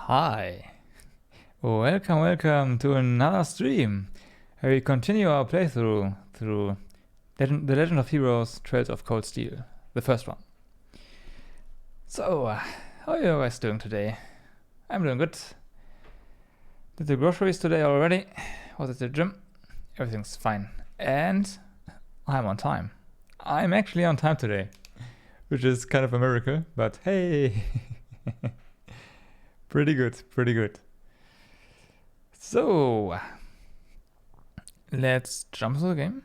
Hi, welcome to another stream where we continue our playthrough through The Legend of Heroes Trails of Cold Steel, the first one. So, how are you guys doing today? I'm doing good. Did the groceries today already? Was at the gym? Everything's fine. And I'm on time. I'm actually on time today, which is kind of a miracle, but hey! Pretty good. So, let's jump into the game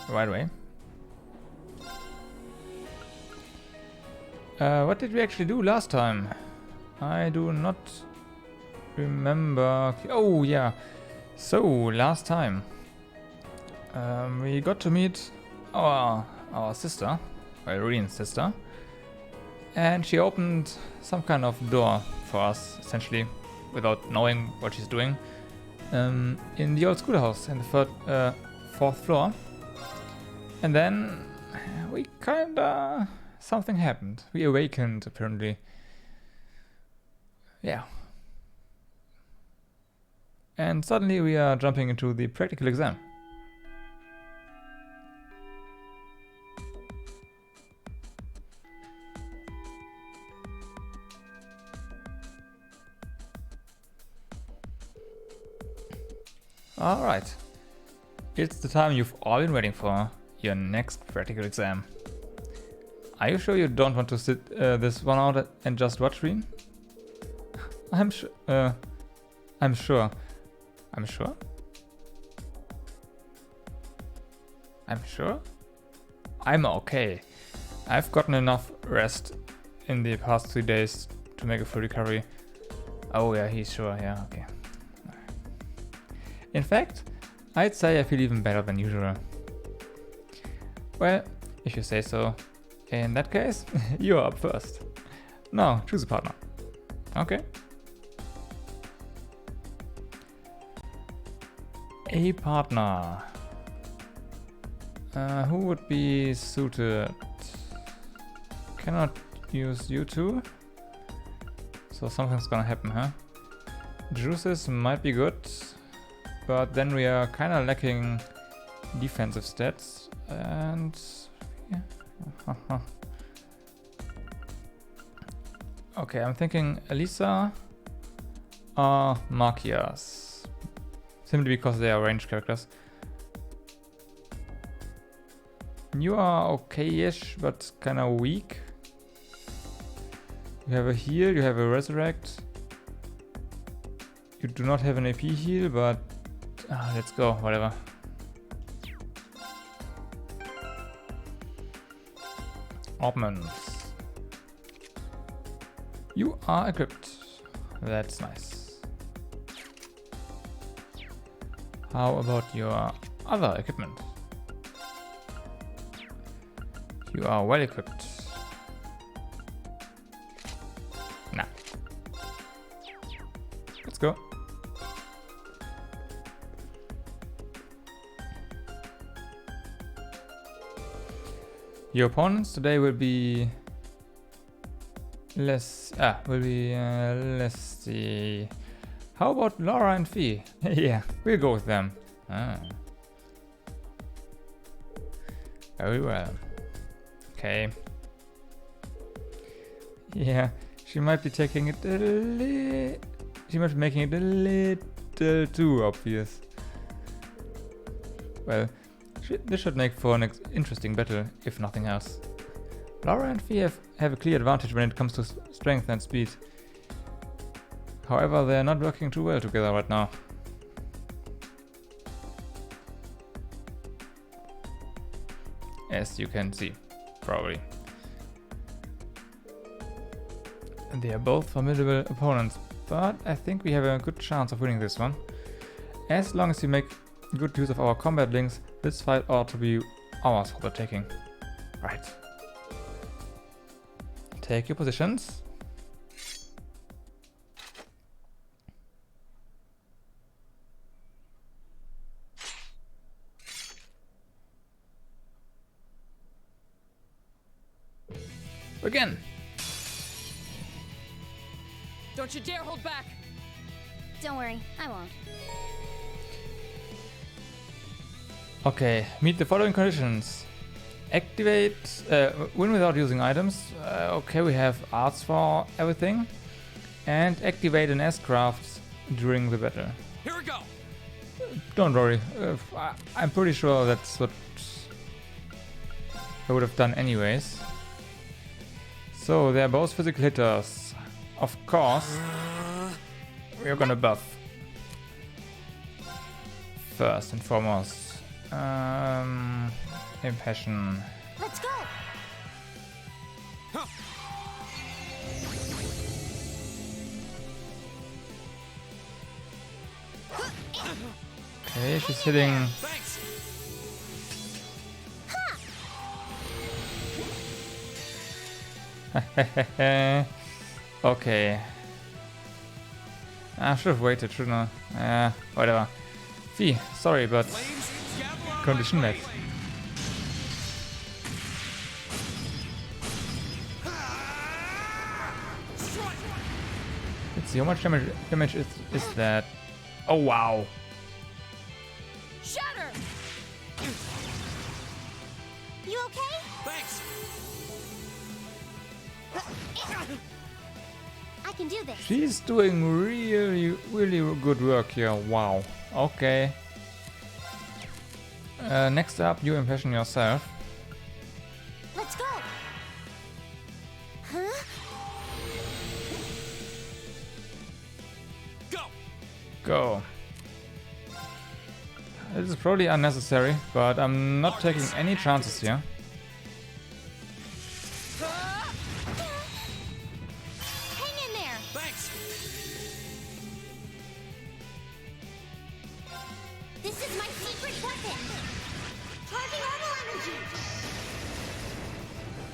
right away. What did we actually do last time? I do not remember. Oh yeah, so last time we got to meet our sister, Irene's sister. And she opened some kind of door for us, essentially, without knowing what she's doing, in the old schoolhouse in the fourth floor. And then we kinda... something happened. We awakened, apparently. Yeah. And suddenly we are jumping into the practical exam. Alright. It's the time you've all been waiting for. Your next practical exam. Are you sure you don't want to sit this one out and just watch screen? I'm sure. I'm sure. I'm sure? I'm sure? I'm okay. I've gotten enough rest in the past 3 days to make a full recovery. Oh yeah, he's sure, yeah, okay. In fact, I'd say I feel even better than usual. Well, if you say so. In that case, you're up first. Now, choose a partner. Okay. A partner. Who would be suited? Cannot use you two. So something's gonna happen, huh? Juices might be good, but then we are kinda lacking defensive stats and yeah. Okay, I'm thinking Elisa or Markias. Simply because they are ranged characters. You are okay-ish, but kinda weak. You have a heal, you have a resurrect. You do not have an AP heal, but let's go, whatever. Augments. You are equipped. That's nice. How about your other equipment? You are well equipped. Nah. Let's go. Your opponents today will be let's see. How about Laura and Fee? Yeah, we'll go with them. Very well. Okay. Yeah, she might be taking it she might be making it a little too obvious. Well, this should make for an interesting battle, if nothing else. Laura and Fee have a clear advantage when it comes to strength and speed. However, they're not working too well together right now. As you can see, probably. And they are both formidable opponents, but I think we have a good chance of winning this one. As long as we make good use of our combat links, this fight ought to be ours for the taking. Right. Take your positions. Again. Don't you dare hold back. Don't worry, I won't. Okay, meet the following conditions. Activate, win without using items. Okay, we have arts for everything. And activate an S-craft during the battle. Here we go. Don't worry, I'm pretty sure that's what I would have done anyways. So they're both physical hitters. Of course, we're gonna buff. First and foremost. Impassion. Let's go! Okay, she's hitting. Thanks. Okay. I should have waited, shouldn't I? Whatever. Fee, sorry, but condition met. Let's see, how much damage is that? Oh, wow. Shatter! You okay? Thanks! I can do this. She's doing really good work here. Wow. Okay. Next up, you impression yourself. Let's go. Huh? Go! Go. This is probably unnecessary, but I'm not taking any chances here. Hang in there. Thanks! This is my secret weapon. Charging herbal energy.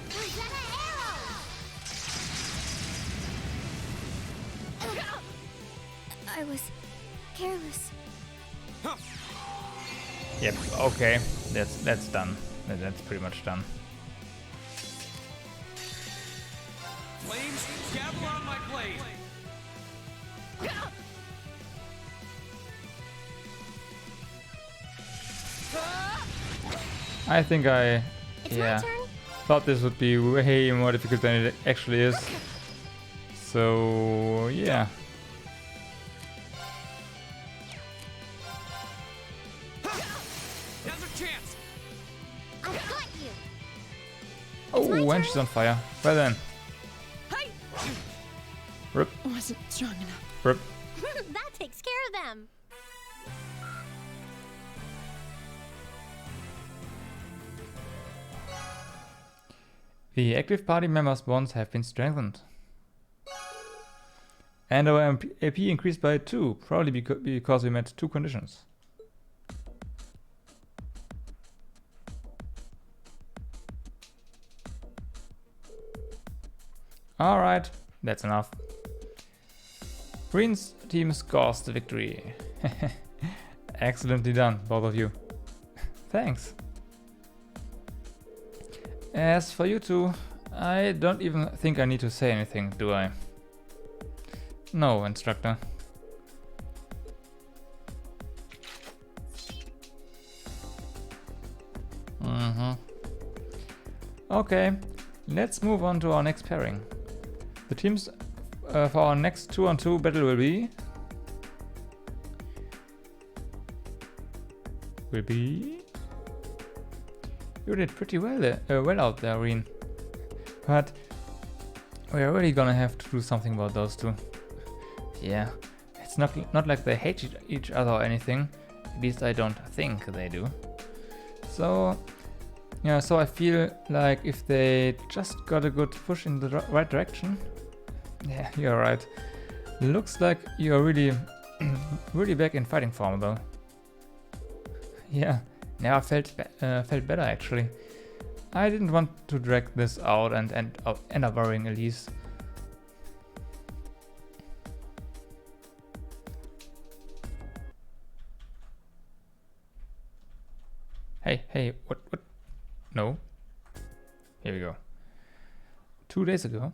Present arrow. I was careless. Huh. Yep. Okay. That's done. That's pretty much done. Flames, gavel on my blade! I think I It's my turn. thought this would be way more difficult than it actually is. So yeah. Now's a chance! I've got you. Oh, and she's on fire. Well then. Hey! Rip, Wasn't strong enough. rip. That takes care of them. The active party members' bonds have been strengthened. And our AP increased by 2, probably because we met 2 conditions. Alright, that's enough. Green's team scores the victory. Excellently done, both of you. Thanks. As for you two, I don't even think I need to say anything, do I? No, instructor. Okay, let's move on to our next pairing. The teams for our next 2-on-2 battle will be... You did pretty well well out there, Reen. But we're really gonna have to do something about those two. Yeah, it's not like they hate each other or anything. At least I don't think they do. So yeah, so I feel like if they just got a good push in the right direction. Yeah, you're right. Looks like you're really really back in fighting form though. Yeah, now I felt better actually. I didn't want to drag this out and end up worrying Elise. Hey, what? No. Here we go. 2 days ago.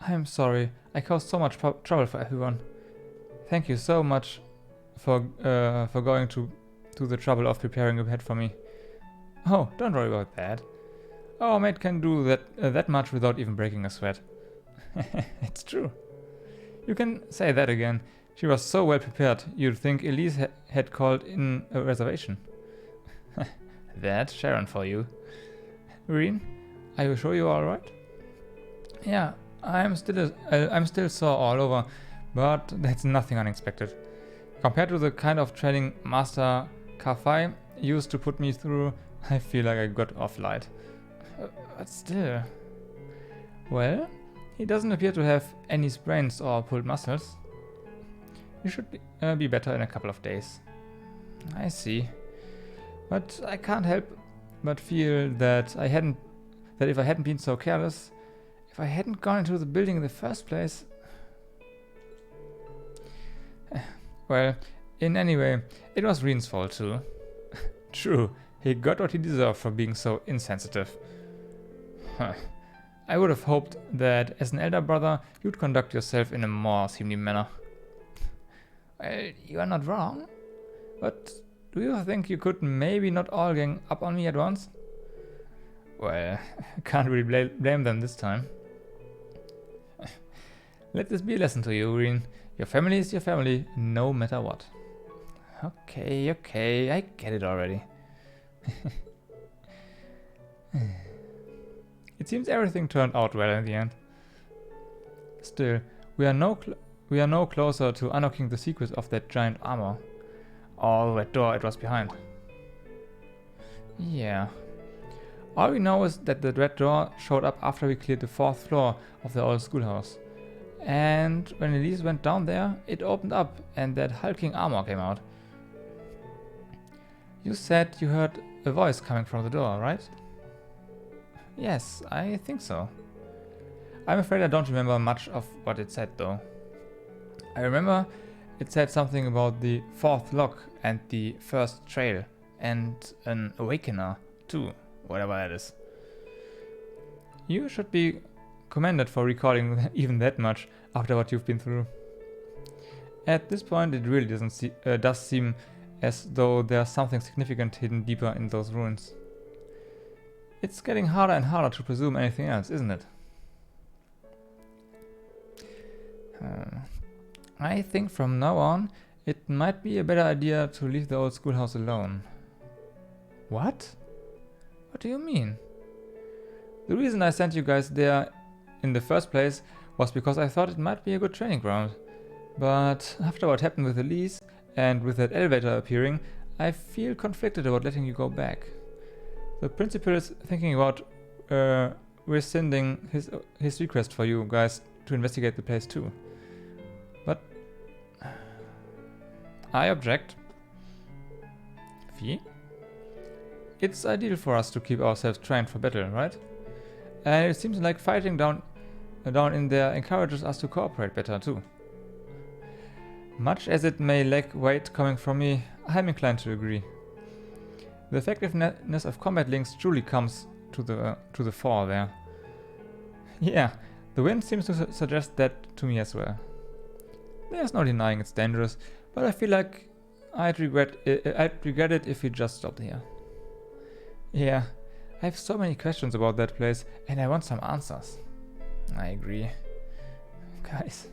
I'm sorry, I caused so much trouble for everyone. Thank you so much for going to the trouble of preparing a pet for me. Oh, don't worry about that. Our mate can do that much without even breaking a sweat. It's true. You can say that again. She was so well prepared, you'd think Elise had called in a reservation. That's Sharon for you. Reen, are you sure you're alright? Yeah, I'm still sore all over, but that's nothing unexpected. Compared to the kind of training Master Kafai used to put me through, I feel like I got off light. But still... Well, he doesn't appear to have any sprains or pulled muscles. You should be better in a couple of days. I see. But I can't help but feel that if I hadn't been so careless, if I hadn't gone into the building in the first place... Well, in any way, it was Reen's fault too. True, he got what he deserved for being so insensitive. Huh. I would have hoped that as an elder brother, you'd conduct yourself in a more seemly manner. Well, you are not wrong, but do you think you could maybe not all gang up on me at once? Well, I can't really blame them this time. Let this be a lesson to you, Reen. Your family is your family, no matter what. Okay, I get it already. It seems everything turned out well in the end. Still, we are no closer to unlocking the secrets of that giant armor. Or that door it was behind. Yeah. All we know is that the red door showed up after we cleared the 4th floor of the old schoolhouse. And when Elise went down there, it opened up and that hulking armor came out. You said you heard a voice coming from the door, right? Yes, I think so. I'm afraid I don't remember much of what it said though. I remember it said something about the 4th lock and the 1st trail and an awakener too, whatever that is. You should be commended for recalling even that much after what you've been through. At this point it really does seem as though there's something significant hidden deeper in those ruins. It's getting harder and harder to presume anything else, isn't it? I think from now on it might be a better idea to leave the old schoolhouse alone. What? What do you mean? The reason I sent you guys there in the first place was because I thought it might be a good training ground. But after what happened with Elise and with that elevator appearing, I feel conflicted about letting you go back. The principal is thinking about rescinding his request for you guys to investigate the place too. But I object. Fee? It's ideal for us to keep ourselves trained for battle, right? And it seems like fighting down in there encourages us to cooperate better too. Much as it may lack weight coming from me, I'm inclined to agree. The effectiveness of combat links truly comes to the fore there. Yeah, the wind seems to suggest that to me as well. There's no denying it's dangerous, but I feel like I'd regret it if we just stopped here. Yeah, I have so many questions about that place and I want some answers. I agree. Guys.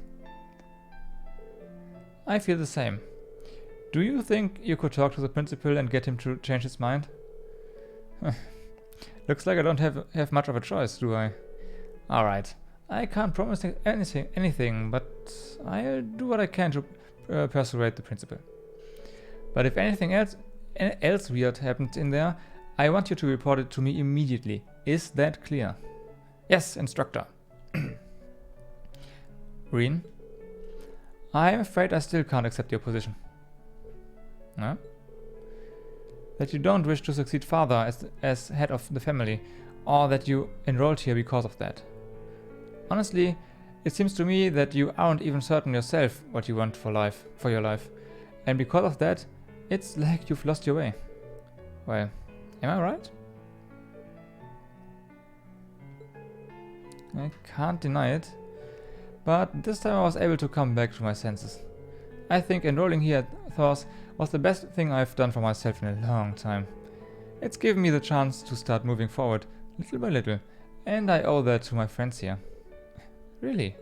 I feel the same. Do you think you could talk to the principal and get him to change his mind? Looks like I don't have much of a choice, do I? Alright. I can't promise anything, but I'll do what I can to persuade the principal. But if anything else weird happens in there, I want you to report it to me immediately. Is that clear? Yes, instructor. Reen? I'm afraid I still can't accept your position. No? That you don't wish to succeed father as head of the family, or that you enrolled here because of that. Honestly, it seems to me that you aren't even certain yourself what you want for your life, and because of that, it's like you've lost your way. Well, am I right? I can't deny it, but this time I was able to come back to my senses. I think enrolling here at Thor's was the best thing I've done for myself in a long time. It's given me the chance to start moving forward, little by little, and I owe that to my friends here. Really?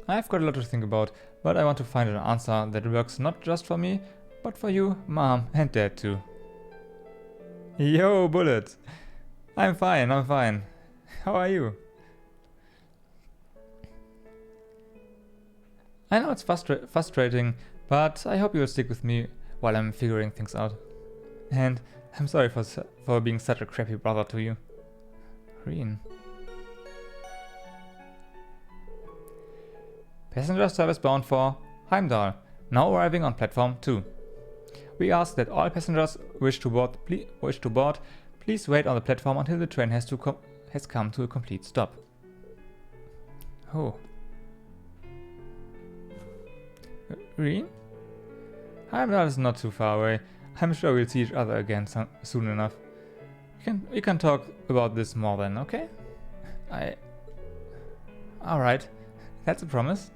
I've got a lot to think about, but I want to find an answer that works not just for me, but for you, Mom, and Dad too. Yo, Bullet! I'm fine. How are you? I know it's frustrating, but I hope you'll stick with me while I'm figuring things out. And I'm sorry for being such a crappy brother to you. Reen. Passenger service bound for Heimdallr. Now arriving on platform 2. We ask that all passengers wish to board, please wait on the platform until the train has come to a complete stop. Oh. Reen? Heimdallr is not too far away. I'm sure we'll see each other again soon enough. We can talk about this more then, okay? Alright. That's a promise.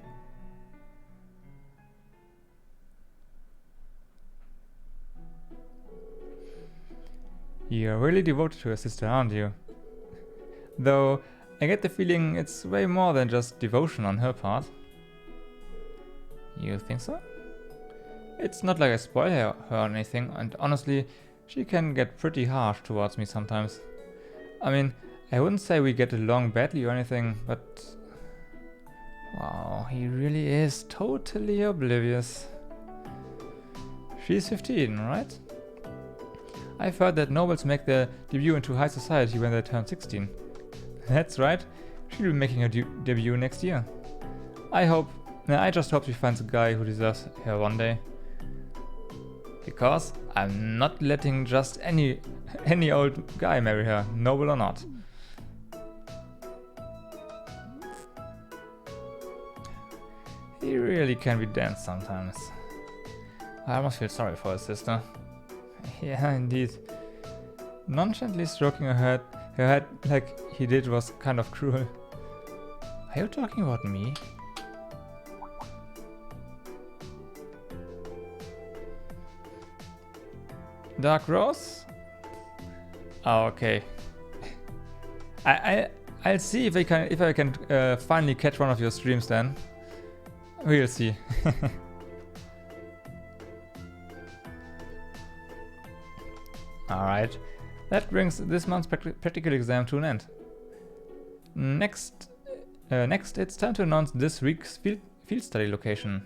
You're really devoted to your sister, aren't you? Though, I get the feeling it's way more than just devotion on her part. You think so? It's not like I spoil her or anything, and honestly, she can get pretty harsh towards me sometimes. I mean, I wouldn't say we get along badly or anything, but... Wow, he really is totally oblivious. She's 15, right? I've heard that nobles make their debut into high society when they turn 16. That's right, she'll be making her debut next year. I just hope she finds a guy who deserves her one day. Because I'm not letting just any old guy marry her, noble or not. He really can be dense sometimes. I almost feel sorry for his sister. Yeah, indeed. Nonchalantly stroking her head like he did was kind of cruel. Are you talking about me? Dark Rose? Oh, okay. I'll see if I can finally catch one of your streams then. We'll see. Alright, that brings this month's practical exam to an end. Next, it's time to announce this week's field study location.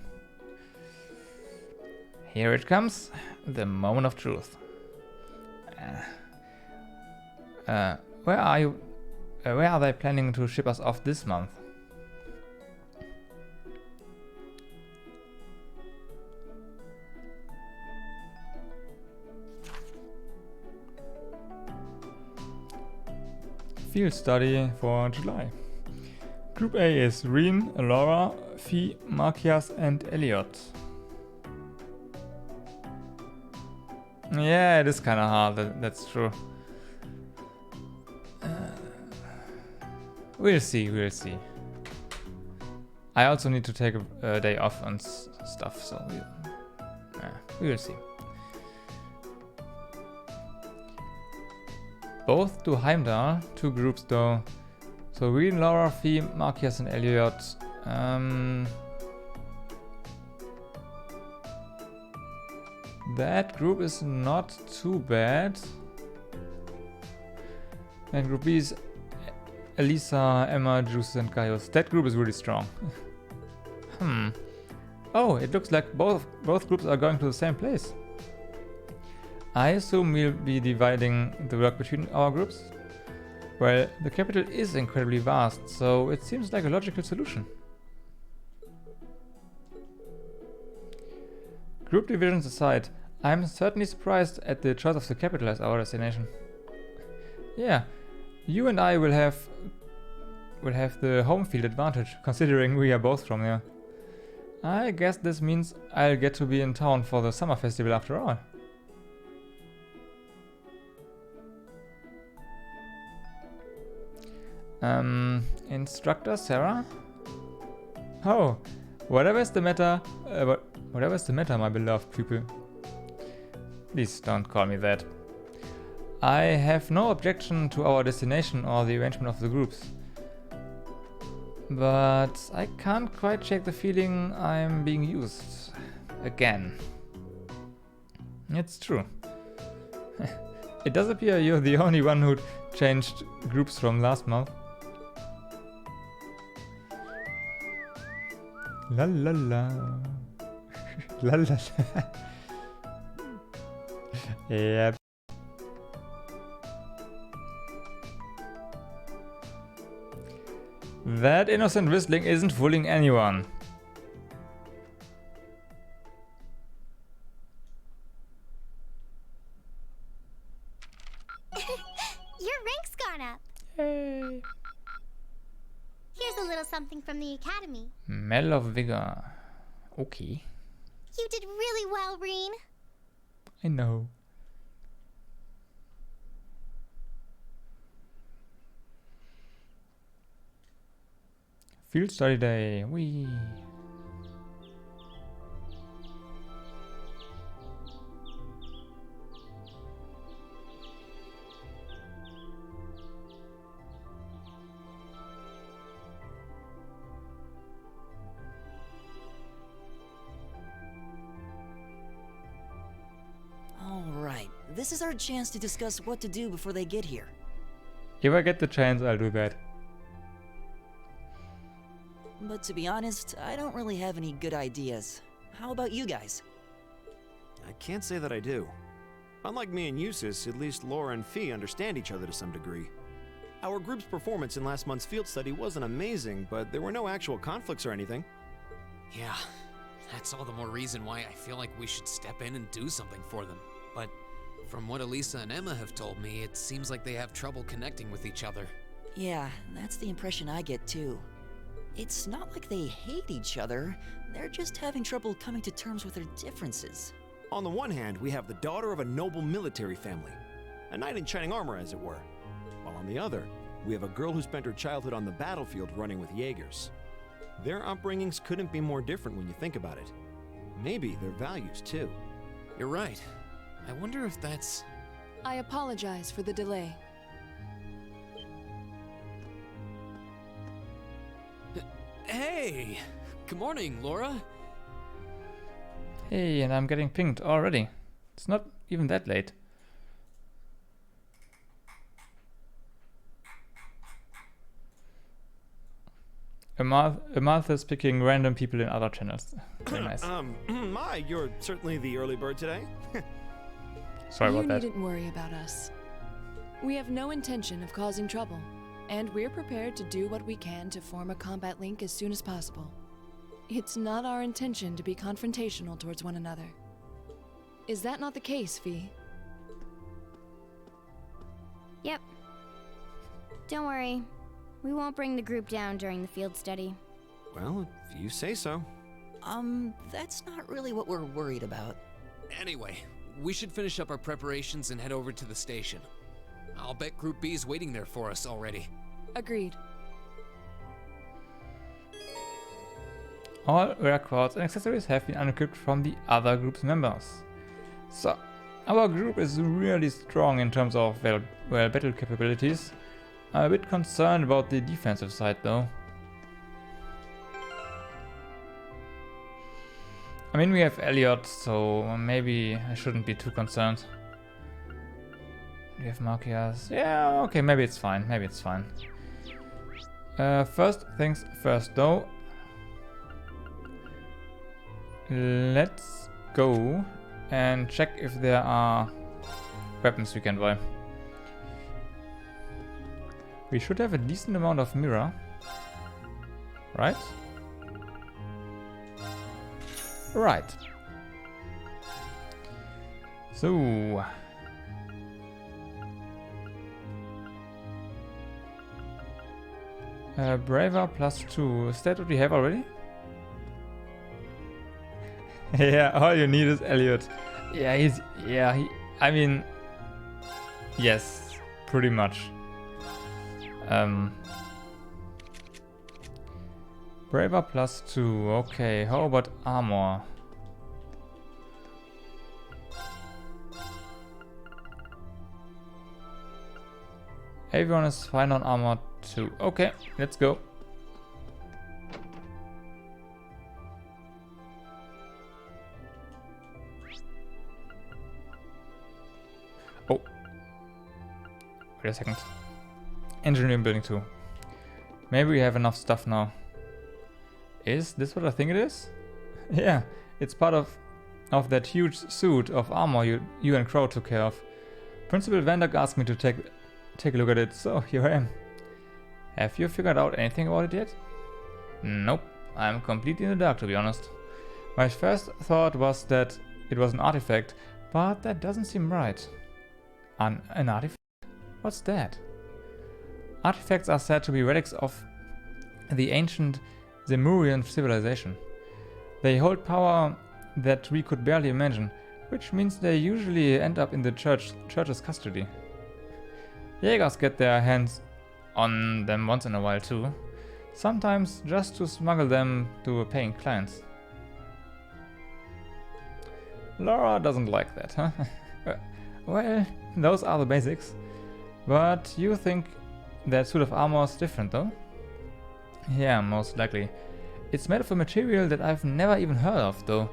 Here it comes, the moment of truth. Where are they planning to ship us off this month? Field study for July. Group A is Reen, Laura, Fee, Markias and Elliot. Yeah, it is kinda hard, that's true. We'll see. I also need to take a day off and stuff, so we'll see. Both do Heimdallr, 2 groups though. So Reen, Laura, Fee, Markias and Elliot. That group is not too bad. And group B is Elisa, Emma, Juice and Gaius. That group is really strong. Oh, it looks like both groups are going to the same place. I assume we'll be dividing the work between our groups. Well, the capital is incredibly vast, so it seems like a logical solution. Group divisions aside, I'm certainly surprised at the choice of the capital as our destination. Yeah, you and I will have the home field advantage, considering we are both from there. I guess this means I'll get to be in town for the summer festival after all. Instructor Sarah? Oh, whatever is the matter, my beloved pupil. Please don't call me that. I have no objection to our destination or the arrangement of the groups. But I can't quite shake the feeling I'm being used. Again. It's true. It does appear you're the only one who changed groups from last month. La la la. La la la. Yep. That innocent whistling isn't fooling anyone. Yay! Here's a little something from the academy. Medal of Vigor. Okay. You did really well, Reen. I know. Field study day. Wee. Alright, this is our chance to discuss what to do before they get here. If I get the chance, I'll do that. But to be honest, I don't really have any good ideas. How about you guys? I can't say that I do. Unlike me and Eustace, at least Laura and Fee understand each other to some degree. Our group's performance in last month's field study wasn't amazing, but there were no actual conflicts or anything. Yeah, that's all the more reason why I feel like we should step in and do something for them. But from what Elisa and Emma have told me, it seems like they have trouble connecting with each other. Yeah, that's the impression I get too. It's not like they hate each other, they're just having trouble coming to terms with their differences. On the one hand, we have the daughter of a noble military family, a knight in shining armor as it were. While on the other, we have a girl who spent her childhood on the battlefield running with Jaegers. Their upbringings couldn't be more different when you think about it. Maybe their values too. You're right. I wonder if that's... I apologize for the delay. Hey! Good morning, Laura. Hey, and I'm getting pinged already. It's not even that late. Amarth is picking random people in other channels. Very nice. You're certainly the early bird today. Sorry about that. You needn't worry about us. We have no intention of causing trouble, and we're prepared to do what we can to form a combat link as soon as possible. It's not our intention to be confrontational towards one another. Is that not the case, Fee? Yep. Don't worry. We won't bring the group down during the field study. Well, if you say so. That's not really what we're worried about. Anyway, we should finish up our preparations and head over to the station. I'll bet Group B's waiting there for us already. Agreed. All rare quartz and accessories have been unequipped from the other group's members. So, our group is really strong in terms of, well, battle capabilities. I'm a bit concerned about the defensive side though. I mean, we have Elliot, so maybe I shouldn't be too concerned. We have Marcias. Yeah, okay, maybe it's fine. Maybe it's fine. First things first though. Let's go and check if there are weapons we can buy. We should have a decent amount of mirror, right? Right. So Braver +2. Is that what we have already? Yeah, all you need is Elliot. Yeah, I mean, yes, pretty much. Braver +2. Okay, how about armor? Everyone is fine on armor too. Okay, let's go. Oh. Wait a second. Engineering building 2. Maybe we have enough stuff now. Is this what I think it is? Yeah, it's part of that huge suit of armor you and Crow took care of. Principal Vandak asked me to take a look at it, so here I am. Have you figured out anything about it yet? Nope, I'm completely in the dark to be honest. My first thought was that it was an artifact, but that doesn't seem right. An artifact? What's that? Artifacts are said to be relics of the ancient Zemurian civilization. They hold power that we could barely imagine, which means they usually end up in the church's custody. Jaegers get their hands on them once in a while too, sometimes just to smuggle them to paying clients. Laura doesn't like that, huh? Well, those are the basics. But you think that suit of armor is different though? Yeah, most likely. It's made of a material that I've never even heard of though.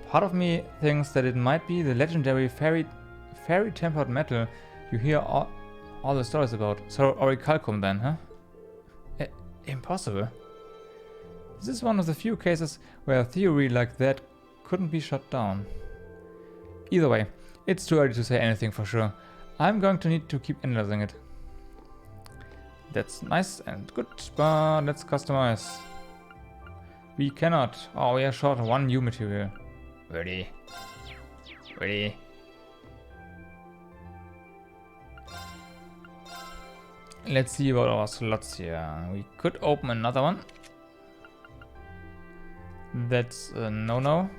Part of me thinks that it might be the legendary fairy tempered metal you hear all the stories about. So orichalcum then, huh? Impossible. This is one of the few cases where a theory like that couldn't be shut down. Either way, it's too early to say anything for sure. I'm going to need to keep analyzing it. That's nice and good, but let's customize. We cannot. Oh, we are short one new material. Ready. Ready. Let's see about our slots here. We could open another one. That's a no-no.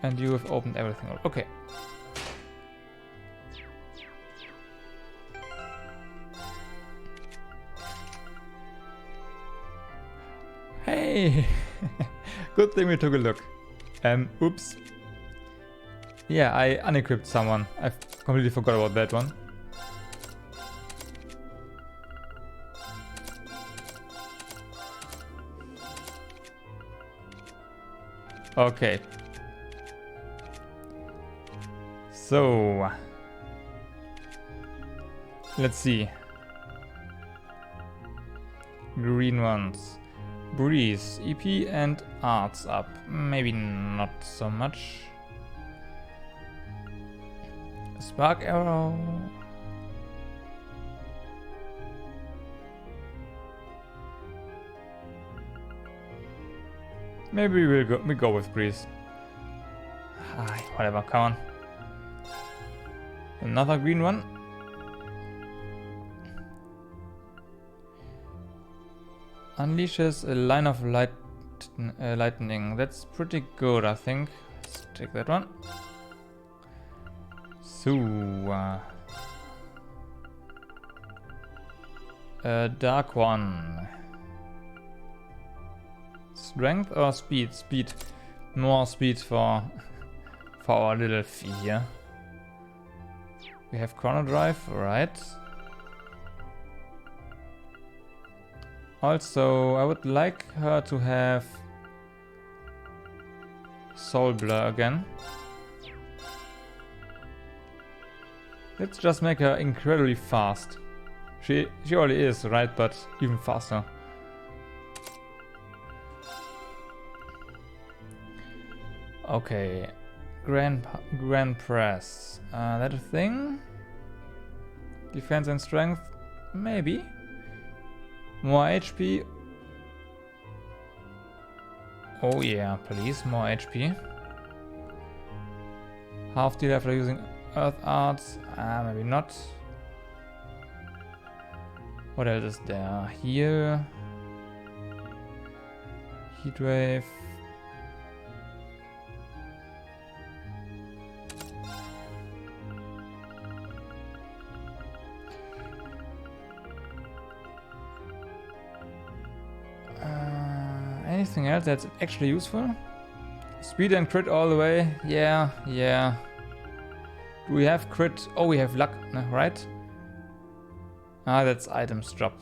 And you have opened everything. Okay. Hey! Good thing we took a look. Oops. Yeah, I unequipped someone. I completely forgot about that one. Okay. So, let's see. Green ones. Breeze, EP and arts up. Maybe not so much. Spark arrow. Maybe we go with breeze. Whatever, come on. Another green one. Unleashes a line of lightning. That's pretty good, I think. Let's take that one. So, a dark one. Strength or speed? Speed. More speed for our little fee here. We have chrono drive, right? Also, I would like her to have Soul Blur again. Let's just make her incredibly fast. She already is, right? But even faster. Okay, Grand Press. That a thing? Defense and strength? Maybe. More HP. Oh yeah, please, more HP. Half deal after using Earth Arts. Maybe not. What else is there? Heal. Heatwave. Anything else that's actually useful? Speed and crit all the way. Yeah. Do we have crit? Oh, we have luck, right? That's items drop.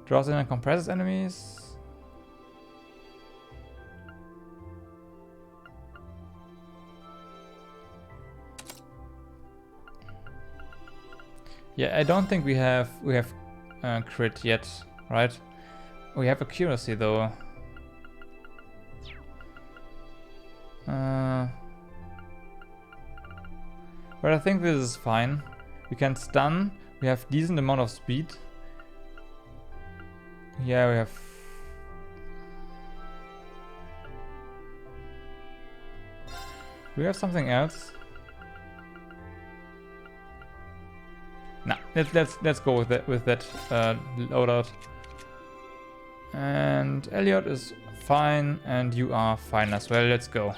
Draws in and compresses enemies. Yeah, I don't think we have crit yet, right? We have accuracy though. But I think this is fine. We can stun. We have decent amount of speed. Yeah, we have. Do we have something else? Nah. let's go with that loadout. And Elliot is fine, and you are fine as well. Let's go.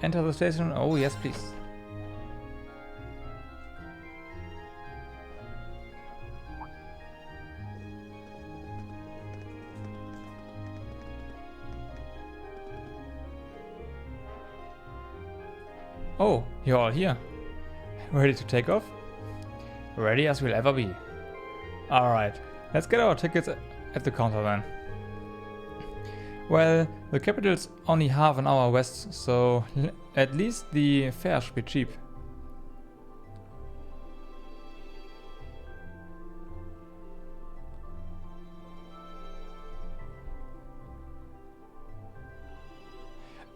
Enter the station. Oh yes, please. Oh, you're all here. Ready to take off? Ready as we'll ever be. Alright, let's get our tickets at the counter then. Well, the capital's only half an hour west, so at least the fare should be cheap.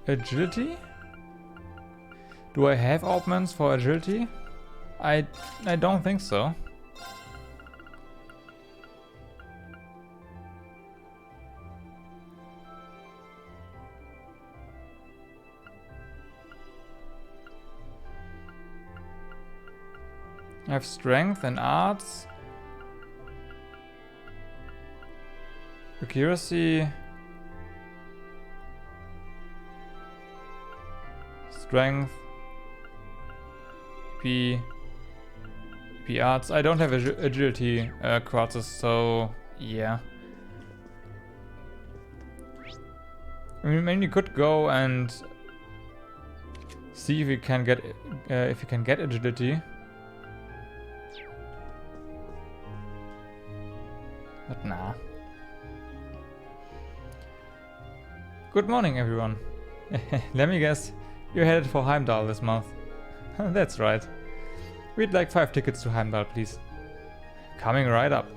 Agility? Do I have augments for agility? I don't think so. I have strength and arts. Accuracy. Strength. P arts. I don't have agility quarters, so yeah. I mean, maybe we could go and see if we can get agility. But nah. Good morning, everyone. Let me guess, you're headed for Heimdallr this month. That's right. We'd like 5 tickets to Heimdallr, please. Coming right up.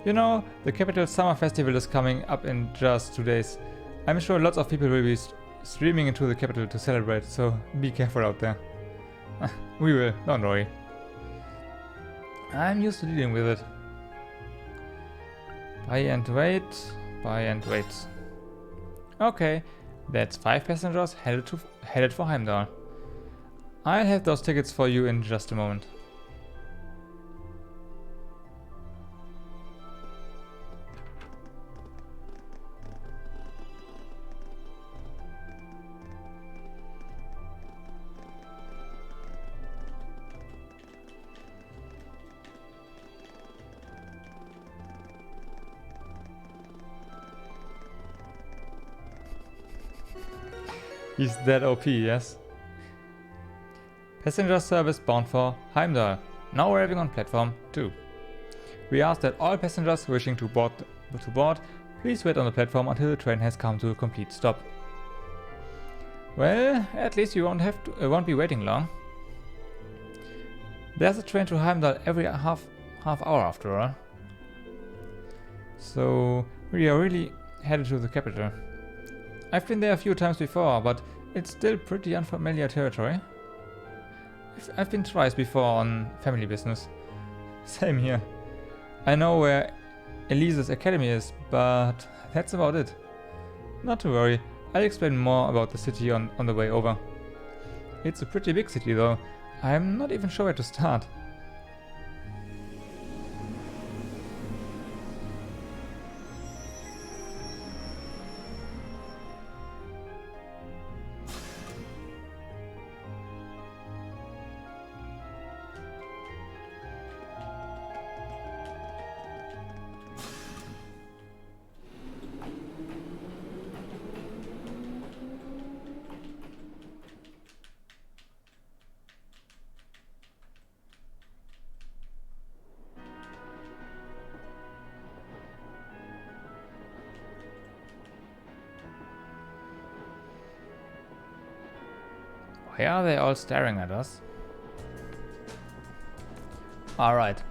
You know, the capital summer festival is coming up in just 2 days. I'm sure lots of people will be streaming into the capital to celebrate, so be careful out there. We will, don't worry. I'm used to dealing with it. Buy and wait, buy and wait. Okay, that's 5 passengers headed for Heimdallr. I'll have those tickets for you in just a moment. He's that OP, yes? Passenger service bound for Heimdallr. Now arriving on platform 2. We ask that all passengers wishing to board, please wait on the platform until the train has come to a complete stop. Well, at least you won't be waiting long. There's a train to Heimdallr every half hour after all. So we are really headed to the capital. I've been there a few times before, but it's still pretty unfamiliar territory. I've been twice before on family business. Same here. I know where Elise's academy is, but that's about it. Not to worry, I'll explain more about the city on the way over. It's a pretty big city though. I'm not even sure where to start. Why are they all staring at us? Alright,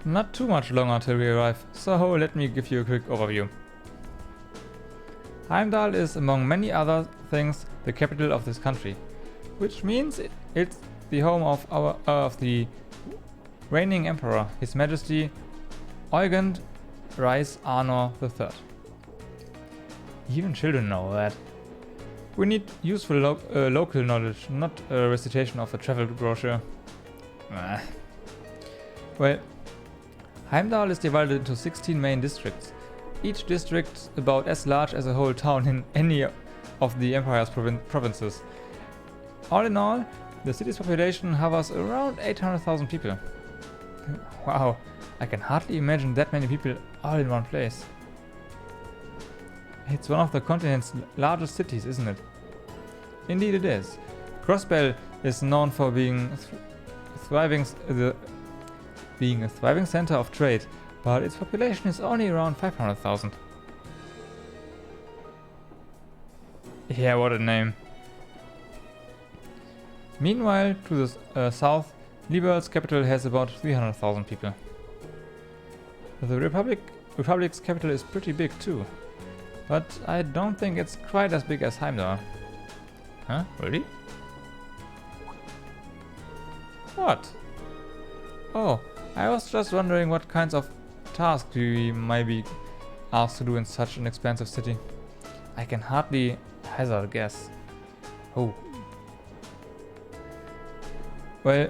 not too much longer till we arrive, so let me give you a quick overview. Heimdallr is, among many other things, the capital of this country. which means it's the home of the reigning emperor, His Majesty Eugen Reis Arnor III. Even children know that. We need useful local knowledge, not a recitation of a travel brochure. Well, Heimdallr is divided into 16 main districts, each district about as large as a whole town in any of the Empire's provinces. All in all, the city's population hovers around 800,000 people. Wow, I can hardly imagine that many people all in one place. It's one of the continent's largest cities, isn't it? Indeed it is. Crossbell is known for being a thriving center of trade, but its population is only around 500,000. Yeah, what a name. Meanwhile, to the south, Liberal's capital has about 300,000 people. The Republic's capital is pretty big too, but I don't think it's quite as big as Heimdallr. Huh? Really? What? Oh, I was just wondering what kinds of tasks we might be asked to do in such an expansive city. I can hardly hazard a guess. Oh. Well,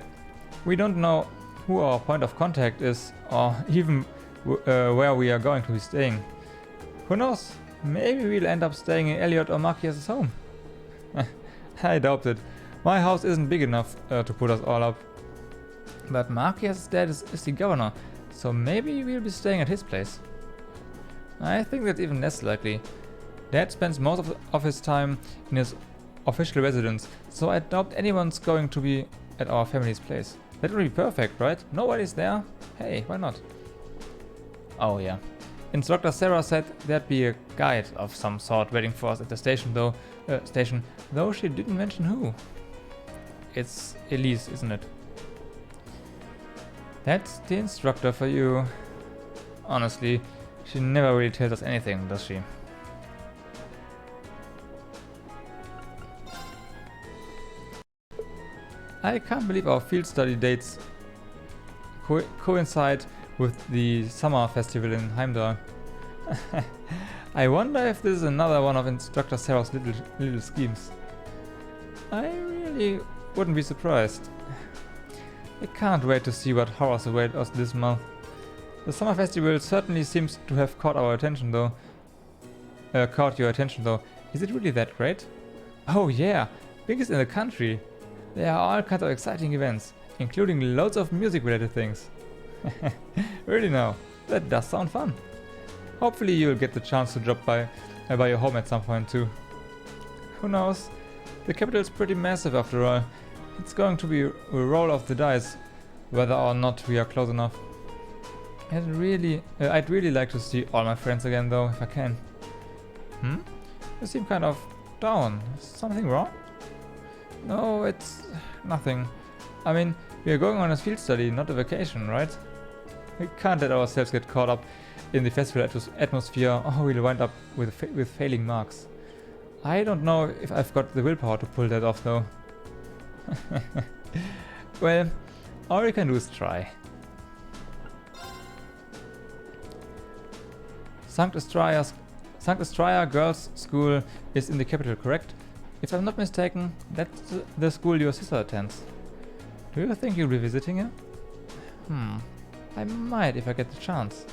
we don't know who our point of contact is, or even where we are going to be staying. Who knows? Maybe we'll end up staying in Elliot or Marquis's home. I doubt it. My house isn't big enough to put us all up. But Marquis's dad is the governor, so maybe we'll be staying at his place. I think that's even less likely. Dad spends most of his time in his official residence, so I doubt anyone's going to be at our family's place. That would be perfect, right? Nobody's there? Hey, why not? Oh yeah. Instructor Sarah said there'd be a guide of some sort waiting for us at the station, though she didn't mention who. It's Elise, isn't it? That's the instructor for you. Honestly, she never really tells us anything, does she? I can't believe our field study dates coincide with the summer festival in Heimdallr. I wonder if this is another one of Instructor Sarah's little schemes. I really wouldn't be surprised. I can't wait to see what horrors await us this month. The summer festival certainly seems to have caught your attention though. Is it really that great? Oh yeah, biggest in the country. There are all kinds of exciting events, including loads of music related things. Really now, that does sound fun. Hopefully you'll get the chance to drop by your home at some point too. Who knows? The capital is pretty massive after all. It's going to be a roll of the dice whether or not we are close enough. I'd really like to see all my friends again though, if I can. You seem kind of down. Is something wrong? No, it's nothing. I mean, we are going on a field study, not a vacation, right? We can't let ourselves get caught up in the festival atmosphere, or we'll wind up with failing marks. I don't know if I've got the willpower to pull that off though. Well, all we can do is try. Sankt Estraya Girls' School is in the capital, correct? If I'm not mistaken, that's the school your sister attends. Do you think you'll be visiting her? I might if I get the chance.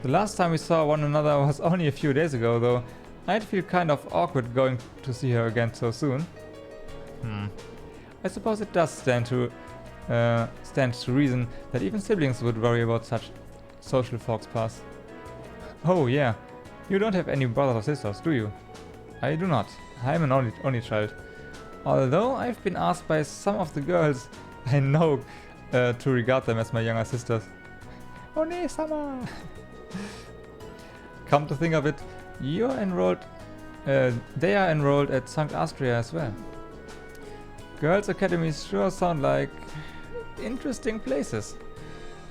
The last time we saw one another was only a few days ago, though. I'd feel kind of awkward going to see her again so soon. I suppose it does stand to reason that even siblings would worry about such social faux pas. Oh yeah, you don't have any brothers or sisters, do you? I do not. I'm an only child. Although I've been asked by some of the girls I know to regard them as my younger sisters. One-sama! Come to think of it, they are enrolled at St. Astria as well. Girls' academies sure sound like interesting places.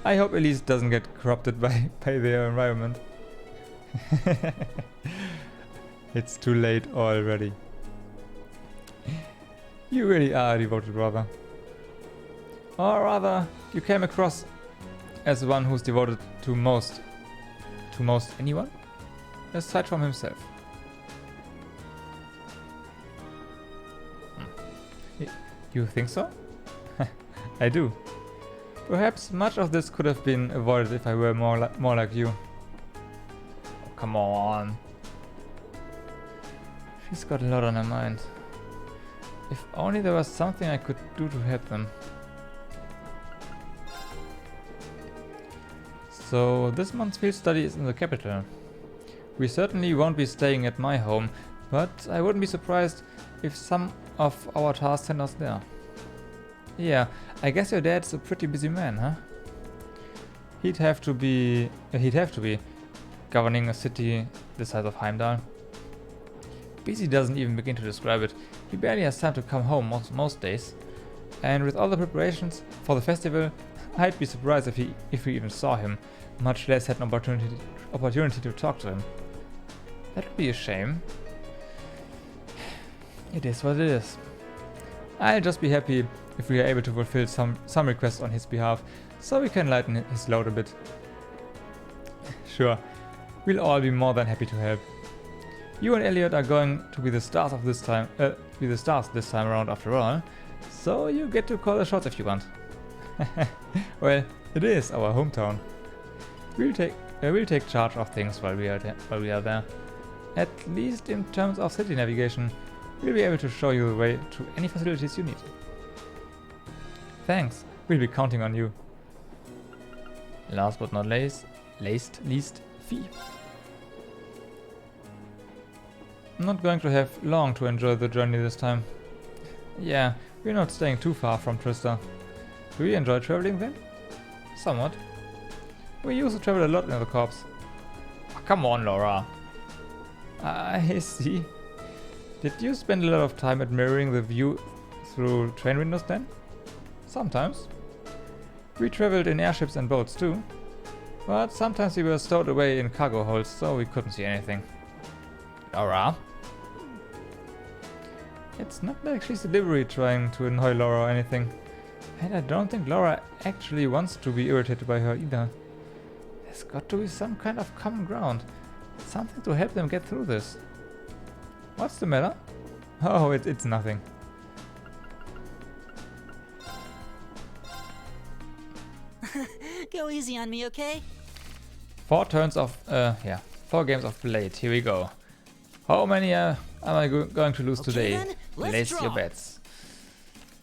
I hope Elise doesn't get corrupted by their environment. It's too late already. You really are a devoted brother. Or rather, you came across as one who's devoted to most anyone, aside from himself. You think so? I do. Perhaps much of this could have been avoided if I were more like you. Oh, come on. She's got a lot on her mind. If only there was something I could do to help them. So this month's field study is in the capital. We certainly won't be staying at my home, but I wouldn't be surprised if some of our tasks send us there. Yeah, I guess your dad's a pretty busy man, huh? He'd have to be governing a city the size of Heimdallr. Busy doesn't even begin to describe it. He barely has time to come home most days. And with all the preparations for the festival, I'd be surprised if we even saw him, much less had an opportunity to talk to him. That would be a shame. It is what it is. I'll just be happy if we are able to fulfill some requests on his behalf, so we can lighten his load a bit. Sure, we'll all be more than happy to help. You and Elliot are going to be the stars of this time, this time around after all, so you get to call the shots if you want. Well, it is our hometown. We'll take charge of things while we are there. At least in terms of city navigation, we'll be able to show you the way to any facilities you need. Thanks, we'll be counting on you. Last but not least, Fee. I'm not going to have long to enjoy the journey this time. Yeah, we're not staying too far from Trista. Do you enjoy traveling then? Somewhat. We used to travel a lot in the corps. Oh, come on, Laura. I see. Did you spend a lot of time admiring the view through train windows then? Sometimes. We traveled in airships and boats too. But sometimes we were stowed away in cargo holds, so we couldn't see anything. Laura? It's not like she's deliberately trying to annoy Laura or anything. And I don't think Laura actually wants to be irritated by her either. There's got to be some kind of common ground. Something to help them get through this. What's the matter? Oh, it's nothing. Go easy on me, okay? 4 games of Blade. Here we go. How many am I going to lose Okay, today? then, let's Place draw. your bets.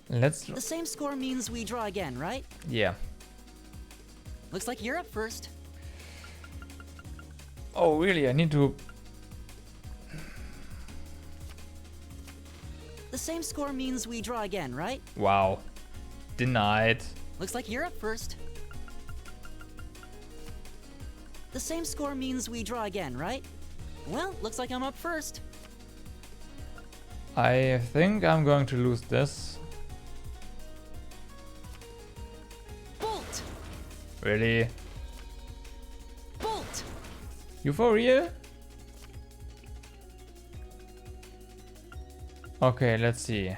Let's The same score means we draw again, right? yeah. Looks like you're up first. Oh, really? I need to. The same score means we draw again, right? Wow. Denied. Looks like you're up first. The same score means we draw again, right? Well, looks like I'm up first. I think I'm going to lose this. Bolt! Really? Bolt! You for real? Okay, let's see.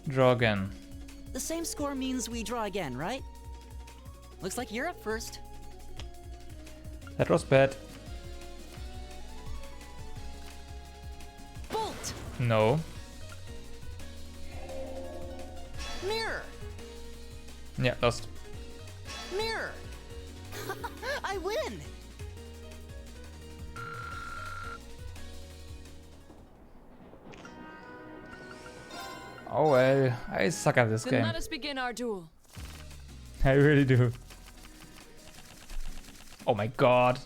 Draw again. The same score means we draw again, right? Looks like you're up first. That was bad. Bolt! No. Mirror! Yeah, lost. Mirror! I win! Oh well, I suck at this Then game. let us begin our duel. I really do. Oh my god.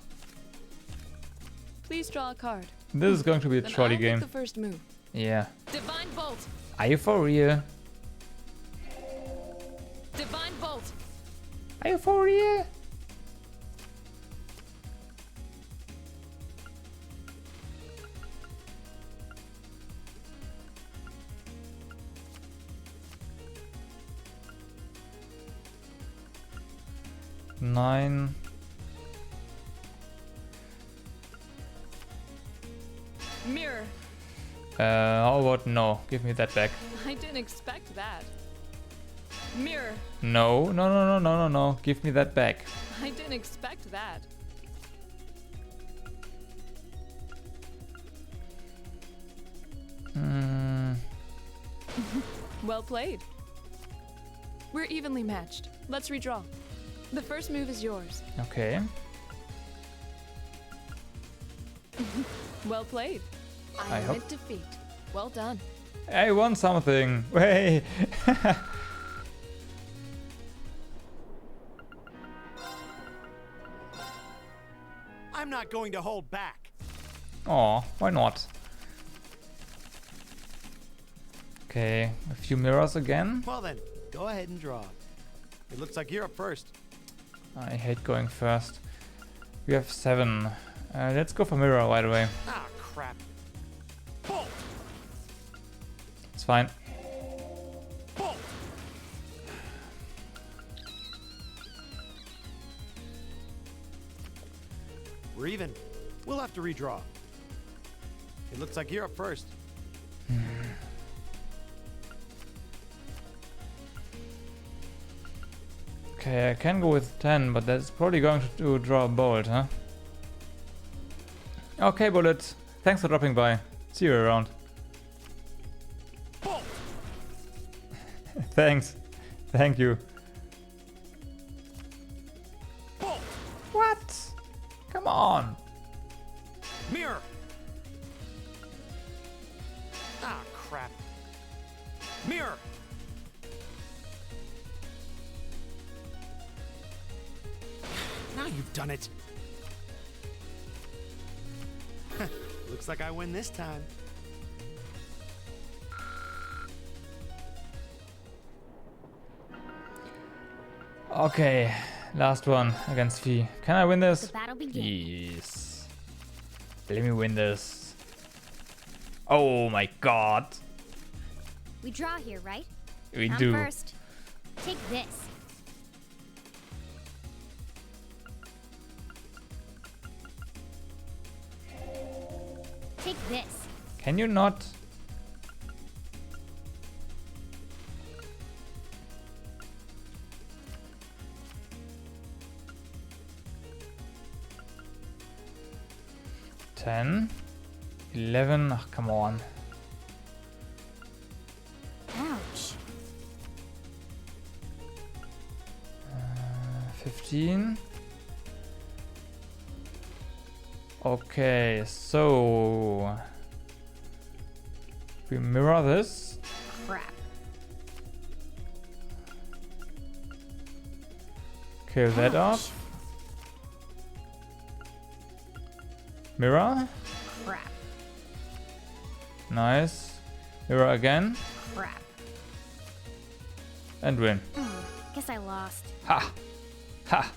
Please draw a card. This is going to be a Then trolley I'll game. make the first move. Yeah. Divine Bolt! Are you for real? Divine Bolt! Are you for real? Nine. Mirror! How about no? Give me that back. I didn't expect that. Mirror. No, no, no, no, no, no, no. Give me that back. I didn't expect that. Well played. We're evenly matched. Let's redraw. The first move is yours. Okay. Well played. I I hope- admit defeat. Well done. I won something. Way. I'm not going to hold back. Oh, why not? Okay, a few mirrors again. Well then, go ahead and draw. It looks like you're up first. I hate going first. We have 7. Let's go for mirror right away. Ah, crap. Bolt! It's fine. Bolt! We're even. We'll have to redraw. It looks like you're up first. Okay, I can go with 10, but that's probably going to draw a bolt, huh? Okay, Bullet. Thanks for dropping by. See you around. Bolt! Thanks. Thank you. Bolt! What? Come on. Mirror! Ah, crap. Mirror! Now you've done it. Looks like I win this time. Okay, last one against Fee. Can I win this? The battle begins. Yes. Let me win this. Oh my god. We draw here, right? We I'm do. first. Take this. Take this. Can you not? Ten, 11. Oh, come on. Ouch. 15. Okay, so we mirror this. Crap. Kill that Ouch. off. Mirror. Crap. Nice. Mirror again. Crap. And win. Guess I lost. Ha! Ha!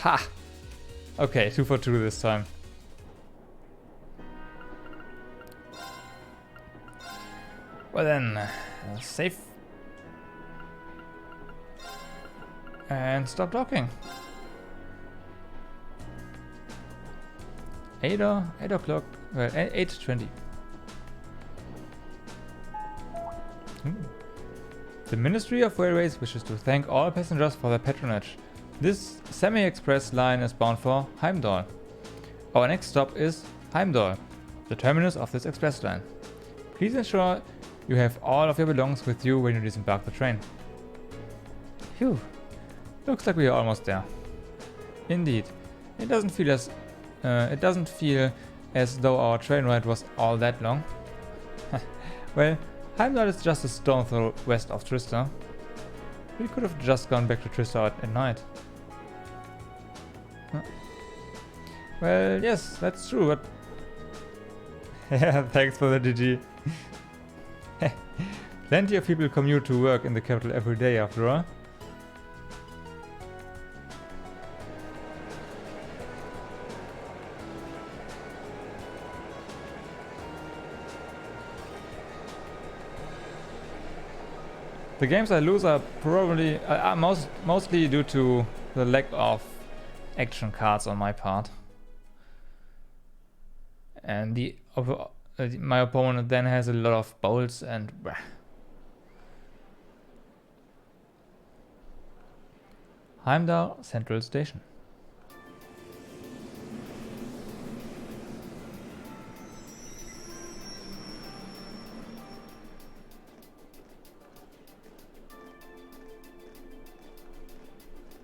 Ha! Okay, 2 for 2 this time. Well then, save. And stop talking. 8 o'clock, well, 8:20. The Ministry of Railways wishes to thank all passengers for their patronage. This semi-express line is bound for Heimdallr. Our next stop is Heimdallr, the terminus of this express line. Please ensure you have all of your belongings with you when you disembark the train. Phew. Looks like we are almost there. Indeed, it doesn't feel as though our train ride was all that long. Well, Heimdallr is just a stone throw west of Trista. We could have just gone back to Trista at night. Huh. Well, yes, that's true, but... Yeah, thanks for the GG. Plenty of people commute to work in the capital every day after all. The games I lose are probably mostly due to the lack of action cards on my part, and the my opponent then has a lot of bolts and... Heimdallr Central Station.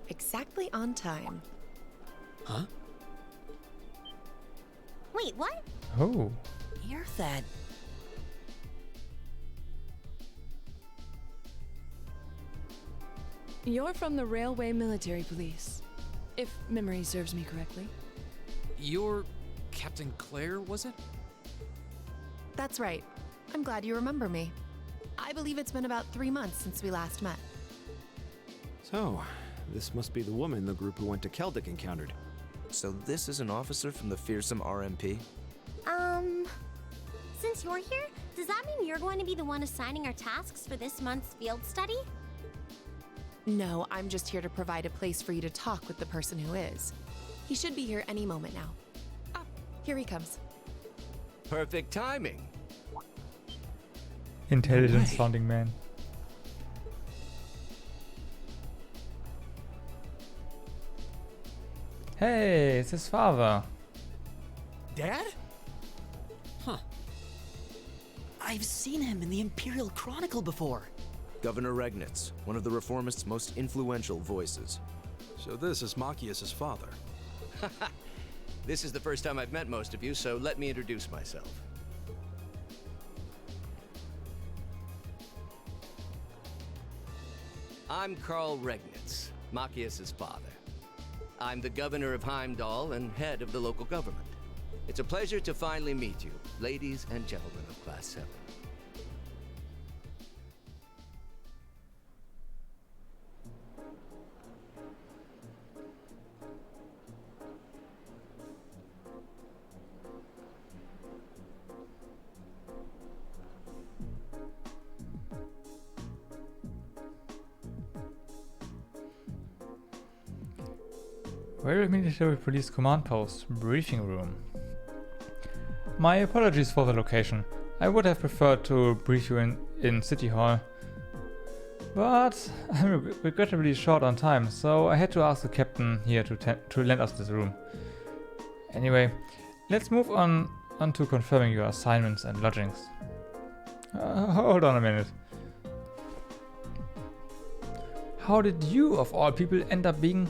Exactly on time. Huh? Wait, what? Oh. Hear that? You're from the Railway Military Police, if memory serves me correctly. You're Captain Claire, was it? That's right. I'm glad you remember me. I believe it's been about 3 months since we last met. So, this must be the woman the group who went to Celtic encountered. So this is an officer from the fearsome RMP? Since you're here, does that mean you're going to be the one assigning our tasks for this month's field study? No, I'm just here to provide a place for you to talk with the person who is. He should be here any moment now. Ah, here he comes. Perfect timing. Intelligent sounding man. Hey, it's his father. Dad? Huh. I've seen him in the Imperial Chronicle before. Governor Regnitz, one of the Reformists' most influential voices. So this is Machias's father. This is the first time I've met most of you, so let me introduce myself. I'm Karl Regnitz, Machias's father. I'm the governor of Heimdallr and head of the local government. It's a pleasure to finally meet you, ladies and gentlemen of Class 7. Royal Military Police Command Post, briefing room. My apologies for the location. I would have preferred to brief you in City Hall, but I'm regrettably short on time, so I had to ask the captain here to lend us this room. Anyway, let's move on to confirming your assignments and lodgings. Hold on a minute. How did you, of all people, end up being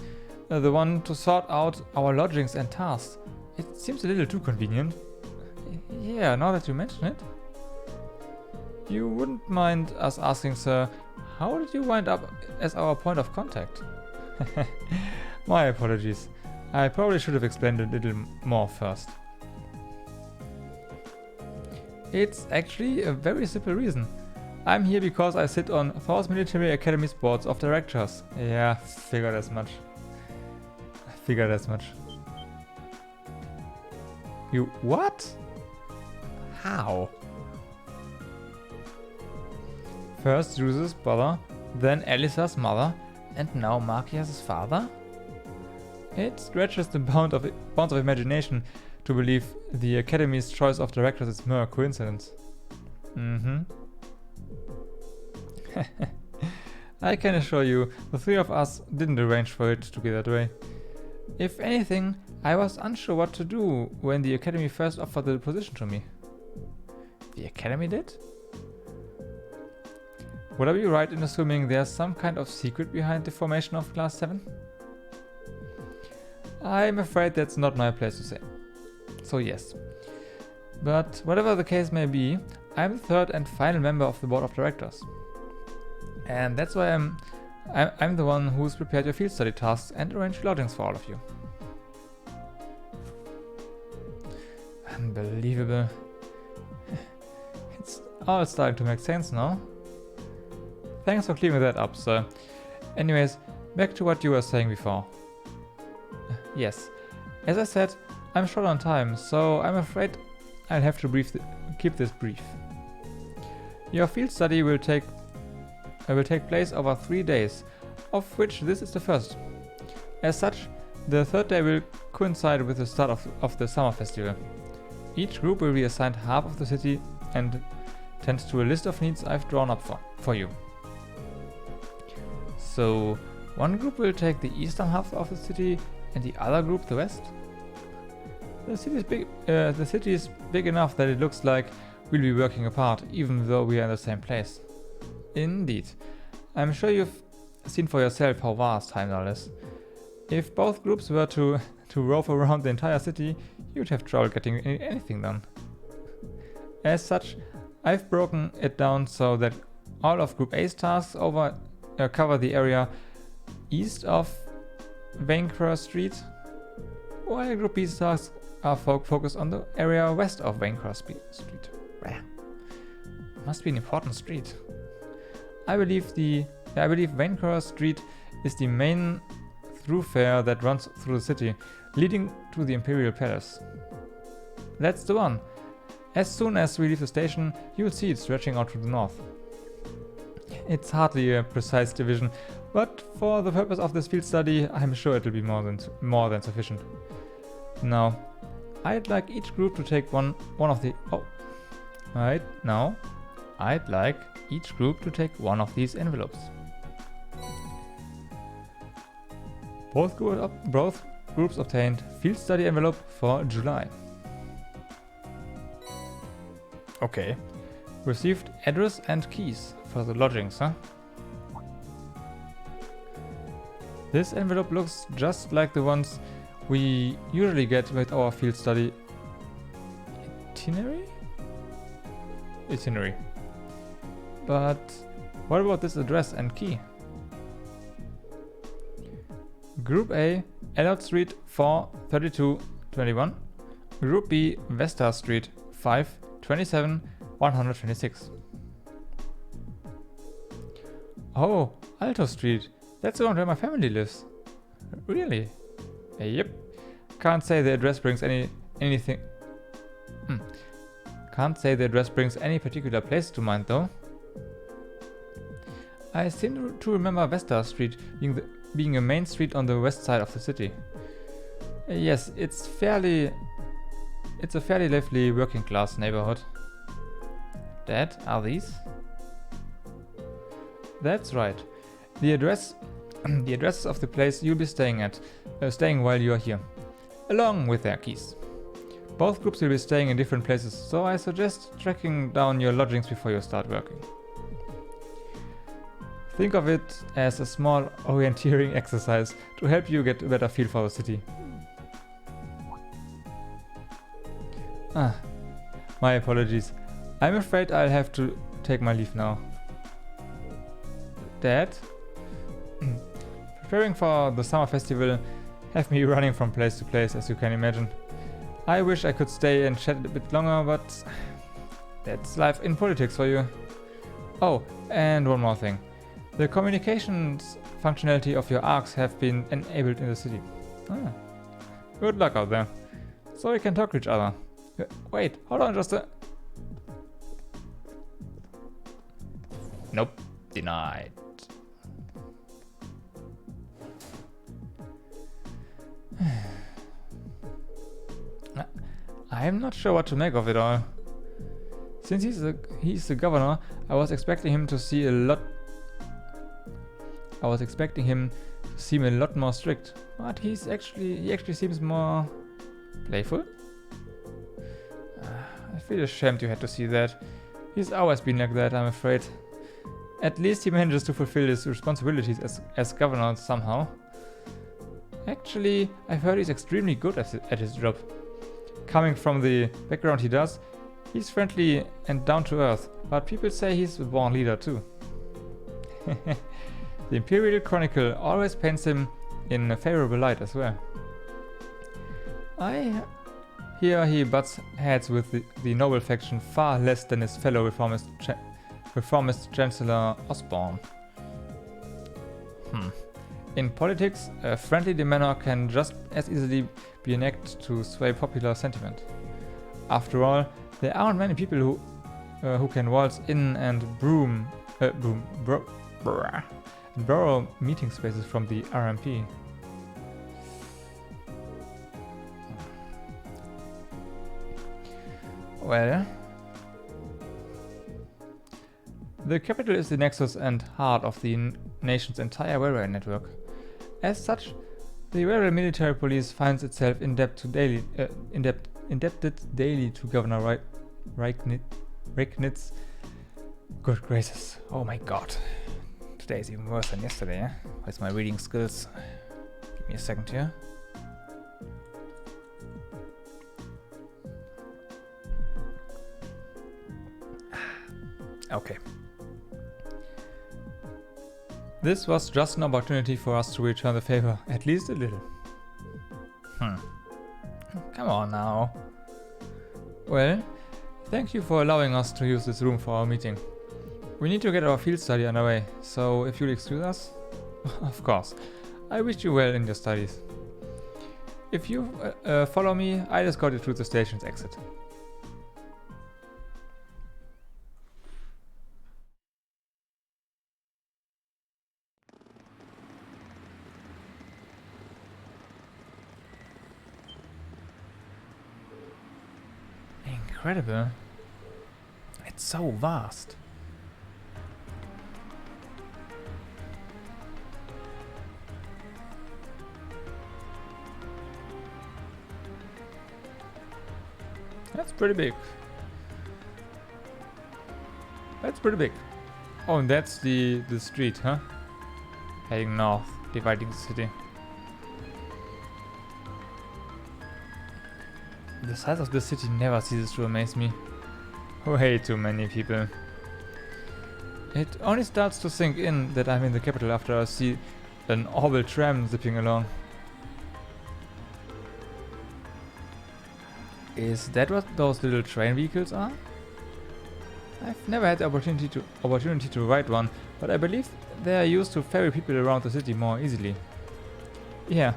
the one to sort out our lodgings and tasks? It seems a little too convenient. Yeah, now that you mention it. You wouldn't mind us asking, sir, how did you wind up as our point of contact? My apologies. I probably should have explained a little more first. It's actually a very simple reason. I'm here because I sit on Thor's Military Academy's boards of directors. Yeah, figured as much. You what? How? First Zeus's brother, then Elisa's mother, and now Machias's father? It stretches the bounds of imagination to believe the Academy's choice of directors is mere coincidence. I can assure you, the three of us didn't arrange for it to be that way. If anything, I was unsure what to do when the Academy first offered the position to me. The Academy did? Would I be right in assuming there's some kind of secret behind the formation of Class 7? I'm afraid that's not my place to say. So yes. But whatever the case may be, I'm the third and final member of the board of directors. And that's why I'm the one who's prepared your field study tasks and arranged lodgings for all of you. Unbelievable. It's all starting to make sense now. Thanks for clearing that up, sir. Anyways, back to what you were saying before. Yes, as I said, I'm short on time, so I'm afraid I'll have to keep this brief. Your field study will take place over 3 days, of which this is the first. As such, the third day will coincide with the start of the summer festival. Each group will be assigned half of the city and tend to a list of needs I've drawn up for you. So, one group will take the eastern half of the city and the other group the west? The city is big enough that it looks like we'll be working apart, even though we are in the same place. Indeed. I'm sure you've seen for yourself how vast Heimdallr is. If both groups were to rove around the entire city, you'd have trouble getting anything done. As such, I've broken it down so that all of Group A's tasks cover the area east of Vaincross Street, while Group B's tasks are focused on the area west of Vaincross Street. Must be an important street. I believe Vaincross Street is the main thoroughfare that runs through the city, leading to the Imperial Palace. That's the one. As soon as we leave the station, you'll see it stretching out to the north. It's hardly a precise division, but for the purpose of this field study, I'm sure it'll be more than sufficient. Now, I'd like each group to take one of the... Oh. Right, now, I'd like each group to take one of these envelopes. Both groups obtained field study envelope for July. Okay. Received address and keys for the lodgings, huh? This envelope looks just like the ones we usually get with our field study itinerary. But what about this address and key? Group A, Elliot Street 43221. Group B, Vesta Street 527 126. Oh, Alto Street. That's the one where my family lives. Really? Yep. Can't say the address brings anything. Can't say the address brings any particular place to mind though. I seem to remember Vesta Street being a main street on the west side of the city. Yes, it's a fairly lively working class neighborhood. Dad, are these? That's right. The addresses of the place you'll be staying while you are here, along with their keys. Both groups will be staying in different places, so I suggest tracking down your lodgings before you start working. Think of it as a small orienteering exercise to help you get a better feel for the city. My apologies. I'm afraid I'll have to take my leave now. Dad? Preparing for the summer festival have me running from place to place, as you can imagine. I wish I could stay and chat a bit longer, but that's life in politics for you. Oh, and one more thing. The communications functionality of your arcs have been enabled in the city. Good luck out there. So we can talk to each other. Wait, hold on just a... Nope, denied. I'm not sure what to make of it all. Since he's the governor, I was expecting him to seem a lot more strict, but he actually seems more playful. I feel ashamed you had to see that. He's always been like that, I'm afraid. At least he manages to fulfill his responsibilities as governor somehow. Actually, I've heard he's extremely good at his job. Coming from the background he does, he's friendly and down to earth, but people say he's a born leader too. The Imperial Chronicle always paints him in a favorable light as well. I hear he butts heads with the noble faction far less than his fellow reformist Chancellor Osborne. In politics, a friendly demeanor can just as easily be an act to sway popular sentiment. After all, there aren't many people who can waltz in and borrow meeting spaces from the RMP. Well, the capital is the nexus and heart of the nation's entire railway network. As such, the railway military police finds itself indebted daily to Governor Reichnitz. Good gracious! Oh my God! Today is even worse than yesterday. Eh? Where's my reading skills? Give me a second here. Okay. This was just an opportunity for us to return the favor, at least a little. Come on now. Well, thank you for allowing us to use this room for our meeting. We need to get our field study underway, so if you'll excuse us? Of course. I wish you well in your studies. If you follow me, I'll escort you through the station's exit. Incredible. It's so vast. That's pretty big. That's pretty big. Oh, and that's the street, huh? Heading north, dividing the city. The size of this city never ceases to amaze me. Way too many people. It only starts to sink in that I'm in the capital after I see an orbital tram zipping along. Is that what those little train vehicles are? I've never had the opportunity to ride one, but I believe they are used to ferry people around the city more easily. Yeah,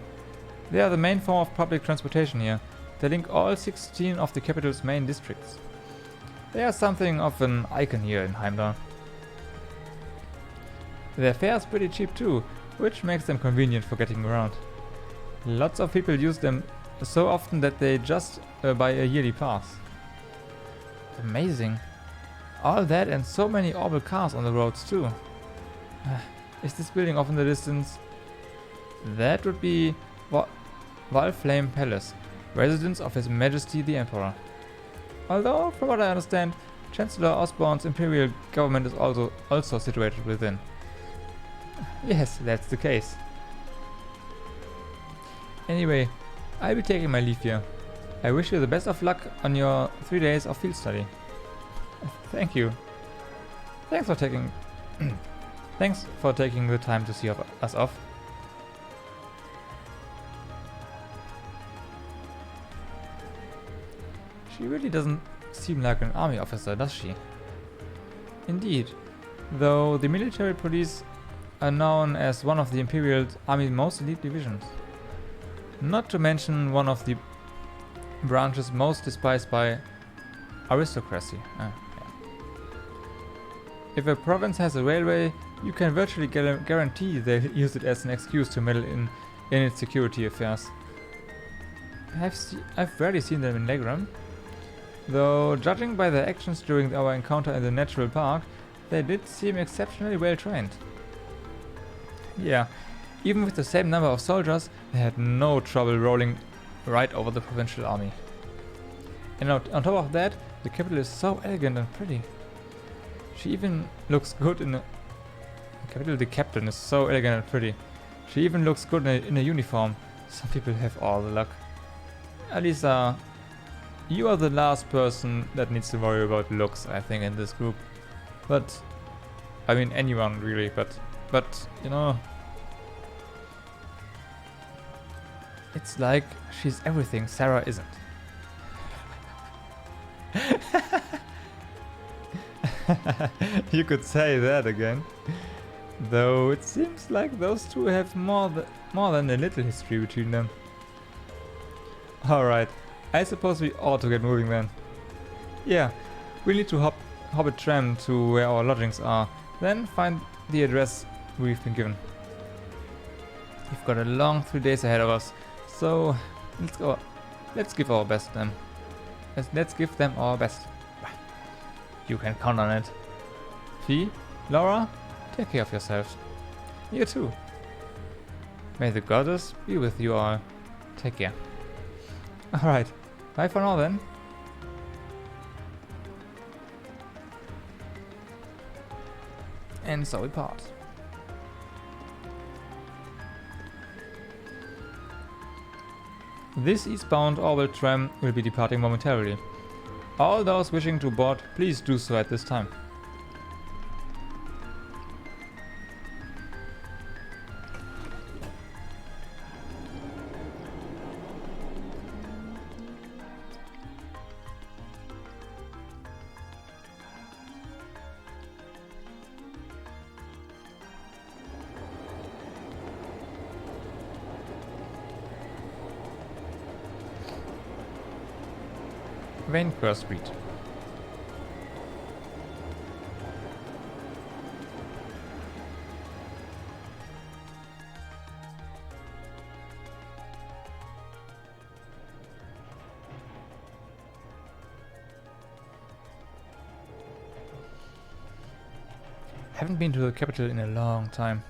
they are the main form of public transportation here. They link all 16 of the capital's main districts. They are something of an icon here in Heimdallr. Their fare is pretty cheap too, which makes them convenient for getting around. Lots of people use them so often that they just buy a yearly pass. Amazing. All that and so many orbital cars on the roads too. Is this building off in the distance? That would be Valflame Palace, residence of His Majesty the Emperor. Although, from what I understand, Chancellor Osborne's imperial government is also situated within. Yes, that's the case. Anyway, I'll be taking my leave here. I wish you the best of luck on your 3 days of field study. Thank you. Thanks for taking the time to see us off. She really doesn't seem like an army officer, does she? Indeed, though the military police are known as one of the Imperial Army's most elite divisions. Not to mention one of the branches most despised by aristocracy. Yeah. If a province has a railway, you can virtually guarantee they use it as an excuse to meddle in its security affairs. I've rarely seen them in Legram, though judging by their actions during our encounter in the natural park, they did seem exceptionally well trained. Yeah, even with the same number of soldiers, they had no trouble rolling right over the provincial army. And on top of that, the capital is so elegant and pretty. She even looks good in a... The captain is so elegant and pretty. She even looks good in a uniform. Some people have all the luck. Alisa, you are the last person that needs to worry about looks, I think, in this group. But, I mean anyone really, but, you know... It's like she's everything Sarah isn't. You could say that again. Though it seems like those two have more than a little history between them. Alright, I suppose we ought to get moving then. Yeah, we need to hop a tram to where our lodgings are, then find the address we've been given. We've got a long 3 days ahead of us, so let's go. Let's give our best then. let's give them our best. You can count on it. Fee, Laura, take care of yourselves. You too. May the goddess be with you all. Take care. Alright, bye for now then. And so we part. This eastbound orbit tram will be departing momentarily. All those wishing to board, please do so at this time. Vancouver Street. Haven't been to the capital in a long time,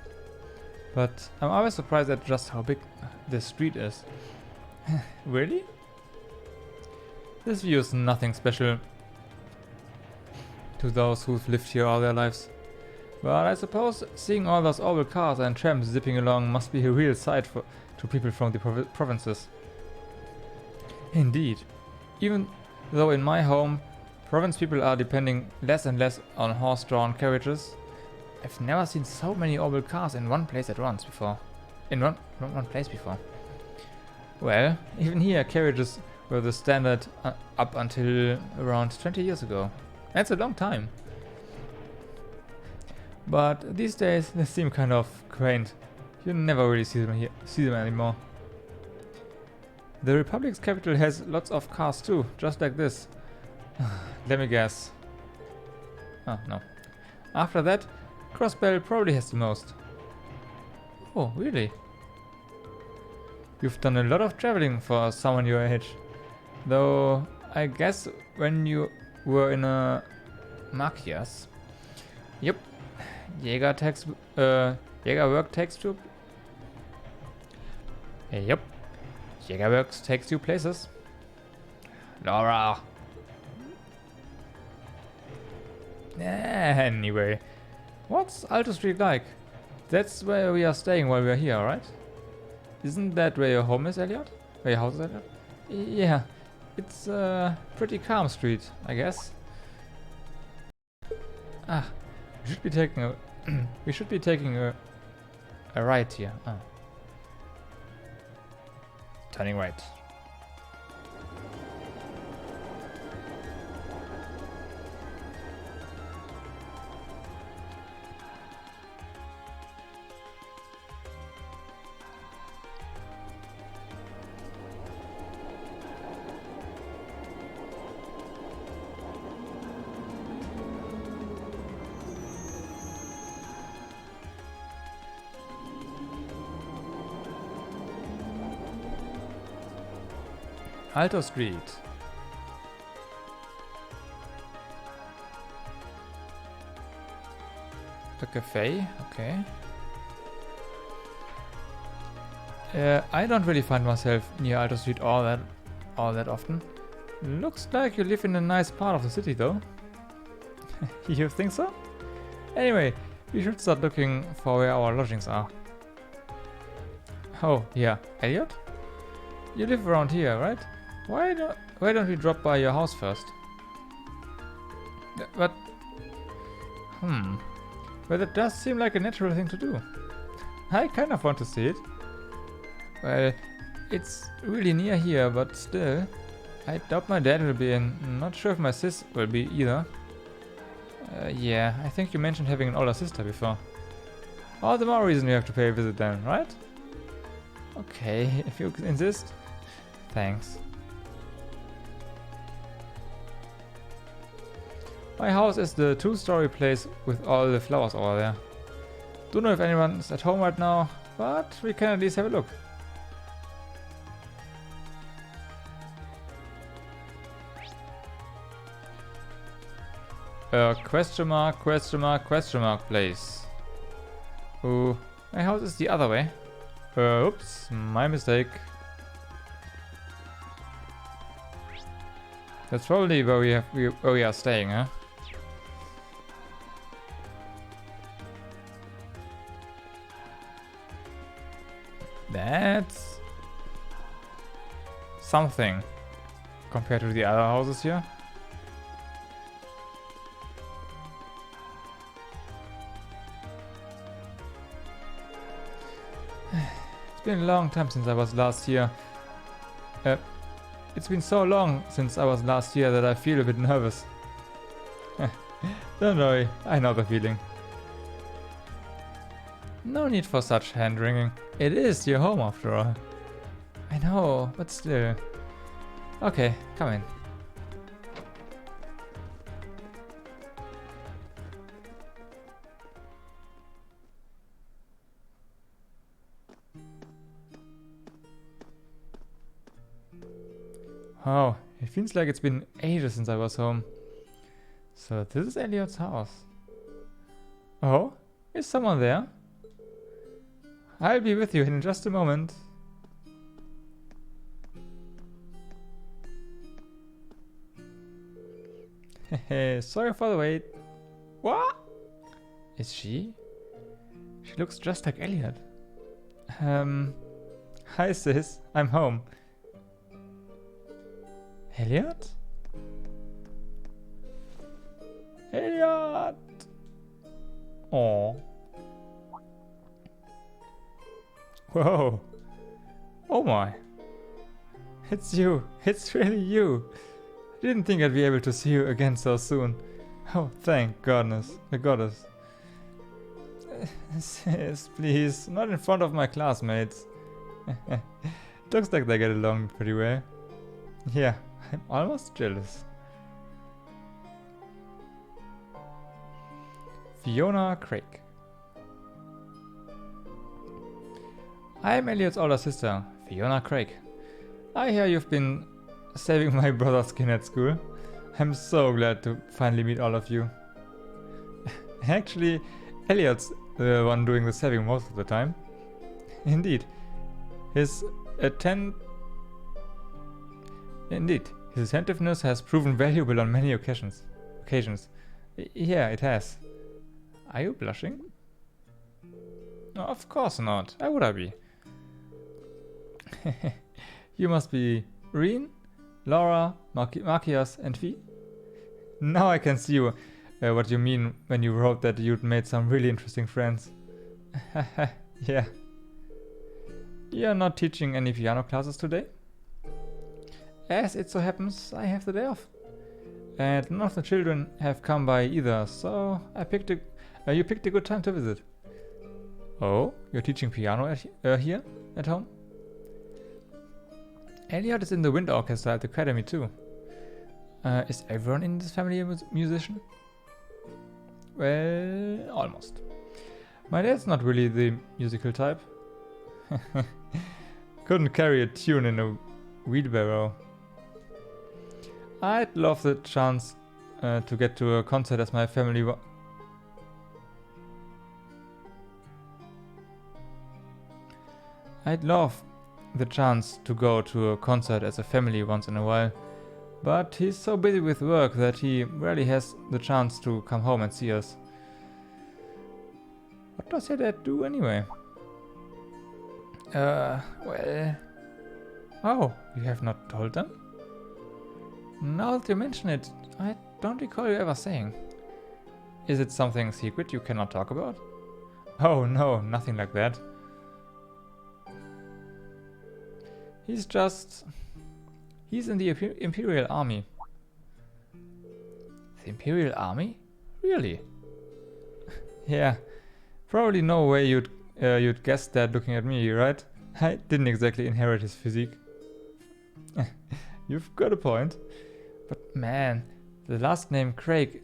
but I'm always surprised at just how big this street is. Really? This view is nothing special to those who've lived here all their lives. But I suppose seeing all those old cars and trams zipping along must be a real sight to people from the provinces. Indeed. Even though in my home, province people are depending less and less on horse-drawn carriages, I've never seen so many old cars in one place at once before. In one place before. Well, even here carriages were the standard up until around 20 years ago. That's a long time. But these days they seem kind of quaint. You never really see them anymore. The Republic's capital has lots of cars too, just like this. Let me guess. Oh, no. After that, Crossbell probably has the most. Oh, really? You've done a lot of traveling for someone your age. Though, I guess when you were in a Machias. Yep. Jägerwork takes two. Yep. Jägerworks takes two places. Laura. Anyway. What's Alto Street like? That's where we are staying while we are here, right? Isn't that where your home is, Elliot? Where your house is, Elliot? Yeah. It's a pretty calm street, I guess. Ah, we should be taking a right here. Ah. Turning right. Alto Street. The cafe, okay. I don't really find myself near Alto Street all that often. Looks like you live in a nice part of the city though. You think so? Anyway, we should start looking for where our lodgings are. Oh, yeah. Elliot? You live around here, right? Why don't we drop by your house first? But... Well, that does seem like a natural thing to do. I kind of want to see it. Well, it's really near here, but still. I doubt my dad will be in. Not sure if my sis will be either. Yeah, I think you mentioned having an older sister before. All the more reason we have to pay a visit then, right? Okay, if you insist. Thanks. My house is the two-story place with all the flowers over there. Don't know if anyone's at home right now, but we can at least have a look. Question mark, place. Oh, my house is the other way. Oops, my mistake. That's probably where we are staying, huh? That's something compared to the other houses here. It's been a long time since I was last here. It's been so long since I was last here that I feel a bit nervous. Don't worry, I know the feeling. No need for such hand-wringing. It is your home after all. I know, but still. Okay, come in. Oh, it feels like it's been ages since I was home. So this is Elliot's house. Oh, is someone there? I'll be with you in just a moment. Sorry for the wait. What? Is she? She looks just like Elliot. Hi sis, I'm home. Elliot? Elliot! Oh. Whoa. Oh my. It's you. It's really you. I didn't think I'd be able to see you again so soon. Oh, thank goodness. The goddess. Sis, please. Not in front of my classmates. Looks like they get along pretty well. Yeah, I'm almost jealous. Fiona Craig. I'm Elliot's older sister, Fiona Craig. I hear you've been saving my brother's skin at school. I'm so glad to finally meet all of you. Actually, Elliot's the one doing the saving most of the time. Indeed. His attentiveness has proven valuable on many occasions. Yeah, it has. Are you blushing? No, of course not. Why would I be? You must be Reen, Laura, Marcius, and Fee? Now I can see what you mean when you wrote that you'd made some really interesting friends. Yeah. You're not teaching any piano classes today? As it so happens, I have the day off. And none of the children have come by either, so you picked a good time to visit. Oh, you're teaching piano here at home? Elliot is in the wind orchestra at the academy too. Is everyone in this family a musician? Well, almost. My dad's not really the musical type. Couldn't carry a tune in a wheelbarrow. I'd love the chance to get to a concert as my family I'd love the chance to go to a concert as a family once in a while, but he's so busy with work that he rarely has the chance to come home and see us. What does your dad do anyway? Well... Oh, you have not told them? Now that you mention it, I don't recall you ever saying. Is it something secret you cannot talk about? Oh no, nothing like that. He's in the Imperial Army. The Imperial Army? Really? Yeah, probably no way you'd guess that looking at me, right? I didn't exactly inherit his physique. You've got a point. But man, the last name Craig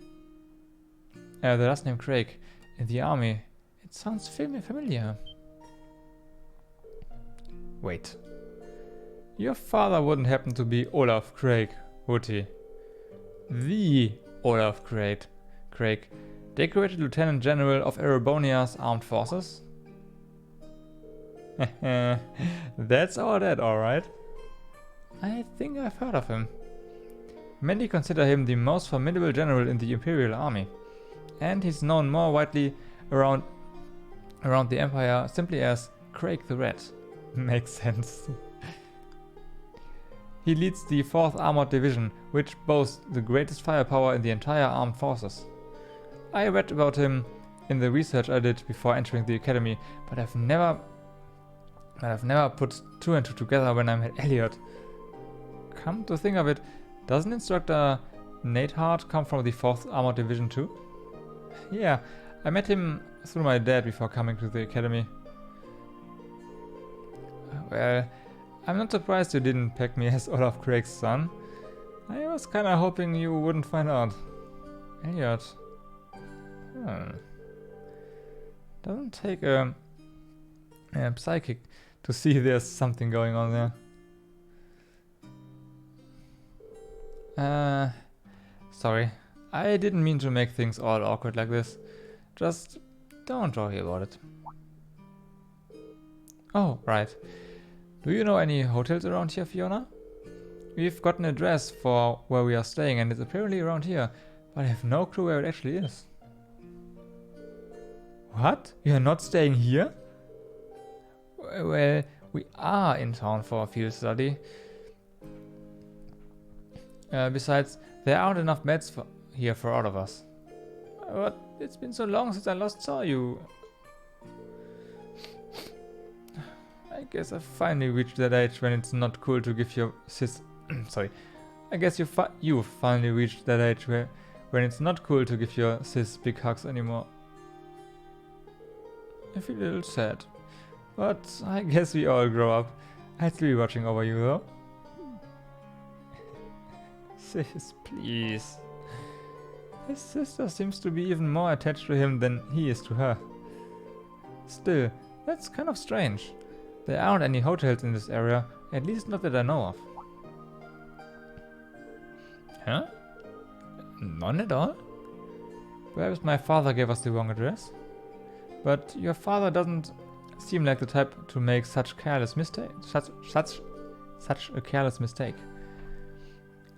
in the army, it sounds familiar. Wait. Your father wouldn't happen to be Olaf Craig, would he? The Olaf Craig. Craig, decorated Lieutenant General of Erebonia's Armed Forces. That's our dad, alright. I think I've heard of him. Many consider him the most formidable general in the Imperial Army, and he's known more widely around the Empire simply as Craig the Red. Makes sense. He leads the 4th Armored Division, which boasts the greatest firepower in the entire armed forces. I read about him in the research I did before entering the academy, but I've never put 2 and 2 together when I met Elliot. Come to think of it, doesn't Instructor Neidhart come from the 4th Armored Division too? Yeah, I met him through my dad before coming to the academy. Well, I'm not surprised you didn't pick me as Olaf Craig's son. I was kinda hoping you wouldn't find out. Elliot. Doesn't take a psychic to see there's something going on there. Sorry. I didn't mean to make things all awkward like this. Just don't worry about it. Oh, right. Do you know any hotels around here, Fiona? We've got an address for where we are staying and it's apparently around here, but I have no clue where it actually is. What? You're not staying here? Well, we are in town for a field study. Besides, there aren't enough beds here for all of us. But it's been so long since I last saw you. I guess I finally reached that age when it's not cool to give your sis... Sorry. I guess you finally reached that age when it's not cool to give your sis big hugs anymore. I feel a little sad. But I guess we all grow up. I'd still be watching over you though. Sis, please. His sister seems to be even more attached to him than he is to her. Still, that's kind of strange. There aren't any hotels in this area, at least not that I know of. Huh? None at all? Perhaps my father gave us the wrong address? But your father doesn't seem like the type to make such careless mistake. Such a careless mistake.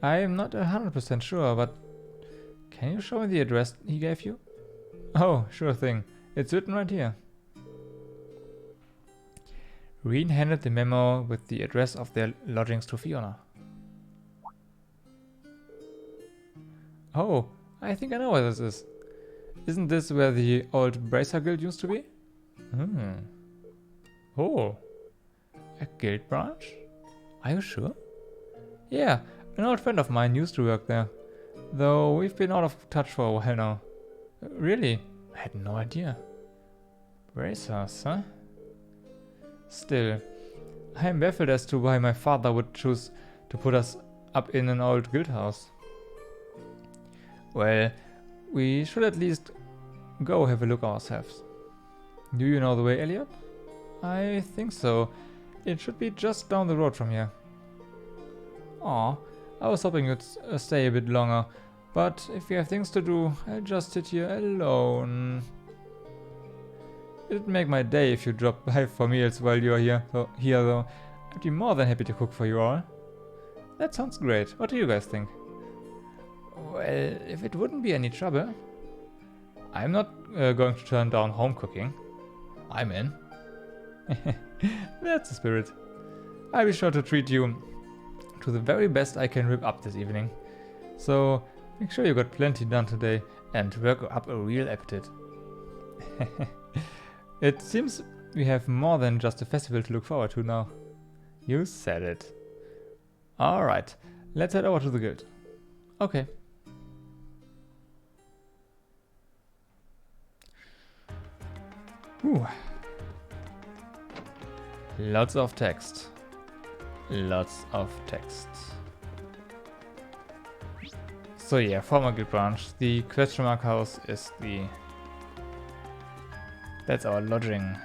I am not 100% sure, but can you show me the address he gave you? Oh, sure thing. It's written right here. Reen handed the memo with the address of their lodgings to Fiona. Oh, I think I know where this is. Isn't this where the old Bracer Guild used to be? Oh, a guild branch? Are you sure? Yeah, an old friend of mine used to work there. Though we've been out of touch for a while now. Really? I had no idea. Bracers, huh? Still, I am baffled as to why my father would choose to put us up in an old guild house. Well, we should at least go have a look ourselves. Do you know the way, Elliot? I think so. It should be just down the road from here. Aw, I was hoping you'd stay a bit longer, but if you have things to do, I'll just sit here alone. It'd make my day if you dropped by for meals while you're here though. I'd be more than happy to cook for you all. That sounds great. What do you guys think? Well, if it wouldn't be any trouble. I'm not going to turn down home cooking. I'm in. That's the spirit. I'll be sure to treat you to the very best I can whip up this evening. So, make sure you got plenty done today and work up a real appetite. It seems we have more than just a festival to look forward to now. You said it. Alright, let's head over to the guild. Okay. Whew. Lots of text. Lots of text. So yeah, former guild branch. The question mark house is the... That's our lodging.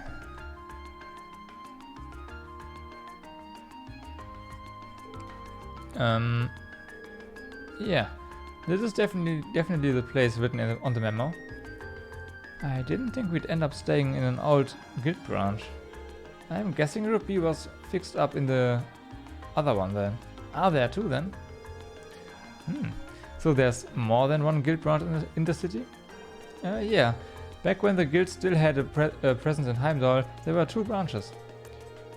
Yeah. This is definitely the place written on the memo. I didn't think we'd end up staying in an old guild branch. I'm guessing Route B was fixed up in the other one then. Are there two then? So there's more than one guild branch in the city? Yeah. Back when the guild still had a presence in Heimdallr, there were two branches.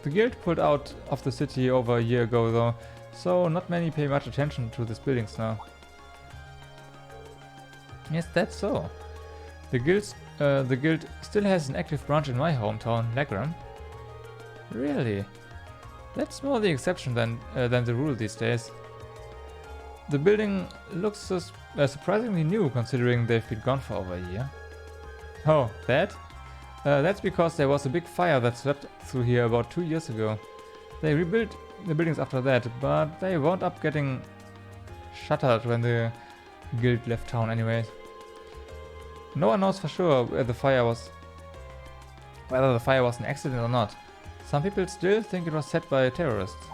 The guild pulled out of the city over a year ago though, so not many pay much attention to these buildings now. Yes, that's so. The guild still has an active branch in my hometown, Legram. Really? That's more the exception than the rule these days. The building looks surprisingly new considering they've been gone for over a year. Oh, that? That's because there was a big fire that swept through here about 2 years ago. They rebuilt the buildings after that, but they wound up getting shuttered when the guild left town anyways. No one knows for sure whether the fire was an accident or not. Some people still think it was set by terrorists.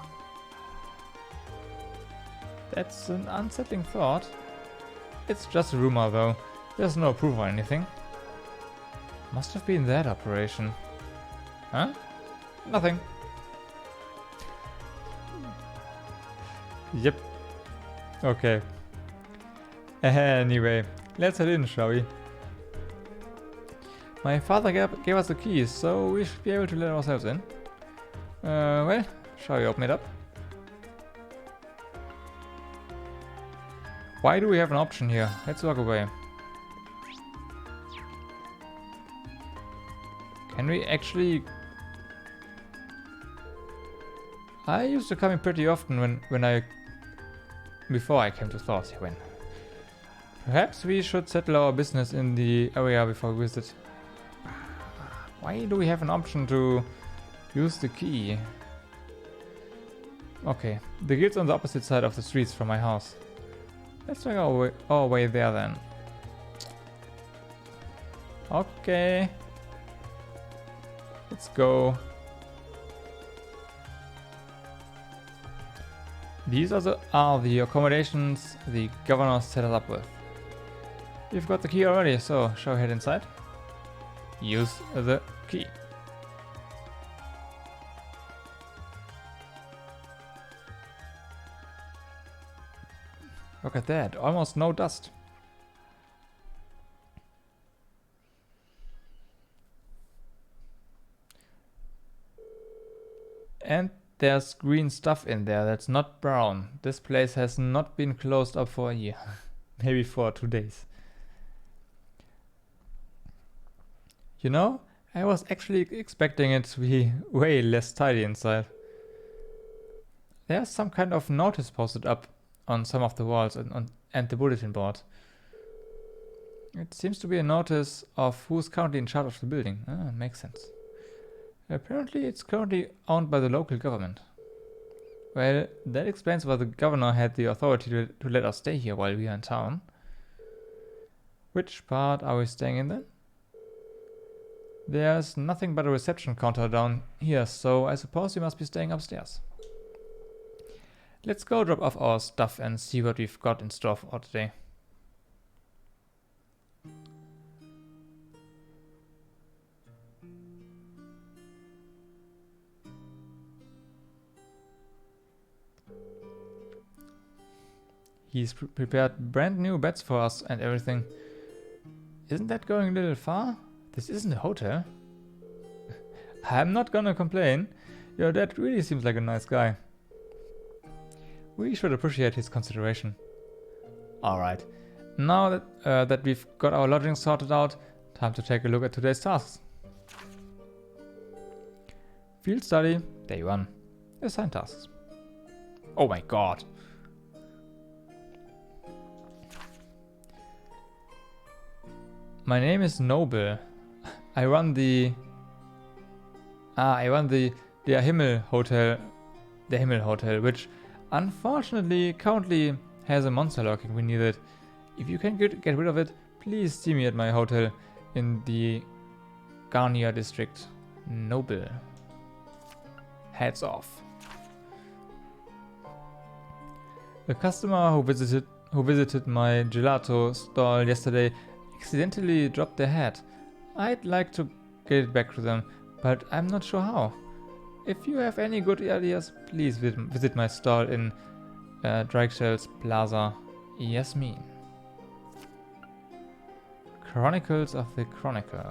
That's an unsettling thought. It's just a rumor though. There's no proof or anything. Must have been that operation. Huh? Nothing. Yep. Okay. Anyway, let's head in, shall we? My father gave us the keys, so we should be able to let ourselves in. Well, shall we open it up? Why do we have an option here? Let's walk away. Can we actually... I used to come in pretty often before I came to Thor's when. Perhaps we should settle our business in the area before we visit. Why do we have an option to use the key? Okay, the guild's on the opposite side of the streets from my house. Let's make our way there then. Okay. Let's go. These are the accommodations the governor set us up with. You've got the key already, so shall we head inside? Use the key. Look at that, almost no dust. And there's green stuff in there that's not brown. This place has not been closed up for a year. Maybe for 2 days. You know, I was actually expecting it to be way less tidy inside. There's some kind of notice posted up on some of the walls and the bulletin board. It seems to be a notice of who's currently in charge of the building. Makes sense. Apparently it's currently owned by the local government. Well, that explains why the governor had the authority to let us stay here while we are in town. Which part are we staying in then? There's nothing but a reception counter down here, so I suppose we must be staying upstairs. Let's go drop off our stuff and see what we've got in store for today. He's prepared brand new beds for us and everything. Isn't that going a little far? This isn't a hotel. I'm not gonna complain. Your dad really seems like a nice guy. We should appreciate his consideration. Alright, now that we've got our lodging sorted out, time to take a look at today's tasks. Field study, day 1. Assign tasks. Oh my god. My name is Noble. I run the Himmel Hotel, which unfortunately currently has a monster lurking beneath it. If you can get rid of it, please see me at my hotel in the Garnia district. Noble. Heads off. A customer who who visited my gelato stall yesterday accidentally dropped their hat. I'd like to get it back to them, but I'm not sure how. If you have any good ideas, please visit my stall in Dreichsel's Plaza. Yasmin. Chronicles of the Chronicle.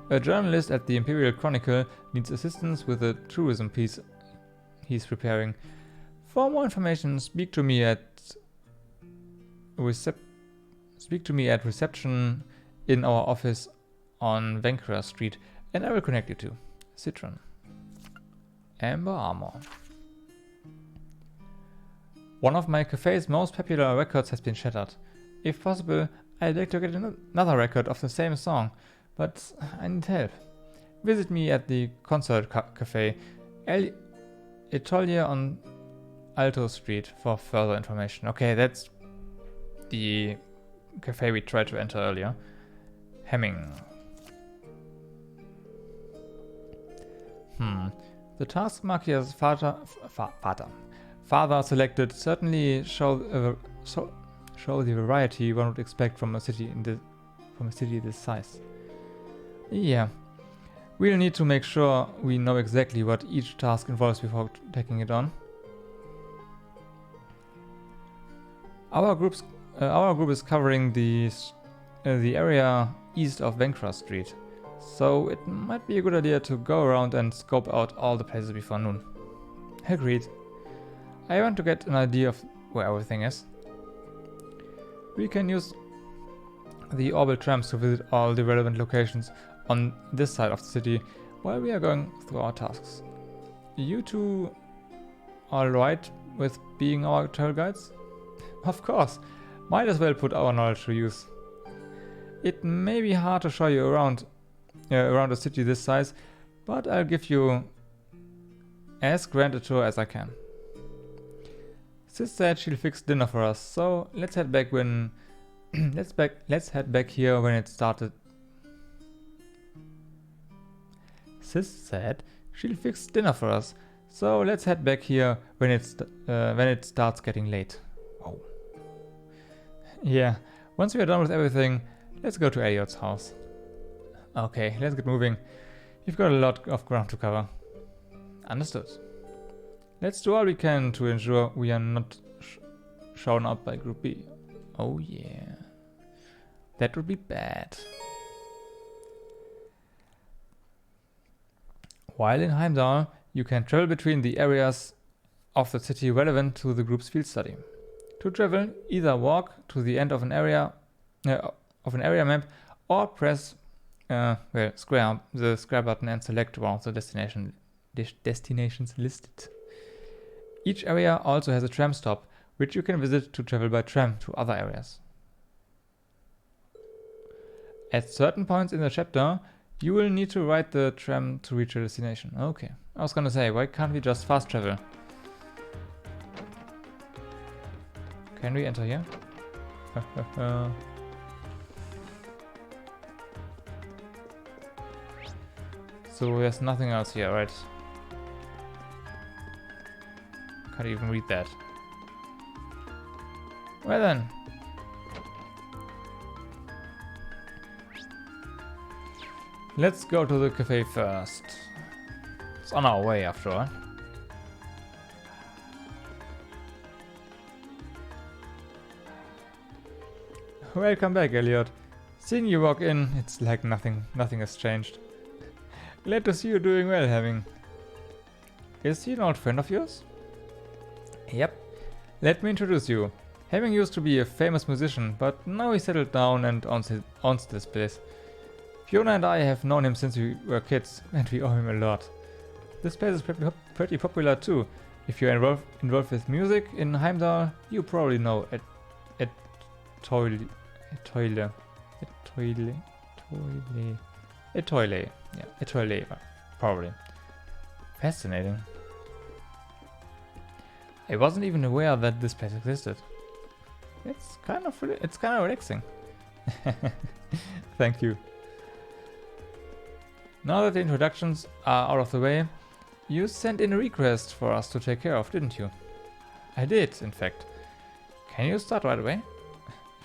A journalist at the Imperial Chronicle needs assistance with a tourism piece he's preparing. For more information, speak to me at reception in our office on Vancouver Street, and I will connect you to Citron. Amber Armor. One of my cafe's most popular records has been shattered. If possible, I'd like to get another record of the same song, but I need help. Visit me at the Concert Cafe, Atelier on Alto Street for further information. Okay, that's the cafe we tried to enter earlier. Hemming. The task Makia's father selected certainly show the variety one would expect from a city this size. Yeah, we'll need to make sure we know exactly what each task involves before taking it on. Our group is covering the area east of Vancouver Street, so it might be a good idea to go around and scope out all the places before noon. Agreed. I want to get an idea of where everything is. We can use the orbital trams to visit all the relevant locations on this side of the city while we are going through our tasks. You two alright with being our travel guides? Of course, might as well put our knowledge to use. It may be hard to show you around a city this size, but I'll give you as grand a tour as I can. Sis said she'll fix dinner for us, so let's head back when let's head back here when it started. Sis said she'll fix dinner for us, so let's head back here when it starts getting late. Oh. Yeah, once we are done with everything, let's go to Elliot's house. Okay, let's get moving. You've got a lot of ground to cover. Understood. Let's do all we can to ensure we are not shown up by Group B. Oh yeah. That would be bad. While in Heimdallr, you can travel between the areas of the city relevant to the group's field study. To travel, either walk to the end of an area map or press the square button and select one of the destinations listed. Each area also has a tram stop, which you can visit to travel by tram to other areas. At certain points in the chapter, you will need to ride the tram to reach your destination. Okay, I was gonna say, why can't we just fast travel? Can we enter here? So there's nothing else here, right? Can't even read that. Well then. Let's go to the cafe first. It's on our way after all. Welcome back, Elliot. Seeing you walk in, it's like nothing has changed. Glad to see you doing well, Hemming. Is he an old friend of yours? Yep. Let me introduce you. Hemming used to be a famous musician, but now he settled down and owns this place. Fiona and I have known him since we were kids, and we owe him a lot. This place is pretty popular too. If you're involved with music in Heimdallr, you probably know Etoile, probably. Fascinating. I wasn't even aware that this place existed. It's kind of relaxing. Thank you. Now that the introductions are out of the way, you sent in a request for us to take care of, didn't you? I did, in fact. Can you start right away?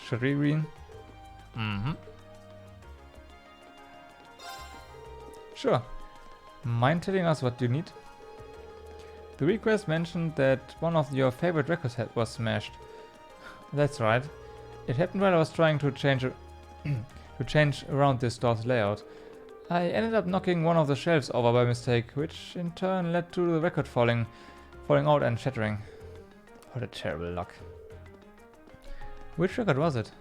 Should we read? Sure. Mind telling us what you need? The request mentioned that one of your favorite records was smashed. That's right. It happened while I was trying to change around this store's layout. I ended up knocking one of the shelves over by mistake, which in turn led to the record falling out and shattering. What a terrible luck. Which record was it?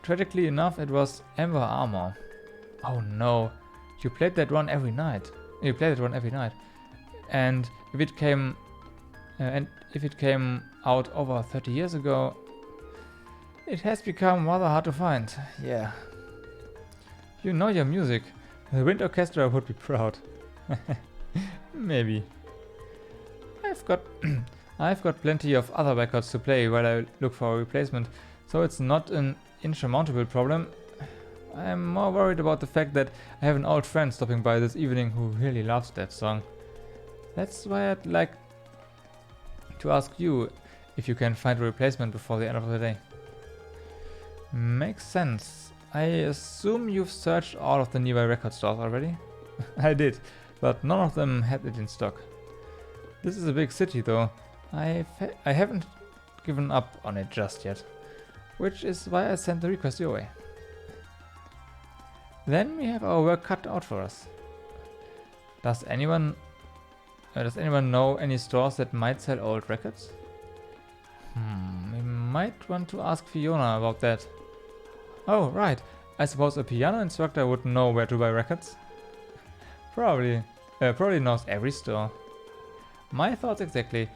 Tragically enough, it was Ember Armor. Oh no, you played that one every night. And if it came out over 30 years ago, it has become rather hard to find. Yeah. You know your music. The Wind Orchestra would be proud. Maybe. I've got plenty of other records to play while I look for a replacement, so it's not an insurmountable problem. I'm more worried about the fact that I have an old friend stopping by this evening who really loves that song. That's why I'd like to ask you if you can find a replacement before the end of the day. Makes sense. I assume you've searched all of the nearby record stores already? I did, but none of them had it in stock. This is a big city though. I haven't given up on it just yet, which is why I sent the request your way. Then we have our work cut out for us. Does anyone know any stores that might sell old records? We might want to ask Fiona about that. Oh, right. I suppose a piano instructor would know where to buy records. Probably knows every store. My thoughts exactly.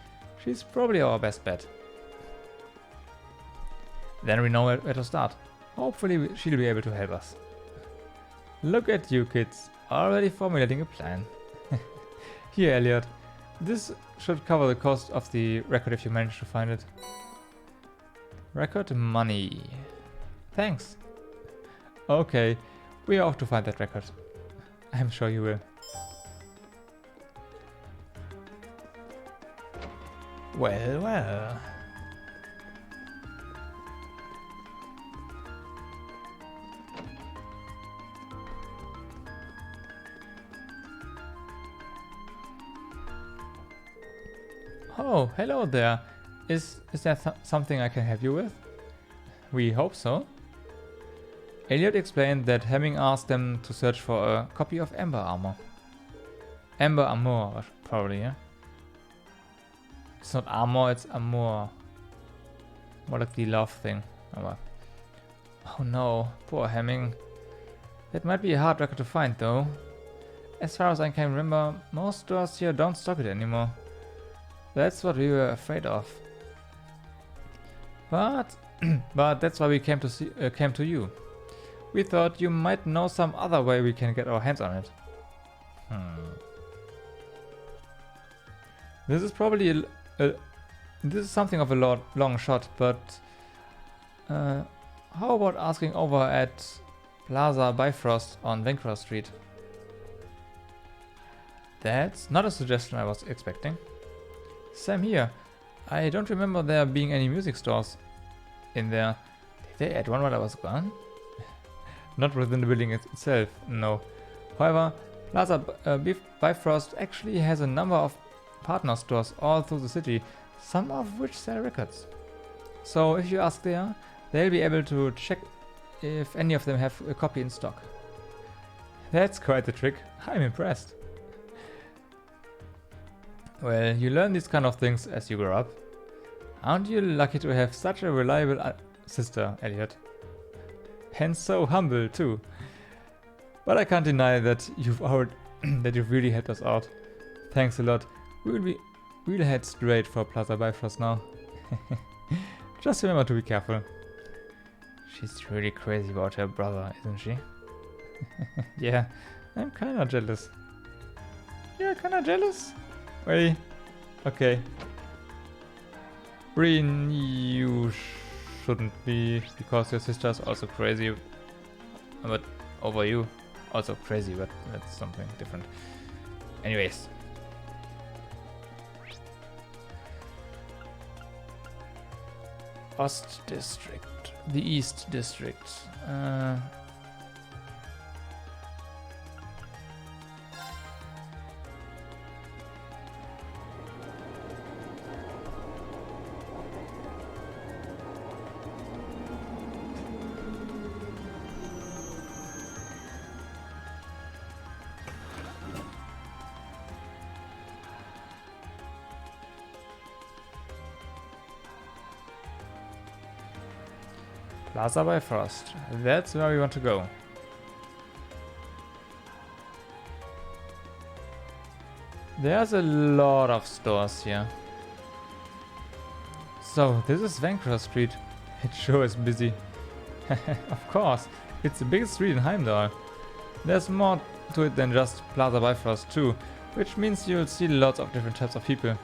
She's probably our best bet. Then we know where to start. Hopefully she'll be able to help us. Look at you kids, already formulating a plan. Here, Elliot. This should cover the cost of the record if you manage to find it. Record money. Thanks. Okay, we are off to find that record. I'm sure you will. Well, well. Oh, hello there. Is there something I can help you with? We hope so. Elliot explained that Hemming asked them to search for a copy of Ember Armor. Ember Armor, probably, yeah? It's not armor, it's amour. More like the love thing. Oh no, poor Hemming. That might be a hard record to find though. As far as I can remember, most stores here don't stock it anymore. That's what we were afraid of. But that's why we came to you. We thought you might know some other way we can get our hands on it. This is probably this is something of a long shot, but how about asking over at Plaza Bifrost on Vancouver Street? That's not a suggestion I was expecting. Same here. I don't remember there being any music stores in there. Did they add one while I was gone? Not within the building itself, no. However, Plaza Bifrost actually has a number of partner stores all through the city, some of which sell records. So if you ask there, they'll be able to check if any of them have a copy in stock. That's quite the trick. I'm impressed. Well, you learn these kind of things as you grow up. Aren't you lucky to have such a reliable sister, Elliot? And so humble too. But I can't deny that you've really helped us out. Thanks a lot. We'll head straight for Plaza Bifrost now. Just remember to be careful. She's really crazy about her brother, isn't she? Yeah, I'm kinda jealous. Yeah, kinda jealous? Wait, okay. Breen, you shouldn't be, because your sister is also crazy. But over you, also crazy, but that's something different. Anyways. Ost District. The East District. Plaza Bifrost. That's where we want to go. There's a lot of stores here. So, this is Vancouver Street. It sure is busy. Of course, it's the biggest street in Heimdallr. There's more to it than just Plaza Bifrost too, which means you'll see lots of different types of people.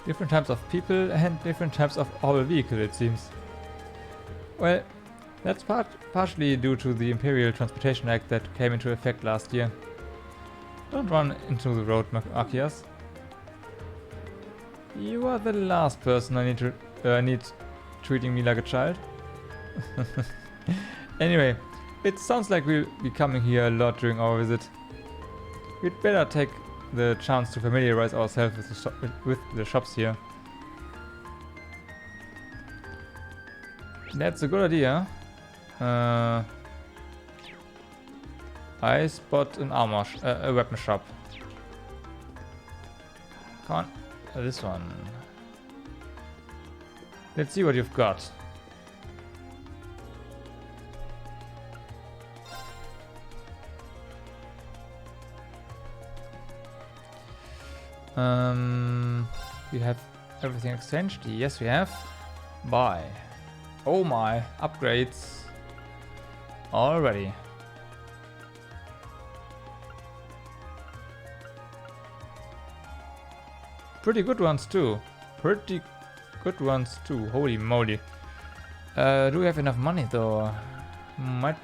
Different types of people and different types of all vehicle, it seems. Well, that's partially due to the Imperial Transportation Act that came into effect last year. Don't run into the road, Machias. You are the last person I need treating me like a child. Anyway, it sounds like we'll be coming here a lot during our visit. We'd better take the chance to familiarize ourselves with the shops here. That's a good idea. I spot an a weapon shop. Come on, this one. Let's see what you've got. We have everything exchanged. Yes, we have. Buy. Oh my, upgrades already. Pretty good ones too. Pretty good ones too. Holy moly. Do we have enough money though? Might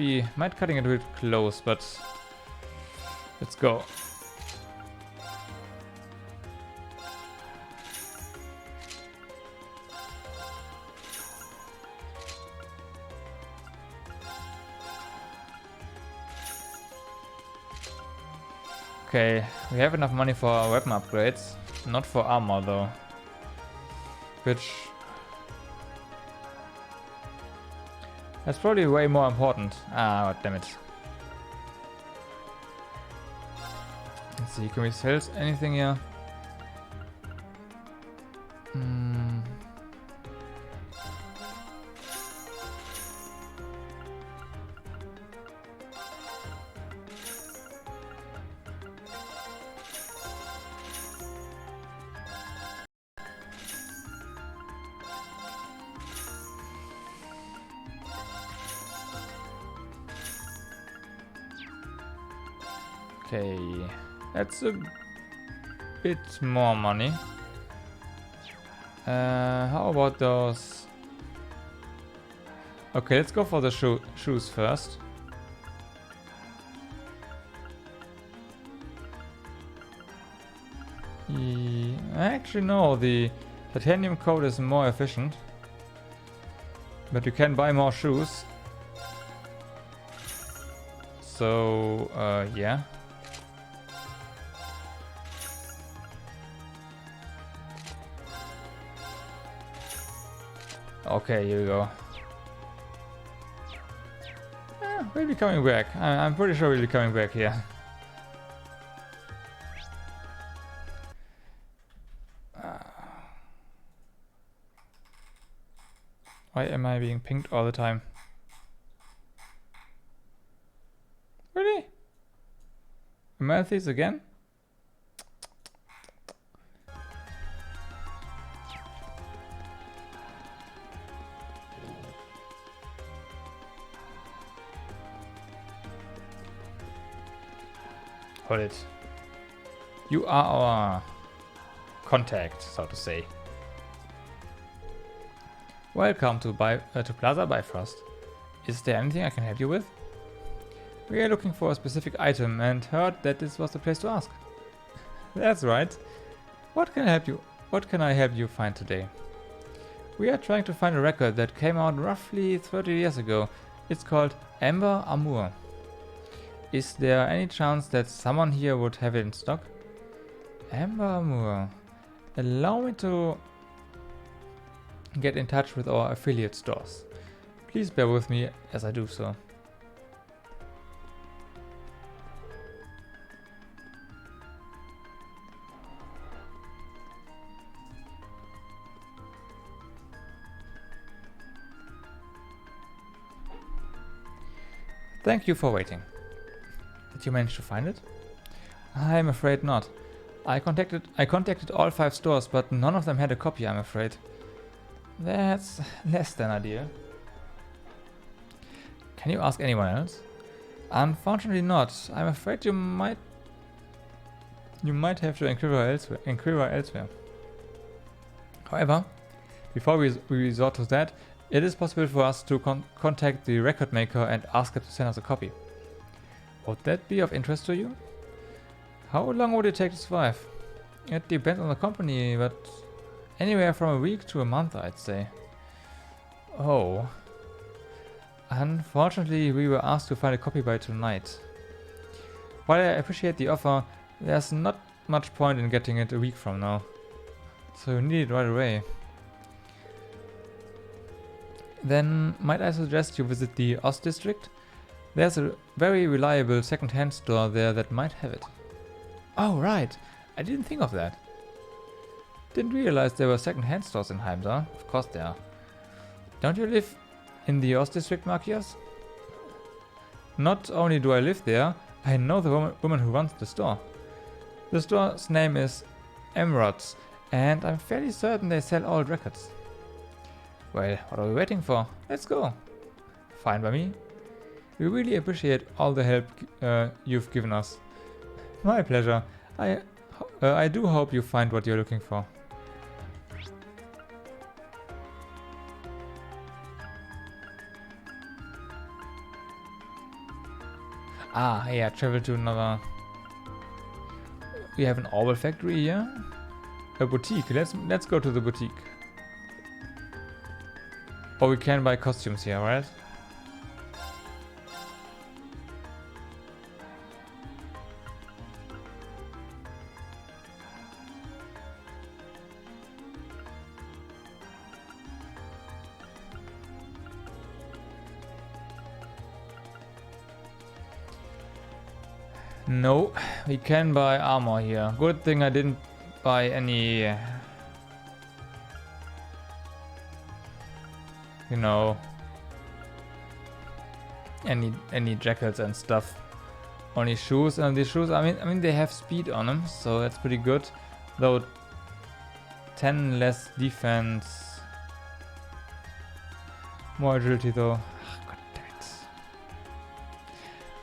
cutting it a bit close, but let's go. Okay, we have enough money for our weapon upgrades, not for armor though. Which... that's probably way more important. Ah, damn it. Let's see, can we sell anything here? Okay, that's a bit more money. How about those? Okay, let's go for the shoes first. Actually, no, the titanium coat is more efficient. But you can buy more shoes. So, yeah. Okay, here we go. We'll be coming back. I'm pretty sure we'll be coming back here. Why am I being pinged all the time? Really? Amethyst again? Hold it. You are our contact, so to say. Welcome to Plaza Bifrost. Is there anything I can help you with? We are looking for a specific item and heard that this was the place to ask. That's right. What can I help you find today? We are trying to find a record that came out roughly 30 years ago. It's called Amber Amour. Is there any chance that someone here would have it in stock? Amber Amour. Allow me to get in touch with our affiliate stores. Please bear with me as I do so. Thank you for waiting. Did you manage to find it? I'm afraid not. I contacted all 5 stores, but none of them had a copy, I'm afraid. That's less than ideal. Can you ask anyone else? Unfortunately not. I'm afraid you might have to inquire elsewhere. However, before we resort to that, it is possible for us to contact the record maker and ask him to send us a copy. Would that be of interest to you? How long would it take to survive? It depends on the company, but anywhere from a week to a month, I'd say. Oh. Unfortunately, we were asked to find a copy by tonight. While I appreciate the offer, there's not much point in getting it a week from now. So you need it right away. Then might I suggest you visit the Ost district? There's a very reliable second-hand store there that might have it. Oh right, I didn't think of that. Didn't realize there were second-hand stores in Heimdallr. Of course there are. Don't you live in the Ost district, Markios? Not only do I live there, I know the woman who runs the store. The store's name is Emerald's, and I'm fairly certain they sell old records. Well, what are we waiting for? Let's go. Fine by me. We really appreciate all the help you've given us. My pleasure. I do hope you find what you're looking for. Ah, yeah, travel to another... We have an Orwell factory here. A boutique. Let's go to the boutique. Or we can buy costumes here, right? No, we can buy armor here. Good thing I didn't buy any... you know, any jackets and stuff. Only shoes, and these shoes, I mean they have speed on them, so that's pretty good. Though 10 less defense, more agility though. God damn it.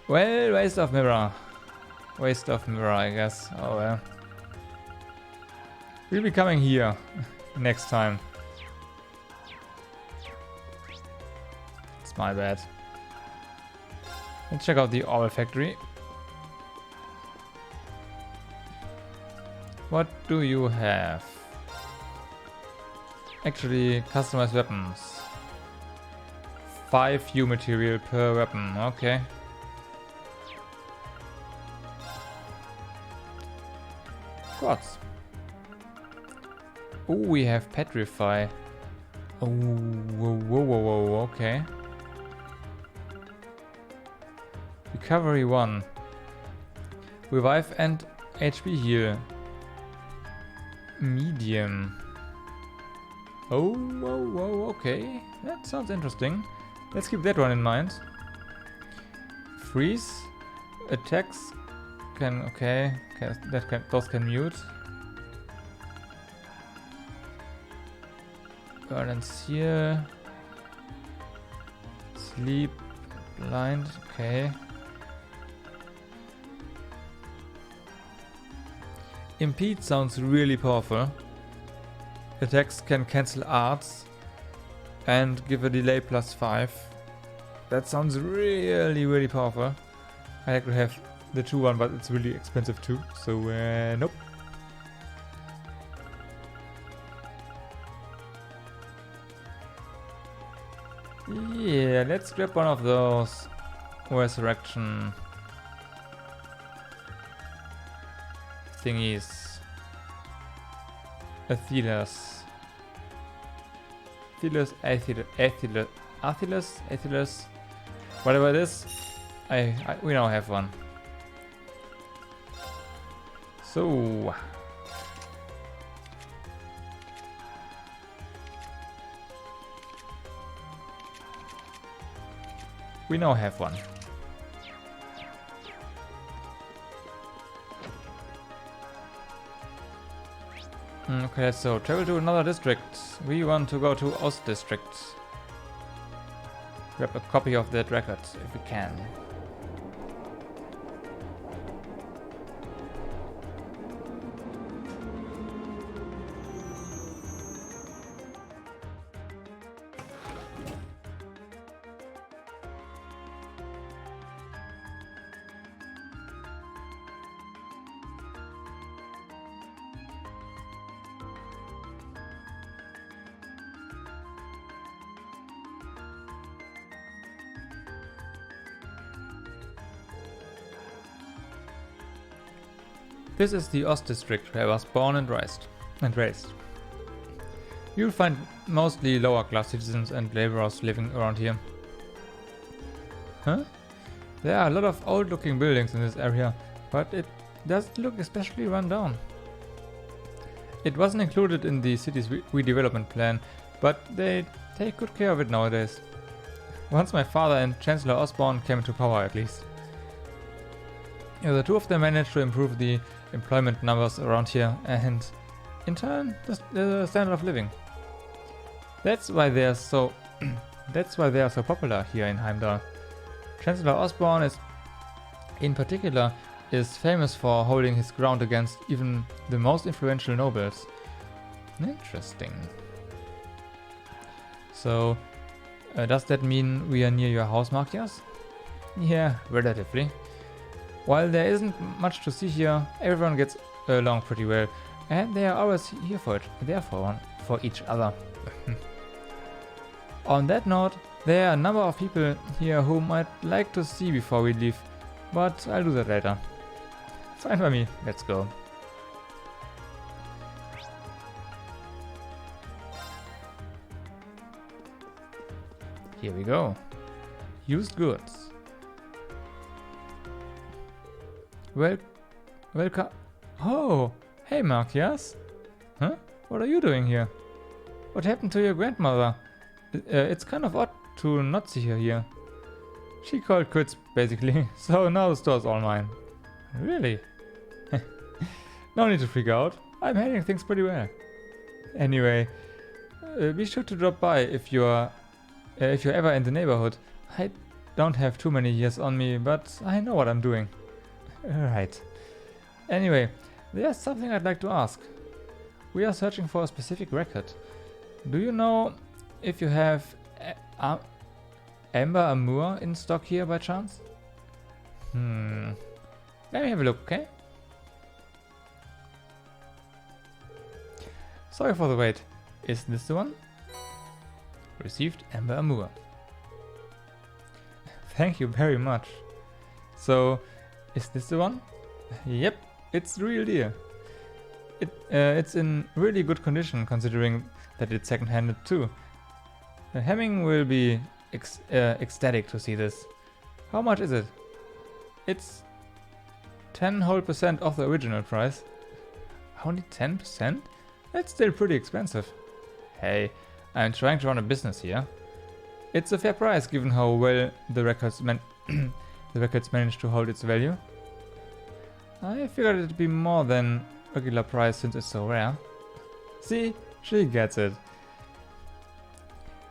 Well, waste of mirror. Waste of mirror, I guess. Oh well. We'll be coming here next time. My bad. Let's check out the Orwell factory. What do you have? Actually, customized weapons. 5 U material per weapon. Okay. Quartz. Oh, we have petrify. Oh, whoa, okay. Recovery 1. Revive and HP heal. Medium. Oh, okay. That sounds interesting. Let's keep that one in mind. Freeze. Attacks can, okay. Those can mute. Burn and seal. Sleep. Blind, okay. Impede sounds really powerful. Attacks can cancel arts and give a delay +5. That sounds really powerful. I like to have the true one, but it's really expensive too, so nope. Yeah, let's grab one of those resurrection thingies. Athelas. Athelas. Whatever it is, we now have one. So we now have one. Okay, so travel to another district. We want to go to Ost district. Grab a copy of that record if we can. This is the Ost district where I was born and raised. You'll find mostly lower class citizens and laborers living around here. Huh? There are a lot of old looking buildings in this area, but it doesn't look especially run down. It wasn't included in the city's redevelopment plan, but they take good care of it nowadays. Once my father and Chancellor Osborne came into power at least. Yeah, the two of them managed to improve the employment numbers around here and, in turn, the standard of living. That's why they are so popular here in Heimdallr. Chancellor Osborne in particular is famous for holding his ground against even the most influential nobles. Interesting. So, does that mean we are near your house, Markias? Yeah, relatively. While there isn't much to see here, everyone gets along pretty well, and they are always here for each other. On that note, there are a number of people here whom I'd like to see before we leave, but I'll do that later. Fine by me, let's go. Here we go. Used goods. Welcome. Oh, hey Markias. Huh? What are you doing here? What happened to your grandmother? It's kind of odd to not see her here. She called quits, basically, so now the store's all mine. Really? No need to freak out. I'm handling things pretty well. Anyway, be sure to drop by if you're ever in the neighborhood. I don't have too many years on me, but I know what I'm doing. Right. Anyway, there's something I'd like to ask. We are searching for a specific record. Do you know if you have Amber Amour in stock here by chance? Let me have a look, okay? Sorry for the wait. Is this the one? Received Amber Amour. Thank you very much. So, is this the one? Yep, it's the real deal. It's in really good condition considering that it's second-handed too. Hemming will be ecstatic to see this. How much is it? It's 10% off the original price. Only 10%? That's still pretty expensive. Hey, I'm trying to run a business here. It's a fair price given how well the records managed to hold its value. I figured it'd be more than regular price since it's so rare. See, she gets it.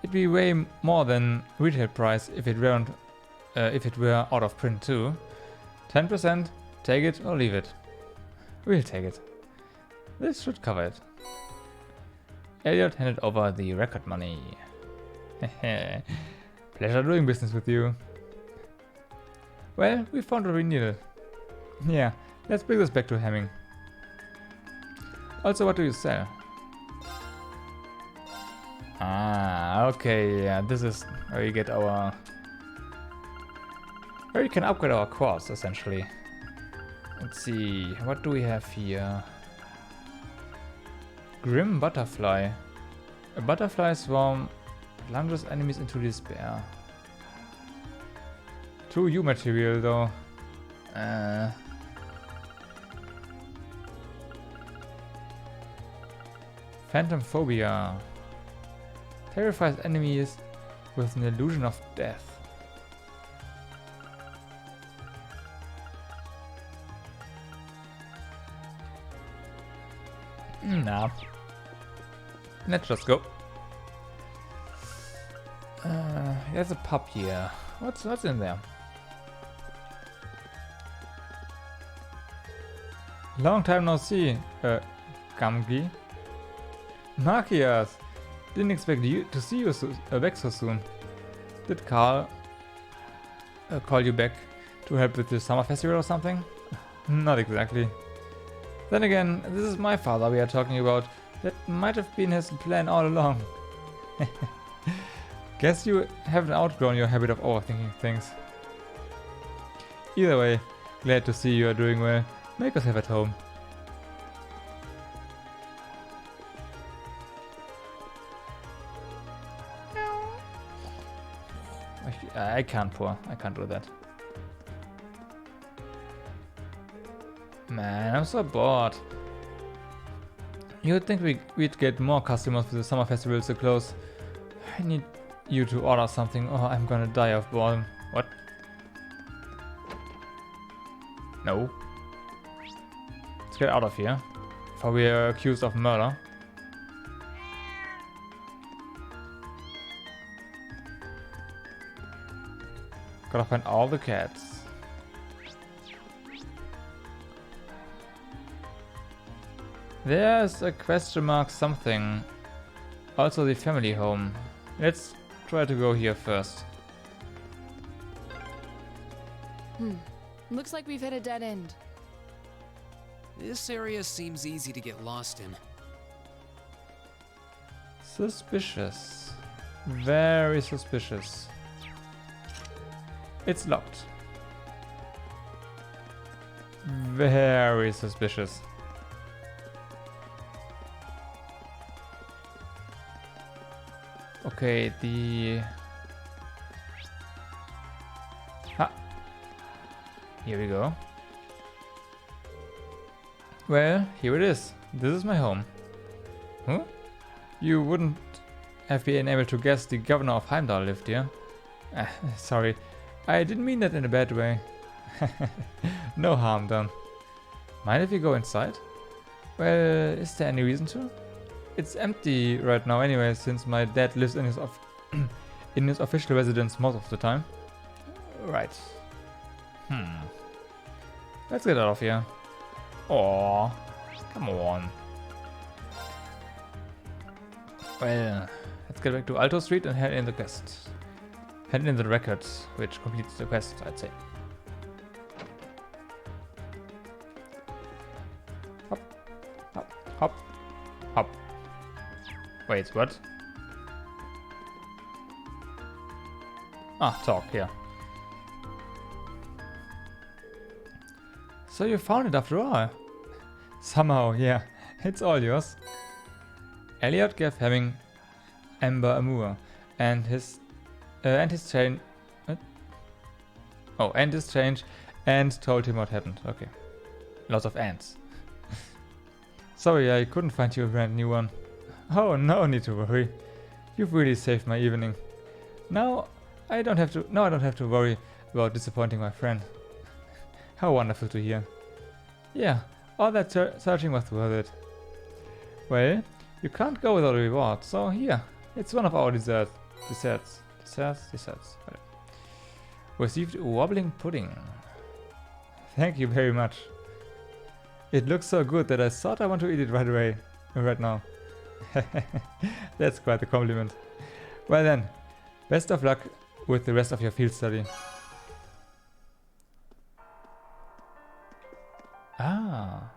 It'd be way more than retail price if it were out of print too. 10%, take it or leave it. We'll take it. This should cover it. Elliot handed over the record money. Pleasure doing business with you. Well, we found what we needed. Yeah, let's bring this back to Hemming. Also, what do you sell? Ah, okay, yeah, this is where you get our... where you can upgrade our quartz, essentially. Let's see, what do we have here? Grim Butterfly. A butterfly swarm plunges enemies into despair. True U material, though. Phantom Phobia. Terrifies enemies with an illusion of death. Nah. Let's just go. There's a pub here. What's in there? Long time no see, Gamgi. Markias! Didn't expect you to see you back so soon. Did Carl call you back to help with the summer festival or something? Not exactly. Then again, this is my father we are talking about. That might have been his plan all along. Guess you haven't outgrown your habit of overthinking things. Either way, glad to see you are doing well. Make yourself at home. I can't pour. I can't do that. Man, I'm so bored. You'd think we'd get more customers for the summer festival so close. I need you to order something or I'm gonna die of boredom. What? No. Let's get out of here. For we are accused of murder. Gotta find all the cats. There's a question mark something. Also the family home. Let's try to go here first. Looks like we've hit a dead end. This area seems easy to get lost in. Suspicious. Very suspicious. It's locked. Very suspicious. Okay, the... Ha! Here we go. Well, here it is. This is my home. Huh? You wouldn't have been able to guess the governor of Heimdallr lived here. Sorry. I didn't mean that in a bad way. No harm done. Mind if we go inside? Well, is there any reason to? It's empty right now anyway, since my dad lives in his in his official residence most of the time. Right. Let's get out of here. Aww. Come on. Well, let's get back to Alto Street and hand in the quest. Hand in the records, which completes the quest, I'd say. Hop, hop, hop, hop. Wait, what? Ah, talk, yeah. So you found it after all. Somehow, yeah. It's all yours. Elliot gave Hemming Ember Amour and his change. Oh, and his change, and told him what happened. Okay. Lots of ants. Sorry, I couldn't find you a brand new one. Oh, no need to worry. You've really saved my evening. Now I don't have to worry about disappointing my friend. How wonderful to hear. Yeah, all that searching was worth it. Well, you can't go without a reward, so here, it's one of our desserts. Received wobbling pudding. Thank you very much. It looks so good that I thought I want to eat it right away, right now. That's quite a compliment. Well then, best of luck with the rest of your field study. Ah.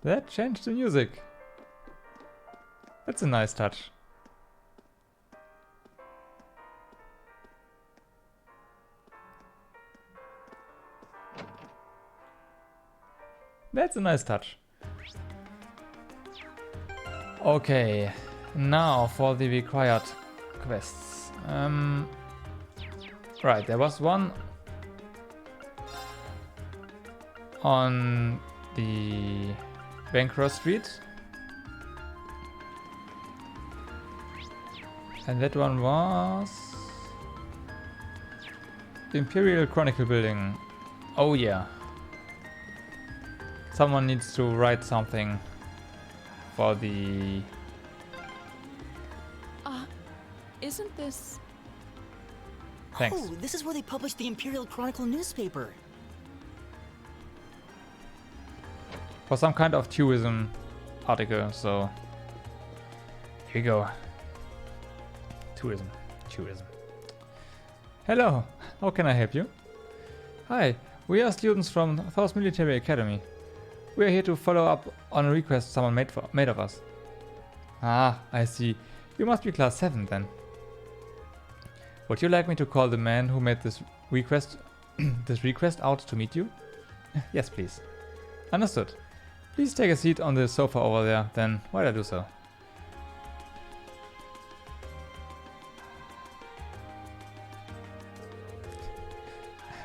That changed the music. That's a nice touch. That's a nice touch. Okay, now for the required quests. Right, there was one on the Bancroft Street. And that one was the Imperial Chronicle building. Oh yeah. Someone needs to write something for the... Isn't this... Thanks. Oh, this is where they published the Imperial Chronicle newspaper. For some kind of tourism article, so... Here we go. Tourism. Hello, how can I help you? Hi, we are students from Thor's Military Academy. We are here to follow up on a request someone made of us. Ah, I see. You must be class 7 then. Would you like me to call the man who made this request out to meet you? Yes, please. Understood. Please take a seat on the sofa over there, then while I do so.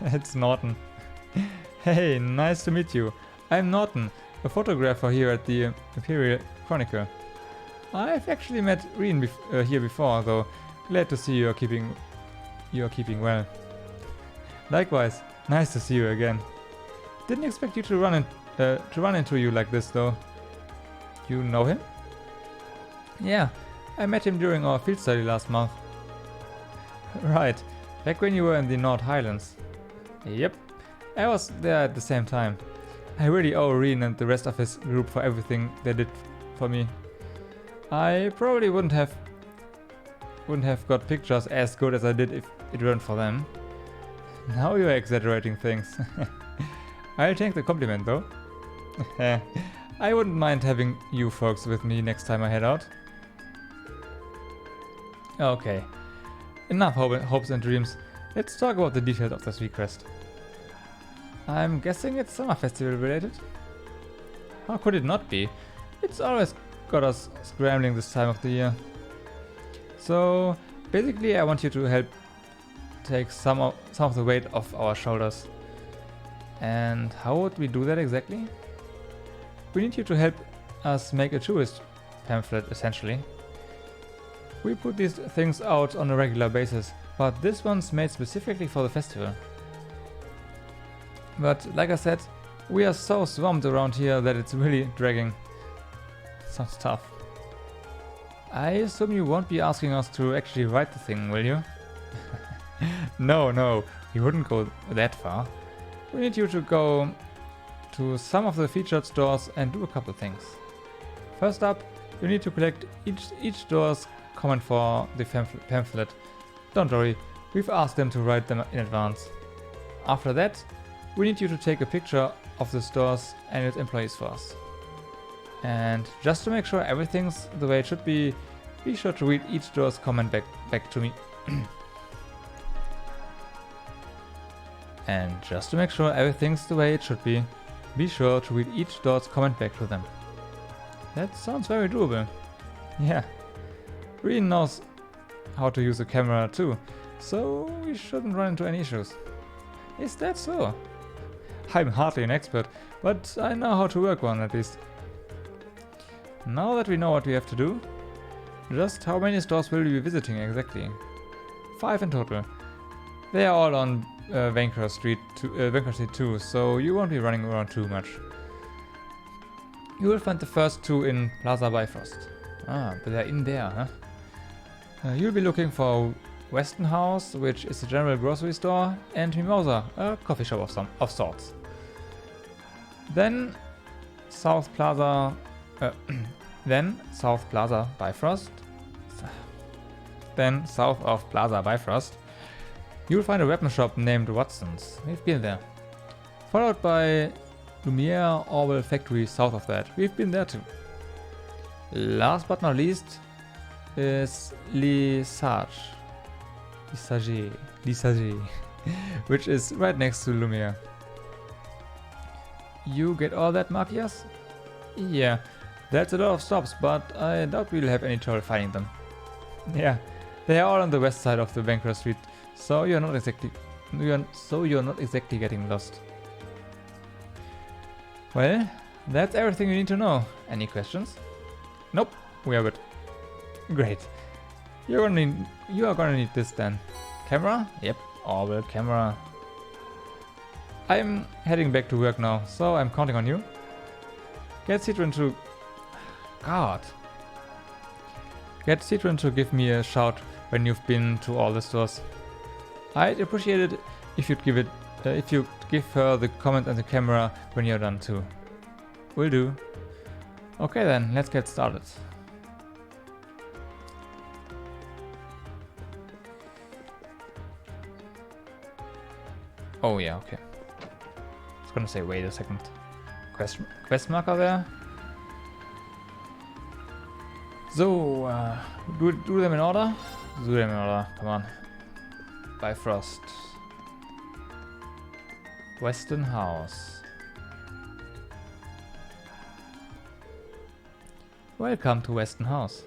It's Norton. Hey, nice to meet you. I'm Norton, a photographer here at the Imperial Chronicle. I've actually met Reen here before, though. Glad to see you are keeping well. Likewise, nice to see you again. Didn't expect you to run into you like this, though. You know him? Yeah, I met him during our field study last month. Right, back when you were in the North Highlands. Yep, I was there at the same time. I really owe Reen and the rest of his group for everything they did for me. I probably wouldn't have got pictures as good as I did if it weren't for them. Now you're exaggerating things. I'll take the compliment though. I wouldn't mind having you folks with me next time I head out. Okay, enough hopes and dreams. Let's talk about the details of this request. I'm guessing it's Summer Festival related? How could it not be? It's always got us scrambling this time of the year. So basically I want you to help take some of the weight off our shoulders. And how would we do that exactly? We need you to help us make a tourist pamphlet, essentially. We put these things out on a regular basis, but this one's made specifically for the festival. But like I said, we are so swamped around here that it's really dragging. Sounds tough. I assume you won't be asking us to actually write the thing, will you? No, we wouldn't go that far. We need you to go to some of the featured stores and do a couple things. First up, you need to collect each store's comment for the pamphlet. Don't worry, we've asked them to write them in advance. After that, we need you to take a picture of the stores and its employees for us. And just to make sure everything's the way it should be sure to read each store's comment back to me. And just to make sure everything's the way it should be sure to read each store's comment back to them. That sounds very doable. Yeah. Reen knows how to use a camera too, so we shouldn't run into any issues. Is that so? I'm hardly an expert, but I know how to work one at least. Now that we know what we have to do, just how many stores will we be visiting exactly? 5 in total. They are all on Bancroft Street 2, so you won't be running around too much. You will find the first 2 in Plaza Bifrost. Ah, but they're in there, huh? You'll be looking for Weston House, which is a general grocery store, and Mimosa, a coffee shop of sorts. Then South Plaza Bifrost. Then south of Plaza Bifrost, you'll find a weapon shop named Watson's. We've been there. Followed by Lumiere Orwell factory south of that. We've been there too. Last but not least is Lisage, which is right next to Lumiere. You get all that, Markias? Yeah, that's a lot of stops, but I doubt we'll have any trouble finding them. Yeah, they are all on the west side of the Vancouver Street, so you're not exactly getting lost. Well, that's everything you need to know. Any questions? Nope, we are good. Great. You are gonna need this then. Camera? Yep, Orwell camera. I'm heading back to work now, so I'm counting on you. Get Citron to... God. Get Citron to give me a shout when you've been to all the stores. I'd appreciate it if you'd give her the comment and the camera when you're done too. Will do. Okay then, let's get started. Oh yeah, okay. I was gonna say wait a second. Quest marker there. So, do them in order? Do them in order, come on. Bifrost. Western House. Welcome to Western House.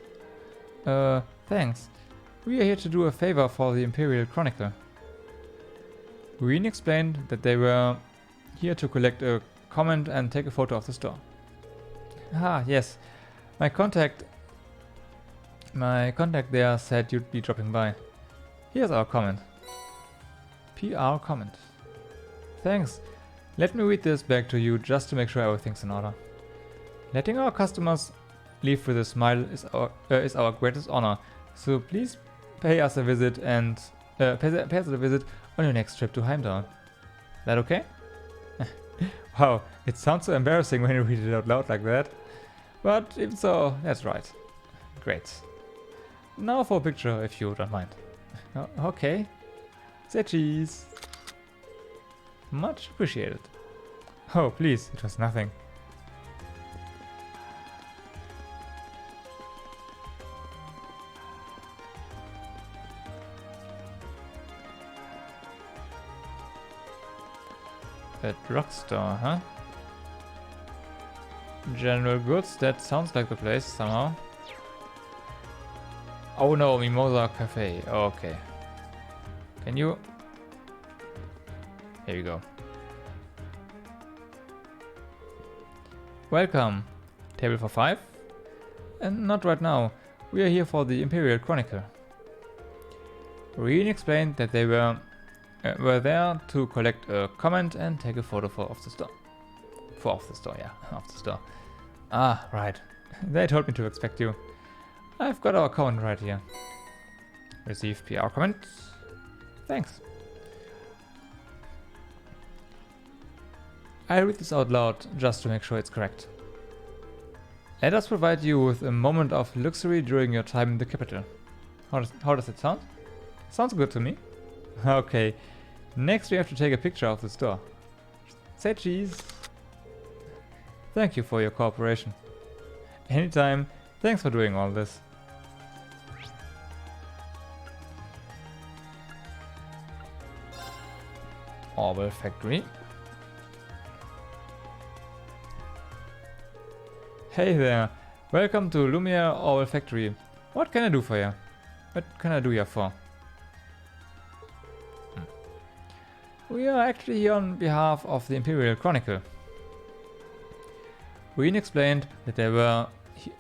Thanks. We are here to do a favor for the Imperial Chronicle. Reen explained that they were here to collect a comment and take a photo of the store. Ah, yes. My contact there said you'd be dropping by. Here's our comment. PR comment. Thanks. Let me read this back to you just to make sure everything's in order. Letting our customers leave with a smile is our greatest honor. So please pay us a visit and pay us a visit on your next trip to Heimdallr. That okay? Wow, it sounds so embarrassing when you read it out loud like that. But even so, that's right. Great. Now for a picture, if you don't mind. Okay. Say cheese. Much appreciated. Oh, please, it was nothing. A drugstore, huh? General Goods, that sounds like the place somehow. Oh no, Mimosa Cafe. Oh, okay. Can you... Here you go. Welcome. Table for 5? And not right now. We are here for the Imperial Chronicle. Reen explained that they were there to collect a comment and take a photo of the store. Of the store. Ah, right. They told me to expect you. I've got our comment right here. Receive PR comment. Thanks. I'll read this out loud just to make sure it's correct. Let us provide you with a moment of luxury during your time in the capital. How does it sound? Sounds good to me. Okay. Next we have to take a picture of the store. Say cheese. Thank you for your cooperation. Anytime. Thanks for doing all this. Orwell factory. Hey there. Welcome to Lumiere Orwell factory. What can I do for you? What can I do you for? We are actually here on behalf of the Imperial Chronicle. Reen explained that they were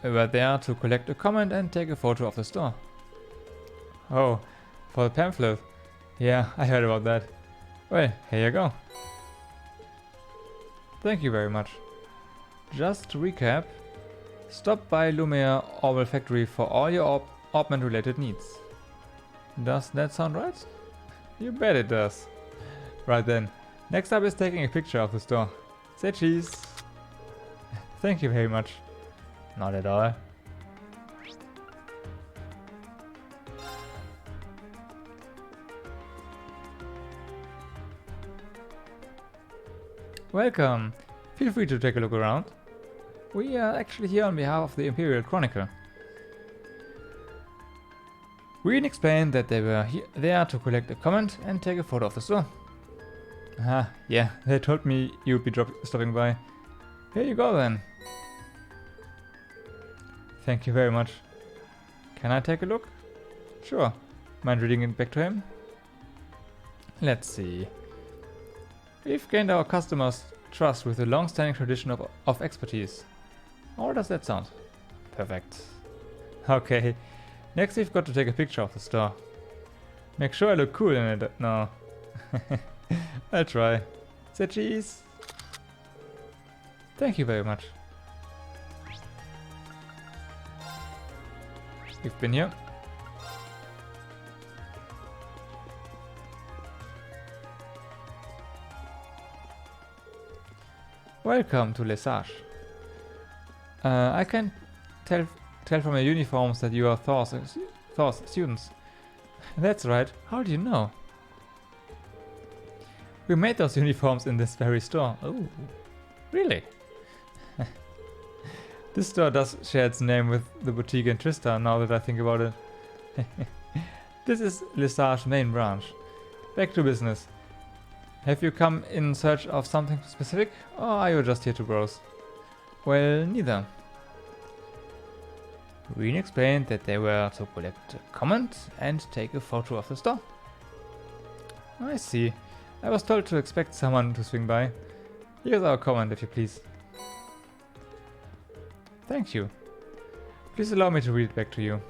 there to collect a comment and take a photo of the store. Oh, for the pamphlet. Yeah, I heard about that. Well, here you go. Thank you very much. Just to recap, stop by Lumiere Orwell factory for all your Orbment related needs. Does that sound right? You bet it does. Right then, next up is taking a picture of the store. Say cheese. Thank you very much. Not at all. Welcome. Feel free to take a look around. We are actually here on behalf of the Imperial Chronicle. Reen explained that they were there to collect a comment and take a photo of the store. Ah, yeah, they told me you'd be stopping by. Here you go then. Thank you very much. Can I take a look? Sure. Mind reading it back to him? Let's see. We've gained our customers' trust with a long-standing tradition of expertise. How does that sound? Perfect. Okay. Next we've got to take a picture of the store. Make sure I look cool in it now. I'll try. Say cheese. Thank you very much. You've been here. Welcome to Lesage. I can tell from your uniforms that you are Thor's students. That's right. How do you know? We made those uniforms in this very store. Oh, really? This store does share its name with the boutique in Tristar, now that I think about it. This is Lesage's main branch. Back to business. Have you come in search of something specific, or are you just here to browse? Well, neither. Reen explained that they were to collect a comment and take a photo of the store. I see. I was told to expect someone to swing by. Here's our comment, if you please. Thank you. Please allow me to read it back to you.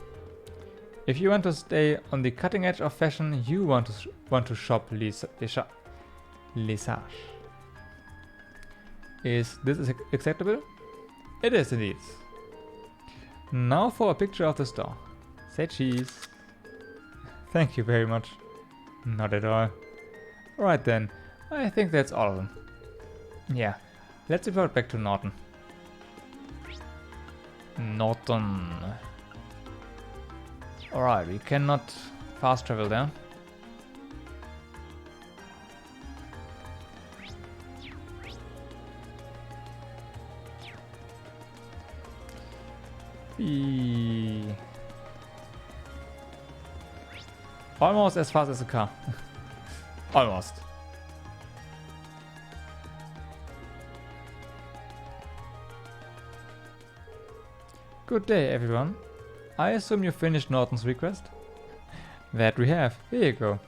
If you want to stay on the cutting edge of fashion, you want to shop Lesage. Is this acceptable? It is indeed. Now for a picture of the store. Say cheese. Thank you very much. Not at all. Right then, I think that's all of them. Yeah, let's report back to Norton. Alright, we cannot fast travel there. Almost as fast as a car. Almost. Good day, everyone. I assume you finished Norton's request? That we have. Here you go.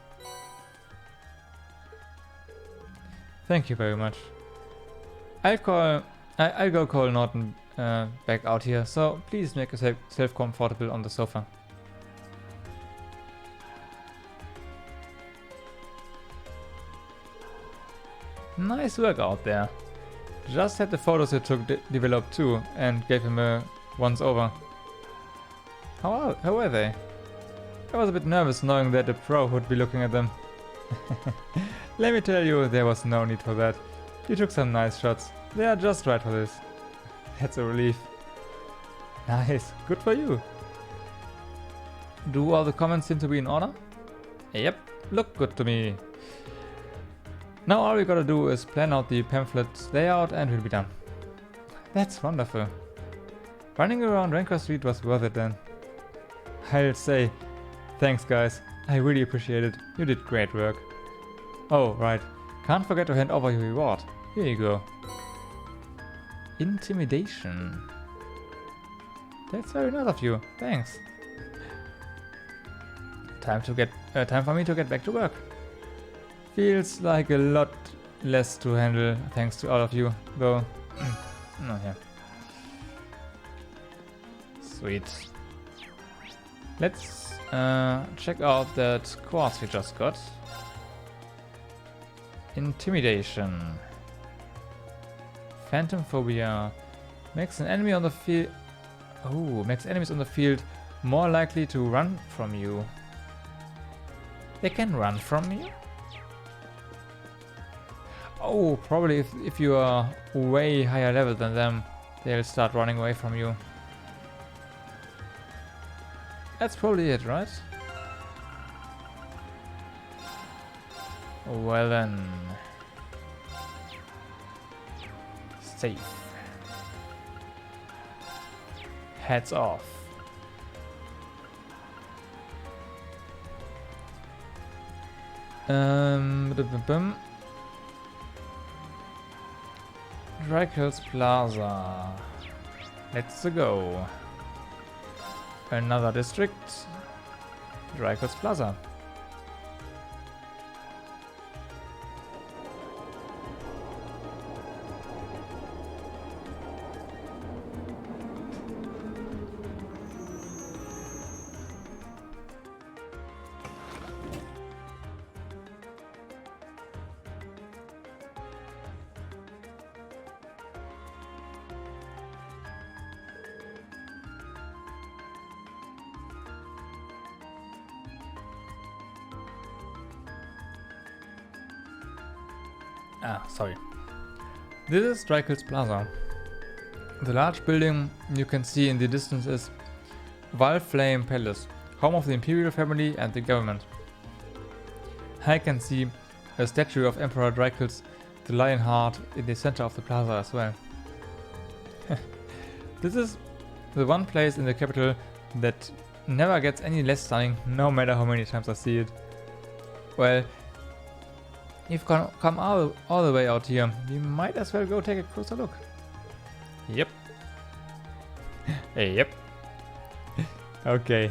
Thank you very much. I'll go call Norton back out here, so please make yourself comfortable on the sofa. Nice work out there. Just had the photos you took developed too and gave him a once over. How were they? I was a bit nervous knowing that a pro would be looking at them. Let me tell you, there was no need for that. You took some nice shots. They are just right for this. That's a relief. Nice, good for you. Do all the comments seem to be in order? Yep, look good to me. Now all we gotta do is plan out the pamphlet's layout and we'll be done. That's wonderful. Running around Rancor Street was worth it then. I'll say, thanks guys, I really appreciate it. You did great work. Oh, right, can't forget to hand over your reward. Here you go. Intimidation. That's very nice of you, thanks. Time for me to get back to work. Feels like a lot less to handle thanks to all of you, though. Oh, yeah. Sweet. Let's check out that quartz we just got. Intimidation. Phantom phobia. Makes an enemy on the field. Oh, makes enemies on the field more likely to run from you. They can run from you? Oh, probably if you are way higher level than them, they'll start running away from you. That's probably it, right? Well then. safe. Heads off. Dracula's Plaza. Let's go. Another district. Dracula's Plaza. Sorry. This is Dracula's Plaza. The large building you can see in the distance is Valflame Palace, home of the Imperial family and the government. I can see a statue of Emperor Draculus, the Lionheart, in the center of the plaza as well. This is the one place in the capital that never gets any less stunning, no matter how many times I see it. Well, you've come all the way out here. We might as well go take a closer look. Yep. Yep. Okay.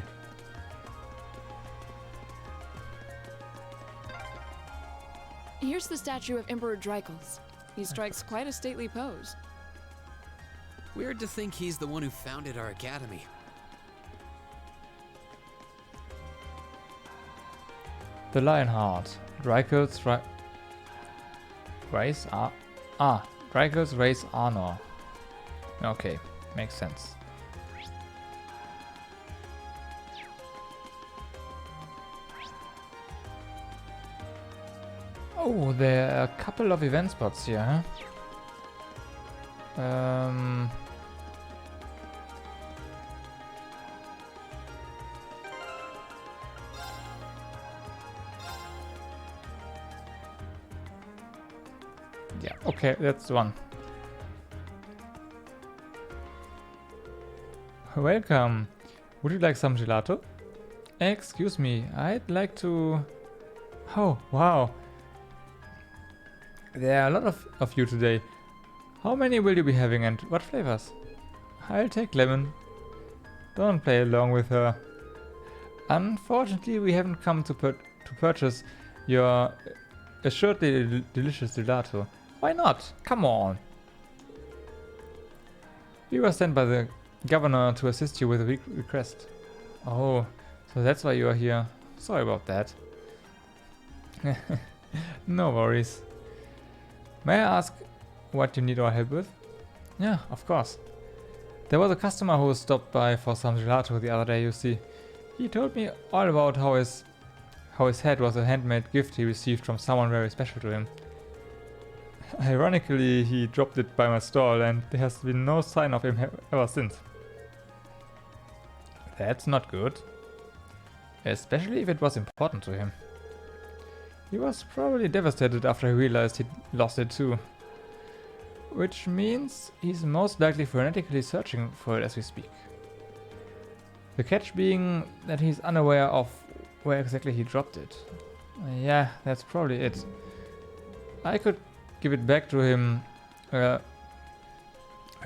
Here's the statue of Emperor Draculus. He strikes quite a stately pose. Weird to think he's the one who founded our academy. The Lionheart. Draculus Draculus race honor. Okay, makes sense. Oh, there are a couple of event spots here, huh? Yeah, okay, that's one. Welcome. Would you like some gelato? Excuse me, I'd like to... Oh, wow. There are a lot of you today. How many will you be having and what flavors? I'll take lemon. Don't play along with her. Unfortunately, we haven't come to purchase your assuredly delicious gelato. Why not? Come on. We were sent by the governor to assist you with a request. Oh, so that's why you are here. Sorry about that. No worries. May I ask what you need our help with? Yeah, of course. There was a customer who stopped by for some gelato the other day, you see. He told me all about how his head was a handmade gift he received from someone very special to him. Ironically, he dropped it by my stall and there has been no sign of him ever since. That's not good. Especially if it was important to him. He was probably devastated after he realized he'd lost it too. Which means he's most likely frenetically searching for it as we speak. The catch being that he's unaware of where exactly he dropped it. Yeah, that's probably it. I could give it back to him. I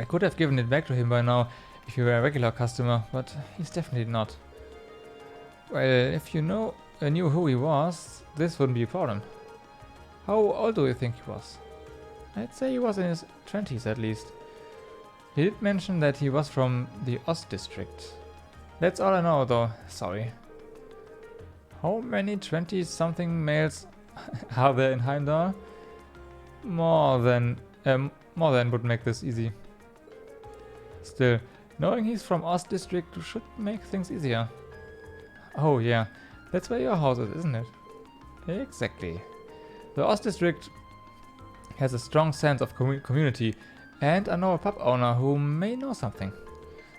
could have given it back to him by now if he were a regular customer, but he's definitely not. Well, if you knew who he was, this wouldn't be a problem. How old do you think he was? I'd say he was in his 20s at least. He did mention that he was from the Ost district. That's all I know though, sorry. How many 20-something males are there in Heimdallr? More than would make this easy. Still, knowing he's from Ost district should make things easier. Oh yeah, that's where your house is, isn't it? Exactly. The Ost district has a strong sense of community, and I know a pub owner who may know something.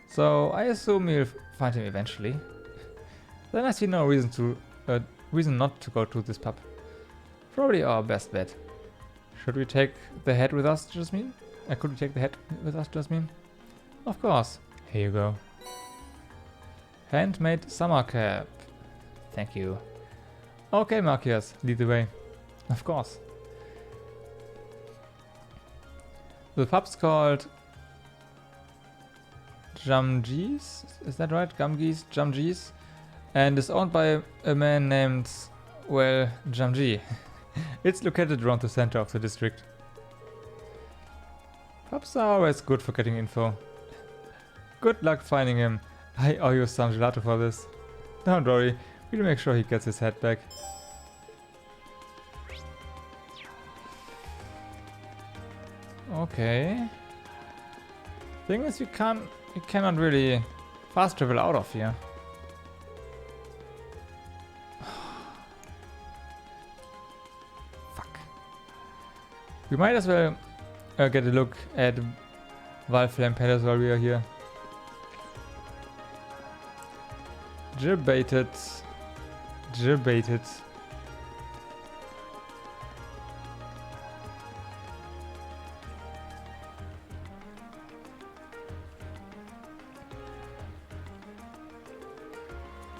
So I assume you'll find him eventually. Then I see no reason not to go to this pub. Probably our best bet. Should we take the head with us, Jasmine? Could we take the hat with us, Jasmine? Of course. Here you go. Handmade summer cap. Thank you. Okay, Marcius, lead the way. Of course. The pub's called Jamgees, is that right? Jamgees, and is owned by a man named, well, Jamji. It's located around the center of the district. Pubs are always good for getting info. Good luck finding him. I owe you some gelato for this. Don't worry, we'll make sure he gets his head back. Okay. Thing is, we cannot really fast travel out of here. Fuck. We might as well get a look at Valflame Palace while we are here. Debated.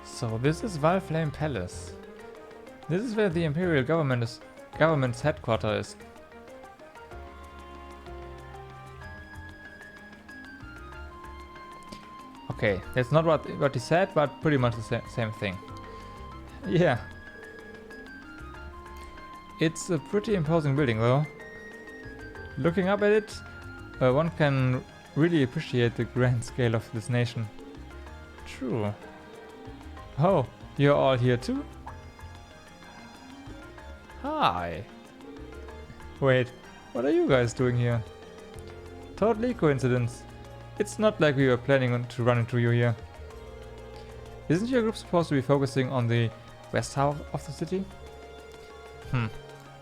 So this is Valflame Palace. This is where the Imperial government's headquarters is. Okay, that's not what he said, but pretty much the same thing. Yeah. It's a pretty imposing building though. Looking up at it, one can really appreciate the grand scale of this nation. True. Oh, you're all here too? Hi. Wait, what are you guys doing here? Totally coincidence. It's not like we were planning to run into you here. Isn't your group supposed to be focusing on the west half of the city?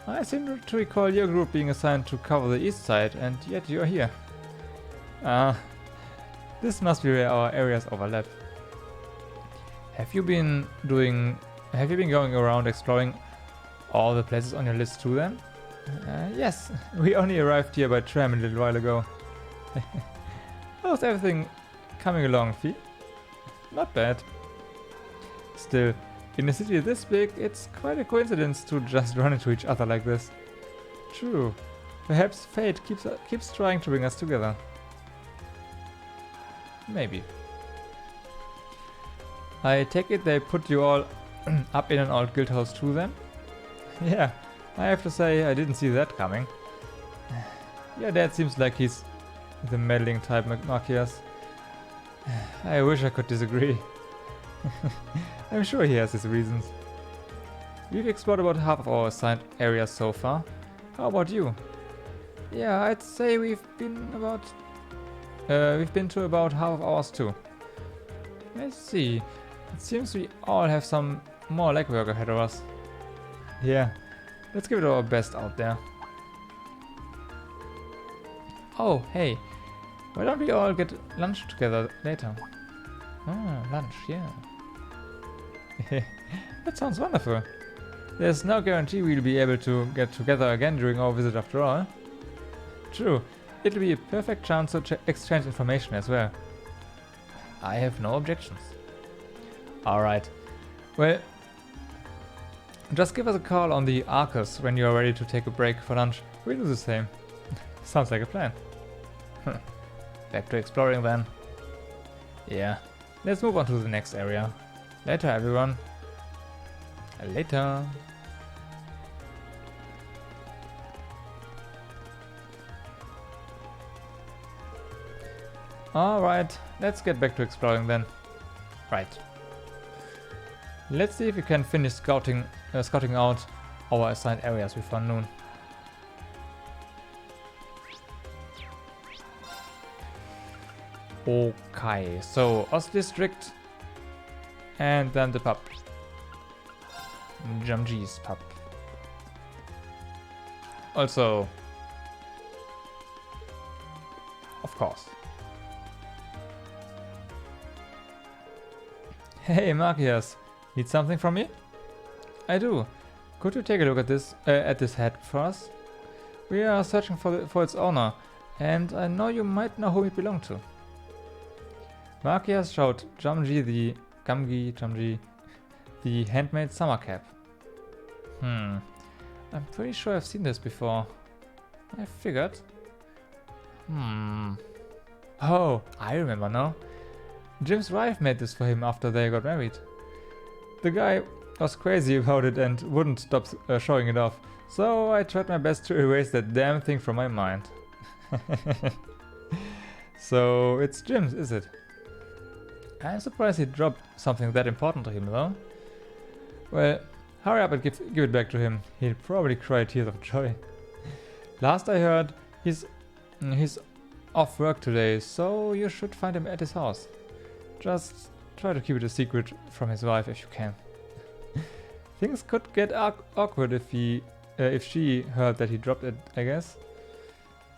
I seem to recall your group being assigned to cover the east side, and yet you're here. This must be where our areas overlap. Have you been going around exploring all the places on your list too then? Yes, we only arrived here by tram a little while ago. How's everything coming along, Fee? Not bad. Still, in a city this big, it's quite a coincidence to just run into each other like this. True. Perhaps fate keeps trying to bring us together. Maybe. I take it they put you all up in an old guild house too then? Yeah, I have to say I didn't see that coming. Your dad seems like he's the meddling type, Marcius. I wish I could disagree. I'm sure he has his reasons. We've explored about half of our assigned areas so far. How about you? Yeah, I'd say we've been to about half of ours too. I see. It seems we all have some more legwork ahead of us. Yeah, let's give it our best out there. Oh, hey, why don't we all get lunch together later? Lunch, yeah. That sounds wonderful. There's no guarantee we'll be able to get together again during our visit after all. True, it'll be a perfect chance to exchange information as well. I have no objections. Alright, well, just give us a call on the Arcus when you are ready to take a break for lunch. We'll do the same. Sounds like a plan. Back to exploring then. Yeah, let's move on to the next area. Later, everyone. Later. Alright, let's get back to exploring then. Right. Let's see if we can finish scouting out our assigned areas before noon. Okay, so Ost District and then the pub. Jamji's pub. Also, of course. Hey Marcius, need something from me? I do. Could you take a look at this head for us? We are searching for its owner, and I know you might know who it belonged to. Markias showed Gamgi the handmade summer cap. I'm pretty sure I've seen this before. I figured. Oh, I remember now. Jim's wife made this for him after they got married. The guy was crazy about it and wouldn't stop showing it off, so I tried my best to erase that damn thing from my mind. So it's Jim's, is it? I'm surprised he dropped something that important to him, though. Well, hurry up and give it back to him. He'll probably cry tears of joy. Last I heard, he's off work today, so you should find him at his house. Just try to keep it a secret from his wife if you can. Things could get awkward if she heard that he dropped it, I guess.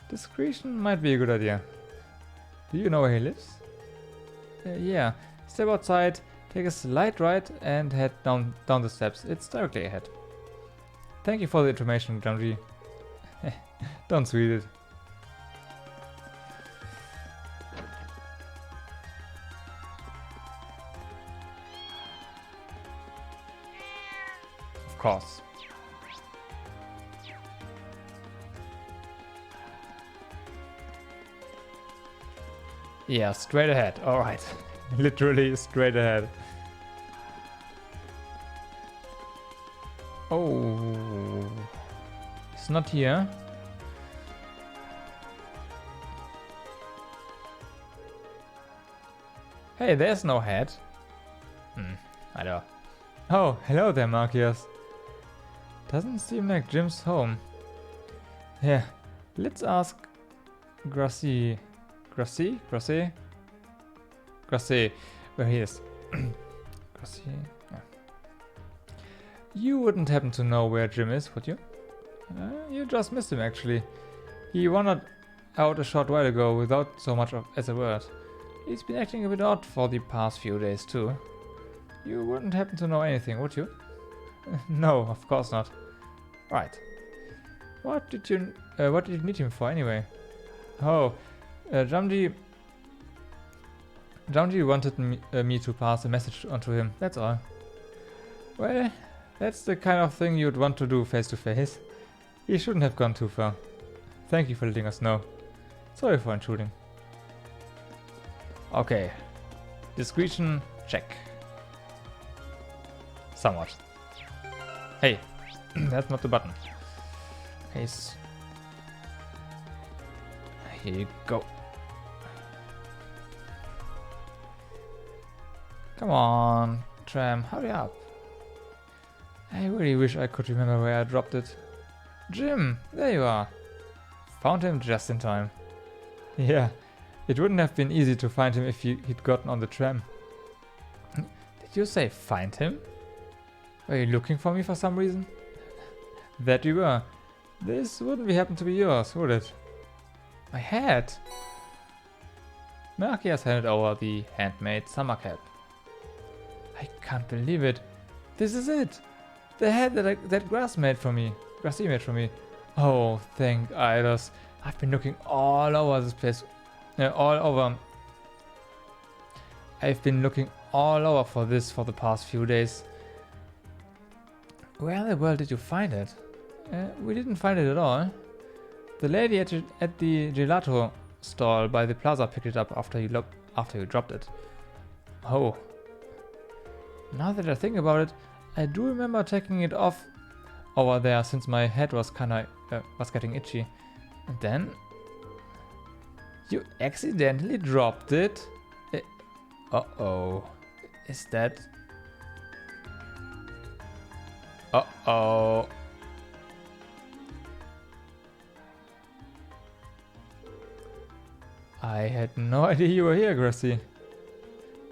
Discretion might be a good idea. Do you know where he lives? Yeah. Step outside, take a slight right, and head down the steps. It's directly ahead. Thank you for the information, Jamji. Don't sweet it. Of course. Yeah, straight ahead. Alright. Literally straight ahead. Oh. It's not here. Hey, there's no head. I don't. Oh, hello there, Markias. Doesn't seem like Jim's home. Yeah, let's ask Gracie, where he is. Gracie. Yeah. You wouldn't happen to know where Jim is, would you? You just missed him, actually. He wandered out a short while ago without so much as a word. He's been acting a bit odd for the past few days, too. You wouldn't happen to know anything, would you? No, of course not. Right. What did you need him for, anyway? Oh, Jamji wanted me to pass a message on to him, that's all. Well, that's the kind of thing you'd want to do face to face. He shouldn't have gone too far. Thank you for letting us know. Sorry for intruding. Okay. Discretion, check. Somewhat. Hey, that's not the button. Hey, here you go. Come on, tram, hurry up. I really wish I could remember where I dropped it. Jim, there you are. Found him just in time. Yeah, it wouldn't have been easy to find him if he'd gotten on the tram. Did you say find him? Were you looking for me for some reason? That you were. This wouldn't happen to be yours, would it? My hat! Markias handed over the handmade summer cap. I can't believe it. This is it! The hat that Gracie made for me. Oh, thank Idos. I've been looking all over this place. I've been looking all over for this for the past few days. Where in the world did you find it? We didn't find it at all. The lady at the gelato stall by the plaza picked it up after you dropped it. Oh. Now that I think about it, I do remember taking it off over there since my head was getting itchy. And then you accidentally dropped it. Uh-oh. Is that... Uh-oh. I had no idea you were here, Gracie.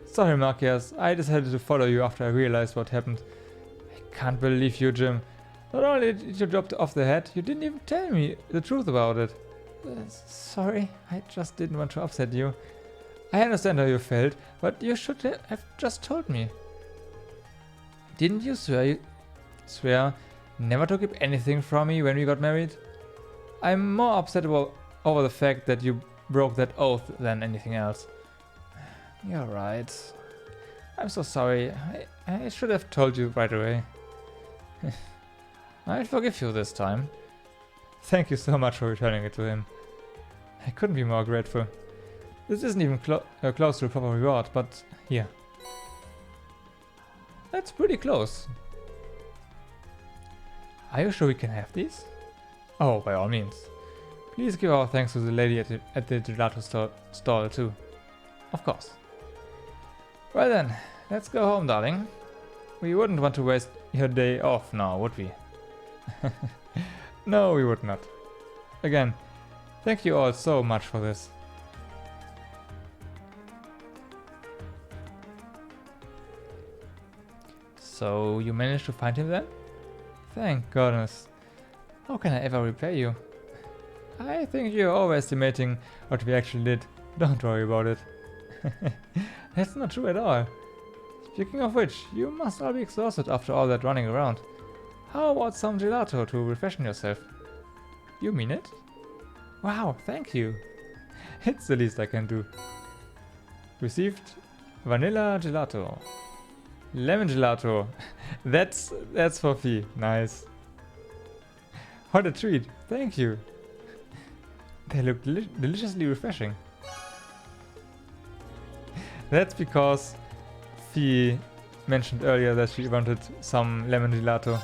Sorry, Markias. I decided to follow you after I realized what happened. I can't believe you, Jim. Not only did you drop off the hat, you didn't even tell me the truth about it. Sorry, I just didn't want to upset you. I understand how you felt, but you should have just told me. Didn't you swear never to keep anything from me when we got married? I'm more upset over the fact that you broke that oath than anything else. You're right. I'm so sorry. I should have told you right away. I'll forgive you this time. Thank you so much for returning it to him. I couldn't be more grateful. This isn't even close to a proper reward, but here. That's pretty close. Are you sure we can have these? Oh, by all means. Please give our thanks to the lady at the gelato stall too. Of course. Well then, let's go home, darling. We wouldn't want to waste your day off now, would we? No, we would not. Again, thank you all so much for this. So, you managed to find him then? Thank goodness. How can I ever repay you? I think you're overestimating what we actually did. Don't worry about it. That's not true at all. Speaking of which, you must all be exhausted after all that running around. How about some gelato to refresh yourself? You mean it? Wow, thank you. It's the least I can do. Received vanilla gelato. Lemon gelato. That's for fee. Nice. What a treat. Thank you. They look deliciously refreshing. That's because Fee mentioned earlier that she wanted some lemon gelato.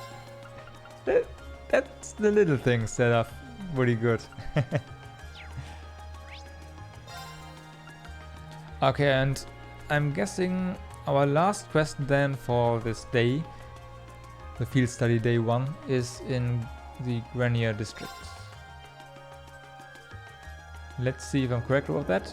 That's the little things that are really good. Okay, and I'm guessing our last quest then for this day, the field study day 1, is in the Grenier district. Let's see if I'm correct about that.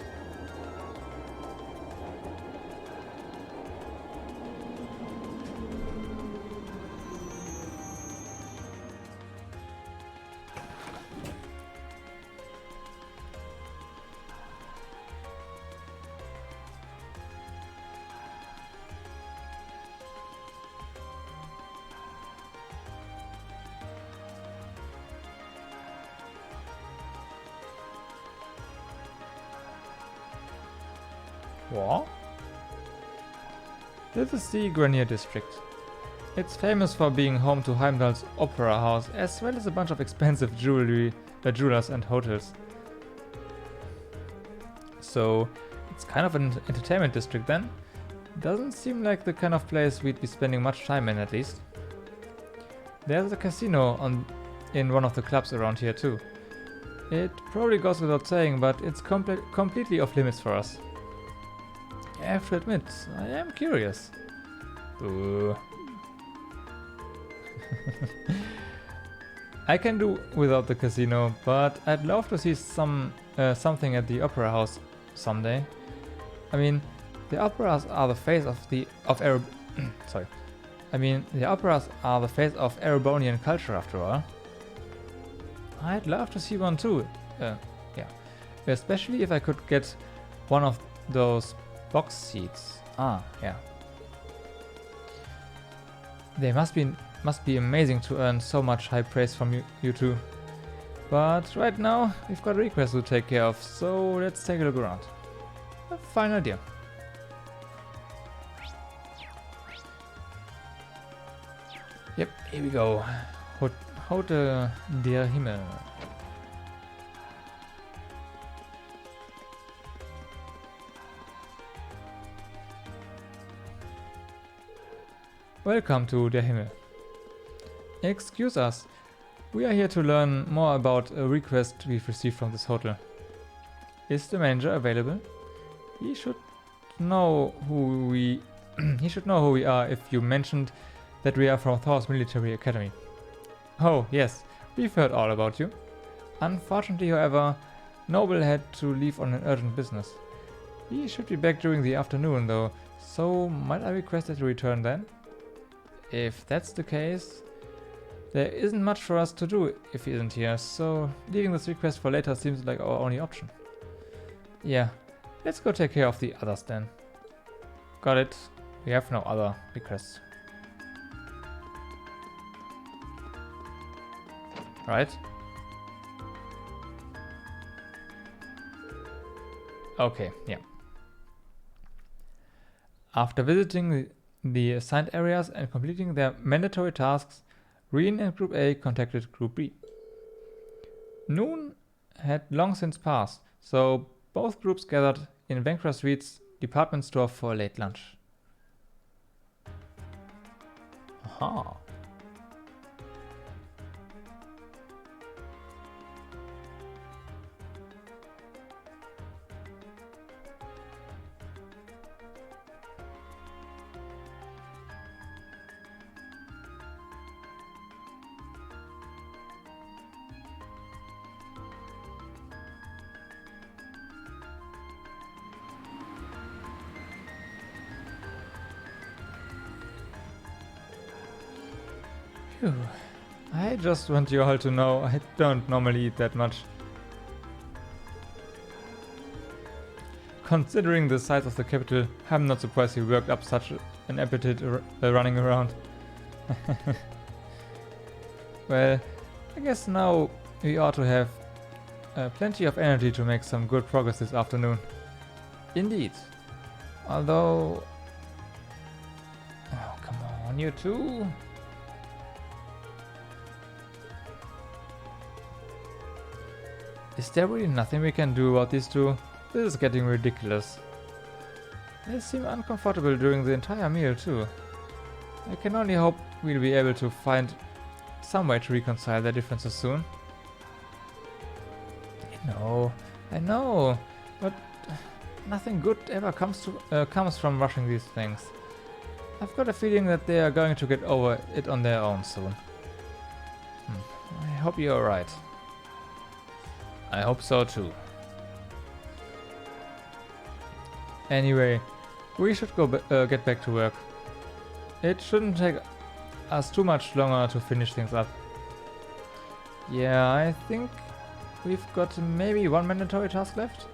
What? This is the Grenier district. It's famous for being home to Heimdallr's opera house, as well as a bunch of expensive jewelers and hotels. So, it's kind of an entertainment district then? Doesn't seem like the kind of place we'd be spending much time in, at least. There's a casino in one of the clubs around here too. It probably goes without saying, but it's completely off limits for us. I have to admit, I am curious. Ooh. I can do without the casino, but I'd love to see something at the opera house someday. I mean, the operas are the face of sorry. I mean, the operas are the face of Erebonian culture after all. I'd love to see one too. Yeah. Especially if I could get one of those box seats. Ah, yeah. They must be amazing to earn so much high praise from you two. But right now, we've got a request to take care of, so let's take a look around. A fine idea. Yep, here we go. Hotel der Himmel. Welcome to Der Himmel. Excuse us, we are here to learn more about a request we've received from this hotel. Is the manager available? He should know who we are if you mentioned that we are from Thor's military academy. Oh yes, we've heard all about you. Unfortunately, however, Noble had to leave on an urgent business. He should be back during the afternoon though, so might I request that you return then? If that's the case, there isn't much for us to do if he isn't here, so leaving this request for later seems like our only option. Yeah, let's go take care of the others then. Got it, we have no other requests. Right? Okay, yeah. After visiting the assigned areas and completing their mandatory tasks, Reen and Group A contacted Group B. Noon had long since passed, so both groups gathered in Vancra Street's department store for a late lunch. Aha. Phew. I just want you all to know I don't normally eat that much. Considering the size of the capital, I'm not surprised you worked up such an appetite running around. Well, I guess now we ought to have plenty of energy to make some good progress this afternoon. Indeed. Although... Oh, come on, you two. Is there really nothing we can do about these two? This is getting ridiculous. They seem uncomfortable during the entire meal too. I can only hope we'll be able to find some way to reconcile their differences soon. I know, but nothing good ever comes from rushing these things. I've got a feeling that they are going to get over it on their own soon. I hope you're right. I hope so too. Anyway, we should go get back to work. It shouldn't take us too much longer to finish things up. Yeah, I think we've got maybe one mandatory task left.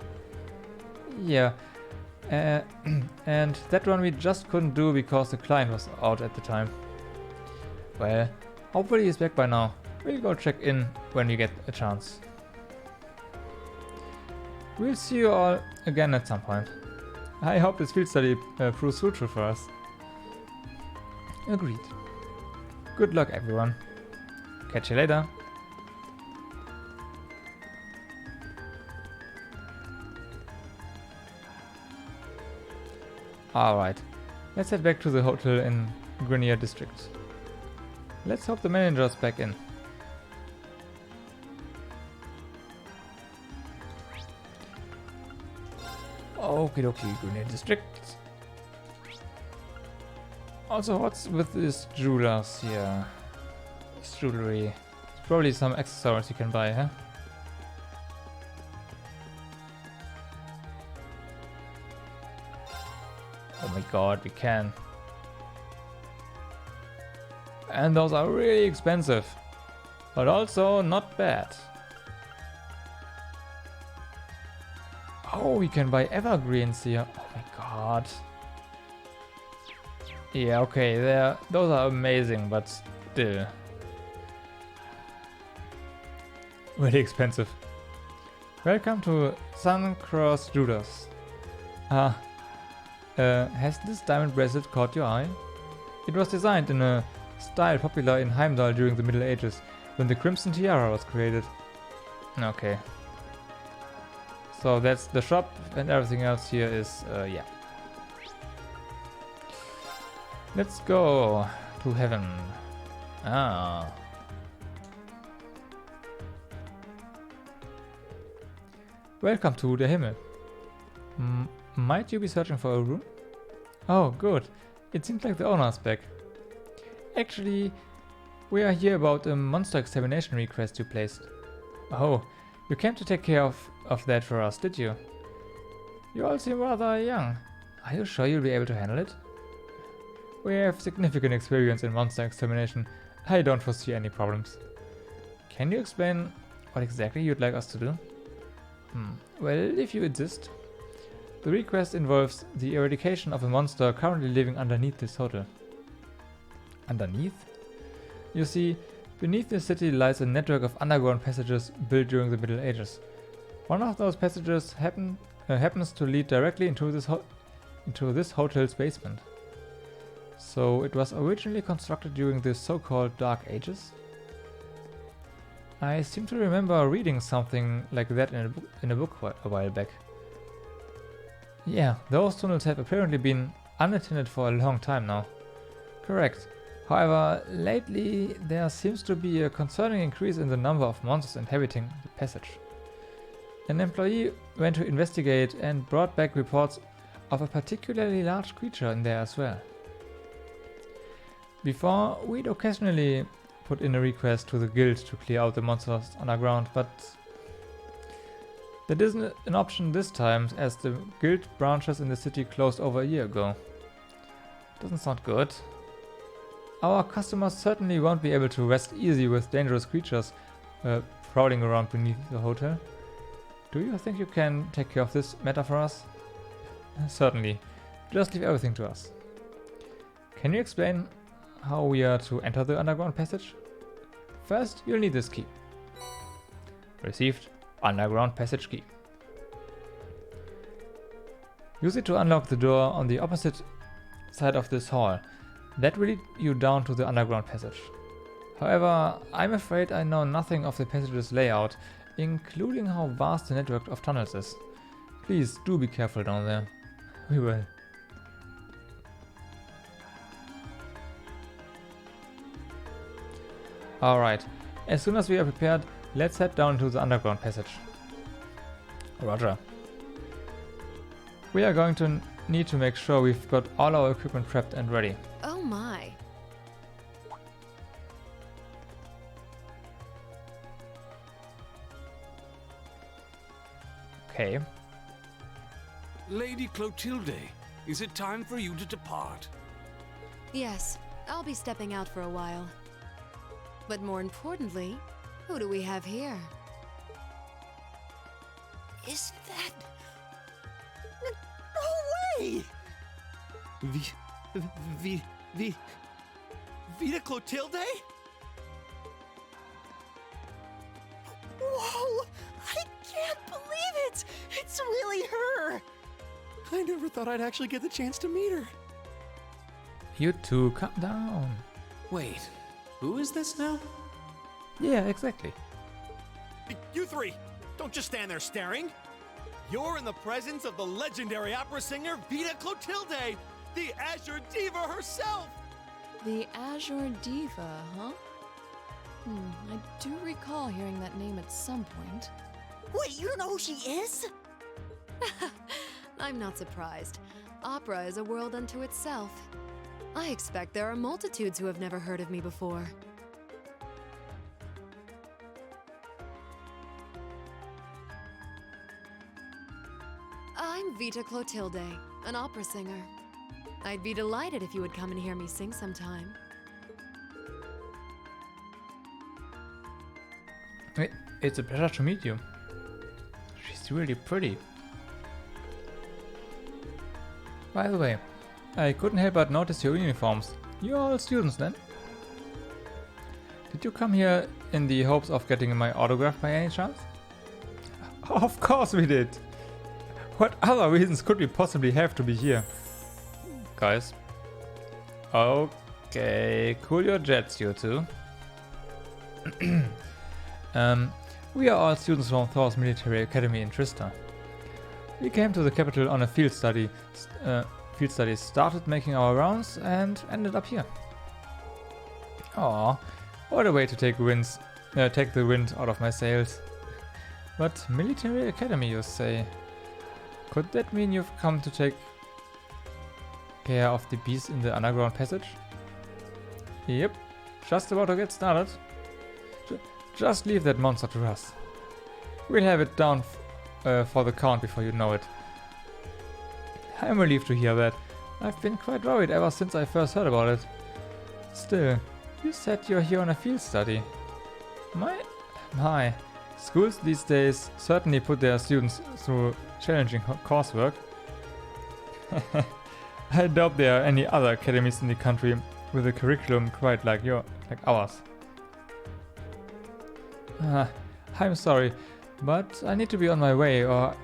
Yeah, and that one we just couldn't do because the client was out at the time. Well, hopefully he's back by now. We'll go check in when we get a chance. We'll see you all again at some point. I hope this field study proves fruitful for us. Agreed. Good luck, everyone. Catch you later. Alright, let's head back to the hotel in Grenier District. Let's hope the manager's back in. Okie dokie, Grenier District. Also, what's with these jewelers here? This jewelry. It's probably some accessories you can buy, huh? Oh my god, we can. And those are really expensive. But also not bad. Oh, we can buy evergreens here. Oh my god. Yeah, okay, those are amazing, but still. Really expensive. Welcome to Suncross Jewelers. Has this diamond bracelet caught your eye? It was designed in a style popular in Heimdallr during the Middle Ages, when the Crimson Tiara was created. Okay. So that's the shop, and everything else here is, yeah. Let's go to heaven. Ah. Welcome to the Himmel. Might you be searching for a room? Oh, good. It seems like the owner's back. Actually, we are here about a monster examination request you placed. Oh, you came to take care of that for us, did you? You all seem rather young. Are you sure you'll be able to handle it? We have significant experience in monster extermination. I don't foresee any problems. Can you explain what exactly you'd like us to do? Well, if you insist. The request involves the eradication of a monster currently living underneath this hotel. Underneath? You see, beneath the city lies a network of underground passages built during the Middle Ages. One of those passages happens to lead directly into this hotel's basement. So it was originally constructed during the so-called Dark Ages? I seem to remember reading something like that in a book a while back. Yeah, those tunnels have apparently been unattended for a long time now. Correct. However, lately there seems to be a concerning increase in the number of monsters inhabiting the passage. An employee went to investigate and brought back reports of a particularly large creature in there as well. Before, we'd occasionally put in a request to the guild to clear out the monsters underground, but that isn't an option this time, as the guild branches in the city closed over a year ago. Doesn't sound good. Our customers certainly won't be able to rest easy with dangerous creatures prowling around beneath the hotel. Do you think you can take care of this matter for us? Certainly. Just leave everything to us. Can you explain how we are to enter the underground passage? First, you'll need this key. Received. Underground passage key. Use it to unlock the door on the opposite side of this hall. That will lead you down to the underground passage. However, I'm afraid I know nothing of the passage's layout, including how vast the network of tunnels is. Please do be careful down there. We will. Alright, as soon as we are prepared, let's head down to the underground passage. Roger. We are going to need to make sure we've got all our equipment prepped and ready. Oh my. Okay. Lady Clotilde, is it time for you to depart? Yes, I'll be stepping out for a while. But more importantly, who do we have here? Is that... No way! Vita Clotilde? Whoa! I can't believe it! It's really her! I never thought I'd actually get the chance to meet her. You two, calm down. Wait, who is this now? Yeah, exactly. You three, don't just stand there staring. You're in the presence of the legendary opera singer Vita Clotilde, the Azure Diva herself! The Azure Diva, huh? I do recall hearing that name at some point. Wait, you know who she is? I'm not surprised. Opera is a world unto itself. I expect there are multitudes who have never heard of me before. I'm Vita Clotilde, an opera singer. I'd be delighted if you would come and hear me sing sometime. It's a pleasure to meet you. She's really pretty. By the way, I couldn't help but notice your uniforms. You're all students then? Did you come here in the hopes of getting my autograph by any chance? Of course we did! What other reasons could we possibly have to be here? Guys. Okay, cool your jets, you two. We are all students from Thor's military academy in Trista. We came to the capital on a field study, started making our rounds, and ended up here. Aw, what a way to take the wind out of my sails. But military academy, you say? Could that mean you've come to take care of the beast in the underground passage? Yep, just about to get started. Just leave that monster to us. We'll have it down for the count before you know it. I'm relieved to hear that. I've been quite worried ever since I first heard about it. Still, you said you're here on a field study. My. Schools these days certainly put their students through challenging coursework. I doubt there are any other academies in the country with a curriculum quite like ours. I'm sorry, but I need to be on my way or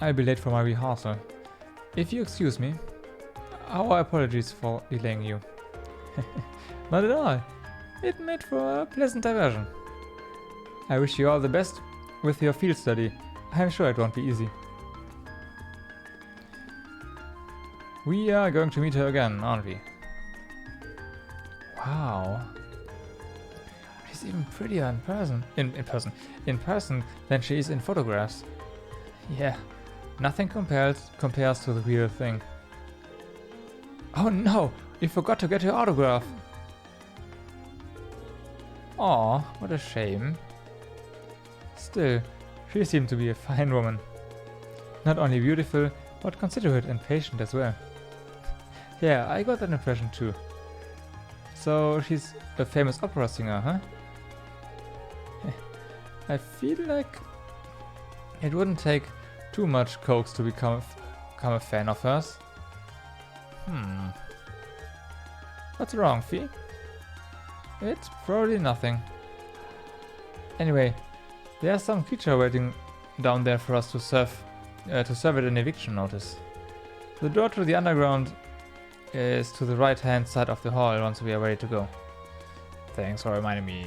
I'll be late for my rehearsal. If you excuse me, our apologies for delaying you. Not at all. It made for a pleasant diversion. I wish you all the best with your field study. I'm sure it won't be easy. We are going to meet her again, aren't we? Wow. She's even prettier in person. In person than she is in photographs. Yeah, nothing compares to the real thing. Oh no, we forgot to get her autograph. Aw, what a shame. Still, she seemed to be a fine woman. Not only beautiful, but considerate and patient as well. Yeah, I got that impression too. So she's a famous opera singer, huh? I feel like it wouldn't take too much coax to become a fan of hers. What's wrong, Fee? It's probably nothing. Anyway, there's some creature waiting down there for us to serve it an eviction notice. The door to the underground is to the right-hand side of the hall once we are ready to go. Thanks for reminding me.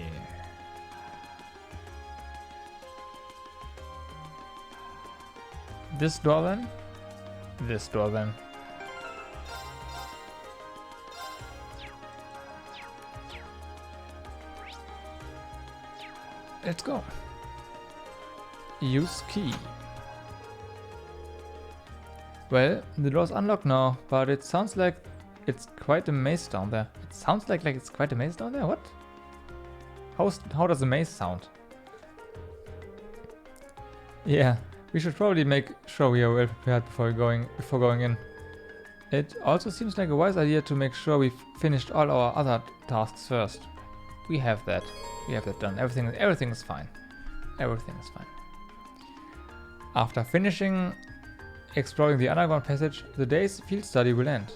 This door then? This door then. Let's go. Use key. Well, the door's unlocked now, but it sounds like it's quite a maze down there. It sounds like it's quite a maze down there? What? How does a maze sound? Yeah, we should probably make sure we are well prepared before going in. It also seems like a wise idea to make sure we've finished all our other tasks first. We have that. We have that done. Everything is fine. Everything is fine. After finishing exploring the underground passage, the day's field study will end.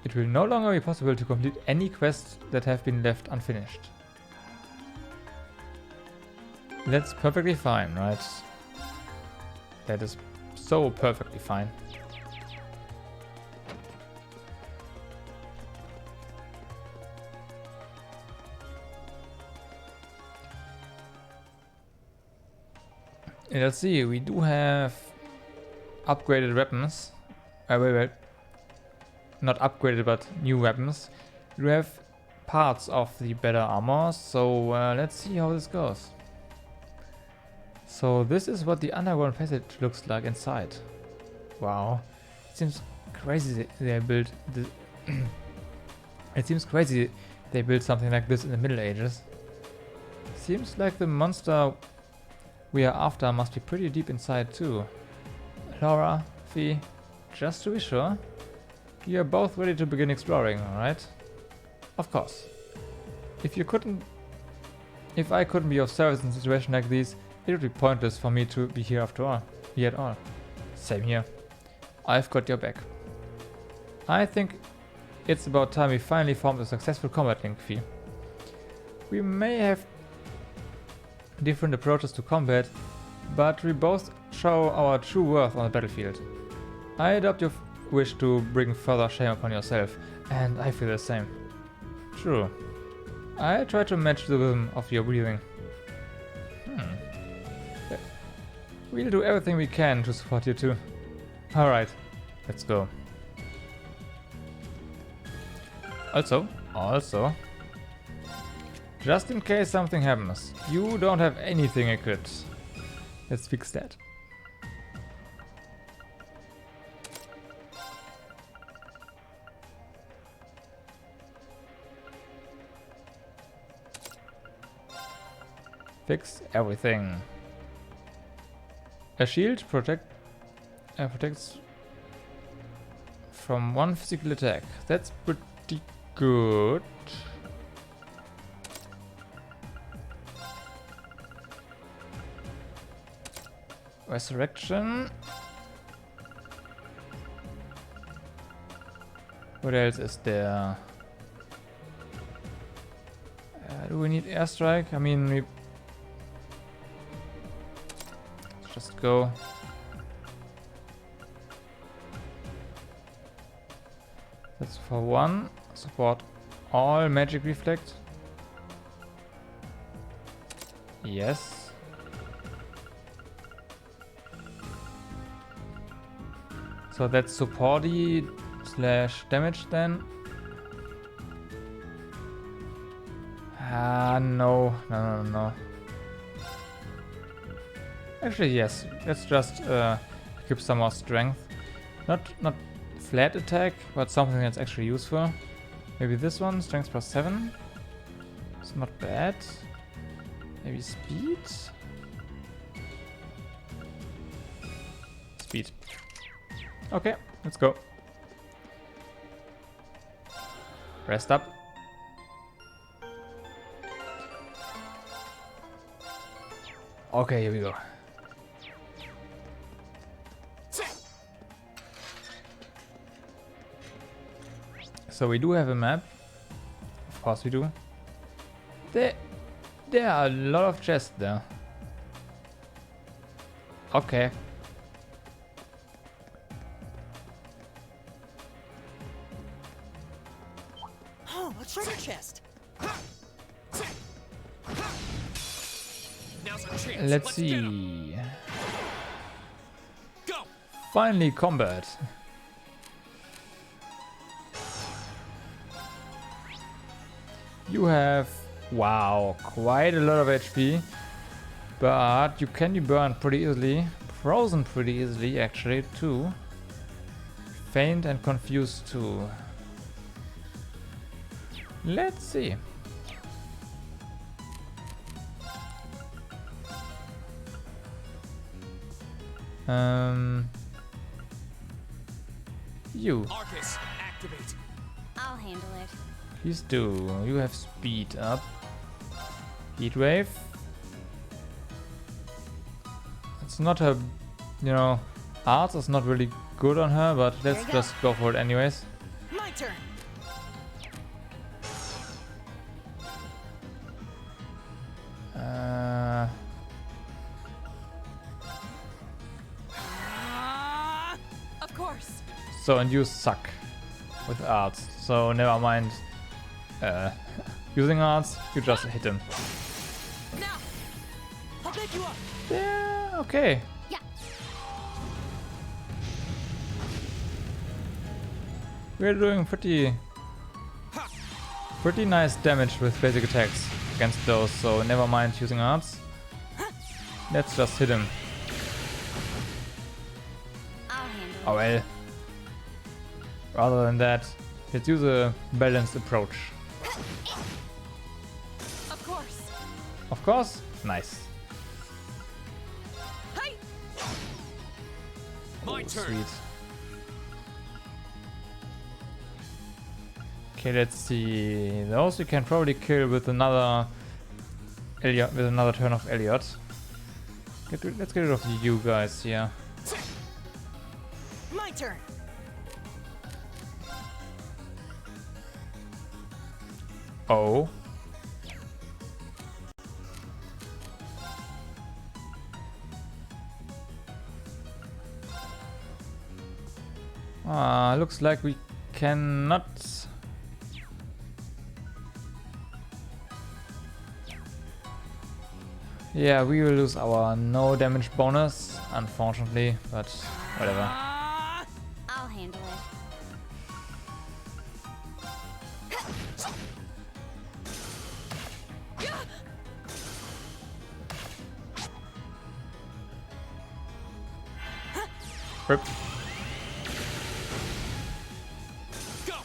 It will no longer be possible to complete any quests that have been left unfinished. That's perfectly fine, right? That is so perfectly fine. Let's see, we do have upgraded weapons. Wait. Not upgraded, but new weapons. We have parts of the better armor, so let's see how this goes. So this is what the underground passage looks like inside. Wow, it seems crazy they built this. It seems crazy they built something like this in the Middle Ages. Seems like the monster we are after must be pretty deep inside too. Laura, Fee, just to be sure, you are both ready to begin exploring, alright? Of course. If I couldn't be of service in a situation like this, it would be pointless for me to be here at all. Same here. I've got your back. I think it's about time we finally formed a successful combat link, Fee. We may have different approaches to combat, but we both show our true worth on the battlefield. I adopt your wish to bring further shame upon yourself, and I feel the same. True. I try to match the rhythm of your breathing. We'll do everything we can to support you too. Alright, let's go. Also, just in case something happens, you don't have anything equipped. Let's fix that. Fix everything. A shield protects from one physical attack. That's pretty good. Resurrection. What else is there? Do we need airstrike? I mean, Just go. That's for one. Support all magic reflect. Yes. So that's supporty slash damage then. No. Actually, yes. Let's just equip some more strength. Not flat attack, but something that's actually useful. Maybe this one, strength plus 7. It's not bad. Maybe speed? Speed. Okay, let's go. Rest up. Okay, here we go. So we do have a map. Of course we do. There are a lot of chests there. Okay. Oh, a treasure chest. Let's see. Go. Finally combat. You have, wow, quite a lot of HP, but you can be burned pretty easily, frozen pretty easily actually too, faint and confused too. Let's see. You. Arcus, activate. I'll handle it. Please do. You have speed up. Heat wave. It's not her, you know, arts is not really good on her, but let's just go for it anyways. My turn. Of course. So, and you suck with arts, so never mind using arts, you just hit him. Now, I'll pick you up. Yeah, okay. Yeah. We're doing pretty nice damage with basic attacks against those, so never mind using arts. Let's just hit him. I'll handle Oh well. Rather than that, let's use a balanced approach. Of course. Of course? Nice. Hi. My Oh, turn. sweet. Okay, let's see. Those we can probably kill with another Elliot, with another turn of Elliot. Let's get rid of you guys here. My turn. Oh. Looks like we cannot. Yeah, we will lose our no damage bonus, unfortunately, but whatever. I'll handle it. Rip. Go.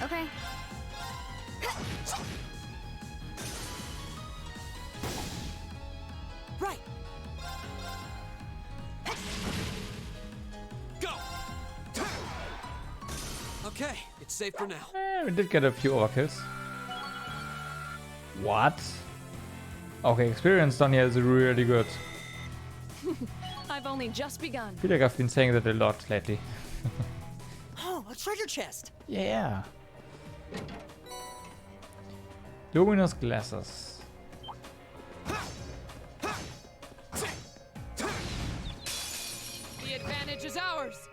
Okay. Right. Go. Okay, it's safe for now. We did get a few overkills. What? Okay, experience done here is really good. I've only just begun. I feel like I've been saying that a lot lately. Oh, a treasure chest. Yeah. Luminous glasses. The advantage is ours.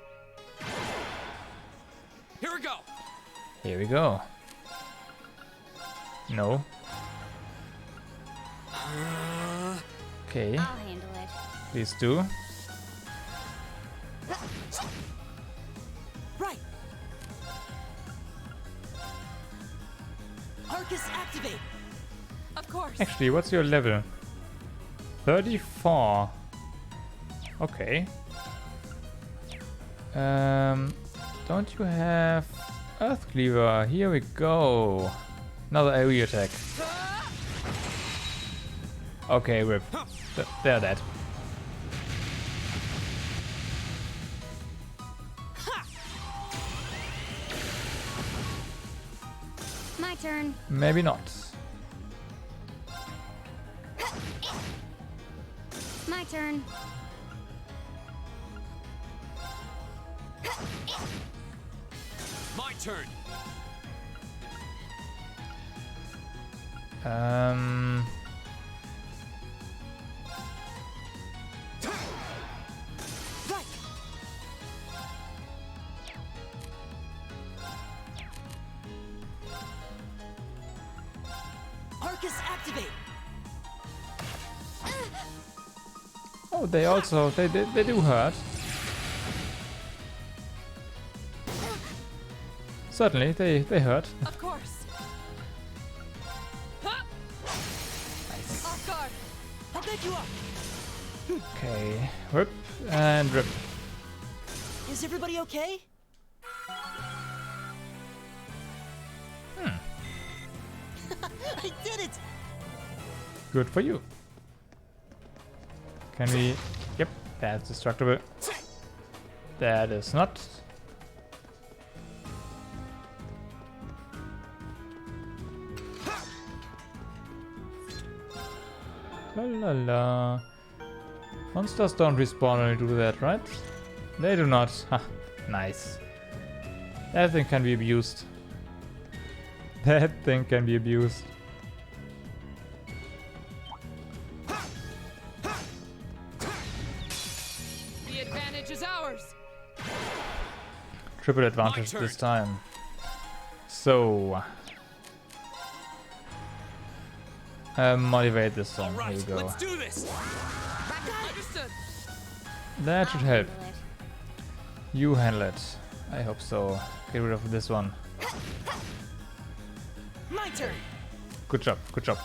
Here we go. Here we go. No. Okay, I'll handle it. please do. Right. Arcus activate. Of course. Actually, what's your level? 34. Okay. Don't you have Earth Cleaver? Here we go. Another AoE attack. Okay, rip. They're dead. My turn. Maybe not. My turn. My turn. Right. Arcus activate. Oh, they also they do hurt. Certainly, they hurt. Of course. Off guard. I'll pick you up. Okay, rip and rip. Is everybody okay? I did it. Good for you. Can we? Yep, that's destructible. That is not. La la la. Monsters don't respawn when you do that, right? They do not. Ha, nice. That thing can be abused. That thing can be abused. The advantage is ours. Triple advantage turn. this time. So. Motivate this All one. Here right, you go. let's do this. Understood. That should I'll help. handle it. You handle it. I hope so. Get rid of this one. My turn. Good job. Good job.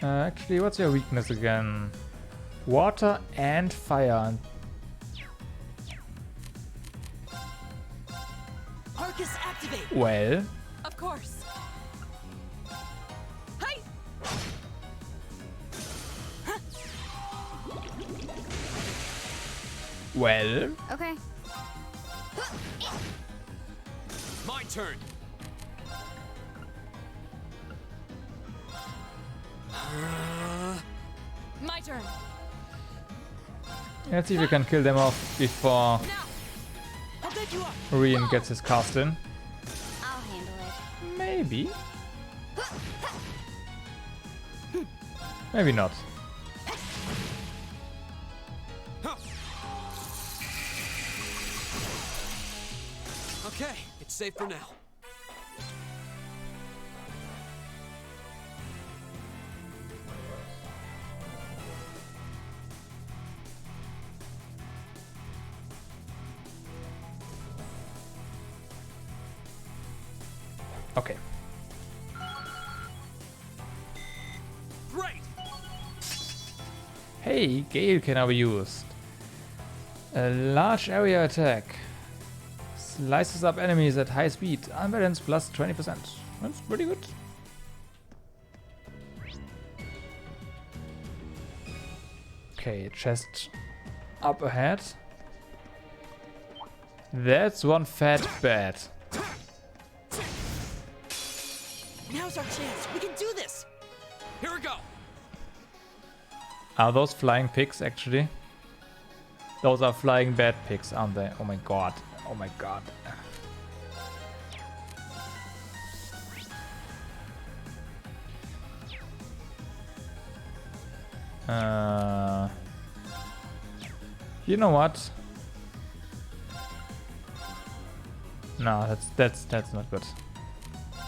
Actually, what's your weakness again? Water and fire. Arcus activate. Well, Of course. Hi. well. Okay. My turn. My turn. Let's see if we can kill them off before Now. I'll pick you up. Rian gets his cast in. I'll handle it. Maybe. Maybe not. Okay, it's safe for now. Okay. Great. Hey, Gale can now be used. A large area attack. Slices up enemies at high speed. Unbalance plus 20%. That's pretty good. Okay, chest up ahead. That's one fat bat. Now's our chance. We can do this. Here we go. Are those flying pigs actually? Those are flying bat pigs, aren't they? Oh my god. Oh my god. You know what? No, that's not good. I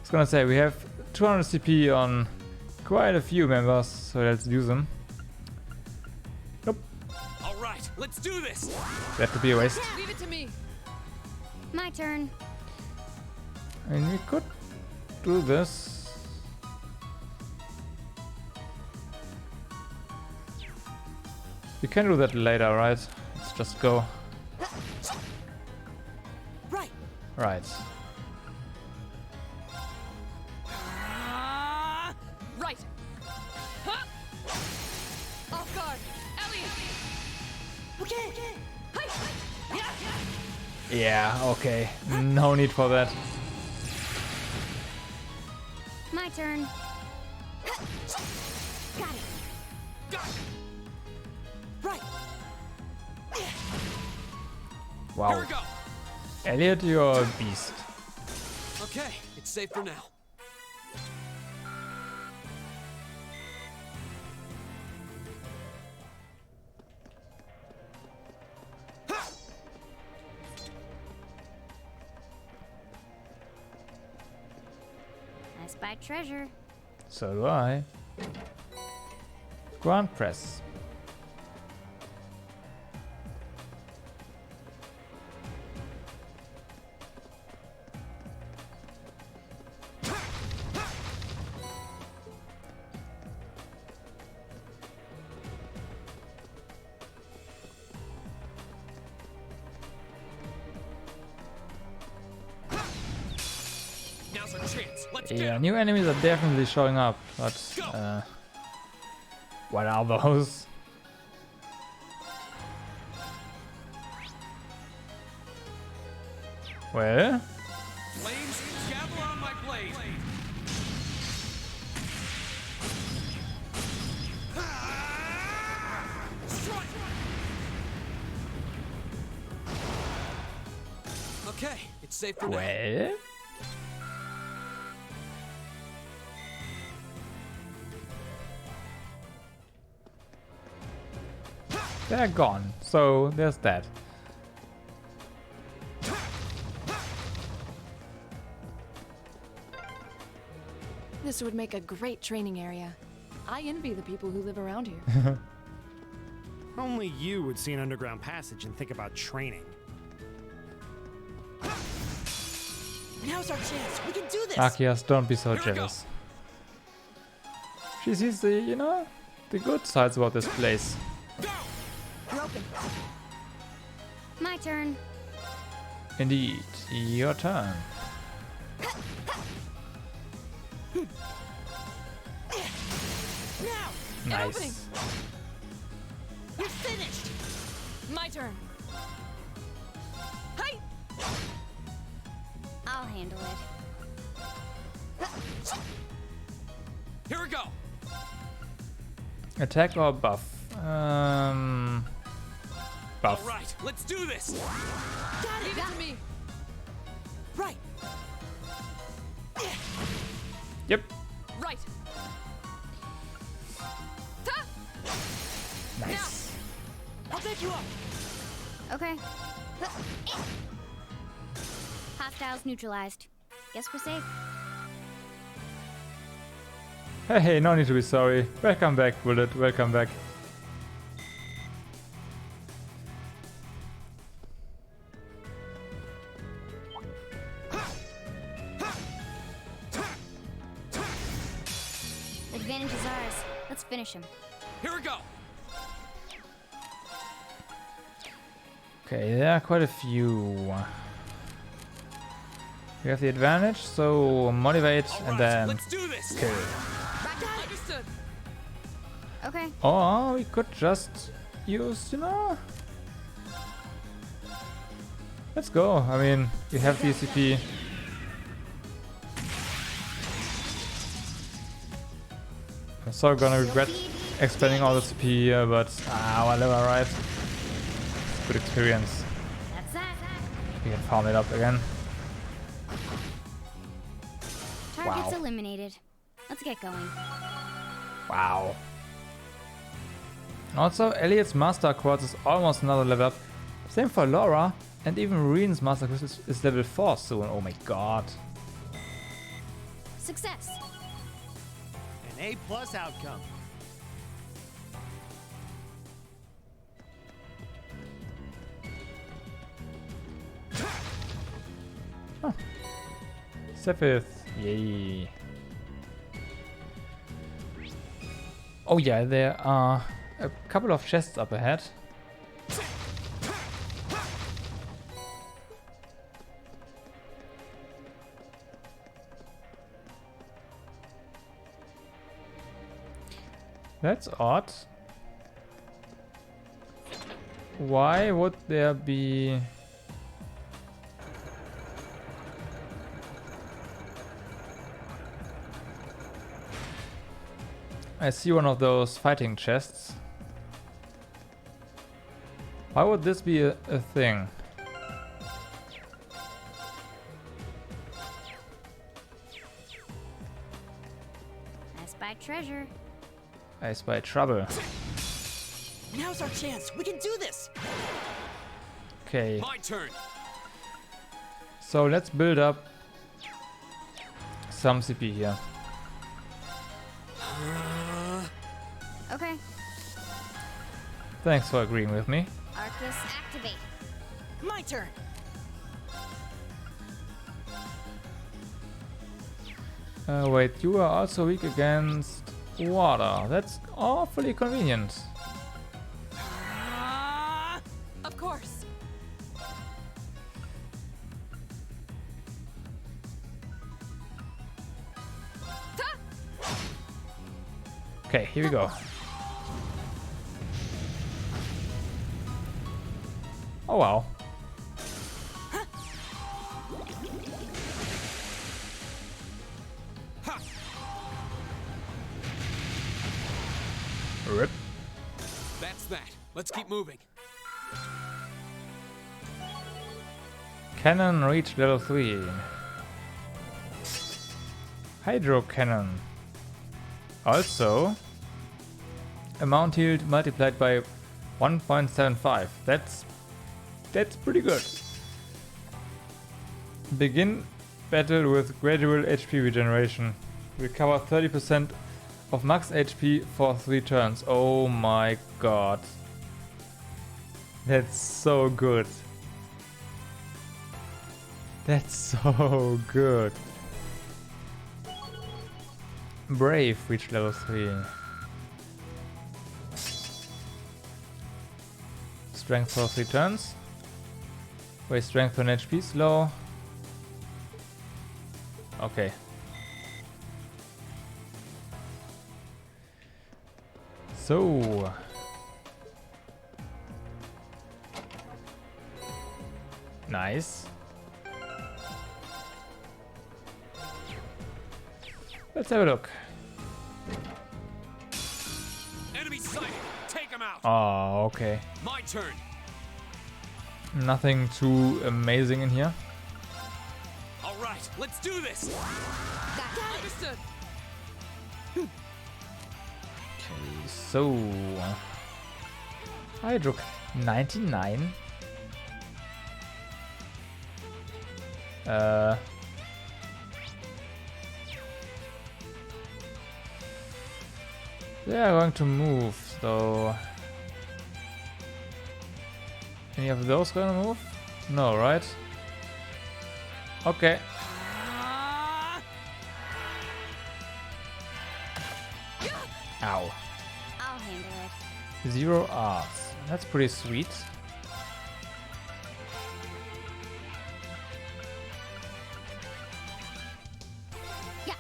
was gonna say we have 200 CP on quite a few members, so let's use them. Nope. All right, let's do this. That could be a waste. Leave it to me. My turn. I mean, we could do this. We can do that later, right? Let's just go. Right. Right. Right. Huh? Off guard. Elliot. Okay. Yeah, okay. No need for that. My turn. Got it. Right. Wow. Here we go. Elliot, you're a beast. Okay, it's safe for now. I spy treasure. So do I. Grand Press. Now's our chance. Let's get Yeah, 'em. new enemies are definitely showing up, but what are those? Well, Flames, gather on my blade. Strike. Okay, it's safe for now. well. They're gone, so there's that. This would make a great training area. I envy the people who live around here. Only you would see an underground passage and think about training. Now's our chance. We can do this. Arceus, don't be so Here we go. jealous. She sees the, you know, the good sides about this place. Broken. My turn. Indeed, your turn. Now. Opening. Nice. We're finished. My turn. Hi. I'll handle it. Here we go. Attack or buff? All Buff. right, let's do this. Leave it to me. Right. Yep. Right. Nice. I'll back you up. Okay. Hostiles neutralized. Guess we're safe. Hey, no need to be sorry. Welcome back, Bullet. Welcome back. Advantage is ours. Let's finish him. Here we go. Okay, there are quite a few. We have the advantage, so motivate All and right, then let's do this. kill. Understood. Okay. Or we could just use, you know. Let's go. I mean, we have DCP. I'm so gonna regret expending all the CP here, but whatever, right? It's good experience. That's that. We can farm it up again. Targets Wow. eliminated. Let's get going. Wow. Also, Elliot's Master Quartz is almost another level up. Same for Laura, and even Reen's Master Quartz is level 4 soon. Oh my god. Success. An A+ outcome. Huh. Sepith. Yay. Oh yeah, there are a couple of chests up ahead. That's odd. Why would there be... I see one of those fighting chests. Why would this be a thing? I spy treasure. I spy trouble. Now's our chance. We can do this. Okay. My turn. So let's build up some CP here. Okay. Thanks for agreeing with me. Arcus activate. My turn. Wait, you are also weak against water. That's awfully convenient. Of course. Okay, here we go. Oh wow. Rip. That's that. Let's keep moving. Cannon reached level 3. Hydro cannon. Also, amount healed multiplied by 1.75. That's pretty good. Begin battle with gradual HP regeneration. Recover 30% of max HP for 3 turns. Oh my god. That's so good. That's so good. Brave reached level 3. Strength for 3 turns. Wait, strength and HP slow. Okay. So. Nice. Let's have a look. Enemy sighted. Take him out. Oh, okay. My turn. Nothing too amazing in here. All right, let's do this. Understood. Okay, so Hydro 99. They are going to move, so any of those gonna move? No, right? Okay. Ow. I'll handle it. 0 arts. That's pretty sweet. Yeah.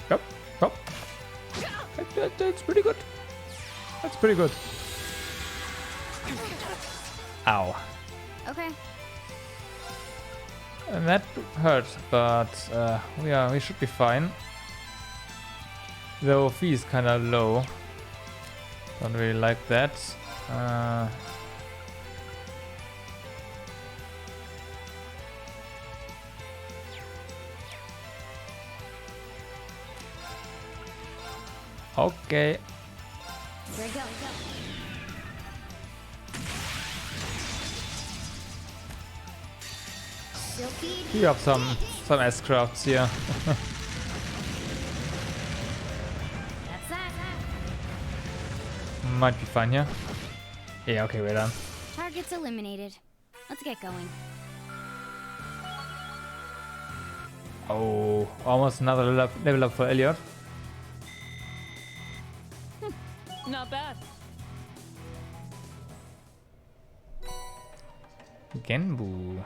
Yep. Yep. That's pretty good. That's pretty good. Ow. Okay. And that hurt, but we should be fine. Though fee is kind of low. Don't really like that. Okay. Here we go. Silky. You have some S-crafts here. That's that. Might be fine here. Yeah, okay, we're done. Targets eliminated. Let's get going. Oh, almost another level up for Elliot. Not bad. Genbu.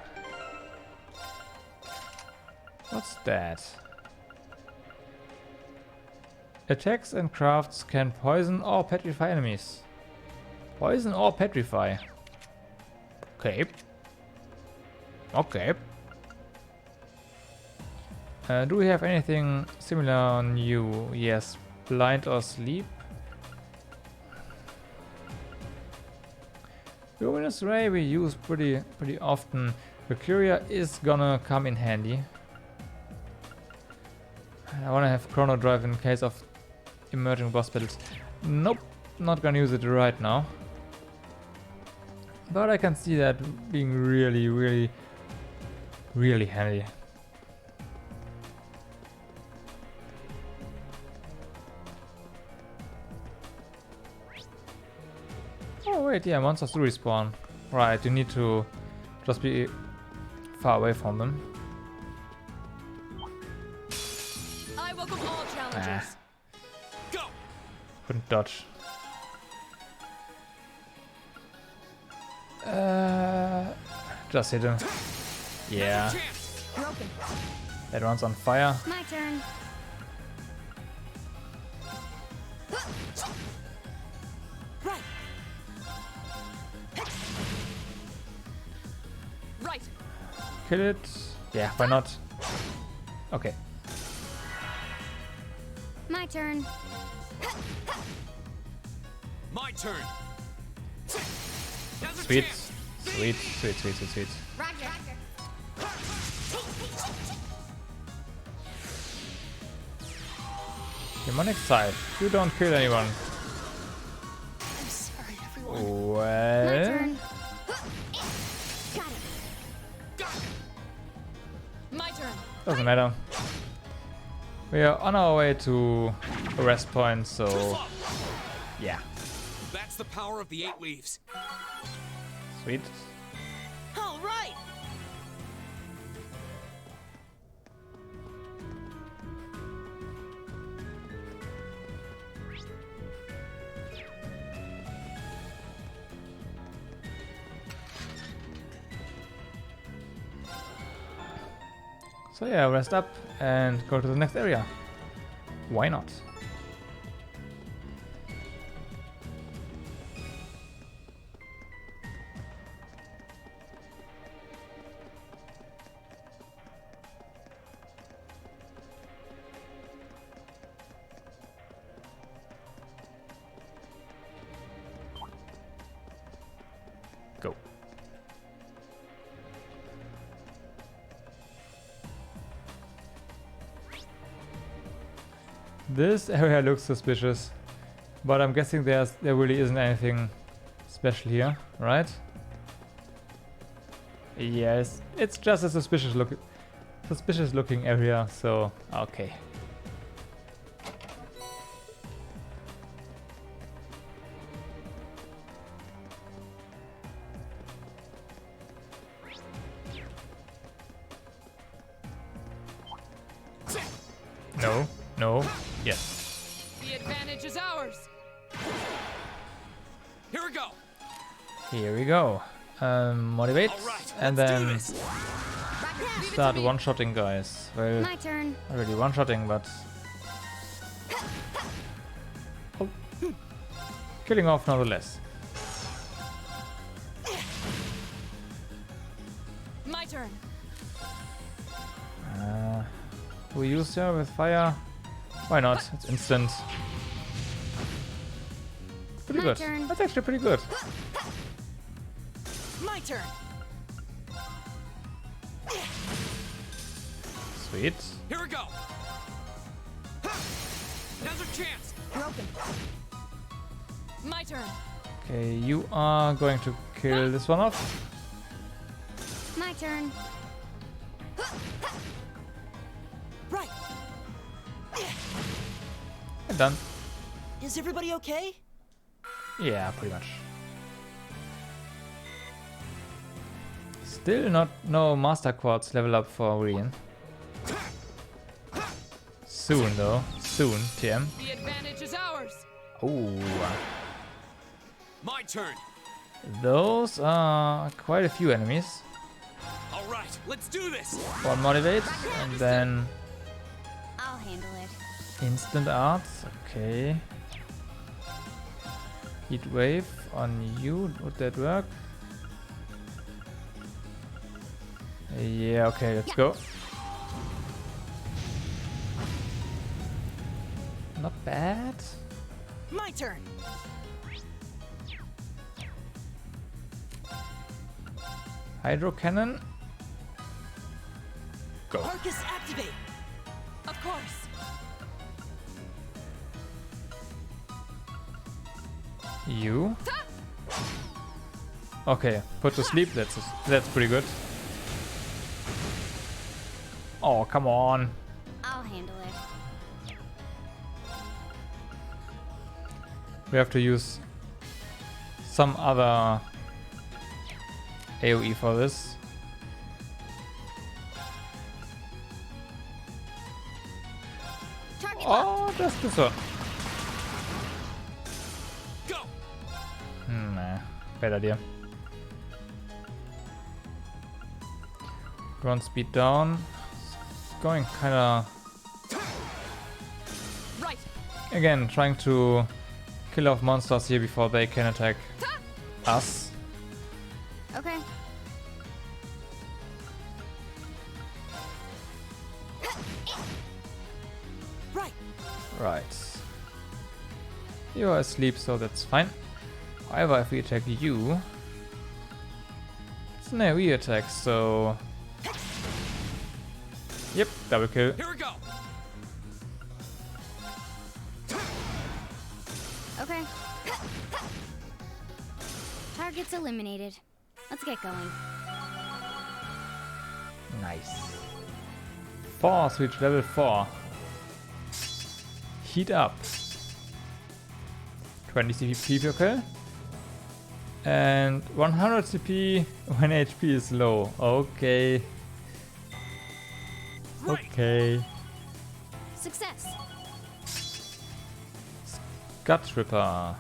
What's that? Attacks and crafts can poison or petrify enemies. Poison or petrify. Okay. Okay. Do we have anything similar on you? Yes. Blind or sleep? Luminous Ray we use pretty often. Mercuria is gonna come in handy. I wanna have Chrono Drive in case of emerging boss battles. Nope, not gonna use it right now. But I can see that being really handy. Oh wait, yeah, monsters do respawn. Right, you need to just be far away from them. I welcome all challenges. Go. Couldn't dodge. Just hit him. Yeah. Broken. That one's on fire. My turn. Right. Right. Kill it. Yeah, why not? Okay. My turn. My turn. Now's a Sweet. chance. Sweet. Roger. Demonic side. You don't kill anyone. I'm sorry, everyone. My Well, turn. Got it. My turn. doesn't matter. We are on our way to a rest point, so yeah. That's the power of the 8 leaves. Sweet. All right. So yeah, rest up and go to the next area. Why not? Go. This area looks suspicious, but I'm guessing there really isn't anything special here, right? Yes, it's just a suspicious looking area, so okay. No, yes. The advantage is ours. Here we go. Here we go. Motivate, All right, and let's do then this. start one-shotting guys. Well, My turn. already one-shotting, but oh. Killing off nonetheless. My turn. We use her with fire. Why not? It's instant. Pretty My good. turn. That's actually pretty good. My turn. Sweet. Here we go. Now's our chance. Broken. My turn. Okay, you are going to kill this one off. My turn. Right. And done. Is everybody okay? Yeah, pretty much. Still no Master Quartz level up for Rian. Soon though. Soon, TM. The advantage is ours. Oh. My turn. Those are quite a few enemies. All right, let's do this. One motivate and then I'll handle it. instant arts. Okay. Heat wave on you. Would that work? Yeah, okay, let's go. Not bad. My turn. Hydro cannon. Go. Arcus activate. Of course. You. Okay, put to sleep. That's pretty good. Oh, come on. I'll handle it. We have to use some other AoE for this. Target Oh, just this one. Go. Nah, bad idea. Run speed down. It's going kinda... Right. Again, trying to kill off monsters here before they can attack us. Okay. Right. Right. You are asleep, so that's fine. However, if we attack you... It's an AoE attack, so... Yep, double kill. Here we go. Okay. Target's eliminated. Let's get going. Nice. Force reach level 4. Heat up. 20 CP per kill. And 100 CP when HP is low. Okay. Okay. Success. Gut Tripper.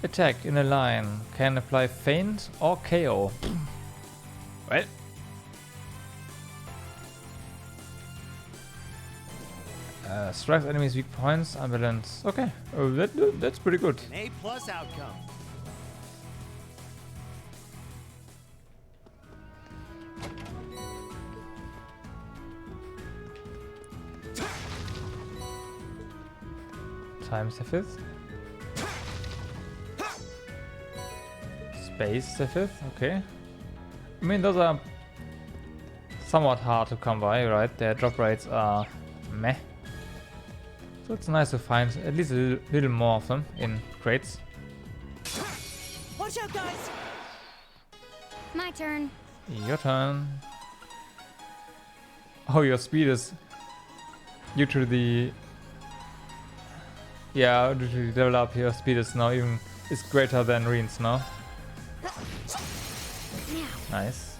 Attack in a line. Can apply feint or KO. Well. Strikes enemies weak points. Unbalance. Okay. Oh, that's pretty good. An A+ outcome. Times the 5th. Space the 5th, okay. I mean, those are somewhat hard to come by, right? Their drop rates are meh. So it's nice to find at least a little more of them in crates. Watch out, guys! My turn. Your turn. Oh, your speed is due to the... Yeah, due to the level up, your speed is now even is greater than Reen's now. Nice.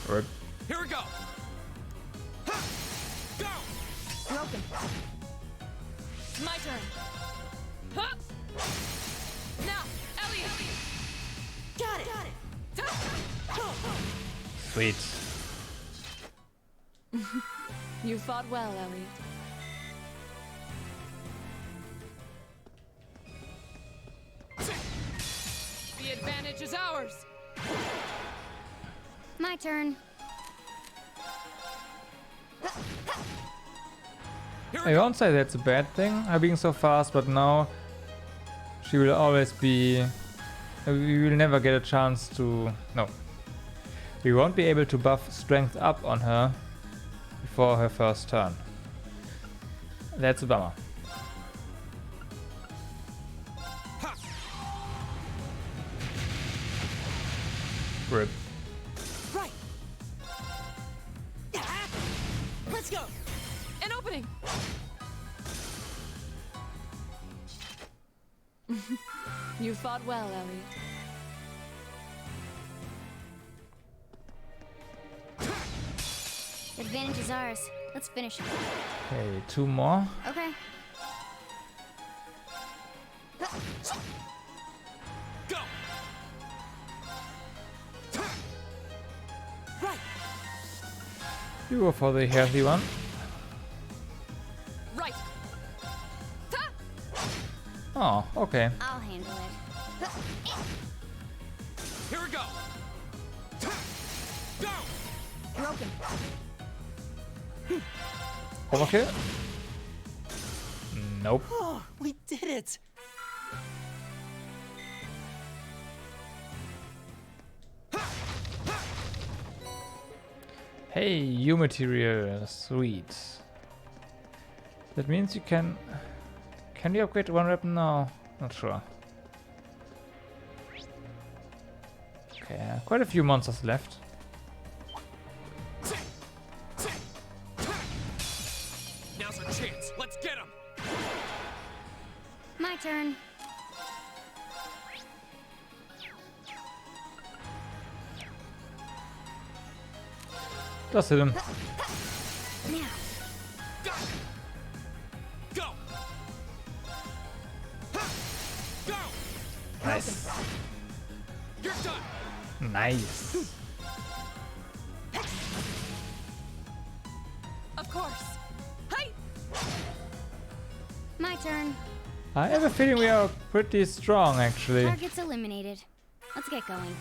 Rip. Here we go. Go. Broken. My turn. Huh? Now, Elliot. Got it! Sweet. You fought well, Elliot. The advantage is ours. My turn. I won't say that's a bad thing, her being so fast, but now she will always be... We will never get a chance to... No. We won't be able to buff strength up on her before her first turn. That's a bummer. Rip. Right. Let's go. An opening. You fought well, Ellie. The advantage is ours. Let's finish it. Okay, 2 more. Okay. Go! Right. You go for the healthy one. Right. Oh, okay. I'll handle it. Here we go! Go! Broken. Overkill? Nope. Oh, we did it! Hey, you material, sweet. That means you can... Can you upgrade one weapon now? Not sure. Okay, quite a few monsters left. Now's our chance. Let's get him! My turn. Just hit him. Now. Go! Go! Go! Nice. You're done! Nice. Of course. Hey. My turn. I have a feeling we are pretty strong, actually. Target's eliminated. Let's get going.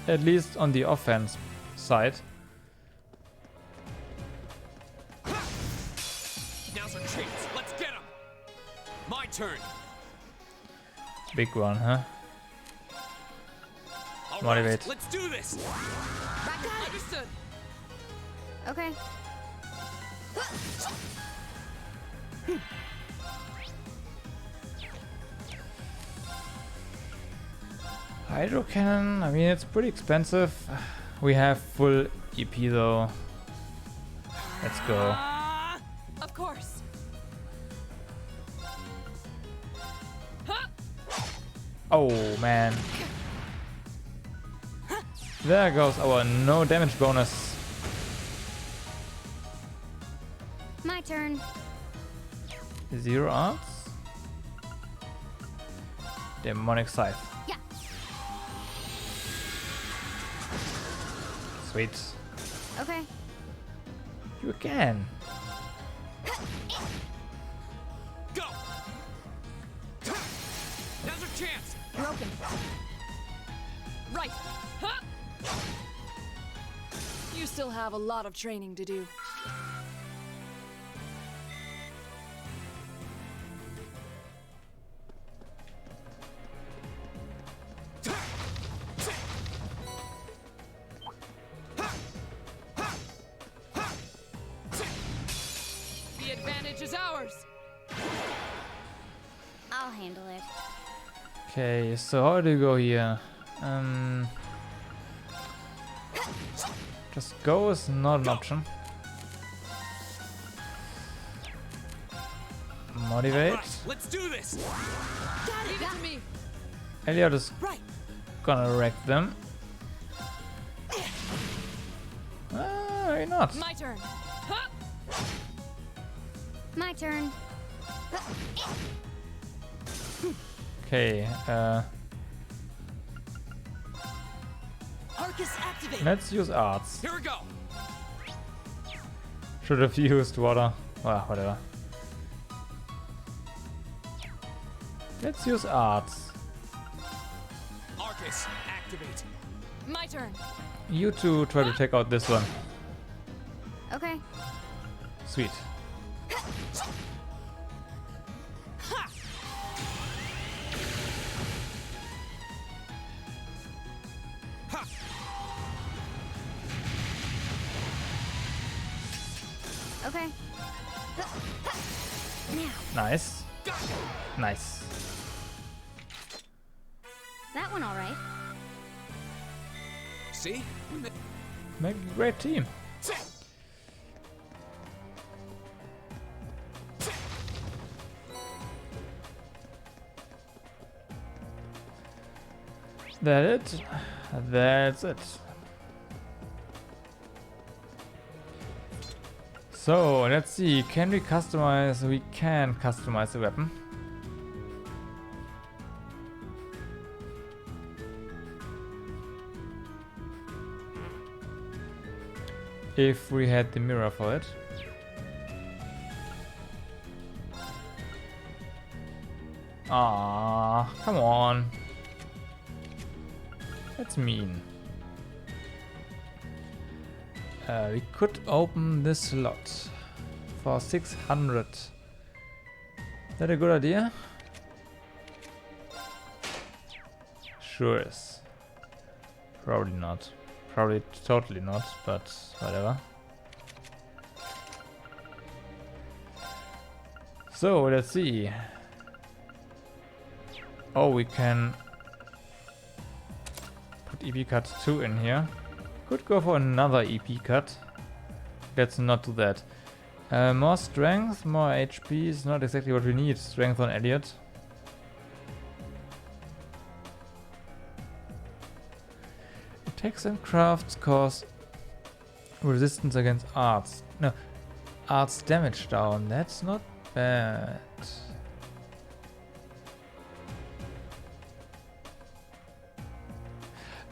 At least on the offense side. Now's our chance. Let's get him! My turn! Big one, huh? All Motivate. right, let's do this! Understood. Okay. Hydro cannon, I mean, it's pretty expensive. We have full EP though. Let's go. Of course. Oh man. There goes our no damage bonus. My turn. 0 arts. Demonic Scythe. Yeah. Sweet. Okay. You again. Go! Now's our chance! Broken. Right. You still have a lot of training to do. The advantage is ours. I'll handle it. Okay, so how do you go here? Just go is not an option. Motivate. Right, let's do this! Leave it to me. Elliot is Right. gonna wreck them. Maybe not. My turn. My turn. Okay, Arcus activate! let's use arts. Here we go! Should have used water. Well, whatever. Let's use arts. Arcus, activate! My turn. You two try to take out this one. Okay. Sweet. Okay. Now. Nice. Nice. That one all right. See? Make a great team. That it? That's it. So let's see, can we customize? We can customize the weapon. If we had the mirror for it. Ah, come on. That's mean. We could open this slot for 600. Is that a good idea? Sure is. Probably not. Probably totally not, but whatever. So let's see. Oh, we can put EP cut 2 in here. Could go for another EP cut. Let's not do that. More strength, more HP is not exactly what we need. Strength on Elliot. Attacks and crafts cause resistance against arts. No, arts damage down. That's not bad.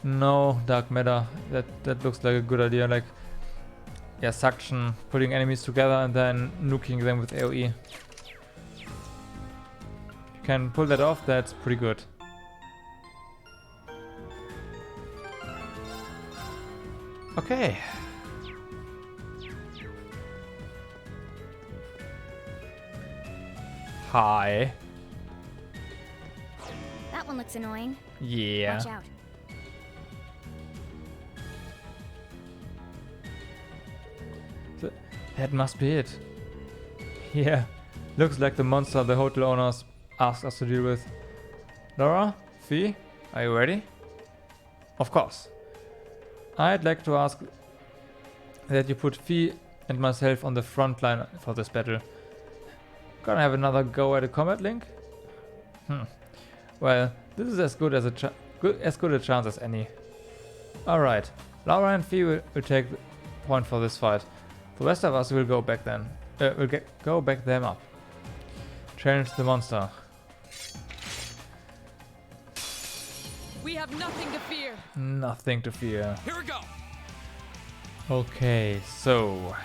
No, dark matter. That looks like a good idea. Like, yeah, suction, putting enemies together and then nuking them with AoE. If you can pull that off, that's pretty good. Okay. Hi. That one looks annoying. Yeah. Watch out. That must be it. Yeah, looks like the monster the hotel owners asked us to deal with. Laura, Fee, are you ready? Of course. I'd like to ask that you put Fee and myself on the front line for this battle. Gonna have another go at a combat link? Well, this is as good a chance as any. Alright, Laura and Fee will take the point for this fight. The rest of us will go back then. Go back them up. Challenge the monster. We have nothing to fear. Nothing to fear. Here we go. Okay, so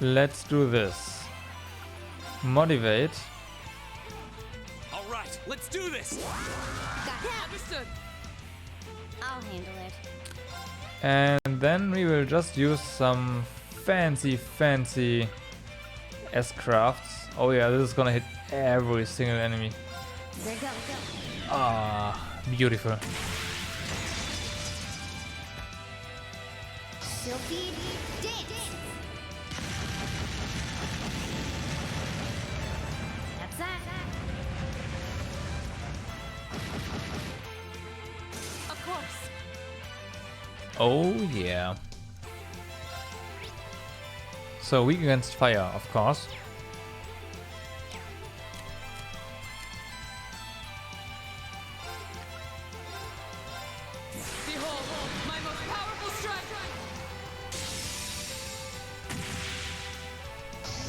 let's do this. Motivate. All right, let's do this. Understood. I'll handle it. And then we will just use some fancy S-crafts. Oh yeah, this is gonna hit every single enemy. There, go. Ah, beautiful. Silky dance. That's that. Of course. Oh yeah. So weak against fire, of course. Behold, my most powerful strike.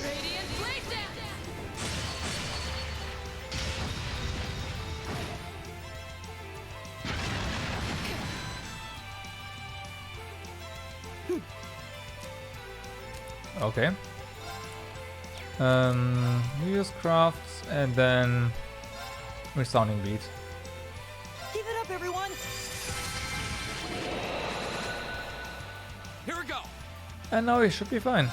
Radiant blade dance. Okay. We use crafts and then resounding beat. Give it up, everyone! Here we go. And now we should be fine.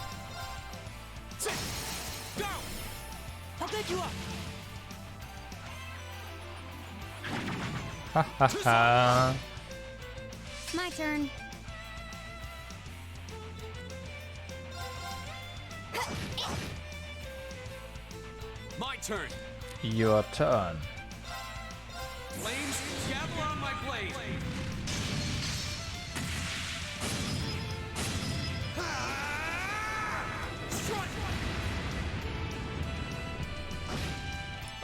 Go. I'll back you up! Ha ha ha. My turn. My turn. Your turn. Flames, gavel on my blade. Strike!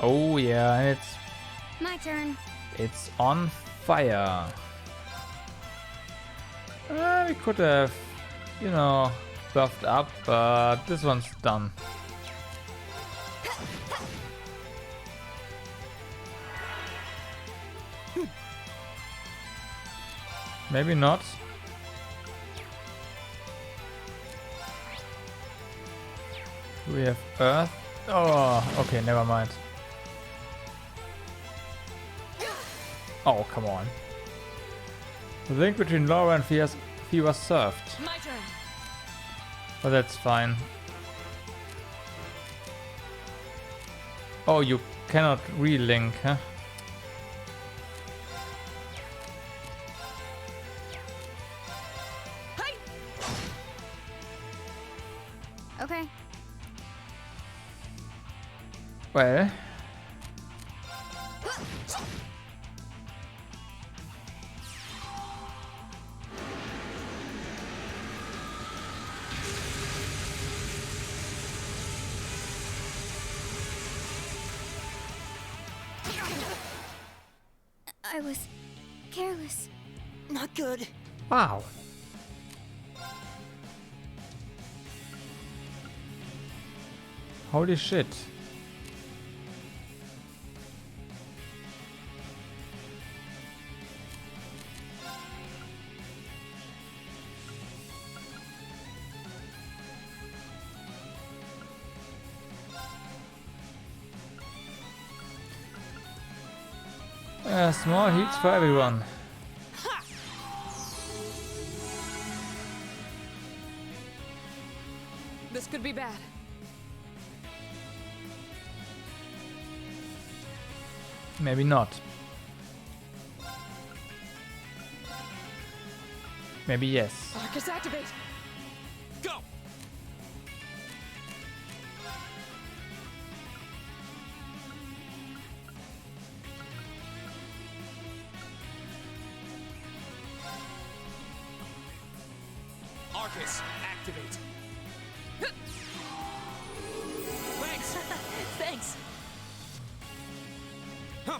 Oh yeah, My turn. it's on fire. We could have, you know, buffed up, but this one's done. Maybe not. We have Earth. Oh, okay, never mind. Oh, come on. The link between Laura and Fee was served. My turn. But that's fine. Oh, you cannot relink, huh? Okay. Well. I was careless. Not good. Wow. Holy shit. Small heats for everyone. This could be bad. Maybe not. Maybe yes. Arcus activate. Go! Arcus, activate. Thanks. Thanks. Huh.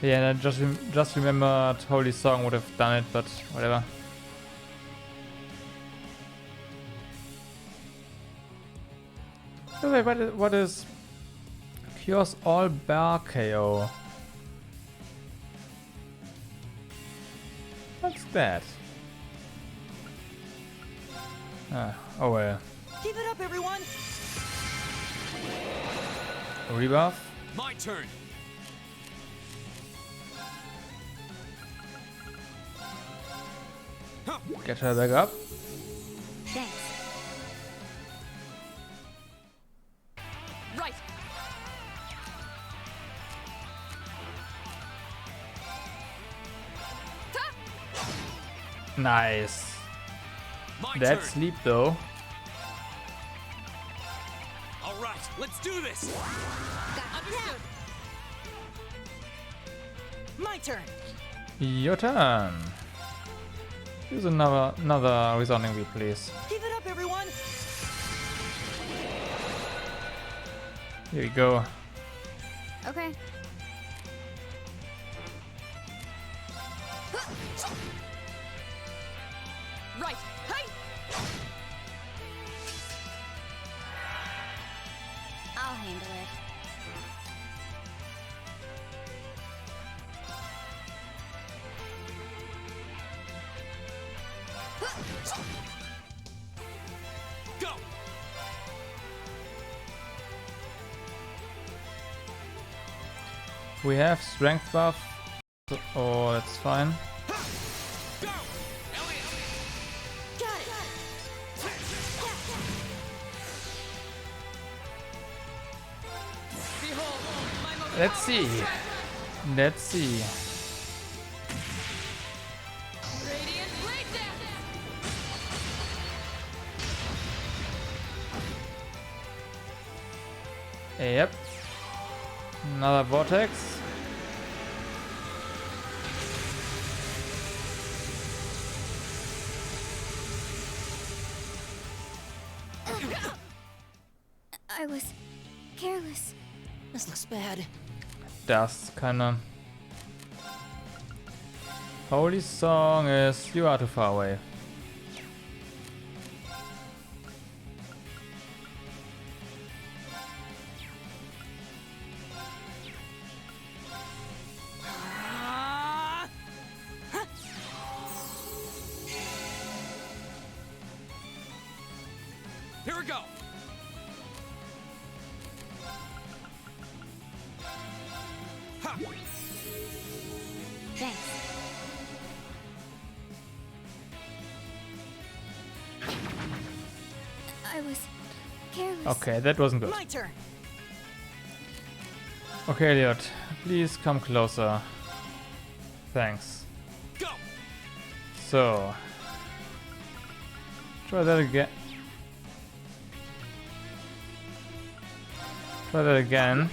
Yeah, I just remembered Holy Song would have done it, but whatever. Oh, wait, what is cures all bar KO? What's that? Oh well. Keep it up, everyone. Rebuff? My turn. Get her back up. Thanks. Right. Nice. My That's turn. sleep though. All right, let's do this. Understood. My turn. Your turn. Use another resounding beat, please. Keep it up, everyone. Here we go. Okay. Right. Hey. I'll handle it. Go. We have strength buff Oh, that's fine. Go! Elliot! Got it. Behold, my most Let's see. Let's see. radiant blade dance! Yep. Another vortex. I was careless. This looks bad. Das kinda. Holy song is You Are Too Far Away. Here we go! Ha! Thanks. I was careless. Okay, that wasn't good. My turn. Okay, Elliot, please come closer. Thanks. Go! So, try that again. Try that again.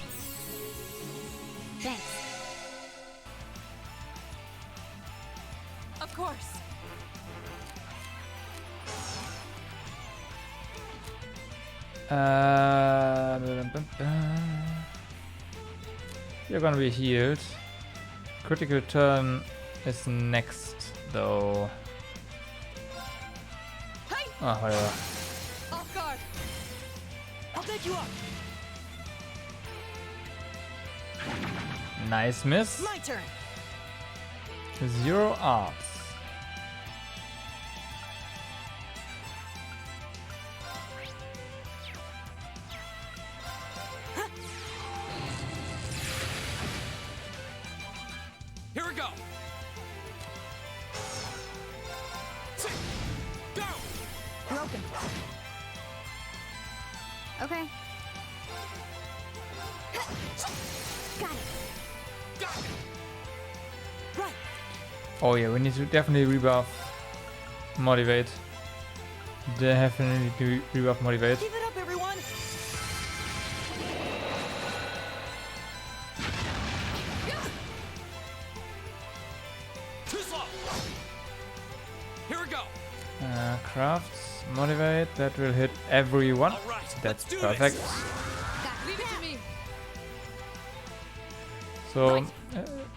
Thanks. Of course. You're gonna be healed. Critical turn is next, though. Ah, whatever. Off guard. I'll take you up. Nice miss. My turn. 0 arts. Here we go! Go! Broken. Okay. Got it. Got it! Right. Oh yeah, we need to definitely rebuff motivate. Definitely to rebuff motivate. Give it up, everyone. Too slow! Here we go! Crafts, motivate, that will hit everyone. All right, That's let's do perfect. this. Leave it to me. So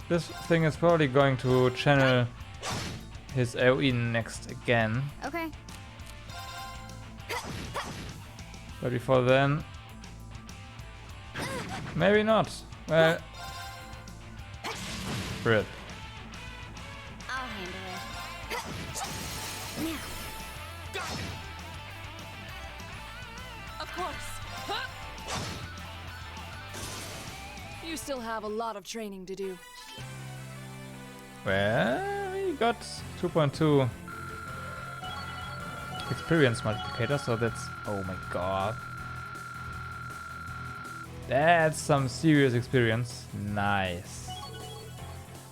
this thing is probably going to channel his AoE next again. Okay. But before then, maybe not. Well, rip. I'll handle it. Now. Of course. Huh? You still have a lot of training to do. Well, we got 2.2 experience multiplicator, so that's, oh my god. That's some serious experience. Nice.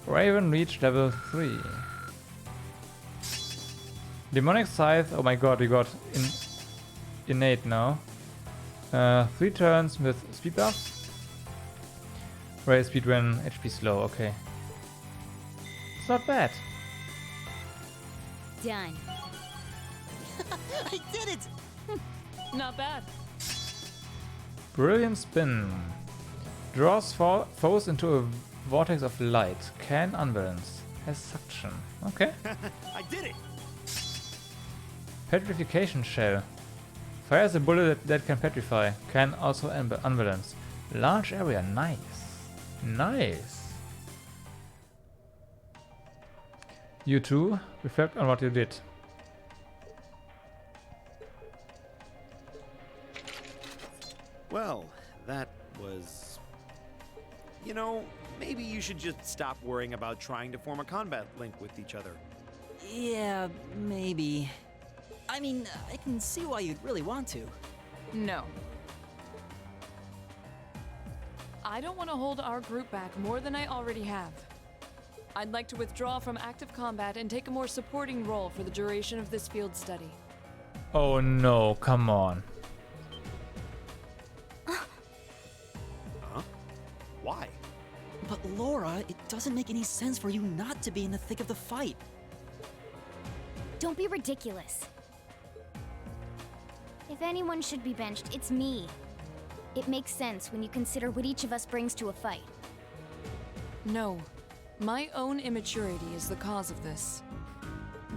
Raven reached level 3. Demonic Scythe, oh my god, we got innate now. 3 turns with speed buff. Raise speed when HP slow, okay. It's not bad. Done. I did it. Not bad. Brilliant spin. Draws foes into a vortex of light. Can unbalance. Has suction. Okay. I did it! Petrification shell. Fires a bullet that can petrify. Can also unbalance. Large area. Nice. Nice. You too. Reflect on what you did. Well, that was You know, maybe you should just stop worrying about trying to form a combat link with each other. Yeah, maybe. I mean, I can see why you'd really want to. No. I don't want to hold our group back more than I already have. I'd like to withdraw from active combat and take a more supporting role for the duration of this field study. Oh no, come on. Huh? Why? But Laura, it doesn't make any sense for you not to be in the thick of the fight. Don't be ridiculous. If anyone should be benched, it's me. It makes sense when you consider what each of us brings to a fight. No. My own immaturity is the cause of this.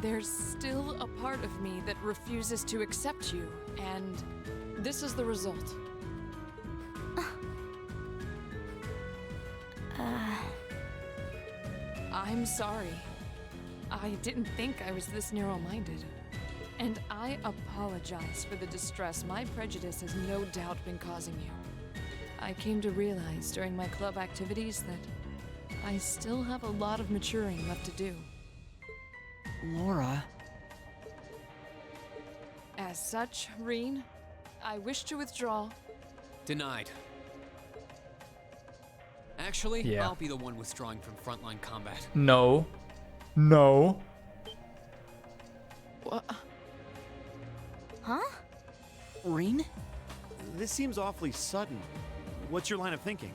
There's still a part of me that refuses to accept you, and this is the result. I'm sorry. I didn't think I was this narrow-minded. And I apologize for the distress my prejudice has no doubt been causing you. I came to realize during my club activities that I still have a lot of maturing left to do. Laura... As such, Reen, I wish to withdraw. Denied. Actually, Yeah. I'll be the one withdrawing from frontline combat. No. No. What? Huh? Reen? This seems awfully sudden. What's your line of thinking?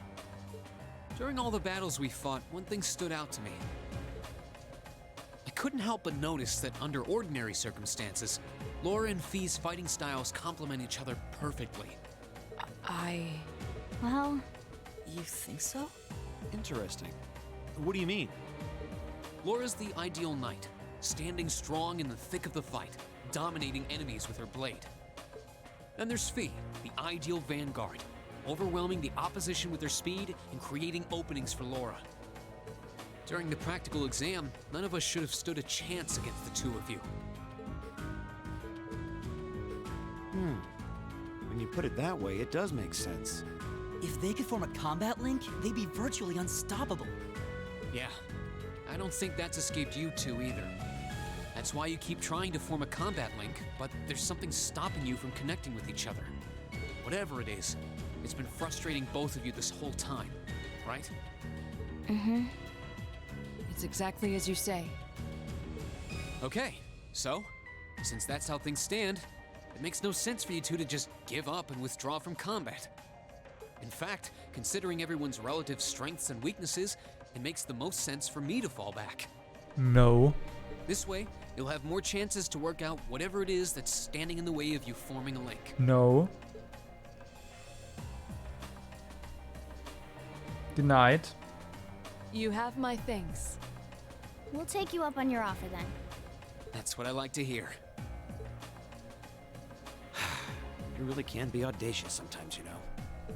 During all the battles we fought, one thing stood out to me. I couldn't help but notice that under ordinary circumstances, Laura and Fee's fighting styles complement each other perfectly. Well, You think so? Interesting. What do you mean? Laura's the ideal knight, standing strong in the thick of the fight, dominating enemies with her blade. Then there's Fee, the ideal vanguard, overwhelming the opposition with her speed and creating openings for Laura. During the practical exam, none of us should have stood a chance against the two of you. When you put it that way, it does make sense. If they could form a combat link, they'd be virtually unstoppable. Yeah, I don't think that's escaped you two either. That's why you keep trying to form a combat link, but there's something stopping you from connecting with each other. Whatever it is, it's been frustrating both of you this whole time, right? mm-hmm. It's exactly as you say. Okay, so, since that's how things stand, it makes no sense for you two to just give up and withdraw from combat. In fact, considering everyone's relative strengths and weaknesses, it makes the most sense for me to fall back. No. This way, you'll have more chances to work out whatever it is that's standing in the way of you forming a link. No. Denied. You have my thanks. We'll take you up on your offer then. That's what I like to hear. You really can be audacious sometimes, you know.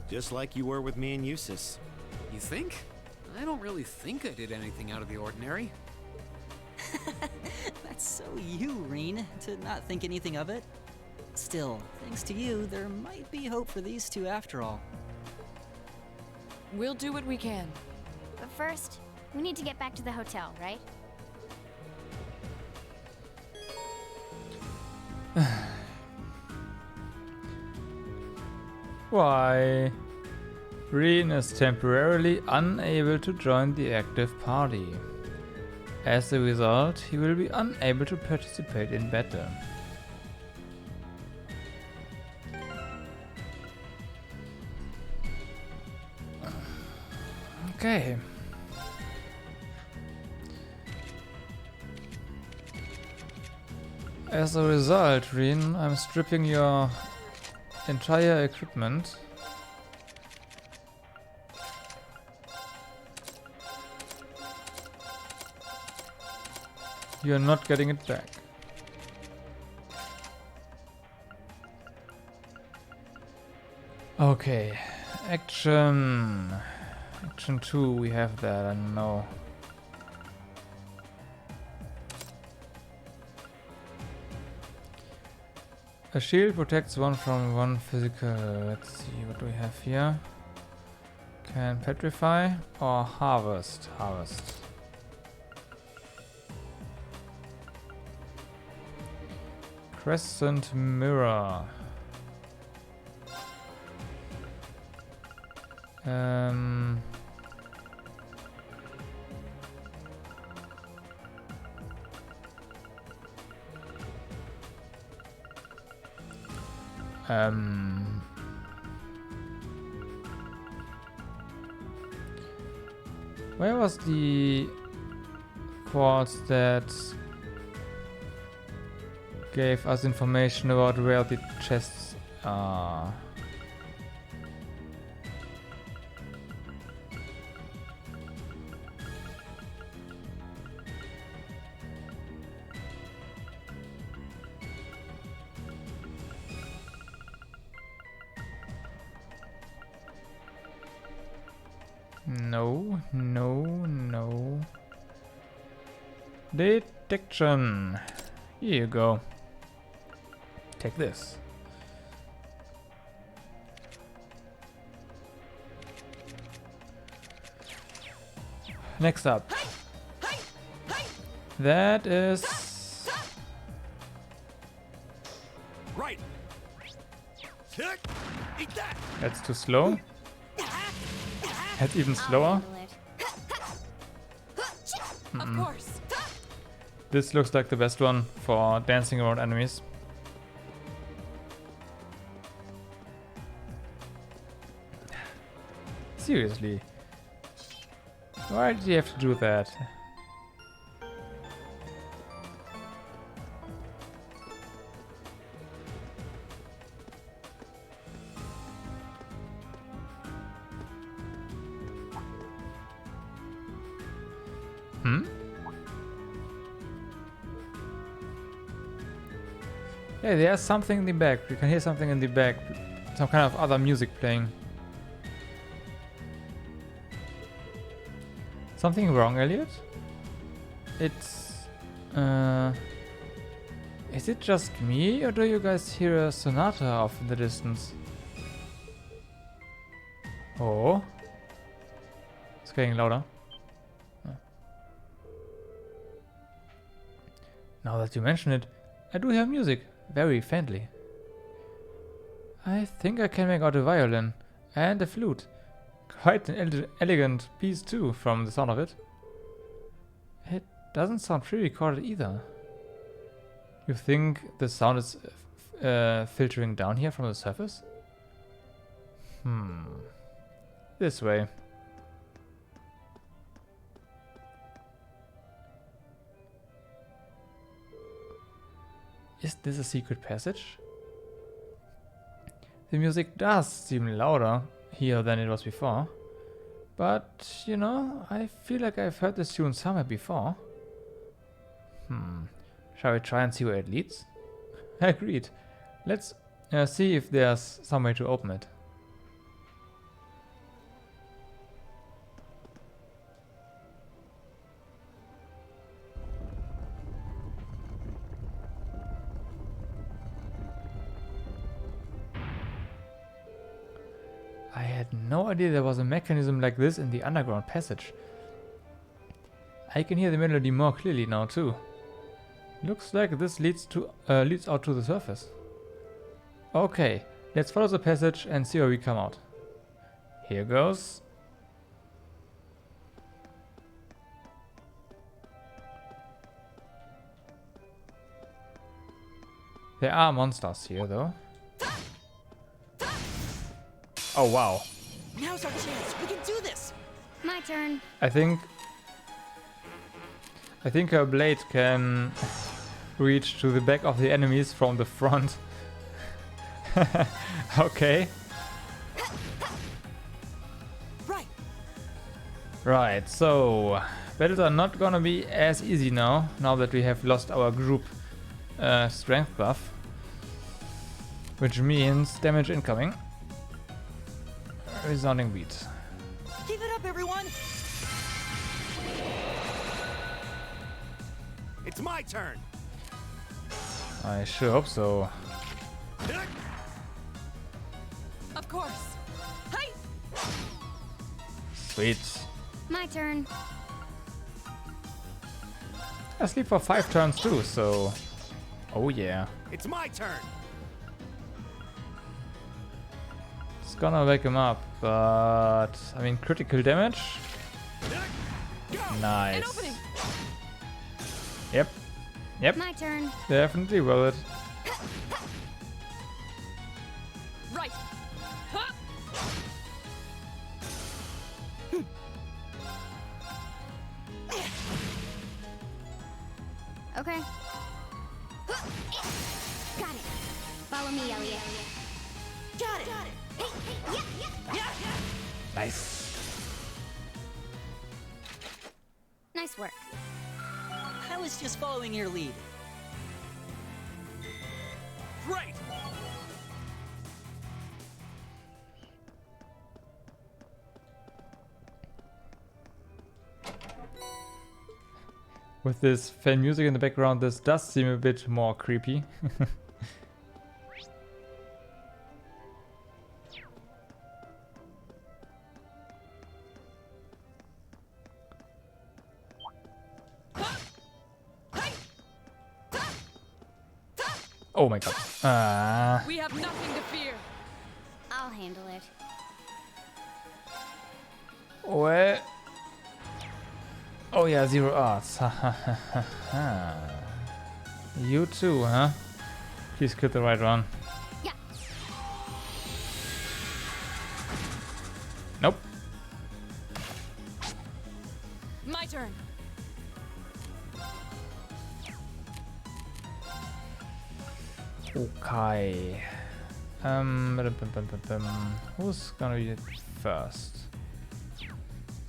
Just like you were with me and Eustace. You think? I don't really think I did anything out of the ordinary. That's so you, Reen, to not think anything of it. Still, thanks to you, there might be hope for these two after all. We'll do what we can. But first, we need to get back to the hotel, right? Why? Reen is temporarily unable to join the active party. As a result, he will be unable to participate in battle. Okay. As a result, Reen, I'm stripping your entire equipment. You're not getting it back. Okay, action 2, we have that, I don't know. A shield protects one from one physical. Let's see what we have here. Can petrify or harvest? Harvest. Crescent mirror. Where was the quartz that gave us information about where the chests are? No, no, no. Detection. Here you go. Take this. Next up. That is... Right. Eat that. That's too slow. That's even slower. Of course. This looks like the best one for dancing around enemies. Seriously. Why did you have to do that? Yeah, there's something in the back. You can hear something in the back. Some kind of other music playing. Something wrong, Elliot? It's... Is it just me, or do you guys hear a sonata off in the distance? Oh. It's getting louder. Oh. Now that you mention it, I do hear music. Very faintly. I think I can make out a violin and a flute. Quite an elegant piece too, from the sound of it. It doesn't sound pre-recorded either. You think the sound is filtering down here from the surface? This way. Is this a secret passage? The music does seem louder here than it was before. But, you know, I feel like I've heard this tune somewhere before. Shall we try and see where it leads? Agreed. Let's see if there's some way to open it. I had no idea there was a mechanism like this in the underground passage. I can hear the melody more clearly now too. Looks like this leads out to the surface. Okay, let's follow the passage and see where we come out. Here goes. There are monsters here though. Oh wow. Now's our chance. We can do this. My turn. I think her blade can reach to the back of the enemies from the front. Okay. Right, so battles are not gonna be as easy now that we have lost our group strength buff. Which means damage incoming. Resounding beat. Give it up, everyone! It's my turn. I sure hope so. Of course. Hey! Sweet. My turn. I sleep for 5 turns too, so... Oh yeah. It's my turn. It's gonna wake him up, but... I mean, critical damage? Nice. Yep. Yep. My turn. Definitely worth it. Right. Okay. Got it. Follow me, Elliot. Got it. Nice. Nice work. I was just following your lead. Great! With this fan music in the background, this does seem a bit more creepy. Oh my god. We have nothing to fear. I'll handle it. Well. Oh yeah, 0 arts. You too, huh? Please kill the right one. Yeah. Nope. My turn. Okay. Who's gonna be first?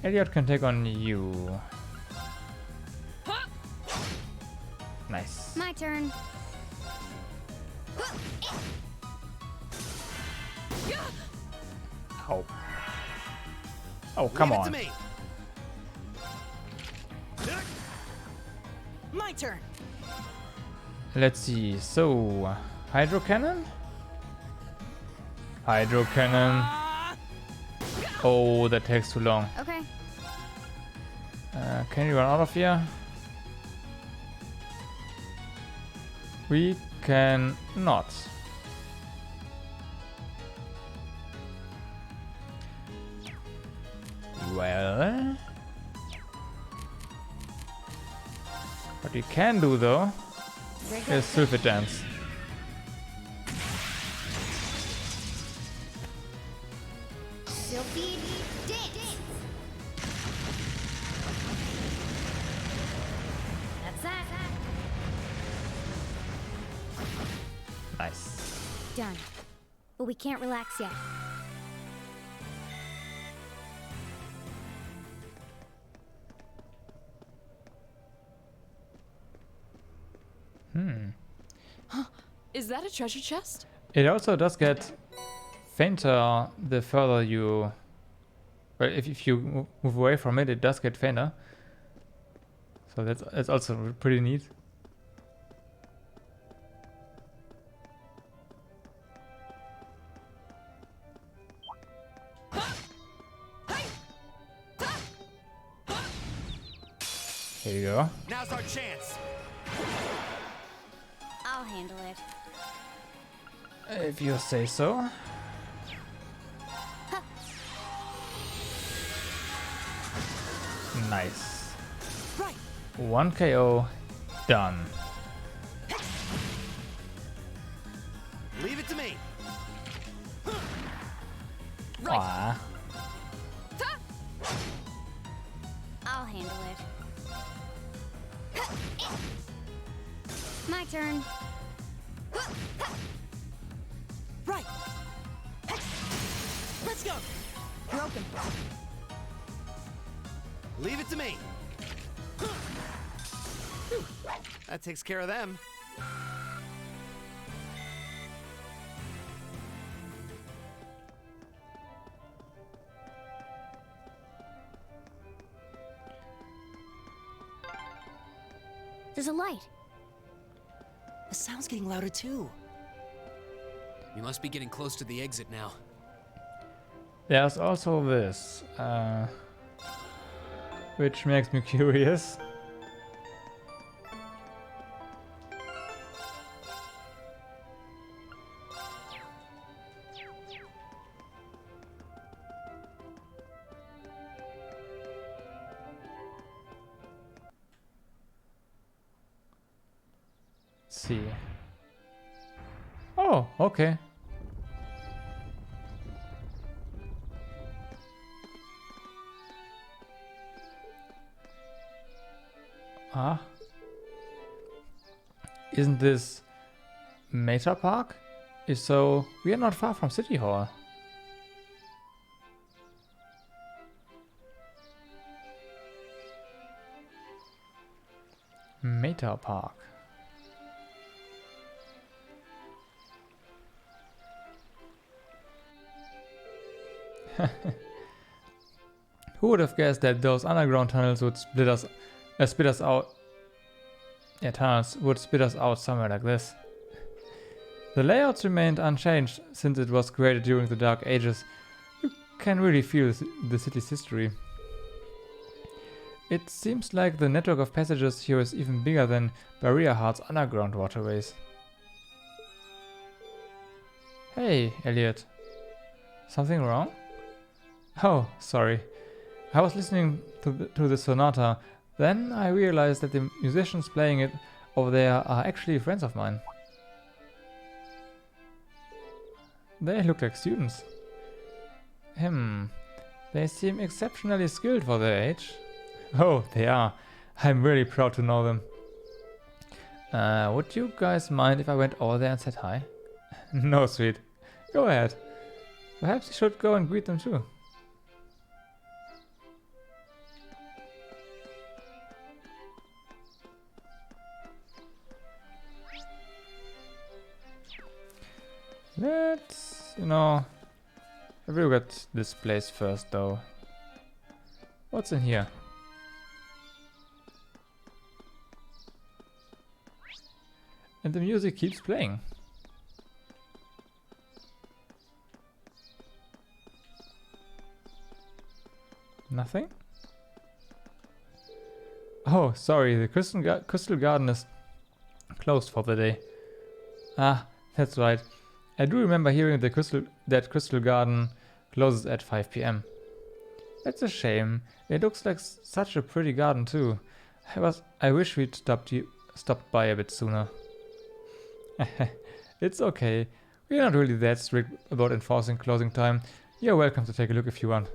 Elliot can take on you. Nice. My turn. Oh. Oh, come Leave it on. to me. My turn. Let's see. So, hydro cannon? Hydro cannon. Oh, that takes too long. Okay. Can you run out of here? We can not. Well, what we can do though is Sylphid Dance. Sylphid dance. That's that. Nice. Done. But we can't relax yet. Is that a treasure chest? It also does get fainter the further you... Well, if you move away from it, it does get fainter. So that's also pretty neat. Here you go. Now's our chance. I'll handle it. If you say so. Nice. Right. 1 KO. Done. Leave it to me. Right. I'll handle it. My turn. Right. Let's go. Broken. Leave it to me. That takes care of them. There's a light. The sound's getting louder too. We must be getting close to the exit now. There's also this. which makes me curious. See. Oh, okay. Ah. Isn't this Meta Park? If so, we are not far from City Hall. Meta Park. Who would have guessed that those underground tunnels would split us out? Yeah, tunnels would spit us out somewhere like this. The layouts remained unchanged since it was created during the Dark Ages. You can really feel the city's history. It seems like the network of passages here is even bigger than Barrier Heart's underground waterways. Hey, Elliot. Something wrong? Oh, sorry. I was listening to the sonata. Then I realized that the musicians playing it over there are actually friends of mine. They look like students. They seem exceptionally skilled for their age. Oh, they are. I'm really proud to know them. Would you guys mind if I went over there and said hi? No, sweet. Go ahead. Perhaps you should go and greet them too. Let's, have a look at this place first though. What's in here? And the music keeps playing. Nothing? Oh, sorry, the Crystal Garden is closed for the day. Ah, that's right. I do remember hearing that Crystal Garden closes at 5 p.m. That's a shame. It looks like such a pretty garden too. I wish we'd stopped by a bit sooner. It's okay. We're not really that strict about enforcing closing time. You're welcome to take a look if you want.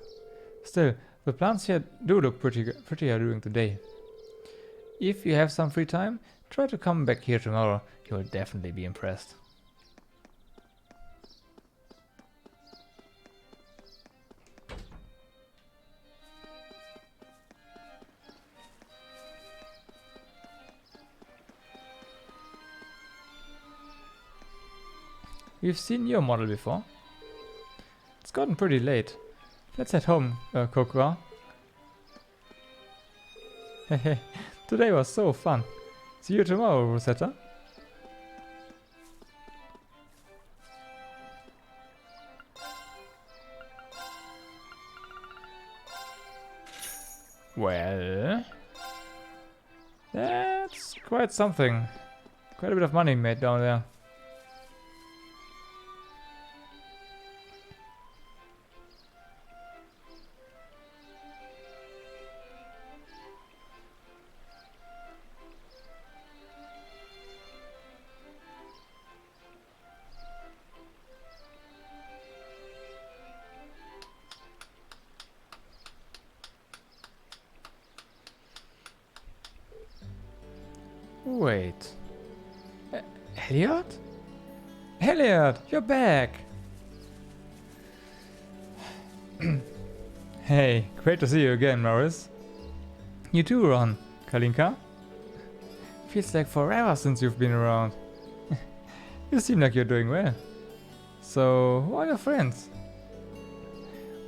Still, the plants here do look prettier during the day. If you have some free time, try to come back here tomorrow. You'll definitely be impressed. We've seen your model before. It's gotten pretty late. Let's head home, Kokura. Hehe, today was so fun. See you tomorrow, Rosetta. Well, that's quite something. Quite a bit of money made down there. Wait. Elliot? Elliot, you're back! Hey, great to see you again, Morris. You too, Ron. Kalinka? Feels like forever since you've been around. You seem like you're doing well. So, who are your friends?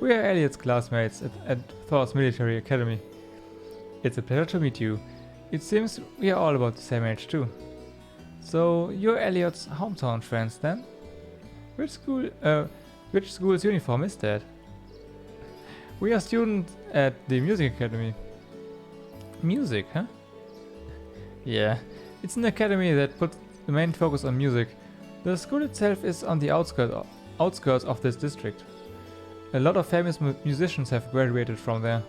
We are Elliot's classmates at Thor's Military Academy. It's a pleasure to meet you. It seems we are all about the same age too. So you're Elliot's hometown friends then? Which school's uniform is that? We are students at the Music Academy. Music, huh? Yeah, it's an academy that puts the main focus on music. The school itself is on the outskirts of this district. A lot of famous musicians have graduated from there.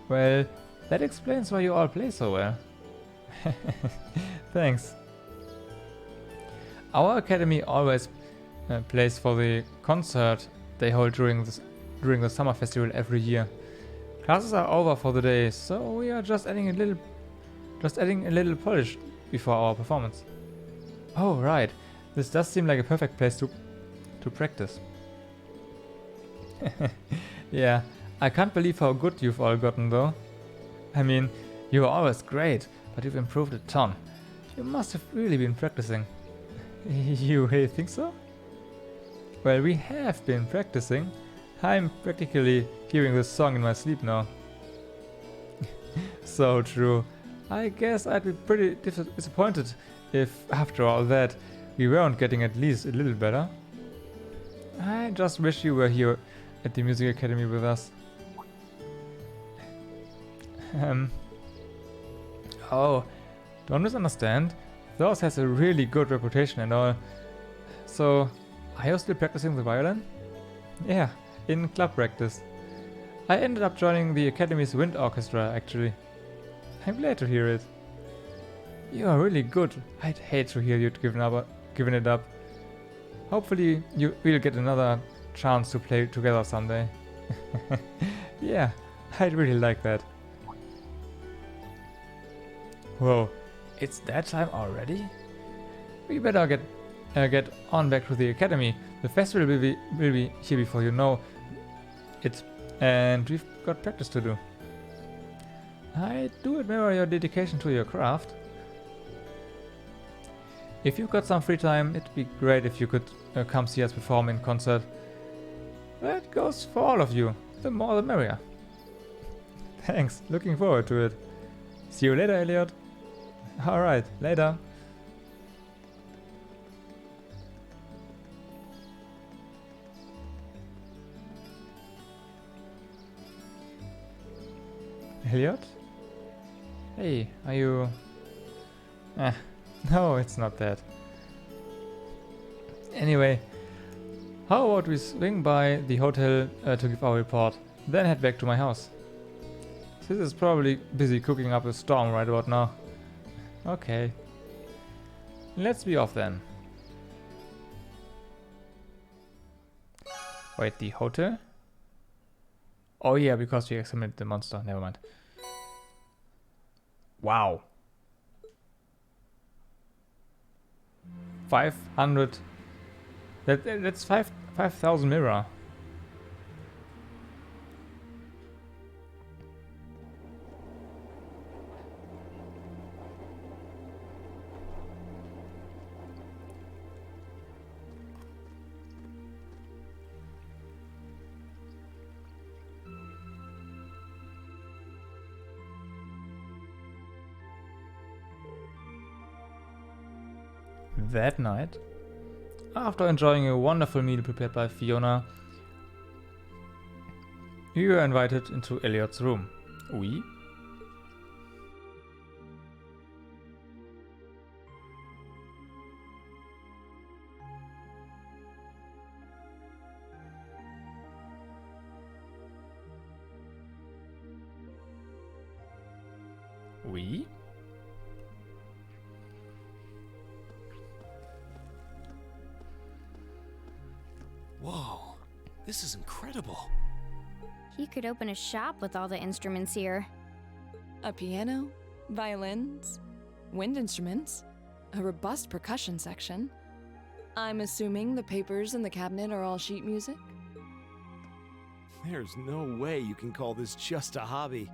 Well, that explains why you all play so well. Thanks. Our academy always plays for the concert they hold during the summer festival every year. Classes are over for the day, so we are just adding a little polish before our performance. Oh right, this does seem like a perfect place to practice. Yeah, I can't believe how good you've all gotten though. I mean, you were always great, but you've improved a ton. You must have really been practicing. You think so? Well, we have been practicing. I'm practically hearing this song in my sleep now. So true. I guess I'd be pretty disappointed if, after all that, we weren't getting at least a little better. I just wish you were here at the Music Academy with us. Oh, don't misunderstand. Thors has a really good reputation and all. So, are you still practicing the violin? Yeah, in club practice. I ended up joining the Academy's wind orchestra, actually. I'm glad to hear it. You are really good. I'd hate to hear you'd given it up. Hopefully, we'll get another chance to play together someday. Yeah, I'd really like that. Whoa, it's that time already? We better get on back to the academy. The festival will be here before you know it, and we've got practice to do. I do admire your dedication to your craft. If you've got some free time, it'd be great if you could come see us perform in concert. That goes for all of you. The more the merrier. Thanks, looking forward to it. See you later, Elliot. Alright, later. Elliot? Hey, are you... no, it's not that. Anyway, how about we swing by the hotel to give our report, then head back to my house. Sis is probably busy cooking up a storm right about now. Okay. Let's be off then. Wait, the hotel? Oh yeah, because we examined the monster. Never mind. Wow. 500. That's 5,000 mirror. That night, after enjoying a wonderful meal prepared by Fiona, we were invited into Elliot's room. We? We? Whoa, this is incredible. He could open a shop with all the instruments here. A piano, violins, wind instruments, a robust percussion section. I'm assuming the papers in the cabinet are all sheet music? There's no way you can call this just a hobby.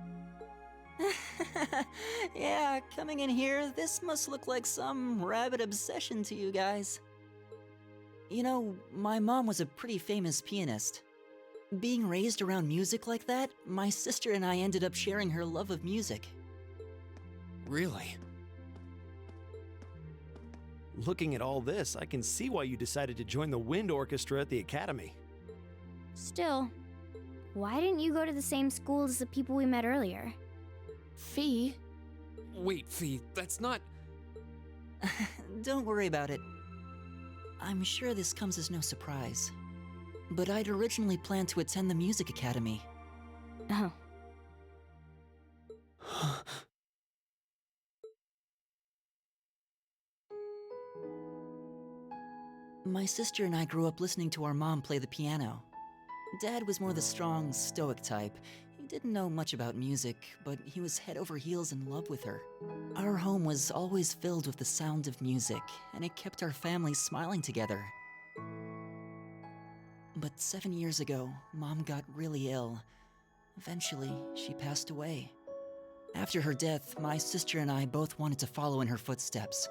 Yeah, coming in here, this must look like some rabid obsession to you guys. You know, my mom was a pretty famous pianist. Being raised around music like that, my sister and I ended up sharing her love of music. Really? Looking at all this, I can see why you decided to join the wind orchestra at the academy. Still, why didn't you go to the same school as the people we met earlier? Fee? Wait, Fee, that's not... Don't worry about it. I'm sure this comes as no surprise. But I'd originally planned to attend the music academy. Oh. My sister and I grew up listening to our mom play the piano. Dad was more the strong, stoic type. He didn't know much about music, but he was head over heels in love with her. Our home was always filled with the sound of music, and it kept our family smiling together. But 7 years ago, Mom got really ill. Eventually, she passed away. After her death, my sister and I both wanted to follow in her footsteps.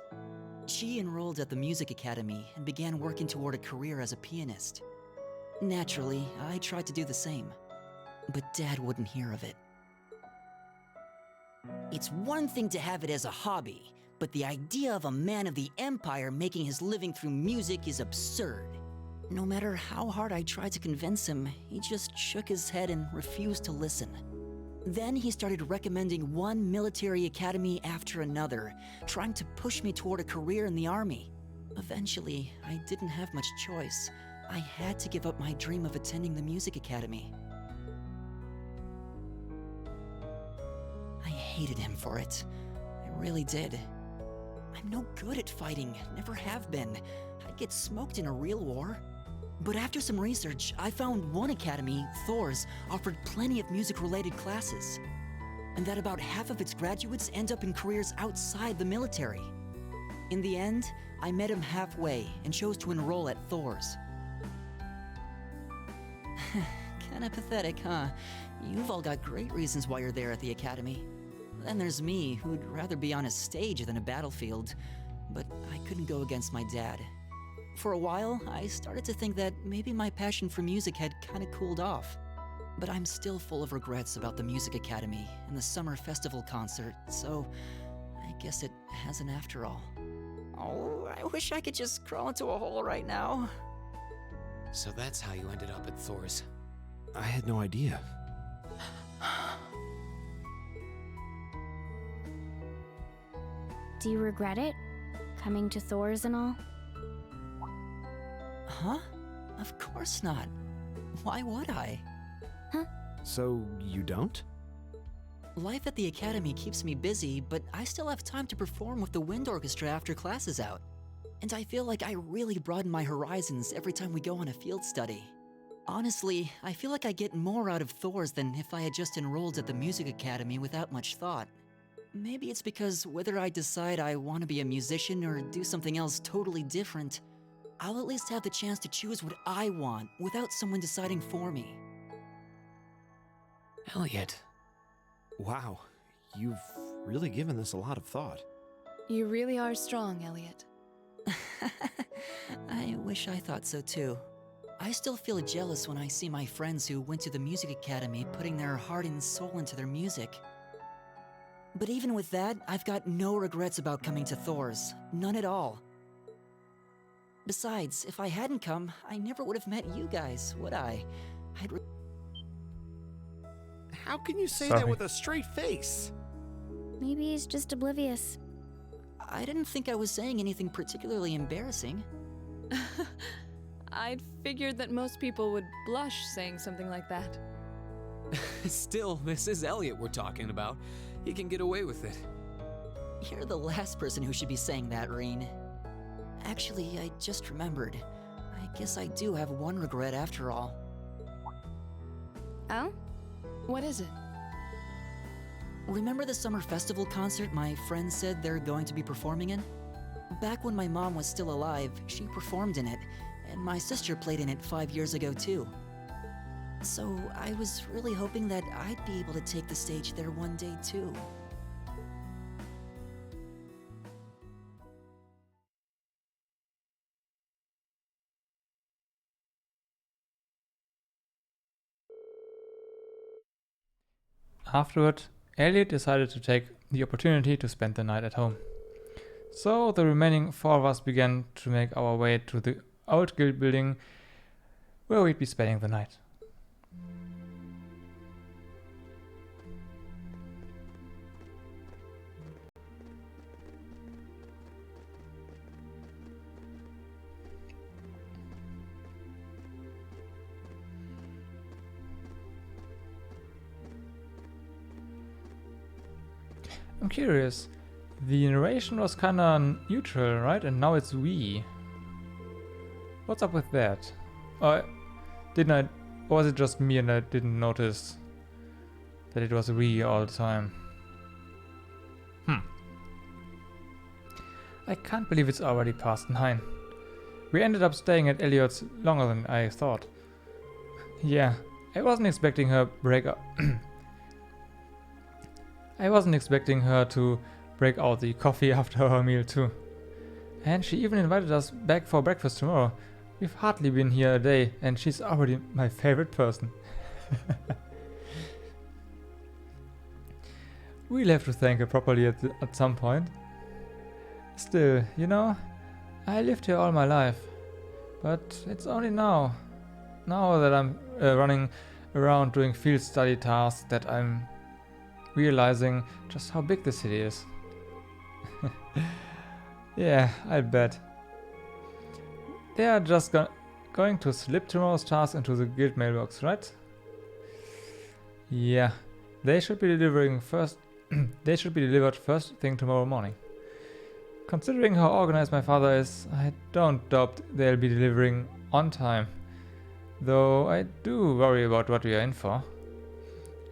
She enrolled at the music academy and began working toward a career as a pianist. Naturally, I tried to do the same, but Dad wouldn't hear of it. It's one thing to have it as a hobby, but the idea of a man of the Empire making his living through music is absurd. No matter how hard I tried to convince him, he just shook his head and refused to listen. Then he started recommending one military academy after another, trying to push me toward a career in the army. Eventually, I didn't have much choice. I had to give up my dream of attending the music academy. I hated him for it. I really did. I'm no good at fighting, never have been. I'd get smoked in a real war. But after some research, I found one academy, Thor's, offered plenty of music-related classes. And that about half of its graduates end up in careers outside the military. In the end, I met him halfway and chose to enroll at Thor's. Kinda pathetic, huh? You've all got great reasons why you're there at the academy. Then there's me, who'd rather be on a stage than a battlefield. But I couldn't go against my dad. For a while, I started to think that maybe my passion for music had kinda cooled off. But I'm still full of regrets about the music academy and the summer festival concert, so I guess it hasn't after all. Oh, I wish I could just crawl into a hole right now. So that's how you ended up at Thor's. I had no idea. Do you regret it? Coming to Thor's and all? Huh? Of course not. Why would I? Huh? So, you don't? Life at the academy keeps me busy, but I still have time to perform with the wind orchestra after class is out. And I feel like I really broaden my horizons every time we go on a field study. Honestly, I feel like I get more out of Thor's than if I had just enrolled at the music academy without much thought. Maybe it's because whether I decide I want to be a musician or do something else totally different, I'll at least have the chance to choose what I want without someone deciding for me. Elliot. Wow, you've really given this a lot of thought. You really are strong, Elliot. I wish I thought so too. I still feel jealous when I see my friends who went to the music academy putting their heart and soul into their music. But even with that, I've got no regrets about coming to Thor's. None at all. Besides, if I hadn't come, I never would have met you guys, would I? How can you say Sorry. that with a straight face? Maybe he's just oblivious. I didn't think I was saying anything particularly embarrassing. I'd figured that most people would blush saying something like that. Still, this is Elliot we're talking about. He can get away with it. You're the last person who should be saying that, Reen. Actually, I just remembered. I guess I do have one regret after all. Oh? What is it? Remember the summer festival concert my friends said they're going to be performing in? Back when my mom was still alive, she performed in it, and my sister played in it 5 years ago too. So I was really hoping that I'd be able to take the stage there one day too. Afterward, Elliot decided to take the opportunity to spend the night at home. So the remaining four of us began to make our way to the old guild building where we'd be spending the night. I'm curious. The narration was kinda neutral, right? And now it's we. What's up with that? Or was it just me and I didn't notice that it was we all the time? I can't believe it's already past 9. We ended up staying at Elliot's longer than I thought. Yeah, I wasn't expecting her I wasn't expecting her to break out the coffee after our meal too. And she even invited us back for breakfast tomorrow. We've hardly been here a day and she's already my favorite person. We'll have to thank her properly at some point. Still, you know, I lived here all my life. But it's only now that I'm running around doing field study tasks that I'm realizing just how big the city is. Yeah, I bet. They are just going to slip tomorrow's task into the guild mailbox, right? Yeah, they should be delivering first. They should be delivered first thing tomorrow morning. Considering how organized my father is, I don't doubt they'll be delivering on time. Though I do worry about what we are in for.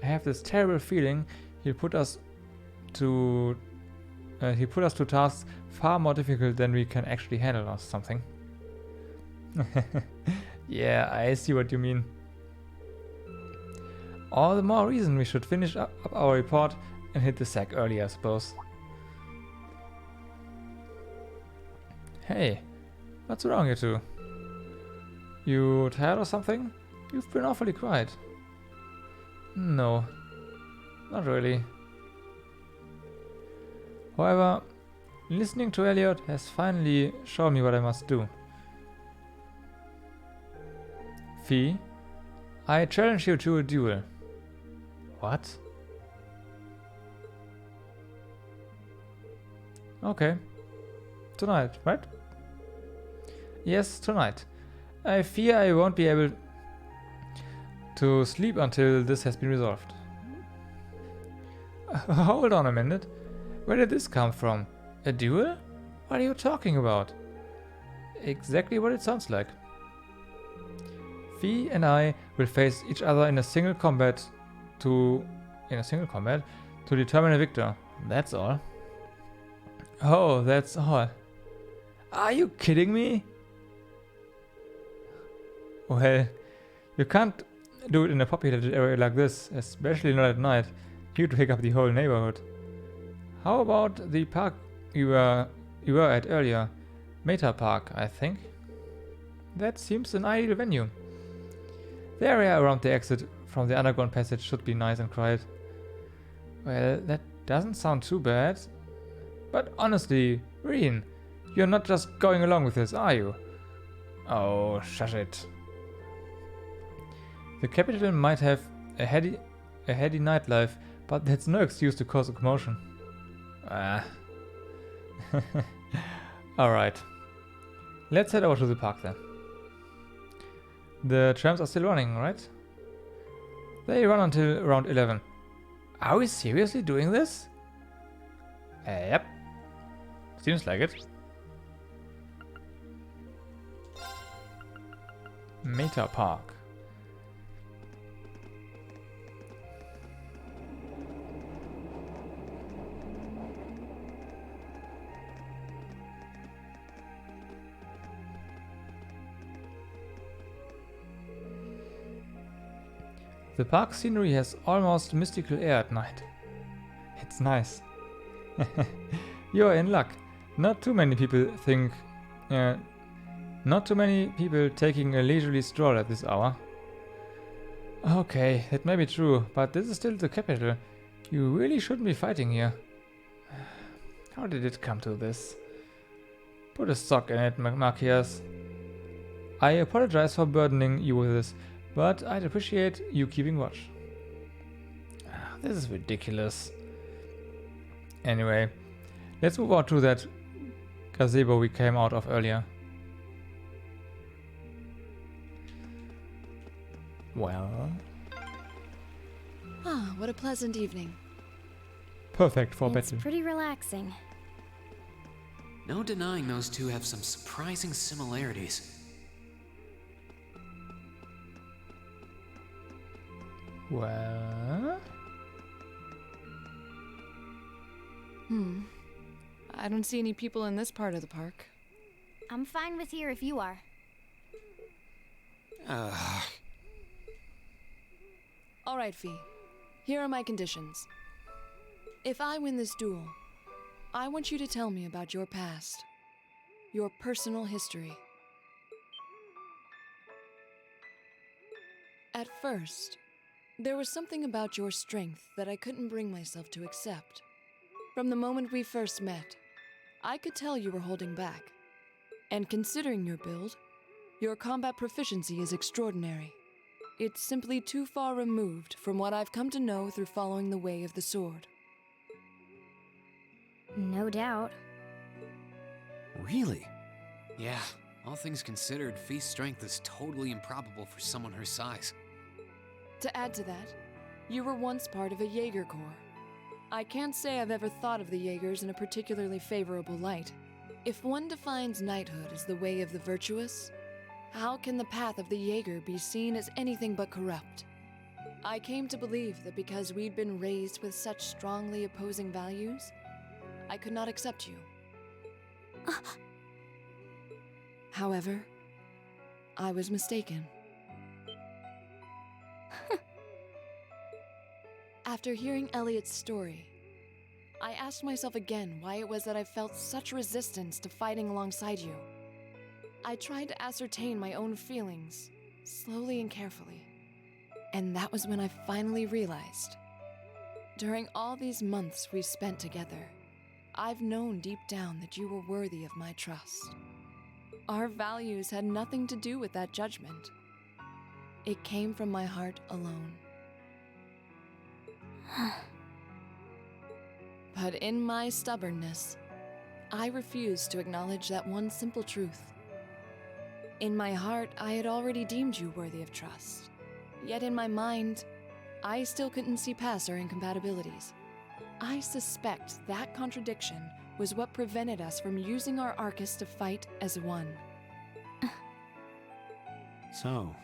I have this terrible feeling he'll put us to tasks far more difficult than we can actually handle or something. Yeah, I see what you mean. All the more reason we should finish up our report and hit the sack early, I suppose. Hey, what's wrong, you two? You tired or something? You've been awfully quiet. No, not really. However, listening to Elliot has finally shown me what I must do. Fee, I challenge you to a duel. What? Okay. Tonight, right? Yes, tonight. I fear I won't be able to sleep until this has been resolved. Hold on a minute. Where did this come from? A duel? What are you talking about? Exactly what it sounds like. Fee and I will face each other in a single combat to determine a victor. That's all. Oh, that's all. Are you kidding me? Well, you can't do it in a populated area like this, especially not at night. You'd wake up the whole neighborhood. How about the park you were at earlier? Meta Park, I think. That seems an ideal venue. The area around the exit from the underground passage should be nice and quiet. Well, that doesn't sound too bad. But honestly, Reen, you're not just going along with this, are you? Oh, shush it. The capital might have a heady nightlife, but that's no excuse to cause a commotion. Ah. Alright. Let's head over to the park then. The trams are still running, right? They run until around 11. Are we seriously doing this? Yep. Seems like it. Meta Park. The park scenery has almost mystical air at night. It's nice. You're in luck. Not too many people taking a leisurely stroll at this hour. Okay, that may be true, but this is still the capital. You really shouldn't be fighting here. How did it come to this? Put a sock in it, Marquez. I apologize for burdening you with this, but I'd appreciate you keeping watch. This is ridiculous. Anyway, let's move on to that gazebo we came out of earlier. Well... Ah, what a pleasant evening. Perfect for It's battle. pretty relaxing. No denying those two have some surprising similarities. Well, I don't see any people in this part of the park. I'm fine with here if you are. All right, Fee. Here are my conditions. If I win this duel, I want you to tell me about your past, your personal history. At first, there was something about your strength that I couldn't bring myself to accept. From the moment we first met, I could tell you were holding back. And considering your build, your combat proficiency is extraordinary. It's simply too far removed from what I've come to know through following the way of the sword. No doubt. Really? Yeah, all things considered, Fee's strength is totally improbable for someone her size. To add to that, you were once part of a Jaeger Corps. I can't say I've ever thought of the Jaegers in a particularly favorable light. If one defines knighthood as the way of the virtuous, how can the path of the Jaeger be seen as anything but corrupt? I came to believe that because we'd been raised with such strongly opposing values, I could not accept you. However, I was mistaken. After hearing Elliot's story, I asked myself again why it was that I felt such resistance to fighting alongside you. I tried to ascertain my own feelings, slowly and carefully. And that was when I finally realized. During all these months we've spent together, I've known deep down that you were worthy of my trust. Our values had nothing to do with that judgment. It came from my heart alone. But in my stubbornness, I refused to acknowledge that one simple truth. In my heart, I had already deemed you worthy of trust. Yet in my mind, I still couldn't see past our incompatibilities. I suspect that contradiction was what prevented us from using our Arcus to fight as one. So,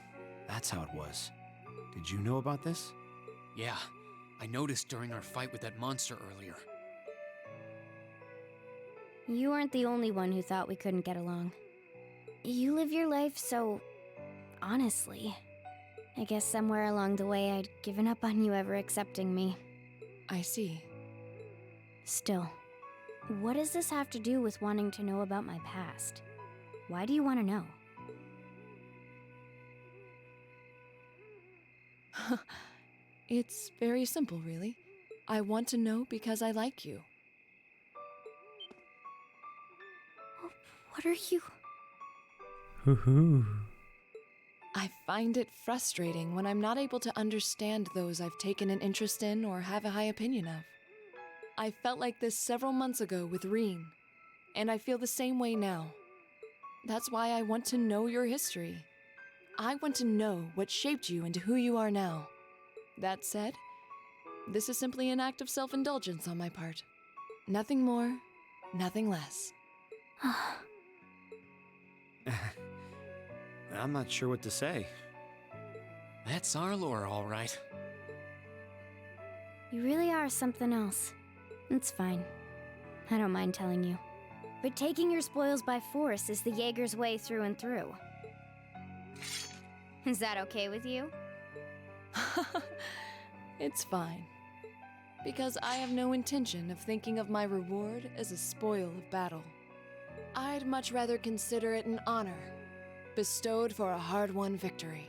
that's how it was. Did you know about this? Yeah, I noticed during our fight with that monster earlier. You weren't the only one who thought we couldn't get along. You live your life so honestly. I guess somewhere along the way I'd given up on you ever accepting me. I see. Still, what does this have to do with wanting to know about my past? Why do you want to know? It's very simple, really. I want to know because I like you. What are you? Hoo-hoo. I find it frustrating when I'm not able to understand those I've taken an interest in or have a high opinion of. I felt like this several months ago with Reen, and I feel the same way now. That's why I want to know your history. I want to know what shaped you into who you are now. That said, this is simply an act of self-indulgence on my part. Nothing more, nothing less. I'm not sure what to say. That's our lore, all right. You really are something else. It's fine. I don't mind telling you. But taking your spoils by force is the Jaeger's way through and through. Is that okay with you? It's fine. Because I have no intention of thinking of my reward as a spoil of battle. I'd much rather consider it an honor, bestowed for a hard-won victory.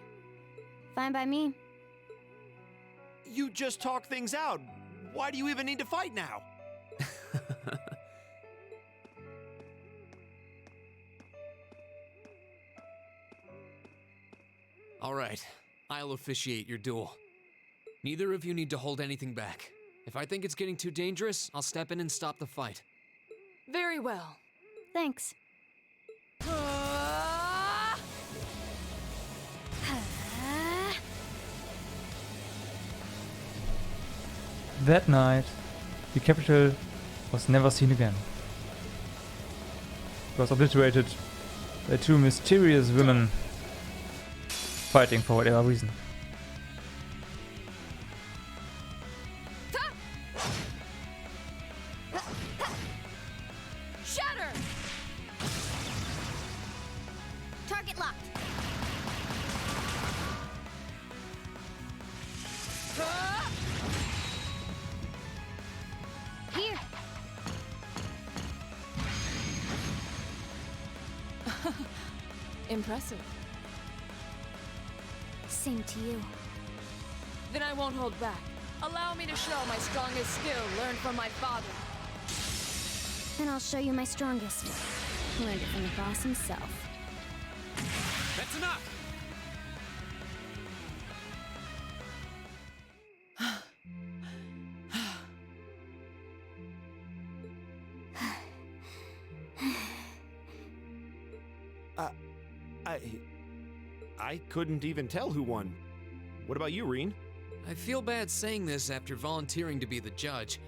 Fine by me. You just talk things out. Why do you even need to fight now? All right, I'll officiate your duel. Neither of you need to hold anything back. If I think it's getting too dangerous, I'll step in and stop the fight. Very well. Thanks. That night, the capital was never seen again. It was obliterated by two mysterious women fighting for whatever reason. Shatter! Target locked. Here. Impressive. Same to you. Then I won't hold back. Allow me to show my strongest skill learned from my father. Then I'll show you my strongest. Learned it from the boss himself. That's enough! I couldn't even tell who won. What about you, Reen? I feel bad saying this after volunteering to be the judge,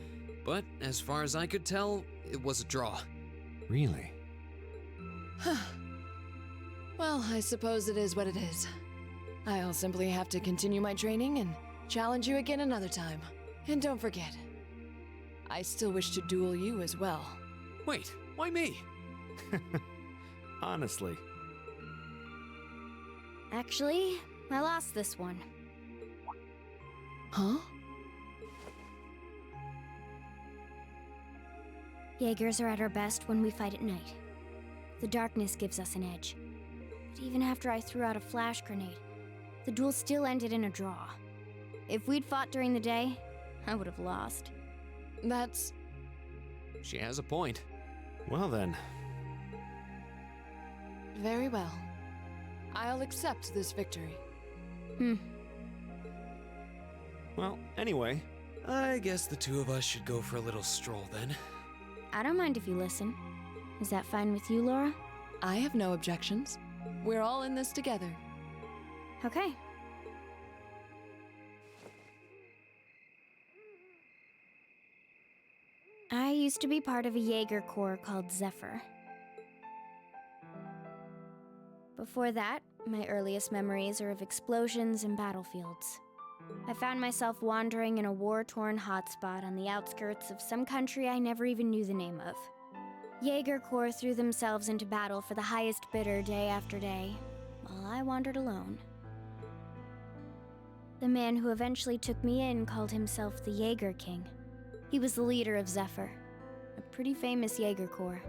but as far as I could tell, it was a draw. Really? Well, I suppose it is what it is. I'll simply have to continue my training and challenge you again another time. And don't forget, I still wish to duel you as well. Wait, why me? Honestly. Actually, I lost this one. Huh? Jaegers are at our best when we fight at night. The darkness gives us an edge. But even after I threw out a flash grenade, the duel still ended in a draw. If we'd fought during the day, I would have lost. That's... She has a point. Well then. very well. I'll accept this victory. Well, anyway. I guess the two of us should go for a little stroll then. I don't mind if you listen. Is that fine with you, Laura? I have no objections. We're all in this together. Okay. I used to be part of a Jaeger Corps called Zephyr. Before that, my earliest memories are of explosions and battlefields. I found myself wandering in a war-torn hotspot on the outskirts of some country I never even knew the name of. Jaeger Corps threw themselves into battle for the highest bidder day after day, while I wandered alone. The man who eventually took me in called himself the Jaeger King. He was the leader of Zephyr, a pretty famous Jaeger Corps.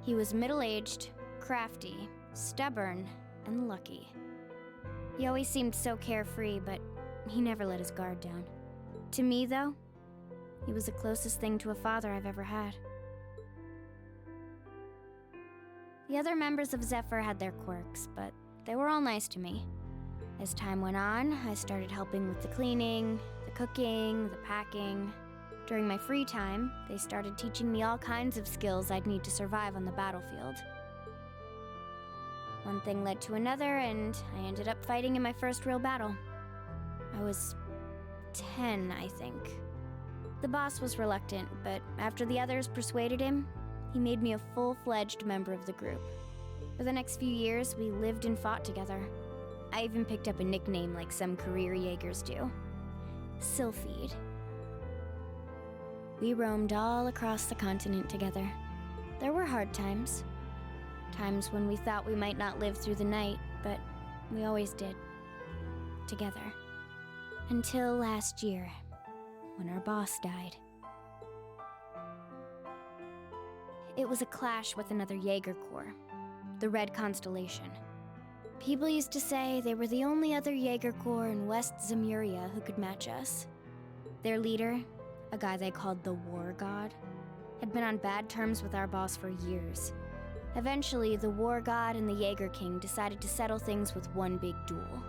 He was middle-aged, crafty, stubborn, and lucky. He always seemed so carefree, but he never let his guard down. To me, though, he was the closest thing to a father I've ever had. The other members of Zephyr had their quirks, but they were all nice to me. As time went on, I started helping with the cleaning, the cooking, the packing. During my free time, they started teaching me all kinds of skills I'd need to survive on the battlefield. One thing led to another, and I ended up fighting in my first real battle. I was 10, I think. The boss was reluctant, but after the others persuaded him, he made me a full-fledged member of the group. For the next few years, we lived and fought together. I even picked up a nickname like some career Jaegers do. Sylphide. We roamed all across the continent together. There were hard times. Times when we thought we might not live through the night, but we always did. Together. Until last year, when our boss died. It was a clash with another Jaeger Corps, the Red Constellation. People used to say they were the only other Jaeger Corps in West Zemuria who could match us. Their leader, a guy they called the War God, had been on bad terms with our boss for years. Eventually, the War God and the Jaeger King decided to settle things with one big duel.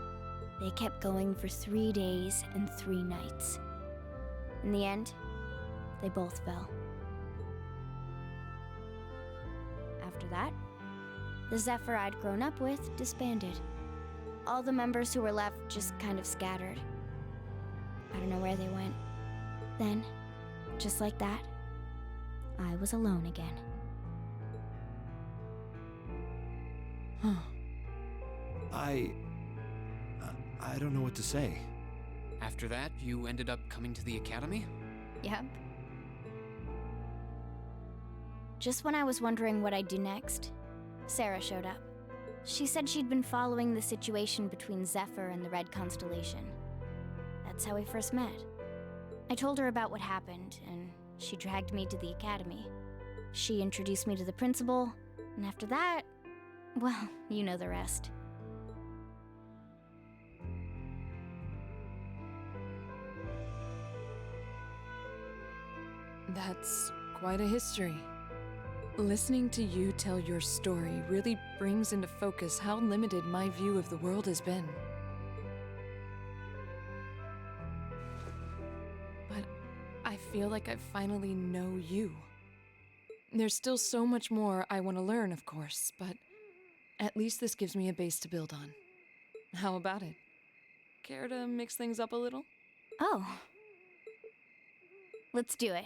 They kept going for 3 days and 3 nights. In the end, they both fell. After that, the Zephyr I'd grown up with disbanded. All the members who were left just kind of scattered. I don't know where they went. Then, Just like that, I was alone again. I don't know what to say. After that, you ended up coming to the academy? Yep. Just when I was wondering what I'd do next, Sarah showed up. She said she'd been following the situation between Zephyr and the Red Constellation. That's how we first met. I told her about what happened, and she dragged me to the academy. She introduced me to the principal, and after that, well, you know the rest. That's quite a history. Listening to you tell your story really brings into focus how limited my view of the world has been. But I feel like I finally know you. There's still so much more I want to learn, of course, but at least this gives me a base to build on. How about it? Care to mix things up a little? Oh. Let's do it.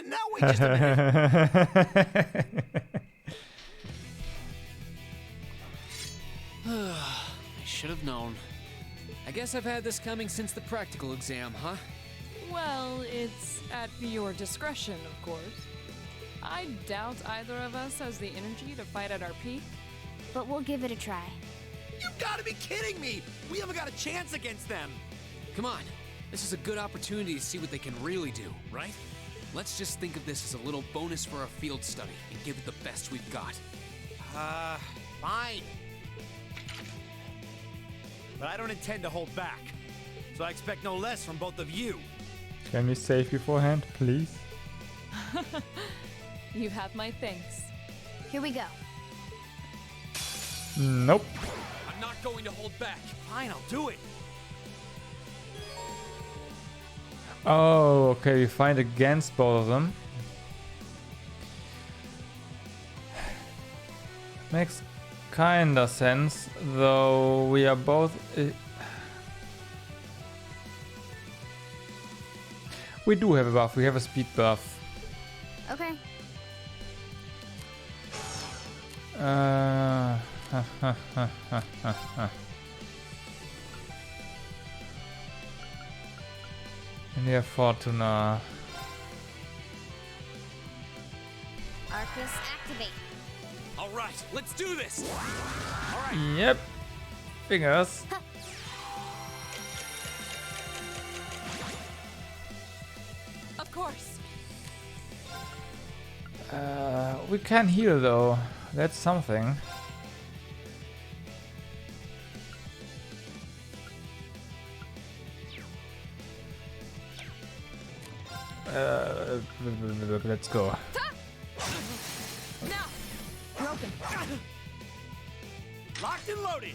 Now wait just a minute. I should have known. I guess I've had this coming since the practical exam, huh? Well, it's at your discretion, of course. I doubt either of us has the energy to fight at our peak. But we'll give it a try. You gotta be kidding me! We haven't got a chance against them! Come on. This is a good opportunity to see what they can really do, right? Let's just think of this as a little bonus for our field study and give it the best we've got. Fine. But I don't intend to hold back. So I expect no less from both of you. Can we save beforehand, please? You have my thanks. Here we go. Nope. I'm not going to hold back. Fine, I'll do it. Oh, okay, we fight against both of them. Makes kinda sense, though we are both... we do have a buff, we have a speed buff. Okay. And we have Fortuna. Arcus, activate. All right, let's do this! All right. Yep. Fingers. Of course. We can heal though. That's something. Let's go. Now! Broken. Locked and loaded.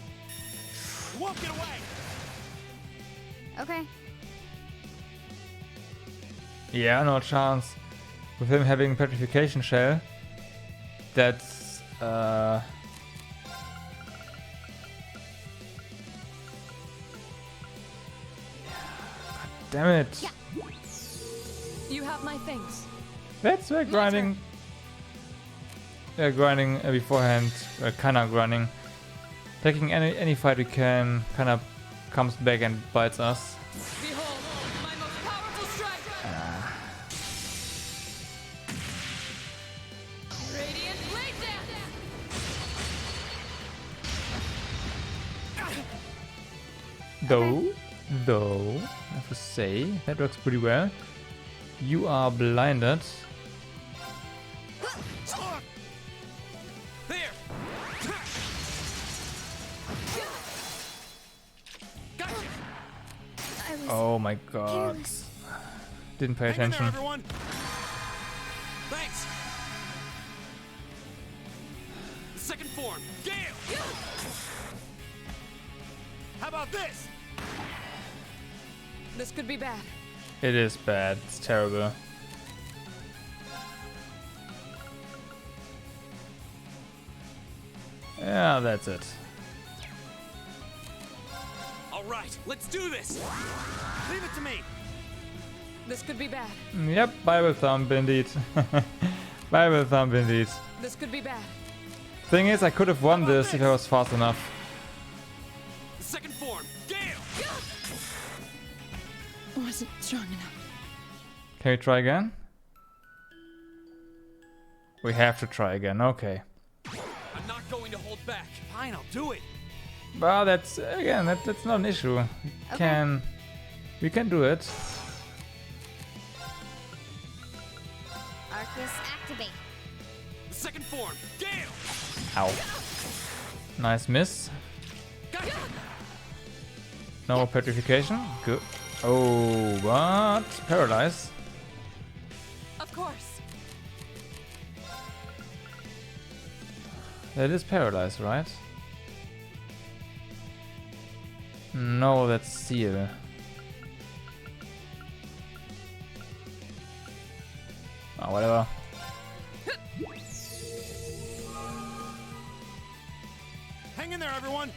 You won't get away. Okay. Yeah, no chance. With him having petrification shell, that's God damn it. Yeah. You have my thanks. That's where grinding. Yeah, grinding beforehand, kinda grinding. Taking any fight we can, kinda comes back and bites us. Behold, my most powerful strike! Radiant blade dance! Though, I have to say, that works pretty well. You are blinded. There! Gotcha! I was Oh my god. careless. Didn't pay Hang in there, attention. everyone. Thanks! The second form, Gale! How about this? This could be bad. It is bad. It's terrible. Yeah, that's it. All right, let's do this. Leave it to me. This could be bad. Yep, Bible thump indeed. Bible thump indeed. This could be bad. Thing is, I could have won this if I was fast enough. The second form, Gale. Wasn't strong enough. Can we try again? We have to try again, okay. I'm not going to hold back. Fine, I'll do it. Well, that's again, that's not an issue. We can do it. Arcus, activate. The second form, Gale. Ow. Nice miss. No petrification. Good. Oh, but paralyze. Of course. That is paralyzed, right? No, that's seal. Oh, whatever. Hang in there, everyone.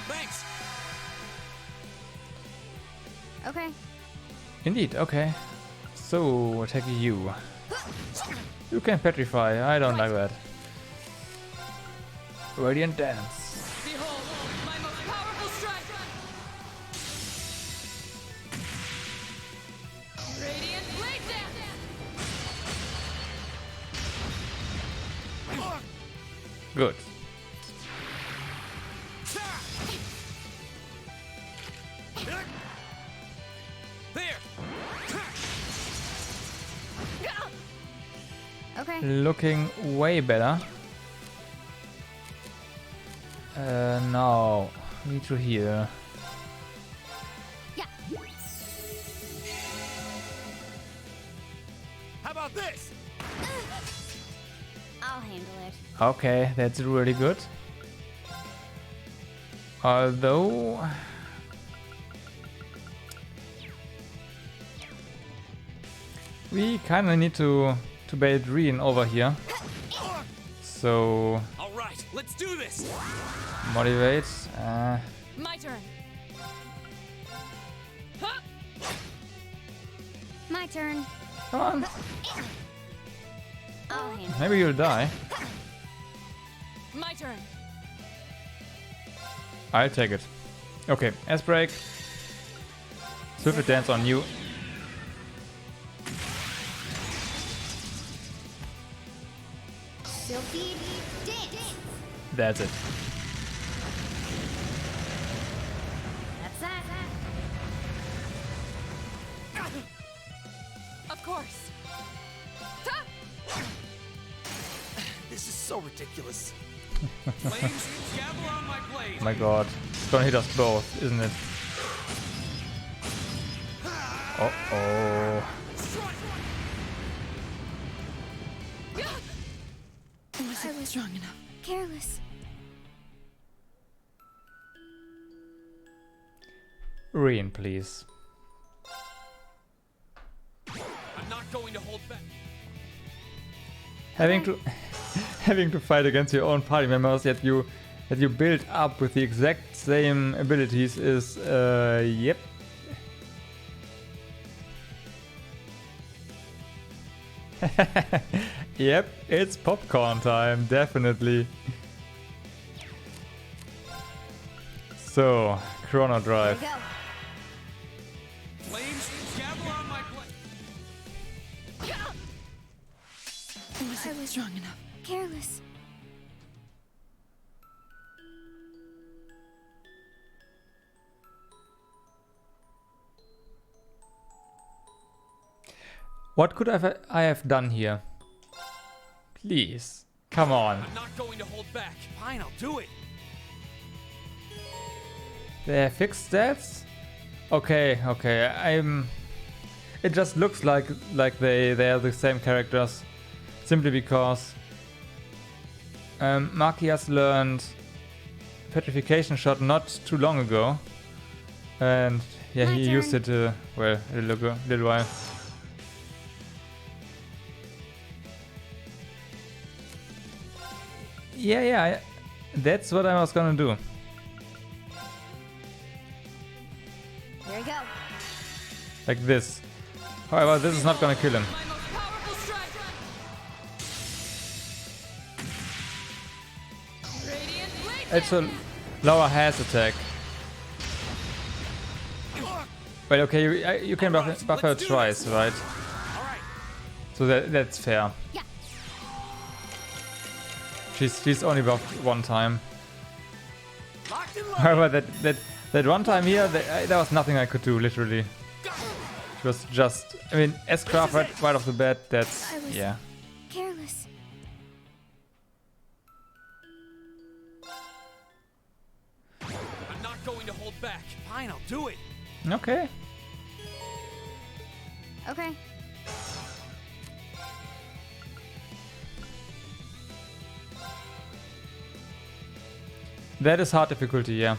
Thanks. Okay. Indeed, okay. So, attack you. You can petrify, I don't like that. Radiant Dance. Behold, my most powerful strike. Radiant Blade Dance. Good. There. Okay. Looking way better. No. Need to heal. Yeah. How about this? I'll handle it. Okay, that's really good. Although... we kinda need to bait Reen over here. So... All right, let's do this. motivate. My turn. My turn. Come on. I'll handle Maybe you'll die. My turn. I'll take it. Okay, S-break. Swift dance on you. Sylphie dance. That's it. That's that. Of course. This is so ridiculous. Flames, gavel on my blade. Oh my god. It's gonna hit us both, isn't it? Uh-oh. Wasn't strong enough. Careless. Reen, please. I'm not going to hold back. Having to having to fight against your own party members that you build up with the exact same abilities is yep. Yep, it's popcorn time, definitely. So, Chrono Drive. Go. Flames, gavel on my blade. Wasn't strong enough. Careless. What could I have done here? Please, come on. I'm not going to hold back. Fine, I'll do it. They have fixed stats? Okay, it just looks like they are the same characters. Simply because Markias learned Petrification Shot not too long ago. And yeah, My he turn. used it well, a little while. Yeah, that's what I was gonna do. Here we go. Like this. However, this is not gonna kill him. It's a lower has attack. Well, okay, you can buff her twice, right? So that's fair. Yeah. She's only buffed one time. However, that one time here, there was nothing I could do, literally. It was just, I mean, S-Craft right off the bat, that's, yeah. Careless. I'm not going to hold back. Fine, I'll do it. Okay. Okay. That is hard difficulty, yeah.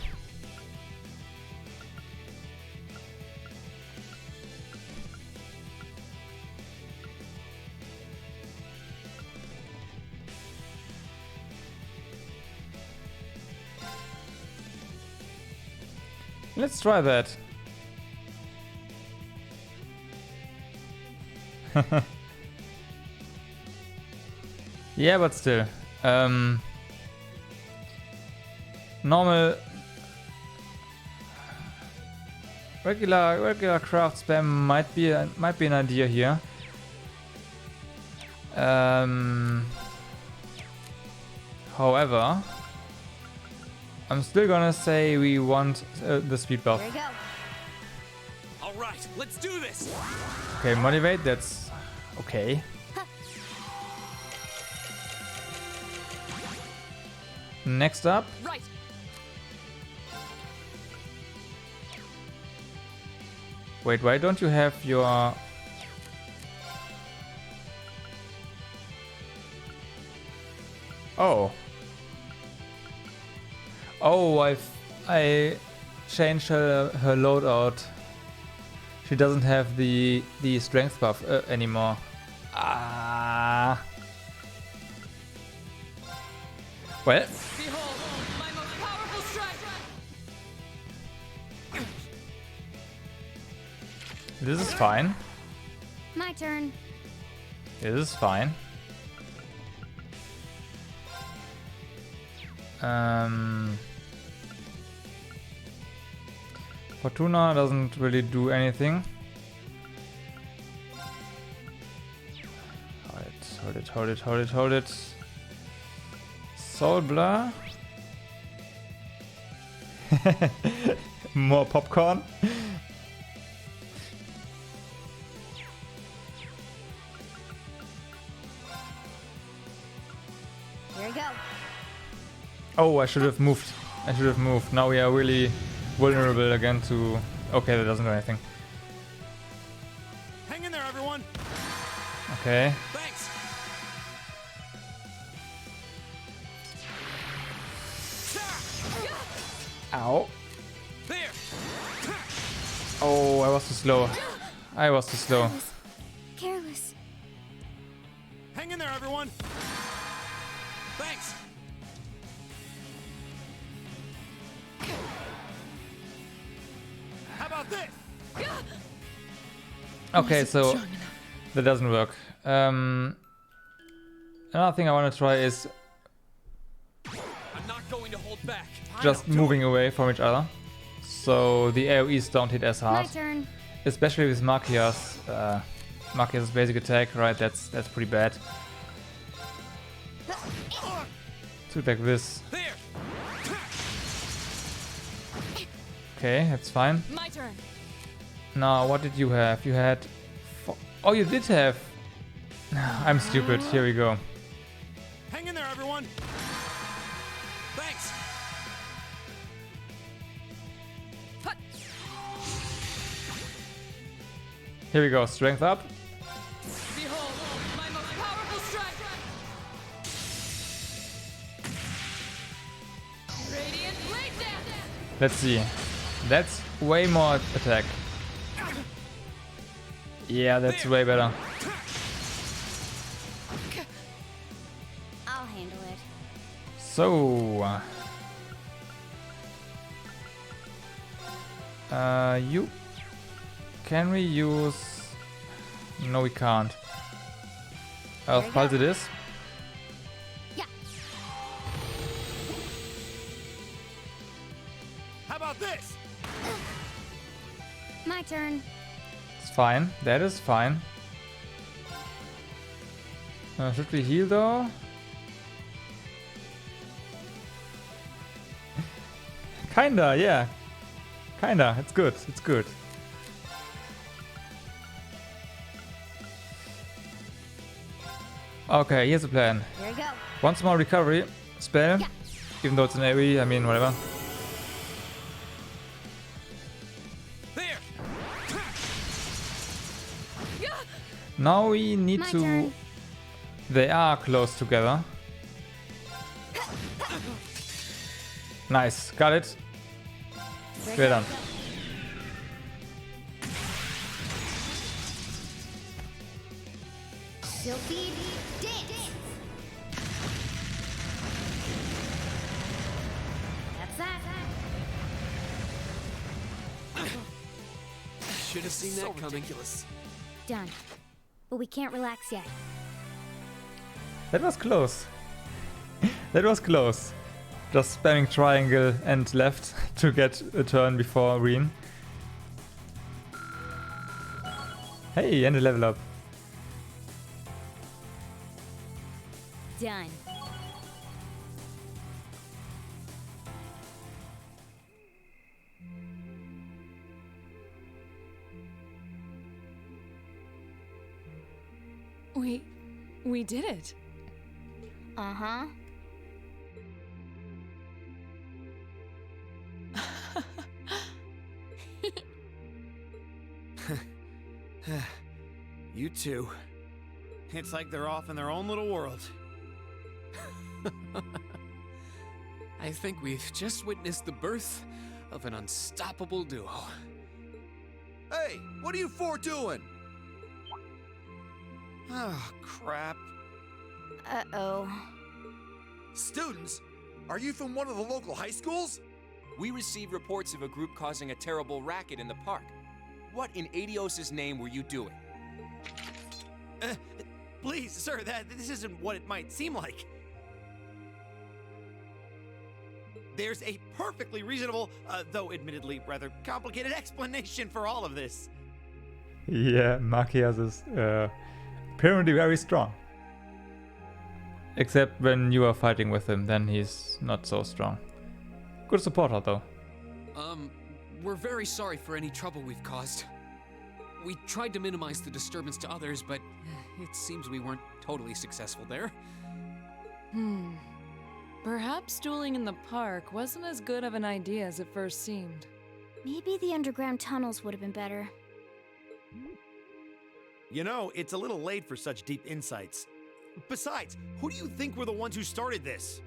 Let's try that. Yeah, but still. Normal regular craft spam might be an idea here. However, I'm still gonna say we want the speed buff. Here we go. All right, let's do this. Okay, motivate. That's okay. Next up. Right. Wait, why don't you have your... Oh. Oh, I changed her loadout. She doesn't have the strength buff anymore. Ah. Well. Behold, my most powerful strike. This is fine. My turn. This is fine. Fortuna doesn't really do anything. Hold it. Soul Blur. More popcorn. Here we go. Oh, I should have moved. Now we are really vulnerable again to... Okay, that doesn't do anything. Hang in there, everyone. Okay. Thanks. Ow. There. Oh, I was too slow. Careless. Hang in there, everyone. Thanks. How about this? Okay, so that doesn't work. Another thing I want to try is I'm not going to hold back. just moving away from each other, so the AoEs don't hit as My hard. turn. Especially with Makia's basic attack, right? That's pretty bad. Do it like this. There. Okay, that's fine. My turn. Now, what did you have? You had... Oh, you did have... I'm stupid. Here we go. Hang in there, everyone. Thanks. Here we go. Strength up. Behold, my most powerful strike. Radiant blade dance. Let's see. That's way more attack. Yeah, that's way better. I'll handle it. So, you can we use? No, we can't. Falls it is. Yeah. How about this? My turn. It's fine. That is fine. Should we heal though? Kinda, yeah. Kinda. It's good. It's good. Okay, here's the plan. Here we go. Once more recovery spell. Yeah. Even though it's an AoE, I mean, whatever. There. Now we need My to... turn. They are close together. Nice, got it. We're done. Silky dance. That's that. Should have seen that coming. Ridiculous. Done. But we can't relax yet. That was close. That was close. Just spamming triangle and left to get a turn before Reen. Hey, and a level up. Done. We did it. Uh-huh. You two. It's like they're off in their own little world. I think we've just witnessed the birth of an unstoppable duo. Hey, what are you four doing? Oh, crap. Uh-oh. Students? Are you from one of the local high schools? We received reports of a group causing a terrible racket in the park. What in Adios' name were you doing? Please, sir, this isn't what it might seem like. There's a perfectly reasonable, though admittedly rather complicated explanation for all of this. Yeah, Machias is apparently very strong. Except when you are fighting with him, then he's not so strong. Good supporter though. We're very sorry for any trouble we've caused. We tried to minimize the disturbance to others, but it seems we weren't totally successful there. Perhaps dueling in the park wasn't as good of an idea as it first seemed. Maybe the underground tunnels would have been better. You know, it's a little late for such deep insights. Besides, who do you think were the ones who started this?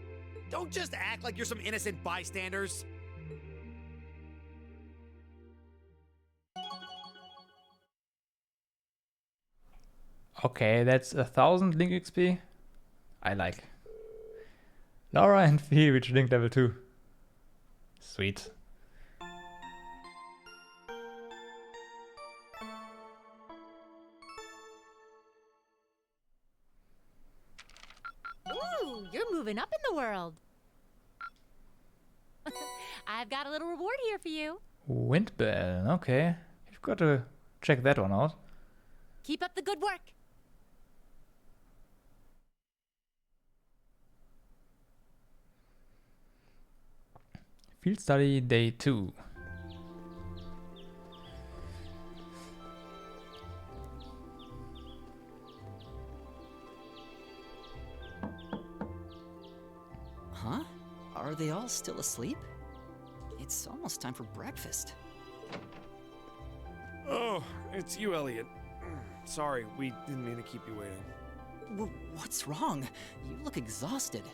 Don't just act like you're some innocent bystanders. Okay, that's 1000 Link XP. I like. Laura and Fee reach Link level 2. Sweet. Ooh, you're moving up in the world. I've got a little reward here for you. Windbell, okay. You've got to check that one out. Keep up the good work. Field study day 2. Huh? Are they all still asleep? It's almost time for breakfast. Oh, it's you, Elliot. Sorry, we didn't mean to keep you waiting. What's wrong? You look exhausted.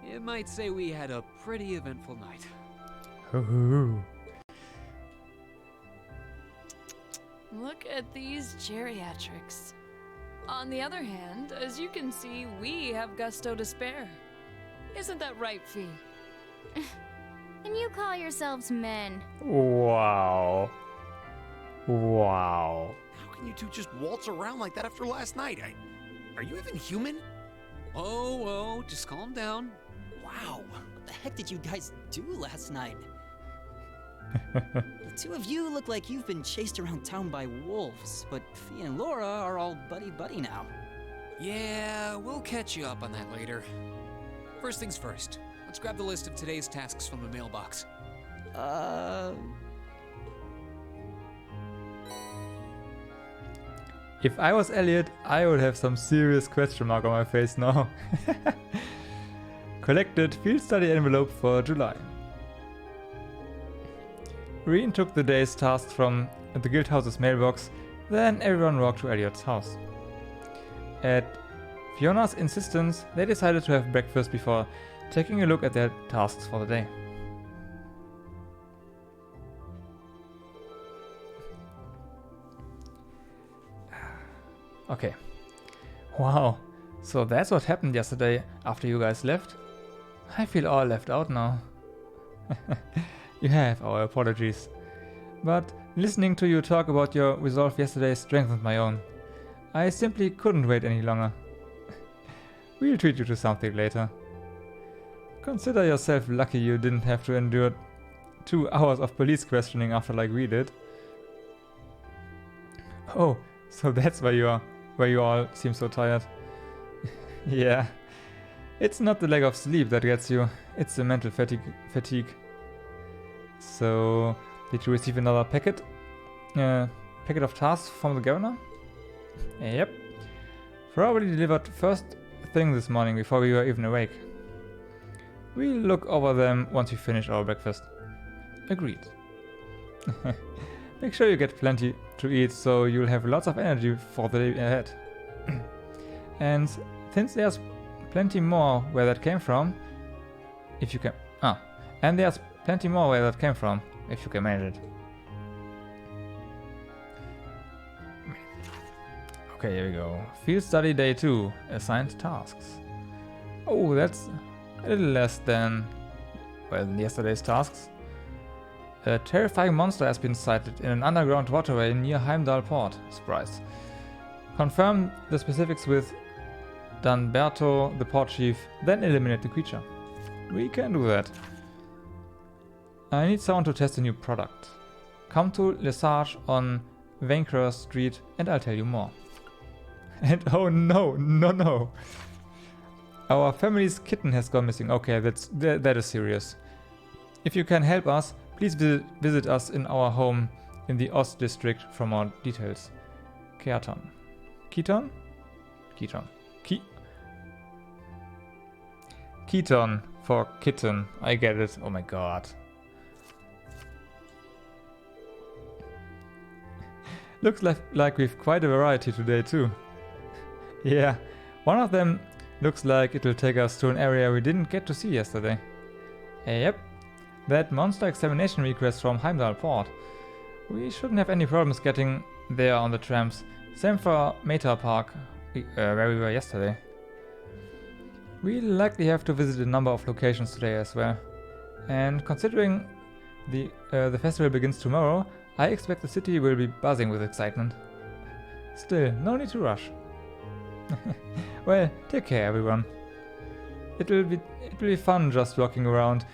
You might say we had a pretty eventful night. Ooh. Look at these geriatrics. On the other hand, as you can see, we have gusto to spare. Isn't that right, Fee? And you call yourselves men. Wow. Wow. How can you two just waltz around like that after last night? Are you even human? Oh, just calm down. Wow, what the heck did you guys do last night? The two of you look like you've been chased around town by wolves, but Fee and Laura are all buddy-buddy now. Yeah, we'll catch you up on that later. First things first, let's grab the list of today's tasks from the mailbox. If I was Elliot, I would have some serious question mark on my face now. Collected field study envelope for July. Reen took the day's tasks from the guildhouse's mailbox, then everyone walked to Elliot's house. At Fiona's insistence, they decided to have breakfast before taking a look at their tasks for the day. Okay. Wow. So that's what happened yesterday after you guys left? I feel all left out now. You have our apologies. But listening to you talk about your resolve yesterday strengthened my own. I simply couldn't wait any longer. We'll treat you to something later. Consider yourself lucky you didn't have to endure 2 hours of police questioning after like we did. Oh, so that's why you all seem so tired. Yeah. It's not the lack of sleep that gets you, it's the mental fatigue. So, did you receive another packet of tasks from the governor? Yep. Probably delivered first thing this morning before we were even awake. We'll look over them once we finish our breakfast. Agreed. Make sure you get plenty to eat so you'll have lots of energy for the day ahead. And since there's plenty more where that came from, if you can... and there's plenty more where that came from, if you can manage it. Okay, here we go. Field study day 2. Assigned tasks. Oh, that's a little less than, well, yesterday's tasks. A terrifying monster has been sighted in an underground waterway near Heimdallr port. Surprise. Confirm the specifics with Danberto, the port chief, then eliminate the creature. We can do that. I need someone to test a new product. Come to Lesage on Vancouver Street and I'll tell you more. And oh no. Our family's kitten has gone missing. Okay, that is serious. If you can help us, please visit us in our home in the Ost district for more details. Keaton. Keaton? Keaton. Keaton for kitten. I get it. Oh my god. Looks like we've quite a variety today too. Yeah, one of them looks like it'll take us to an area we didn't get to see yesterday. Yep, that monster examination request from Heimdallr port. We shouldn't have any problems getting there on the trams. Same for Meta Park, where we were yesterday. We'll likely have to visit a number of locations today as well. And considering the festival begins tomorrow, I expect the city will be buzzing with excitement. Still, no need to rush. Well, take care everyone. It'll be fun just walking around,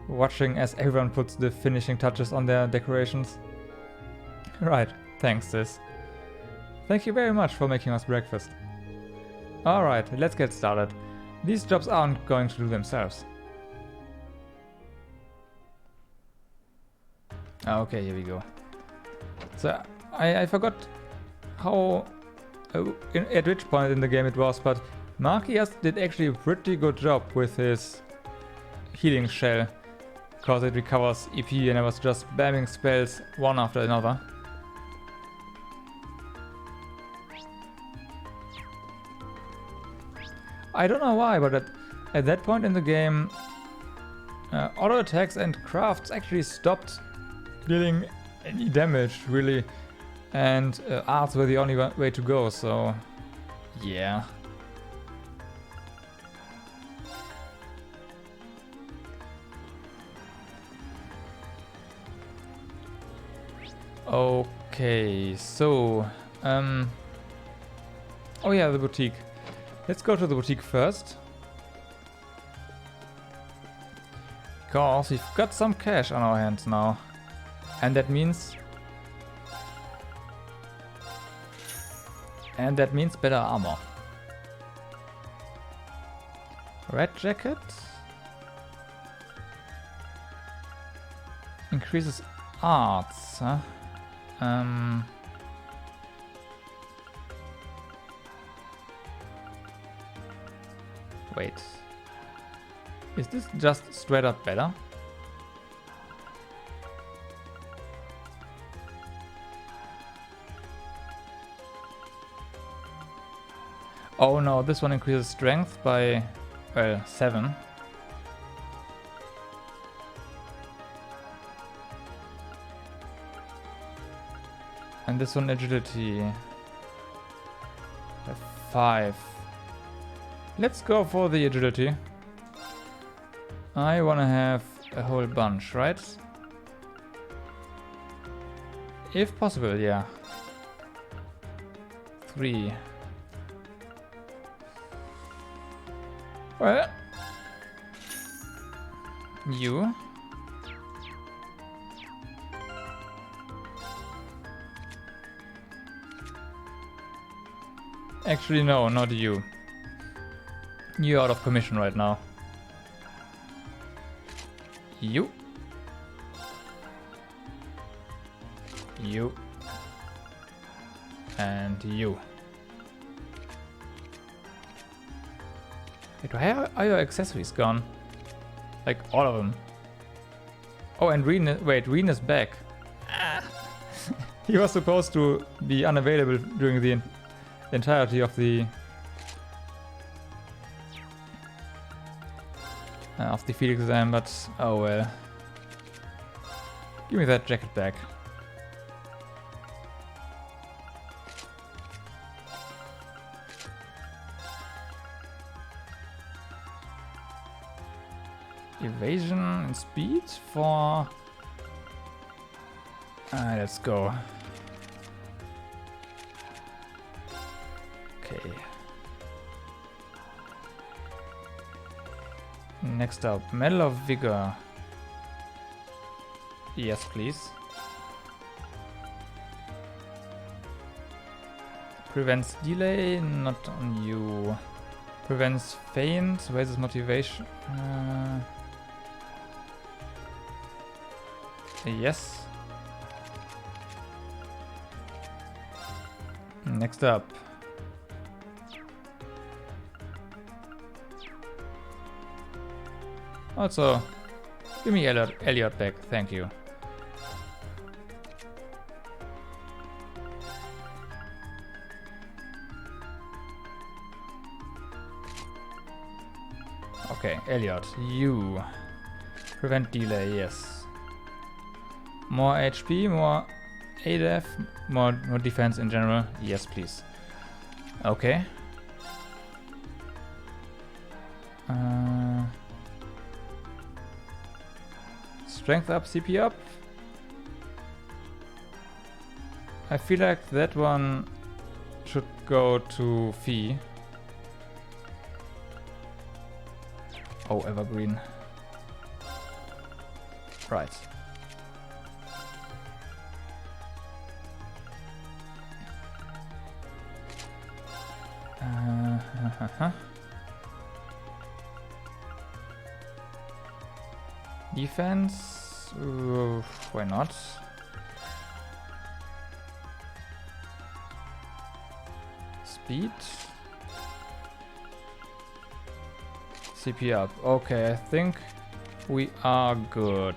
watching as everyone puts the finishing touches on their decorations. Right, thanks sis. Thank you very much for making us breakfast. Alright, let's get started. These jobs aren't going to do themselves. Okay, here we go. So, I forgot how... at which point in the game it was, but Markias did actually a pretty good job with his healing shell, because it recovers EP and I was just spamming spells one after another. I don't know why, but at that point in the game, auto attacks and crafts actually stopped dealing any damage, really, and arts were the only way to go, so yeah. Okay, so oh yeah, the boutique. Let's go to the boutique first. Because we've got some cash on our hands now. And that means better armor. Red jacket increases arts, huh? Wait. Is this just straight up better? Oh no, this one increases strength by, well, 7. And this one agility. 5. Let's go for the agility. I wanna have a whole bunch, right? If possible, yeah. 3. Well, you. Actually, no, not you. You're out of commission right now. You. You. And you. Wait, why are your accessories gone? Like, all of them. Oh, and Reen, wait, Reen is back. He was supposed to be unavailable during the entirety of the field exam, but oh well. Give me that jacket back. Evasion and speed for... let's go. Okay. Next up, Medal of Vigor. Yes, please. Prevents delay, not on you. Prevents feint, raises motivation. Yes. Next up. Also, give me Elliot back, thank you. Okay, Elliot, you. Prevent delay, yes. More HP, more ADF, more defense in general. Yes, please. Okay. Strength up, CP up. I feel like that one should go to Fee. Oh, Evergreen. Right. Defense? Why not? Speed? CP up. Okay, I think we are good.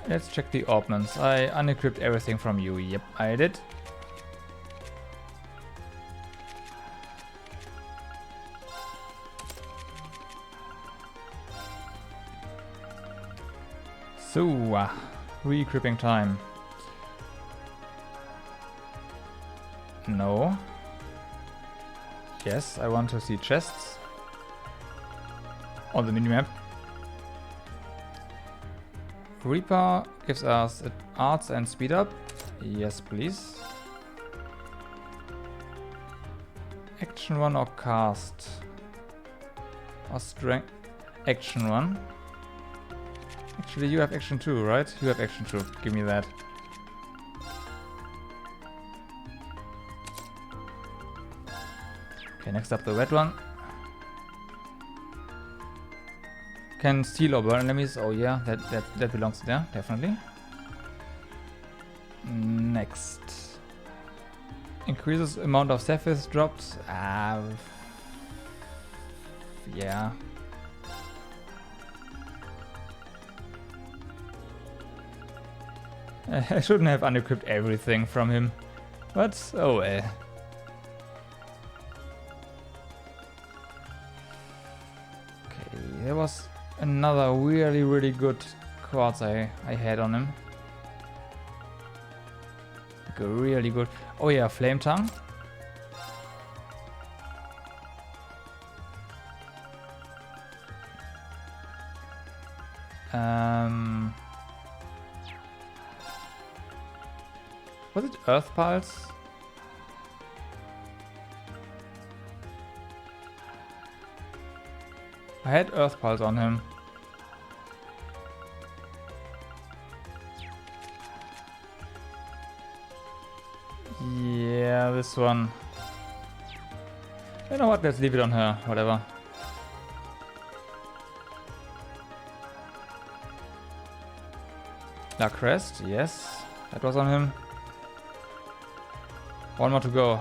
Let's check the ordnance. I unequipped everything from you. Yep, I did. So, re-equipping time. No. Yes, I want to see chests on the minimap. Reaper gives us arts and speed up. Yes, please. Action 1 or cast? Or strength? Action 1. Actually, you have action 2, right? You have action 2. Give me that. Okay, next up the red one. Can steal or burn enemies. Oh yeah, that belongs there, definitely. Next. Increases amount of Cephas dropped. Yeah. I shouldn't have unequipped everything from him. But, oh well. Okay, there was another really good quartz I had on him. Like a really good... Oh yeah, Flame Tongue. Was it Earth Pulse? I had Earth Pulse on him. Yeah, this one. You know what, let's leave it on her, whatever. La Crest, yes, that was on him. One more to go.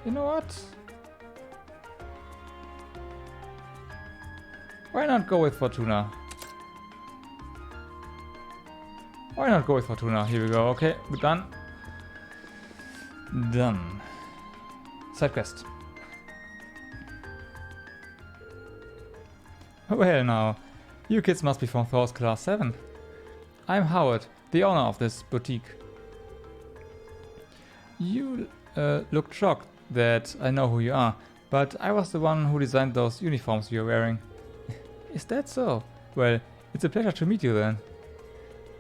You know what? Why not go with Fortuna? Why not go with Fortuna? Here we go. Okay, we're done. Done. Side quest. Well now, you kids must be from Thor's Class 7. I'm Howard, the owner of this boutique. You looked shocked that I know who you are, but I was the one who designed those uniforms you're wearing. Is that so? Well, it's a pleasure to meet you then.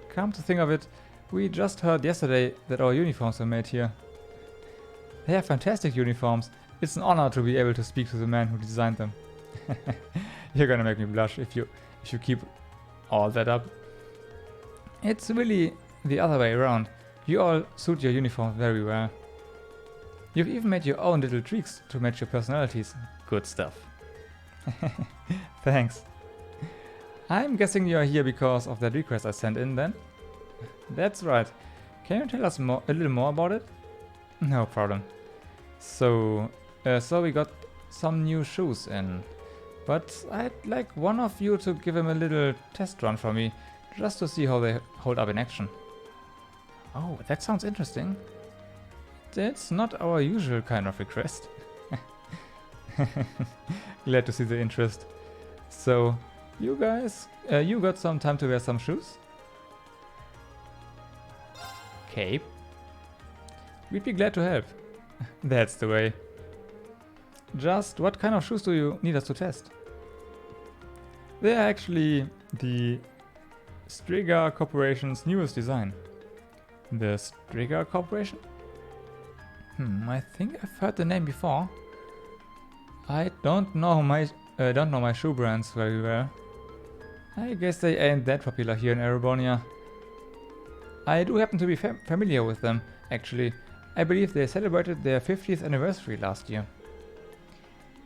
Come to think of it, we just heard yesterday that our uniforms were made here. They are fantastic uniforms. It's an honor to be able to speak to the man who designed them. You're gonna make me blush if you keep all that up. It's really the other way around. You all suit your uniforms very well. You've even made your own little tweaks to match your personalities. Good stuff. Thanks. I'm guessing you're here because of that request I sent in then? That's right. Can you tell us a little more about it? No problem. So we got some new shoes in. But I'd like one of you to give him a little test run for me, just to see how they hold up in action. Oh, that sounds interesting. That's not our usual kind of request. Glad to see the interest. So, you guys, you got some time to wear some shoes? Cape? We'd be glad to help. That's the way. Just what kind of shoes do you need us to test? They are actually the Striga Corporation's newest design. The Striga Corporation? I think I've heard the name before. I don't know my shoe brands very well. I guess they ain't that popular here in Erebonia. I do happen to be familiar with them, actually. I believe they celebrated their 50th anniversary last year.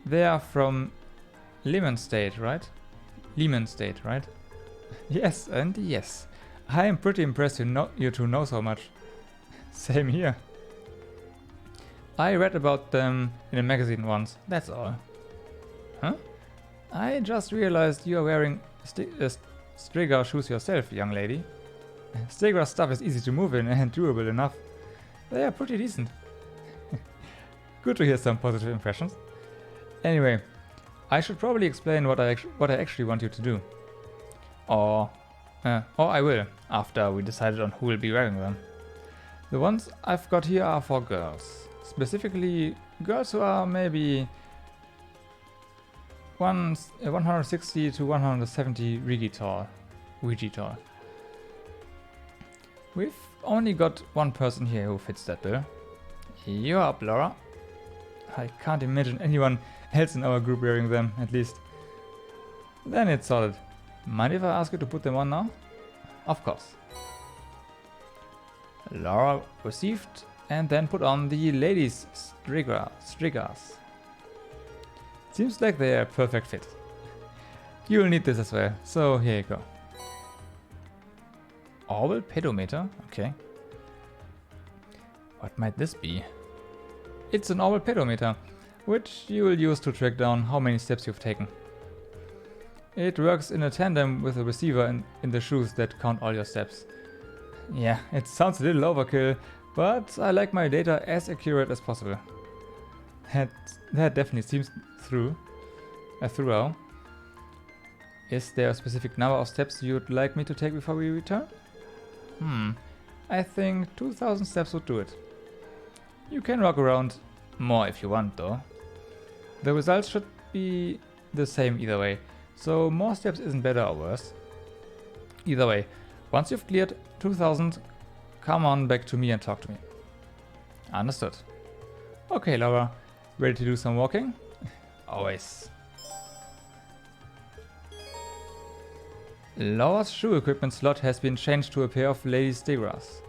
They are from Lemon State, right? Lemon State, right? Yes, and yes. I am pretty impressed you two know so much. Same here. I read about them in a magazine once, that's all. Huh? I just realized you are wearing Striga shoes yourself, young lady. Striga stuff is easy to move in and durable enough. They are pretty decent. Good to hear some positive impressions. Anyway, I should probably explain what I actually want you to do. Or I will, after we decided on who will be wearing them. The ones I've got here are for girls. Specifically, girls who are maybe 160 to 170 Rigi tall. We've only got one person here who fits that bill. You're up, Laura. I can't imagine anyone else in our group wearing them, at least. Then it's solid. Mind if I ask you to put them on now? Of course. Laura received and then put on the ladies' striggers. Seems like they're a perfect fit. You'll need this as well, so here you go. Orbal pedometer, okay. What might this be? It's an orbal pedometer, which you will use to track down how many steps you've taken. It works in a tandem with a receiver in the shoes that count all your steps. Yeah, it sounds a little overkill, but I like my data as accurate as possible. That definitely seems throughout. Is there a specific number of steps you'd like me to take before we return? I think 2000 steps would do it. You can walk around more if you want though. The results should be the same either way, so more steps isn't better or worse. Either way, once you've cleared 2000, come on back to me and talk to me. Understood. Okay, Laura, ready to do some walking? Always. Laura's shoe equipment slot has been changed to a pair of ladies' striggers.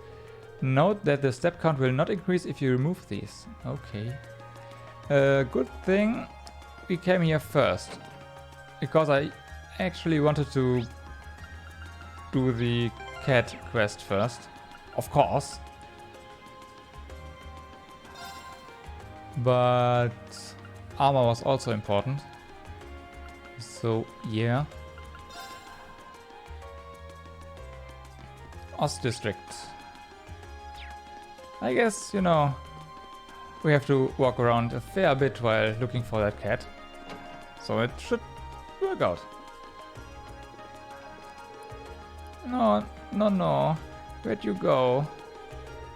Note that the step count will not increase if you remove these. Okay. Good thing we came here first, because I actually wanted to do the cat quest first, of course. But armor was also important. So yeah. Ost district. I guess, you know, we have to walk around a fair bit while looking for that cat. So it should work out. No. Where'd you go?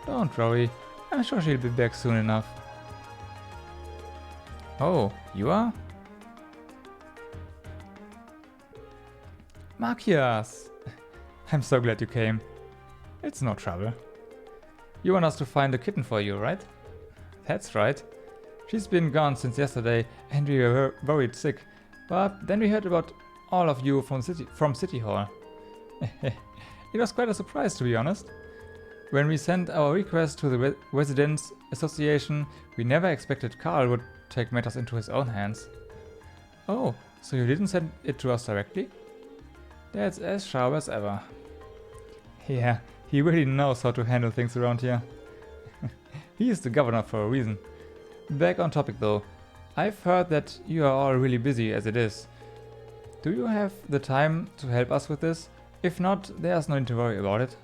Don't worry. I'm sure she'll be back soon enough. Oh, you are? Markias! I'm so glad you came. It's no trouble. You want us to find a kitten for you, right? That's right. She's been gone since yesterday and we were worried sick. But then we heard about all of you from City Hall. It was quite a surprise, to be honest. When we sent our request to the Residents Association, we never expected Carl would take matters into his own hands. Oh, so you didn't send it to us directly? That's as sharp as ever. Yeah, he really knows how to handle things around here. He is the governor for a reason. Back on topic though, I've heard that you are all really busy as it is. Do you have the time to help us with this? If not, there's no need to worry about it.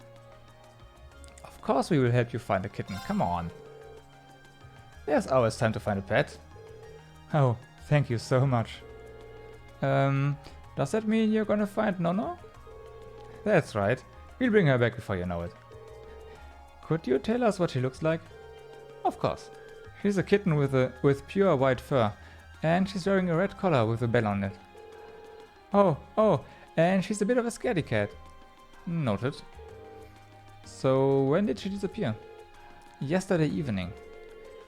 Of course we will help you find a kitten, come on. There's always time to find a pet. Oh, thank you so much. Does that mean you're gonna find Nono? That's right. We'll bring her back before you know it. Could you tell us what she looks like? Of course. She's a kitten with pure white fur, and she's wearing a red collar with a bell on it. Oh, and she's a bit of a scaredy cat. Noted. So when did she disappear? Yesterday evening.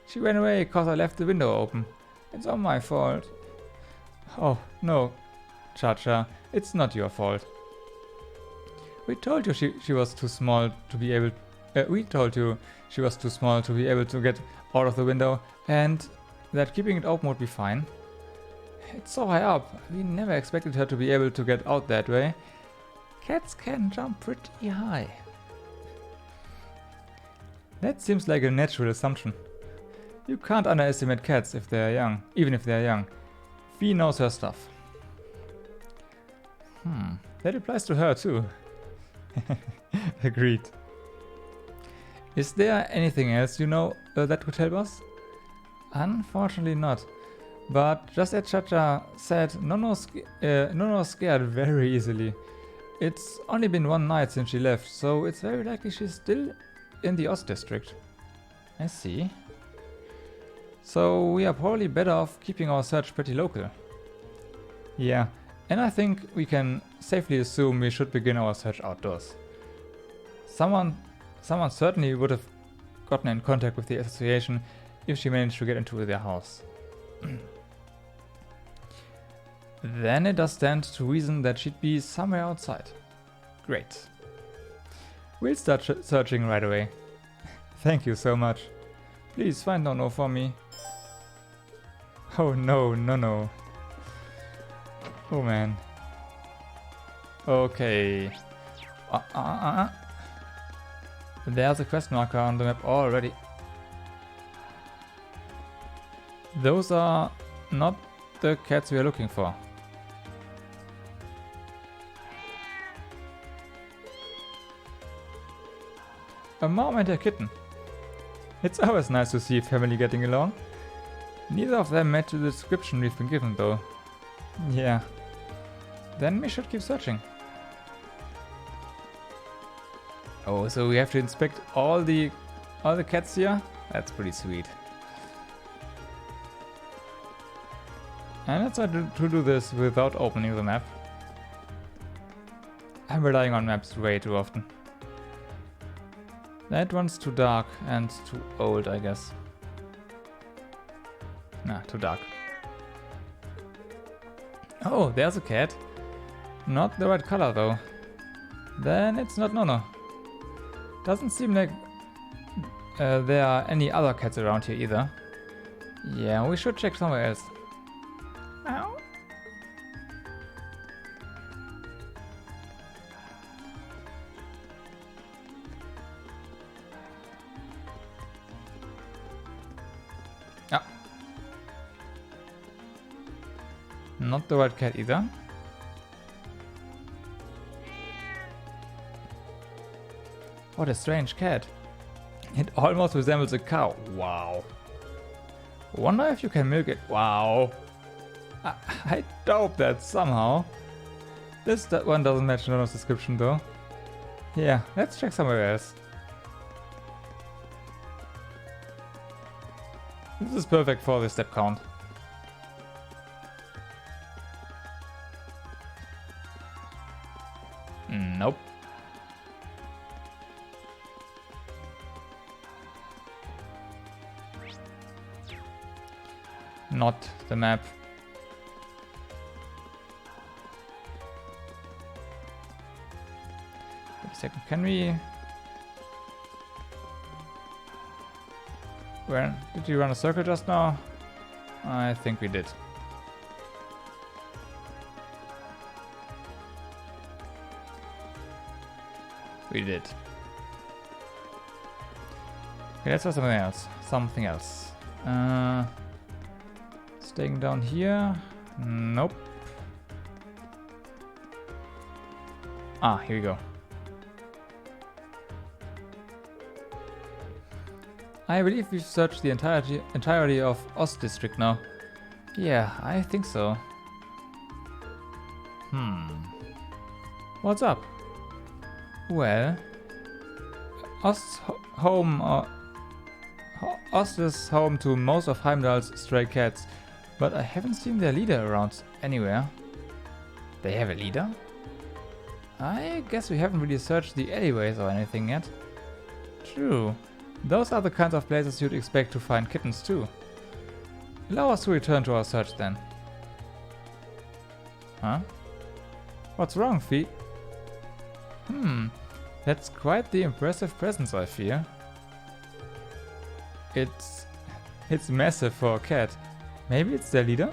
She ran away cause I left the window open. It's all my fault. Oh, no, Cha-Cha, it's not your fault. We told you she was too small to be able... we told you she was too small to be able to get out of the window, and that keeping it open would be fine. It's so high up, we never expected her to be able to get out that way. Cats can jump pretty high. That seems like a natural assumption. You can't underestimate cats if they're young, even if they're young. Fee knows her stuff. That applies to her too. Agreed. Is there anything else you know that would help us? Unfortunately not. But just as Cha-Cha said, Nono's scared very easily. It's only been one night since she left, so it's very likely she's still in the Ost district. I see. So we are probably better off keeping our search pretty local. Yeah, and I think we can safely assume we should begin our search outdoors. Someone certainly would have gotten in contact with the association if she managed to get into their house. Then it does stand to reason that she'd be somewhere outside. Great. We'll start searching right away. Thank you so much. Please find Nono for me. Oh no, no. Oh man. Okay. There's a quest marker on the map already. Those are not the cats we are looking for. A mom and a kitten. It's always nice to see a family getting along. Neither of them match the description we've been given though. Yeah. Then we should keep searching. Oh, so we have to inspect all the cats here? That's pretty sweet. And let's try to do this without opening the map. I'm relying on maps way too often. That one's too dark and too old, I guess. Nah, too dark. Oh, there's a cat. Not the right color though. Then it's not Nono. Doesn't seem like there are any other cats around here either. Yeah, we should check somewhere else. Ow. Ah. Not the right cat either. What a strange cat. It almost resembles a cow. Wow. Wonder if you can milk it. Wow. I doubt that somehow. That one doesn't match Nono's description though. Yeah, let's check somewhere else. This is perfect for the step count. Nope. Not the map. Wait a second, can we... Where did we run a circle just now? I think we did. We did. Okay, let's try something else. Something else. Staying down here. Nope. Ah, here we go. I believe we've searched the entirety of Ost District now. Yeah, I think so. What's up? Well, Ost is home to most of Heimdallr's stray cats, but I haven't seen their leader around anywhere. They have a leader? I guess we haven't really searched the alleyways or anything yet. True. Those are the kinds of places you'd expect to find kittens too. Allow us to return to our search then. Huh? What's wrong, Fee? That's quite the impressive presence, I fear. It's massive for a cat. Maybe it's their leader?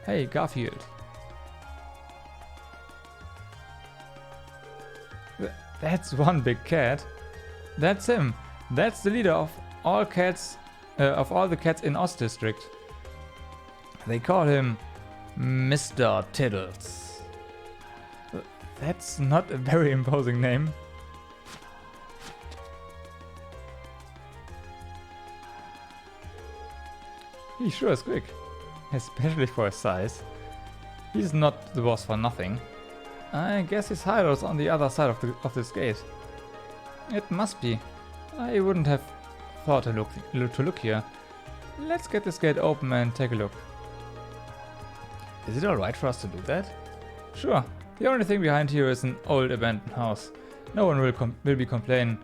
Hey, Garfield. That's one big cat. That's him. That's the leader of all cats, of all the cats in Ost District. They call him Mr. Tiddles. That's not a very imposing name. He sure is quick, especially for his size. He's not the boss for nothing. I guess his hideout's on the other side of this gate. It must be. I wouldn't have thought to look here. Let's get this gate open and take a look. Is it alright for us to do that? Sure. The only thing behind here is an old abandoned house. No one will complain.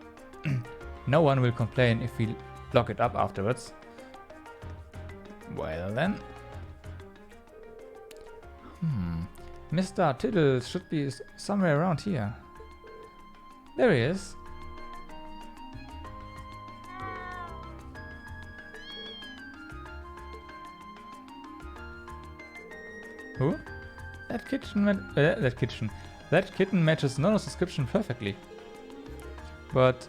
No one will complain if we lock it up afterwards. Well then. Mr. Tiddle should be somewhere around here. There he is. Who? That kitten matches Nono's description perfectly. But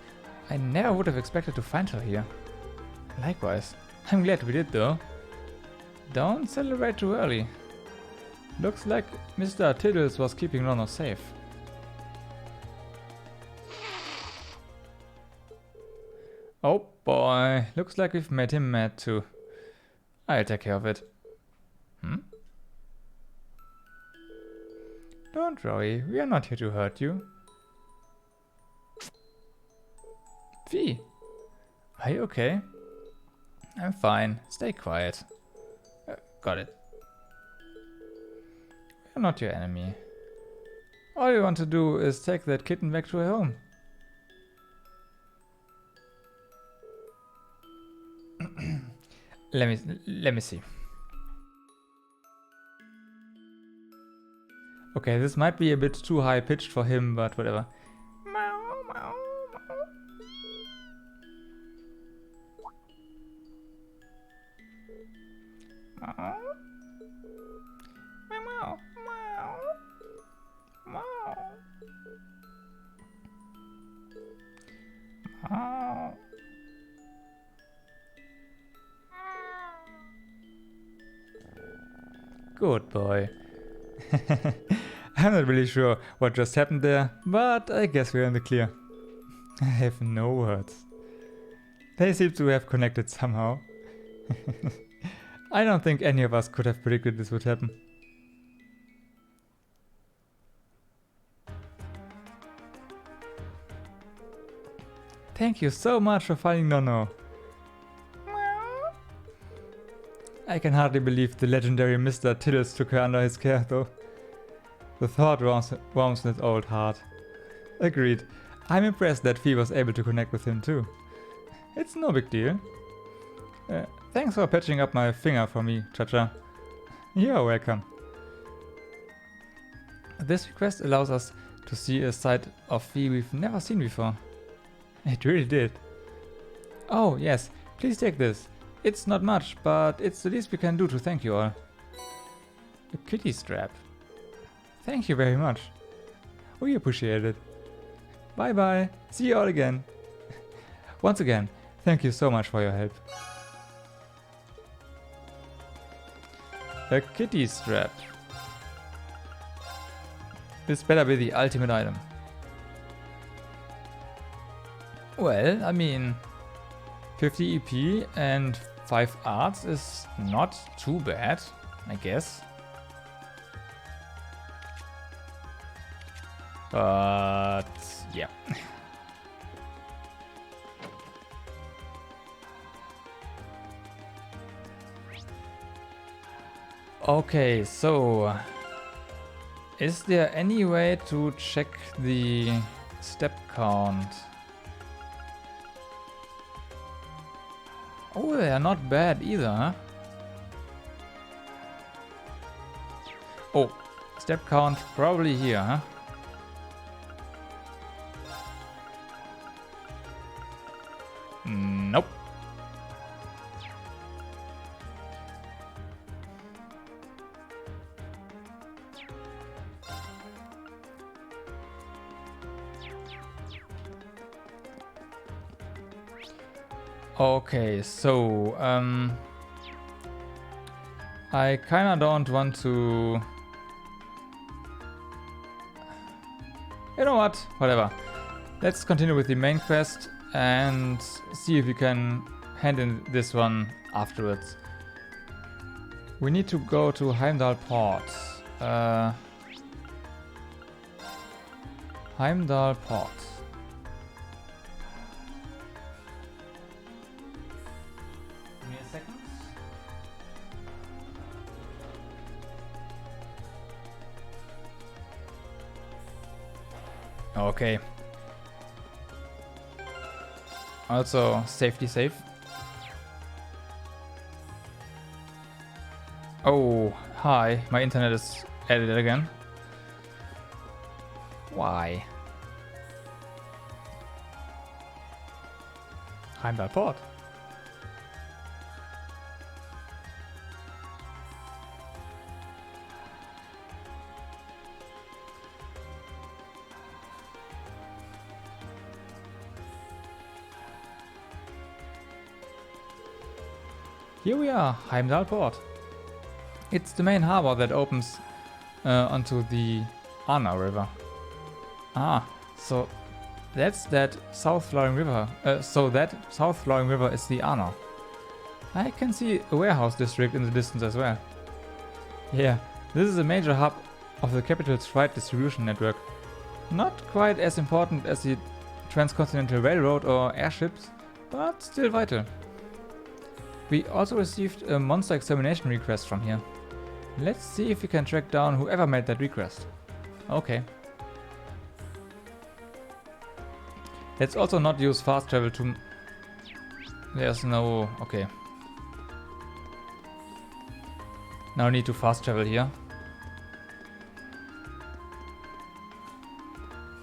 I never would have expected to find her here. Likewise. I'm glad we did though. Don't celebrate too early. Looks like Mr. Tiddles was keeping Nono safe. Oh boy, looks like we've made him mad too. I'll take care of it. Don't worry, we are not here to hurt you. Fee, are you okay? I'm fine, stay quiet. Got it. We're not your enemy. All you want to do is take that kitten back to her home. Let me see. Okay, this might be a bit too high pitched for him, but whatever. Good boy. I'm not really sure what just happened there, but I guess we're in the clear. I have no words. They seem to have connected somehow. I don't think any of us could have predicted this would happen. Thank you so much for finding Nono. I can hardly believe the legendary Mr. Tiddles took her under his care, though. The thought warms his old heart. Agreed. I'm impressed that Fee was able to connect with him too. It's no big deal. Thanks for patching up my finger for me, Cha-Cha. You're welcome. This request allows us to see a side of Fee we've never seen before. It really did. Oh, yes, please take this. It's not much, but it's the least we can do to thank you all. A kitty strap. Thank you very much. We appreciate it. Bye bye. See you all again. Once again, thank you so much for your help. A kitty strap. This better be the ultimate item. Well, I mean, 50 EP and 5 arts is not too bad, I guess. But yeah. Okay, so is there any way to check the step count? Oh, they are not bad either, huh? Oh, step count probably here, huh? Nope. Okay, so I kinda don't want to... You know what? Whatever. Let's continue with the main quest and see if we can hand in this one afterwards. We need to go to Heimdallr Port. Heimdallr Port. Give me a second. Okay. Also, safety safe. Oh, hi. My internet is edited again. Why? Heimdallr Port. Here we are, Heimdallr Port. It's the main harbor that opens onto the Anna River. Ah, so that's that south flowing river. So that south flowing river is the Anna. I can see a warehouse district in the distance as well. Yeah, this is a major hub of the capital's freight distribution network. Not quite as important as the transcontinental railroad or airships, but still vital. We also received a monster extermination request from here. Let's see if we can track down whoever made that request. Okay. Let's also not use fast travel to... There's no... Okay. No need to fast travel here.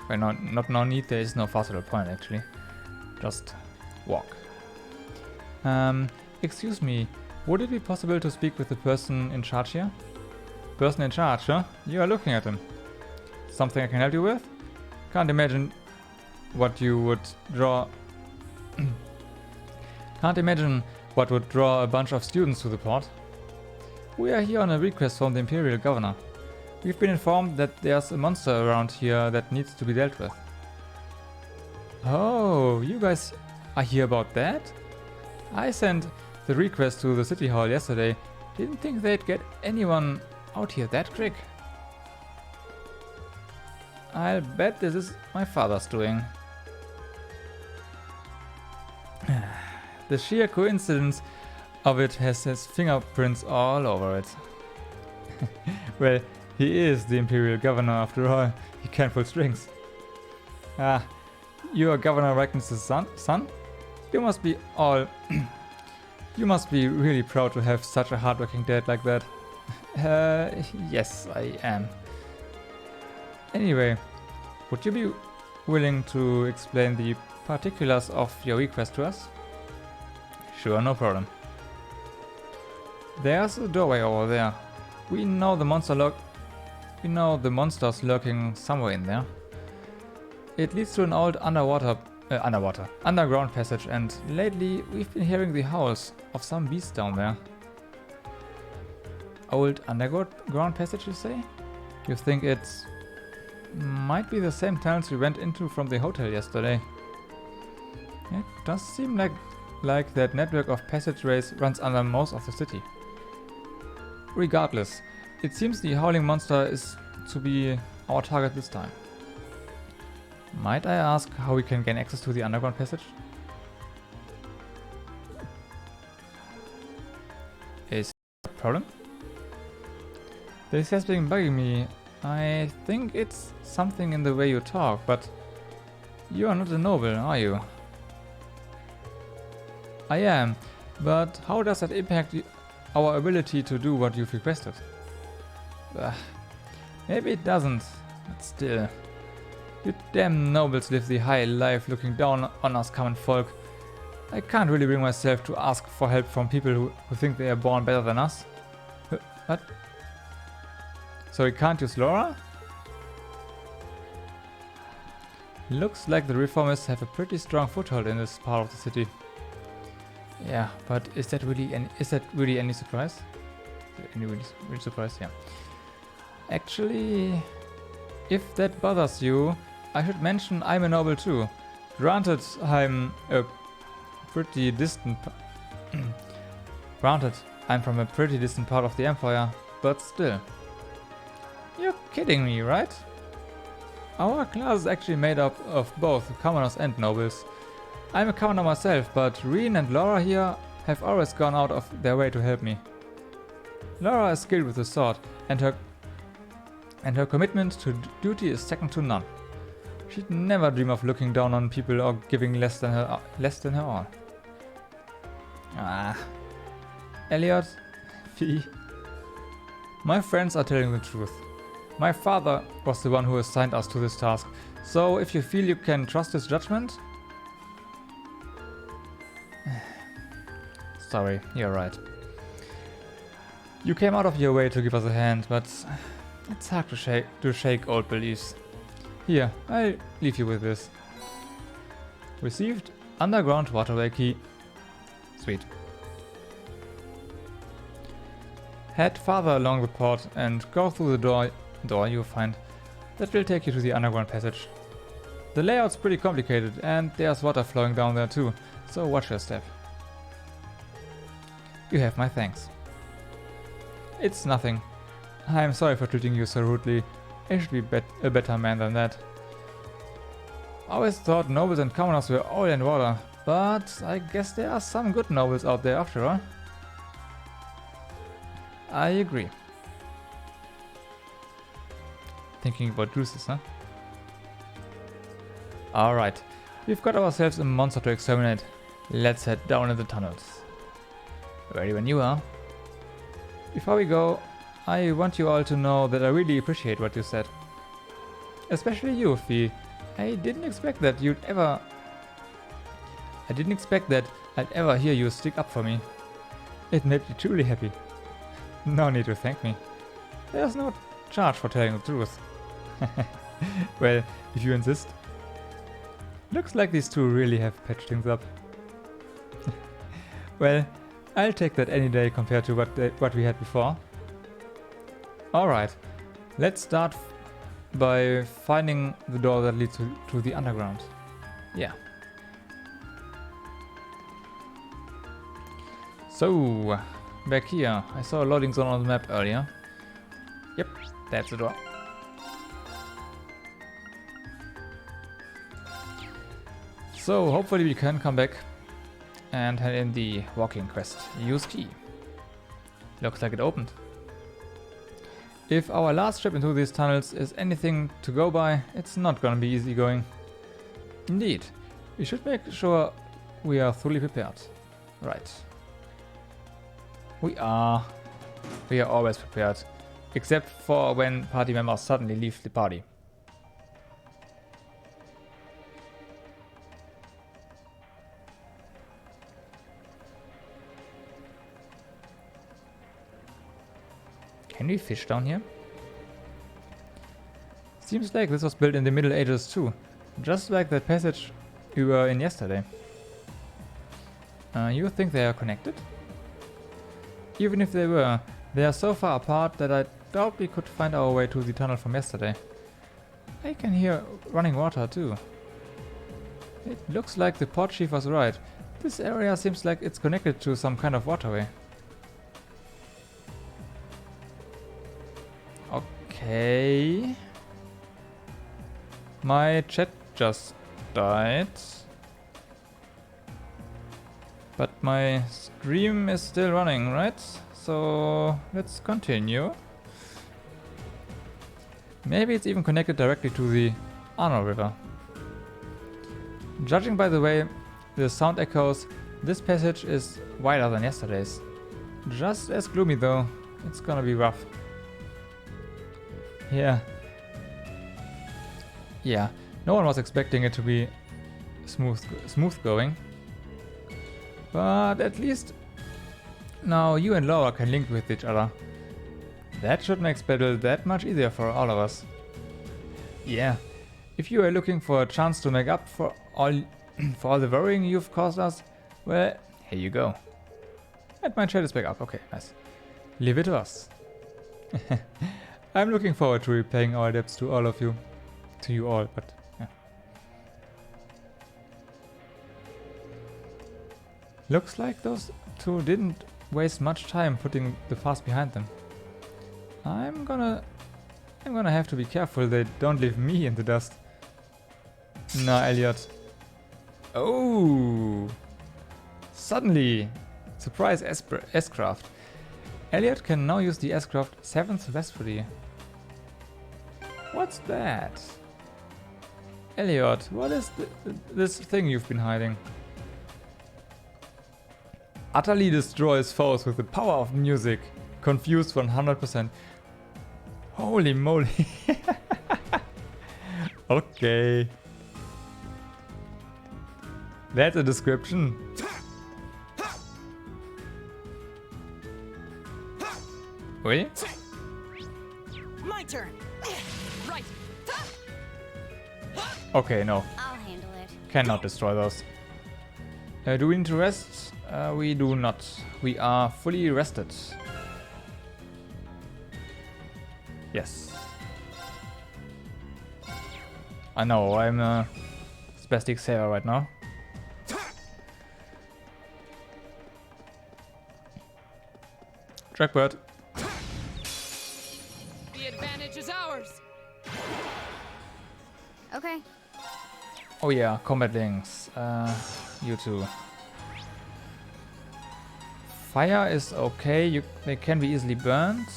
Well, no need, there is no fast travel point actually. Just walk. Excuse me, would it be possible to speak with the person in charge here? Person in charge, huh? You are looking at him. Something I can help you with? Can't imagine what you would draw... Can't imagine what would draw a bunch of students to the port. We are here on a request from the Imperial Governor. We've been informed that there's a monster around here that needs to be dealt with. Oh, you guys are here about that? I sent the request to the city hall yesterday. Didn't think they'd get anyone out here that quick. I'll bet this is my father's doing. The sheer coincidence of it has his fingerprints all over it. Well, he is the Imperial Governor after all. He can pull strings. Ah, you are Governor Ragnus' son? You must be all... You must be really proud to have such a hardworking dad like that. Yes, I am. Anyway, would you be willing to explain the particulars of your request to us? Sure, no problem. There's a doorway over there. We know the monsters lurking somewhere in there. It leads to an old underground passage, and lately we've been hearing the howls of some beasts down there. Old underground passage, you say? You think it might be the same tunnels we went into from the hotel yesterday? It does seem like that network of passageways runs under most of the city. Regardless, it seems the howling monster is to be our target this time. Might I ask how we can gain access to the underground passage? Is that a problem? This has been bugging me. I think it's something in the way you talk, but you are not a noble, are you? I am, but how does that impact our ability to do what you've requested? Maybe it doesn't, but still. You damn nobles live the high life looking down on us common folk. I can't really bring myself to ask for help from people who think they are born better than us. What? So we can't use Laura? Looks like the reformists have a pretty strong foothold in this part of the city. Yeah, but is that really any surprise? Any real surprise? Yeah. Actually, if that bothers you, I should mention I'm a noble too. Granted, I'm a pretty distant... Granted, I'm from a pretty distant part of the Empire, but still. You're kidding me, right? Our class is actually made up of both commoners and nobles. I'm a commoner myself, but Reen and Laura here have always gone out of their way to help me. Laura is skilled with the sword, and her commitment to duty is second to none. She'd never dream of looking down on people or giving less than her all. Ah, Elliot, Fee. My friends are telling the truth. My father was the one who assigned us to this task, so if you feel you can trust his judgment... Sorry, you're right. You came out of your way to give us a hand, but it's hard to shake old beliefs. Here, I'll leave you with this. Received underground waterway key. Sweet. Head farther along the port and go through the door you'll find. That will take you to the underground passage. The layout's pretty complicated and there's water flowing down there too, so watch your step. You have my thanks. It's nothing. I'm sorry for treating you so rudely. I should be a better man than that. I always thought nobles and commoners were oil and water, but I guess there are some good nobles out there after all. I agree. Thinking about juices, huh? Alright, we've got ourselves a monster to exterminate. Let's head down in the tunnels. Ready when you are. Before we go, I want you all to know that I really appreciate what you said. Especially you, Fee. I didn't expect that I'd ever hear you stick up for me. It made me truly happy. No need to thank me. There's no charge for telling the truth. Well, if you insist. Looks like these two really have patched things up. Well, I'll take that any day compared to what we had before. Alright, let's start by finding the door that leads to the underground. Yeah. So, back here, I saw a loading zone on the map earlier. Yep, that's the door. So, hopefully we can come back and hand in the walking quest. Use key. Looks like it opened. If our last trip into these tunnels is anything to go by, it's not gonna be easy going. Indeed, we should make sure we are fully prepared. Right. We are always prepared, except for when party members suddenly leave the party. Can we fish down here? Seems like this was built in the Middle Ages too, just like that passage we were in yesterday. You think they are connected? Even if they were, they are so far apart that I doubt we could find our way to the tunnel from yesterday. I can hear running water too. It looks like the port chief was right. This area seems like it's connected to some kind of waterway. Okay. My chat just died. But my stream is still running, right? So let's continue. Maybe it's even connected directly to the Arno River. Judging by the way the sound echoes, this passage is wider than yesterday's. Just as gloomy though. It's gonna be rough. Yeah, no one was expecting it to be smooth going. But at least now you and Laura can link with each other. That should make battle that much easier for all of us. Yeah, if you are looking for a chance to make up for all the worrying you've caused us, well, here you go. And my chat is back up, okay, nice. Leave it to us. I'm looking forward to repaying our debts to all of you. To you all, but yeah. Looks like those two didn't waste much time putting the fast behind them. I'm gonna I'm gonna have to be careful they don't leave me in the dust. Nah, Elliot. Oh! Suddenly! Surprise S-Craft. Elliot can now use the S-Craft 7th westfully. What's that? Elliot, what is this thing you've been hiding? Utterly destroys foes with the power of music. Confused 100%. Holy moly. Okay. That's a description. Wait. My turn. Right. Okay, no. I'll handle it. Cannot destroy those. Do we need to rest? We do not. We are fully rested. Yes. I know, I'm a spastic sailor right now. Trackbird. The advantage is ours. Okay. Oh yeah, combat links. You two. Fire is okay, they can be easily burned.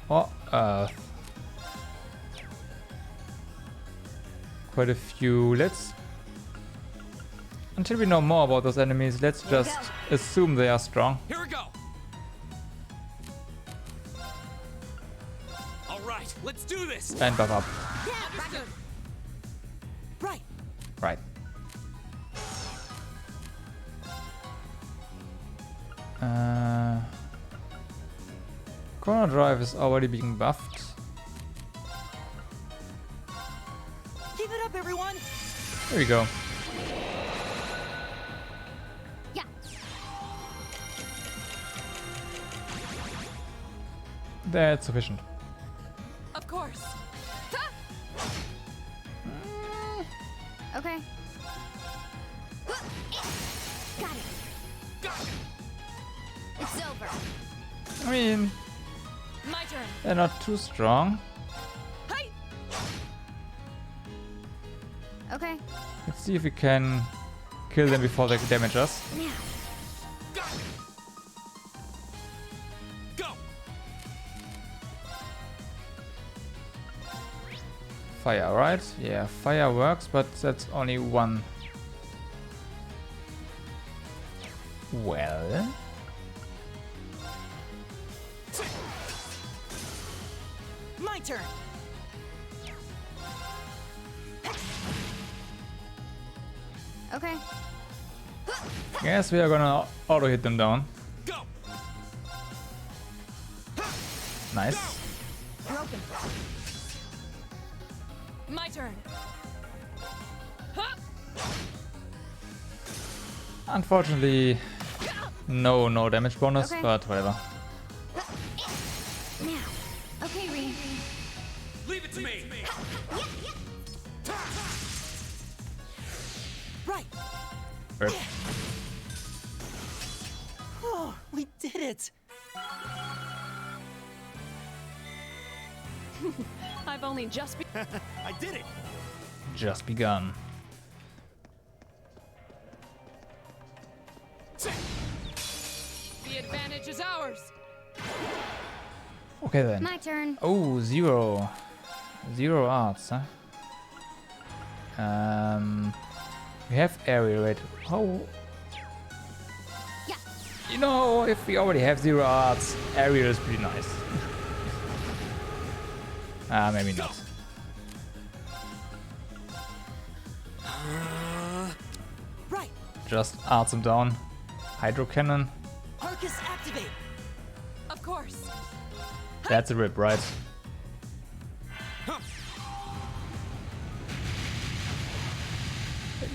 Or earth. Quite a few. Until we know more about those enemies, let's just assume they are strong. Here we go. All right, let's do this. And buff up. Right. Right. Chrono Drive is already being buffed. Keep it up, everyone. There we go. Yeah. That's sufficient. Of course. Okay. Got it. It's over. I mean, My turn. they're not too strong. Hey. Okay. Let's see if we can kill them before they damage us. Now. Go. Fire, right? Yeah, fire works, but that's only one. Well. My turn. Okay. Guess we are gonna auto hit them down. Go. Nice. Broken. My turn. Unfortunately, no damage bonus, Okay. but whatever. Now. Okay, Ree. Leave it to me. Right. Burp. Oh, we did it. I've only just I did it. Just begun. The advantage is ours. Okay then. My turn. Oh, 0. 0 arts, huh? We have area rate. Oh. Yeah. You know, if we already have 0 arts, area is pretty nice. Maybe not. Right. Just arts them down. Hydro cannon. Arcus activate. Of course. That's a rip, right?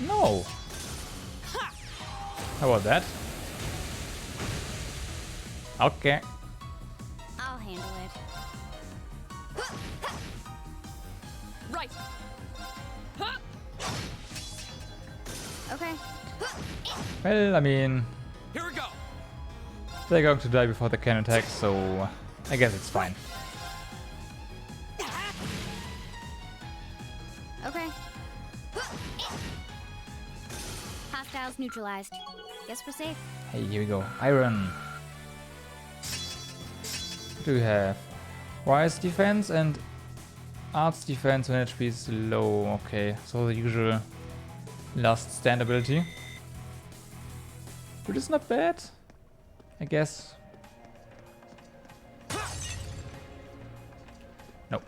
No. How about that? Okay. I'll handle it. Right. Okay. Well, I mean, Here we go. they're going to die before they can attack, so I guess it's fine. Okay. Hostiles neutralized. Guess we're safe. Hey, here we go. Iron. What do we have? Rise defense and arts defense when HP is low. Okay, so the usual last stand ability. Which is not bad, I guess. Nope.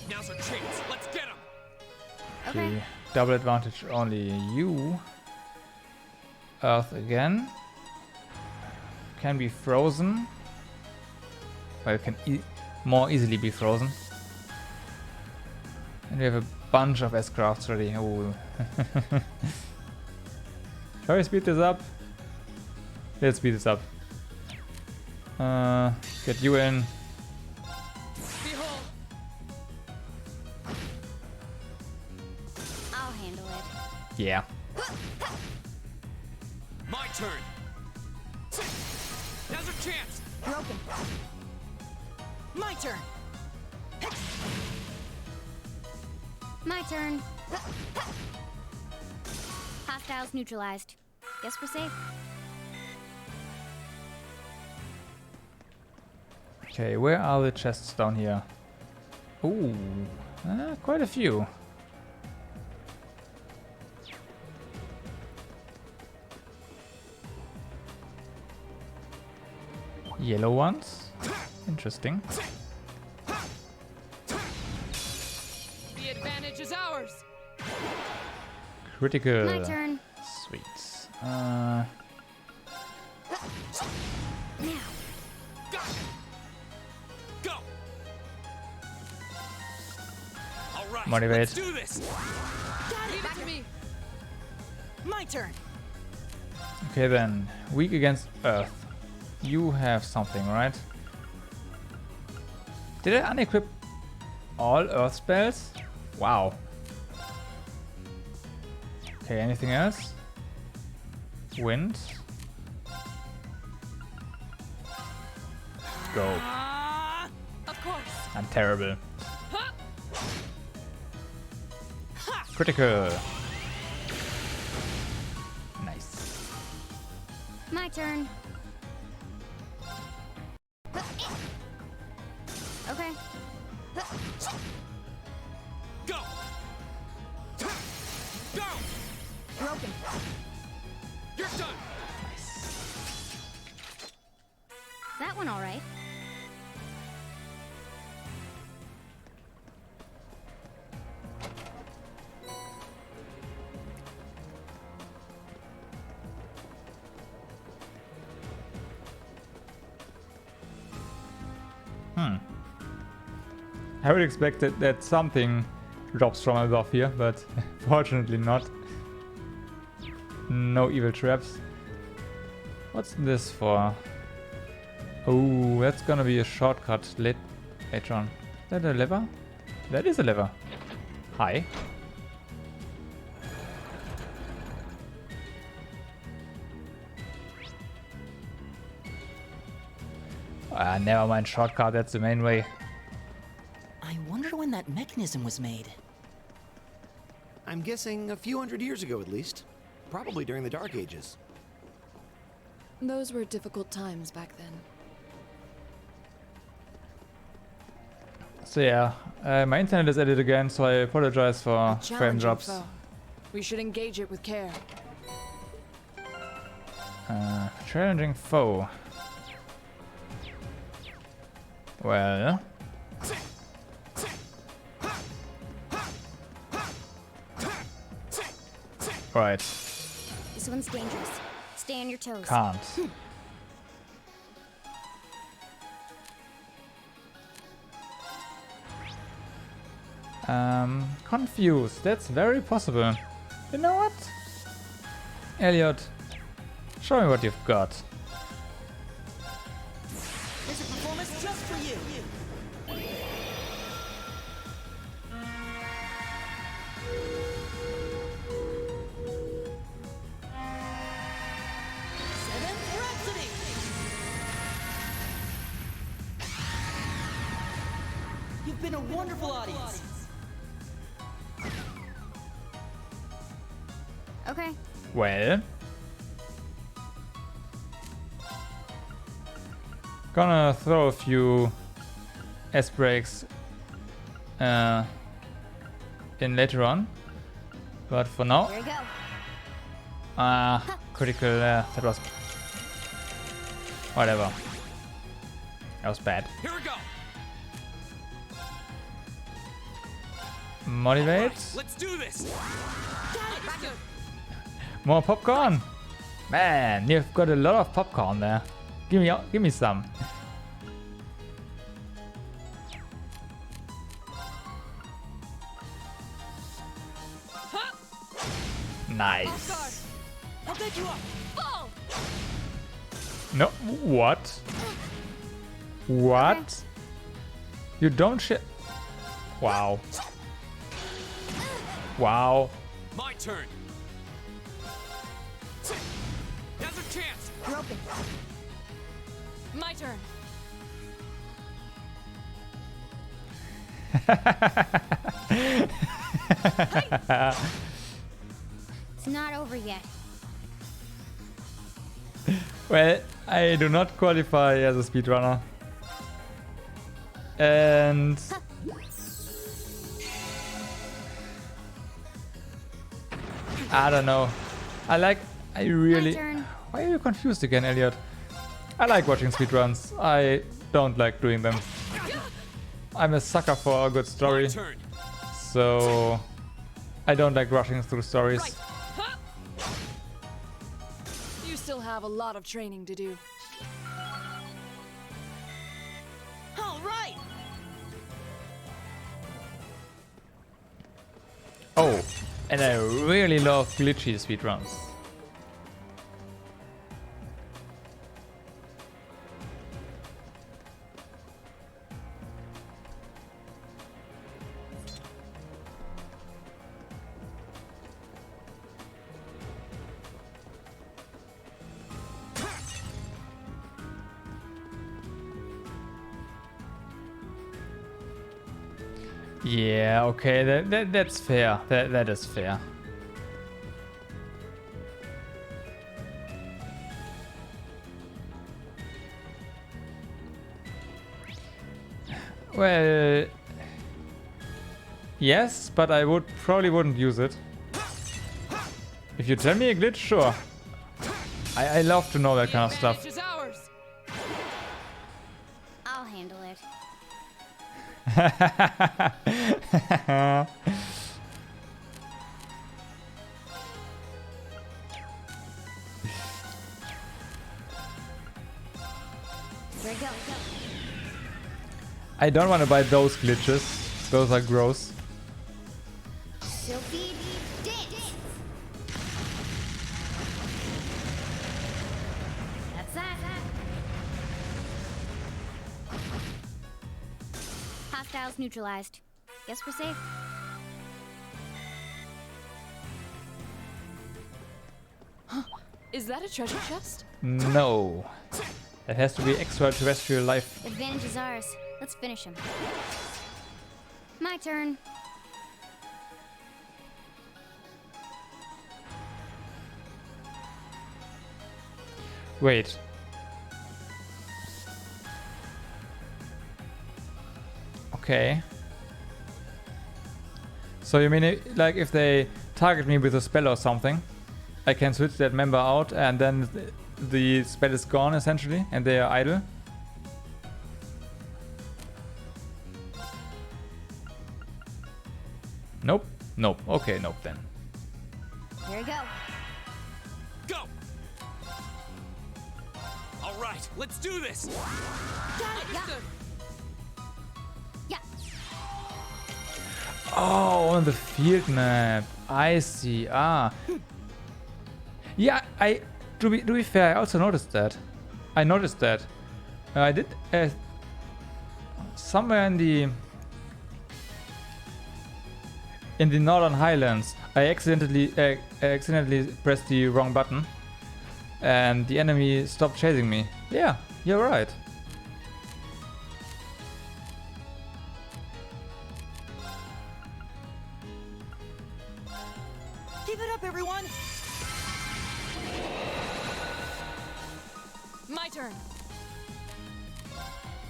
Now's our chance. Let's get him. Okay, double advantage only you. Earth again. Can be frozen. Well, can more easily be frozen. And we have a bunch of S-crafts ready. Oh. Shall we speed this up? Let's speed this up. Get you in. I'll handle it. Yeah. My turn. Now's our chance. Broken. My turn. My turn. Hostiles neutralized. Guess we're safe. Okay, where are the chests down here? Ooh, quite a few. Yellow ones? Interesting. The advantage is ours. Critical. My turn. Sweet. Now. Go. All right. Motivate. Let's do this. Got it. Back to me. My turn. Okay then, weak against Earth. You have something, right? Did I unequip all Earth spells? Wow. Okay, anything else? Wind. Go. Of course. I'm terrible. Critical. Nice. My turn. Okay. Go. Go. Broken. You're done. That one all right. I would expect that something drops from above here, but fortunately not. No evil traps. What's this for? Oh, that's gonna be a shortcut later on. Is that a lever? That is a lever. Hi. Never mind shortcut, that's the main way. I wonder when that mechanism was made. I'm guessing a few hundred years ago at least. Probably during the Dark Ages. Those were difficult times back then. So yeah, my internet is at it again, so I apologize for frame drops. Foe. We should engage it with care. Challenging foe. Well... Right. This one's dangerous. Stay on your toes. Can't. Confused. That's very possible. You know what? Elliot, show me what you've got. There's a performance just for you. been a wonderful audience. Okay. Well. Gonna throw a few S-breaks in later on. But for now... Here we go. Critical, that was... Whatever. That was bad. Here we go. Motivate. Right, let's do this. More popcorn. Man, you've got a lot of popcorn there. Give me some. Nice. I'll pick you up. Fall. No, what? What? Okay. You don't shit. Wow. Wow. My turn. Now's a chance. Broken. My turn. It's not over yet. Well, I do not qualify as a speedrunner. And... I don't know. I really... Why are you confused again, Elliot? I like watching speedruns. I don't like doing them. I'm a sucker for a good story. So... I don't like rushing through stories. Right. You still have a lot of training to do. All right. Oh, and I really love glitchy speedruns. Yeah, okay, that's fair. That is fair. Well, yes, but I probably wouldn't use it. If you tell me a glitch, sure. I love to know that kind of stuff. I'll handle it. There we go. I don't want to buy those glitches. Those are gross. Sophie, dance. That's that. Hostiles neutralized. Guess we're safe. Is that a treasure chest? No. It has to be extraterrestrial life. Advantage is ours. Let's finish him. My turn. Wait. Okay. So you mean like if they target me with a spell or something, I can switch that member out and then the spell is gone essentially and they are idle? Nope. Nope. Okay, nope then. Here we go. Go! All right, let's do this. Got it. Yeah. Oh, on the field map. I see. Ah. Yeah, to be fair, I also noticed that. I noticed that. I did somewhere in the Northern Highlands. I accidentally pressed the wrong button, and the enemy stopped chasing me. Yeah, you're right. Keep it up, everyone! My turn.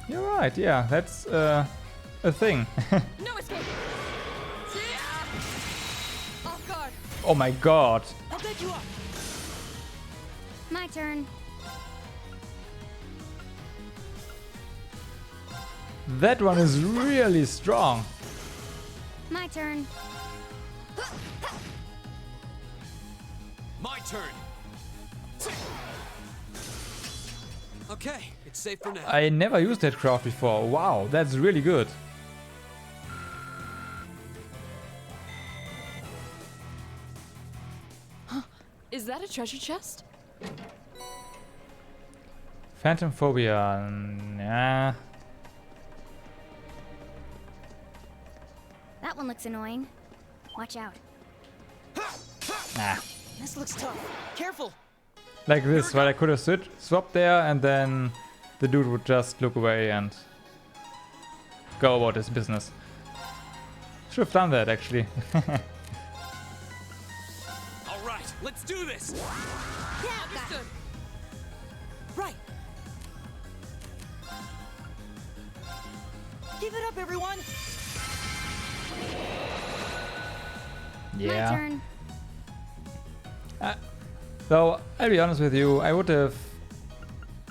You're right, yeah, that's a thing. No escape. Off guard. Oh my god. I'll back you up. My turn. That one is really strong. My turn. My turn. Okay, it's safe for now. I never used that craft before. Wow, that's really good. Is that a treasure chest? Phantom phobia. Nah. That one looks annoying. Watch out. Nah. This looks tough. Careful! Like this, but I could have swapped there and then the dude would just look away and go about his business. Should have done that actually. Alright, let's do this! Yeah, understood. Right! Give it up, everyone! Yeah. My turn. So, I'll be honest with you, I would have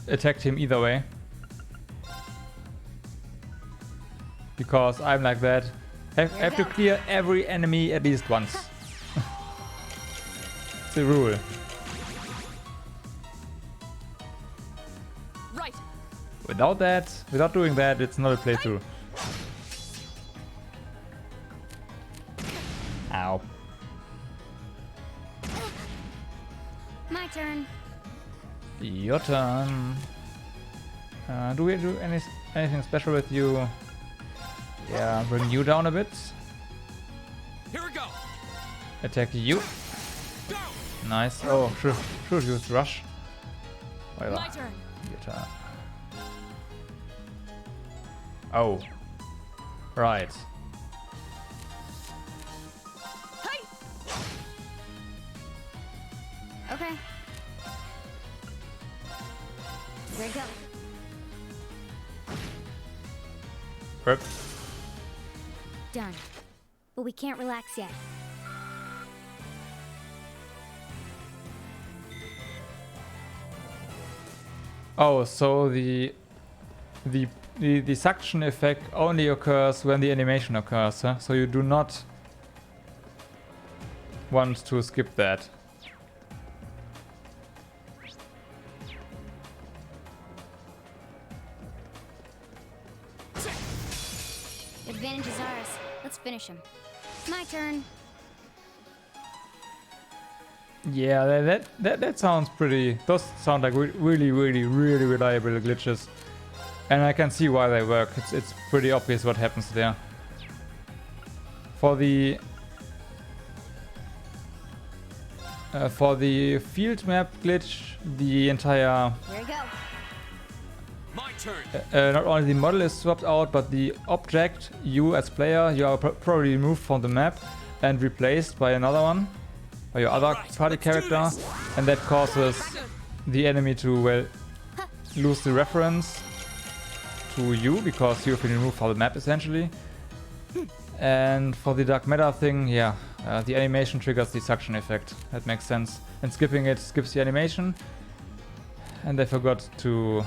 attacked him either way. Because I'm like that. I have to clear every enemy at least once. It's a rule. Right. Without doing that, it's not a playthrough. Ow. My turn. Your turn. Do we do anything special with you? Yeah, bring you down a bit. Here we go! Attack you. Go! Nice. Oh, should use rush. Whatever. My turn. Your turn. Oh. Right. Hey! Okay. Here we go. Rip. Done. But we can't relax yet. Oh, so the suction effect only occurs when the animation occurs, huh? So you do not want to skip that. Advantage is ours. Let's finish him. My turn. Yeah, that sounds pretty. Those sound like really reliable glitches, and I can see why they work. It's pretty obvious what happens there. For the field map glitch, the entire Here we go. My turn! not only the model is swapped out, but the object, you as player, you are probably removed from the map and replaced by another one, by your other party character, and that causes the enemy to, well, lose the reference to you because you've been removed from the map essentially. And for the dark matter thing, yeah, the animation triggers the suction effect. That makes sense. And skipping it skips the animation. And they forgot to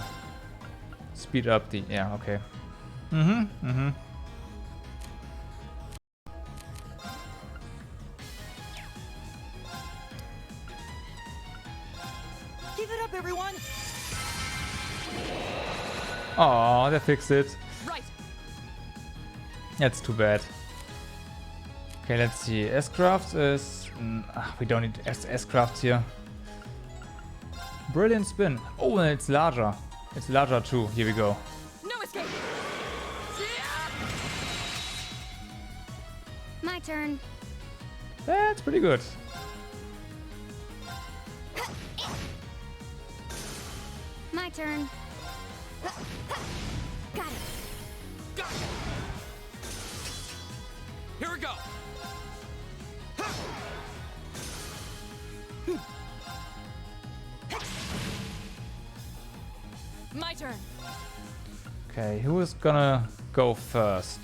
speed up the... yeah, okay. Give it up, everyone! Oh, they fixed it. Right. That's too bad. Okay, let's see. S-Crafts is... we don't need S-Crafts here. Brilliant spin. Oh, and it's larger. It's larger too. Here we go. No escape. My turn. That's pretty good. My turn. Got it. Got it! Here we go! turn. Okay, who is gonna go first?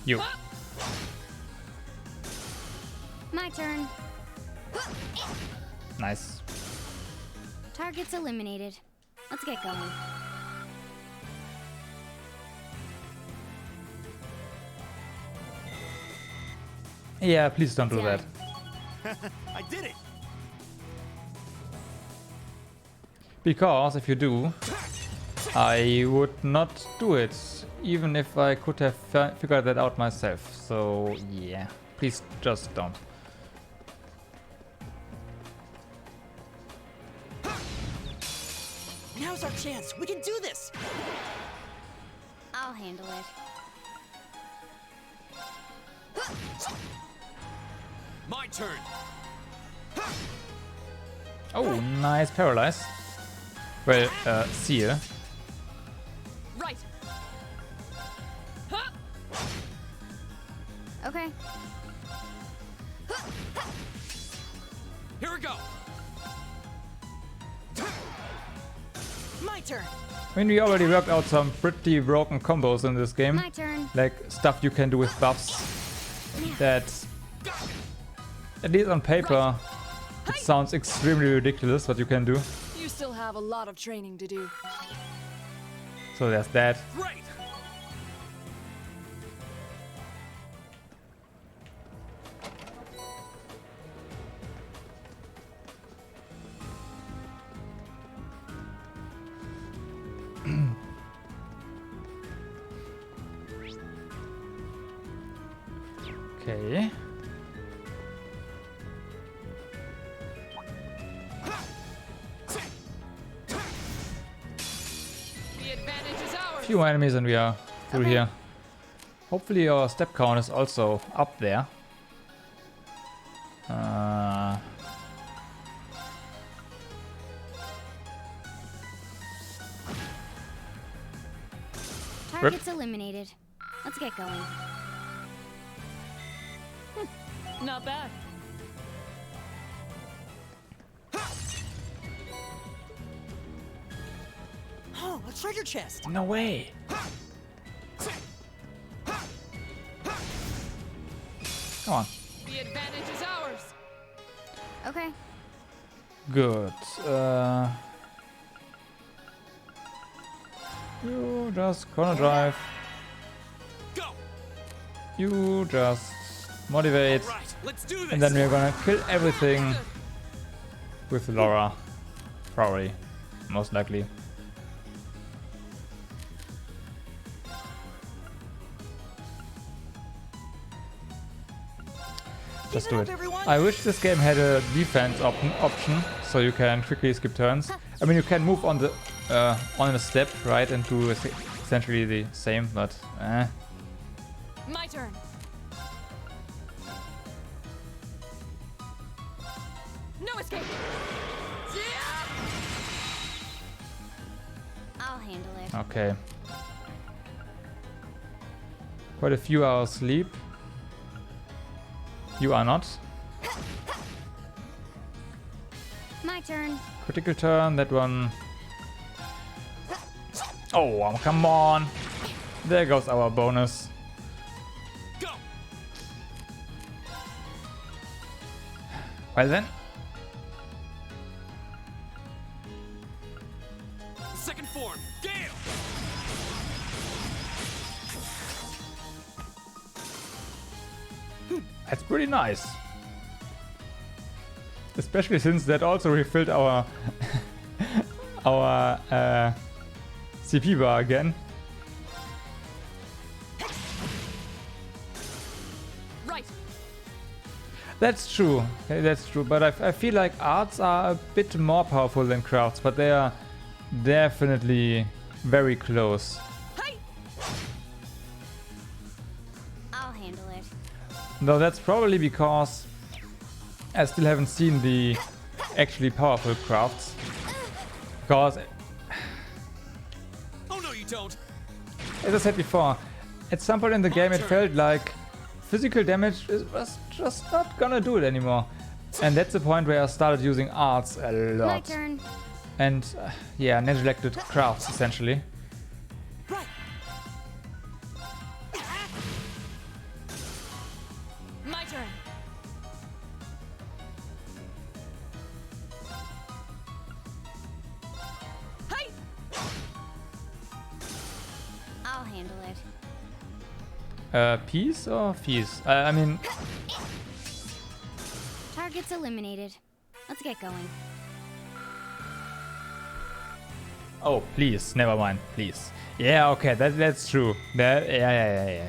You. My turn. Nice. Target's eliminated. Let's get going. Yeah, please don't do Done. that. I did it! Because if you do, I would not do it, even if I could have figured that out myself. So yeah, please just don't. Now's our chance. We can do this. I'll handle it. My turn. Oh, nice paralyze. Well, seal. Right. Okay. Here we go. My turn. I mean, we already worked out some pretty broken combos in this game. My turn. Like stuff you can do with buffs that, at least on paper, it sounds extremely ridiculous what you can do. You still have a lot of training to do. So there's that. Great. Okay. The advantage is ours. Few enemies and we are through here. Hopefully our step count is also up there. Target's eliminated. Let's get going. Not bad. Oh, a treasure chest. No way. Come on. The advantage is ours. Okay. Good. You just gonna drive. Go. You just motivate. All right, let's do this. And then we're gonna kill everything with Laura. Probably. Most likely. Just do it. I wish this game had a defense option, so you can quickly skip turns. I mean, you can move on the on a step, right, and do essentially the same, but My turn. No escape. I'll handle it. okay. Quite a few hours sleep. You are not. My turn. Critical turn, that one. Oh, come on. There goes our bonus. Go. Well then. Second form. Gale. That's pretty nice. Especially since that also refilled our our CP bar again. Right. That's true. Okay, that's true. But I feel like arts are a bit more powerful than crafts, but they are definitely very close. Hey. I'll handle it. Though that's probably because I still haven't seen the actually powerful crafts. Because, Oh no, you don't. as I said before, at some point in the game it felt like physical damage was just not gonna do it anymore. And that's the point where I started using arts a My lot. turn. and yeah, neglected crafts essentially. My turn. Hi. I'll handle it. Peace or fees? I mean, Target's eliminated. Let's get going. oh please, never mind, please. Yeah, okay, that's true. That yeah.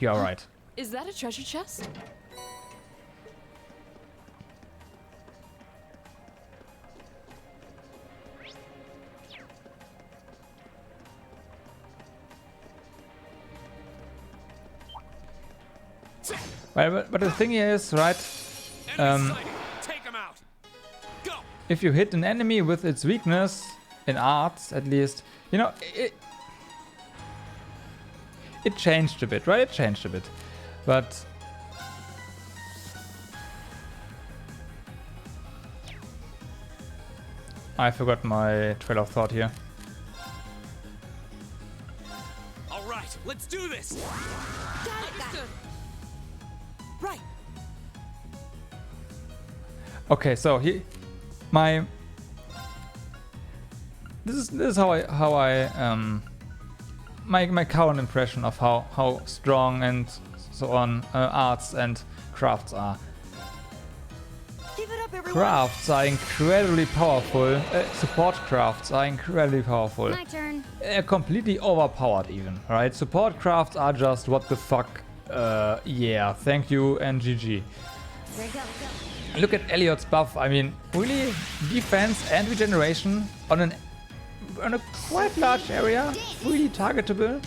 You're right. Is that a treasure chest? Well, but the thing is, right? Take him out. Go. If you hit an enemy with its weakness, in arts at least, you know, it changed a bit, right? It changed a bit. But I forgot my trail of thought here. All right, let's do this. Understood. Right. Okay, so this is how I my current impression of how strong and so on arts and crafts are. Give it up, everyone. Crafts are incredibly powerful. Support crafts are incredibly powerful. My turn. Completely overpowered even, right? Support crafts are just what the fuck. Yeah, thank you and GG. There you go. Look at Elliot's buff. I mean, really, defense and regeneration on a quite large area, really targetable.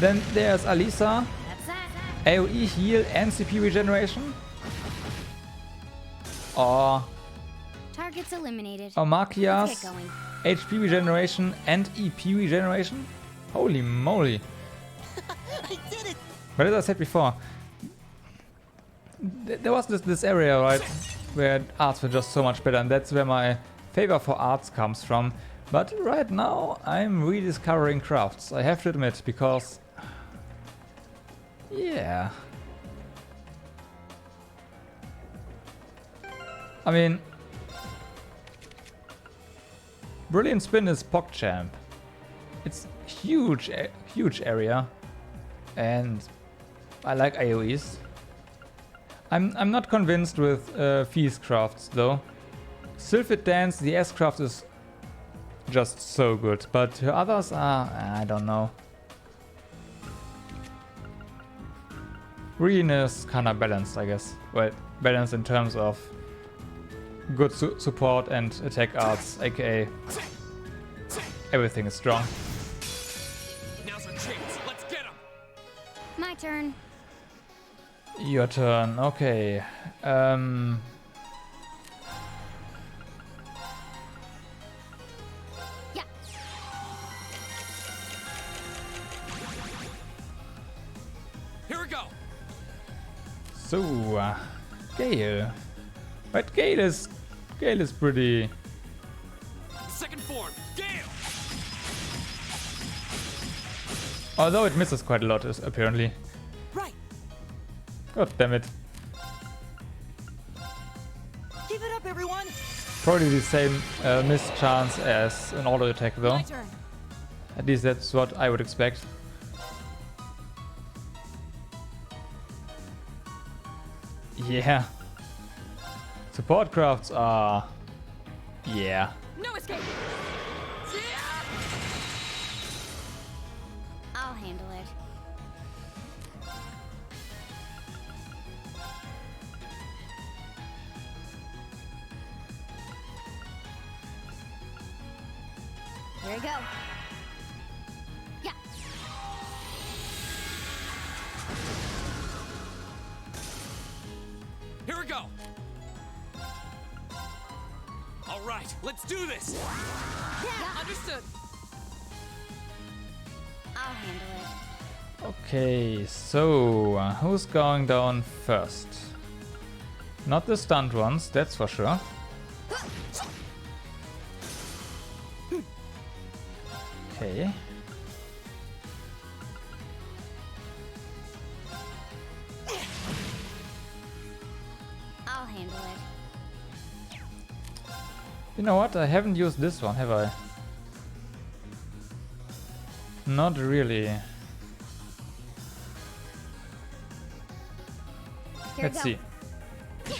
Then there's Alisa, That's that. AoE heal and CP regeneration. Or Target's eliminated. Markias, Let's get going. HP regeneration and EP regeneration. Holy moly. I did it. But as I said before, there was this area, right, where arts were just so much better, and that's where my favor for arts comes from. But right now, I'm rediscovering crafts, I have to admit, because... yeah. I mean... Brilliant Spin is PogChamp. It's huge area. And I like AoEs. I'm not convinced with Feast crafts though. Sylphid Dance, the S craft is just so good, but her others are, I don't know. Green is kinda balanced, I guess. Well, balanced in terms of good support and attack arts, aka everything is strong. Now's our chance. Let's get him. My turn. Your turn, okay. Yeah. Here we go. So, Gale. But Gale is pretty... Second form. Gale. Although it misses quite a lot, apparently. Right. God damn it. Give it up, everyone. Probably the same miss chance as an auto attack though. My turn. At least that's what I would expect. Yeah. Support crafts are... yeah. No escape. I'll handle it. Here we go. Yeah. Here we go. All right, let's do this. Yeah. Understood. I'll handle it. Okay, so who's going down first? Not the stunned ones, that's for sure. Okay. I'll handle it. You know what? I haven't used this one, have I? Not really. Here Let's we go. see.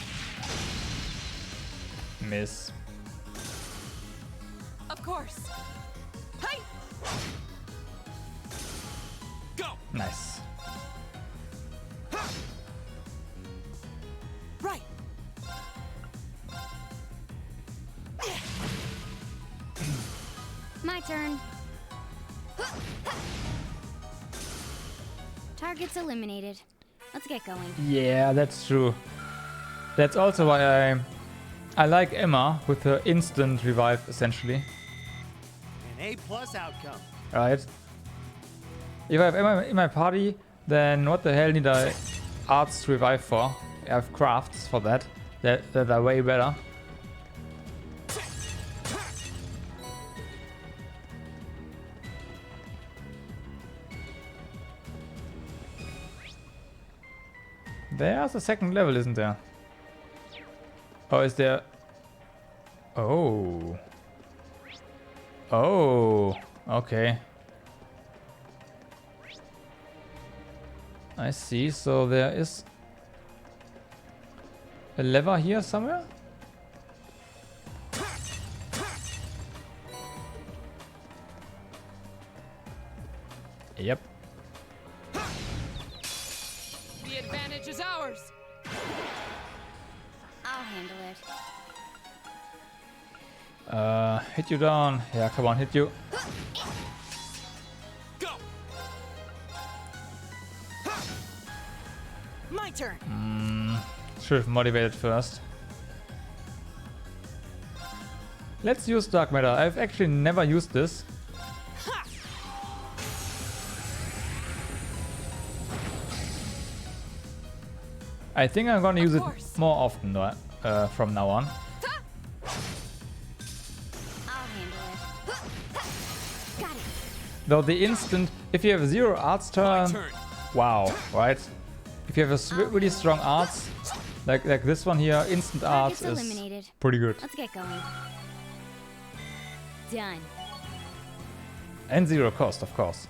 Miss. Of course. Hey! Go! Nice. Right. My turn. Target's eliminated. Let's get going. Yeah, that's true. That's also why I like Emma with her instant revive, essentially. An A+ outcome. Right? If I have Emma in my party, then what the hell need I arts to revive for? I have crafts for that. That are way better. There's a second level, isn't there? Oh, is there? Oh. Oh, okay. I see, so there is a lever here somewhere? Yep. The advantage is ours. I'll handle it. Hit you down. Yeah, come on, hit you. Go! My turn. Should have motivated first. Let's use Dark Matter. I've actually never used this. I think I'm gonna use it more often though, from now on. I'll handle it. Got it. Though the instant, if you have 0 arts turn, wow, right? If you have a really strong arts, like this one here, instant arts Target's is eliminated. pretty good. Let's get going. Done. And 0 cost, of course.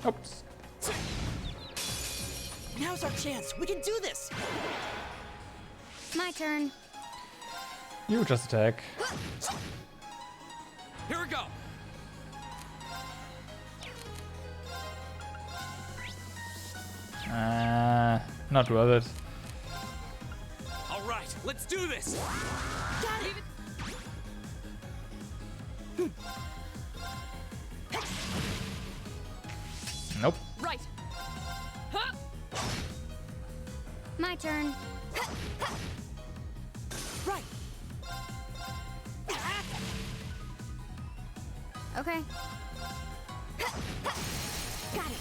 Oops. Now's our chance. We can do this. My turn. You just attack. Here we go. Not worth it. All right, let's do this. Got it. Nope. Right. My turn. Right. Okay. Got it.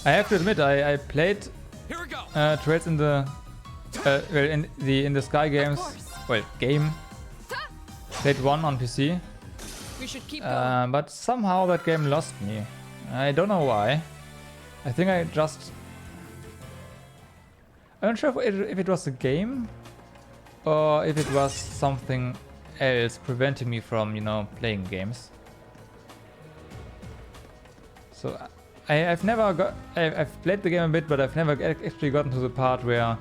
I have to admit, I played Here we go. Trails in the in the Sky games. Well, game. Played 1 on PC. We should keep going. But somehow that game lost me. I don't know why. I think I'm not sure if it was the game or if it was something else preventing me from, you know, playing games. So I've played the game a bit, but I've never actually gotten to the part where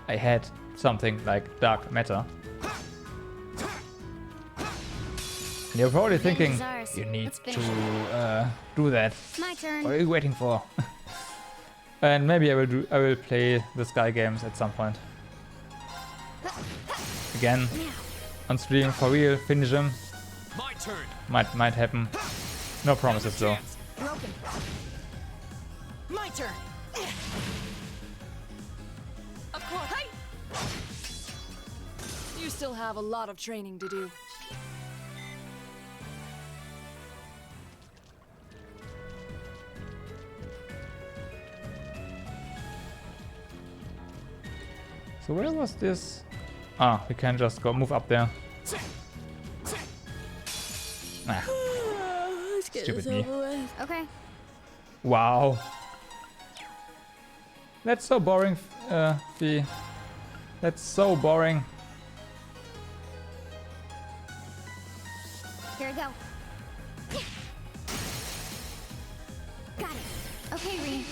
I had something like Dark Matter. And you're probably thinking, you need to do that. My turn. What are you waiting for? And maybe I will play the Sky games at some point. Again, on stream for real, finish them. My turn. Might happen. No promises though. Broken. My turn. Of course. Hey. You still have a lot of training to do. So where was this? Ah, we can just go move up there. Ah, stupid me. Okay. Wow. That's so boring, Fee. That's so boring. Here we go. Got it. Okay, Ree.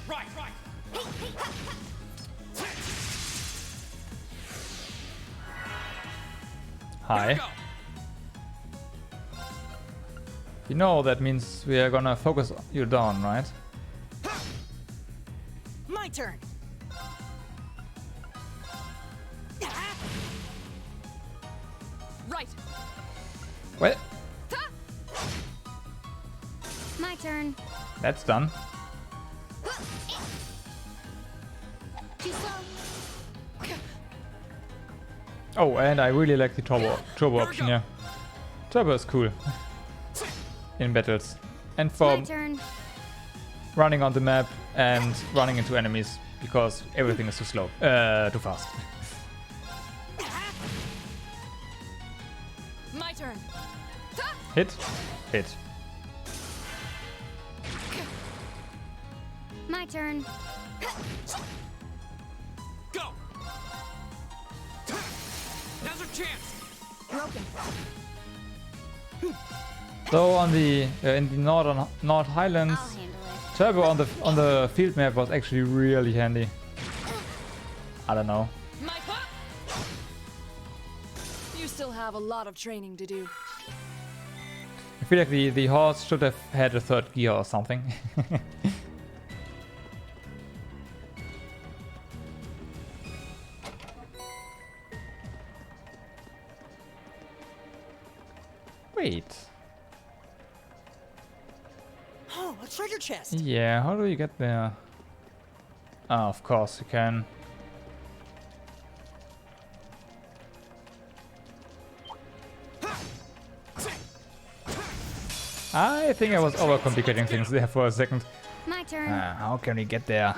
Right. Hi. You know that means we are gonna focus you down, right? My turn. Right. Well, My turn. that's done. Too slow. Oh, and I really like the turbo option, yeah. Turbo is cool in battles. And for My turn. running on the map and running into enemies because everything is too slow, too fast. My turn. Hit, hit. My turn. Go! Now's our chance! Broken. So on the in the North Highlands, I'll handle it. turbo on the field map was actually really handy. I don't know. My pop. You still have a lot of training to do. I feel like the horse should have had a third gear or something. Wait. Oh, a treasure chest. Yeah, how do you get there? Ah, of course you can. I think I was overcomplicating things there for a second. My turn. How can we get there?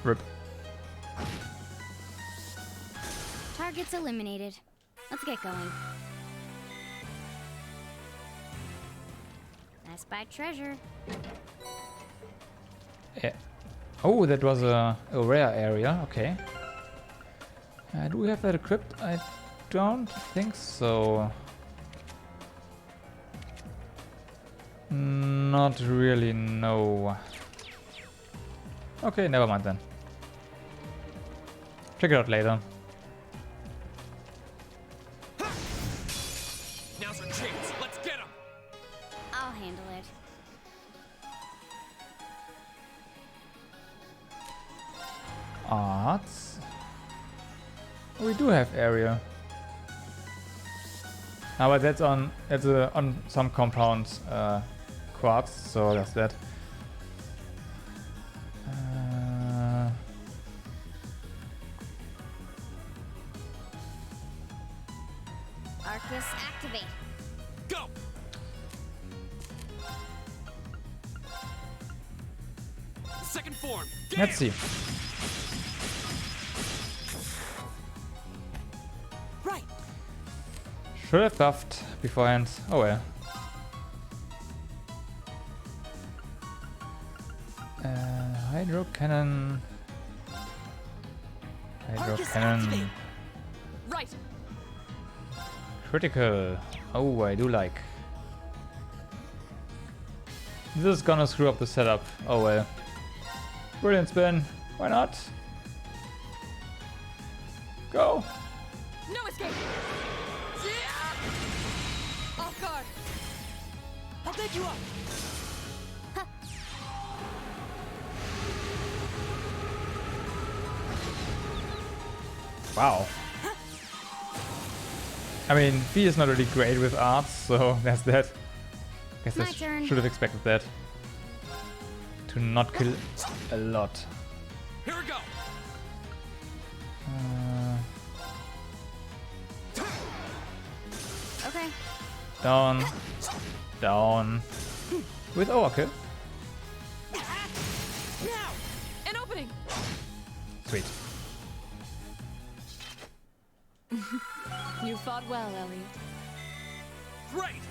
Rip. Target's eliminated. Let's get going. I spy treasure. Yeah. Oh, that was a rare area. Okay. Do we have that equipped? I don't think so. Not really, no. Okay, never mind then. Check it out later. Now's our chance. Let's get him! I'll handle it. Arts. We do have area. Ah, but that's on some compounds quartz, so that's that. Arcus, activate. Go! Second form. Let's see. Right. Should have buffed beforehand. Oh well. Hydro cannon. Hydro cannon. Right. Critical. Oh, I do like. This is gonna screw up the setup. Oh well. Brilliant spin. Why not? Go. No escape. Off guard. I'll pick you up. Wow. I mean, V is not really great with arts, so that's that. Guess I My turn. should have expected that. to not kill a lot. Here we go. Okay. Down. Down. With overkill. Now! An opening! Sweet. You fought well, Ellie. Great.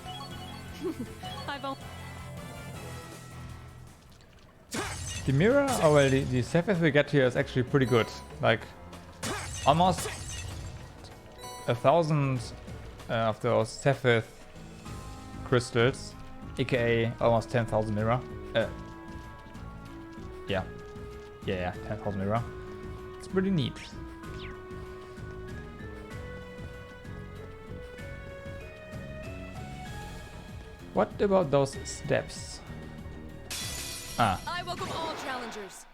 I've only... The mirror, oh well, the Sephiroth we get here is actually pretty good. Like, almost 1,000 of those Sephiroth crystals, aka almost 10,000 mirror. Yeah, 10,000 mirror. It's pretty neat. What about those steps? Ah. I welcome all challengers.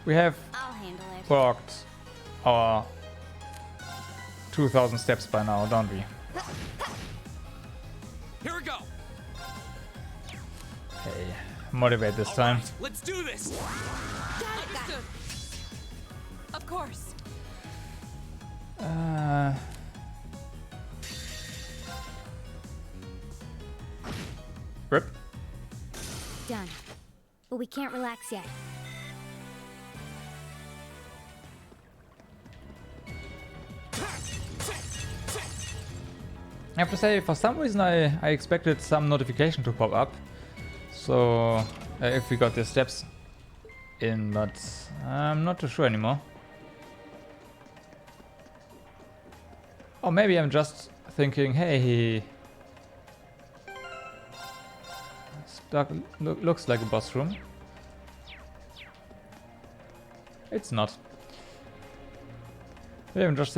We have I'll handle it. walked our 2,000 steps by now, don't we? Here we go. Hey, motivate this time. Right, let's do this. Understood. Of course. Rip. Done. But we can't relax yet. I have to say, for some reason I expected some notification to pop up. So, if we got the steps in, but I'm not too sure anymore. Or maybe I'm just thinking, hey, looks like a boss room. It's not. Maybe I'm just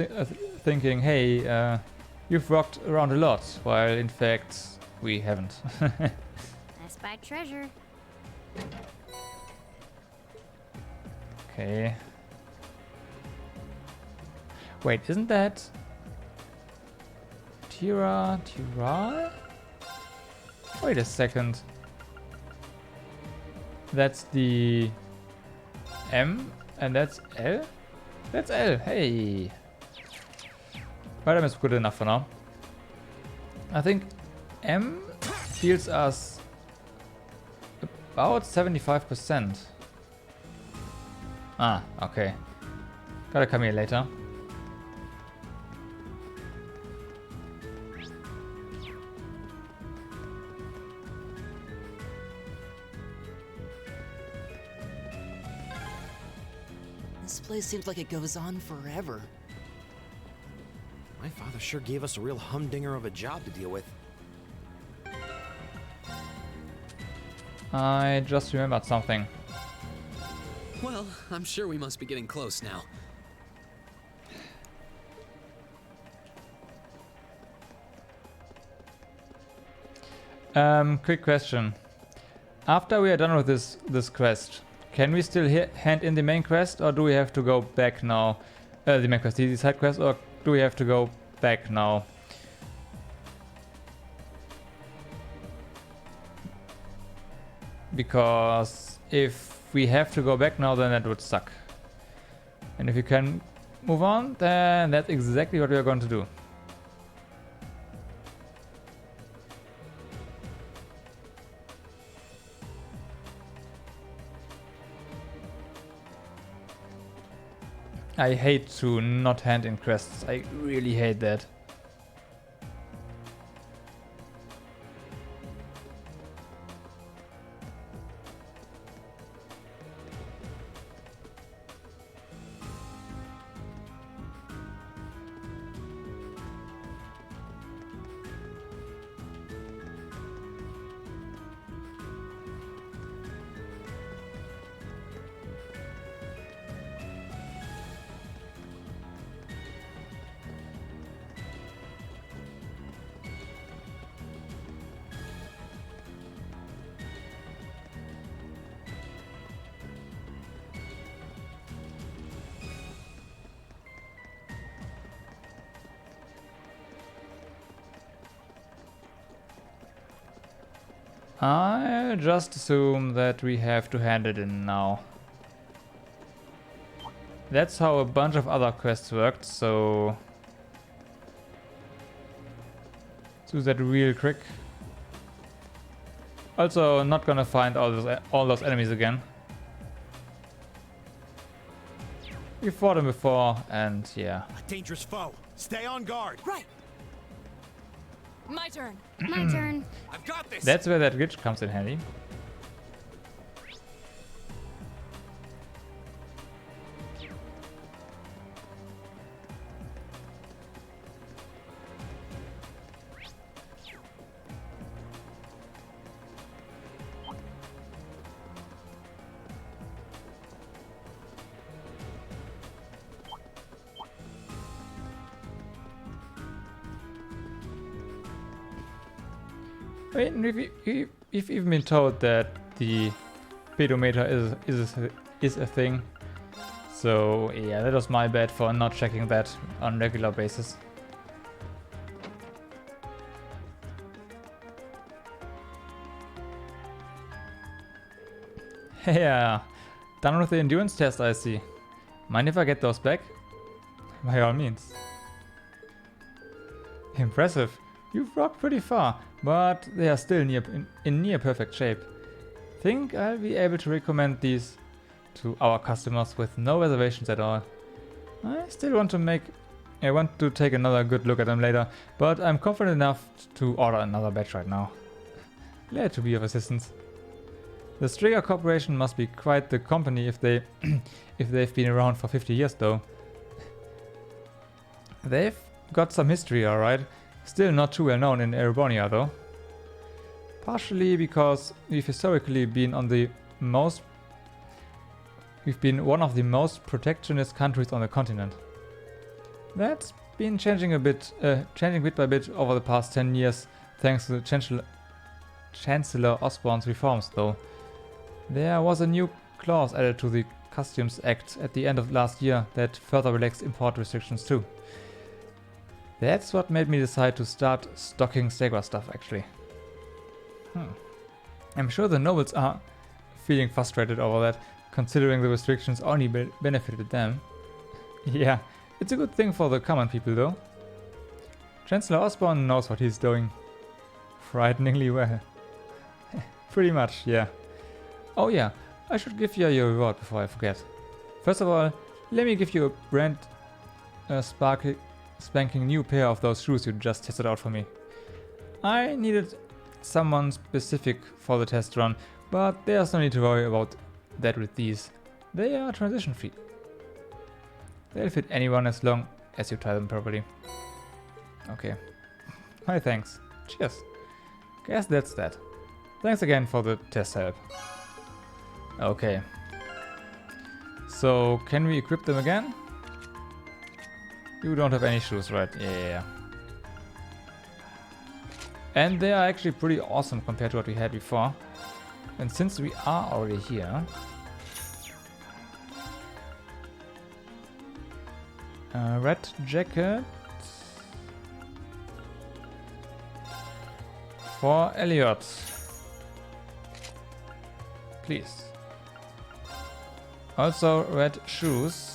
thinking, hey, you've walked around a lot, while in fact we haven't. I spy treasure. Okay. Wait, isn't that Tira? Wait a second. That's the M and that's L? That's L. Hey. But I'm good enough for now. I think M heals us about 75%. Ah, okay. Gotta come here later. This place seems like it goes on forever. My father sure gave us a real humdinger of a job to deal with. I just remembered something. Well, I'm sure we must be getting close now. Quick question. After we are done with this quest, can we still hand in the main quest, or do we have to go back now? The main quest, the side quest, or do we have to go back now? Because if we have to go back now, then that would suck. And if you can move on, then that's exactly what we are going to do. I hate to not hand in quests. I really hate that. I just assume that we have to hand it in now. That's how a bunch of other quests worked, so... let's do that real quick. Also, not gonna find all those enemies again. We fought them before, and yeah. A dangerous foe. Stay on guard. Right. My turn. My turn. I've got this. That's where that glitch comes in handy. I mean, we've even been told that the pedometer is a thing. So yeah, that was my bad for not checking that on regular basis. Yeah, done with the endurance test, I see. Mind if I get those back? By all means. Impressive. You've rocked pretty far, but they are still in near perfect shape. Think I'll be able to recommend these to our customers with no reservations at all. I still want to take another good look at them later, but I'm confident enough to order another batch right now. Glad to be of assistance. The Striga Corporation must be quite the company if they've been around for 50 years though. They've got some history, alright. Still not too well known in Erebonia though. Partially because we've historically been one of the most protectionist countries on the continent. That's been changing bit by bit over the past 10 years thanks to Chancellor Osborne's reforms though. There was a new clause added to the Customs Act at the end of last year that further relaxed import restrictions too. That's what made me decide to start stocking Stegra stuff actually. I'm sure the nobles are feeling frustrated over that, considering the restrictions only benefited them. Yeah, it's a good thing for the common people though. Chancellor Osborne knows what he's doing. Frighteningly well. Pretty much, yeah. Oh yeah, I should give you your reward before I forget. First of all, let me give you a brand spanking new pair of those shoes you just tested out for me. I needed someone specific for the test run, but there's no need to worry about that with these. They are transition free. They'll fit anyone as long as you tie them properly. Okay. My thanks. Cheers. Guess that's that. Thanks again for the test help. Okay. So, can we equip them again? You don't have any shoes, right? Yeah. And they are actually pretty awesome compared to what we had before. And since we are already here... red jacket... for Elliot. Please. Also red shoes.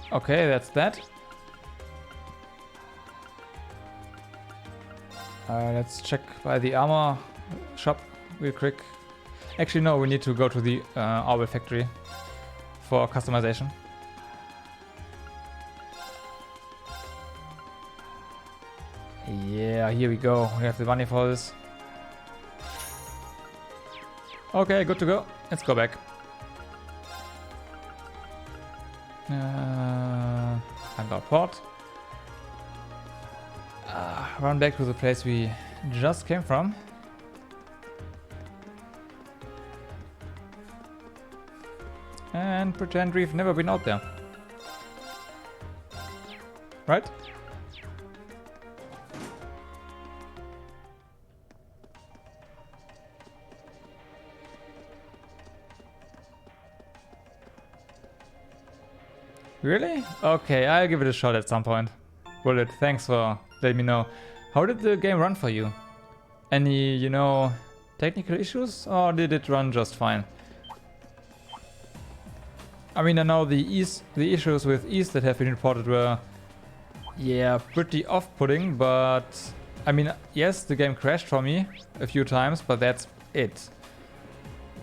Okay, that's that. Let's check by the armor shop real quick. Actually, no, we need to go to the Orbital factory for customization. Yeah, here we go. We have the money for this. Okay, good to go. Let's go back. Heimdallr port. Run back to the place we just came from. And pretend we've never been out there. right? Really? Okay, I'll give it a shot at some point. Bullet, thanks for letting me know. How did the game run for you? Any, you know, technical issues, or did it run just fine? I mean, I know the issues with East that have been reported were, yeah, pretty off-putting, but I mean, yes, the game crashed for me a few times, but that's it.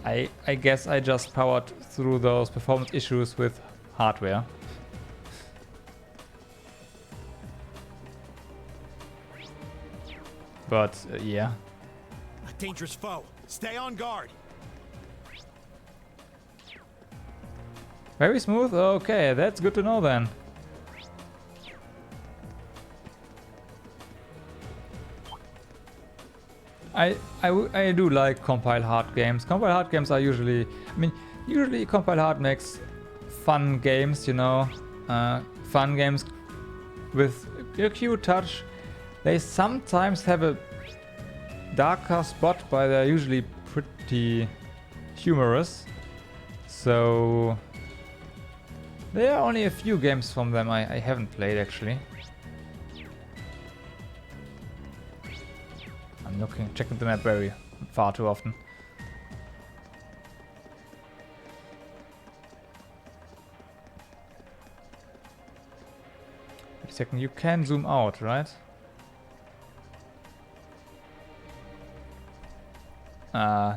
I guess I just powered through those performance issues with hardware. But yeah. A dangerous foe. Stay on guard. Very smooth? Okay, that's good to know then. I do like compile hard games. Compile hard games are usually, I mean, usually compile hard makes fun games, you know, fun games with a cute touch. They sometimes have a darker spot, but they're usually pretty humorous. So there are only a few games from them I haven't played actually. I'm checking the map far too often. Wait a second, you can zoom out, right?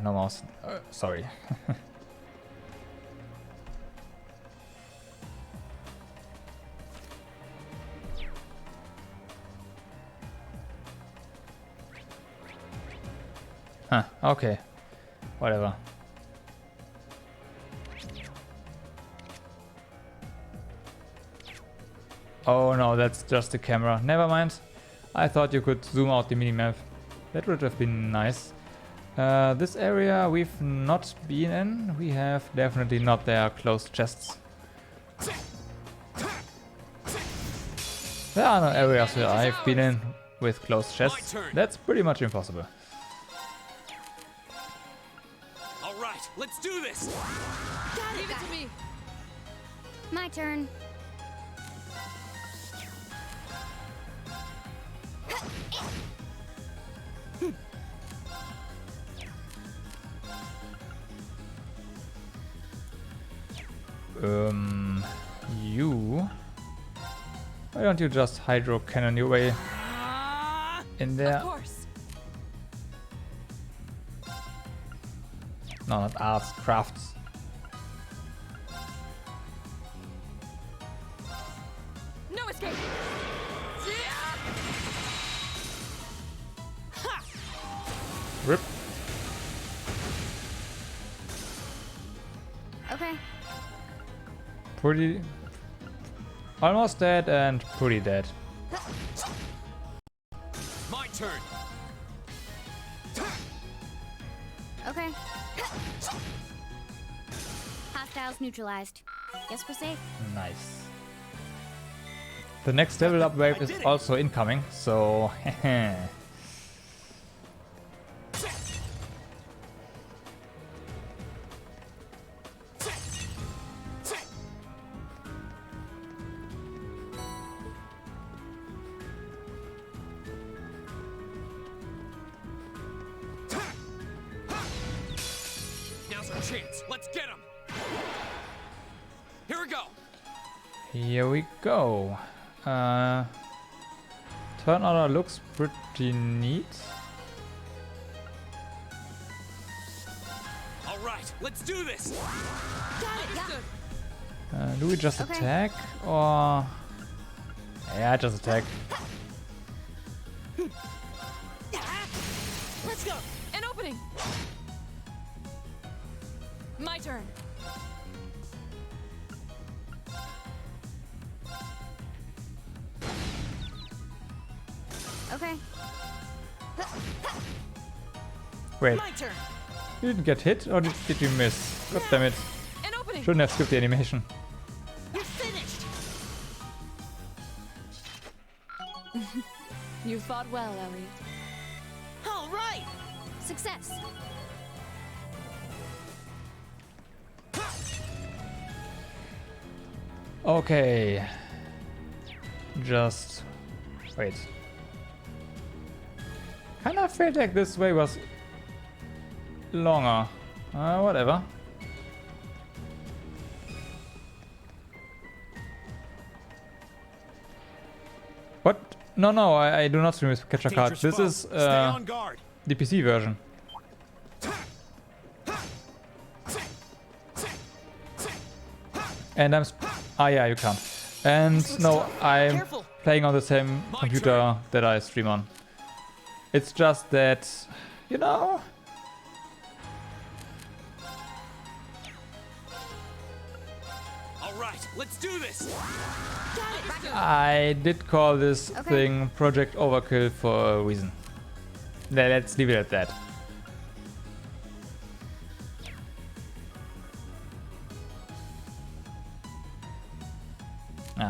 No mouse. Sorry. Huh, okay. Whatever. Oh no, that's just the camera. Never mind. I thought you could zoom out the minimap. That would have been nice. This area we've not been in. We have definitely not their closed chests. There are no areas where I've been in with closed chests. That's pretty much impossible. All right, let's do this. Leave it to me. My turn. You... Why don't you just hydro cannon your way in there? Of course. No, not arts, crafts. No escape. Rip. Okay. Pretty... Almost dead and pretty dead. My turn. Okay. Hostiles neutralized. Guess we're safe. Nice. The next level up wave is also incoming, so... Chance. Let's get him. Here we go. Here we go. Turn order looks pretty neat. All right, let's do this. Do we just attack or? Yeah, just attack. Let's go. An opening. My turn. Okay. Wait. My turn. You didn't get hit or did you miss? God damn it. An opening. Shouldn't have skipped the animation. You're finished. You fought well, Ellie. All right! Success. Okay. Just wait. Kind of felt like this way was longer. Whatever. What? No, I do not stream with capture card. This is the PC version. And I'm yeah, you can't. And no, I'm playing on the same computer that I stream on. It's just that, you know. All right, let's do this. I did call this thing Project Overkill for a reason. Let's leave it at that.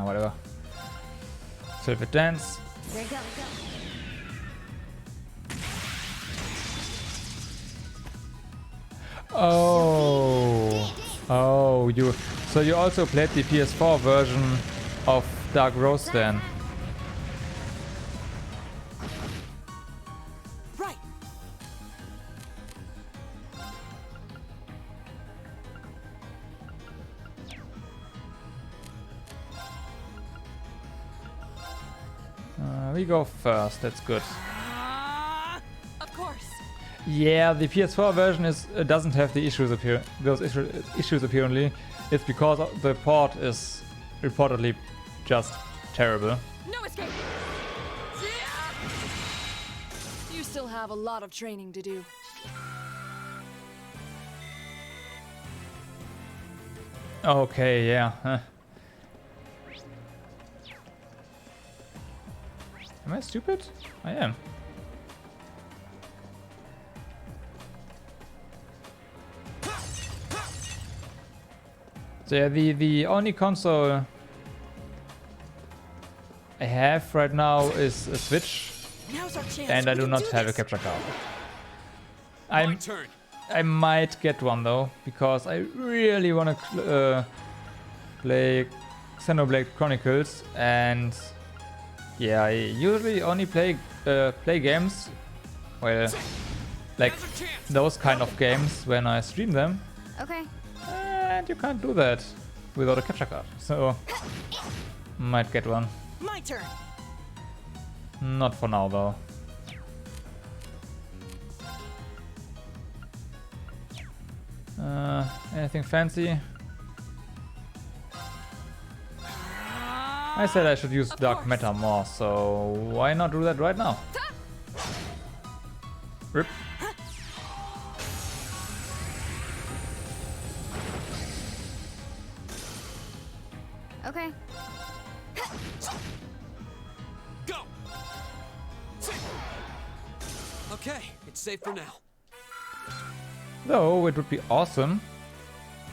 Whatever. Silver dance. There you go. Oh, so you also played the PS4 version of Dark Rose then? Right. We go first. That's good. Of course. Yeah, the PS4 version doesn't have the issues those issues apparently. It's because the port is reportedly just terrible. No escape. You still have a lot of training to do. Okay, yeah. Am I stupid? I am. So yeah, the only console I have right now is a Switch, and I do not have a capture card. I might get one though, because I really want to play Xenoblade Chronicles, and yeah, I usually only play games, well, like those kind of games when I stream them. Okay. And you can't do that without a capture card, so might get one. My turn. Not for now though. Anything fancy? I said I should use Dark Matter more, so why not do that right now? Rip. Okay. Go. Okay, it's safe for now. Though it would be awesome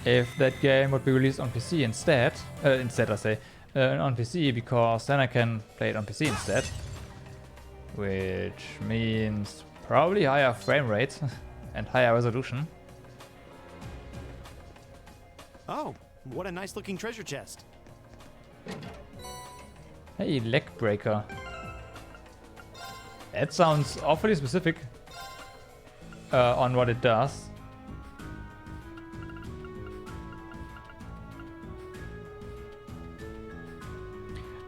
if that game would be released on PC instead. On PC, because then I can play it on PC instead. Which means probably higher frame rate and higher resolution. Oh, what a nice looking treasure chest. Hey, leg breaker. That sounds awfully specific on what it does.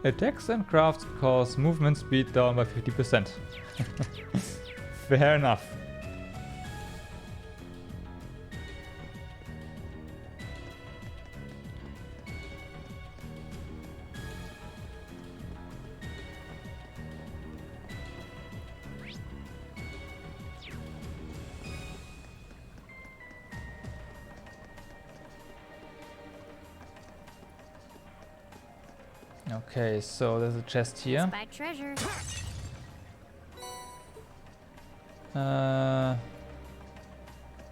Attacks and crafts cause movement speed down by 50%. Fair enough. Okay, so there's a chest here. Spy treasure.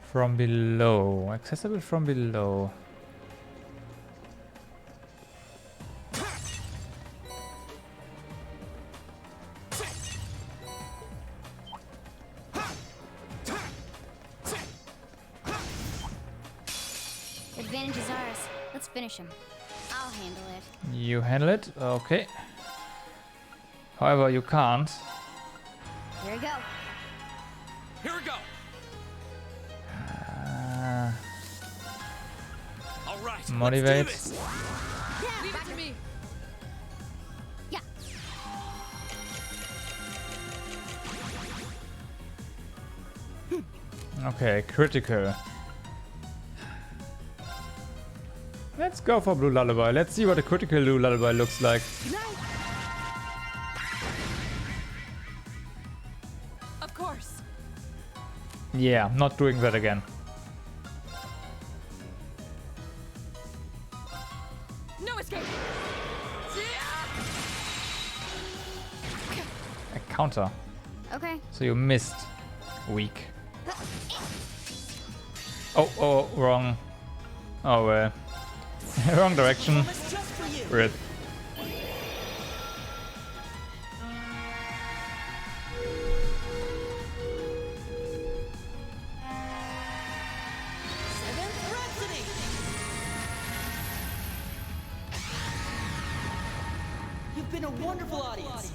From below. Accessible from below. Advantage is ours. Let's finish him. I'll handle it. You handle it? Okay. However, you can't. Here we go. Here we go. All right. Motivate. Let's do this. Yeah, leave it to me. Yeah. Okay, critical. Let's go for Blue Lullaby. Let's see what a critical Blue Lullaby looks like. Of course. Yeah, not doing that again. No escape. A counter. Okay. So you missed. Weak. Oh, wrong. Oh, wrong direction. Rip. You've been a wonderful audience.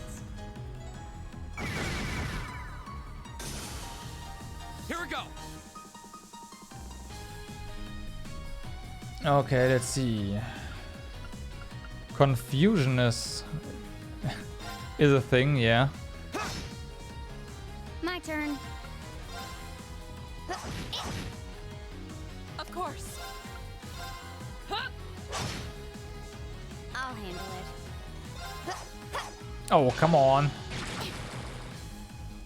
Here we go. Okay, let's see. Confusion is a thing, yeah. My turn. Of course. I'll handle it. Oh, come on.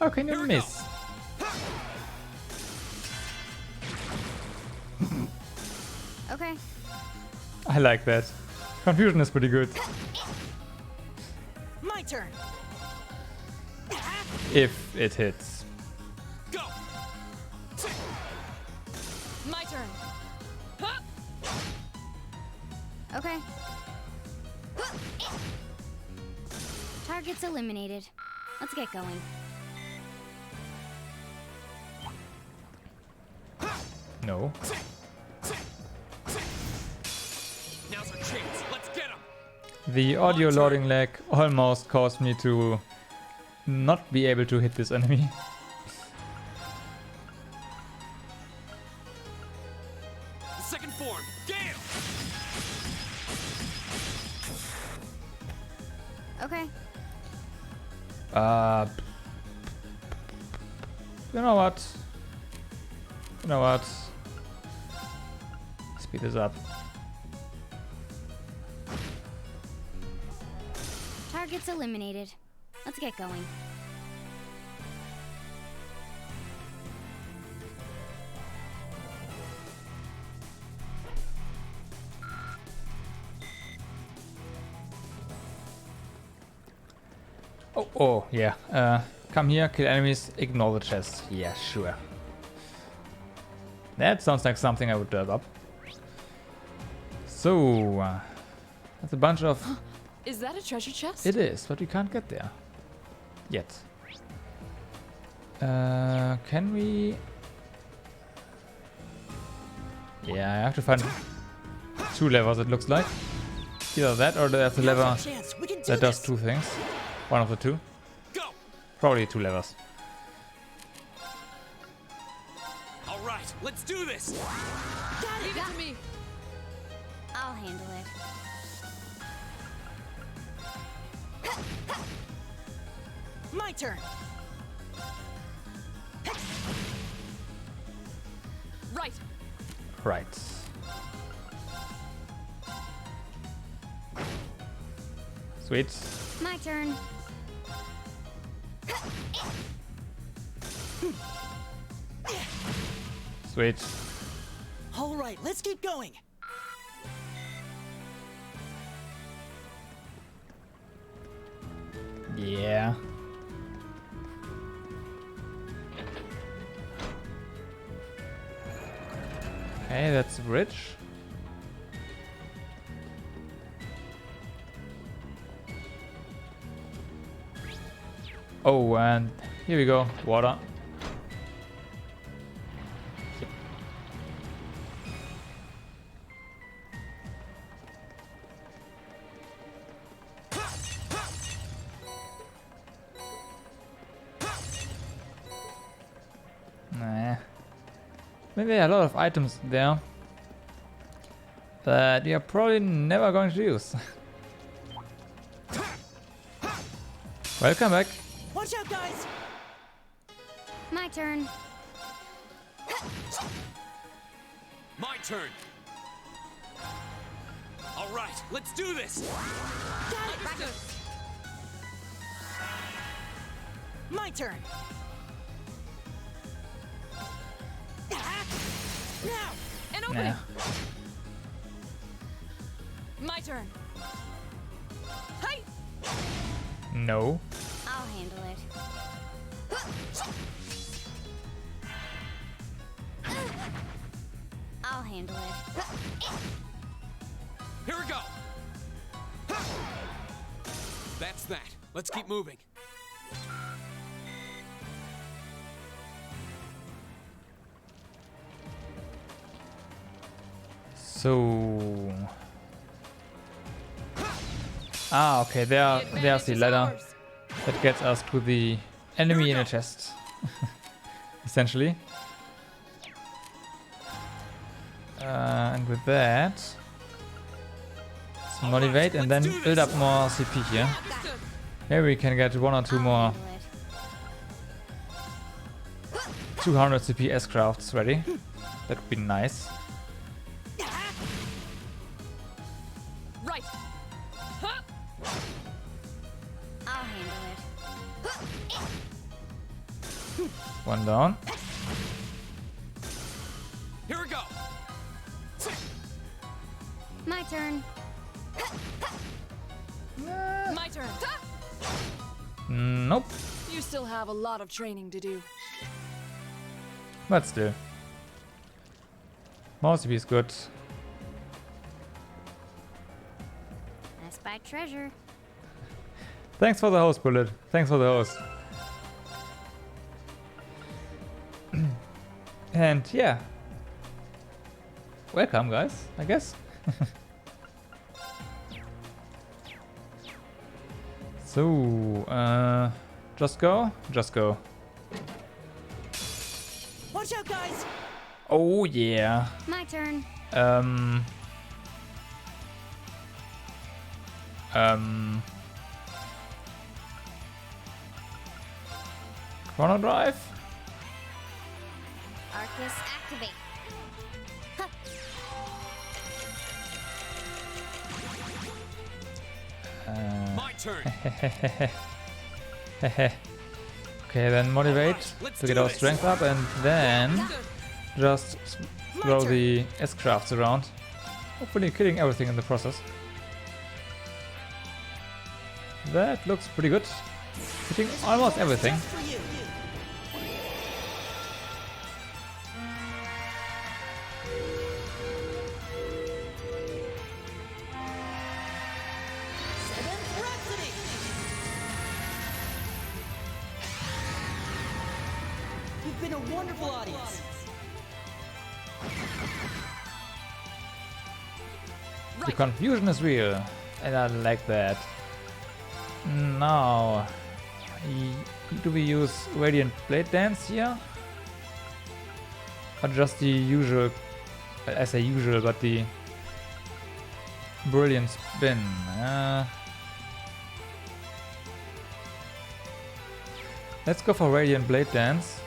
How can you miss? Okay. I like that. Confusion is pretty good. My turn. If it hits. Go. My turn. Okay. Target's eliminated. Let's get going. No. Now's our chance. Let's get him. The audio loading lag almost caused me to not be able to hit this enemy. Second form. Gale. Okay. You know what? You know what? Speed this up. Target's eliminated. Let's get going. Oh, yeah. Come here, kill enemies, ignore the chest. Yeah, sure. That sounds like something I would develop. So, that's a bunch of... Is that a treasure chest? It is, but we can't get there. Yet. Can we... Yeah, I have to find 2 levers, it looks like. Either that or there's a lever that does 2 things. One of the 2. Go. Probably 2 levers. All right. Let's do this. Leave it to me. I'll handle it. My turn. Right. Right. Sweet. My turn. Sweet. All right, let's keep going. Yeah. Okay, that's the bridge. Oh, and here we go. Water. Yep. Maybe there are a lot of items there that we are probably never going to use. Welcome back. Watch out, guys! My turn. My turn. All right, let's do this. My turn. Now! An opening! Nah. My turn. Hi! No. I'll handle it. I'll handle it. Here we go. That's that. Let's keep moving. So... Ah, okay, there's the ladder that gets us to the enemy in a chest. Essentially. And with that... let's motivate and then build up more CP here. Here we can get 1 or 2 more 200 CP S-crafts ready. That would be nice. Right. Huh. I'll handle it. 1 down. Here we go. My turn. My turn. Nope. You still have a lot of training to do. But still. More CP is good. Let's buy treasure. Thanks for the host, Bullet. Thanks for the host. And yeah. Welcome, guys, I guess. So, just go? Just go. Watch out, guys! Oh, yeah. My turn. Chrono Drive? Arcus activate. Huh. My turn. Okay, then motivate to get our strength up and then just throw the S-crafts around. Hopefully killing everything in the process. That looks pretty good. Hitting almost everything. You've been a wonderful audience. The confusion is real, and I like that. Now, do we use Radiant Blade Dance here? Or just the usual, I say usual, but the Brilliant Spin? Let's go for Radiant Blade Dance.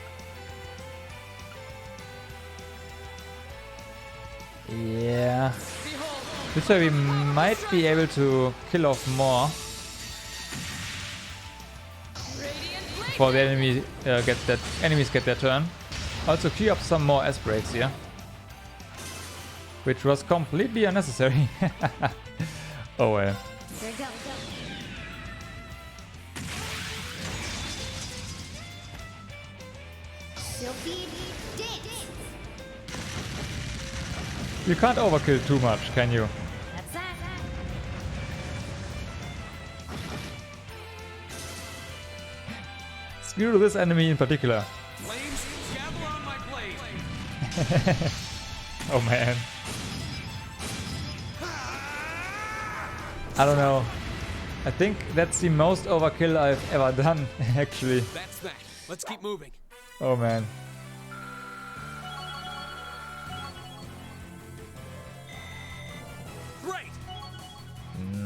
Yeah. This way we might be able to kill off more before the enemy enemies get their turn. Also queue up some more S-breaks here, which was completely unnecessary. Oh well. There you go. Sylphie, dance. You can't overkill too much, can you? That's that. Screw this enemy in particular. Flames, gather on my blade. Oh man. I don't know. I think that's the most overkill I've ever done, actually. That's that. Let's keep moving. Oh man.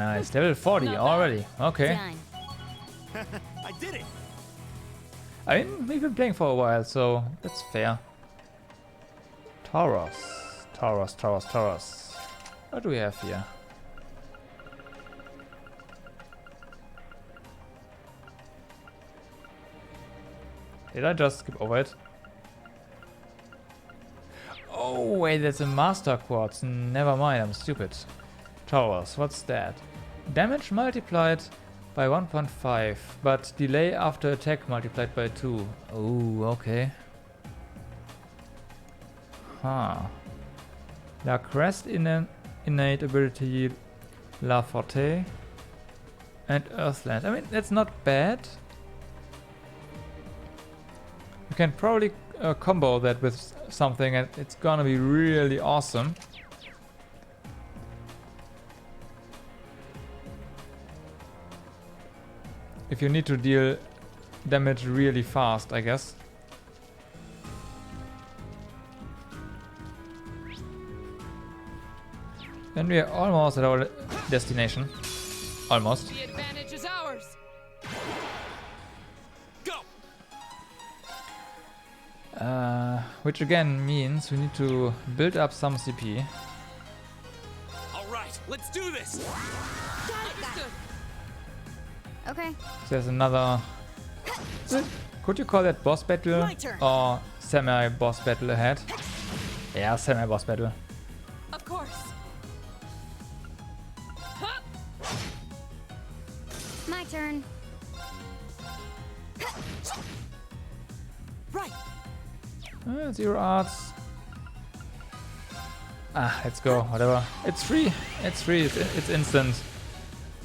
Nice. Level 40 already. Okay. Done. I did it! I mean, we've been playing for a while, so that's fair. Tauros. Tauros, Tauros, Tauros. What do we have here? Did I just skip over it? Oh, wait, that's a Master Quartz. Never mind, I'm stupid. Tauros, what's that? Damage multiplied by 1.5, but delay after attack multiplied by 2. Oh, okay. Huh. La Crest innate ability, La Forte, and Earthland. I mean, that's not bad. You can probably combo that with something and it's gonna be really awesome. If you need to deal damage really fast, I guess. And we are almost at our destination. Almost. The advantage is ours. Which again means we need to build up some CP. All right, let's do this! Okay. There's another... Could you call that boss battle or semi-boss battle ahead? Yeah, semi-boss battle. Of course. My turn. Right. Zero arts. Ah, let's go. Whatever. It's free. It's free. It's instant.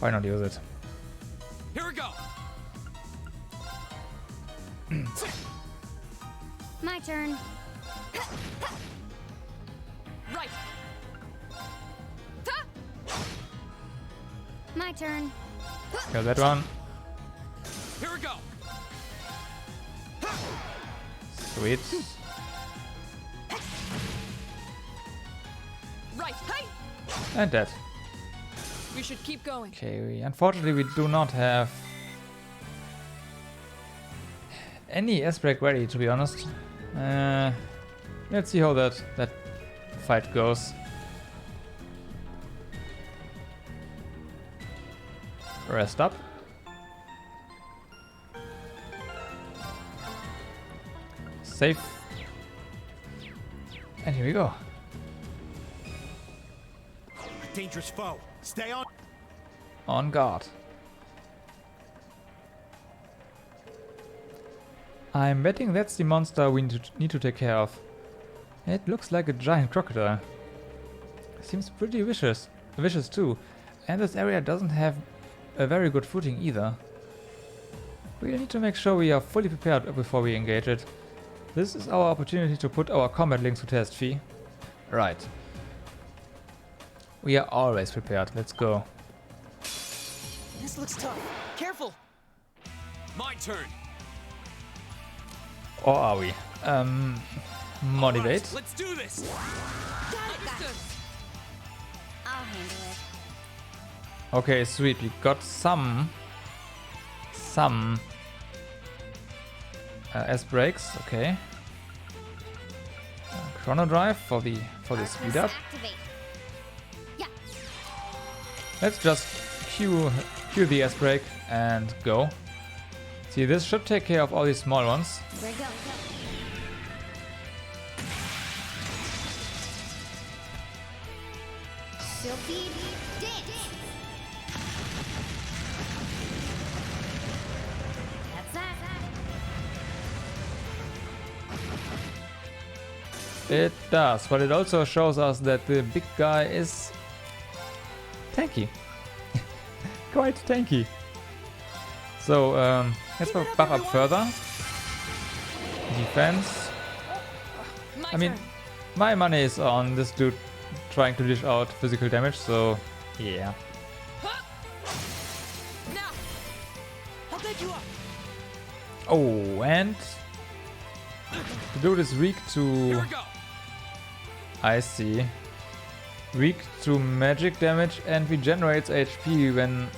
Why not use it? Here we go! My turn. Right. My turn. Got that one. Here we go! Sweet. Right. Hey. And that. We should keep going. Okay, unfortunately we do not have any S-Break ready, to be honest. Let's see how that fight goes. Rest up. Save. And here we go. A dangerous foe. Stay on. On guard. I'm betting that's the monster we need to take care of. It looks like a giant crocodile. Seems pretty vicious too. And this area doesn't have a very good footing either. We need to make sure we are fully prepared before we engage it. This is our opportunity to put our combat links to test, Fee. Right. We are always prepared. Let's go. This looks tough. Careful. My turn. Or are we? Motivate. Right, let's do this. I'll handle it. Okay, sweet. We got some S-Breaks. Okay. Chrono Drive for the speed up. Activate. Yeah. Let's just cue the S-Break and go. See, this should take care of all these small ones. There you go. Sylphie, dance. That's that. It does, but it also shows us that the big guy is tanky. Quite tanky. So, let's buff up further. Defense. I mean, my money is on this dude trying to dish out physical damage, so yeah. Now. I'll take you up. Oh, and the dude is weak to... I see. Weak to magic damage and regenerates HP when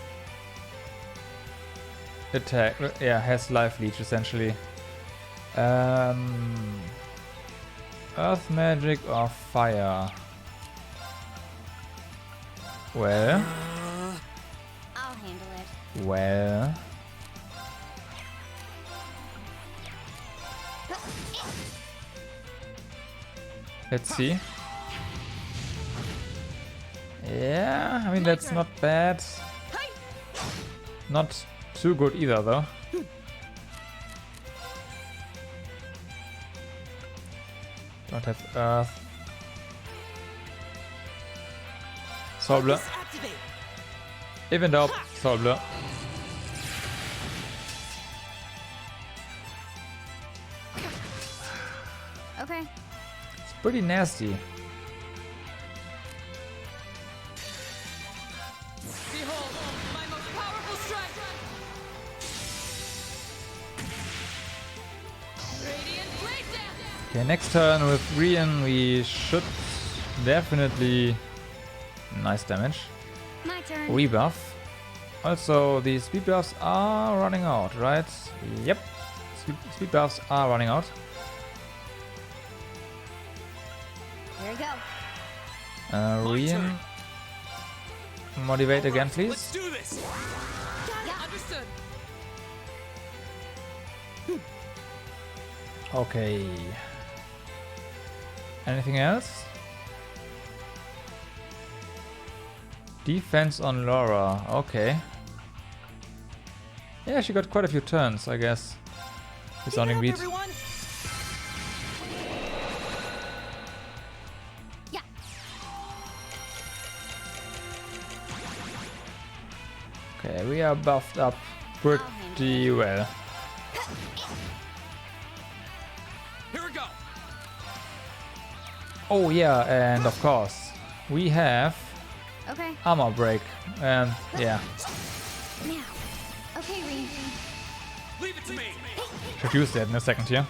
attack. Yeah, has life leech essentially. Earth magic or fire? Well. I'll handle it. Well. Let's see. Yeah, I mean that's not bad. Not too good either though. Don't have earth. Soulblur. Even though Soulblur. Okay. It's pretty nasty. Behold, my most powerful strike! Radiant blade dance! Okay, next turn with Rian we should definitely nice damage. My turn. Rebuff. Also, the speed buffs are running out, right? Yep. Speed buffs are running out. Here we go. Rian. Motivate again, please. Let's do this! Understood. Okay. Anything else? Defense on Laura. Okay. Yeah, she got quite a few turns, I guess. Resounding beat. Yeah. Okay, we are buffed up pretty well. Here we go. Oh yeah, and of course, we have Okay. armor break. And yeah, Now. Okay, Reen. Leave it to me. should use that in a second here.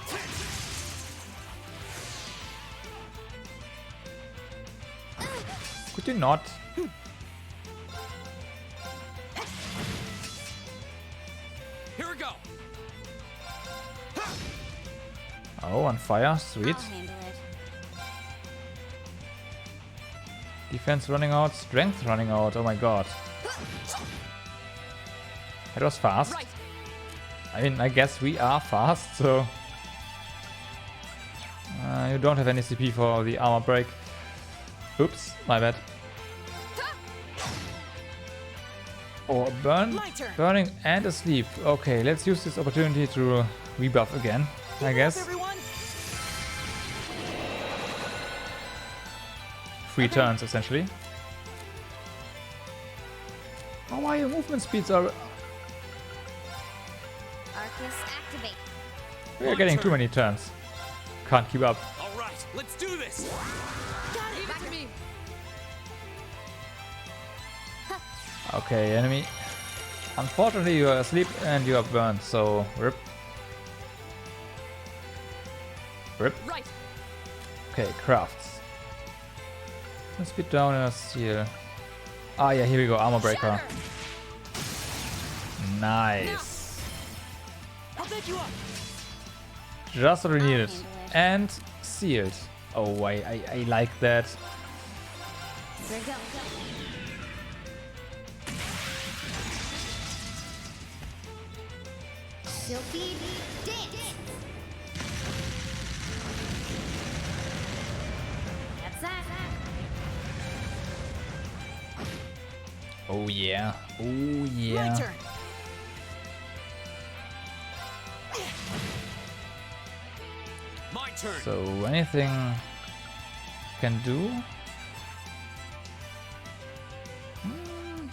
Could you not? Here we go. Oh, on fire, sweet. I'll handle it. Defense running out, strength running out, oh my god. That was fast. I mean, I guess we are fast, so... you don't have any CP for the armor break. Oops, my bad. Or burn, burning and asleep. Okay, let's use this opportunity to rebuff again, I guess. 3 turns, essentially. Oh, why your movement speeds are... Arcus activate. We are getting too many turns. Can't keep up. All right, let's do this. Leave it to me. Okay, enemy. Unfortunately, you are asleep and you are burned, so rip. Rip. Right. Okay, crafts. Let's speed down and a seal. Ah, yeah, here we go. Armor breaker. Nice. I'll back you up. Just what we needed. And sealed. Oh, I like that. Here we go. Silky dance. That's that. Oh yeah. Oh My yeah. turn. My turn. So anything can do?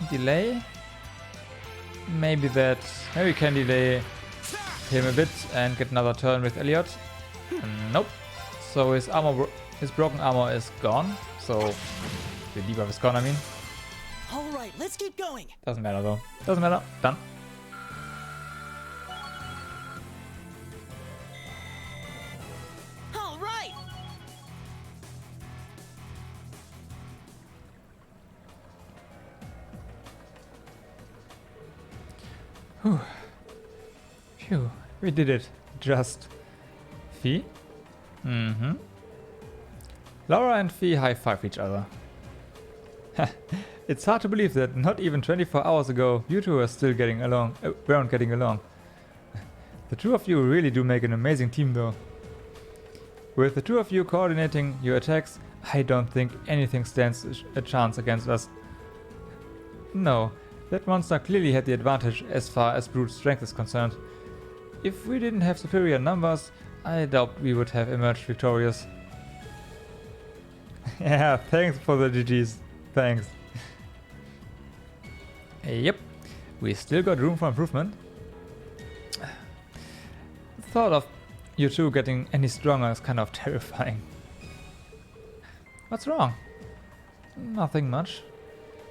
Delay? Maybe we can delay him a bit and get another turn with Elliot. Nope. So his broken armor is gone. So the debuff is gone, I mean. All right, let's keep going. Doesn't matter though. Doesn't matter. Done. All right. Whew. Phew, we did it. Just. Fee? Mm-hmm. Laura and Fee high-five each other. It's hard to believe that not even 24 hours ago, you two weren't getting along. The two of you really do make an amazing team though. With the two of you coordinating your attacks, I don't think anything stands a chance against us. No, that monster clearly had the advantage as far as brute strength is concerned. If we didn't have superior numbers, I doubt we would have emerged victorious. Yeah, thanks for the GGs. Thanks. Yep, we still got room for improvement. The thought of you two getting any stronger is kind of terrifying. What's wrong? Nothing much.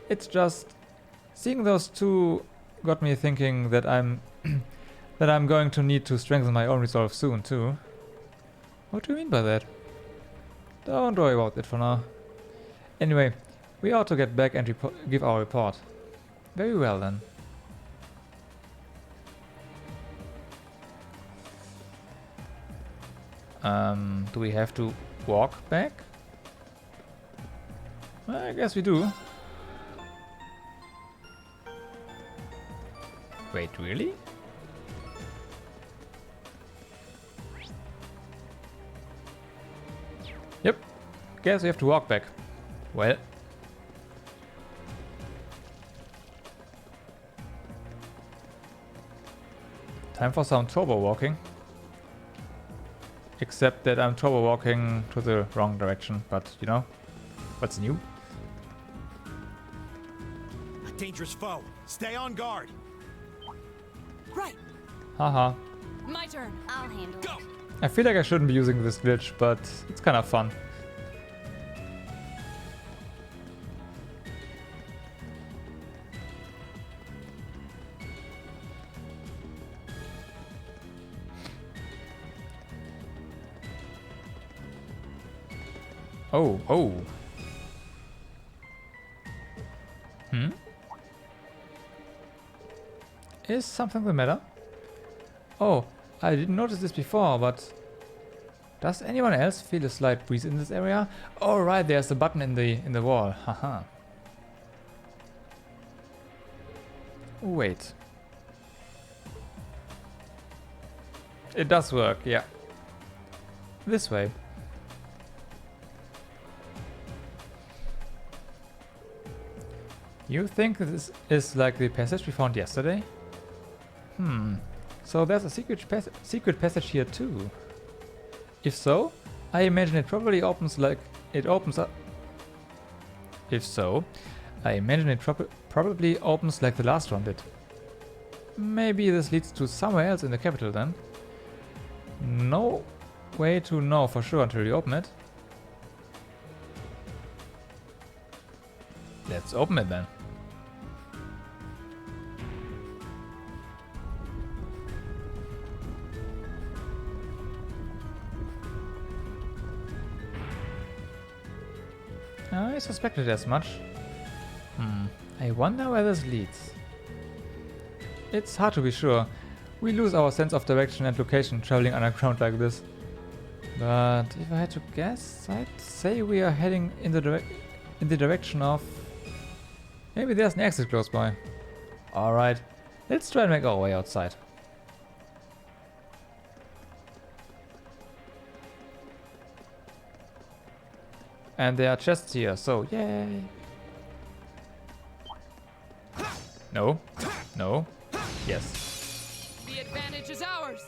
It's just seeing those two got me thinking that I'm that I'm going to need to strengthen my own resolve soon too. What do you mean by that? Don't worry about it for now. Anyway, we ought to get back and give our report. Very well then. Do we have to walk back? Well, I guess we do. Wait, really? Yep. Guess we have to walk back. Well. Time for some turbo walking. Except that I'm turbo walking to the wrong direction, but you know, what's new? A dangerous foe. Stay on guard. Right. Haha. My turn. I'll handle it. I feel like I shouldn't be using this glitch, but it's kind of fun. Oh. Is something the matter? Oh, I didn't notice this before, but does anyone else feel a slight breeze in this area? Oh right, there's a button in the wall. Haha. Wait. It does work, yeah. This way. You think this is like the passage we found yesterday? So there's a secret passage here too. If so, I imagine it probably opens like it opens up. If so, I imagine it probably opens like the last one did. Maybe this leads to somewhere else in the capital then. No way to know for sure until you open it. Let's open it then. I suspected as much. I wonder where this leads. It's hard to be sure. We lose our sense of direction and location traveling underground like this. But if I had to guess, I'd say we are heading in the direction of... Maybe there's an exit close by. Alright, let's try and make our way outside. And there are chests here, so yay! No. No. Yes. The advantage is ours.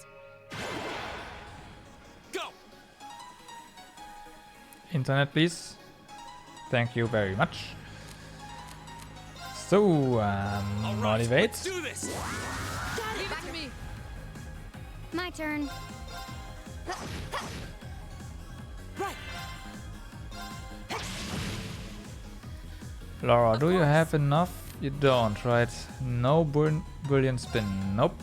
Go! Internet, please. Thank you very much. So, motivate. Let's do this. Leave it to me. My turn. Right. Laura, do you have enough? You don't, right? No brilliant spin. Nope.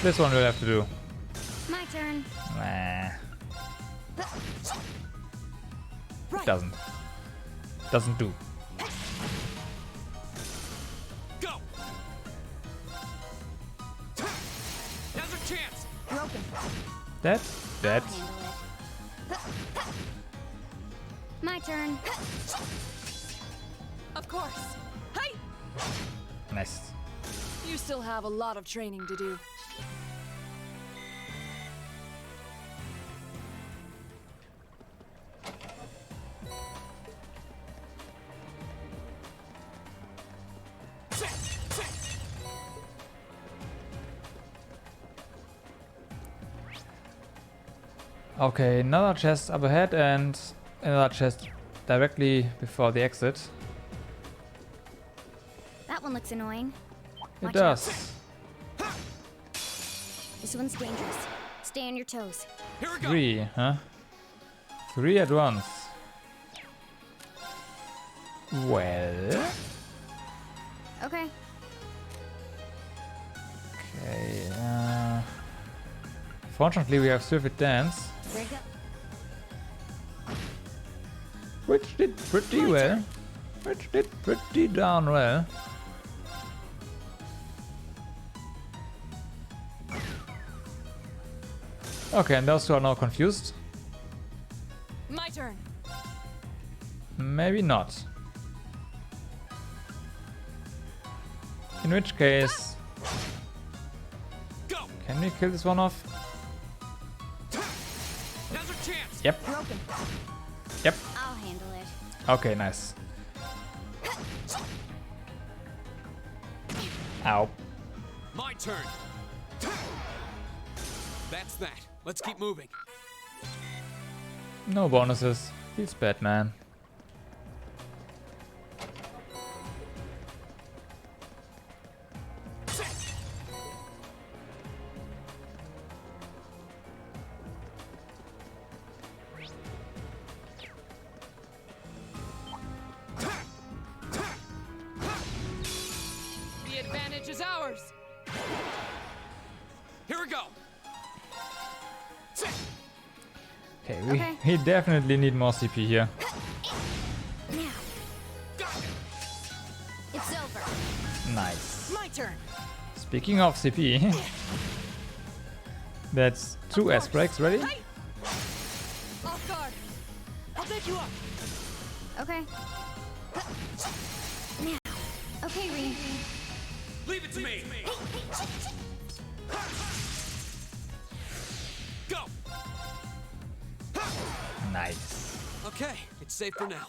This one we'll have to do. My turn. Nah. Doesn't do. Go! Dead. Dead. I'll handle it. My turn. Of course. Hey! Nice. You still have a lot of training to do. Okay, another chest up ahead and another chest directly before the exit. That one looks annoying. It Watch does. out. This one's dangerous. Stay on your toes. Here we go. 3, huh? 3 at once. Well. Okay. Okay. Fortunately, we have Surfeit Dance, Break up. which did pretty well. Which did pretty darn well. Okay, and those two are now confused. My turn. Maybe not. In which case, Go. can we kill this one off? Now's our chance. Yep. Broken. Yep. I'll handle it. Okay, nice. Ow. My turn. That's that. Let's keep moving. No bonuses. Feels bad, man. The advantage is ours. Here we go. Okay, Okay. we definitely need more CP here. Now. It's over. Nice. My turn. Speaking of CP, that's 2 S breaks ready. Hey! Off guard. I'll pick you up. Okay. Now. Okay, Reen. Leave it to me. Go. Nice. Okay, it's safe for now.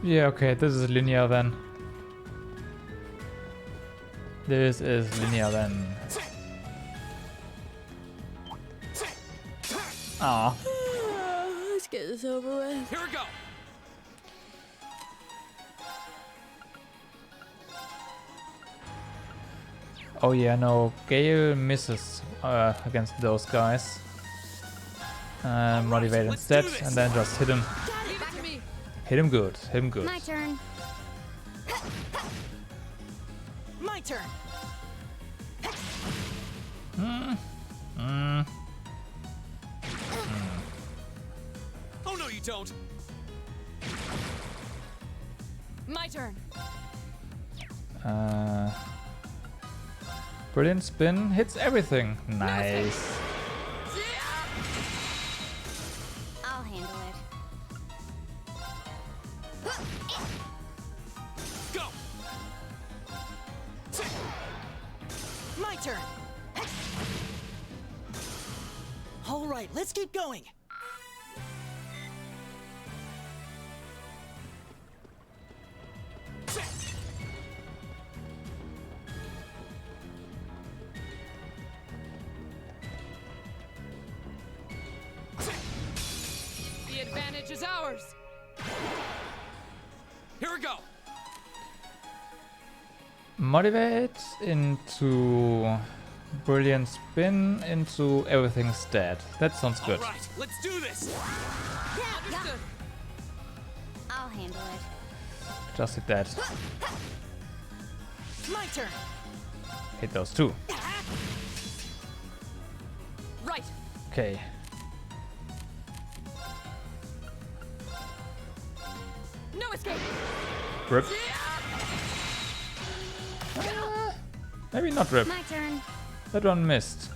Yeah, okay, this is linear then. This is linear then. Aw. Let's get this over with. Here we go. Oh yeah, no, Gale misses against those guys. Motivate let's instead, do this. and then just hit him. Leave it to me. Hit him good, hit him good. My turn. My turn. Oh no, you don't. My turn. Brilliant spin, hits everything. Nice. I'll handle it. Go. My turn. All right, let's keep going. The advantage is ours. Here we go. Motivate into brilliant spin into everything's dead. That sounds good. All right, let's do this. Understood. I'll handle it. Just hit that. My turn. Hit those two. Right. Okay. No escape. Rip. Maybe not rip. My turn. That one missed.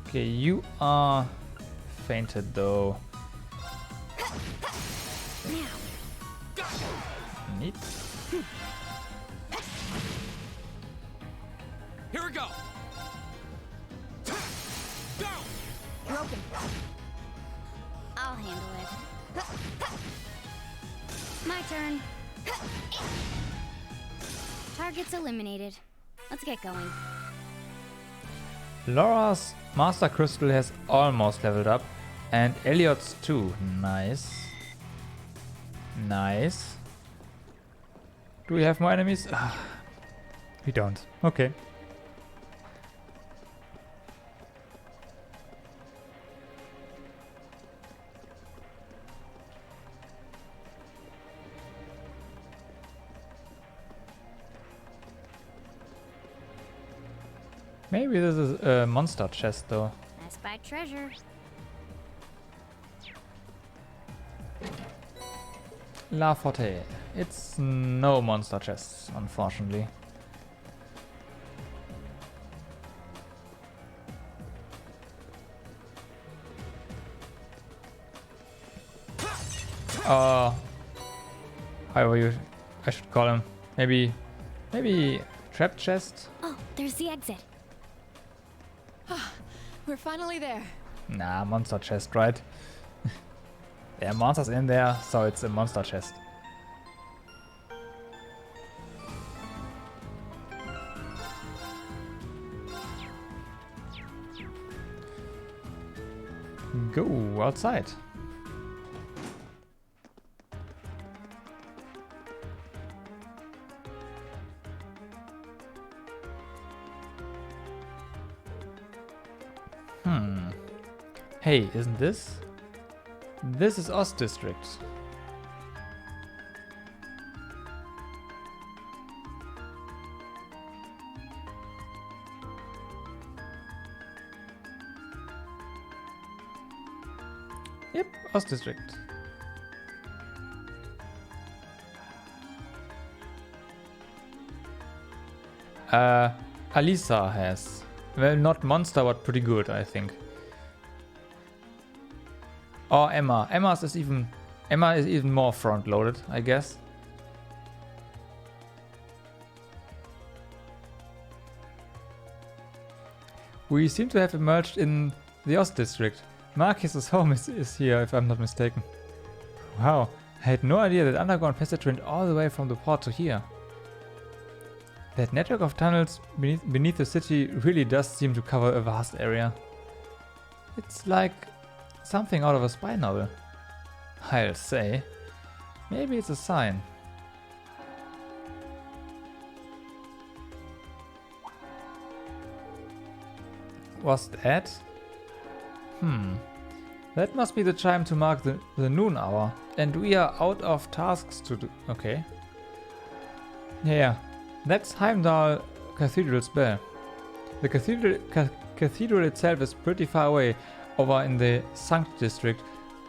Okay, you are fainted though. Neat. Here we go. Go. Broken. I'll handle it. My turn. Target's eliminated. Let's get going. Laura's Master Crystal has almost leveled up, and Elliot's too. Nice. Nice. Do we have more enemies? We don't. Okay. Maybe this is a monster chest though. I spy treasure. La Forte. It's no monster chests, unfortunately. However I should call him. Maybe trap chest? Oh, there's the exit. We're finally there. Nah, monster chest, right? There are monsters in there, so it's a monster chest. Go outside. Hey, isn't this? This is Ost District. Yep, Ost District. Alisa has. Well, not monster, but pretty good, I think. Or Emma. Emma is even more front-loaded, I guess. We seem to have emerged in the Ost District. Marcus's home is here, if I'm not mistaken. Wow, I had no idea that underground passage went all the way from the port to here. That network of tunnels beneath the city really does seem to cover a vast area. It's like something out of a spy novel. I'll say. Maybe it's a sign. Was that? That must be the chime to mark the noon hour. And we are out of tasks to do. Okay. Yeah, that's Heimdallr Cathedral's bell. The cathedral itself is pretty far away, over in the Sankt district,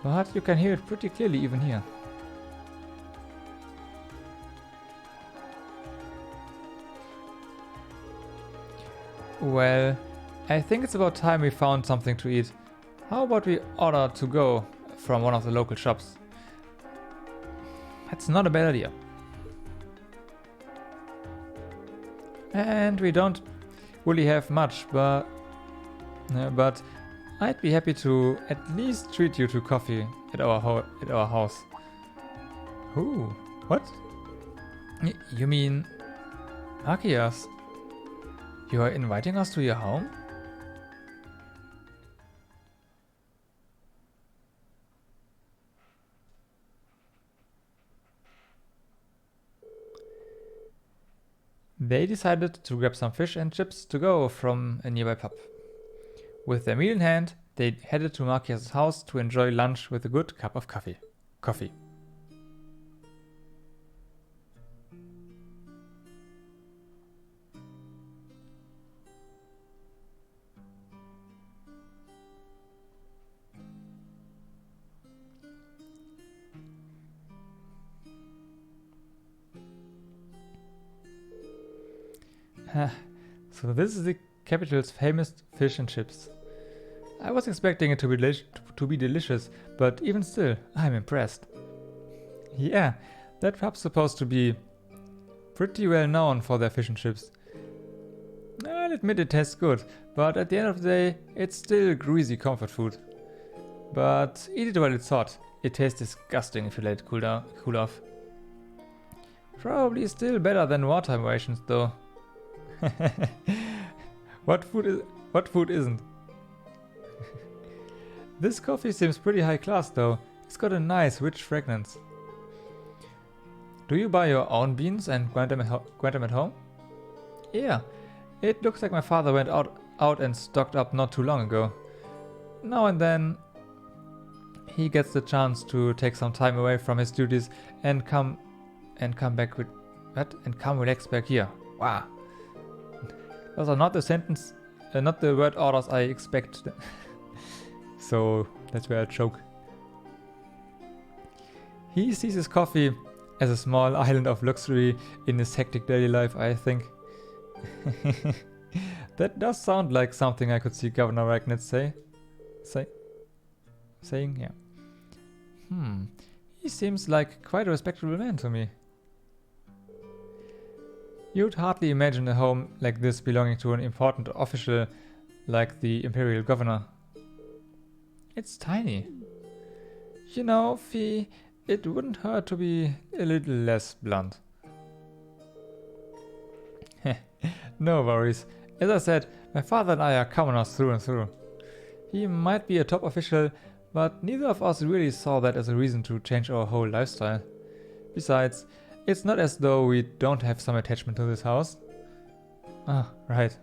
but you can hear it pretty clearly even here. Well, I think it's about time we found something to eat. How about we order to go from one of the local shops? That's not a bad idea. And we don't really have much, but I'd be happy to at least treat you to coffee at our house. Ooh, what? You mean Machias? You are inviting us to your home? They decided to grab some fish and chips to go from a nearby pub. With their meal in hand, they headed to Machias' house to enjoy lunch with a good cup of coffee. So this is the capital's famous fish and chips. I was expecting it to be delicious, but even still, I'm impressed. Yeah, that pub's supposed to be pretty well known for their fish and chips. I'll admit it tastes good, but at the end of the day, it's still greasy comfort food. But eat it while it's hot. It tastes disgusting if you let it cool off. Probably still better than wartime rations though. What food isn't? This coffee seems pretty high class though. It's got a nice rich fragrance. Do you buy your own beans and grind them at home? Yeah, it looks like my father went out and stocked up not too long ago. Now and then he gets the chance to take some time away from his duties and come relax back here. Wow. Those are not the word orders I expect. So that's where I choke. He sees his coffee as a small island of luxury in his hectic daily life, I think. That does sound like something I could see Governor Ragnitz saying, yeah. He seems like quite a respectable man to me. You'd hardly imagine a home like this belonging to an important official like the Imperial Governor. It's tiny. You know, Fee, it wouldn't hurt to be a little less blunt. No worries. As I said, my father and I are commoners through and through. He might be a top official, but neither of us really saw that as a reason to change our whole lifestyle. Besides, it's not as though we don't have some attachment to this house. Ah, right.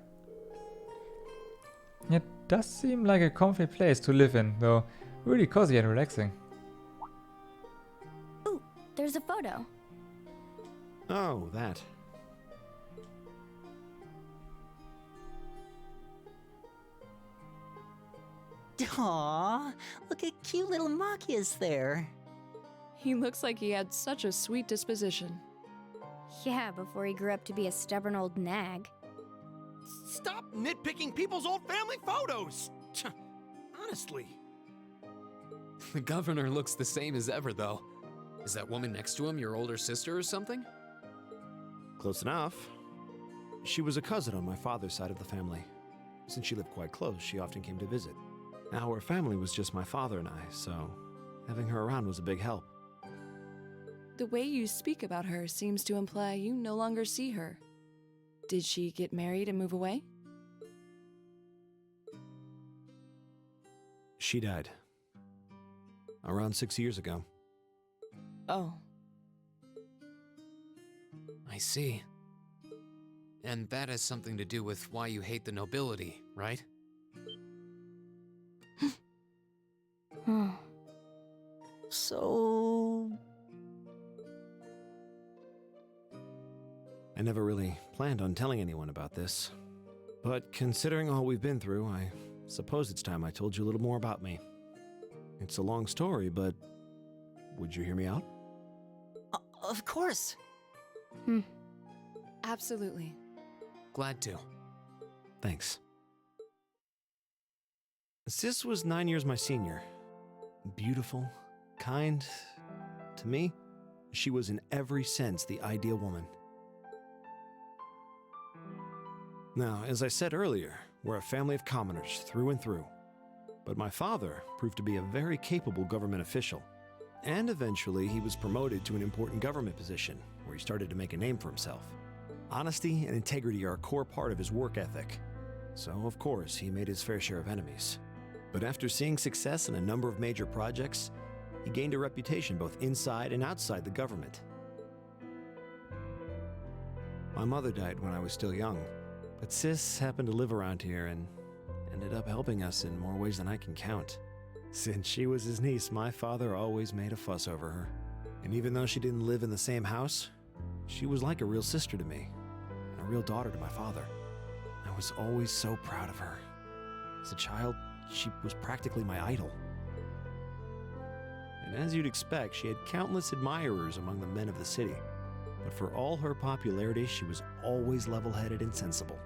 It does seem like a comfy place to live in, though. Really cozy and relaxing. Ooh, there's a photo. Oh, that. Aww, look at cute little Machias there. He looks like he had such a sweet disposition. Yeah, before he grew up to be a stubborn old nag. Stop nitpicking people's old family photos! Honestly. The governor looks the same as ever, though. Is that woman next to him your older sister or something? Close enough. She was a cousin on my father's side of the family. Since she lived quite close, she often came to visit. Our family was just my father and I, so having her around was a big help. The way you speak about her seems to imply you no longer see her. Did she get married and move away? She died. Around 6 years ago. Oh. I see. And that has something to do with why you hate the nobility, right? So... I never really planned on telling anyone about this. But considering all we've been through, I suppose it's time I told you a little more about me. It's a long story, but would you hear me out? Of course. Absolutely. Glad to. Thanks. Sis was 9 years my senior. Beautiful, kind. To me, she was in every sense the ideal woman. Now, as I said earlier, we're a family of commoners through and through. But my father proved to be a very capable government official. And eventually he was promoted to an important government position, where he started to make a name for himself. Honesty and integrity are a core part of his work ethic. So, of course, he made his fair share of enemies. But after seeing success in a number of major projects, he gained a reputation both inside and outside the government. My mother died when I was still young, but Sis happened to live around here and ended up helping us in more ways than I can count. Since she was his niece, my father always made a fuss over her. And even though she didn't live in the same house, she was like a real sister to me, and a real daughter to my father. I was always so proud of her. As a child, she was practically my idol. And as you'd expect, she had countless admirers among the men of the city. But for all her popularity, she was always level-headed and sensible.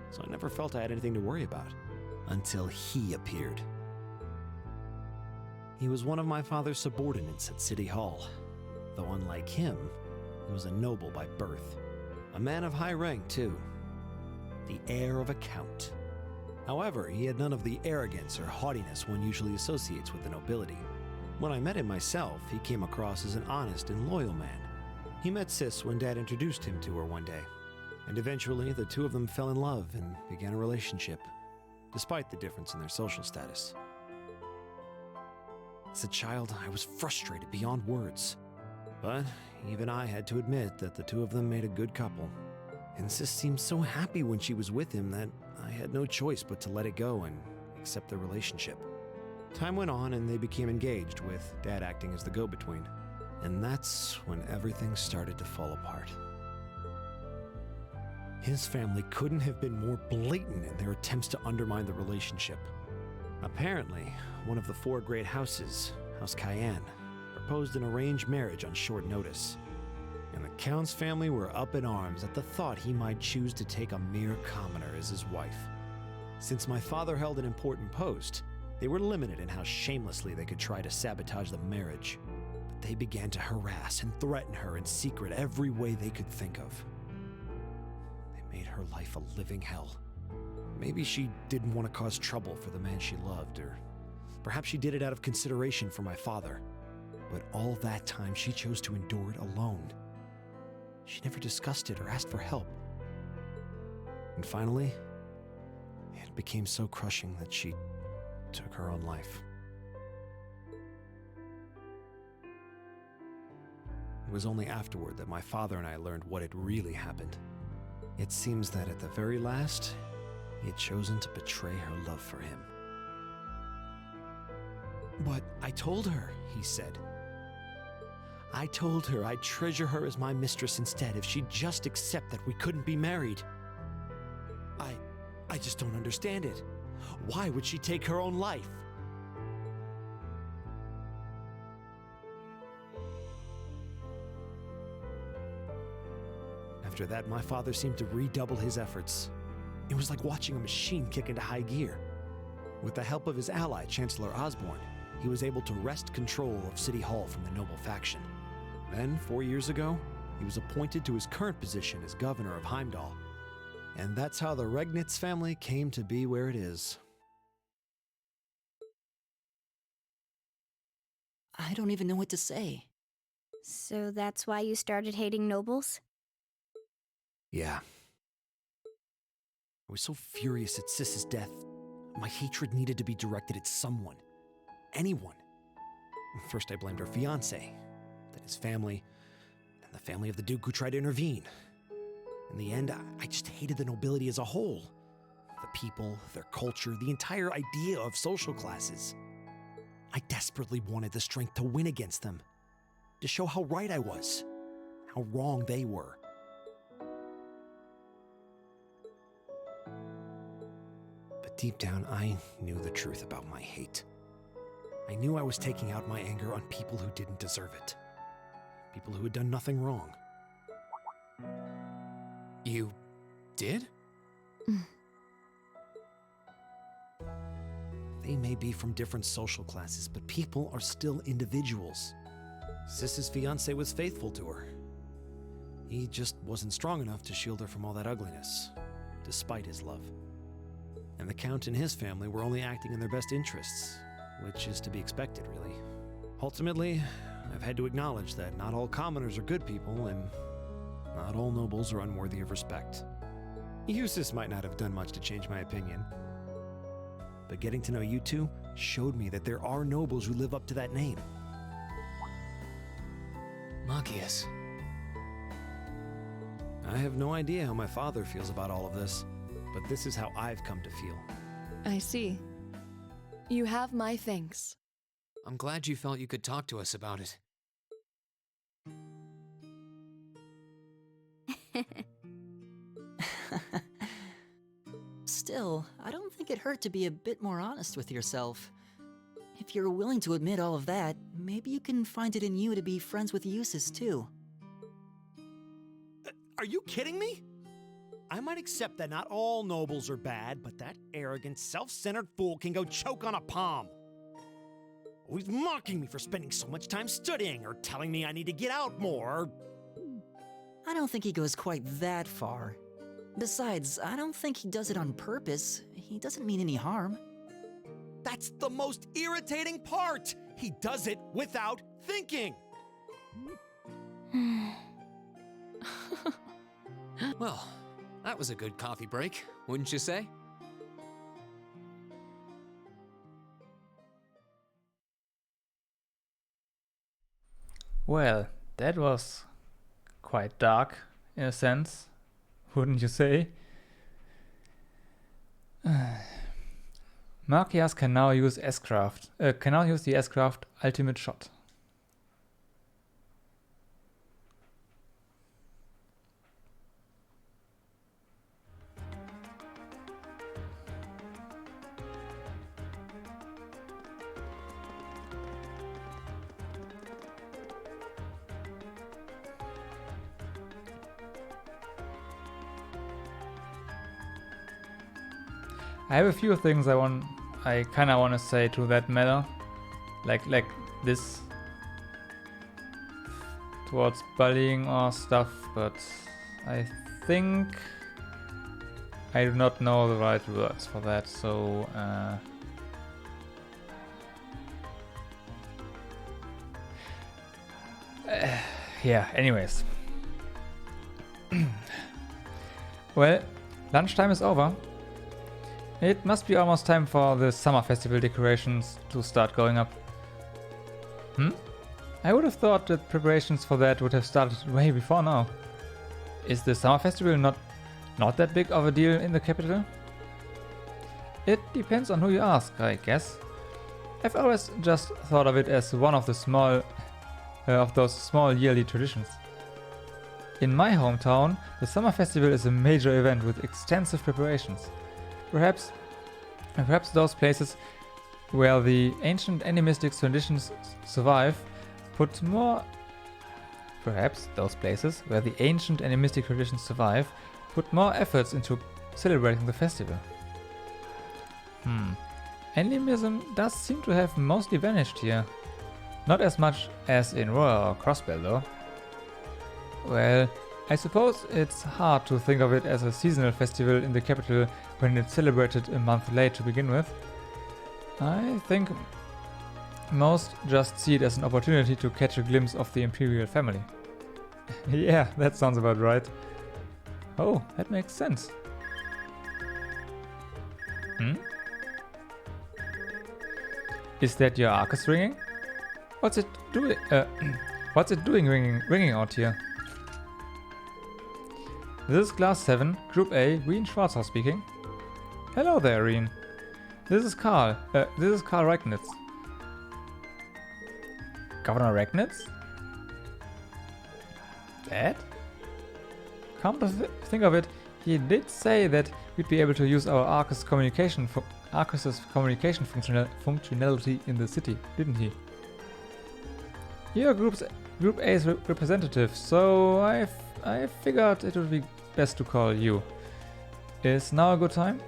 So I never felt I had anything to worry about, until he appeared. He was one of my father's subordinates at City Hall, though unlike him, he was a noble by birth. A man of high rank, too. The heir of a count. However, he had none of the arrogance or haughtiness one usually associates with the nobility. When I met him myself, he came across as an honest and loyal man. He met Sis when Dad introduced him to her one day, and eventually the two of them fell in love and began a relationship, despite the difference in their social status. As a child, I was frustrated beyond words, but even I had to admit that the two of them made a good couple. And Sis seemed so happy when she was with him that I had no choice but to let it go and accept their relationship. Time went on and they became engaged, with Dad acting as the go-between. And that's when everything started to fall apart. His family couldn't have been more blatant in their attempts to undermine the relationship. Apparently, one of the four great houses, House Cayenne, proposed an arranged marriage on short notice. And the Count's family were up in arms at the thought he might choose to take a mere commoner as his wife. Since my father held an important post, they were limited in how shamelessly they could try to sabotage the marriage. But they began to harass and threaten her in secret every way they could think of. They made her life a living hell. Maybe she didn't want to cause trouble for the man she loved, or perhaps she did it out of consideration for my father. But all that time she chose to endure it alone. She never discussed it or asked for help. And finally, it became so crushing that she took her own life. It was only afterward that my father and I learned what had really happened. It seems that at the very last, he had chosen to betray her love for him. "But I told her," he said. "I told her I'd treasure her as my mistress instead if she'd just accept that we couldn't be married. I just don't understand it. Why would she take her own life?" After that, my father seemed to redouble his efforts. It was like watching a machine kick into high gear. With the help of his ally, Chancellor Osborne, he was able to wrest control of City Hall from the noble faction. Then, 4 years ago, he was appointed to his current position as governor of Heimdallr. And that's how the Regnitz family came to be where it is. I don't even know what to say. So that's why you started hating nobles? Yeah. I was so furious at Sis's death. My hatred needed to be directed at someone. Anyone. First I blamed her fiancé, then his family, and the family of the Duke who tried to intervene. In the end, I just hated the nobility as a whole. The people, their culture, the entire idea of social classes. I desperately wanted the strength to win against them, to show how right I was, how wrong they were. But deep down, I knew the truth about my hate. I knew I was taking out my anger on people who didn't deserve it. People who had done nothing wrong. You did? They may be from different social classes, but people are still individuals. Sis's fiancé was faithful to her. He just wasn't strong enough to shield her from all that ugliness, despite his love. And the Count and his family were only acting in their best interests, which is to be expected, really. Ultimately, I've had to acknowledge that not all commoners are good people, and not all nobles are unworthy of respect. Eustace might not have done much to change my opinion, but getting to know you two showed me that there are nobles who live up to that name. Machias. I have no idea how my father feels about all of this, but this is how I've come to feel. I see. You have my thanks. I'm glad you felt you could talk to us about it. Still, I don't think it hurt to be a bit more honest with yourself. If you're willing to admit all of that, maybe you can find it in you to be friends with Eustace too. Are you kidding me? I might accept that not all nobles are bad, but that arrogant, self-centered fool can go choke on a palm. Always mocking me for spending so much time studying, or telling me I need to get out more. I don't think he goes quite that far. Besides, I don't think he does it on purpose. He doesn't mean any harm. That's the most irritating part! He does it without thinking! Well, that was a good coffee break, wouldn't you say? Well, that was quite dark in a sense, wouldn't you say? Markias can now use S-Craft. Can now use the S-Craft Ultimate Shot. I have a few things I kind of want to say to that matter, like this towards bullying or stuff, but I think I do not know the right words for that, so yeah, anyways. Well, lunchtime is over. It must be almost time for the summer festival decorations to start going up. I would have thought that preparations for that would have started way before now. Is the summer festival not that big of a deal in the capital? It depends on who you ask, I guess. I've always just thought of it as one of the those small yearly traditions. In my hometown, the summer festival is a major event with extensive preparations. Perhaps those places where the ancient animistic traditions survive put more efforts into celebrating the festival. Animism does seem to have mostly vanished here. Not as much as in Roar or Crossbell though. Well, I suppose it's hard to think of it as a seasonal festival in the capital when it's celebrated a month late to begin with. I think most just see it as an opportunity to catch a glimpse of the imperial family. Yeah, that sounds about right. Oh, that makes sense. Is that your Arcus ringing? What's it doing ringing out here? This is Class 7, Group A, Reen Schwarzhaus speaking. Hello there, Reen. This is Karl Regnitz. Governor Regnitz? That? Come to think of it, he did say that we'd be able to use our Arcus's communication functionality in the city, didn't he? You're Group A's representative, so I figured it would be best to call you. Is now a good time?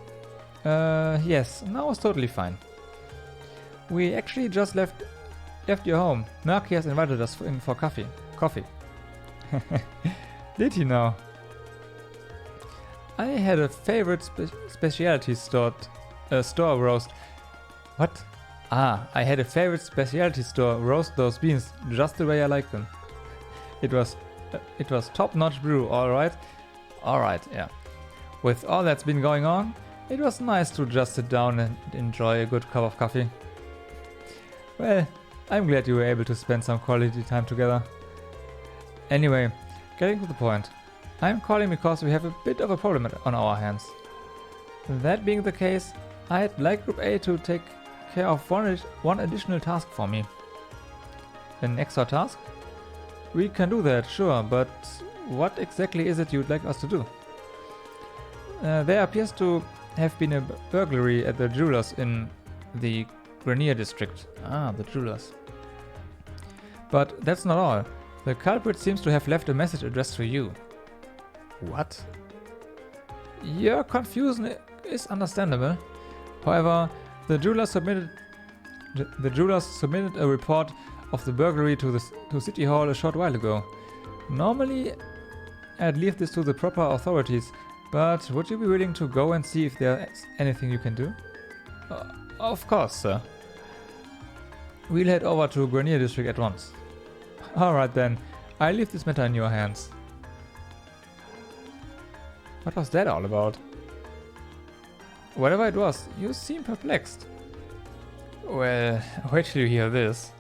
Yes, now is totally fine. We actually just left your home. Murky has invited us in for coffee. Did he now? I had a favorite specialty store roast. What? I had a favorite specialty store roast those beans just the way I like them. It was top-notch brew, alright? Alright, yeah. With all that's been going on, it was nice to just sit down and enjoy a good cup of coffee. Well, I'm glad you were able to spend some quality time together. Anyway, getting to the point. I'm calling because we have a bit of a problem on our hands. That being the case, I'd like Group A to take care of one additional task for me. An extra task? We can do that, sure, but what exactly is it you'd like us to do? There appears to have been a burglary at the jewelers in the Grenier district. The jewelers. But that's not all. The culprit seems to have left a message addressed to you. What? Your confusion is understandable. However, the jewelers submitted a report of the burglary to City Hall a short while ago. Normally, I'd leave this to the proper authorities, but would you be willing to go and see if there's anything you can do? Of course, sir. We'll head over to Grenier District at once. Alright then, I leave this matter in your hands. What was that all about? Whatever it was, you seem perplexed. Well, wait till you hear this.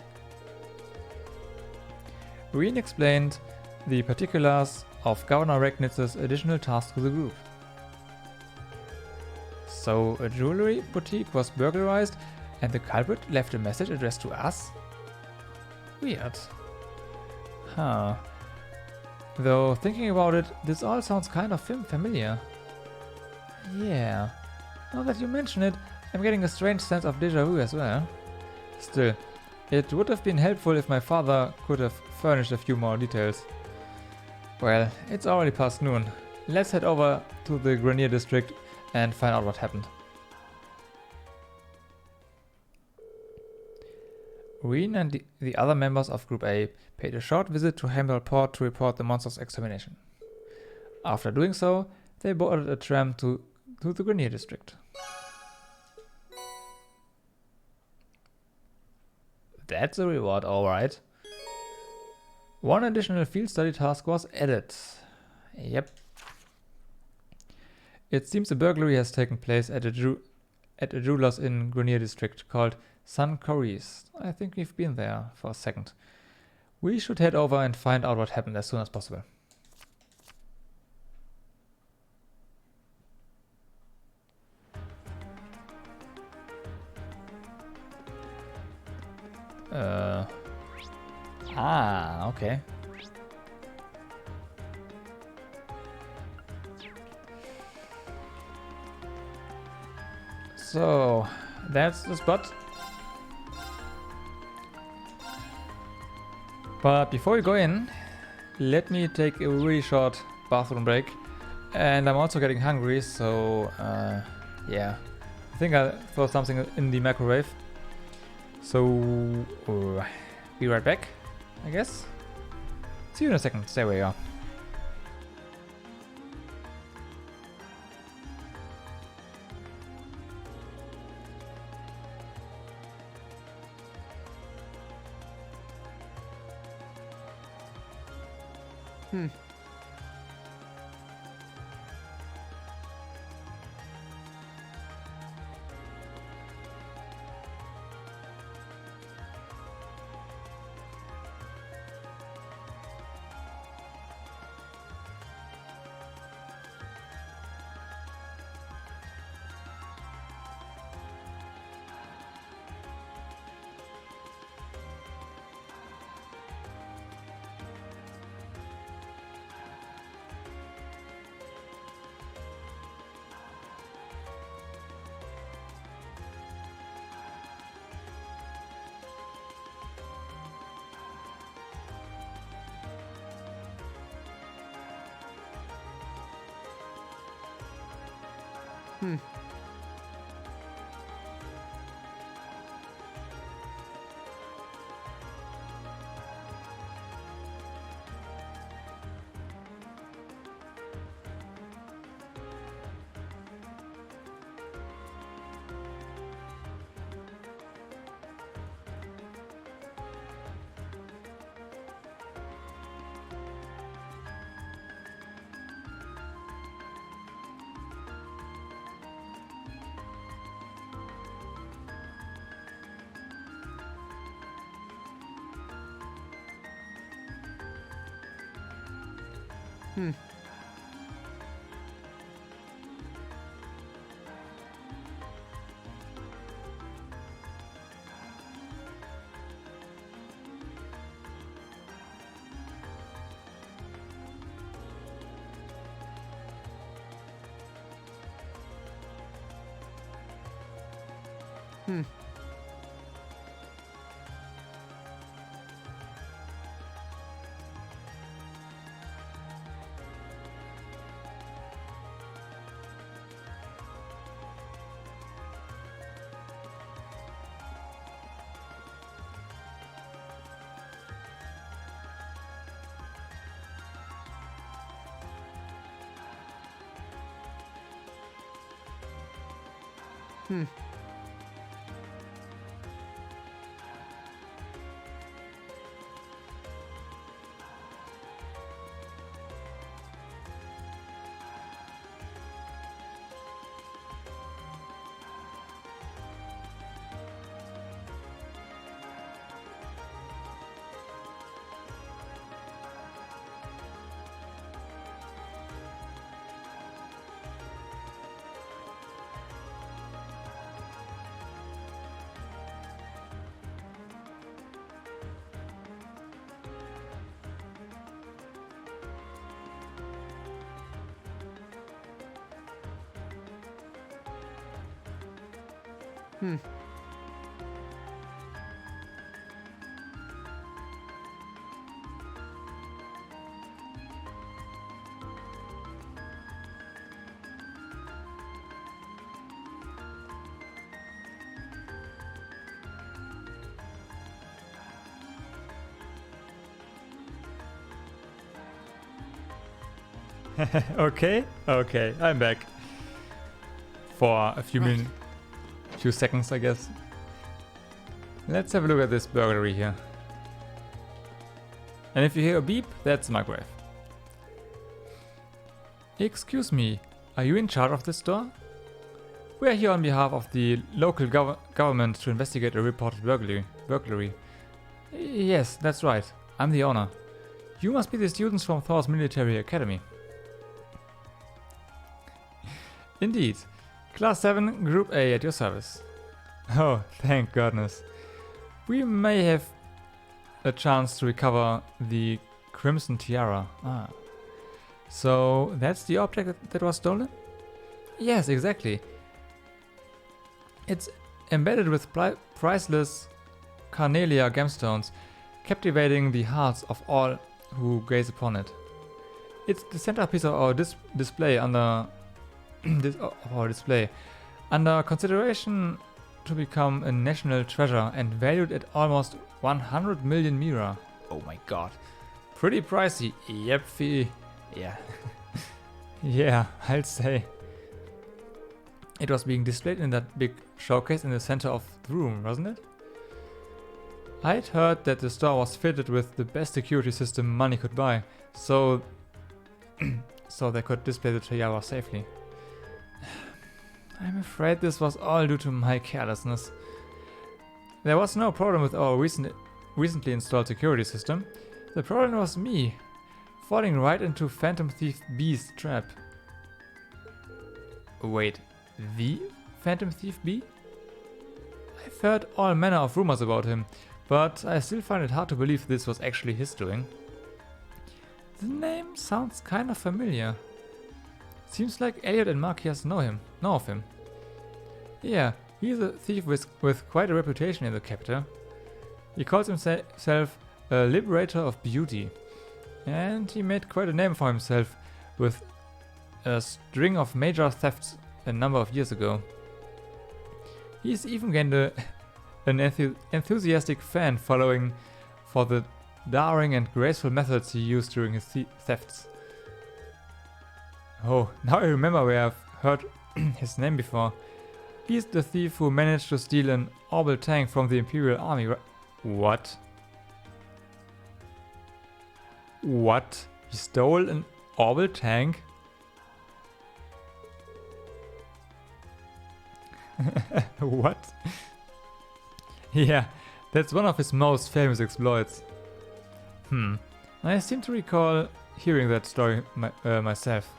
Reen explained the particulars of Governor Regnitz's additional task to the group. So, a jewelry boutique was burglarized and the culprit left a message addressed to us? Weird. Huh. Though, thinking about it, this all sounds kind of familiar. Yeah. Now that you mention it, I'm getting a strange sense of déjà vu as well. Still, it would have been helpful if my father could have furnished a few more details. Well, it's already past noon. Let's head over to the Grenier District and find out what happened. Reen and the other members of Group A paid a short visit to Heimdallr Port to report the monster's extermination. After doing so, they boarded a tram to the Grenier District. That's a reward, alright. One additional field study task was added. Yep. It seems a burglary has taken place at a jeweler's in Grenier District called Sun Corries. I think we've been there for a second. We should head over and find out what happened as soon as possible. Okay. So, that's the spot. But before we go in, let me take a really short bathroom break. And I'm also getting hungry, so yeah. I think I'll throw something in the microwave. So, be right back, I guess. See you in a second. Stay where you are. Okay, I'm back. For a few minutes, few seconds, I guess. Let's have a look at this burglary here. And if you hear a beep, that's my grave. Excuse me, are you in charge of this store? We are here on behalf of the local government to investigate a reported burglary. Yes, that's right. I'm the owner. You must be the students from Thor's military academy. Indeed. Class 7, Group A at your service. Oh, thank goodness. We may have a chance to recover the Crimson Tiara. Ah. So, that's the object that was stolen? Yes, exactly. It's embedded with priceless Carnelia gemstones, captivating the hearts of all who gaze upon it. It's the centerpiece of our display under under consideration to become a national treasure and valued at almost 100 million mira. Oh my god. Pretty pricey. Yep, fee. Yeah. Yeah, I'd say. It was being displayed in that big showcase in the center of the room, wasn't it? I'd heard that the store was fitted with the best security system money could buy, so they could display the tiara safely. I'm afraid this was all due to my carelessness. There was no problem with our recently installed security system. The problem was me, falling right into Phantom Thief B's trap. Wait, the Phantom Thief B? I've heard all manner of rumors about him, but I still find it hard to believe this was actually his doing. The name sounds kind of familiar. Seems like Elliot and Marcius know of him. Yeah, he's a thief with quite a reputation in the capital. He calls himself a liberator of beauty. And he made quite a name for himself with a string of major thefts a number of years ago. He's even gained an enthusiastic fan following for the daring and graceful methods he used during his thefts. Oh, now I remember where I've heard his name before. He's the thief who managed to steal an orbital tank from the Imperial Army. What? What? He stole an orbital tank? What? Yeah, that's one of his most famous exploits. I seem to recall hearing that story myself.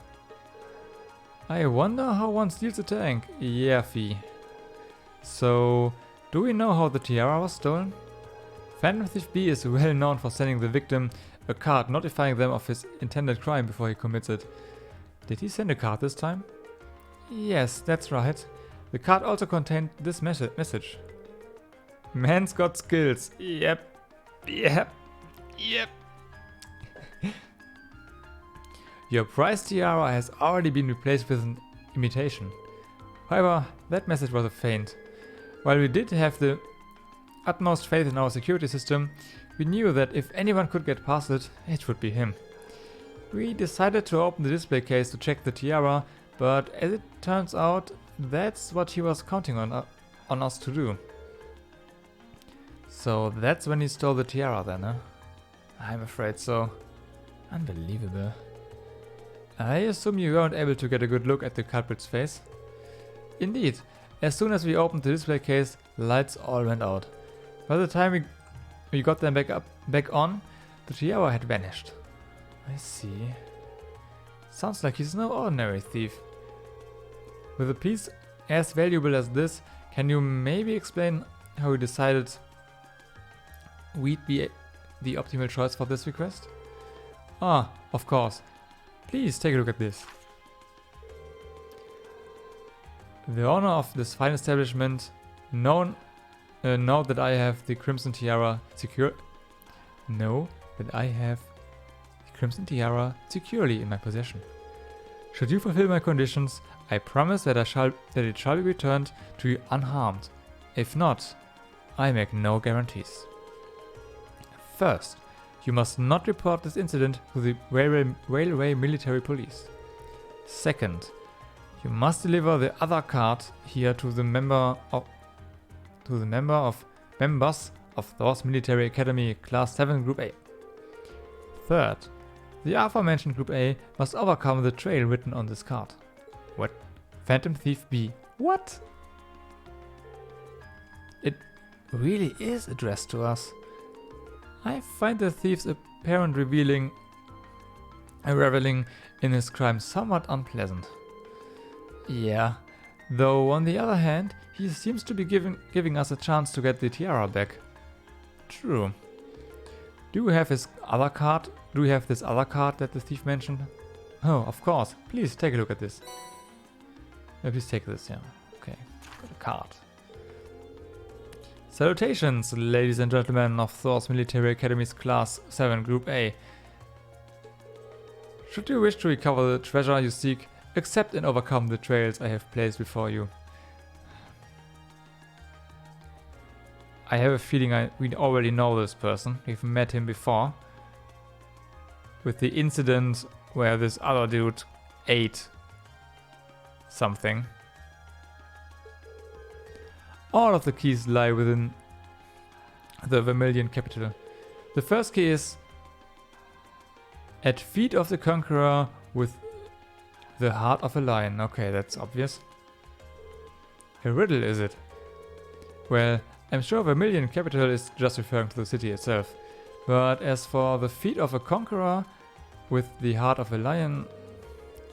I wonder how one steals a tank. Yeah, Fee. So, do we know how the tiara was stolen? Phantom Thief B is well known for sending the victim a card notifying them of his intended crime before he commits it. Did he send a card this time? Yes, that's right. The card also contained this message. Man's got skills. Yep. Your prized tiara has already been replaced with an imitation. However, that message was a feint. While we did have the utmost faith in our security system, we knew that if anyone could get past it, it would be him. We decided to open the display case to check the tiara, but as it turns out, that's what he was counting on us to do. So that's when he stole the tiara then, huh? I'm afraid so. Unbelievable. I assume you weren't able to get a good look at the culprit's face? Indeed. As soon as we opened the display case, lights all went out. By the time we got them back on, the tiara had vanished. I see. Sounds like he's no ordinary thief. With a piece as valuable as this, can you maybe explain how he decided we'd be the optimal choice for this request? Ah, of course. Please take a look at this. The owner of this fine establishment, now that I have the Crimson Tiara securely in my possession. Should you fulfill my conditions, I promise that it shall be returned to you unharmed. If not, I make no guarantees. First, you must not report this incident to the railway military police. Second, you must deliver the other card here to the members of Thor's Military Academy Class 7 Group A. Third, the aforementioned Group A must overcome the trail written on this card. What? Phantom Thief B. What? It really is addressed to us. I find the thief's apparent reveling reveling in his crime somewhat unpleasant. Yeah, though on the other hand, he seems to be giving us a chance to get the tiara back. True. Do you have his other card? Do you have this other card that the thief mentioned? Oh, of course. Please take a look at this. Please take this, yeah. Okay, got a card. Salutations, ladies and gentlemen of Thor's Military Academy's Class 7 Group A. Should you wish to recover the treasure you seek, accept and overcome the trails I have placed before you. I have a feeling we already know this person. We've met him before. With the incident where this other dude ate something. All of the keys lie within the Vermilion capital. The first key is at feet of the Conqueror with the heart of a lion. Okay, that's obvious. A riddle, is it? Well, I'm sure Vermilion capital is just referring to the city itself. But as for the feet of a Conqueror with the heart of a lion,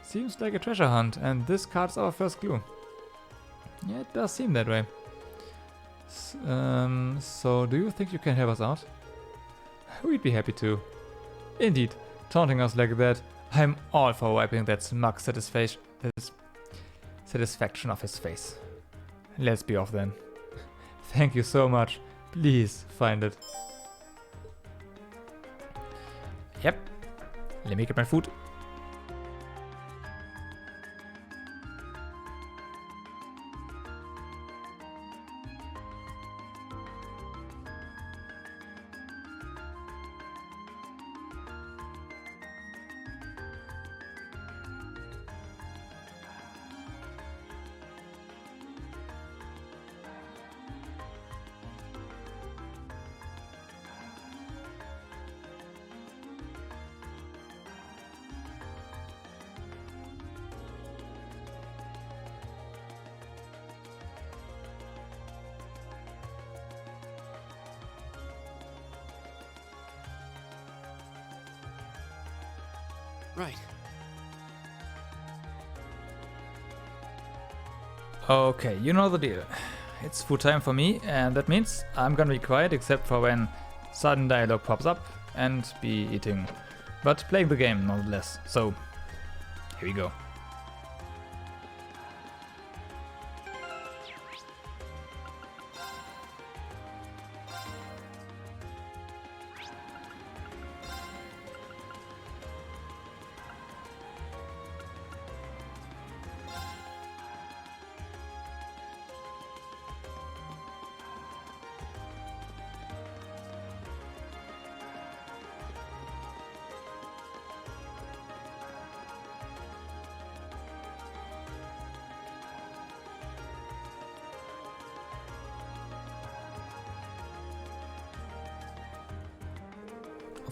seems like a treasure hunt, and this card's our first clue. Yeah, it does seem that way. So do you think you can help us out? We'd be happy to. Indeed, taunting us like that, I'm all for wiping that smug satisfaction of his face. Let's be off then. Thank you so much. Please find it. Yep. Let me get my food. Right. Okay, you know the deal. It's food time for me, and that means I'm gonna be quiet except for when sudden dialogue pops up and be eating. But playing the game nonetheless. So, here we go.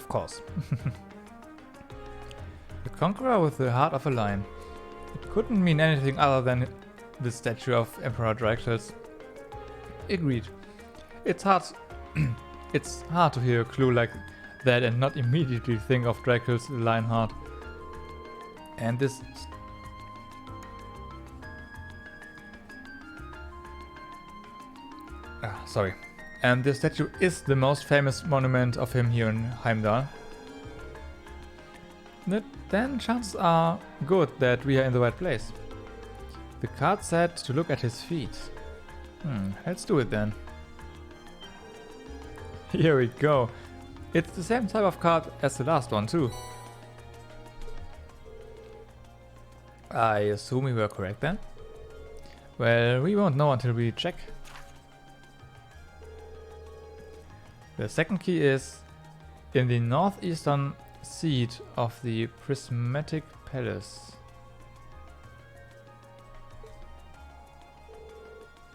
Of course. The conqueror with the heart of a lion. It couldn't mean anything other than the statue of Emperor Dracula. Agreed. It's hard it's hard to hear a clue like that and not immediately think of Dracula's lion heart. And this sorry. And this statue is the most famous monument of him here in Heimdallr. Then chances are good that we are in the right place. The card said to look at his feet. Let's do it then. Here we go. It's the same type of card as the last one too. I assume we were correct then? Well, we won't know until we check. The second key is in the northeastern seat of the prismatic palace.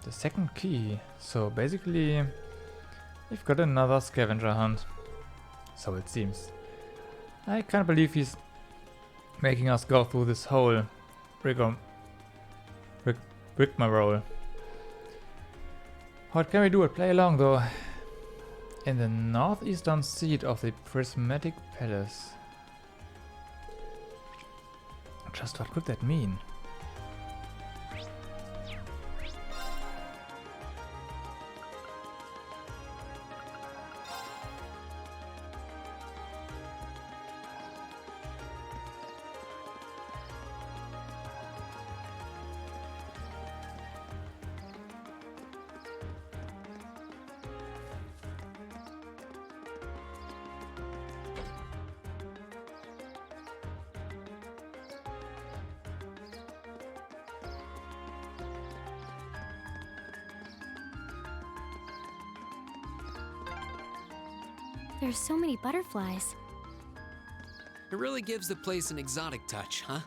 The second key. So basically we've got another scavenger hunt. So it seems. I can't believe he's making us go through this whole rigmarole. What can we do? Play along though. In the northeastern seat of the prismatic palace. Just what could that mean? There's so many butterflies. It really gives the place an exotic touch, huh?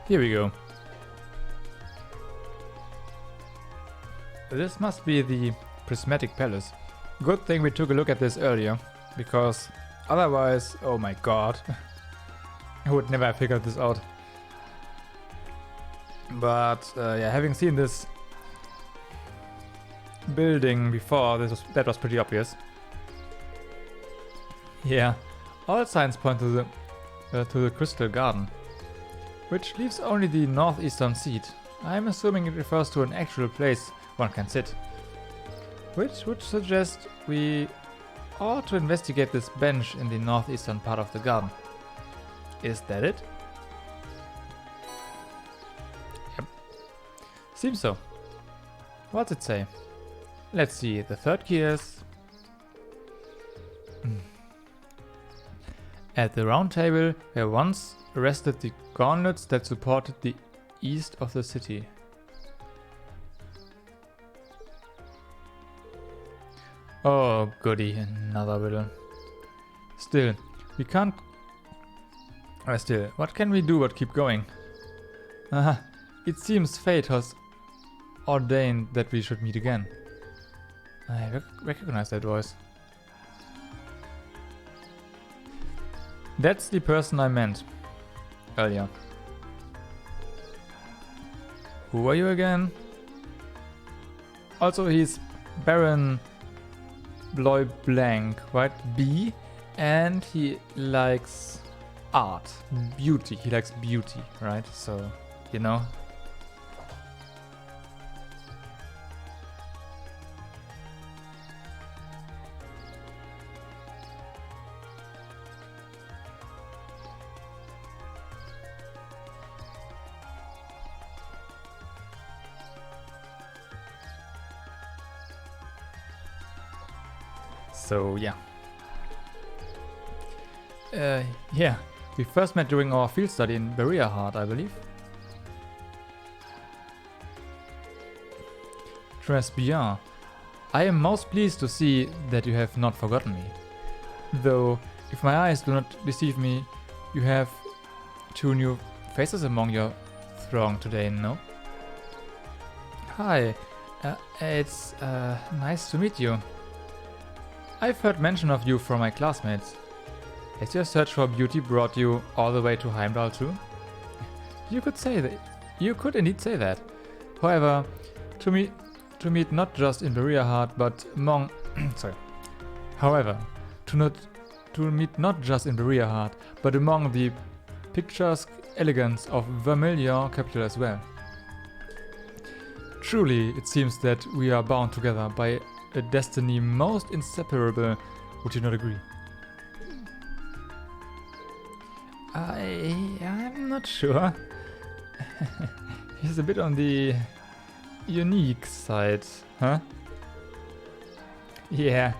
Here we go. This must be the prismatic palace. Good thing we took a look at this earlier, because otherwise, oh my god, I would never have figured this out. But yeah, having seen this building before, that was pretty obvious. Yeah, all signs point to the Crystal Garden, which leaves only the northeastern seat. I'm assuming it refers to an actual place one can sit, which would suggest we ought to investigate this bench in the northeastern part of the garden. Is that it? Yep. Seems so. What's it say? Let's see, the third key is... At the round table where once rested the gauntlets that supported the east of the city. Oh goody, another riddle. Still, we can't... still, what can we do but keep going? It seems fate has ordained that we should meet again. I recognize that voice. That's the person I meant earlier. Who are you again? Also, he's Baron Bloy Blank, right? B, and he likes art, beauty. He likes beauty, right? So, you know. So yeah. Yeah, we first met during our field study in Berea Heart, I believe. Très bien. I am most pleased to see that you have not forgotten me. Though, if my eyes do not deceive me, you have 2 new faces among your throng today, no? Hi, it's nice to meet you. I've heard mention of you from my classmates. Has your search for beauty brought you all the way to Heimdallr too? You could say that. You could indeed say that. However, to meet not just in Berea Heart, but among However, to meet not just in Berea Heart, but among the picturesque elegance of Vermilion capital as well. Truly, it seems that we are bound together by a destiny most inseparable. Would you not agree? I'm not sure. He's a bit on the unique side, huh? Yeah,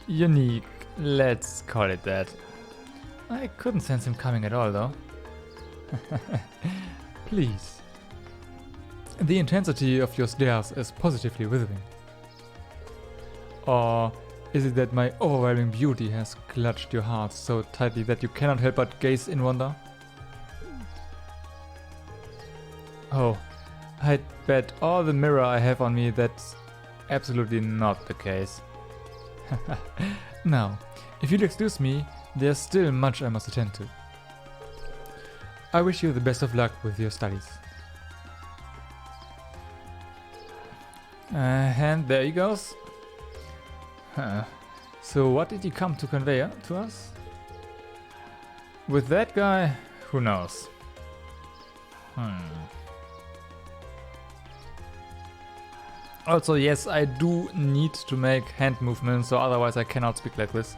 unique. Let's call it that. I couldn't sense him coming at all, though. Please. The intensity of your stares is positively withering. Or is it that my overwhelming beauty has clutched your heart so tightly that you cannot help but gaze in wonder? Oh, I'd bet all the mirror I have on me that's absolutely not the case. Now, if you'll excuse me, there's still much I must attend to. I wish you the best of luck with your studies. And there he goes. So what did he come to convey to us? With that guy, who knows? Also, yes, I do need to make hand movements, so otherwise I cannot speak like this.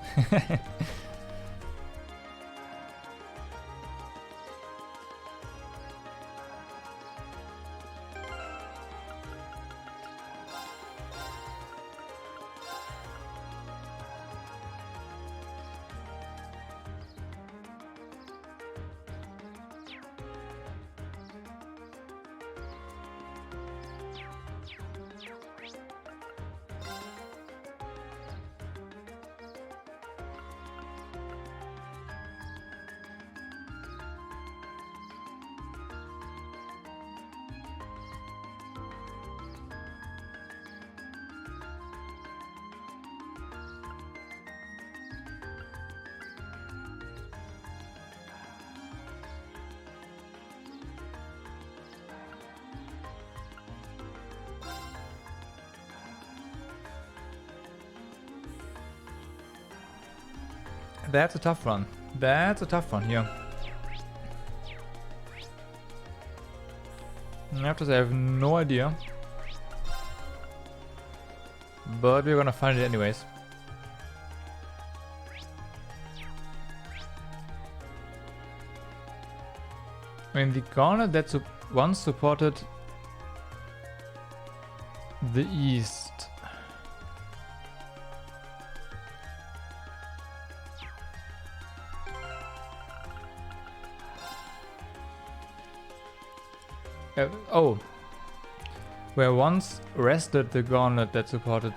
That's a tough one. That's a tough one here. I have to say, I have no idea. But we're gonna find it anyways. I mean, the gauntlet that once supported the East. Where once rested the gauntlet that supported.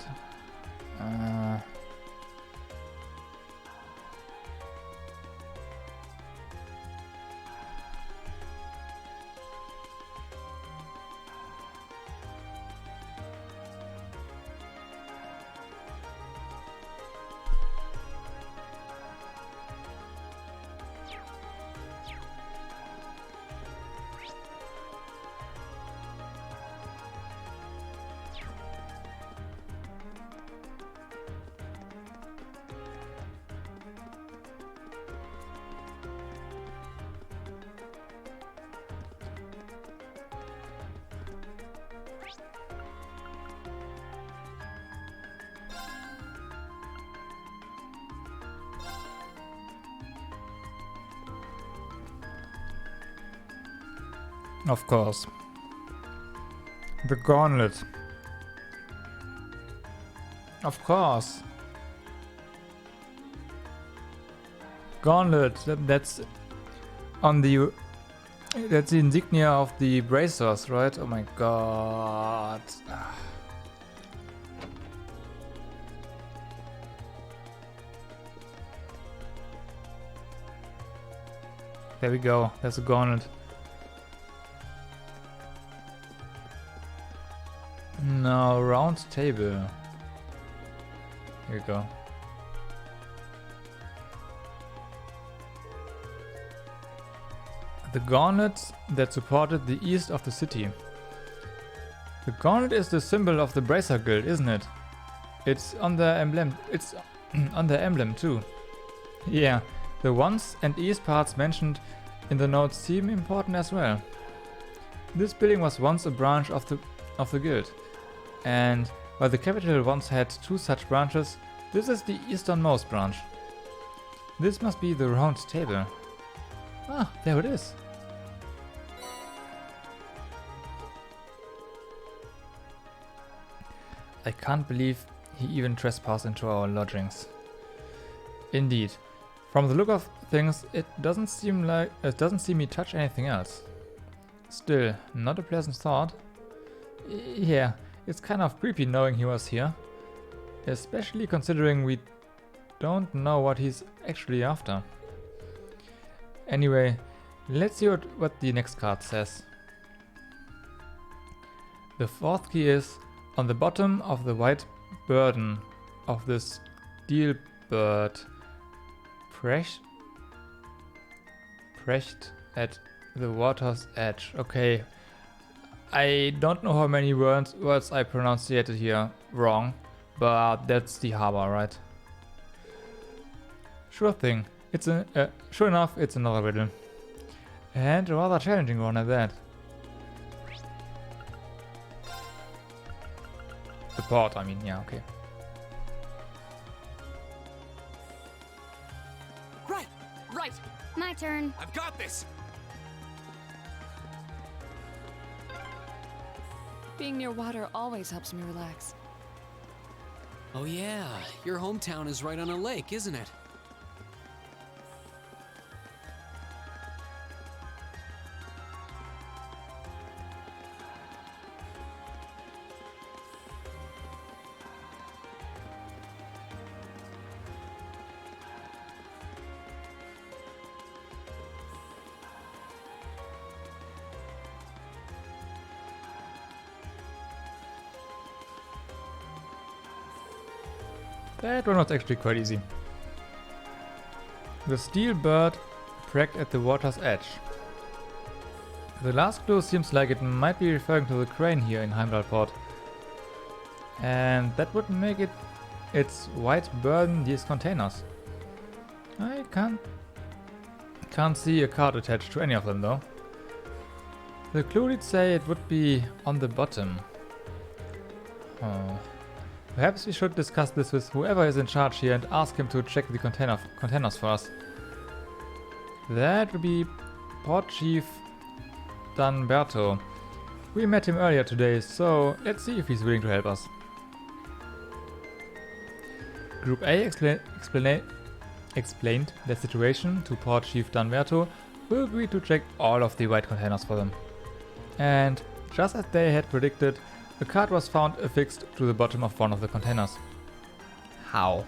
Of course. The gauntlet. Of course. gauntlet. That's on the... That's the insignia of the bracers, right? Oh my god. There we go. There's a gauntlet. Now, round table. Here we go. The gauntlet that supported the east of the city. The gauntlet is the symbol of the Bracer Guild, isn't it? It's on the emblem. It's on the emblem too. Yeah, the once and east parts mentioned in the notes seem important as well. This building was once a branch of the guild, and while the capital once had 2 such branches, this is the easternmost branch. This must be the round table. Ah, there it is. I can't believe he even trespassed into our lodgings. Indeed, from the look of things, it doesn't seem he touched anything else. Still, not a pleasant thought. Yeah, it's kind of creepy knowing he was here, especially considering we don't know what he's actually after. Anyway, let's see what the next card says. The 4th key is on the bottom of the white burden of the steel bird, preshed at the water's edge. Okay, I don't know how many words I pronunciated here wrong, but that's the harbor, right? Sure thing. It's sure enough, it's another riddle, and a rather challenging one at that. The port, I mean, yeah, okay. Right! My turn. I've got this! Being near water always helps me relax. Oh yeah, your hometown is right on a lake, isn't it? That one was actually quite easy. The steel bird cracked at the water's edge. The last clue seems like it might be referring to the crane here in Heimdallr port. And that would make it its white burden these containers. I can't see a card attached to any of them though. The clue did say it would be on the bottom. Oh. Perhaps we should discuss this with whoever is in charge here and ask him to check the containers for us. That would be Port Chief Danberto. We met him earlier today, so let's see if he's willing to help us. Group A explained the situation to Port Chief Danberto, who agreed to check all of the white containers for them. And just as they had predicted, a card was found affixed to the bottom of one of the containers. How?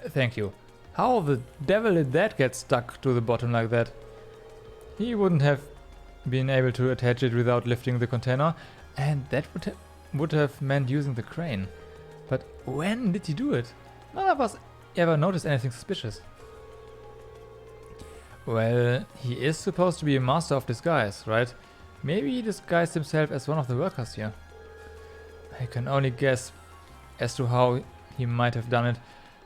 Thank you. How the devil did that get stuck to the bottom like that? He wouldn't have been able to attach it without lifting the container, and that would have meant using the crane. But when did he do it? None of us ever noticed anything suspicious. Well, he is supposed to be a master of disguise, right? Maybe he disguised himself as one of the workers here. I can only guess as to how he might have done it,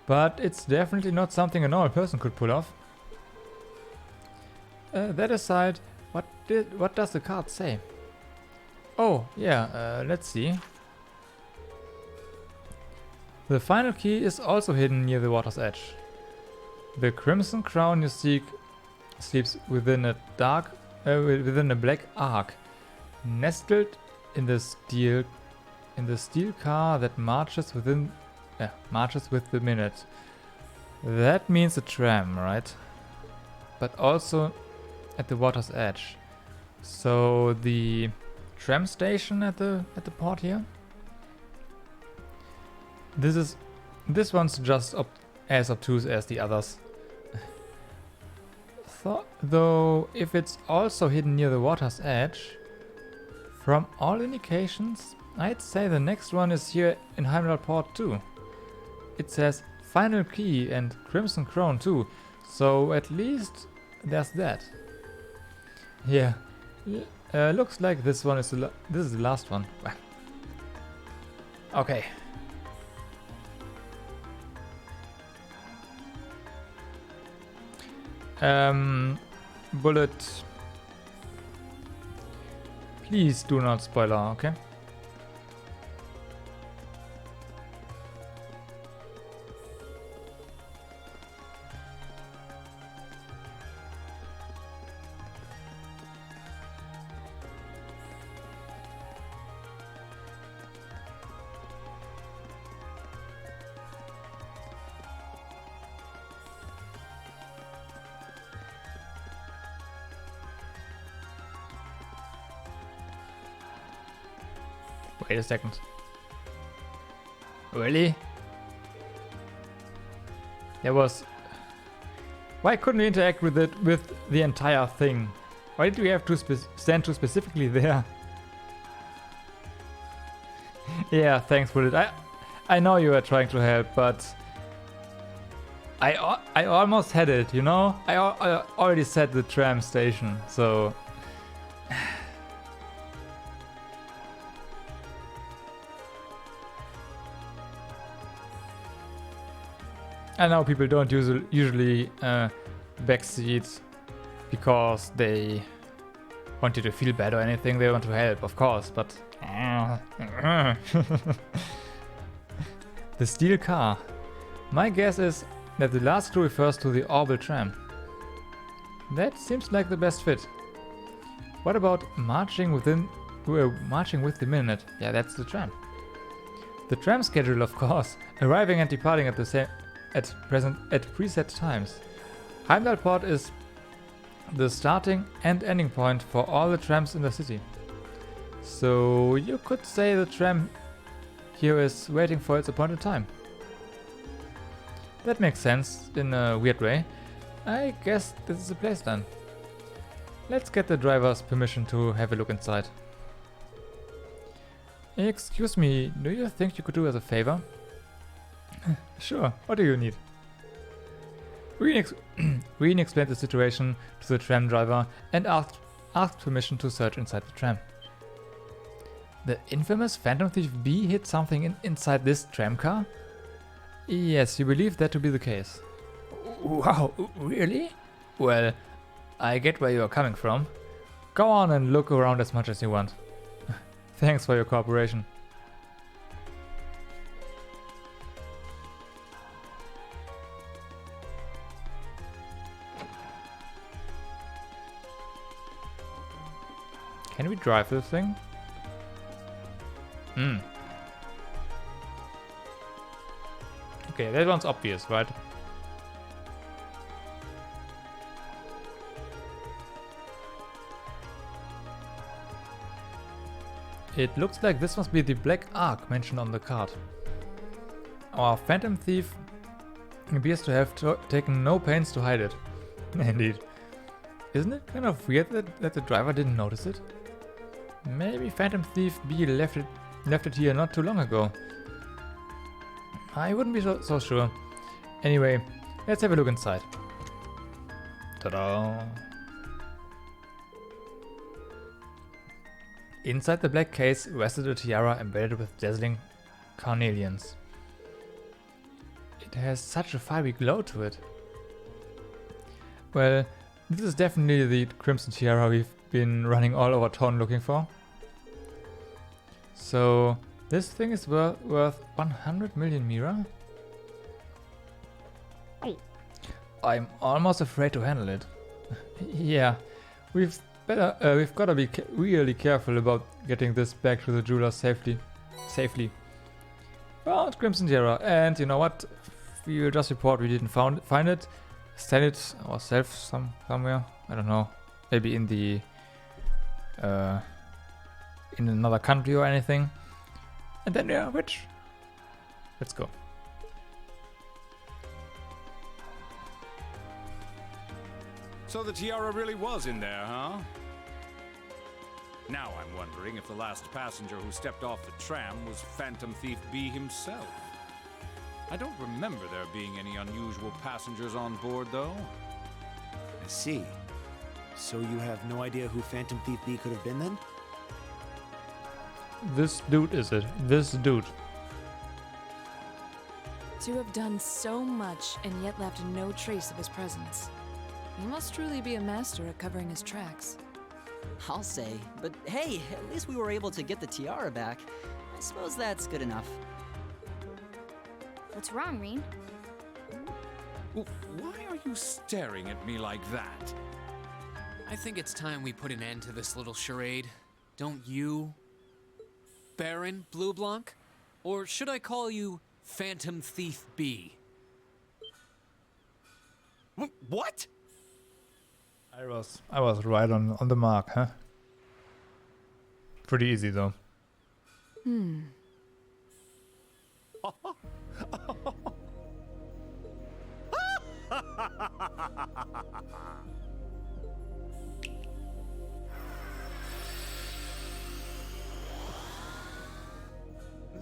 but it's definitely not something a normal person could pull off. That aside, what does the card say? Oh, yeah, let's see. The final key is also hidden near the water's edge. The crimson crown you seek sleeps within a black ark, nestled in the steel car that marches within marches with the minute. That means a tram, right? But also at the water's edge. So the tram station at the port here. This one's just as obtuse as the others. Though if it's also hidden near the water's edge, from all indications, I'd say the next one is here in Heimdallr port too. It says Final Key and Crimson Crown too, so at least there's that. Yeah, looks like this one is this is the last one. Okay. Bullet. Please do not spoiler, okay? Wait a second. Really? There was... Why couldn't we interact with it with the entire thing? Why did we have to stand too specifically there? Yeah, thanks Bullet. I know you were trying to help, but... I almost had it, you know? I already said the tram station, so... I know people don't usually backseat because they want you to feel bad or anything. They want to help, of course, but... The steel car. My guess is that the last clue refers to the orbital tram. That seems like the best fit. What about marching with the minute? Yeah, that's the tram. The tram schedule, of course, arriving and departing at the same... at preset times. Heimdallr port is the starting and ending point for all the trams in the city. So you could say the tram here is waiting for its appointed time. That makes sense in a weird way. I guess this is the place then. Let's get the driver's permission to have a look inside. Excuse me, do you think you could do us a favor? Sure, what do you need? Reen explained the situation to the tram driver and asked permission to search inside the tram. The infamous Phantom Thief B hid something inside this tram car? Yes, you believe that to be the case. Wow, really? Well, I get where you are coming from. Go on and look around as much as you want. Thanks for your cooperation. Can we drive this thing? Okay, that one's obvious, right? It looks like this must be the Black Ark mentioned on the card. Our Phantom Thief appears to have taken no pains to hide it. Indeed. Isn't it kind of weird that the driver didn't notice it? Maybe Phantom Thief B left it here not too long ago. I wouldn't be so sure. Anyway, let's have a look inside. Ta-da! Inside the black case rested a tiara embedded with dazzling carnelians. It has such a fiery glow to it. Well, this is definitely the crimson tiara we've been running all over town looking for. So, this thing is worth 100 million mira? I'm almost afraid to handle it. Yeah, we've got to be really careful about getting this back to the jeweler safely. Found Crimson Tiara. And you know what? We will just report we didn't find it. Sell it ourselves somewhere. I don't know. Maybe in the in another country or anything. And then we are rich. Let's go. So the tiara really was in there, huh? Now I'm wondering if the last passenger who stepped off the tram was Phantom Thief B himself. I don't remember there being any unusual passengers on board, though. I see. So you have no idea who Phantom Thief B could have been then? This dude is it. This dude. To have done so much and yet left no trace of his presence. He must truly be a master at covering his tracks. I'll say, but hey, at least we were able to get the tiara back. I suppose that's good enough. What's wrong, Reen? Why are you staring at me like that? I think it's time we put an end to this little charade. Don't you, Baron Blue Blanc? Or should I call you Phantom Thief B? What? I was right on the mark, huh? Pretty easy though.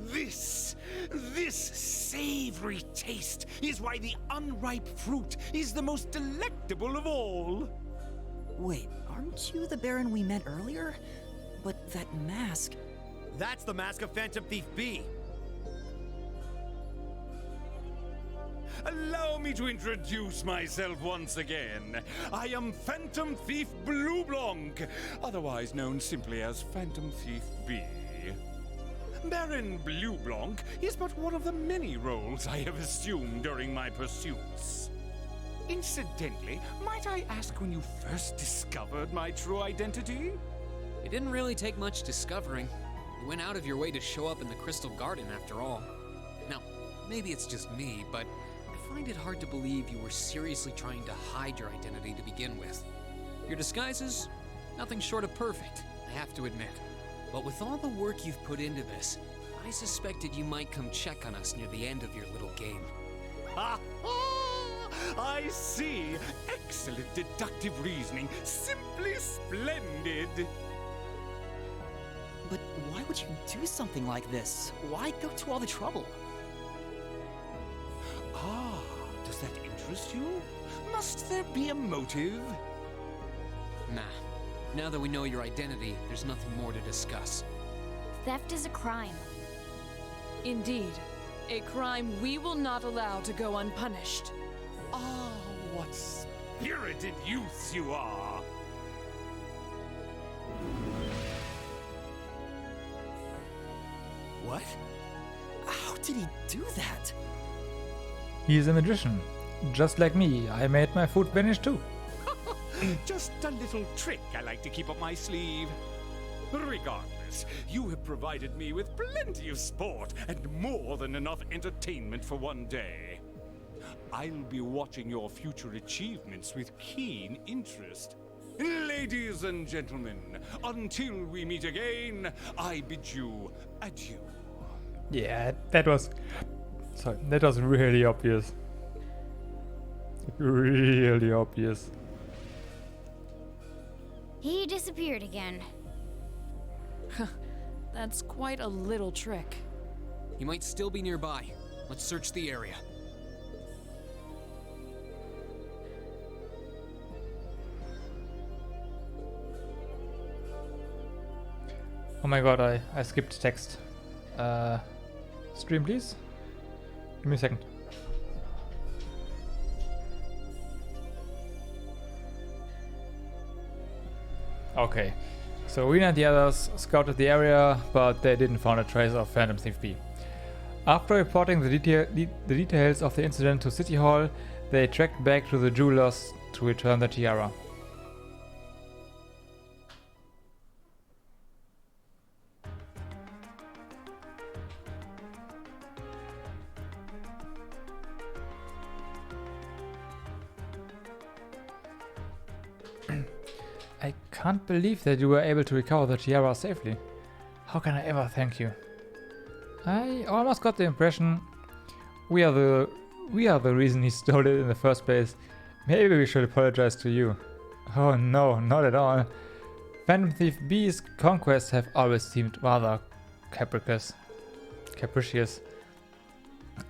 This savory taste is why the unripe fruit is the most delectable of all. Wait, aren't you the Baron we met earlier? But that mask... That's the mask of Phantom Thief B. Allow me to introduce myself once again. I am Phantom Thief Blue Blanc, otherwise known simply as Phantom Thief B. Baron Blue Blanc is but one of the many roles I have assumed during my pursuits. Incidentally, might I ask when you first discovered my true identity? It didn't really take much discovering. You went out of your way to show up in the Crystal Garden after all. Now, maybe it's just me, but I find it hard to believe you were seriously trying to hide your identity to begin with. Your disguises? Nothing short of perfect, I have to admit. But with all the work you've put into this, I suspected you might come check on us near the end of your little game. Ha ha! I see! Excellent deductive reasoning. Simply splendid! But why would you do something like this? Why go to all the trouble? Ah, does that interest you? Must there be a motive? Nah. Now that we know your identity, there's nothing more to discuss. Theft is a crime. Indeed. A crime we will not allow to go unpunished. Ah, what spirited youths you are! What? How did he do that? He's a magician. Just like me, I made my food vanish too. Just a little trick I like to keep up my sleeve. Regardless, you have provided me with plenty of sport and more than enough entertainment for one day. I'll be watching your future achievements with keen interest. Ladies and gentlemen, until we meet again, I bid you adieu. Yeah, that was really obvious. Really obvious. He disappeared again. That's quite a little trick. He might still be nearby. Let's search the area. Oh my god, I skipped text. Stream please? Give me a second. Okay, so Rena and the others scouted the area, but they didn't find a trace of Phantom Thief B. After reporting the details of the incident to City Hall, they tracked back to the jewelers to return the tiara. I can't believe that you were able to recover the tiara safely. How can I ever thank you? I almost got the impression we are the reason he stole it in the first place. Maybe we should apologize to you. Oh no, not at all. Phantom Thief B's conquests have always seemed rather capricious.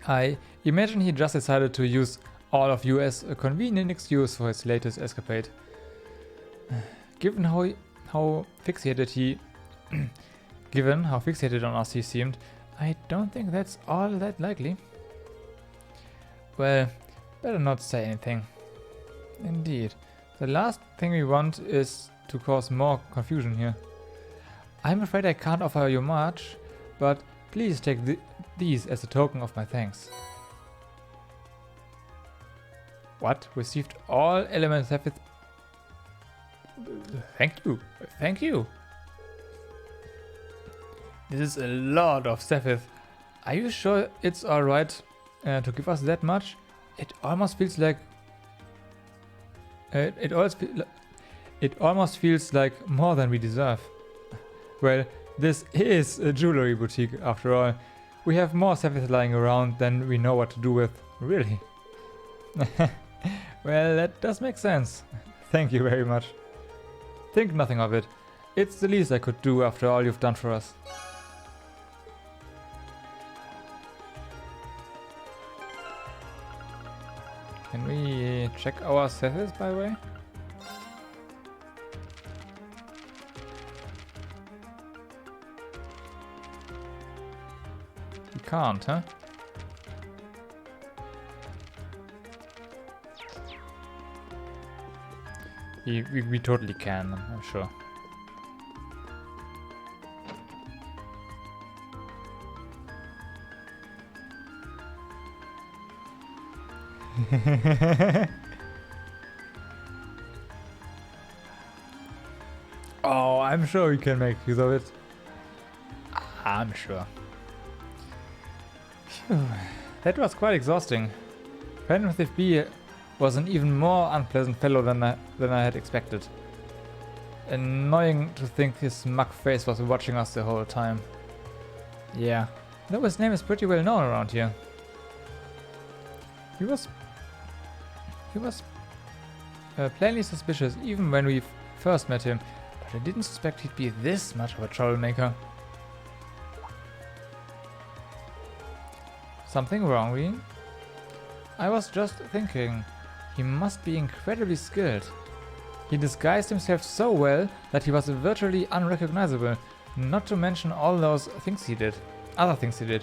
I imagine he just decided to use all of you as a convenient excuse for his latest escapade. Given how fixated on us he seemed, I don't think that's all that likely. Well, better not say anything. Indeed, the last thing we want is to cause more confusion here. I'm afraid I can't offer you much, but please take these as a token of my thanks. What? Received all elements have it. Thank you. Thank you. This is a lot of Sepith. Are you sure it's alright to give us that much? It almost feels like... It almost feels like more than we deserve. Well, this is a jewelry boutique after all. We have more Sepith lying around than we know what to do with. Really? Well, that does make sense. Thank you very much. Think nothing of it. It's the least I could do after all you've done for us. Can we check our Sepith, by the way? We can't, huh? We totally can, I'm sure. Oh, I'm sure we can make use of it. I'm sure. Phew. That was quite exhausting. Phantom Thief B was an even more unpleasant fellow than I had expected. Annoying to think his smug face was watching us the whole time. Yeah, though his name is pretty well known around here. He was plainly suspicious even when we first met him, but I didn't suspect he'd be this much of a troublemaker. Something wrong, Reen? I was just thinking, he must be incredibly skilled. He disguised himself so well that he was virtually unrecognizable, not to mention all those things he did. Other things he did.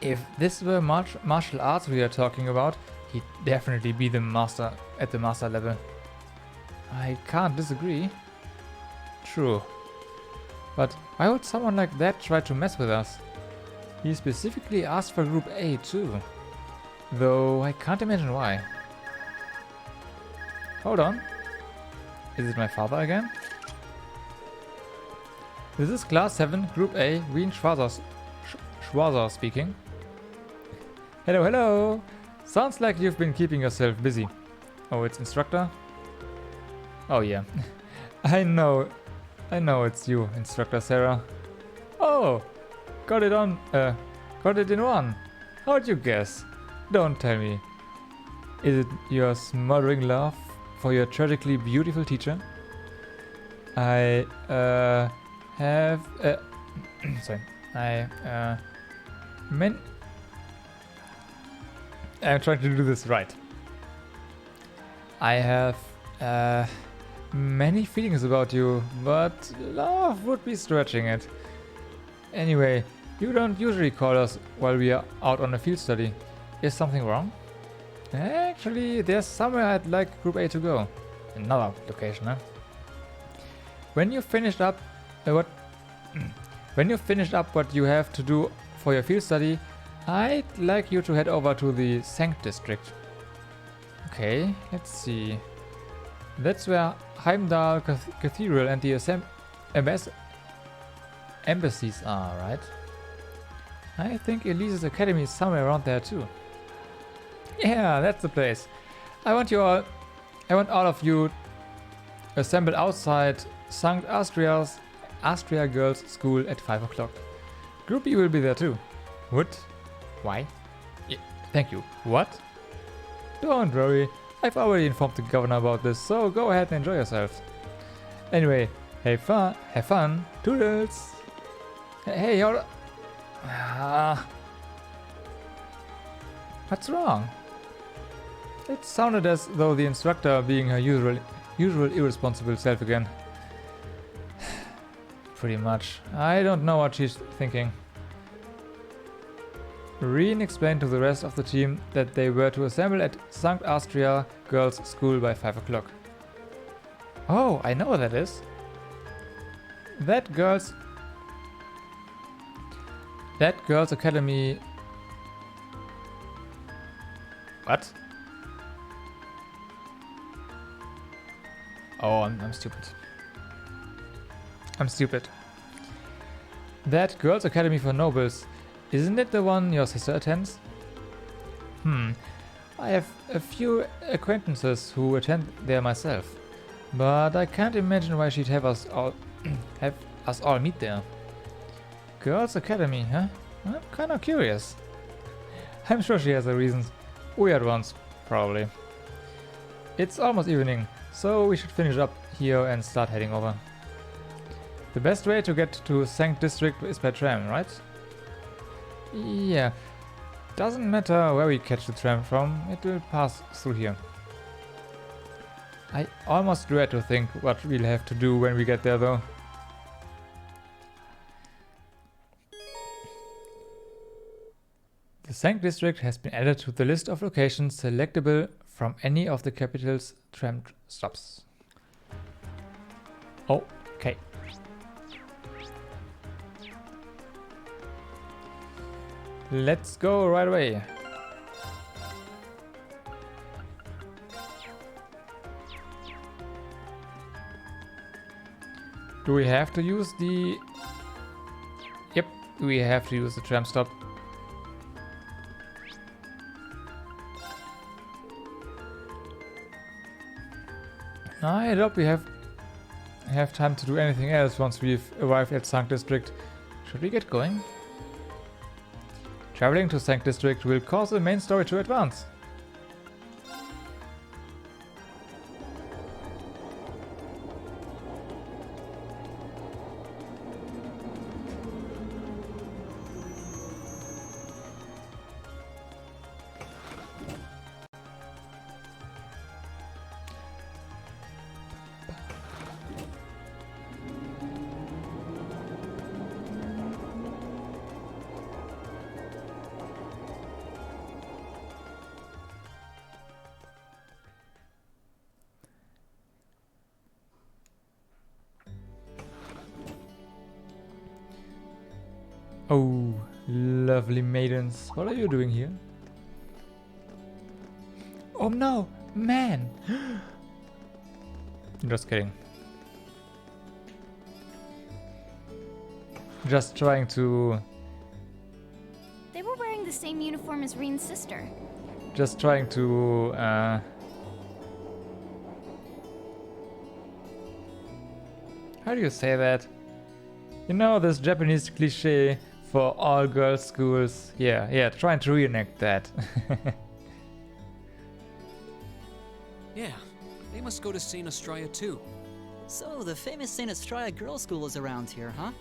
If this were martial arts we are talking about, he'd definitely be the master at the master level. I can't disagree. True. But why would someone like that try to mess with us? He specifically asked for Group A too. Though I can't imagine why. Hold on. Is it my father again? This is Class 7, Group A, Reen Schwarzer speaking. Hello, hello! Sounds like you've been keeping yourself busy. Oh, it's Instructor? Oh yeah. I know it's you, Instructor Sarah. Oh! Got it in one. How'd you guess? Don't tell me. Is it your smothering love for your tragically beautiful teacher? I have sorry. I'm trying to do this right. I have many feelings about you, but love would be stretching it. Anyway, you don't usually call us while we are out on a field study. Is something wrong? Actually, there's somewhere I'd like Group A to go. Another location, huh? When you finished up what you have to do for your field study, I'd like you to head over to the Sankt district. Okay, let's see. That's where Heimdallr Cathedral and the embassies are, right? I think Elise's academy is somewhere around there too. Yeah, that's the place. I want all of you assemble outside St. Astria Girls' School at 5 o'clock. Group B will be there too. What? Why? Yeah, thank you. What? Don't worry, I've already informed the governor about this, so go ahead and enjoy yourselves. Anyway, have fun, toodles! Hey, hold on. What's wrong? It sounded as though the instructor being her usual irresponsible self again. Pretty much. I don't know what she's thinking. Reen explained to the rest of the team that they were to assemble at St. Astria Girls' School by 5 o'clock. Oh, I know what that is. That girls' academy... What? Oh, I'm stupid. I'm stupid. That Girls' Academy for Nobles, isn't it the one your sister attends? I have a few acquaintances who attend there myself, but I can't imagine why she'd have us all meet there. Girls' Academy, huh? I'm kinda curious. I'm sure she has her reasons. Weird ones, probably. It's almost evening, so we should finish up here and start heading over. The best way to get to Sankt District is by tram, right? Yeah. Doesn't matter where we catch the tram from, it will pass through here. I almost dread to think what we'll have to do when we get there though. The Sankt District has been added to the list of locations selectable from any of the capital's tram stops. Okay. Let's go right away. Do we have to use the... Yep, we have to use the tram stop. I hope we have time to do anything else once we've arrived at Sankt District. Should we get going? Traveling to Sankt District will cause the main story to advance. Oh, lovely maidens, what are you doing here? Oh no, man! Just kidding. Just trying to... They were wearing the same uniform as Reen's sister. Just trying to... How do you say that? You know, this Japanese cliche for all girls schools. Yeah, trying to reenact that. Yeah, they must go to St. Astraea too. So, the famous St. Astraea Girls' School is around here, huh?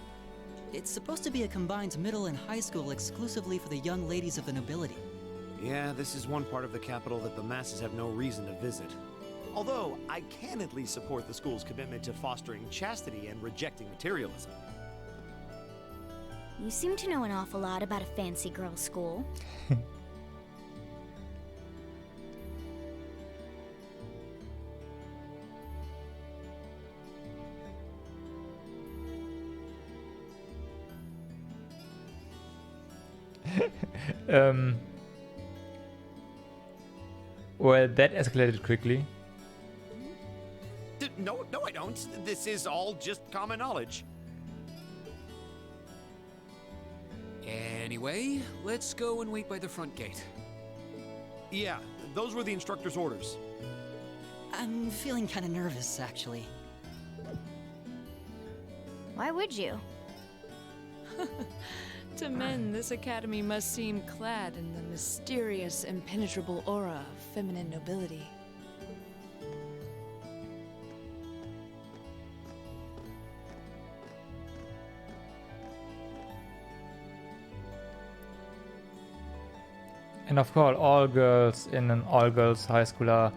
It's supposed to be a combined middle and high school exclusively for the young ladies of the nobility. Yeah, this is one part of the capital that the masses have no reason to visit. Although, I can at least support the school's commitment to fostering chastity and rejecting materialism. You seem to know an awful lot about a fancy girls' school. Well, that escalated quickly. No, I don't. This is all just common knowledge. Anyway, let's go and wait by the front gate. Yeah, those were the instructor's orders. I'm feeling kinda nervous, actually. Why would you? To men, this academy must seem clad in the mysterious, impenetrable aura of feminine nobility. And of course, all girls in an all-girls high school are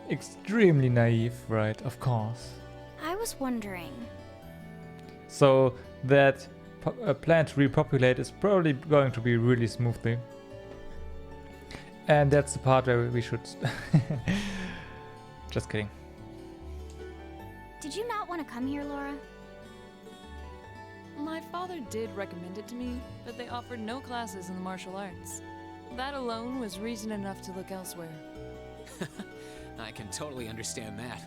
extremely naive, right? Of course. I was wondering. So that plan to repopulate is probably going to be really smoothly. And that's the part where we should... Just kidding. Did you not want to come here, Laura? My father did recommend it to me, but they offered no classes in the martial arts. That alone was reason enough to look elsewhere. I can totally understand that.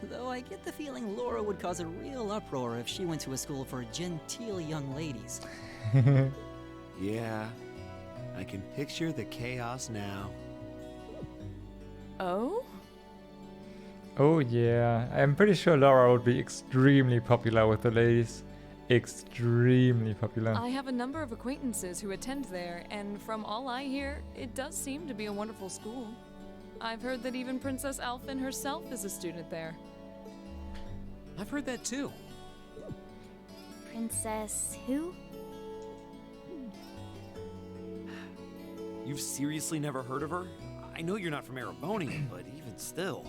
Though I get the feeling Laura would cause a real uproar if she went to a school for genteel young ladies. Yeah, I can picture the chaos now. Oh? Oh yeah, I'm pretty sure Laura would be extremely popular with the ladies. Extremely popular. I have a number of acquaintances who attend there, and from all I hear, it does seem to be a wonderful school. I've heard that even Princess Alphen herself is a student there. I've heard that too. Princess who? You've seriously never heard of her? I know you're not from Erebonian, but even still.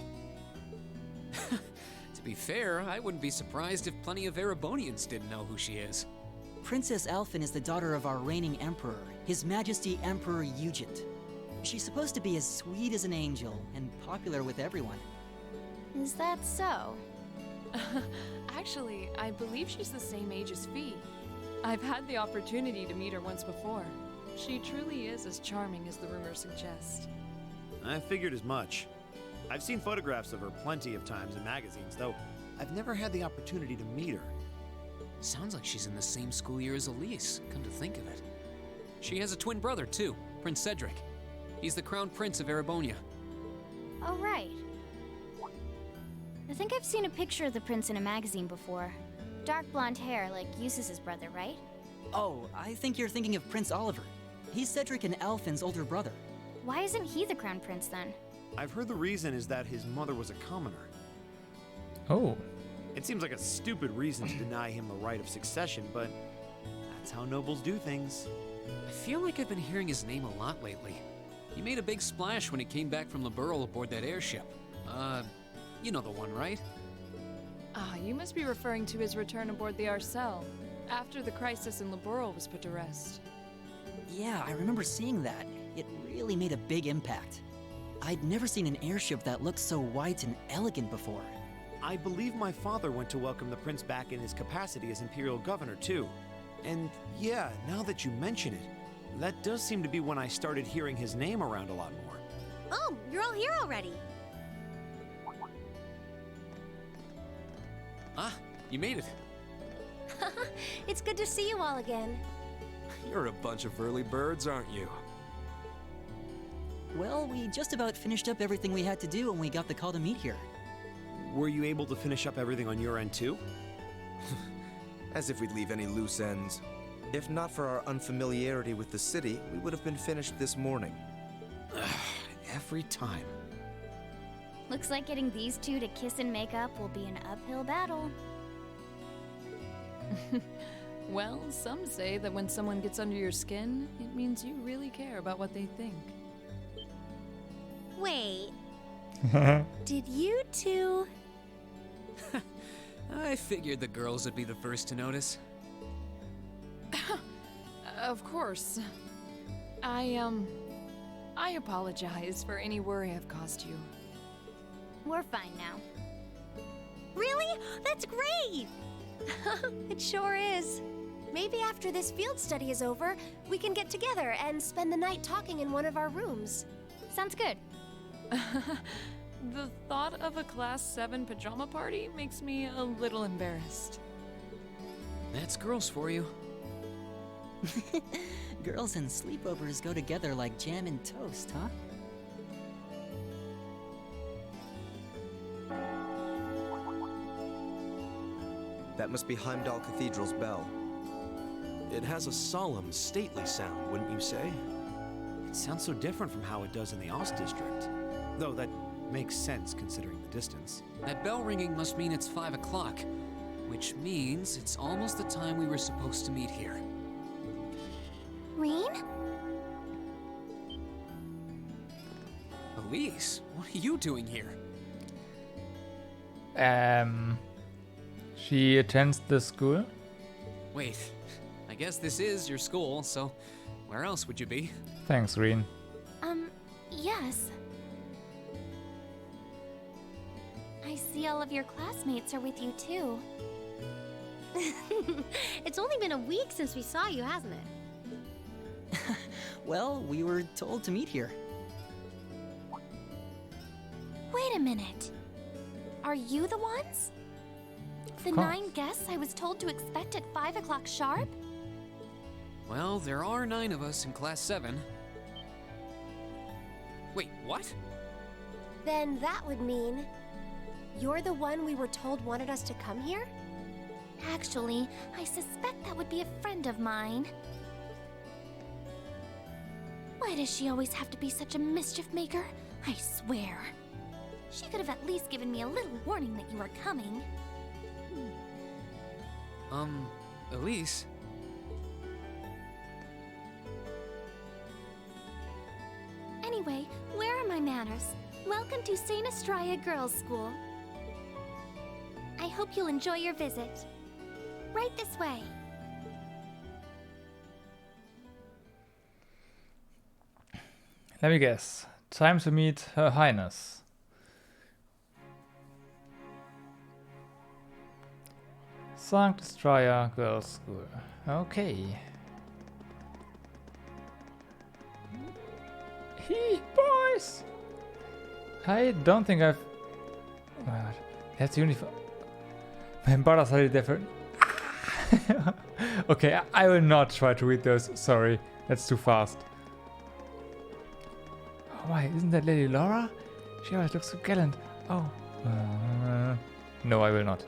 To be fair, I wouldn't be surprised if plenty of Erebonians didn't know who she is. Princess Alphen is the daughter of our reigning emperor, His Majesty Emperor Eugent. She's supposed to be as sweet as an angel and popular with everyone. Is that so? Actually, I believe she's the same age as Fee. I've had the opportunity to meet her once before. She truly is as charming as the rumors suggest. I figured as much. I've seen photographs of her plenty of times in magazines, though I've never had the opportunity to meet her. Sounds like she's in the same school year as Elise, come to think of it. She has a twin brother, too, Prince Cedric. He's the crown prince of Erebonia. Oh, right. I think I've seen a picture of the prince in a magazine before. Dark blonde hair, like Eustace's brother, right? Oh, I think you're thinking of Prince Oliver. He's Cedric and Alphen's older brother. Why isn't he the crown prince then? I've heard the reason is that his mother was a commoner. Oh. It seems like a stupid reason to deny him the right of succession, but that's how nobles do things. I feel like I've been hearing his name a lot lately. He made a big splash when he came back from Liberl aboard that airship. You know the one, right? Ah, you must be referring to his return aboard the Arcel, after the crisis in Liberl was put to rest. Yeah, I remember seeing that. It really made a big impact. I'd never seen an airship that looked so white and elegant before. I believe my father went to welcome the prince back in his capacity as imperial governor, too. And yeah, now that you mention it, that does seem to be when I started hearing his name around a lot more. Oh, you're all here already. Ah, you made it. It's good to see you all again. You're a bunch of early birds, aren't you? Well, we just about finished up everything we had to do when we got the call to meet here. Were you able to finish up everything on your end, too? As if we'd leave any loose ends. If not for our unfamiliarity with the city, we would have been finished this morning. Every time. Looks like getting these two to kiss and make up will be an uphill battle. Well, some say that when someone gets under your skin, it means you really care about what they think. Wait. Did you two? I figured the girls would be the first to notice. Of course. I apologize for any worry I've caused you. We're fine now. Really? That's great! It sure is. Maybe after this field study is over, we can get together and spend the night talking in one of our rooms. Sounds good. The thought of a Class 7 pajama party makes me a little embarrassed. That's girls for you. Girls and sleepovers go together like jam and toast, huh? That must be Heimdallr Cathedral's bell. It has a solemn, stately sound, wouldn't you say? It sounds so different from how it does in the Ost District. Though that makes sense considering the distance. That bell ringing must mean it's 5 o'clock, which means it's almost the time we were supposed to meet here. Rean? Elise, what are you doing here? She attends the school. Wait, I guess this is your school, so where else would you be? Thanks, Rean. Yes. I see all of your classmates are with you too. It's only been a week since we saw you, hasn't it? Well, we were told to meet here. Wait a minute. Are you the ones? The 9 guests I was told to expect at 5 o'clock sharp? Well, there are 9 of us in Class 7. Wait, what? Then that would mean you're the one we were told wanted us to come here? Actually, I suspect that would be a friend of mine. Why does she always have to be such a mischief maker? I swear. She could have at least given me a little warning that you were coming. Elise? Anyway, where are my manners? Welcome to St. Estrella Girls' School. I hope you'll enjoy your visit. Right this way. Let me guess. Time to meet Her Highness. St. Estrella Girls' School. Okay. Hey, boys! I don't think I've... Oh my god. That's the uniform. My brother's slightly different. Okay, I will not try to read those. Sorry, that's too fast. Oh my, isn't that Lady Laura? She always looks so gallant. Oh. No, I will not.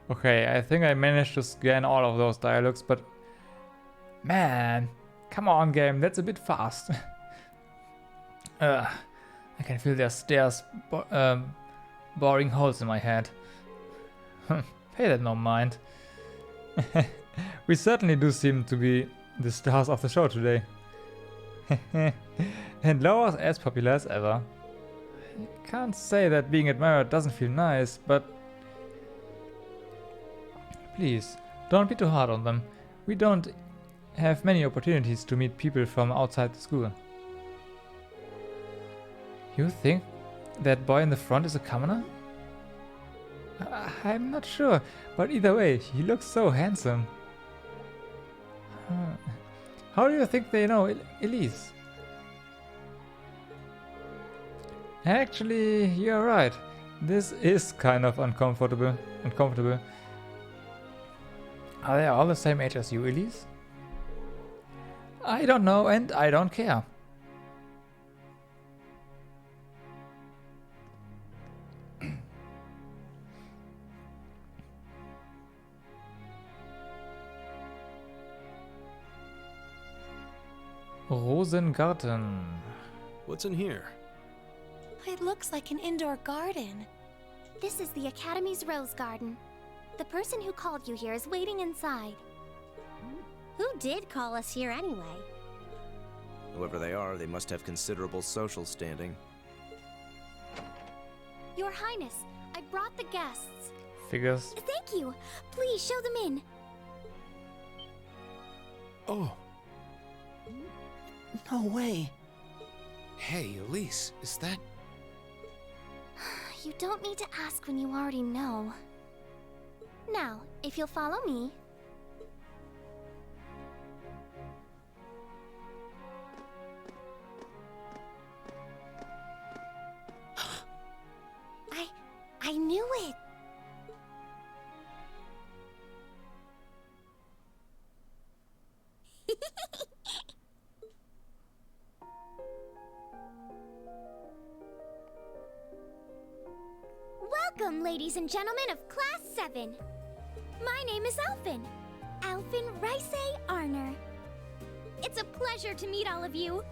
Okay, I think I managed to scan all of those dialogues, but man, come on game, that's a bit fast. I can feel their stares boring holes in my head. Pay that no mind. We certainly do seem to be the stars of the show today. And Laura's as popular as ever. I can't say that being admired doesn't feel nice, but please, don't be too hard on them. We don't have many opportunities to meet people from outside the school. You think that boy in the front is a commoner? I'm not sure, but either way, he looks so handsome. How do you think they know Elise? Actually, you're right. This is kind of uncomfortable. Are they all the same age as you, Elise? I don't know and I don't care. Rosengarten. What's in here? It looks like an indoor garden. This is the Academy's Rose Garden. The person who called you here is waiting inside. Who did call us here anyway? Whoever they are, they must have considerable social standing. Your Highness, I brought the guests. Figures. Thank you. Please show them in. Oh. No way. Hey, Elise, is that... You don't need to ask when you already know. Now, if you'll follow me. ladies and gentlemen of Class 7. My name is Alphen. Alphen Rice Arner. It's a pleasure to meet all of you.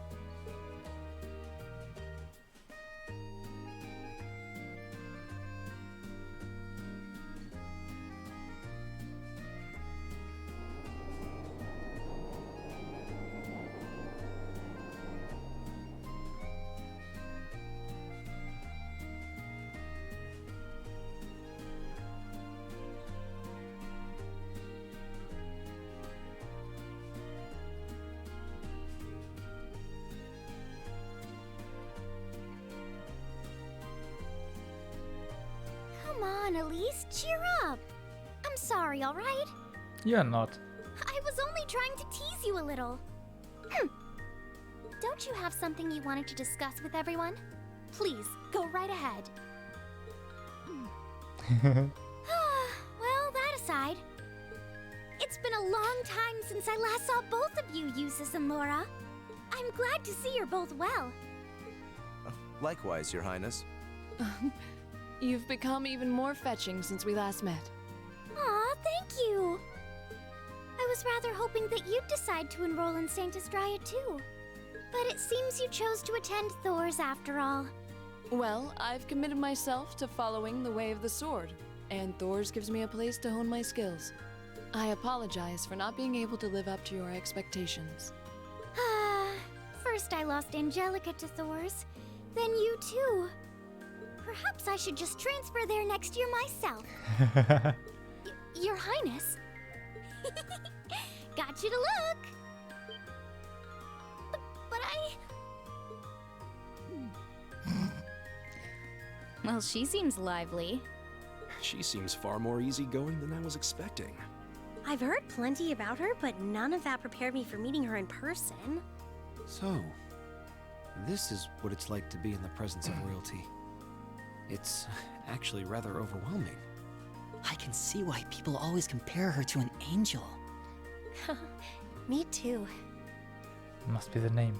Come on, Elise, cheer up. I'm sorry, all right? You're not. I was only trying to tease you a little. Don't you have something you wanted to discuss with everyone? Please, go right ahead. Well, that aside, it's been a long time since I last saw both of you, Eustace and Laura. I'm glad to see you're both well. Likewise, Your Highness. You've become even more fetching since we last met. Aw, thank you. I was rather hoping that you'd decide to enroll in Sanctus Dryad too. But it seems you chose to attend Thor's after all. Well, I've committed myself to following the way of the sword, and Thor's gives me a place to hone my skills. I apologize for not being able to live up to your expectations. First I lost Angelica to Thor's, then you too. Perhaps I should just transfer there next year myself. Your Highness. Got you to look. But Well, she seems lively. She seems far more easygoing than I was expecting. I've heard plenty about her, but none of that prepared me for meeting her in person. So, this is what it's like to be in the presence of royalty. It's actually rather overwhelming. I can see why people always compare her to an angel. Me too. Must be the name.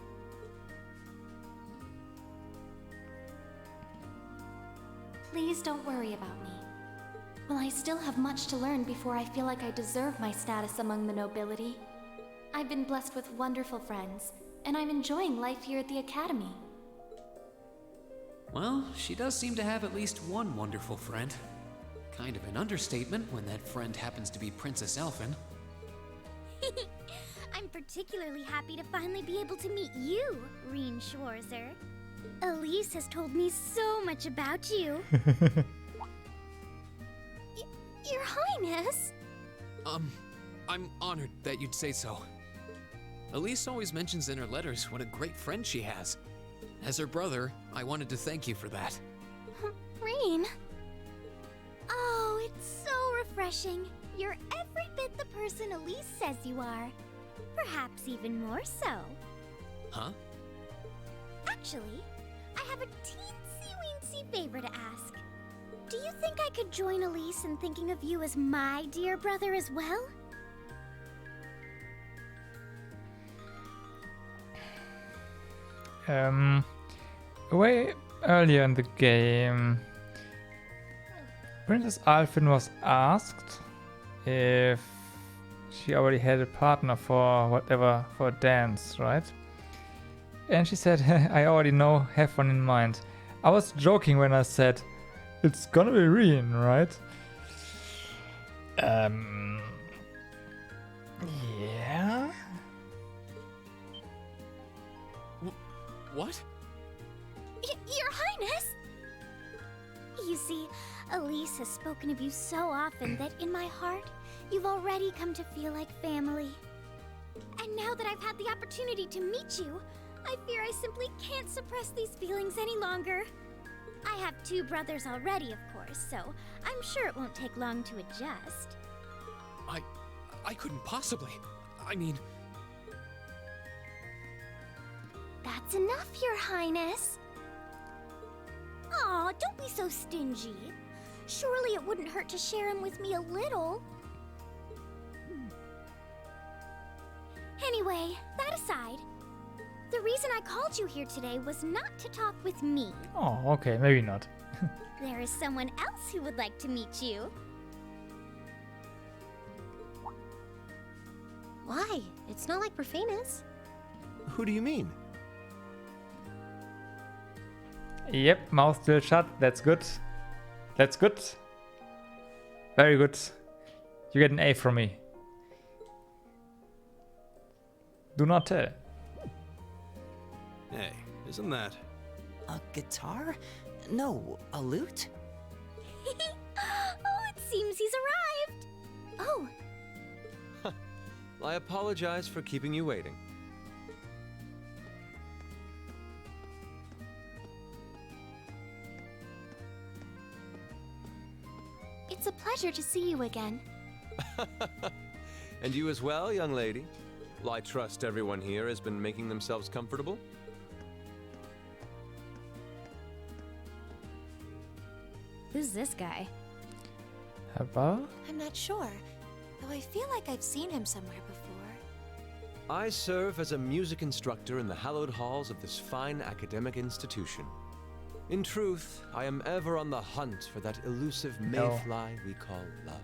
Please don't worry about me. While I still have much to learn before I feel like I deserve my status among the nobility, I've been blessed with wonderful friends, and I'm enjoying life here at the Academy. Well, she does seem to have at least one wonderful friend. Kind of an understatement when that friend happens to be Princess Elphen. I'm particularly happy to finally be able to meet you, Reen Schwarzer. Elise has told me so much about you. Your Highness? I'm honored that you'd say so. Elise always mentions in her letters what a great friend she has. As her brother, I wanted to thank you for that. Reen? Oh, it's so refreshing. You're every bit the person Elise says you are. Perhaps even more so. Huh? Actually, I have a teensy-weensy favor to ask. Do you think I could join Elise in thinking of you as my dear brother as well? Way earlier in the game, Princess Alphen was asked if she already had a partner for a dance, right? And she said, I already have one in mind. I was joking when I said, it's gonna be Reen, right? Yeah? What? Your Highness! You see, Elise has spoken of you so often that in my heart, you've already come to feel like family. And now that I've had the opportunity to meet you, I fear I simply can't suppress these feelings any longer. I have 2 brothers already, of course, so I'm sure it won't take long to adjust. I couldn't possibly. I mean... That's enough, Your Highness. Aw, don't be so stingy. Surely it wouldn't hurt to share him with me a little. Anyway, that aside, the reason I called you here today was not to talk with me. Oh, okay, maybe not. There is someone else who would like to meet you. Why? It's not like we're famous. Who do you mean? Yep, mouth still shut. That's good. That's good. Very good. You get an A from me. Do not tell. Hey, isn't that... A guitar? No, a lute? Oh, it seems he's arrived. Oh, I apologize for keeping you waiting. It's a pleasure to see you again. And you as well, young lady? Well, I trust everyone here has been making themselves comfortable? who's this guy? Hello? I'm not sure, though I feel like I've seen him somewhere before. I serve as a music instructor in the hallowed halls of this fine academic institution. In truth, I am ever on the hunt for that elusive mayfly we call love.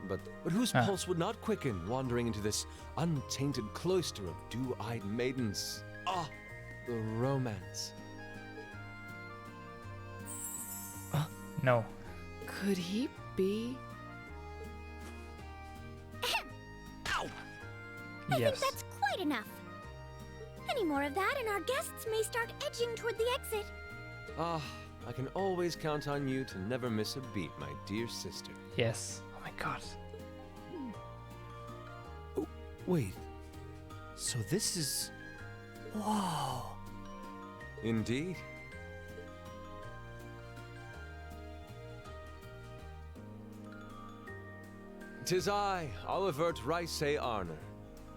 But whose pulse would not quicken wandering into this untainted cloister of dew-eyed maidens? Ah, the romance. No. Could he be? I think that's quite enough. Any more of that and our guests may start edging toward the exit. Ah, I can always count on you to never miss a beat, my dear sister. Yes. Oh my god. Oh, wait. So this is... Whoa. Indeed. Tis I, Olivert Rice Arner,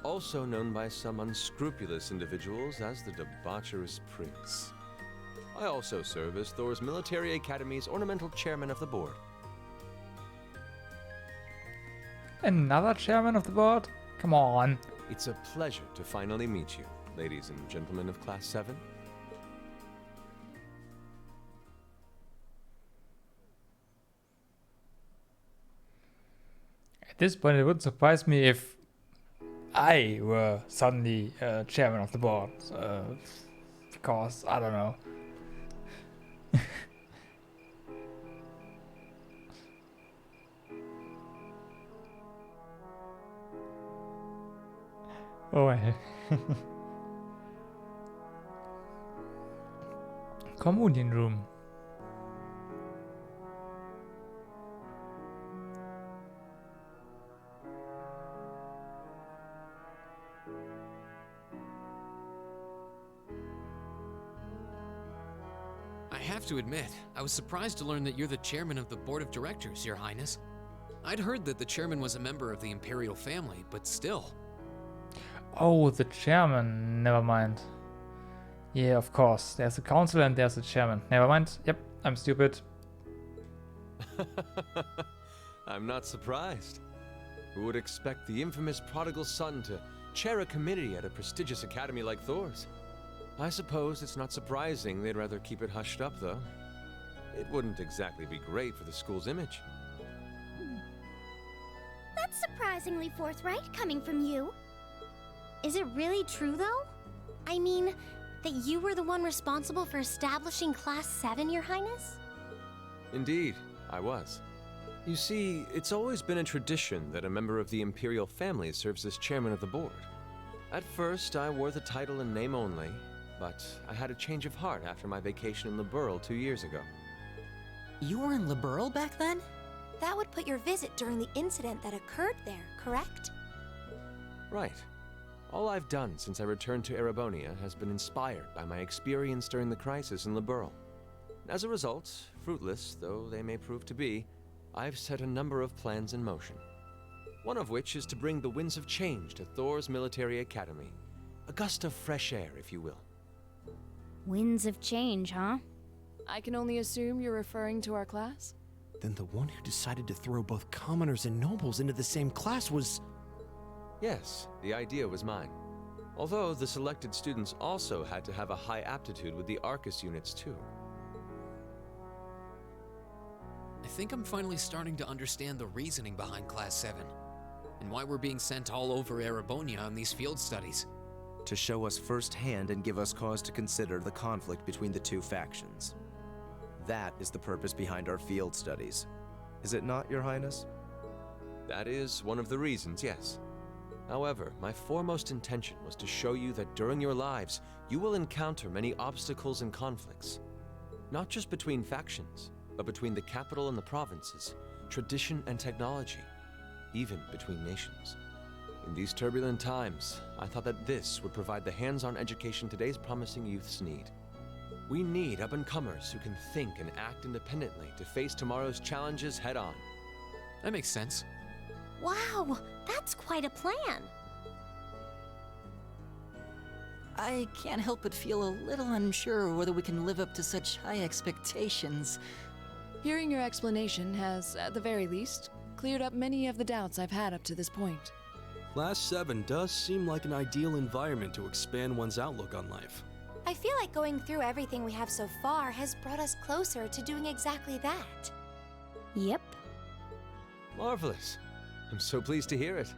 also known by some unscrupulous individuals as the Debaucherous Prince. I also serve as Thor's Military Academy's ornamental chairman of the board. Another chairman of the board? Come on. It's a pleasure to finally meet you, ladies and gentlemen of Class 7. At this point, it wouldn't surprise me if I were suddenly chairman of the board. Because, I don't know. Oh well. Communion room. I have to admit, I was surprised to learn that you're the chairman of the board of directors, Your Highness. I'd heard that the chairman was a member of the imperial family, but still. Oh, the chairman. Never mind. Yeah, of course. There's a council and there's a chairman. Never mind. Yep, I'm stupid. I'm not surprised. Who would expect the infamous prodigal son to chair a committee at a prestigious academy like Thor's? I suppose it's not surprising they'd rather keep it hushed up, though. It wouldn't exactly be great for the school's image. That's surprisingly forthright coming from you. Is it really true, though? I mean, that you were the one responsible for establishing Class 7, Your Highness? Indeed, I was. You see, it's always been a tradition that a member of the imperial family serves as chairman of the board. At first, I wore the title in name only, but I had a change of heart after my vacation in Liberl 2 years ago. You were in Liberl back then? That would put your visit during the incident that occurred there, correct? Right. All I've done since I returned to Erebonia has been inspired by my experience during the crisis in Liberl. As a result, fruitless though they may prove to be, I've set a number of plans in motion. One of which is to bring the winds of change to Thor's Military Academy. A gust of fresh air, if you will. Winds of change, huh? I can only assume you're referring to our class? Then the one who decided to throw both commoners and nobles into the same class was... Yes, the idea was mine. Although the selected students also had to have a high aptitude with the Arcus units too. I think I'm finally starting to understand the reasoning behind Class 7, and why we're being sent all over Erebonia on these field studies. To show us firsthand and give us cause to consider the conflict between the two factions. That is the purpose behind our field studies. Is it not, Your Highness? That is one of the reasons, yes. However, my foremost intention was to show you that during your lives, you will encounter many obstacles and conflicts. Not just between factions, but between the capital and the provinces, tradition and technology, even between nations. In these turbulent times, I thought that this would provide the hands-on education today's promising youths need. We need up-and-comers who can think and act independently to face tomorrow's challenges head-on. That makes sense. Wow, that's quite a plan. I can't help but feel a little unsure whether we can live up to such high expectations. Hearing your explanation has, at the very least, cleared up many of the doubts I've had up to this point. Class 7 does seem like an ideal environment to expand one's outlook on life. I feel like going through everything we have so far has brought us closer to doing exactly that. Yep. Marvelous. I'm so pleased to hear it.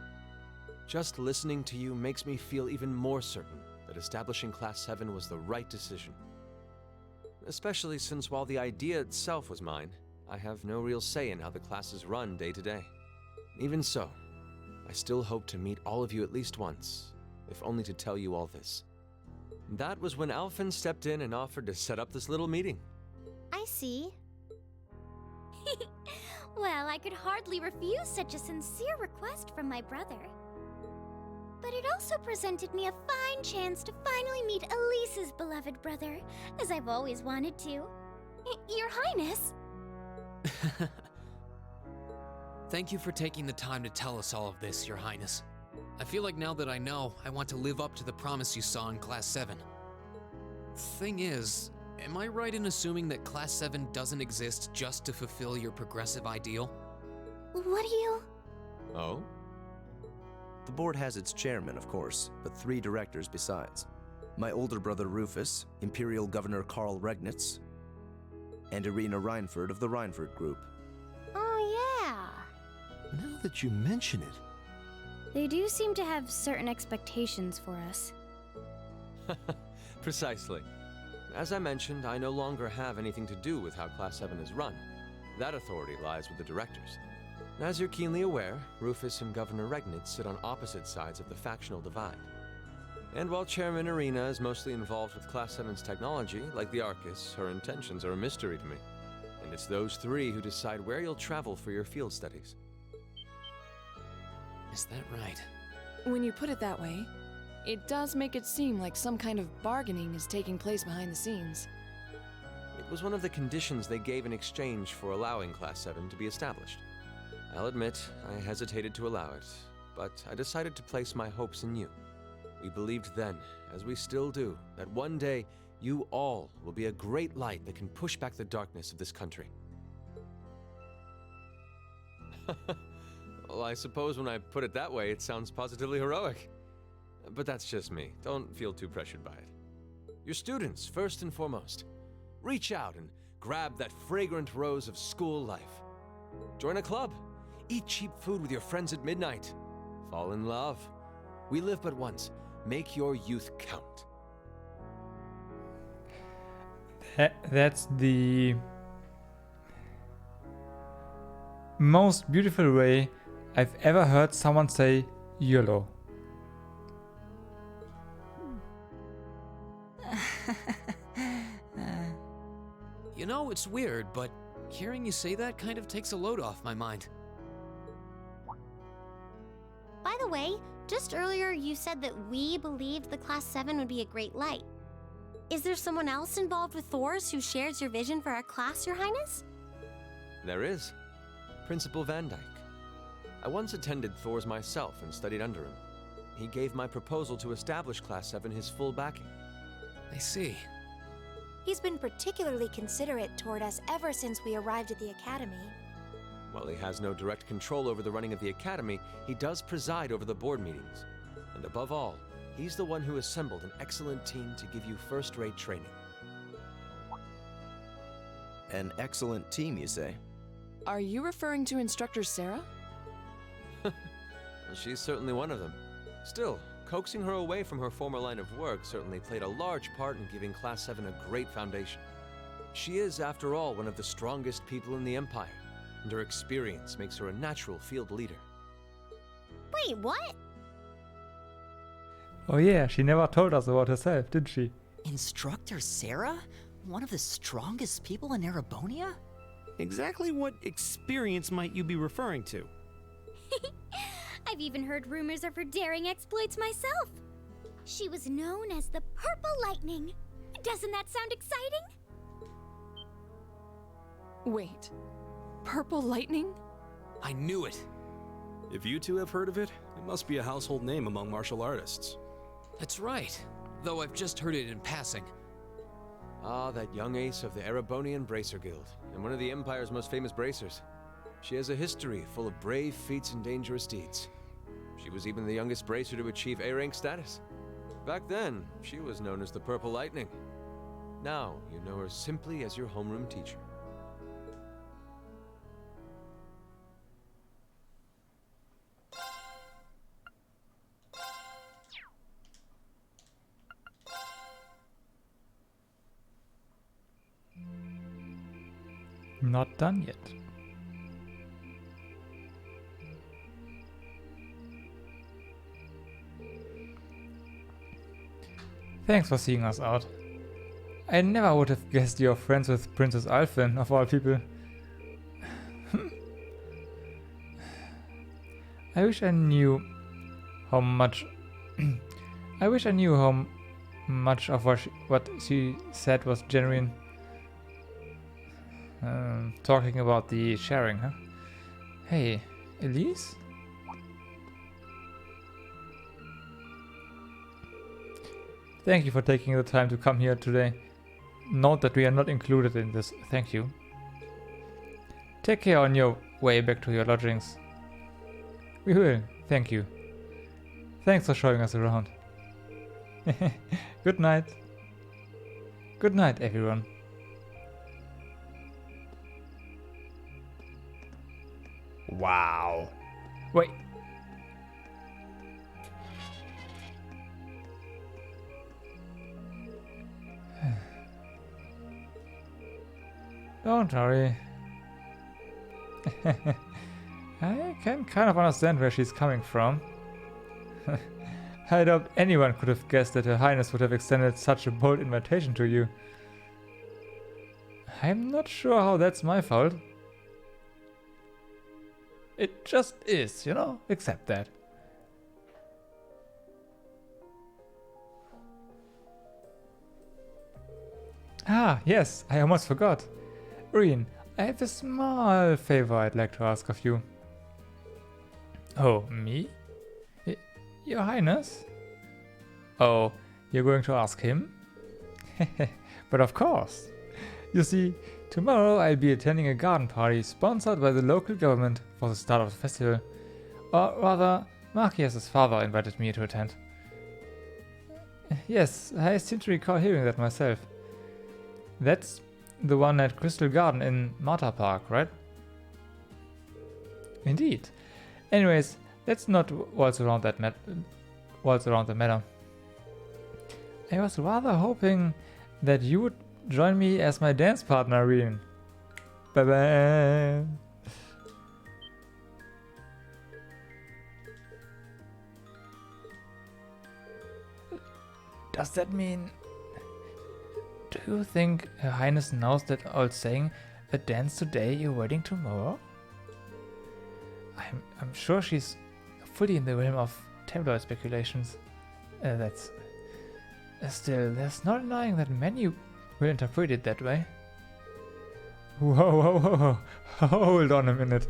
Just listening to you makes me feel even more certain that establishing Class 7 was the right decision. Especially since while the idea itself was mine, I have no real say in how the classes run day to day. Even so, I still hope to meet all of you at least once, if only to tell you all this. That was when Alphen stepped in and offered to set up this little meeting. I see. Well, I could hardly refuse such a sincere request from my brother. But it also presented me a fine chance to finally meet Elise's beloved brother, as I've always wanted to. Your Highness! Thank you for taking the time to tell us all of this, Your Highness. I feel like now that I know, I want to live up to the promise you saw in Class 7. Thing is, am I right in assuming that Class 7 doesn't exist just to fulfill your progressive ideal? What do you... Oh? The board has its chairman, of course, but 3 directors besides. My older brother Rufus, Imperial Governor Karl Regnitz, and Irina Reinford of the Reinford Group. Oh, yeah. Now that you mention it... They do seem to have certain expectations for us. Precisely. As I mentioned, I no longer have anything to do with how Class 7 is run. That authority lies with the directors. As you're keenly aware, Rufus and Governor Regnitz sit on opposite sides of the factional divide. And while Chairman Irina is mostly involved with Class 7's technology, like the Arcus, her intentions are a mystery to me. And it's those 3 who decide where you'll travel for your field studies. Is that right? When you put it that way, it does make it seem like some kind of bargaining is taking place behind the scenes. It was one of the conditions they gave in exchange for allowing Class 7 to be established. I'll admit, I hesitated to allow it, but I decided to place my hopes in you. We believed then, as we still do, that one day you all will be a great light that can push back the darkness of this country. Well, I suppose when I put it that way, it sounds positively heroic. But that's just me. Don't feel too pressured by it. Your students, first and foremost. Reach out and grab that fragrant rose of school life. Join a club. Eat cheap food with your friends at midnight. Fall in love. We live but once. Make your youth count. That's the most beautiful way I've ever heard someone say YOLO. You know, it's weird, but hearing you say that kind of takes a load off my mind. By the way, just earlier you said that we believed the Class 7 would be a great light. Is there someone else involved with Thor's who shares your vision for our class, Your Highness? There is. Principal Van Dyke. I once attended Thor's myself and studied under him. He gave my proposal to establish Class 7 his full backing. I see. He's been particularly considerate toward us ever since we arrived at the Academy. While he has no direct control over the running of the Academy, he does preside over the board meetings. And above all, he's the one who assembled an excellent team to give you first-rate training. An excellent team, you say? Are you referring to Instructor Sarah? Well, she's certainly one of them. Still, coaxing her away from her former line of work certainly played a large part in giving Class 7 a great foundation. She is, after all, one of the strongest people in the Empire, and her experience makes her a natural field leader. Wait, what? Oh yeah, she never told us about herself, did she? Instructor Sarah? One of the strongest people in Erebonia? Exactly what experience might you be referring to? I've even heard rumors of her daring exploits myself. She was known as the Purple Lightning. Doesn't that sound exciting? Wait, Purple Lightning? I knew it. If you two have heard of it, it must be a household name among martial artists. That's right, though I've just heard it in passing. Ah, that young ace of the Erebonian Bracer Guild, and one of the Empire's most famous bracers. She has a history full of brave feats and dangerous deeds. She was even the youngest bracer to achieve A-rank status. Back then, she was known as the Purple Lightning. Now, you know her simply as your homeroom teacher. Not done yet. Thanks for seeing us out. I never would have guessed you're friends with Princess Alphen, of all people. I wish I knew how much I wish I knew how much of what she said was genuine. Talking about the sharing, huh? Hey, Elise? Thank you for taking the time to come here today. Note that we are not included in this. Thank you. Take care on your way back to your lodgings. We will. Thank you. Thanks for showing us around. Good night. Good night, everyone. Wow. Wait. Don't worry. I can kind of understand where she's coming from. I doubt anyone could have guessed that Her Highness would have extended such a bold invitation to you. I'm not sure how that's my fault. It just is, you know? Accept that. Ah, yes, I almost forgot. Reen, I have a small favor I'd like to ask of you. Oh, me? Your Highness? Oh, you're going to ask him? But of course. You see, tomorrow I'll be attending a garden party sponsored by the local government for the start of the festival. Or rather, Marquies's father invited me to attend. Yes, I seem to recall hearing that myself. That's the one at Crystal Garden in Marta Park, right? Indeed. Anyways, let's not waltz around the matter. I was rather hoping that you would join me as my dance partner, Reen. Bye-bye. Does that mean... Do you think Her Highness knows that old saying, a dance today, your wedding tomorrow? I'm sure she's fully in the realm of tabloid speculations. That's... still, there's no denying that many will interpret it that way. Whoa, hold on a minute.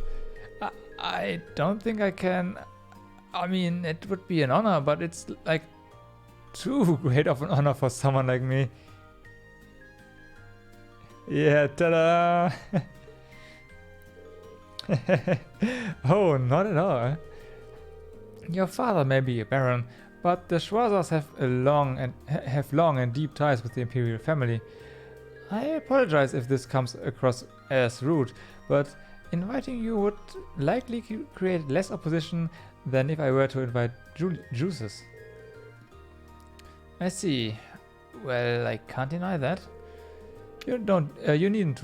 I don't think I can... I mean, it would be an honor, but it's like too great of an honor for someone like me. Yeah, ta-da! Oh, not at all. Your father may be a baron, but the Schwarzers have long and deep ties with the imperial family. I apologize if this comes across as rude, but Inviting you would likely create less opposition than if I were to invite Juices. I see. Well, I can't deny that. You needn't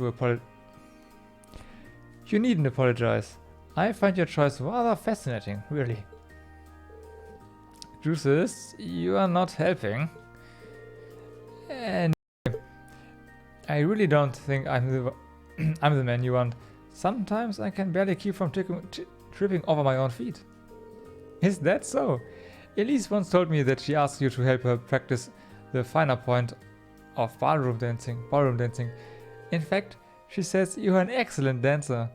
apologize. I find your choice rather fascinating, really. Juices, you are not helping. And I really don't think I'm the man you want. Sometimes I can barely keep from tripping over my own feet. Is that so? Elise once told me that she asked you to help her practice the finer point of ballroom dancing. In fact, she says you are an excellent dancer.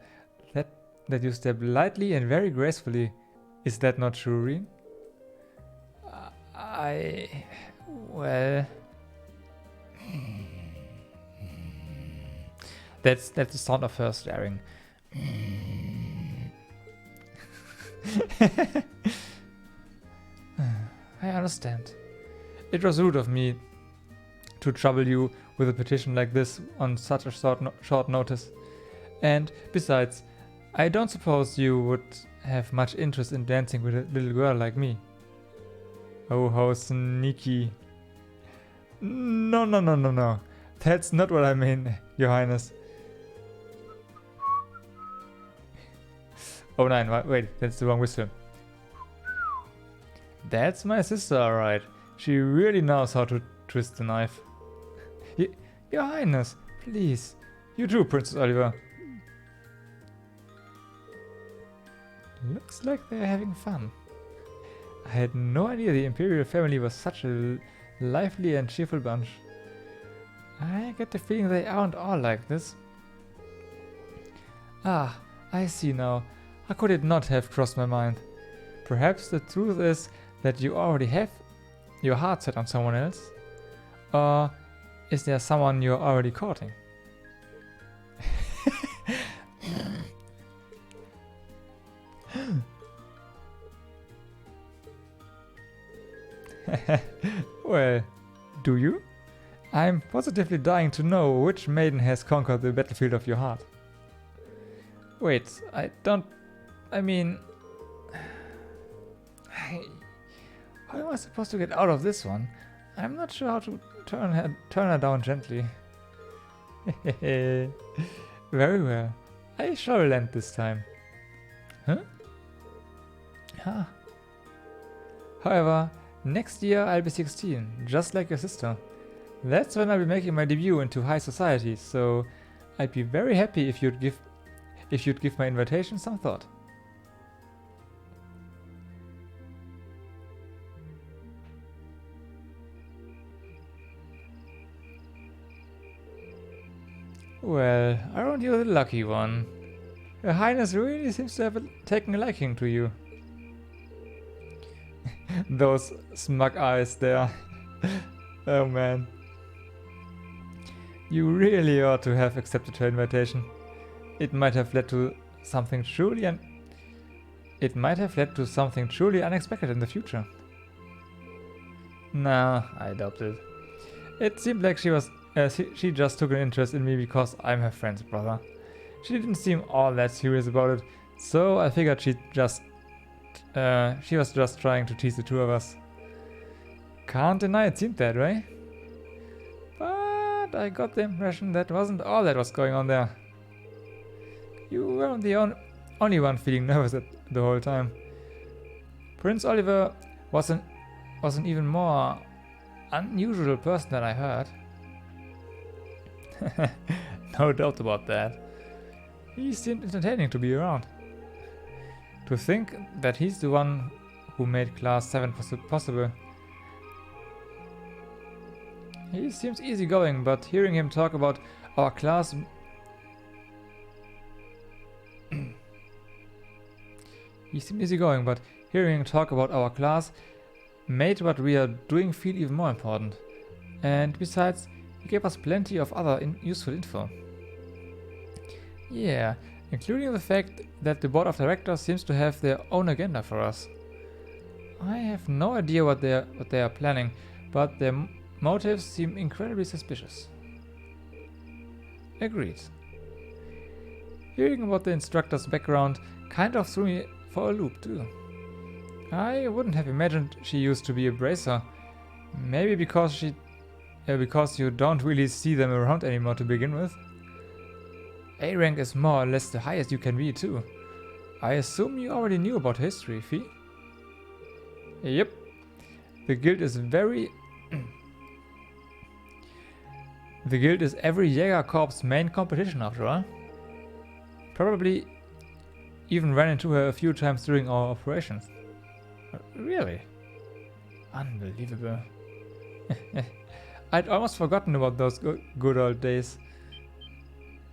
That you step lightly and very gracefully. Is that not true, Reen? Well... That's the sound of her staring. I understand. It was rude of me to trouble you with a petition like this on such a short notice. And besides, I don't suppose you would have much interest in dancing with a little girl like me. Oh, how sneaky. No. That's not what I mean, Your Highness. Oh, no, wait, that's the wrong whistle. That's my sister, alright. She really knows how to twist the knife. Your Highness, please. You too, Princess Oliver. Looks like they're having fun. I had no idea the Imperial family was such a lively and cheerful bunch. I get the feeling they aren't all like this. Ah, I see now. How could it not have crossed my mind? Perhaps the truth is that you already have your heart set on someone else? Or is there someone you're already courting? Well, do you? I'm positively dying to know which maiden has conquered the battlefield of your heart. Wait, I mean... How am I supposed to get out of this one? I'm not sure how to turn her down gently. Very well. I shall relent this time. Huh? However, next year I'll be 16, just like your sister. That's when I'll be making my debut into high society, so I'd be very happy if you'd give my invitation some thought. Well, aren't you the lucky one? Her Highness really seems to have taken a liking to you. Those smug eyes there. Oh man. You really ought to have accepted her invitation. It might have led to something truly unexpected in the future. Nah, I doubt it. It seemed like she just took an interest in me because I'm her friend's brother. She didn't seem all that serious about it, so I figured she was just trying to tease the two of us. Can't deny it seemed that way. But I got the impression that wasn't all that was going on there. You weren't the only one feeling nervous the whole time. Prince Oliver was an even more unusual person than I heard. No doubt about that. He seemed entertaining to be around. To think that he's the one who made Class 7 possible. He seems easygoing, but hearing him talk about our class... made what we are doing feel even more important. And besides, he gave us plenty of other useful info. Yeah, including the fact that the board of directors seems to have their own agenda for us. I have no idea what they are planning, but their motives seem incredibly suspicious. Agreed. Hearing about the instructor's background kind of threw me for a loop too. I wouldn't have imagined she used to be a bracer. Maybe because you don't really see them around anymore to begin with. A rank is more or less the highest you can be too. I assume you already knew about history, Fee? Yep. The guild is every Jäger Corps' main competition after all. Probably even ran into her a few times during our operations. Really? Unbelievable. I'd almost forgotten about those good old days.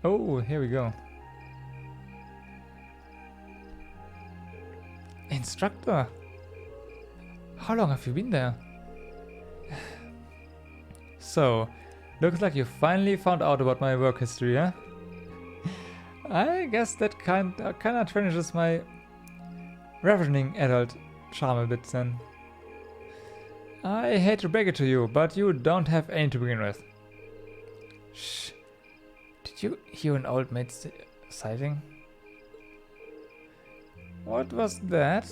Oh, here we go. Instructor? How long have you been there? So, looks like you finally found out about my work history, huh? I guess that kinda tarnishes my ravening adult charm a bit then. I hate to break it to you, but you don't have any to begin with. Shh. Did you hear an old mate sighting? What was that?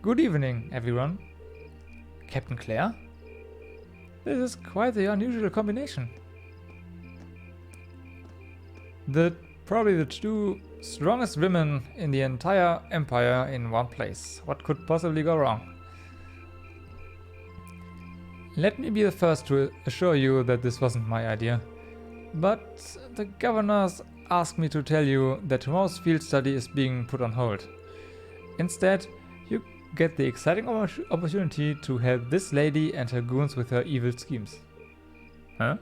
Good evening, everyone. Captain Claire? This is quite the unusual combination. Probably the two strongest women in the entire empire in one place. What could possibly go wrong? Let me be the first to assure you that this wasn't my idea. But the governors asked me to tell you that tomorrow's field study is being put on hold. Instead, you get the exciting opportunity to help this lady and her goons with her evil schemes. Huh?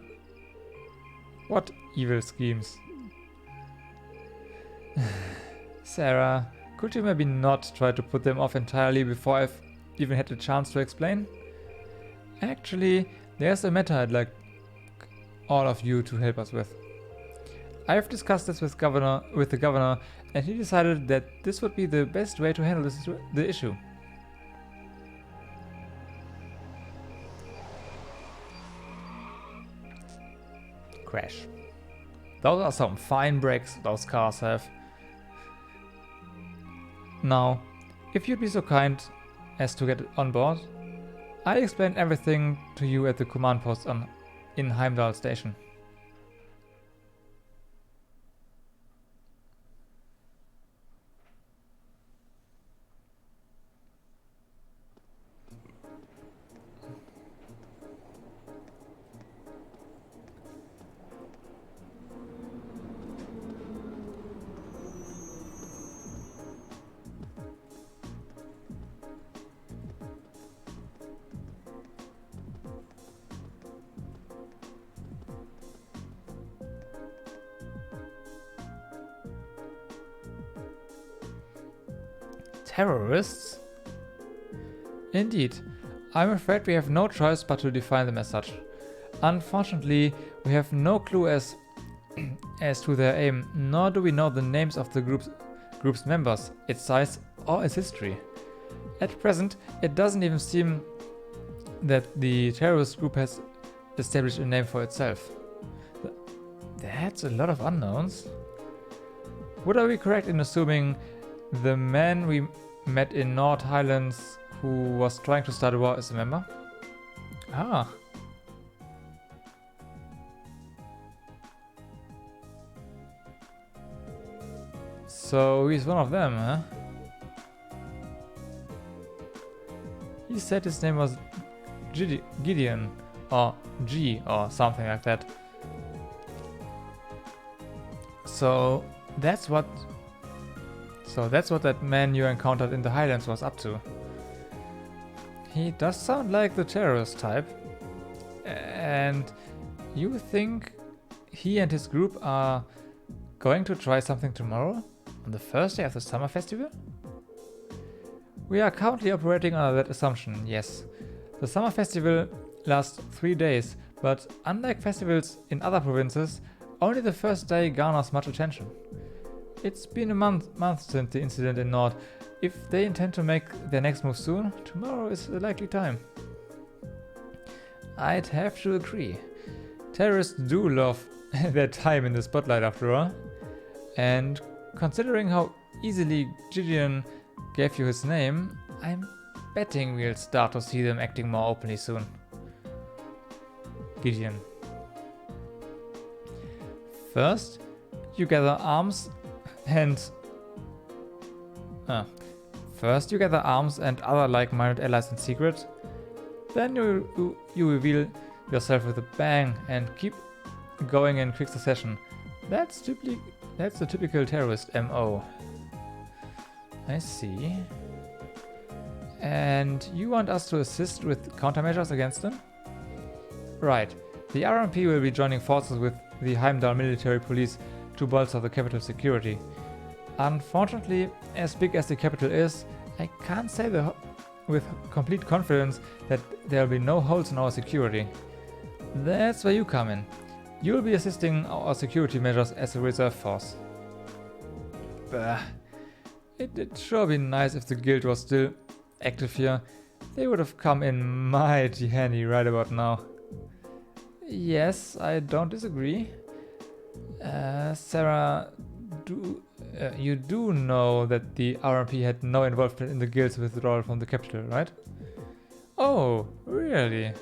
What evil schemes? Sarah, could you maybe not try to put them off entirely before I've even had a chance to explain? Actually, there's a matter I'd like all of you to help us with. I've discussed this with the governor, and he decided that this would be the best way to handle the issue. Crash. Those are some fine brakes those cars have. Now, if you'd be so kind as to get on board, I explained everything to you at the command post in Heimdallr station. Terrorists? Indeed. I'm afraid we have no choice but to define them as such. Unfortunately, we have no clue as to their aim, nor do we know the names of the group's members, its size, or its history. At present, it doesn't even seem that the terrorist group has established a name for itself. That's a lot of unknowns. Would I be correct in assuming the man we met in North Highlands who was trying to start a war is a member? Ah. So he's one of them, huh? He said his name was Gideon, or G, or something like that. So that's what that man you encountered in the Highlands was up to. He does sound like the terrorist type. And you think he and his group are going to try something tomorrow? On the first day of the summer festival? We are currently operating under that assumption, yes. The summer festival lasts 3 days, but unlike festivals in other provinces, only the first day garners much attention. It's been a month since the incident in Nord. If they intend to make their next move soon, tomorrow is a likely time. I'd have to agree. Terrorists do love their time in the spotlight after all. And considering how easily Gideon gave you his name, I'm betting we'll start to see them acting more openly soon. Gideon. First, you gather arms and other like-minded allies in secret. Then you reveal yourself with a bang and keep going in quick succession. That's the typical terrorist MO. I see. And you want us to assist with countermeasures against them? Right. The RMP will be joining forces with the Heimdallr military police to bolster the capital security. Unfortunately, as big as the capital is, I can't say with complete confidence that there will be no holes in our security. That's where you come in. You'll be assisting our security measures as a reserve force. Bah. It'd sure be nice if the guild was still active here. They would have come in mighty handy right about now. Yes, I don't disagree. Sarah, you do know that the RMP had no involvement in the guild's withdrawal from the capital, right? Oh, really?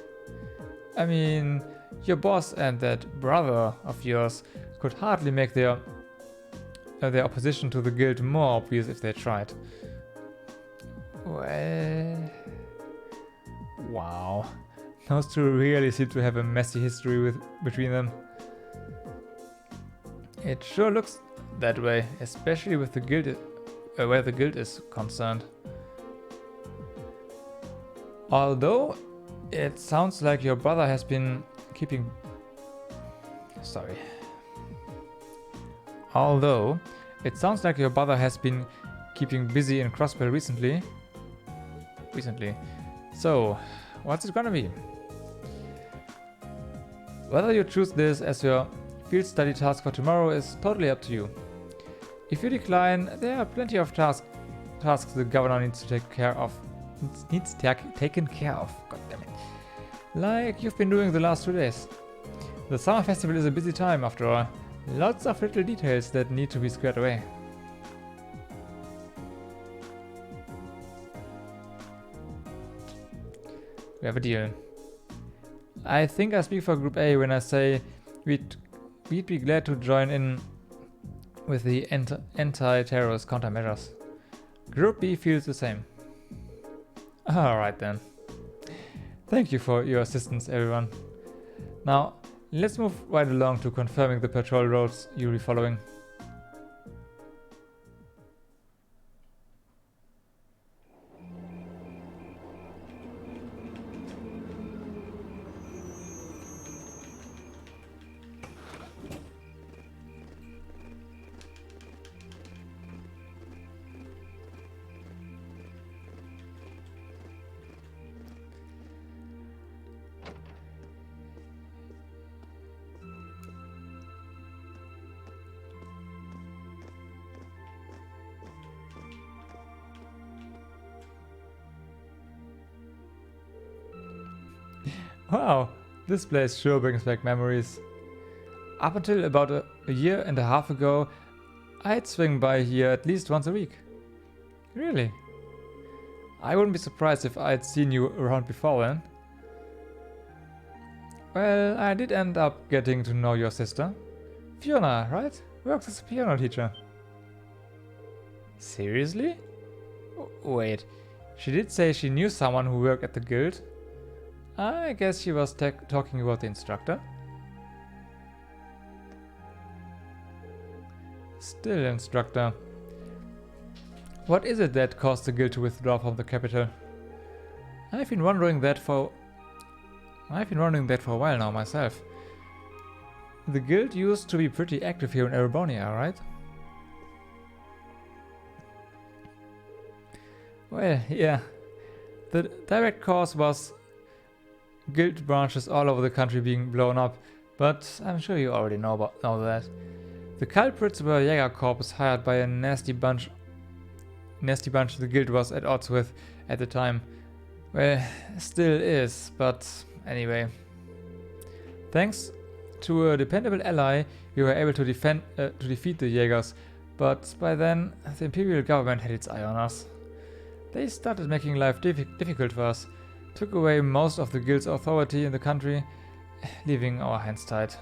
I mean, your boss and that brother of yours could hardly make their opposition to the guild more obvious if they tried. Well... Wow. Those two really seem to have a messy history between them. It sure looks that way, especially with the guild, where the guild is concerned. Although it sounds like your brother has been keeping... Although it sounds like your brother has been keeping busy in Crossbell recently. So, what's it gonna be? Whether you choose this as your field study task for tomorrow is totally up to you. If you decline, there are plenty of tasks the governor needs to take care of. Taken care of. God damn it. Like you've been doing the last 2 days. The summer festival is a busy time after all. Lots of little details that need to be squared away. We have a deal. I think I speak for Group A when I say we'd be glad to join in with the anti-terrorist countermeasures. Group B feels the same. Alright then. Thank you for your assistance, everyone. Now, let's move right along to confirming the patrol routes you'll be following. Wow, this place sure brings back memories. Up until about a year and a half ago, I'd swing by here at least once a week. Really? I wouldn't be surprised if I'd seen you around before then. Well, I did end up getting to know your sister. Fiona, right? Works as a piano teacher. Seriously? Wait, she did say she knew someone who worked at the guild. I guess she was talking about the instructor. Still instructor. What is it that caused the guild to withdraw from the capital? I've been wondering that for a while now myself. The guild used to be pretty active here in Erebonia, right? Well, yeah. The direct cause was guild branches all over the country being blown up, but I'm sure you already know that. The culprits were Jäger Corps hired by a nasty bunch the guild was at odds with at the time. Well, still is, but anyway. Thanks to a dependable ally, we were able to defeat the Jaegers, but by then the Imperial government had its eye on us. They started making life difficult for us, took away most of the guild's authority in the country, leaving our hands tied.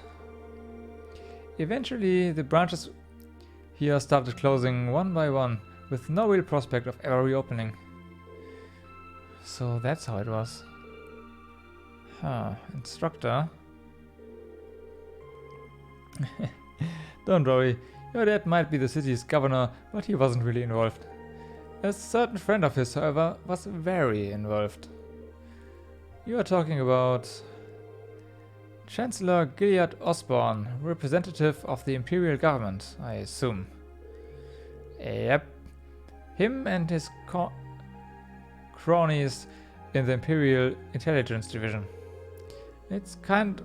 Eventually, the branches here started closing one by one, with no real prospect of ever reopening. So that's how it was. Huh, instructor. Don't worry, your dad might be the city's governor, but he wasn't really involved. A certain friend of his, however, was very involved. You are talking about Chancellor Gilead Osborne, representative of the Imperial government, I assume. Yep. Him and his cronies in the Imperial Intelligence Division. It's kind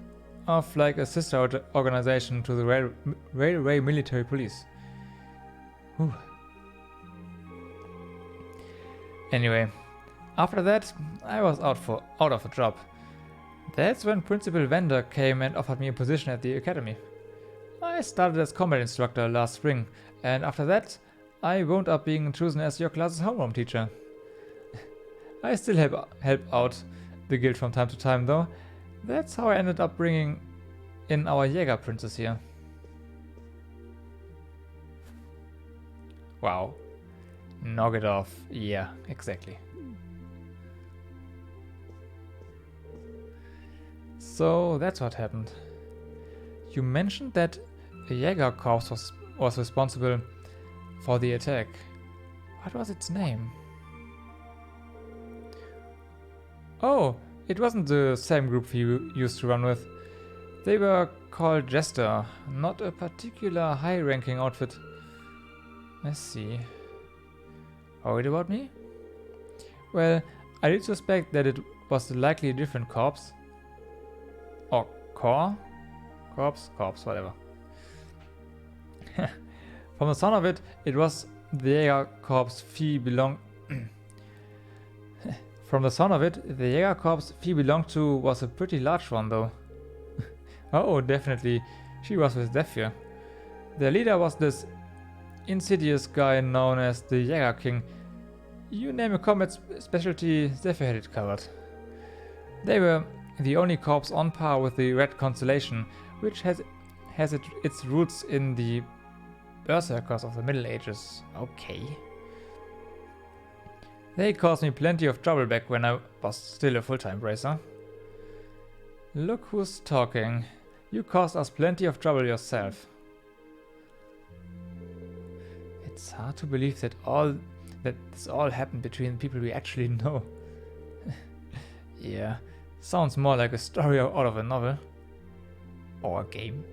of like a sister organization to the Railway Military Police. Whew. Anyway, after that, I was out of a job. That's when Principal Vender came and offered me a position at the academy. I started as combat instructor last spring, and after that, I wound up being chosen as your class's homeroom teacher. I still help out the guild from time to time, though. That's how I ended up bringing in our Jäger princess here. Wow. Knock it off. Yeah, exactly. So that's what happened. You mentioned that a Jäger corps was responsible for the attack. What was its name? Oh, it wasn't the same group you used to run with. They were called Jester, not a particular high-ranking outfit. Let's see. Worried about me? Well, I did suspect that it was the likely different corps. Or corps? Corps, whatever. From the sound of it, it was the Jäger Corps fee belonged... From the sound of it, the Jäger Corps fee belonged to was a pretty large one, though. Oh, definitely. She was with Zephyr. Their leader was this insidious guy known as the Jäger King. You name a combat specialty, Zephyr had it covered. They were the only corps on par with the Red Constellation, which has its roots in the Berserkers of the Middle Ages. Okay. They caused me plenty of trouble back when I was still a full-time bracer. Look who's talking. You caused us plenty of trouble yourself. It's hard to believe that this all happened between people we actually know. Yeah, sounds more like a story out of a novel. Or a game.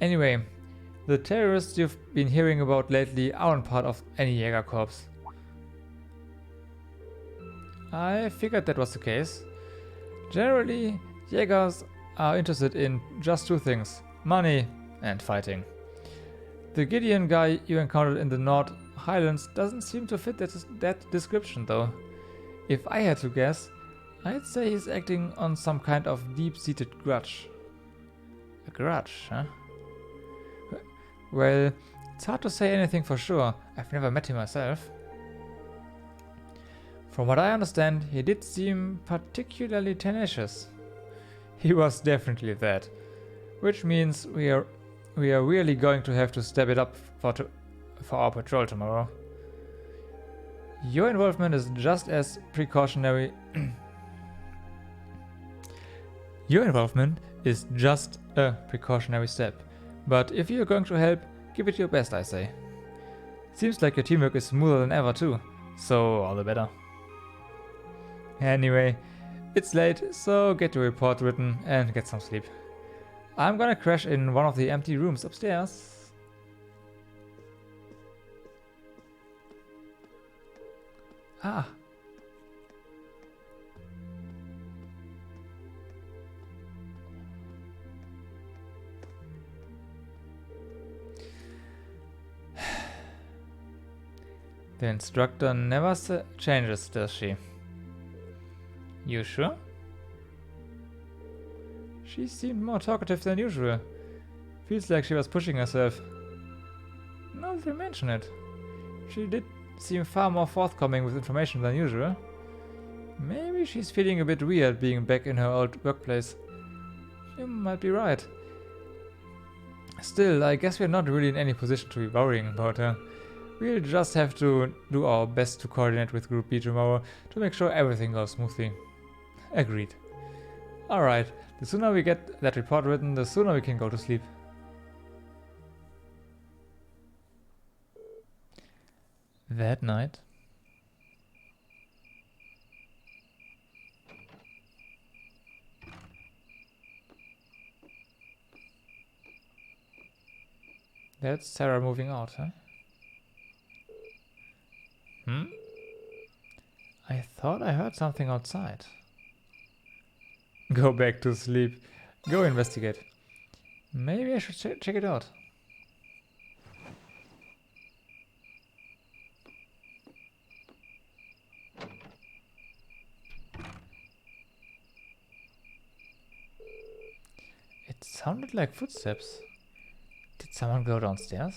Anyway, the terrorists you've been hearing about lately aren't part of any Jäger Corps. I figured that was the case. Generally, Jägers are interested in just two things: money and fighting. The Gideon guy you encountered in the North Highlands doesn't seem to fit that description, though. If I had to guess, I'd say he's acting on some kind of deep-seated grudge. A grudge, huh? Well, it's hard to say anything for sure. I've never met him myself. From what I understand, he did seem particularly tenacious. He was definitely that. Which means we are really going to have to step it up for our patrol tomorrow. Your involvement is just as precautionary. Your involvement is just a precautionary step. But if you're going to help, give it your best, I say. Seems like your teamwork is smoother than ever too, so all the better. Anyway, it's late, so get your report written and get some sleep. I'm gonna crash in one of the empty rooms upstairs. Ah. The instructor never changes, does she? You sure? She seemed more talkative than usual. Feels like she was pushing herself. Now that you mention it, she did seem far more forthcoming with information than usual. Maybe she's feeling a bit weird being back in her old workplace. You might be right. Still, I guess we're not really in any position to be worrying about her. We'll just have to do our best to coordinate with Group B tomorrow to make sure everything goes smoothly. Agreed. Alright, the sooner we get that report written, the sooner we can go to sleep. That night, that's Sarah moving out, huh? I thought I heard something outside. Go back to sleep. Go investigate. Maybe I should check it out. It sounded like footsteps. Did someone go downstairs?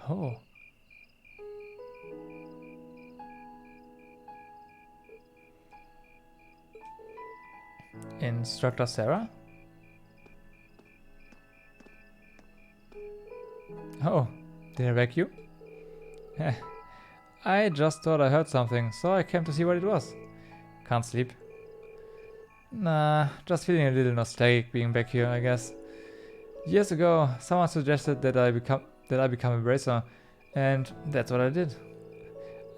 Oh. Instructor Sarah? Oh, did I wake you? I just thought I heard something, so I came to see what it was. Can't sleep. Nah, just feeling a little nostalgic being back here, I guess. Years ago, someone suggested that I become a bracer, and that's what I did.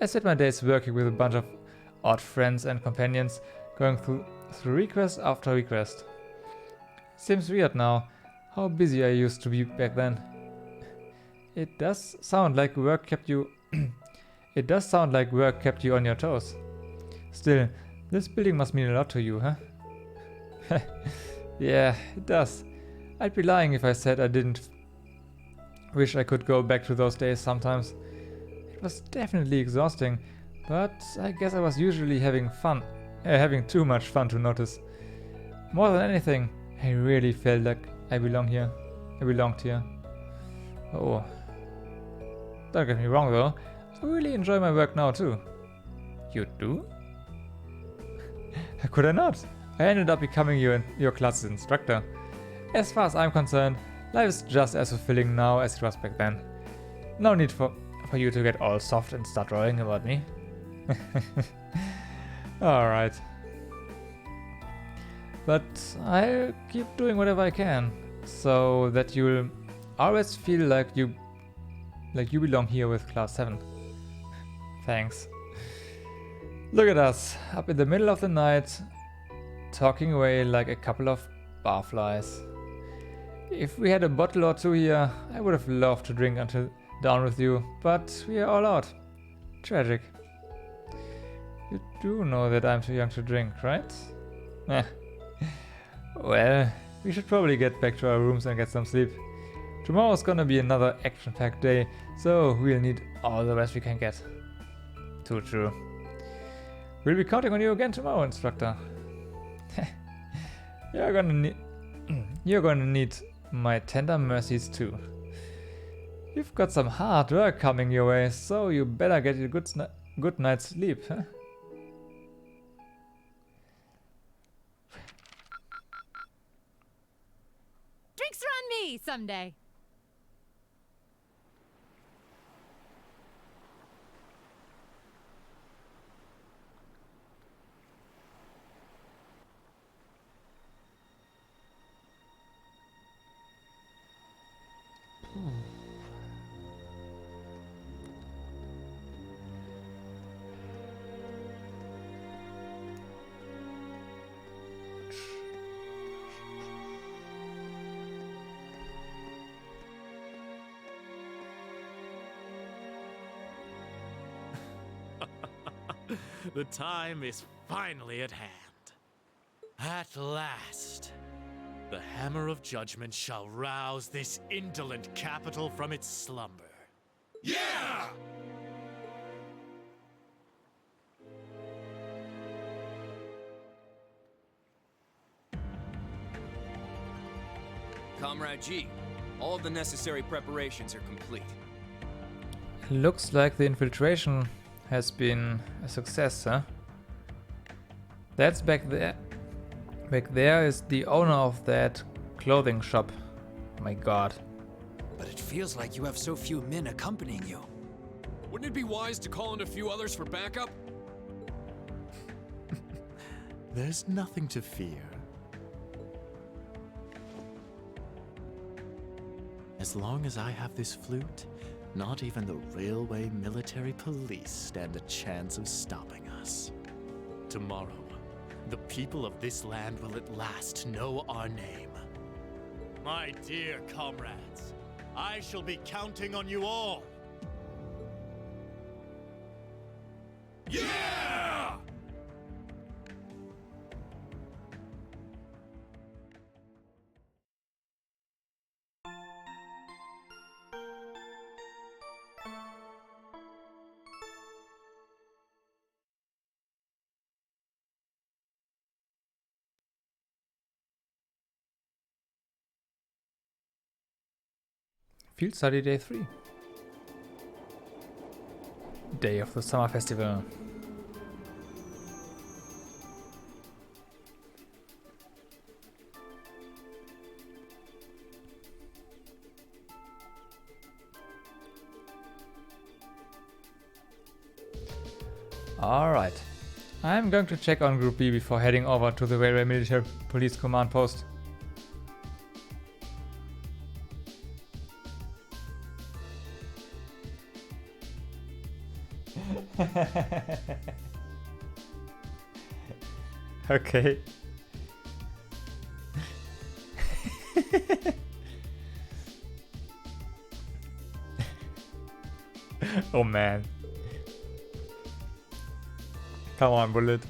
I spent my days working with a bunch of odd friends and companions, going through request after request. Seems weird now, how busy I used to be back then. It does sound like work kept you It does sound like work kept you on your toes. Still, this building must mean a lot to you, huh? Yeah, it does. I'd be lying if I said I didn't wish I could go back to those days sometimes. It was definitely exhausting, but I guess I was usually having too much fun to notice. More than anything, I really felt like I belonged here. Oh. Don't get me wrong though, I really enjoy my work now too. You do? Could I not? I ended up becoming your class's instructor. As far as I'm concerned, life is just as fulfilling now as it was back then. No need for you to get all soft and start worrying about me. Alright. But I'll keep doing whatever I can, so that you'll always feel like you belong here with Class 7. Thanks. Look at us, up in the middle of the night, talking away like a couple of barflies. If we had a bottle or two here, I would have loved to drink until dawn with you, but we are all out. Tragic. You do know that I'm too young to drink, right? Well, we should probably get back to our rooms and get some sleep. Tomorrow's gonna be another action-packed day, so we'll need all the rest we can get. Too true. We'll be counting on you again tomorrow, Instructor. You're gonna need my tender mercies too. You've got some hard work coming your way, so you better get a good night's sleep, huh? Drinks are on me someday. The time is finally at hand. At last. The hammer of judgment shall rouse this indolent capital from its slumber. Yeah! Comrade G, all of the necessary preparations are complete. Looks like the infiltration has been a success, huh? That's back there. Back there is the owner of that clothing shop. My god. But it feels like you have so few men accompanying you. Wouldn't it be wise to call in a few others for backup? There's nothing to fear. As long as I have this flute, not even the railway military police stand a chance of stopping us. Tomorrow, the people of this land will at last know our name. My dear comrades, I shall be counting on you all. Yeah! Field Study Day 3. Day of the Summer Festival. Alright. I'm going to check on Group B before heading over to the Railway Military Police Command Post. Okay. Oh man. Come on, Bullet.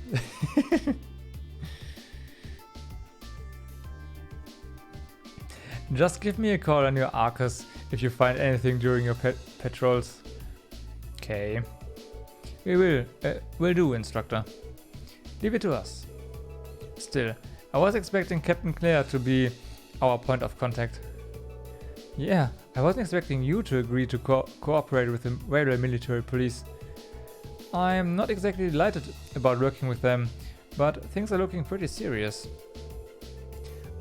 Just give me a call on your Arcus if you find anything during your patrols. Okay. Will do, Instructor. Leave it to us. Still, I was expecting Captain Claire to be our point of contact. Yeah, I wasn't expecting you to agree to cooperate with the Railway Military Police. I'm not exactly delighted about working with them, but things are looking pretty serious.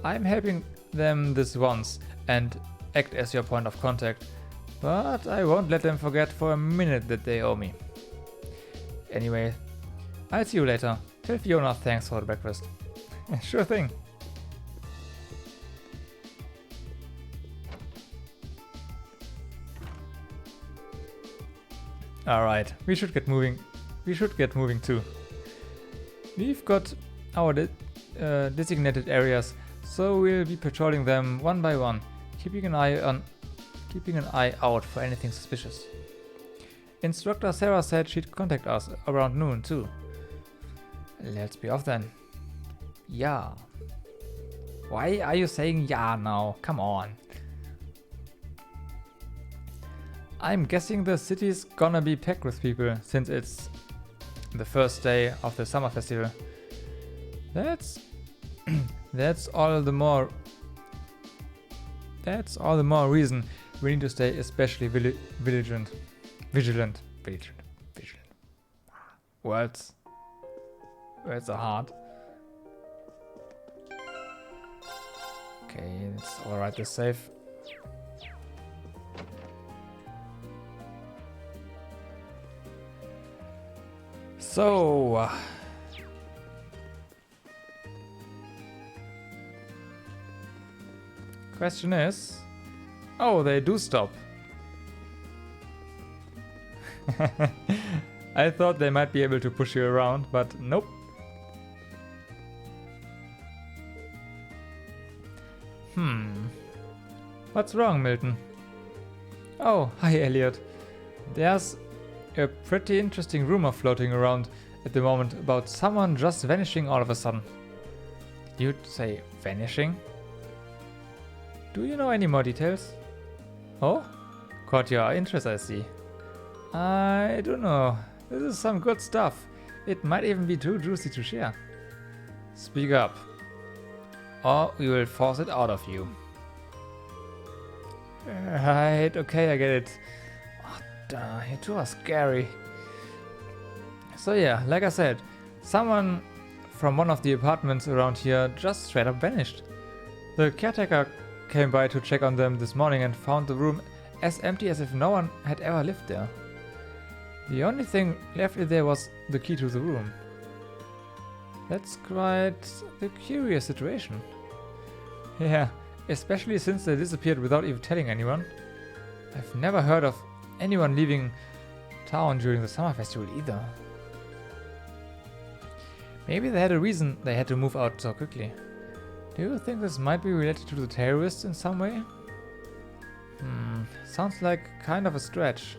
I'm helping them this once and act as your point of contact, but I won't let them forget for a minute that they owe me. Anyway, I'll see you later. Tell Fiona thanks for the breakfast. Sure thing. Alright, we should get moving. We should get moving too. We've got our designated areas, so we'll be patrolling them one by one, keeping an eye out for anything suspicious. Instructor Sarah said she'd contact us around noon too. Let's be off then. Yeah. Why are you saying yeah now? Come on. I'm guessing the city's gonna be packed with people since it's the first day of the summer festival. That's all the more reason we need to stay especially vigilant. Words are hard. Okay, it's alright to save. So, question is, oh, they do stop. I thought they might be able to push you around, but nope. What's wrong, Milton? Oh, hi, Elliot. There's a pretty interesting rumor floating around at the moment about someone just vanishing all of a sudden. Did you say vanishing? Do you know any more details? Oh? Caught your interest, I see. I don't know. This is some good stuff. It might even be too juicy to share. Speak up. Or we will force it out of you. Right, okay, I get it. Oh, duh, you two are scary. So yeah, like I said, someone from one of the apartments around here just straight up vanished. The caretaker came by to check on them this morning and found the room as empty as if no one had ever lived there. The only thing left in there was the key to the room. That's quite the curious situation. Yeah, especially since they disappeared without even telling anyone. I've never heard of anyone leaving town during the summer festival either. Maybe they had a reason they had to move out so quickly. Do you think this might be related to the terrorists in some way? Sounds like kind of a stretch.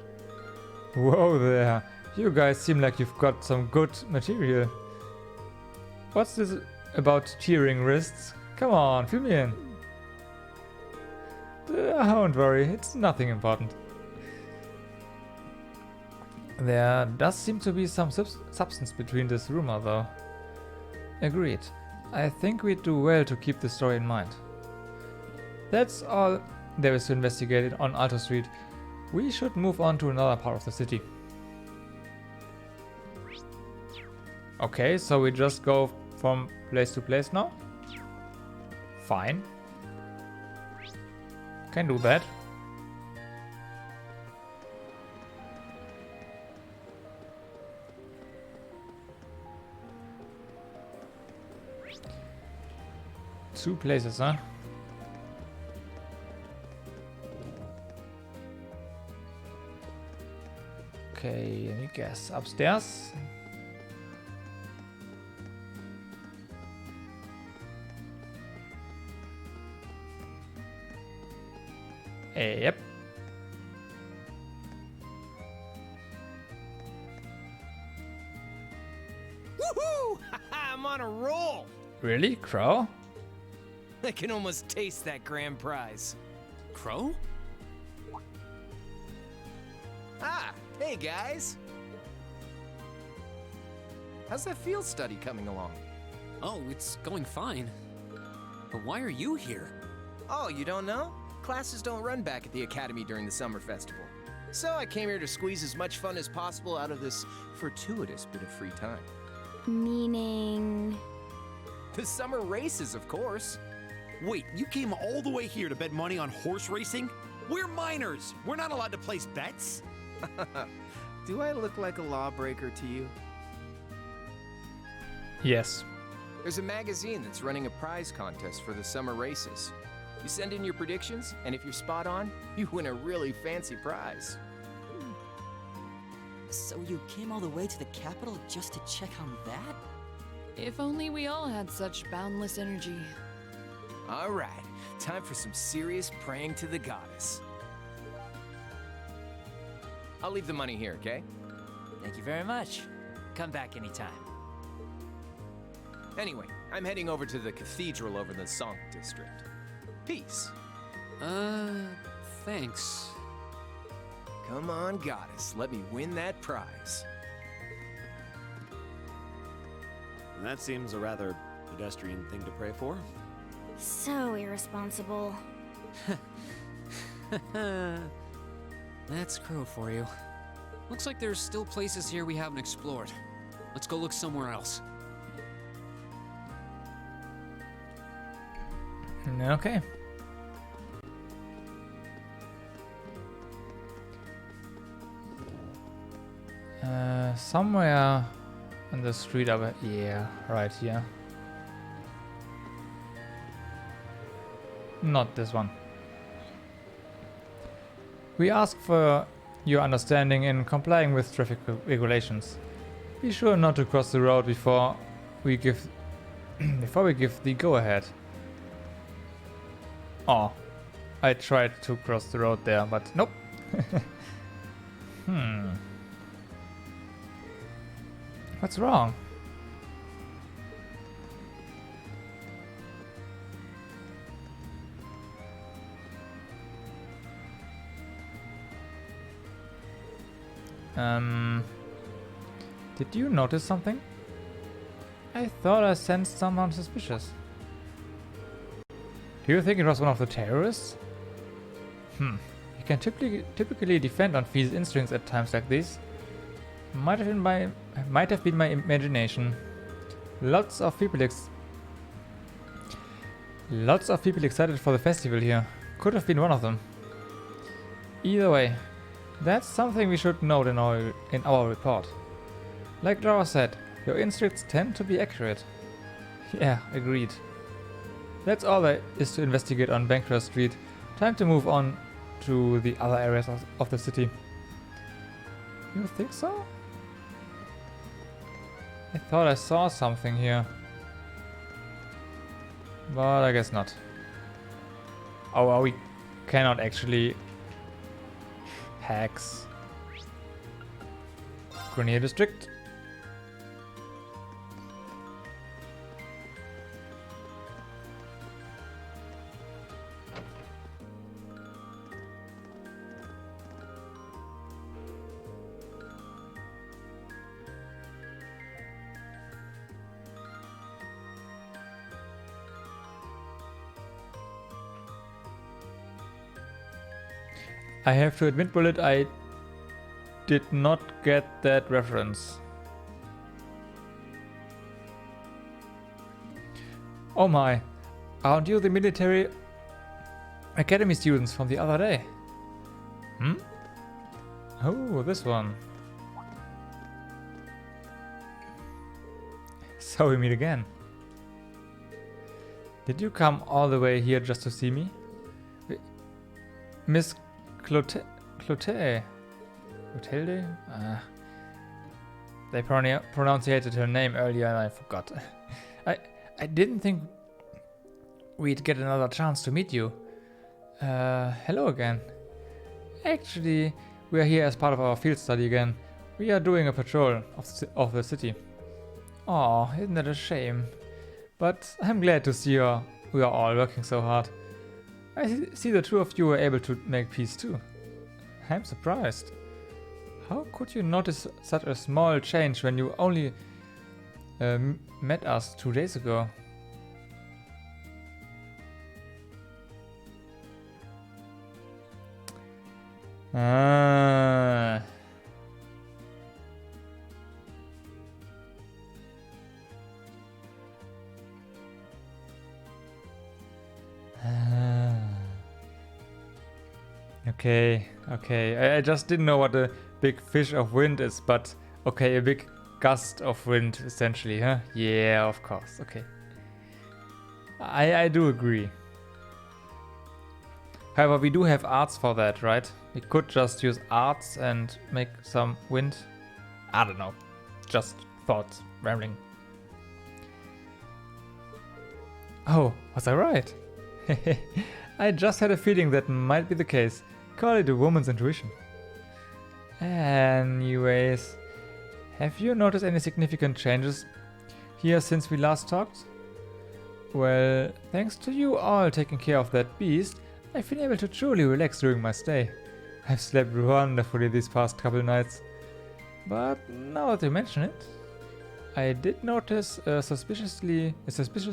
Whoa there, you guys seem like you've got some good material. What's this about tearing wrists? Come on, fill me in. Don't worry, it's nothing important. There does seem to be some substance between this rumor though. Agreed. I think we do well to keep the story in mind. That's all there is to investigate on Alto Street. We should move on to another part of the city. Okay, so we just go from place to place now? Fine. Can do that. Two places, huh? Okay, let me guess. Upstairs? Yep. Woohoo! I'm on a roll! Really? Crow? I can almost taste that grand prize. Crow? Ah, hey guys! How's that field study coming along? Oh, it's going fine. But why are you here? Oh, you don't know? Classes don't run back at the Academy during the summer festival. So I came here to squeeze as much fun as possible out of this fortuitous bit of free time. Meaning... The summer races, of course. Wait, you came all the way here to bet money on horse racing? We're minors! We're not allowed to place bets! Do I look like a lawbreaker to you? Yes. There's a magazine that's running a prize contest for the summer races. You send in your predictions, and if you're spot on, you win a really fancy prize. So you came all the way to the capital just to check on that? If only we all had such boundless energy. All right, time for some serious praying to the goddess. I'll leave the money here, okay? Thank you very much. Come back anytime. Anyway, I'm heading over to the cathedral over in the Song district. Peace. Thanks. Come on, goddess, let me win that prize. That seems a rather pedestrian thing to pray for. So irresponsible. That's Crow for you. Looks like there's still places here we haven't explored. Let's go look somewhere else. Okay. Somewhere on the street over... Yeah, right here. Not this one. We ask for your understanding in complying with traffic regulations. Be sure not to cross the road before we give the go-ahead. Oh, I tried to cross the road there, but nope. What's wrong? Did you notice something? I thought I sensed someone suspicious. Do you think it was one of the terrorists? You can typically defend on Fi's instincts at times like this. Might have been my imagination. Lots of people excited for the festival here. Could have been one of them. Either way, that's something we should note in our report. Like Dora said, your instincts tend to be accurate. Yeah, agreed. That's all there is to investigate on Bancroft Street. Time to move on to the other areas of the city. You think so? I thought I saw something here. But I guess not. Oh, we cannot actually... Hacks. Grenier District. I have to admit, Bullet, I did not get that reference. Oh my, aren't you the military academy students from the other day? Oh, this one. So we meet again. Did you come all the way here just to see me? Miss Clotilde? They pronunciated her name earlier and I forgot. I didn't think we'd get another chance to meet you. Hello again. Actually, we are here as part of our field study again. We are doing a patrol of the city. Oh, isn't that a shame? But I'm glad to see we are all working so hard. I see the two of you were able to make peace too. I'm surprised. How could you notice such a small change when you only met us 2 days ago? Okay. I just didn't know what a big fish of wind is, but okay, a big gust of wind, essentially, huh? Yeah, of course, okay. I do agree. However, we do have arts for that, right? We could just use arts and make some wind. I don't know. Just thoughts, rambling. Oh, was I right? I just had a feeling that might be the case. Call it a woman's intuition. Anyways, have you noticed any significant changes here since we last talked? Well, thanks to you all taking care of that beast, I've been able to truly relax during my stay. I've slept wonderfully these past couple nights. But now that you mention it, I did notice a suspicious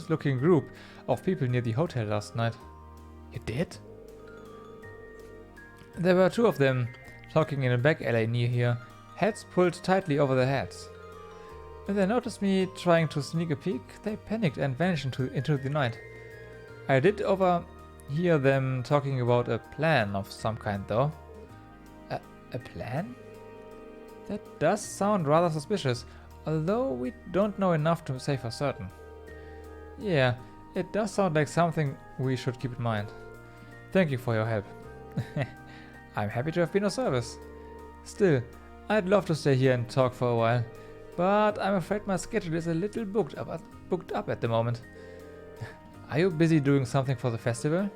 looking group of people near the hotel last night. You did? There were 2 of them talking in a back alley near here, heads pulled tightly over their heads. When they noticed me trying to sneak a peek, they panicked and vanished into the night. I did overhear them talking about a plan of some kind though. A plan? That does sound rather suspicious, although we don't know enough to say for certain. Yeah, it does sound like something we should keep in mind. Thank you for your help. I'm happy to have been of service. Still, I'd love to stay here and talk for a while, but I'm afraid my schedule is a little booked up at the moment. Are you busy doing something for the festival?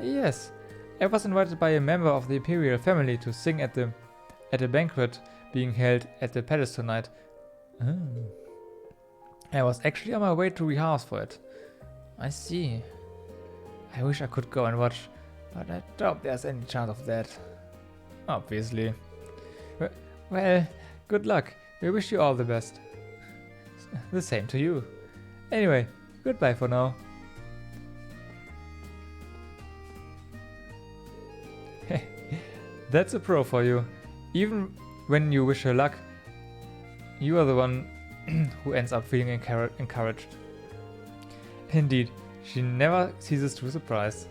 Yes, I was invited by a member of the imperial family to sing at a banquet being held at the palace tonight. I was actually on my way to rehearse for it. I see. I wish I could go and watch, but I doubt there's any chance of that. Obviously. Well, good luck. We wish you all the best. The same to you. Anyway, goodbye for now. That's a pro for you. Even when you wish her luck, you are the one who ends up feeling encouraged. Indeed, she never ceases to surprise.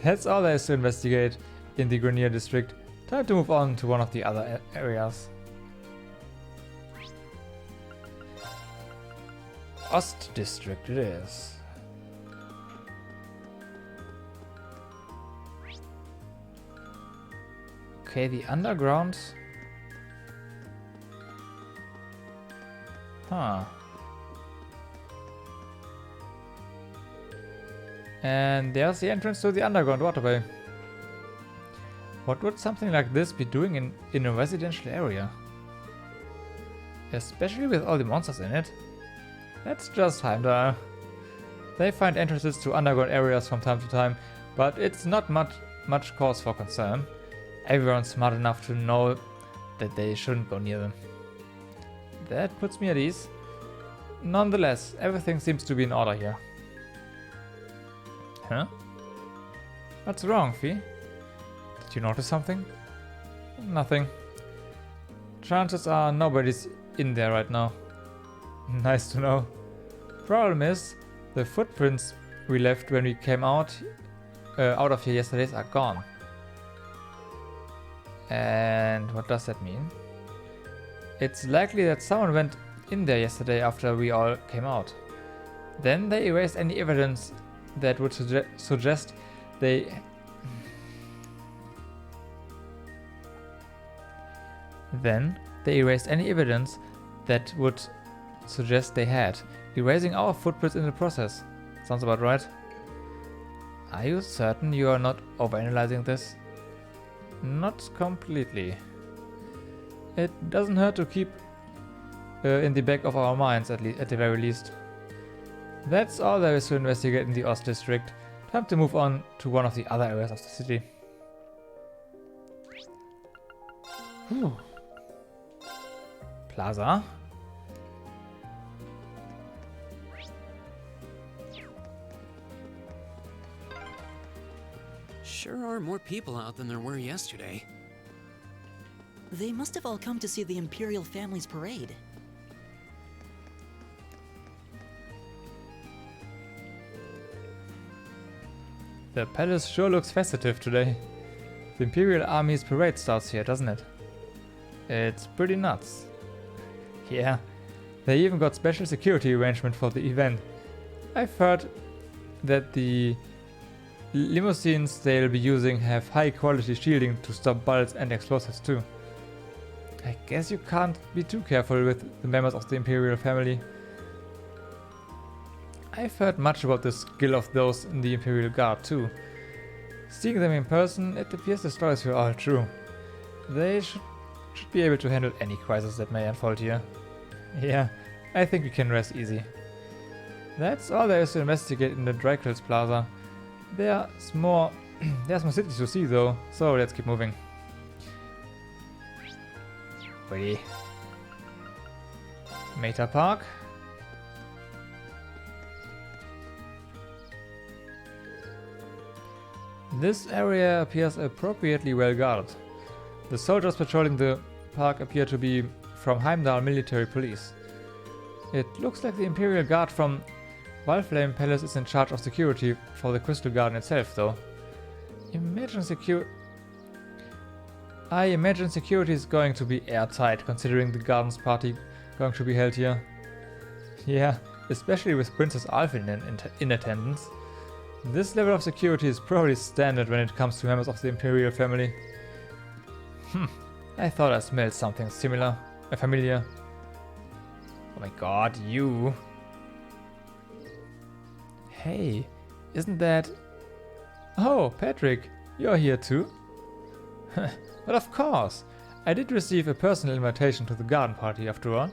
That's all there is to investigate in the Grenier district. Time to move on to one of the other areas. Ost district it is. Okay, the underground. Huh. And there's the entrance to the underground waterway. What would something like this be doing in a residential area? Especially with all the monsters in it. That's just Heimdallr. They find entrances to underground areas from time to time, but it's not much cause for concern. Everyone's smart enough to know that they shouldn't go near them. That puts me at ease. Nonetheless, everything seems to be in order here. Huh? What's wrong, Fee? Did you notice something? Nothing. Chances are nobody's in there right now. Nice to know. Problem is, the footprints we left when we came out of here yesterday are gone. And what does that mean? It's likely that someone went in there yesterday after we all came out. Then they erased any evidence that would suggest they... Then they erased any evidence that would suggest they had, erasing our footprints in the process. Sounds about right. Are you certain you are not overanalyzing this? Not completely. It doesn't hurt to keep in the back of our minds, at the very least. That's all there is to investigate in the Ost district. Time to move on to one of the other areas of the city. Whew. Plaza. Sure are more people out than there were yesterday. They must have all come to see the Imperial family's parade. The palace sure looks festive today. The Imperial Army's parade starts here, doesn't it? It's pretty nuts. Yeah, they even got special security arrangement for the event. I've heard that the limousines they'll be using have high quality shielding to stop bullets and explosives too. I guess you can't be too careful with the members of the Imperial family. I've heard much about the skill of those in the Imperial Guard too. Seeing them in person, it appears the stories were all true. They should be able to handle any crisis that may unfold here. Yeah, I think we can rest easy. That's all there is to investigate in the Dracula's Plaza. There's more cities to see though, so let's keep moving. Ready. Meta Park. This area appears appropriately well guarded. The soldiers patrolling the park appear to be from Heimdallr military police. It looks like the Imperial Guard from Wildflame Palace is in charge of security for the Crystal Garden itself, though. I imagine security is going to be airtight, considering the garden's party going to be held here. Yeah, especially with Princess Alphen in attendance. This level of security is probably standard when it comes to members of the Imperial family. I thought I smelled something familiar. Oh my god, you! Hey, isn't that... Oh, Patrick, you're here too? But of course, I did receive a personal invitation to the garden party after all.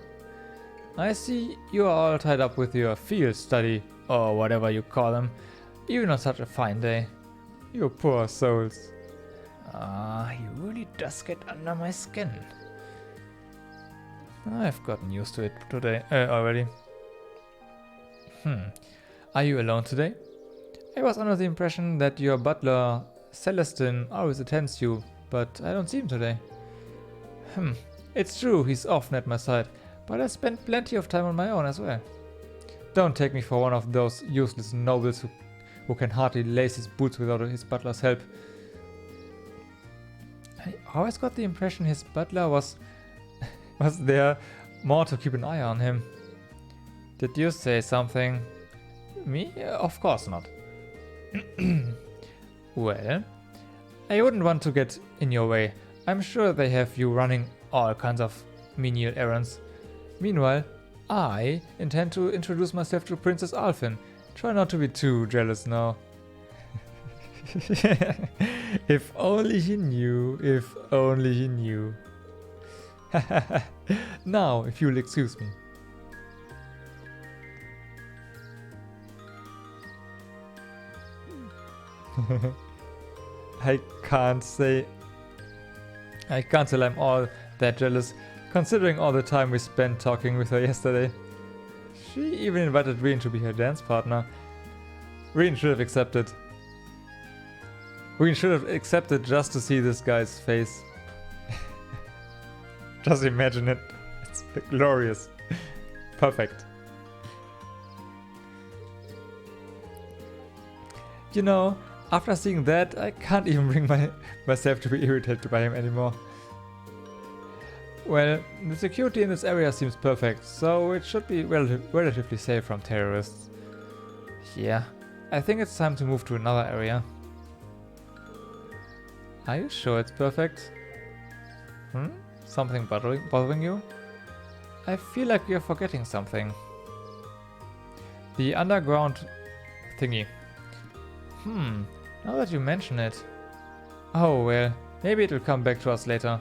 I see you are all tied up with your field study, or whatever you call them, even on such a fine day. You poor souls. He really does get under my skin. I've gotten used to it today already. Are you alone today? I was under the impression that your butler, Celestin, always attends you, but I don't see him today. It's true, he's often at my side, but I spent plenty of time on my own as well. Don't take me for one of those useless nobles who can hardly lace his boots without his butler's help. I always got the impression his butler was there more to keep an eye on him. Did you say something? Me? Of course not. Well, I wouldn't want to get in your way. I'm sure they have you running all kinds of menial errands. Meanwhile, I intend to introduce myself to Princess Alphin. Try not to be too jealous now. If only he knew, if only he knew. Now, if you'll excuse me. I can't say I'm all that jealous, considering all the time we spent talking with her yesterday. She even invited Reen to be her dance partner. Reen should have accepted. Reen should have accepted just to see this guy's face. Just imagine it. It's glorious. Perfect. You know, after seeing that, I can't even bring myself to be irritated by him anymore. Well, the security in this area seems perfect, so it should be relatively safe from terrorists. Yeah, I think it's time to move to another area. Are you sure it's perfect? Something bothering you? I feel like you're forgetting something. The underground thingy. Now that you mention it. Oh well, maybe it'll come back to us later.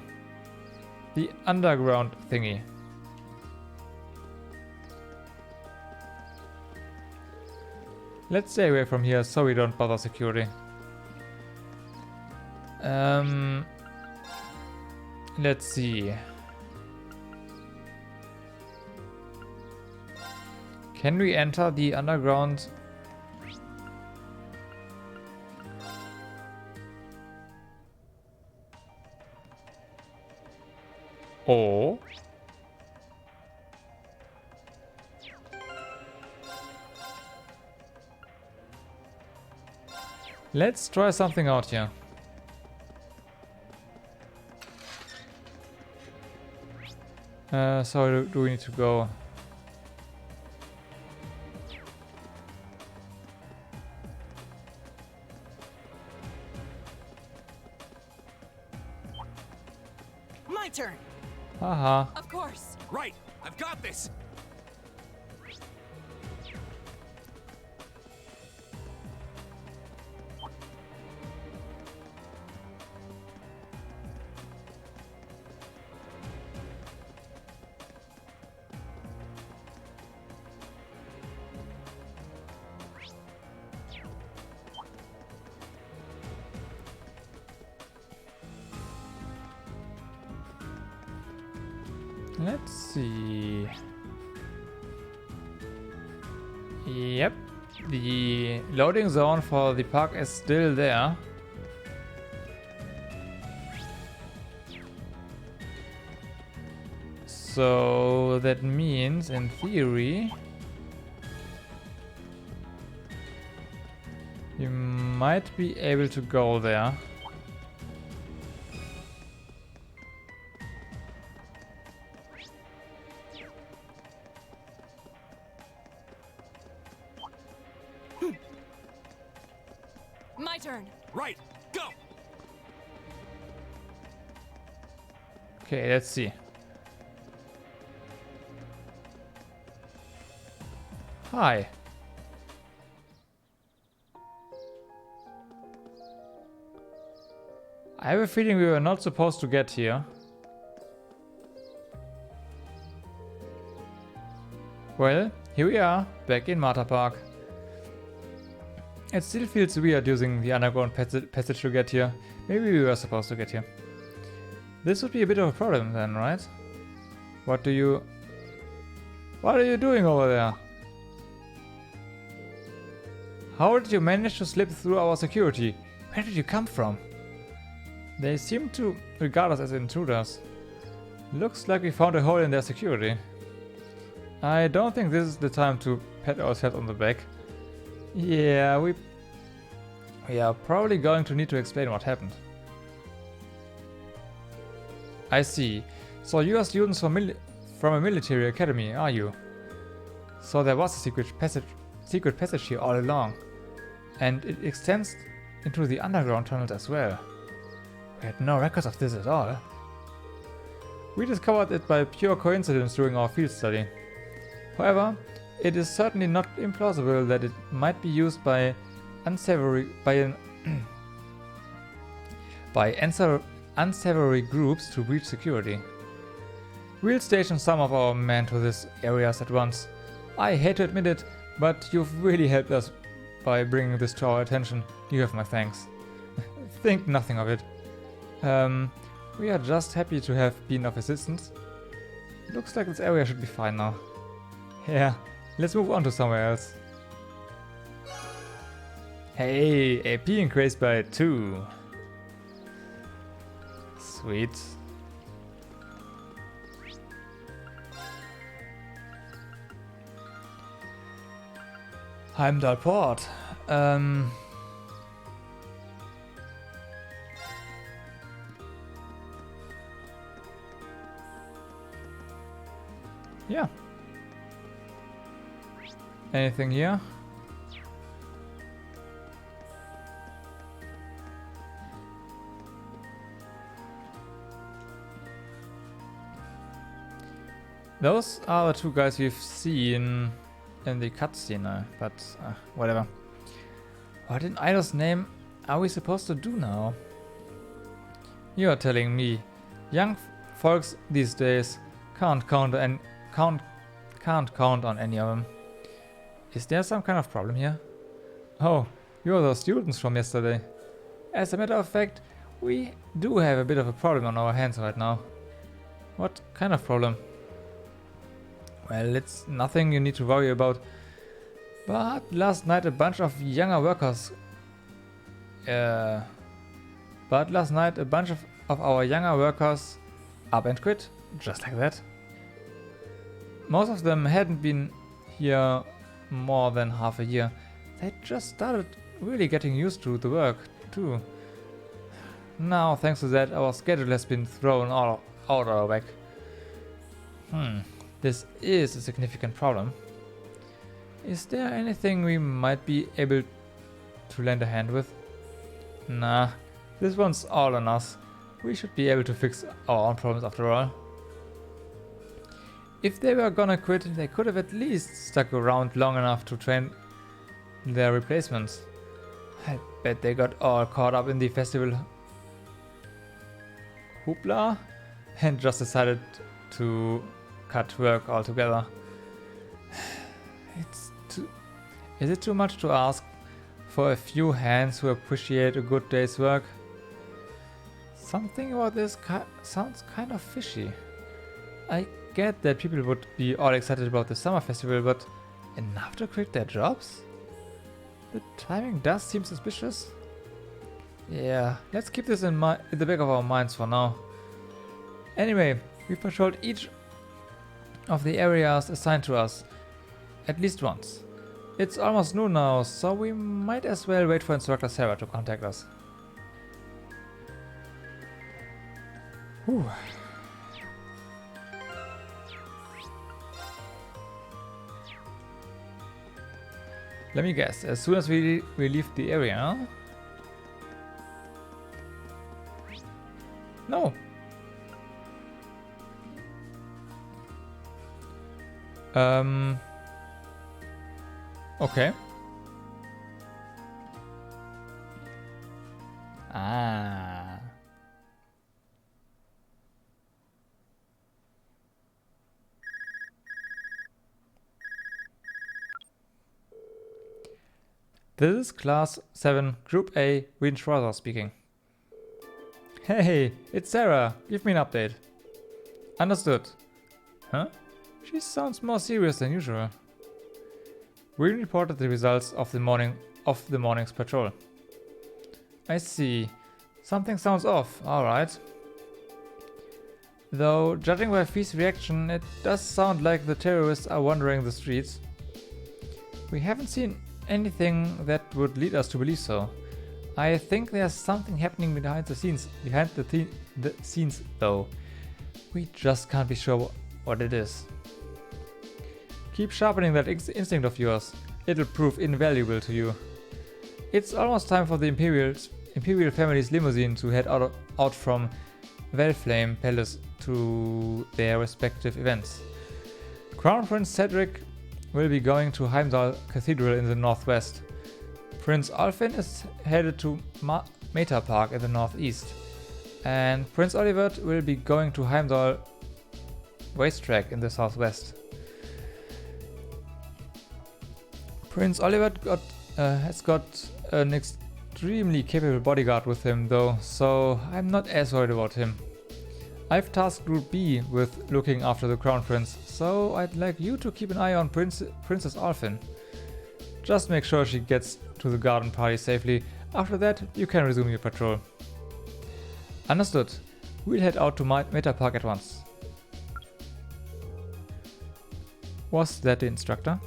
The underground thingy. Let's stay away from here so we don't bother security. Let's see. Can we enter the underground? Oh. Let's try something out here. So do we need to go? My turn. Haha. Of course. Right, I've got this. Let's see. Yep, the loading zone for the park is still there. So that means, in theory, you might be able to go there. My turn. Right, go. Okay, let's see. Hi. I have a feeling we were not supposed to get here. Well, here we are, back in Marta Park. It still feels weird using the underground passage to get here. Maybe we were supposed to get here. This would be a bit of a problem then, right? What are you doing over there? How did you manage to slip through our security? Where did you come from? They seem to regard us as intruders. Looks like we found a hole in their security. I don't think this is the time to pat ourselves on the back. Yeah, we are probably going to need to explain what happened. I see. So you are students from a military academy, are you? So there was a secret passage here all along. And it extends into the underground tunnels as well. We had no records of this at all. We discovered it by pure coincidence during our field study. However, it is certainly not implausible that it might be used by unsavory groups to breach security. We'll station some of our men to these areas at once. I hate to admit it, but you've really helped us by bringing this to our attention. You have my thanks. Think nothing of it. We are just happy to have been of assistance. Looks like this area should be fine now. Yeah, let's move on to somewhere else. Hey, AP increased by 2. Sweet. Heimdallr Port. Yeah. Anything here? Those are the two guys we've seen in the cutscene, but whatever. What in idol's name are we supposed to do now? You are telling me young folks these days can't count on any of them. Is there some kind of problem here? Oh, you're those students from yesterday. As a matter of fact, we do have a bit of a problem on our hands right now. What kind of problem? Well, it's nothing you need to worry about. But last night a bunch of our younger workers up and quit, just like that. Most of them hadn't been here more than half a year. They just started really getting used to the work too. Now, thanks to that, our schedule has been thrown all out our back. This is a significant problem. Is there anything we might be able to lend a hand with? Nah, this one's all on us. We should be able to fix our own problems after all. If they were gonna quit, they could have at least stuck around long enough to train their replacements. I bet they got all caught up in the festival hoopla and just decided to cut work altogether. Is it too much to ask for a few hands who appreciate a good day's work? Something about this sounds kind of fishy. I get that people would be all excited about the summer festival, but enough to quit their jobs? The timing does seem suspicious. Yeah, let's keep this in the back of our minds for now. Anyway, we've patrolled each of the areas assigned to us at least once. It's almost noon now, so we might as well wait for Instructor Sarah to contact us. Whew. Let me guess, as soon as we leave the area... No! Okay. Ah. This is Class 7, Group A, Winchwater speaking. Hey, it's Sarah. Give me an update. Understood. Huh? She sounds more serious than usual. We reported the results of the morning's patrol. I see. Something sounds off. Alright. Though, judging by Fee's reaction, it does sound like the terrorists are wandering the streets. We haven't seen anything that would lead us to believe so. I think there's something happening behind the scenes though. We just can't be sure what it is. Keep sharpening that instinct of yours. It'll prove invaluable to you. It's almost time for the Imperial family's limousine to head out from Valflame Palace to their respective events. Crown Prince Cedric will be going to Heimdallr Cathedral in the northwest. Prince Alfin is headed to Meta Park in the northeast. And Prince Olivert will be going to Heimdallr Racetrack in the southwest. Prince Olivert has got an extremely capable bodyguard with him though, so I'm not as worried about him. I've tasked Group B with looking after the Crown Prince, so I'd like you to keep an eye on Princess Alfin. Just make sure she gets to the garden party safely. After that, you can resume your patrol. Understood. We'll head out to Meta Park at once. Was that the instructor?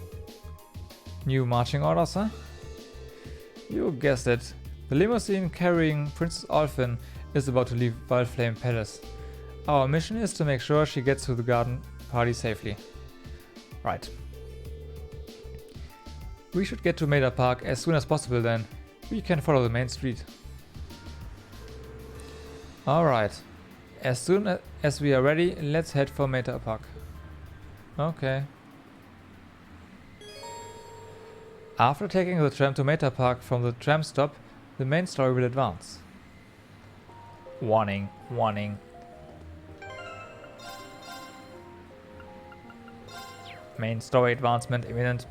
New marching orders, huh? You guessed it. The limousine carrying Princess Alfin is about to leave Valflame Palace. Our mission is to make sure she gets to the garden party safely. Right. We should get to Meta Park as soon as possible then. We can follow the main street. Alright. As soon as we are ready, let's head for Meta Park. Okay. After taking the tram to Meta Park from the tram stop, the main story will advance. Warning, warning. Main story advancement imminent.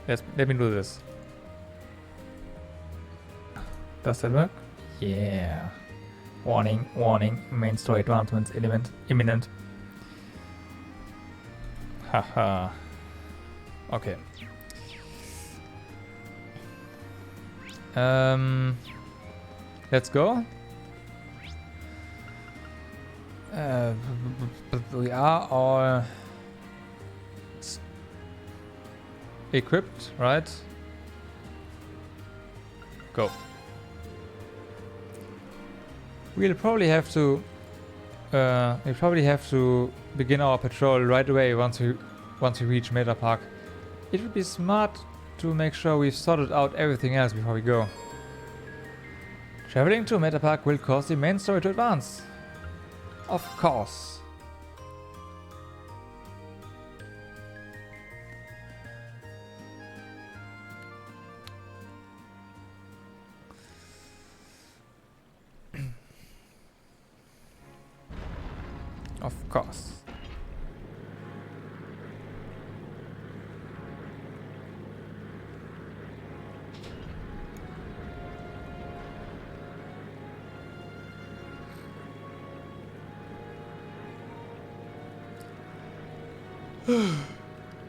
Let me do this. Does that work? Yeah. Warning, warning. Main story advancement imminent. Haha. Okay. Let's go. We are all equipped, right? Go. We'll probably have to begin our patrol right away once we reach Meta Park. It would be smart to make sure we've sorted out everything else before we go. Traveling to Meta Park will cause the main story to advance. Of course. Of course.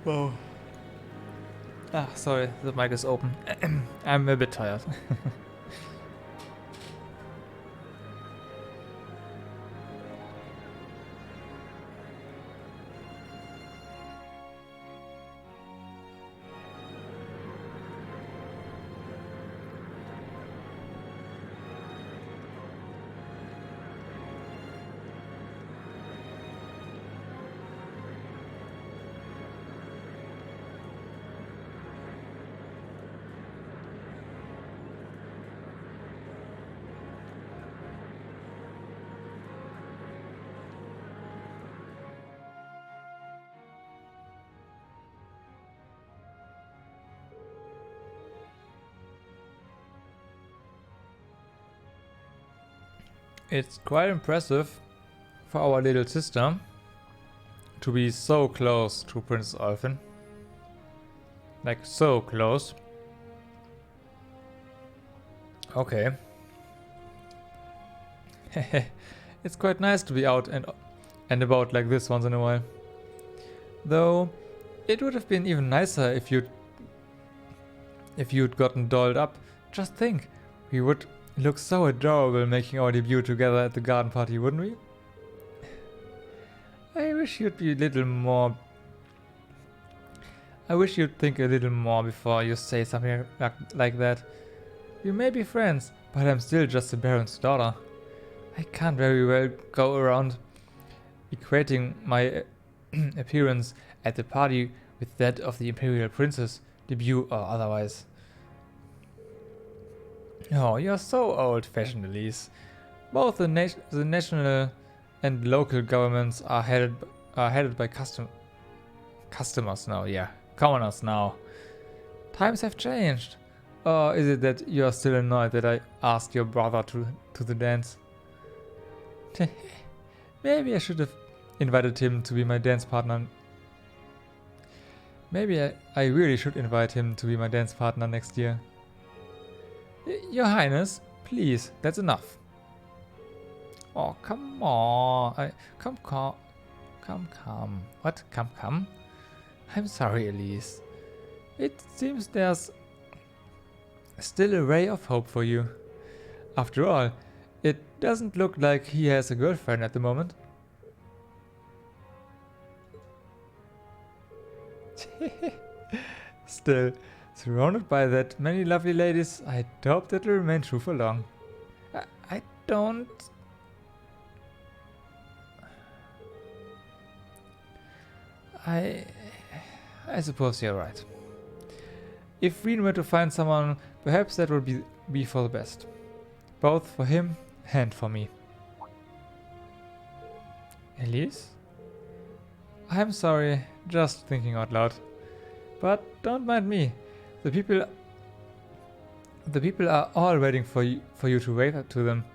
Wow. Ah, sorry, the mic is open. I'm a bit tired. It's quite impressive for our little sister to be so close to Princess Alfin. Like, so close. Okay. It's quite nice to be out and about like this once in a while. Though, it would have been even nicer if you'd gotten dolled up. Just think, we would look so adorable making our debut together at the garden party, wouldn't we? I wish you'd be a little more... I wish you'd think a little more before you say something like that. We may be friends, but I'm still just the Baron's daughter. I can't very well go around equating my appearance at the party with that of the Imperial Princess, debut or otherwise. Oh, you're so old-fashioned, Elise. Both the national and local governments are headed by customers now, yeah. Commoners now. Times have changed. Or is it that you are still annoyed that I asked your brother to the dance? Maybe I should have invited him to be my dance partner. Maybe I really should invite him to be my dance partner next year. Your Highness, please, that's enough. Oh, come on. Come. What? Come? I'm sorry, Elise. It seems there's still a ray of hope for you. After all, it doesn't look like he has a girlfriend at the moment. Still, surrounded by that many lovely ladies, I hope that'll remain true for long. I don't... I suppose you're right. If Reen were to find someone, perhaps that would be for the best. Both for him and for me. Elise? I'm sorry, just thinking out loud. But don't mind me. The people are all waiting for you to wave to them.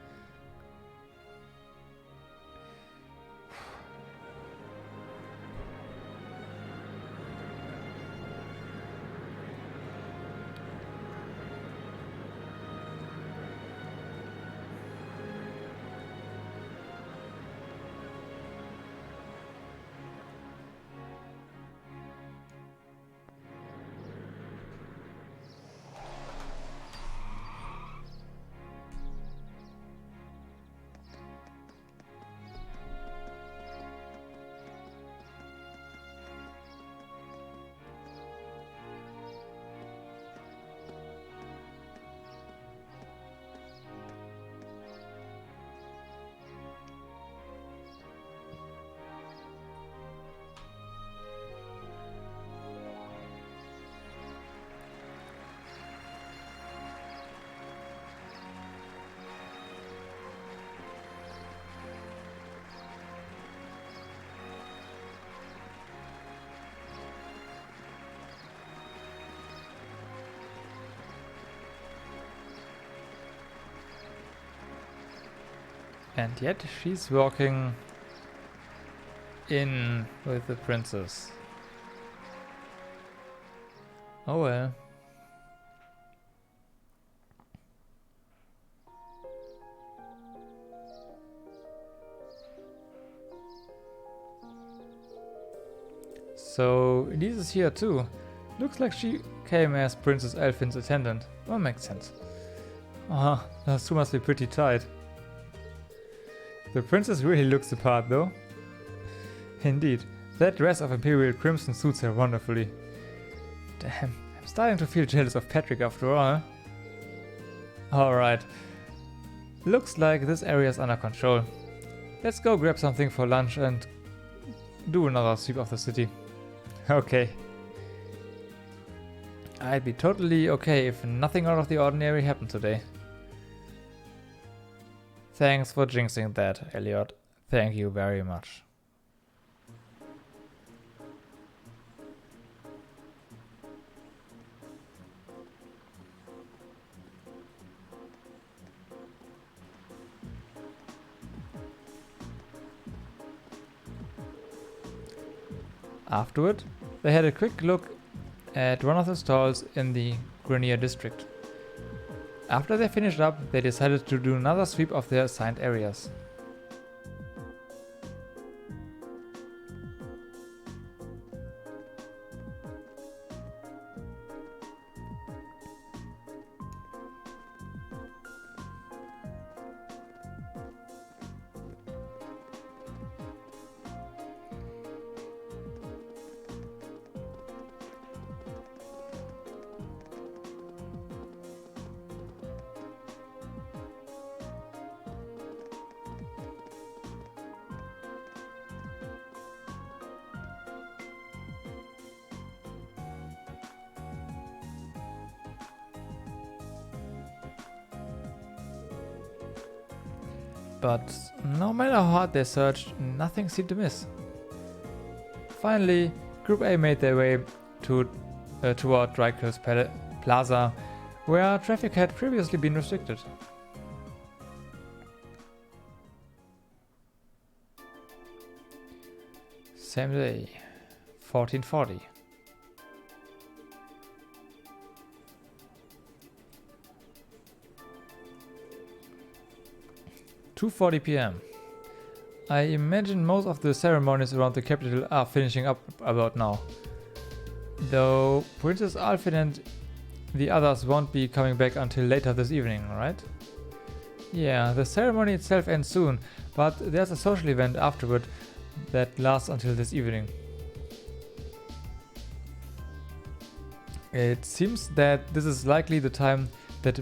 And yet she's walking in with the princess. Oh well. So Elise is here too. Looks like she came as Princess Elfin's attendant. Well, makes sense. Those two must be pretty tight. The princess really looks the part though. Indeed, that dress of Imperial Crimson suits her wonderfully. Damn, I'm starting to feel jealous of Patrick after all. Alright. Looks like this area is under control. Let's go grab something for lunch and do another sweep of the city. Okay. I'd be totally okay if nothing out of the ordinary happened today. Thanks for jinxing that, Elliot. Thank you very much. Afterward, they had a quick look at one of the stalls in the Grenier district. After they finished up, they decided to do another sweep of their assigned areas. But no matter how hard they searched, nothing seemed to miss. Finally, Group A made their way toward Drykel's Plaza, where traffic had previously been restricted. Same day, 1440. (2:40 p.m.) I imagine most of the ceremonies around the capital are finishing up about now. Though Princess Alfin and the others won't be coming back until later this evening, right? Yeah, the ceremony itself ends soon, but there's a social event afterward that lasts until this evening. It seems that this is likely the time that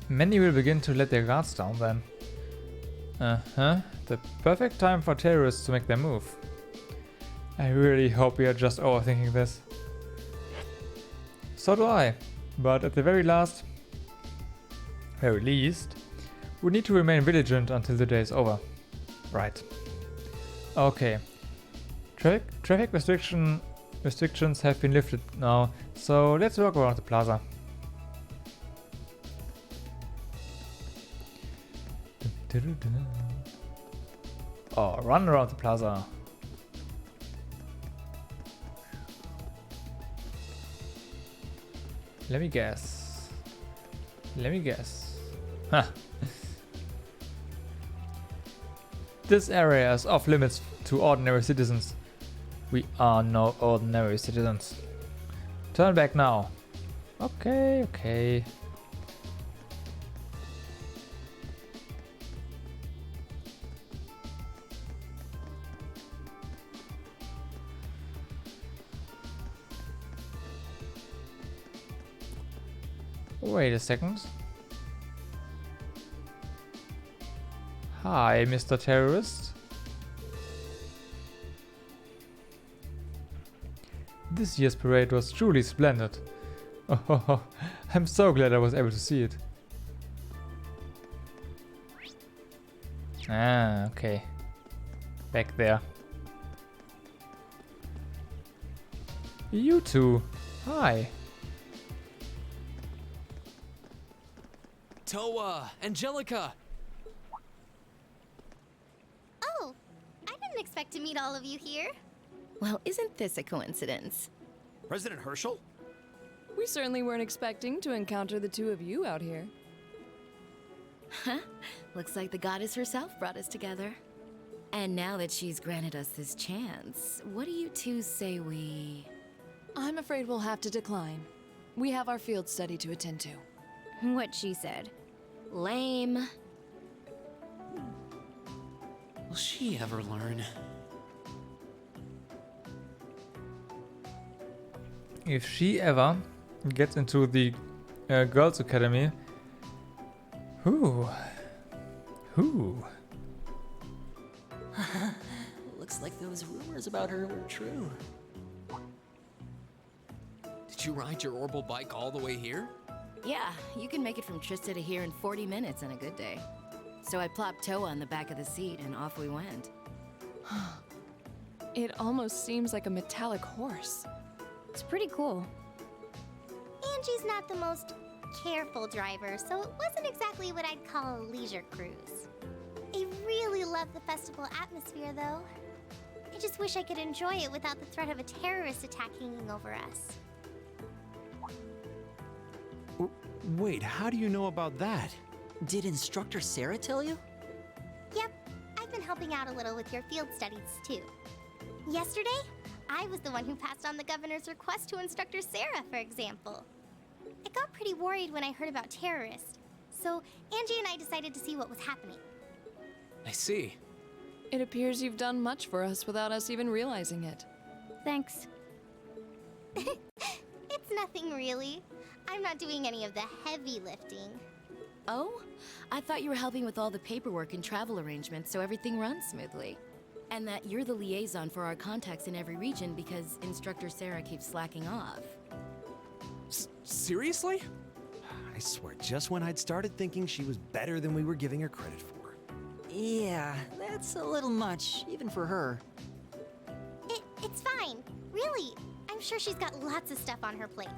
many will begin to let their guards down then. The perfect time for terrorists to make their move. I really hope we are just overthinking this. So do I, but at the very least, we need to remain vigilant until the day is over. Right. Okay. Traffic restrictions have been lifted now, so let's walk around the plaza. Oh, run around the plaza. Let me guess. Huh. This area is off limits to ordinary citizens. We are no ordinary citizens. Turn back now. Okay. Wait a second. Hi, Mr. Terrorist. This year's parade was truly splendid. Oh, I'm so glad I was able to see it. Ah, okay. Back there. You two. Hi. Toa! Angelica! Oh, I didn't expect to meet all of you here. Well, isn't this a coincidence? President Herschel? We certainly weren't expecting to encounter the two of you out here. Huh? Looks like the goddess herself brought us together. And now that she's granted us this chance, what do you two say we... I'm afraid we'll have to decline. We have our field study to attend to. What she said. Lame. Will she ever learn? If she ever gets into the Girls' Academy, who? Looks like those rumors about her were true. Did you ride your orbital bike all the way here? Yeah, you can make it from Trista to here in 40 minutes on a good day. So I plopped Toa on the back of the seat and off we went. It almost seems like a metallic horse. It's pretty cool. Angie's not the most careful driver, so it wasn't exactly what I'd call a leisure cruise. I really love the festival atmosphere, though. I just wish I could enjoy it without the threat of a terrorist attack hanging over us. Wait, how do you know about that? Did Instructor Sarah tell you? Yep, I've been helping out a little with your field studies, too. Yesterday, I was the one who passed on the governor's request to Instructor Sarah, for example. I got pretty worried when I heard about terrorists, so Angie and I decided to see what was happening. I see. It appears you've done much for us without us even realizing it. Thanks. It's nothing really. I'm not doing any of the heavy lifting. Oh? I thought you were helping with all the paperwork and travel arrangements so everything runs smoothly. And that you're the liaison for our contacts in every region because Instructor Sarah keeps slacking off. Seriously? I swear, just when I'd started thinking she was better than we were giving her credit for. Yeah, that's a little much, even for her. It's fine. Really. I'm sure she's got lots of stuff on her plate.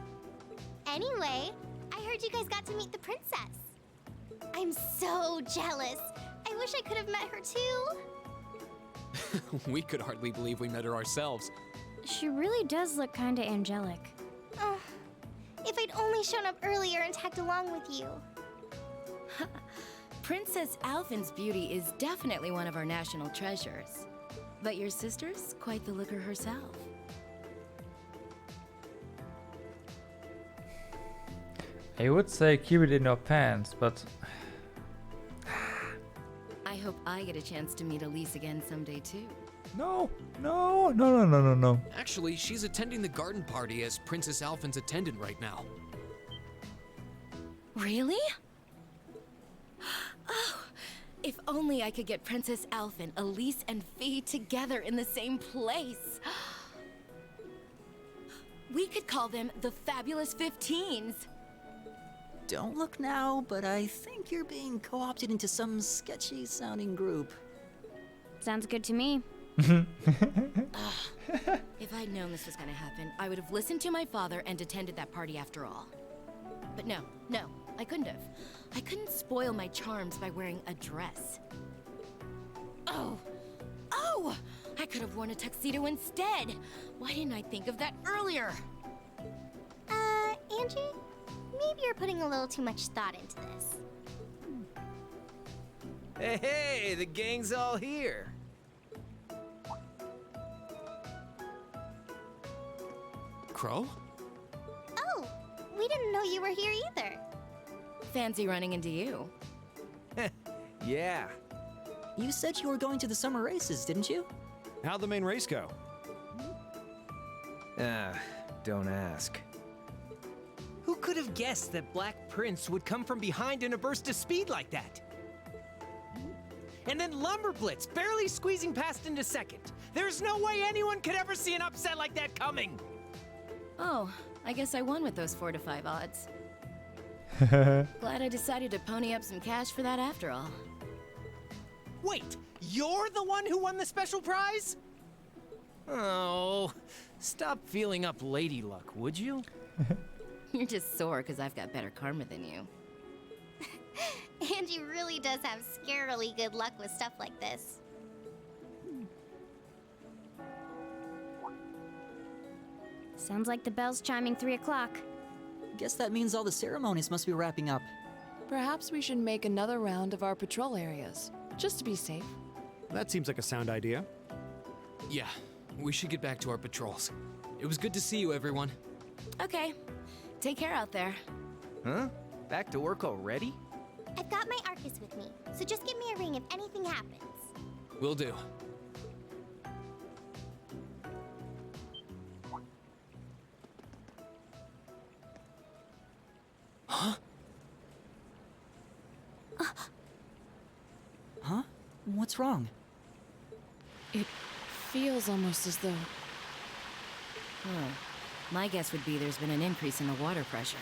Anyway, I heard you guys got to meet the princess. I'm so jealous. I wish I could have met her too. We could hardly believe we met her ourselves. She really does look kinda angelic. If I'd only shown up earlier and tagged along with you. Princess Alphen's beauty is definitely one of our national treasures. But your sister's quite the looker herself. I would say keep it in your pants, but... I hope I get a chance to meet Elise again someday too. No. Actually, she's attending the garden party as Princess Alphen's attendant right now. Really? Oh, if only I could get Princess Alphen, Elise, and Fee together in the same place. We could call them the Fabulous 15s. Don't look now, but I think you're being co-opted into some sketchy-sounding group. Sounds good to me. If I'd known this was gonna happen, I would have listened to my father and attended that party after all. But no, I couldn't have. I couldn't spoil my charms by wearing a dress. Oh! I could have worn a tuxedo instead! Why didn't I think of that earlier? Angie? Maybe you're putting a little too much thought into this. Hey, the gang's all here. Crow? Oh, we didn't know you were here either. Fancy running into you. Yeah. You said you were going to the summer races, didn't you? How'd the main race go? Don't ask. Who could have guessed that Black Prince would come from behind in a burst of speed like that? And then Lumberblitz barely squeezing past into second. There's no way anyone could ever see an upset like that coming. Oh, I guess I won with those 4 to 5 odds. Glad I decided to pony up some cash for that after all. Wait, you're the one who won the special prize? Oh, stop feeling up lady luck, would you? You're just sore because I've got better karma than you. Angie really does have scarily good luck with stuff like this. Sounds like the bell's chiming 3 o'clock. Guess that means all the ceremonies must be wrapping up. Perhaps we should make another round of our patrol areas, just to be safe. That seems like a sound idea. Yeah, we should get back to our patrols. It was good to see you, everyone. Okay, take care out there. Huh? Back to work already? I've got my Arcus with me, so just give me a ring if anything happens. Will do. Huh? Huh? What's wrong? It feels almost as though... My guess would be there's been an increase in the water pressure.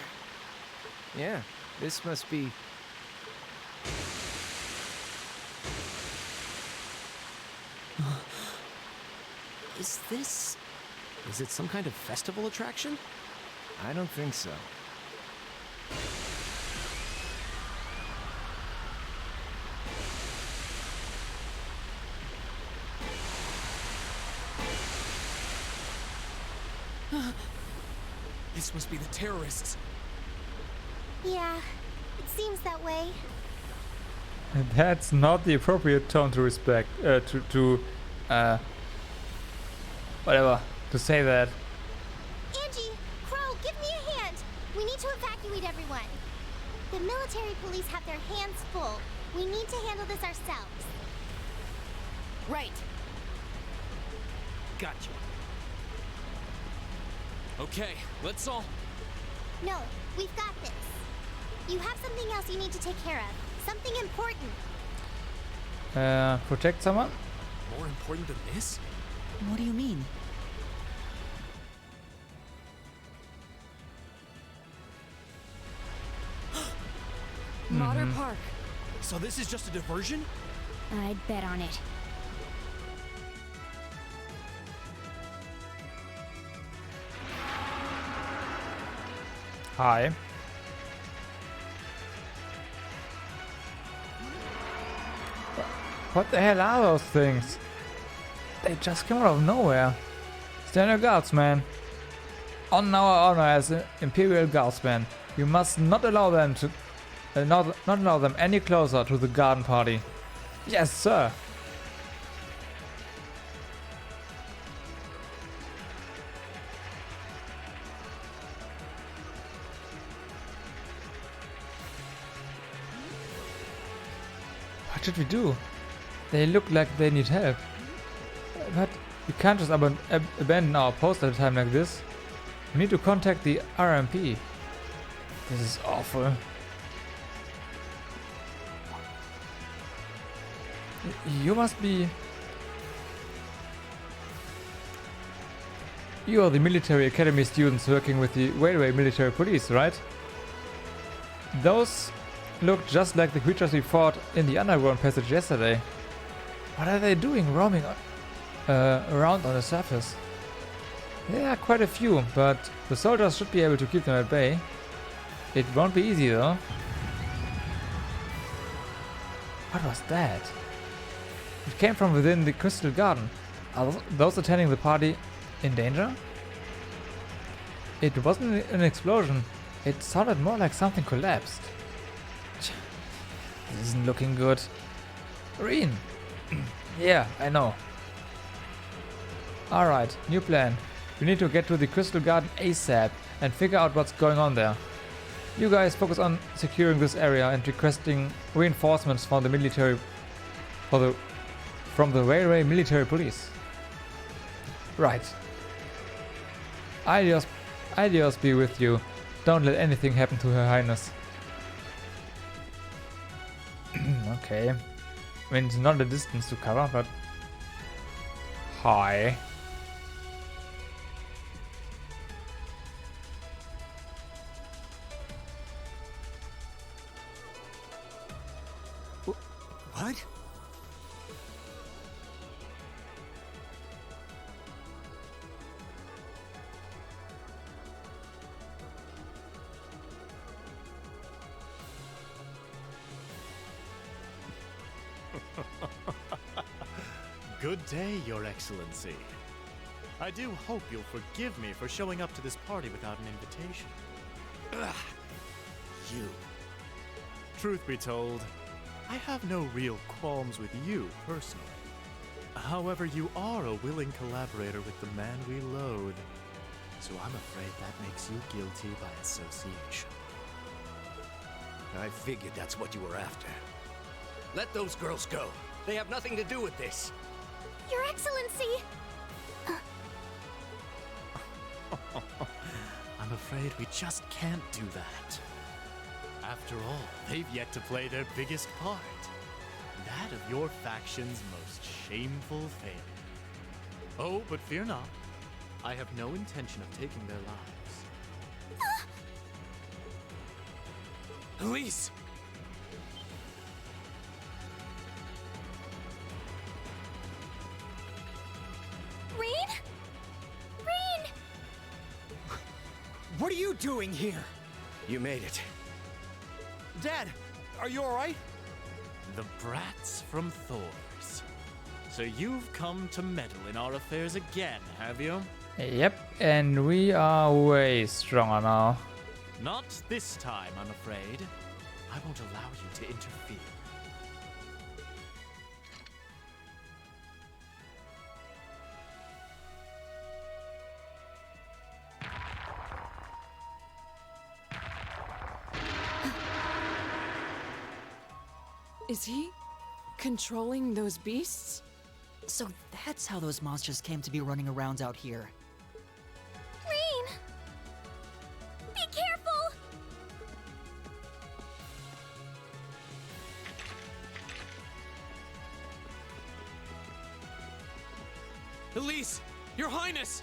Yeah, this must be... Is this... Is it some kind of festival attraction? I don't think so. This must be the terrorists. Yeah, it seems that way. That's not the appropriate tone to respect, whatever, to say that. Angie, Crow, give me a hand. We need to evacuate everyone. The military police have their hands full. We need to handle this ourselves. Right. Gotcha. Okay, let's all... No, we've got this. You have something else you need to take care of. Something important. Protect someone? More important than this? What do you mean? Modern Park. So this is just a diversion? I'd bet on it. Hi. What the hell are those things? They just came out of nowhere. Stand your guards, man. On our honor as Imperial Guardsmen, you must not allow them to not allow them any closer to the garden party. Yes, sir. What should we do? They look like they need help. But we can't just abandon our post at a time like this. We need to contact the RMP. This is awful. You must be... You are the military academy students working with the railway military police, right? Those look just like the creatures we fought in the underground passage yesterday. What are they doing roaming around on the surface? There are quite a few, but the soldiers should be able to keep them at bay. It won't be easy though. What was that? It came from within the Crystal Garden. Are those attending the party in danger? It wasn't an explosion. It sounded more like something collapsed. This isn't looking good. Reen! Yeah, I know. Alright, new plan. We need to get to the Crystal Garden ASAP and figure out what's going on there. You guys focus on securing this area and requesting reinforcements from the military from the railway military police. Right. Ideas be with you. Don't let anything happen to Her Highness. Okay. I mean, it's not a distance to cover, but... Hi. What? Good day, Your Excellency. I do hope you'll forgive me for showing up to this party without an invitation. Ugh. You. Truth be told, I have no real qualms with you personally. However, you are a willing collaborator with the man we loathe, so I'm afraid that makes you guilty by association. I figured that's what you were after. Let those girls go. They have nothing to do with this. Your Excellency! I'm afraid we just can't do that. After all, they've yet to play their biggest part. That of your faction's most shameful failure. Oh, but fear not. I have no intention of taking their lives. Elise! Reen? Reen! What are you doing here? You made it. Dad, are you alright? The brats from Thor's. So you've come to meddle in our affairs again, have you? Yep, and we are way stronger now. Not this time, I'm afraid. I won't allow you to interfere. Is he controlling those beasts? So that's how those monsters came to be running around out here. Reen! Be careful! Elise! Your Highness!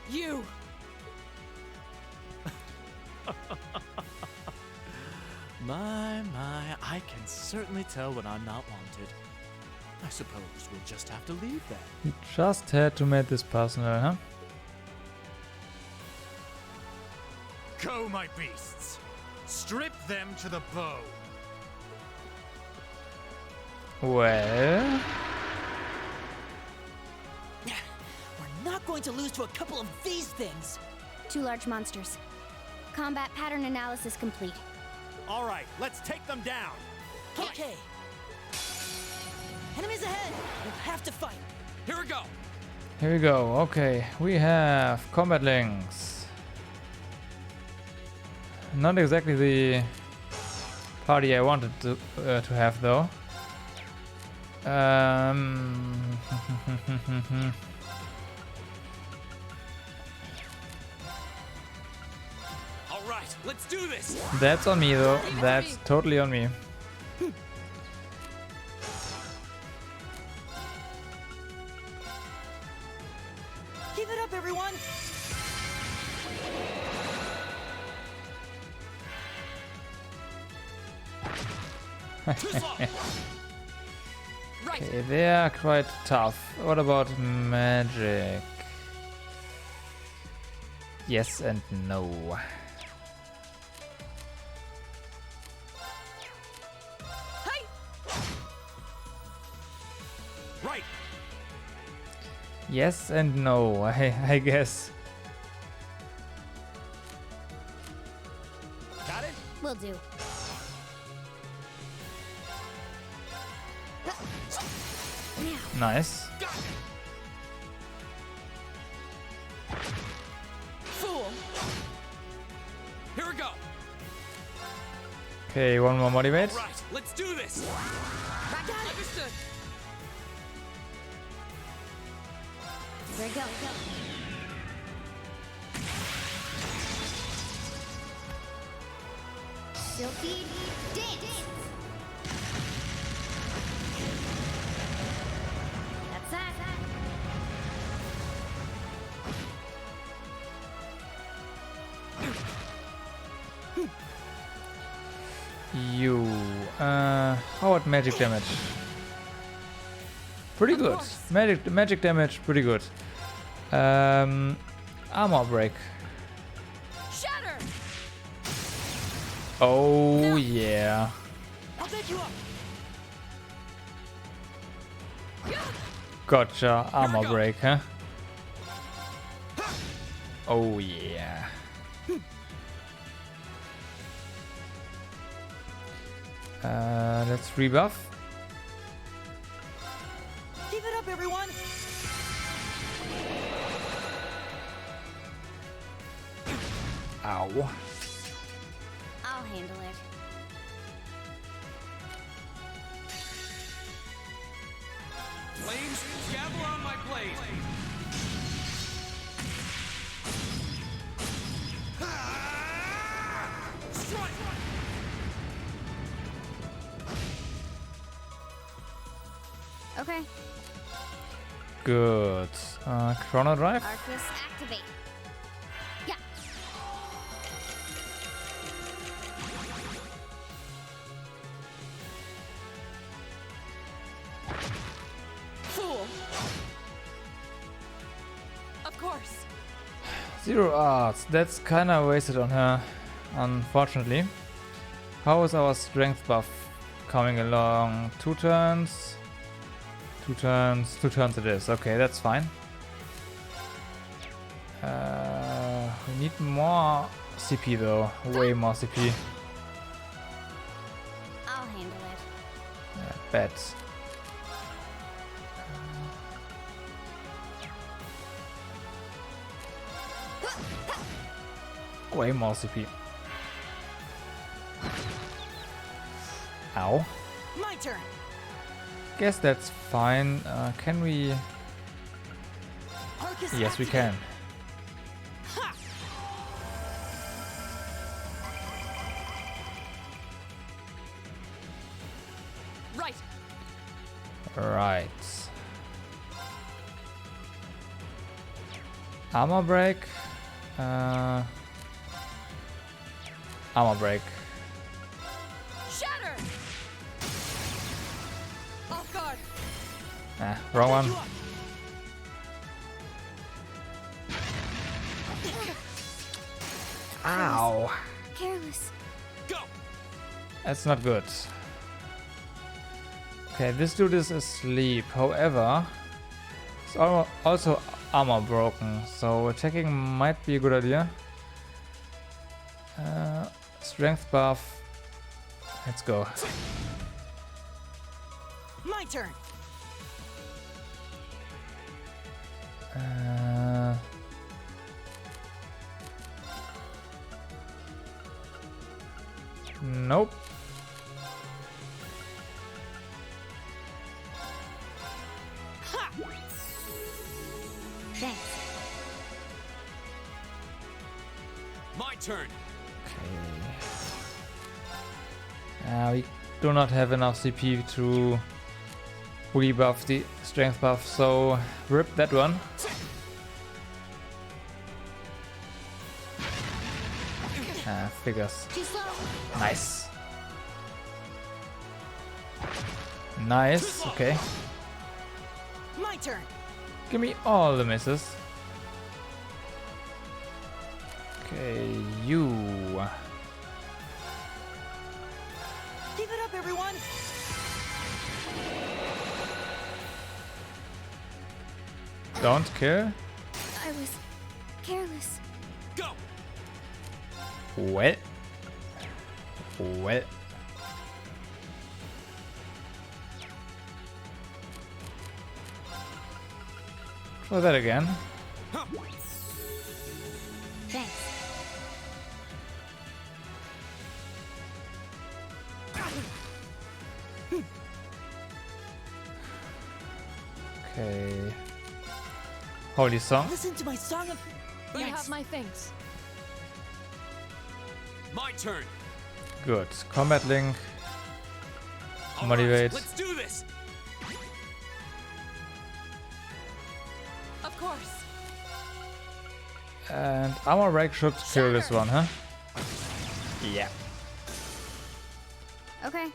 You! My, I can certainly tell when I'm not wanted. I suppose we'll just have to leave then. You just had to make this personal, huh? Go, my beasts! Strip them to the bone! Well... We're not going to lose to a couple of these things! 2 large monsters. Combat pattern analysis complete. All right, let's take them down. Okay. Enemies ahead! We'll have to fight. Here we go! Here we go. Okay, we have combat links. Not exactly the party I wanted to have, though. All right, let's do this. That's on me, though. That's totally on me. Keep it up, everyone! Okay, they are quite tough. What about magic? Yes and no. Right. Yes and no, I guess. Got it? Will do. Nice. Fool. Here we go. Okay, one more motivate. All right, let's do this. Understood. There we go. Silky dance. That's that. You. How about magic damage? Pretty good. Magic damage, pretty good. Armor break. Shatter! Oh yeah. I'll take you up. Gotcha. Armor break, huh? Oh yeah. Let's rebuff. Keep it up, everyone! Ow. I'll handle it. Flames, gavel on my blade. Strike! Okay. Good. Chrono Drive. Arcus activate. Yeah. Fool. Of course. 0 arts. That's kinda wasted on her, unfortunately. How is our strength buff coming along? 2 turns. 2 turns. 2 turns it is. Okay, that's fine. We need more CP though. Way more CP. I'll handle it. Bet. Way more CP. Ow. My turn. Guess that's fine. Can we? Arcus Yes, we activate. can. Ha! Right. Right. Armor break. Armor break. Shatter! Off guard. Ah, wrong one. Ow. Careless. That's not good. Okay, this dude is asleep. However, it's also armor broken, so attacking might be a good idea. Strength buff. Let's go. My turn. Nope. Thanks. My turn. We do not have enough CP to rebuff the strength buff, so rip that one. Figures. Nice. Nice, okay. My turn. Give me all the misses. Okay, you. Keep it up, everyone. Don't kill. I was careless. Go. Well. Well. Try that again. Thanks. Okay. Holy song. Listen to my song of. You have my thanks. My turn. Good. Combat link. All Motivate. right, let's do this. Of course. And armor break should kill this one, huh? Yeah. Okay.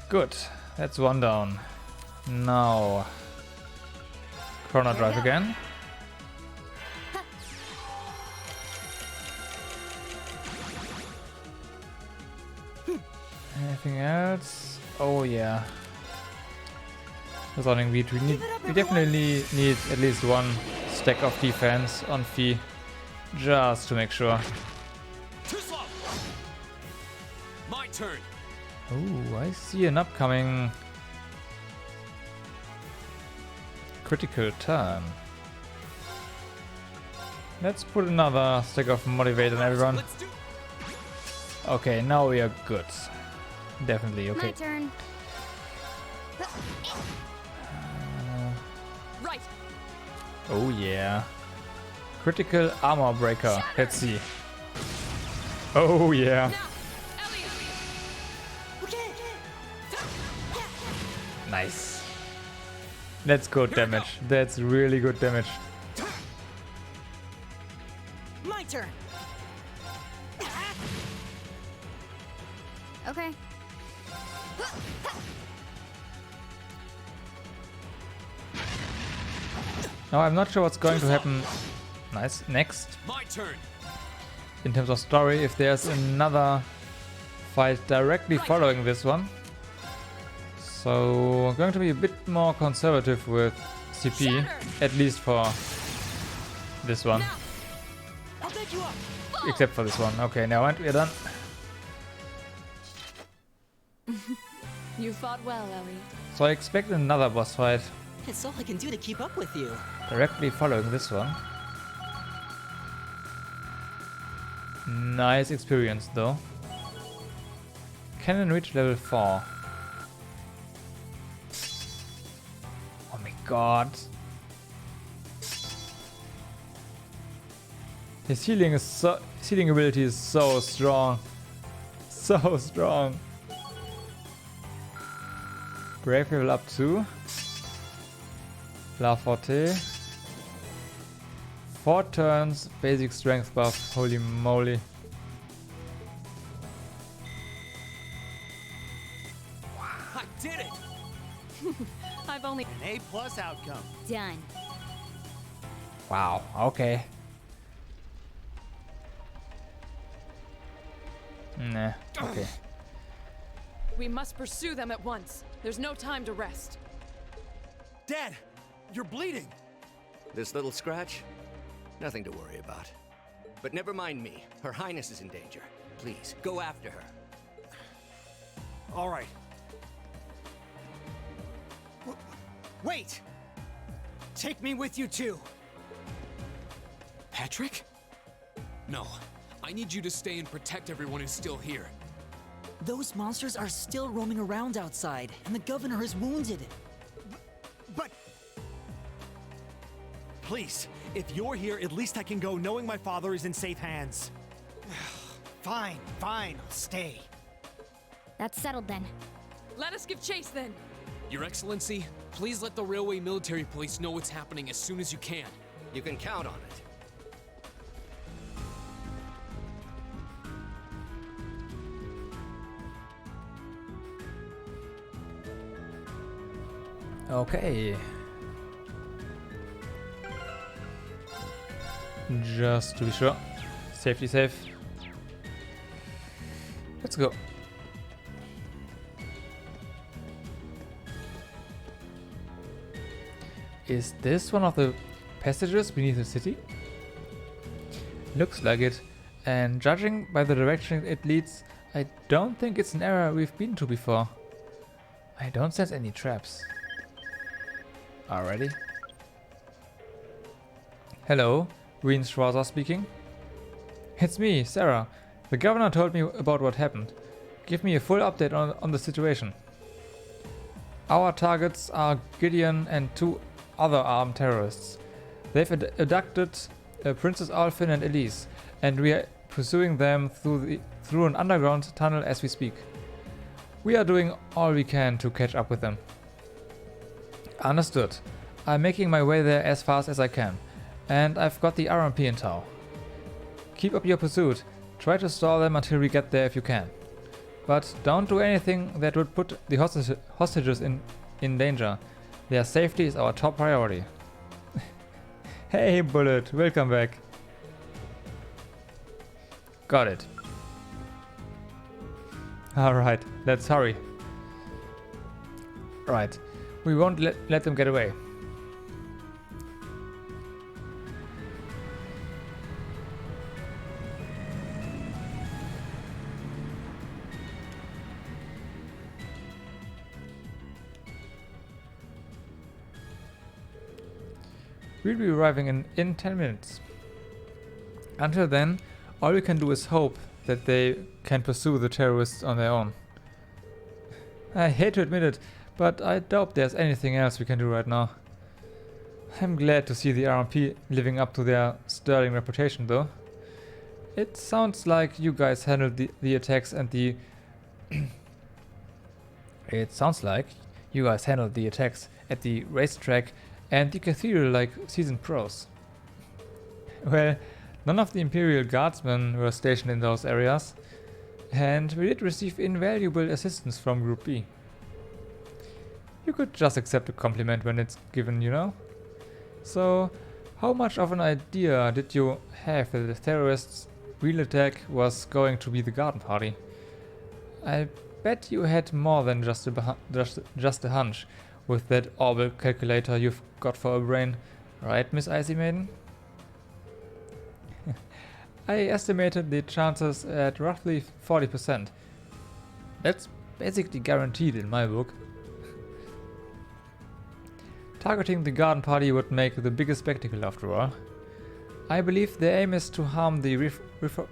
Good. That's one down. Now. Chrono Drive again. Anything else? Oh yeah. Zoning beat. We definitely need at least one stack of defense on Fee, just to make sure. Too slow. My turn. Oh, I see an upcoming critical turn. Let's put another stack of motivate on everyone. Okay, now we are good. Definitely okay. My turn. Right. Oh yeah. Critical armor breaker. Let's see. Oh yeah. Nice. That's good damage. That's really good damage. My turn. Okay. Now I'm not sure what's going to happen. Nice. Next. My turn. In terms of story, if there's another fight directly following this one. So I'm going to be a bit more conservative with CP, at least for this one. Except for this one. Okay, now we're done. You fought well, Ellie. So I expect another boss fight It's all I can do to keep up with you. directly following this one. Nice experience though. Cannon reach level 4. Oh my god. His healing ability is so strong. So strong. Brave level up 2. La Forte. 4 turns, basic strength buff, holy moly. I've only an A+ outcome. Done. Wow, okay. Nah, okay. We must pursue them at once. There's no time to rest. Dad, you're bleeding. This little scratch? Nothing to worry about. But never mind me. Her Highness is in danger. Please, go after her. All right. Wait! Take me with you too. Patrick? No. I need you to stay and protect everyone who's still here. Those monsters are still roaming around outside, and the governor is wounded. But... Please, if you're here, at least I can go knowing my father is in safe hands. Fine, I'll stay. That's settled then. Let us give chase then. Your Excellency, please let the Railway Military Police know what's happening as soon as you can. You can count on it. Okay. Just to be sure. Safety safe. Let's go. Is this one of the passages beneath the city? Looks like it. And judging by the direction it leads, I don't think it's an area we've been to before. I don't sense any traps. Already? Hello, Reen Schwarzer speaking. It's me, Sarah. The governor told me about what happened. Give me a full update on the situation. Our targets are Gideon and 2 other armed terrorists. They've abducted Princess Alfin and Elise, and we are pursuing them through an underground tunnel as we speak. We are doing all we can to catch up with them. Understood. I'm making my way there as fast as I can, and I've got the RMP in tow. Keep up your pursuit. Try to stall them until we get there if you can. But don't do anything that would put the hostages in danger. Their safety is our top priority. Hey Bullet, welcome back. Got it. Alright, let's hurry. Right, we won't let them get away. We'll be arriving in 10 minutes. Until then, all we can do is hope that they can pursue the terrorists on their own. I hate to admit it, but I doubt there's anything else we can do right now. I'm glad to see the RMP living up to their sterling reputation though. It sounds like you guys handled the attacks and the... It sounds like you guys handled the attacks at the racetrack and the cathedral like seasoned pros. Well, none of the Imperial Guardsmen were stationed in those areas, and we did receive invaluable assistance from Group B. You could just accept a compliment when it's given, you know? So, how much of an idea did you have that the terrorists' real attack was going to be the garden party? I bet you had more than just a hunch with that orbital calculator you've got for a brain, right, Miss Icy Maiden? I estimated the chances at roughly 40%. That's basically guaranteed in my book. Targeting the garden party would make the biggest spectacle after all. I believe the aim is to harm the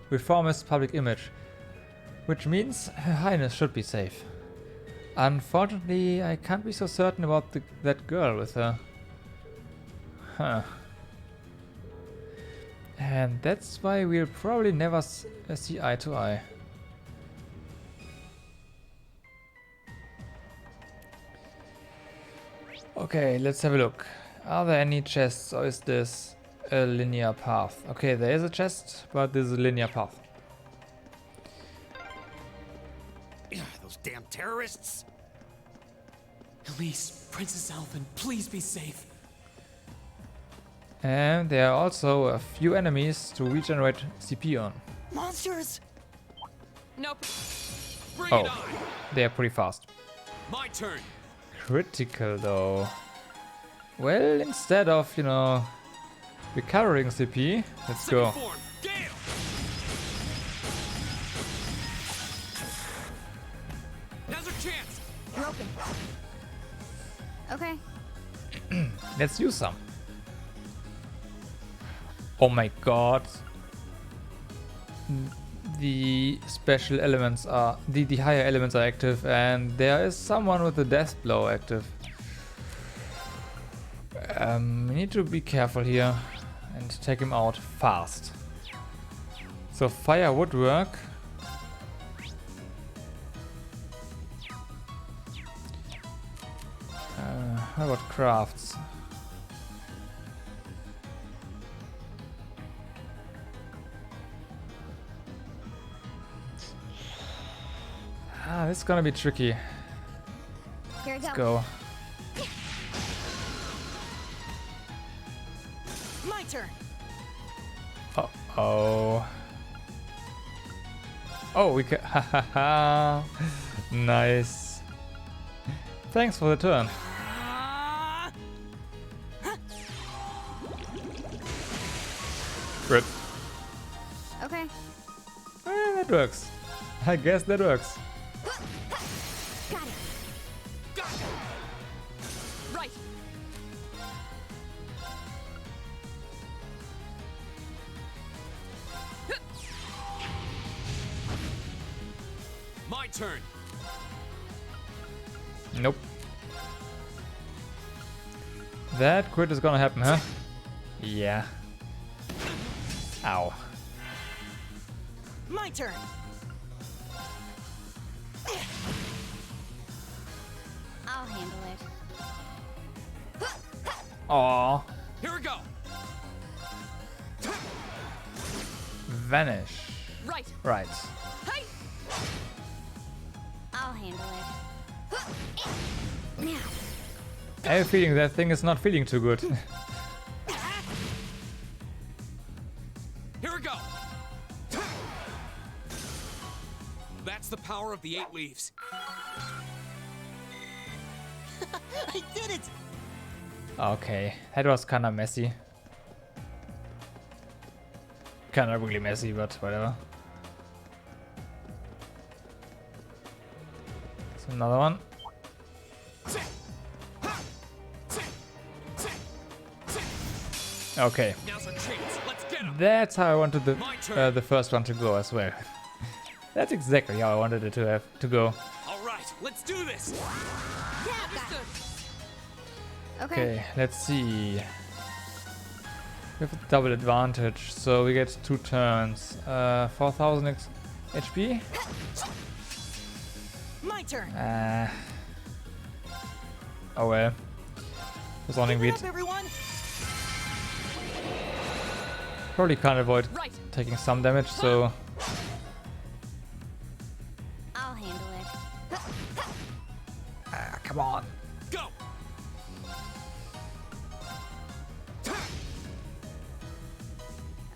reformist public image, which means Her Highness should be safe. Unfortunately, I can't be so certain about that girl with her. Huh. And that's why we'll probably never see eye to eye. Okay, let's have a look. Are there any chests or is this a linear path? Okay, there is a chest, but this is a linear path. Those damn terrorists! Elise, Princess Alvin, please be safe. And there are also a few enemies to regenerate CP on. Monsters! Nope. Bring it on. Oh, they are pretty fast. My turn. Critical though. Well, instead of, you know, recovering CP, let's go. Form. Gale. Now's our chance. You're open. Okay. Let's use some. Oh my god. The special elements are... The higher elements are active, and there is someone with the death blow active. We need to be careful here and take him out fast. So fire would work. How about crafts? This is gonna be tricky. Here we Let's go. My turn. Uh-oh. Oh, we can... Hahaha. Nice. Thanks for the turn. Rip. Okay. That works. I guess that works. Got it. Right. My turn. Nope. That crit is gonna happen, huh? Yeah. Ow. My turn. I'll handle it. Aww. Here we go. Vanish. Right. Right. Hey. I'll handle it. Now. I have a feeling that thing is not feeling too good. Here we go. That's the power of the 8 leaves. I did it! Okay, that was kinda messy. Kinda really messy, but whatever. So another one. Okay. Now's our chance. Let's get him. That's how I wanted the first one to go as well. That's exactly how I wanted it to go. All right, let's do this. Okay, let's see. We have a double advantage, so we get 2 turns. 4000 HP. My turn. Oh well. Just running beat. Everyone. Probably can't avoid taking some damage, so. I'll handle it. Come on. Go.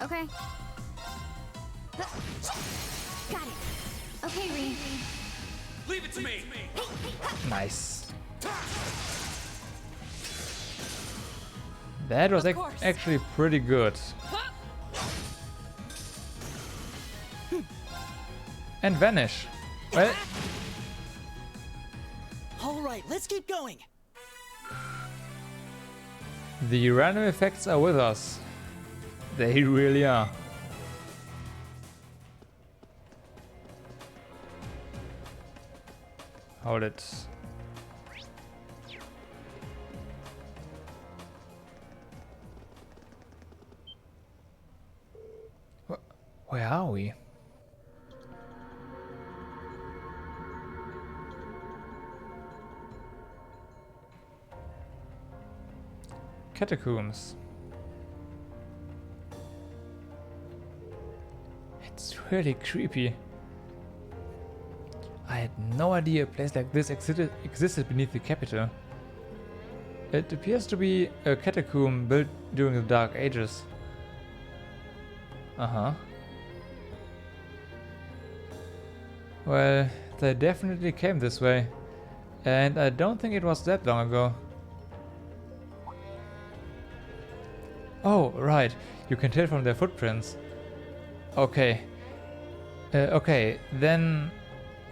Okay. Got it. Okay, Ree. Leave it to me. Nice. That was actually pretty good. And vanish. Well. All right, let's keep going. The random effects are with us. They really are. Hold it. Where are we? Catacombs. It's really creepy. I had no idea a place like this existed beneath the capital. It appears to be a catacomb built during the Dark Ages. Uh-huh. Well, they definitely came this way. And I don't think it was that long ago. Oh, right. You can tell from their footprints. Okay. Okay, then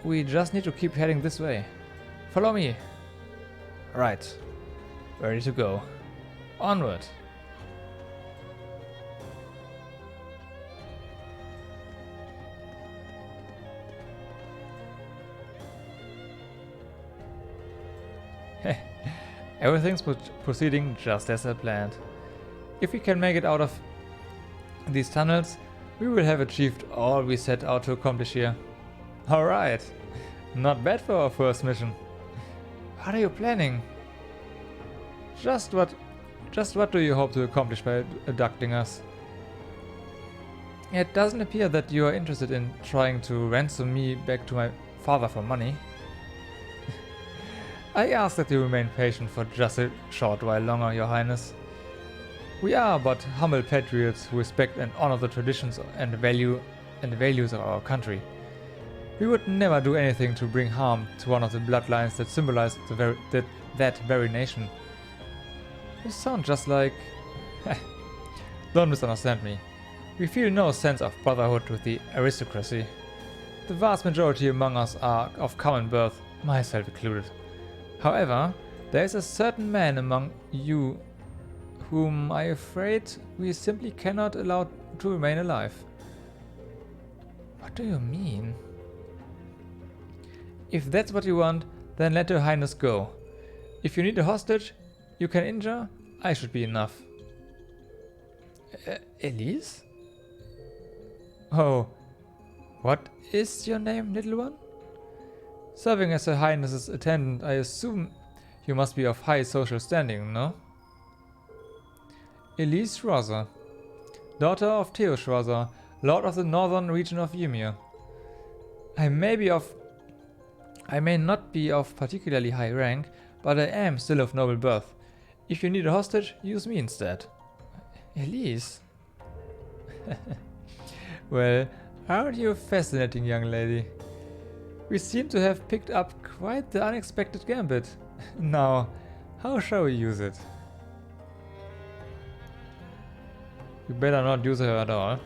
we just need to keep heading this way. Follow me. Right. Ready to go. Onward. Everything's proceeding just as I planned. If we can make it out of these tunnels, we will have achieved all we set out to accomplish here. Alright. Not bad for our first mission. What are you planning? Just what do you hope to accomplish by abducting us? It doesn't appear that you are interested in trying to ransom me back to my father for money. I ask that you remain patient for just a short while longer, Your Highness. We are but humble patriots who respect and honor the traditions and values of our country. We would never do anything to bring harm to one of the bloodlines that symbolize that very nation. You sound just like... Don't misunderstand me. We feel no sense of brotherhood with the aristocracy. The vast majority among us are of common birth, myself included. However, there is a certain man among you whom I am afraid we simply cannot allow to remain alive. What do you mean? If that's what you want, then let Your Highness go. If you need a hostage you can injure, I should be enough. Elise? Oh, what is your name, little one? Serving as Her Highness's attendant, I assume you must be of high social standing, no? Elise Schwarzer, daughter of Theo Schwarzer, lord of the northern region of Ymir. I may not be of particularly high rank, but I am still of noble birth. If you need a hostage, use me instead. Elise? Well, aren't you a fascinating young lady? We seem to have picked up quite the unexpected gambit. Now, how shall we use it? You better not use her at all.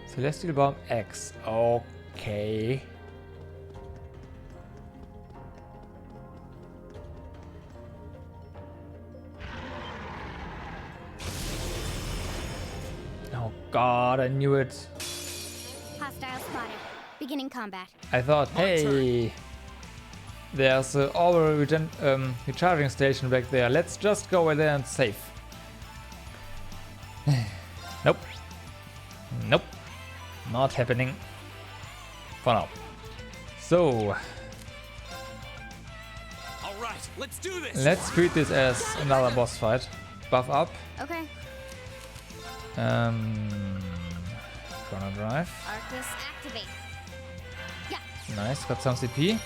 Celestial Bomb X. Okay. Oh god, I knew it. Hostile spotted. Beginning combat. I thought, hey, there's a orbital recharging station back there. Let's just go over there and save. Nope. Nope. Not happening. For now. So. Alright, let's do this. Let's treat this as another boss fight. Buff up. Okay. Chrono Drive. Arcus activate. Yeah. Nice, got some CP.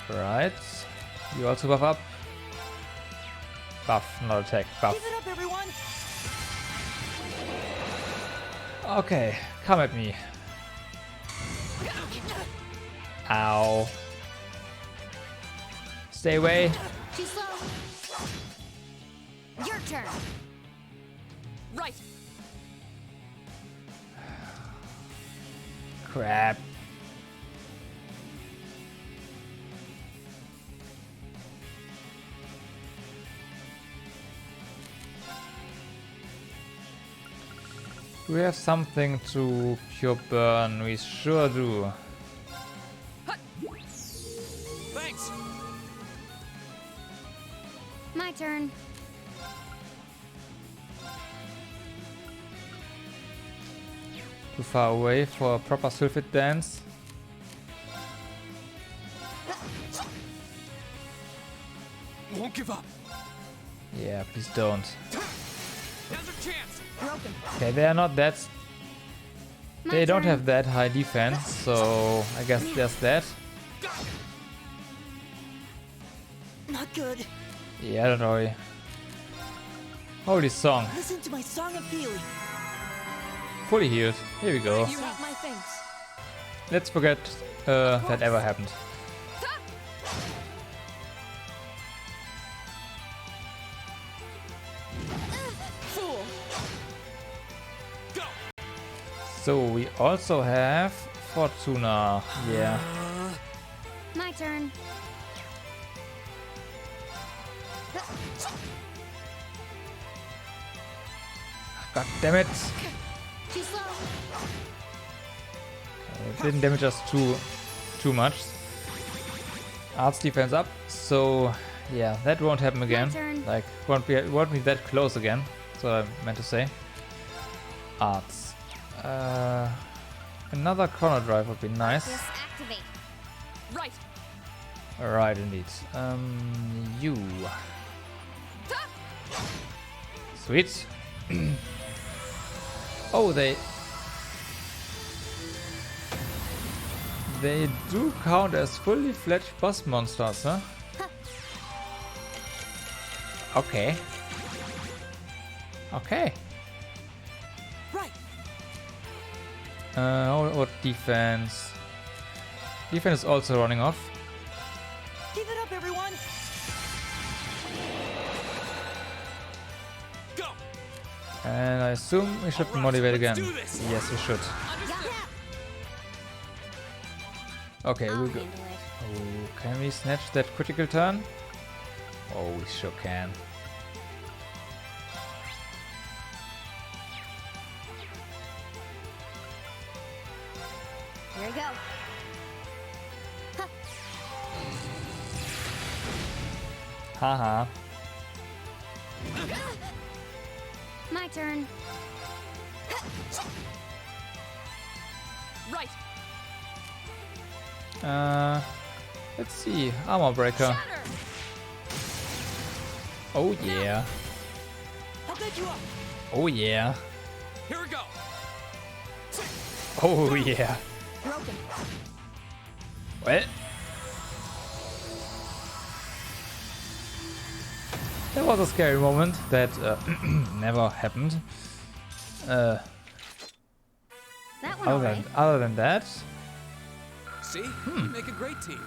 Right. You also buff up. Buff, not attack. Buff. Give it up, everyone. Okay, come at me. Ow. Stay away. Too slow. Your turn. Right. Crap. Do we have something to cure burn? We sure do. Thanks. My turn. Too far away for a proper sulfate dance. Won't give up. Yeah, please don't. Now's our chance. Broken. Okay, they are not that They don't have that high defense, so I guess there's that. Not good. Yeah, don't worry. Holy song. Listen to my song of healing. Fully healed. Here we go. You have my thanks. Let's forget that ever happened. Fool. So we also have Fortuna. Yeah. My turn. God damn it. Too slow. It didn't damage us too much. Arts defense up. So yeah, that won't happen again. Like won't be that close again. That's what I meant to say. Arts. Another chrono drive would be nice. Activate. Right. Right, indeed. You. Sweet. Oh, they do count as fully fledged boss monsters, huh? Okay. Okay. Right. What defense? Defense is also running off. Give it up, everyone. Go. And I assume we should motivate again. Yes, we should. Okay, we'll go. Oh, can we snatch that critical turn? Oh, we sure can. Here we go. Haha. My turn. Right. Let's see. Armor breaker. Oh yeah. I'll get you up. Oh yeah. Here we go. Oh yeah. Broken. Well. That was a scary moment that never happened. That went alright. Other than that, See? You make a great team.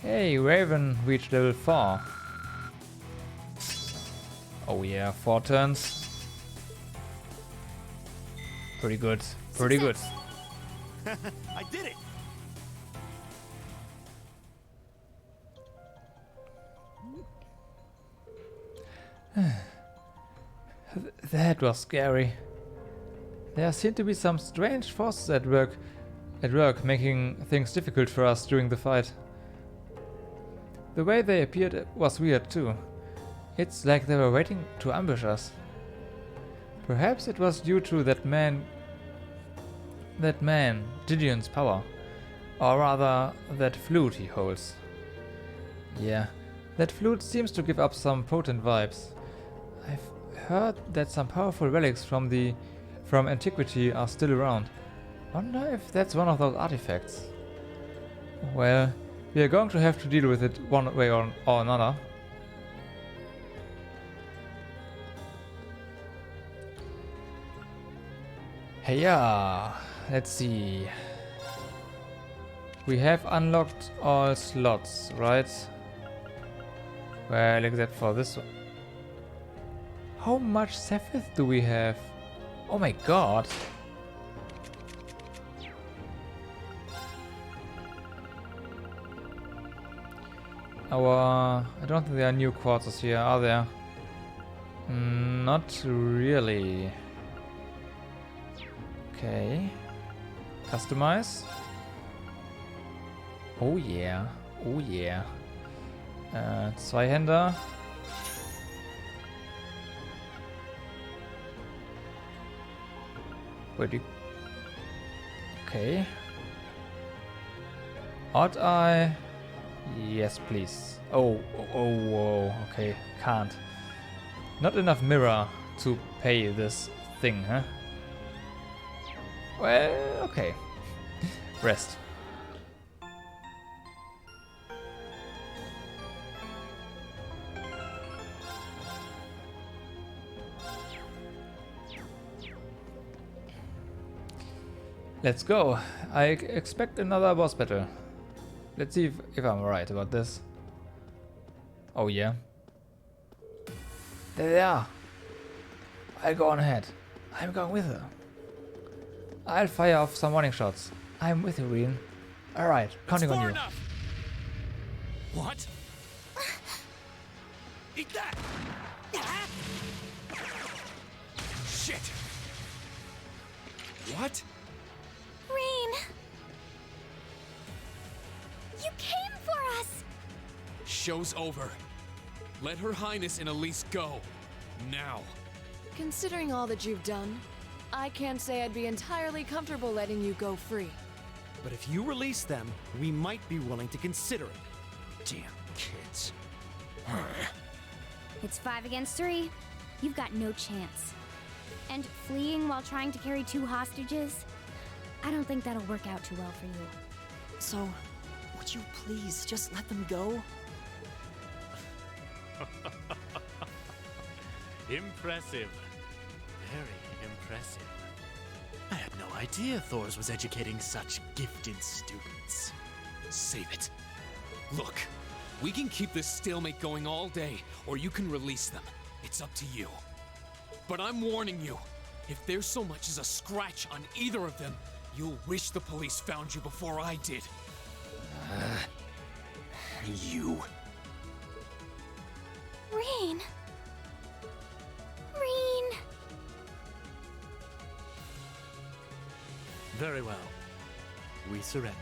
hey, Raven reached level 4. Oh yeah, 4 turns. Pretty good. Pretty good. I did it! That was scary. There seem to be some strange forces at work, making things difficult for us during the fight. The way they appeared was weird too. It's like they were waiting to ambush us. Perhaps it was due to that man, Gideon's power. Or rather, that flute he holds. Yeah, that flute seems to give up some potent vibes. I've heard that some powerful relics from antiquity are still around. Wonder if that's one of those artifacts. Well, we are going to have to deal with it one way or another. Hey, yeah. Let's see. We have unlocked all slots, right? Well, except for this one. How much Sephiroth do we have? Oh my god. I don't think there are new quarters here, are there? Not really. Okay. Customize. Oh yeah. Oh yeah. Zweihänder. Wait, okay. Odd eye. Yes, please. Oh, okay. Can't. Not enough mirror to pay this thing, huh? Well, okay. Rest. Let's go. I expect another boss battle. Let's see if I'm right about this. Oh yeah. There they are. I'll go on ahead. I'm going with her. I'll fire off some warning shots. I'm with you, Reen. Alright, counting on you. Enough. What? Eat that! Shit! What? Rain! You came for us! Show's over. Let Her Highness and Elise go. Now. Considering all that you've done, I can't say I'd be entirely comfortable letting you go free. But if you release them, we might be willing to consider it. Damn kids. It's 5 against 3. You've got no chance. And fleeing while trying to carry 2 hostages? I don't think that'll work out too well for you. So, would you please just let them go? Impressive. Very impressive. I had no idea Thors was educating such gifted students. Save it. Look, we can keep this stalemate going all day, or you can release them. It's up to you. But I'm warning you, if there's so much as a scratch on either of them, you'll wish the police found you before I did. You. Rain. Rain. Very well. We surrender.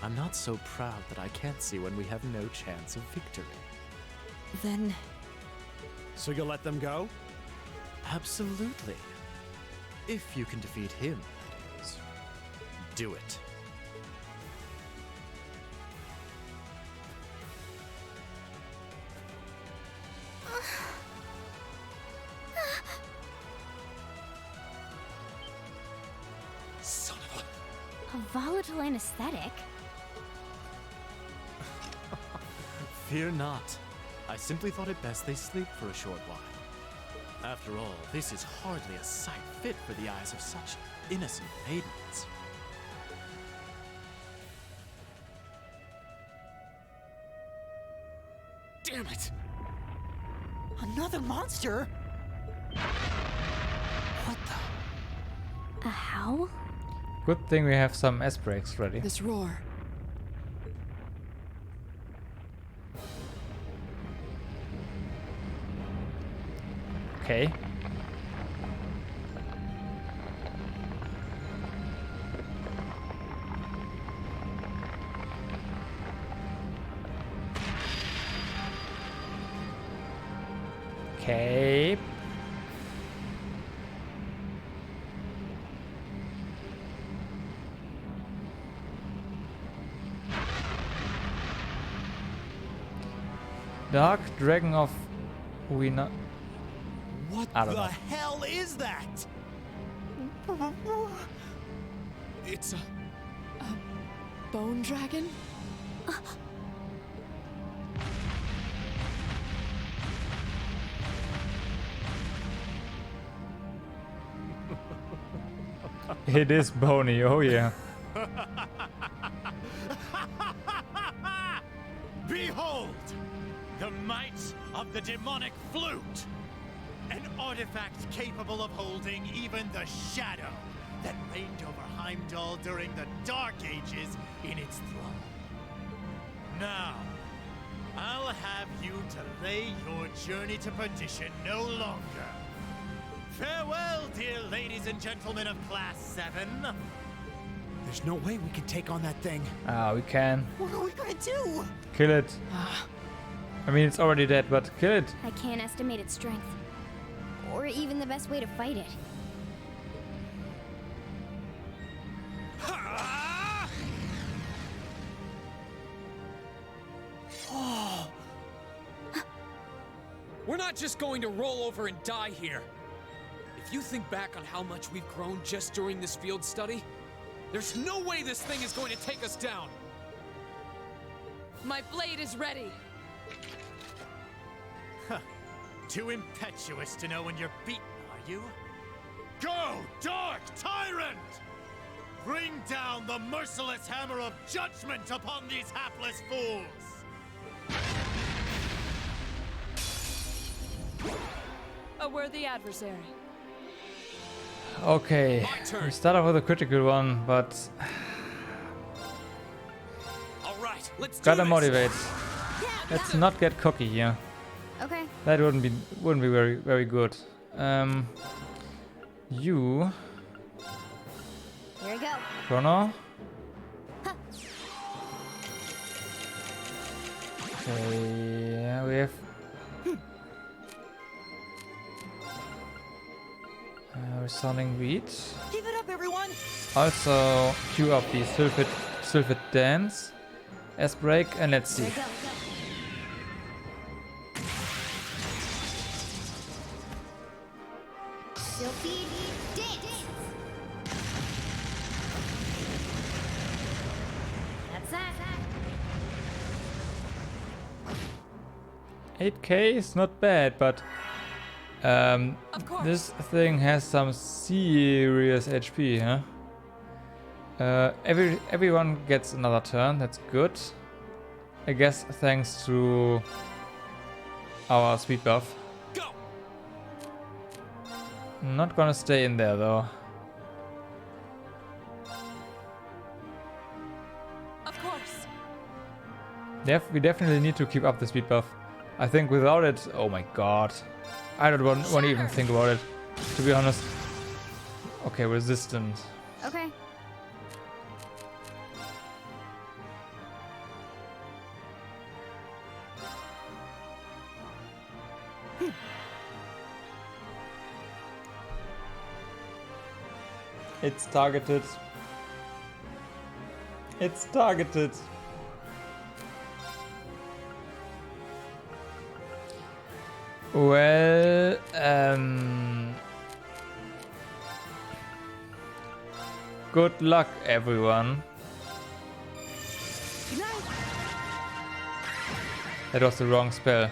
I'm not so proud that I can't see when we have no chance of victory. Then... So you'll let them go? Absolutely. If you can defeat him, that is. Do it. Son of A volatile anesthetic? Fear not. I simply thought it best they sleep for a short while. After all, this is hardly a sight fit for the eyes of such innocent maidens. Damn it! Another monster? What the? A howl? Good thing we have some S-brakes ready. This roar. Okay. Okay. Dark Dragon of Wina. What I don't the know. hell is that? It's a Bone dragon? It is bony, oh yeah. Behold! The might of the demonic flute! An artifact capable of holding even the shadow that reigned over Heimdallr during the Dark Ages in its thrall. Now, I'll have you delay your journey to perdition no longer. Farewell, dear ladies and gentlemen of Class 7. There's no way we can take on that thing. Ah, we can. What are we gonna do? Kill it. I mean, it's already dead, but kill it. I can't estimate its strength. Or even the best way to fight it. We're not just going to roll over and die here. If If you think back on how much we've grown just during this field study, there's no way this thing is going to take us down. My blade is ready. Huh. Too impetuous to know when you're beaten, are you? Go, Dark Tyrant! Bring down the merciless hammer of judgment upon these hapless fools! A worthy adversary. Okay, we start off with a critical one, but all right, let's gotta motivate. Let's not get cocky here. Okay. That wouldn't be very good. You. Here we go. Chrono. Okay, yeah, we have. Resounding Reed. Give it up, everyone! Also, queue up the Sylphid Dance as break, and let's see. Sylphid Dance! That's that. 8k is not bad, but this thing has some serious HP, huh? Everyone gets another turn, that's good. I guess thanks to our speed buff. Go. Not gonna stay in there though. Of course. We definitely need to keep up the speed buff. I think without it, oh my god. I don't want to even think about it, to be honest. Okay, resistant. Okay. It's targeted. It's targeted. Well, good luck, everyone. That was the wrong spell.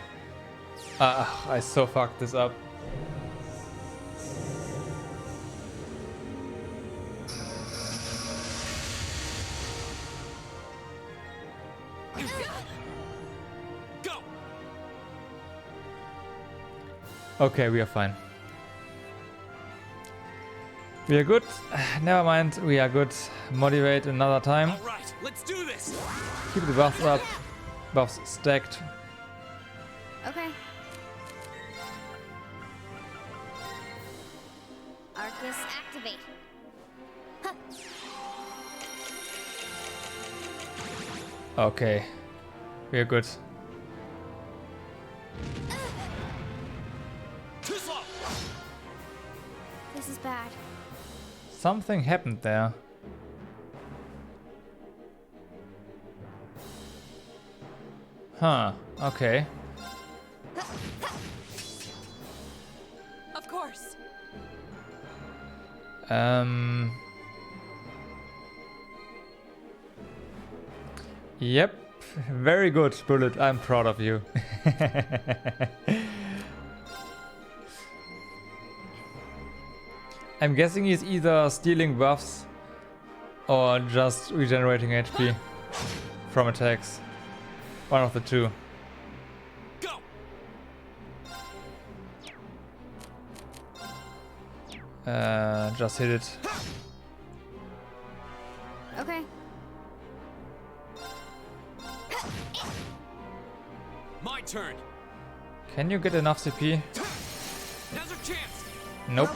I so fucked this up. Okay, we are fine. We are good. Never mind, we are good. Motivate another time. All right, let's do this. Keep the buffs up. Buffs stacked. Okay. Arcus activate. Huh. Okay. We are good. This is bad. Something happened there. Huh, okay. Of course. Yep. Very good, Bullet. I'm proud of you. I'm guessing he's either stealing buffs or just regenerating HP from attacks. One of the two. Go. Just hit it. Okay. My turn. Can you get enough CP? Now's our chance. Nope.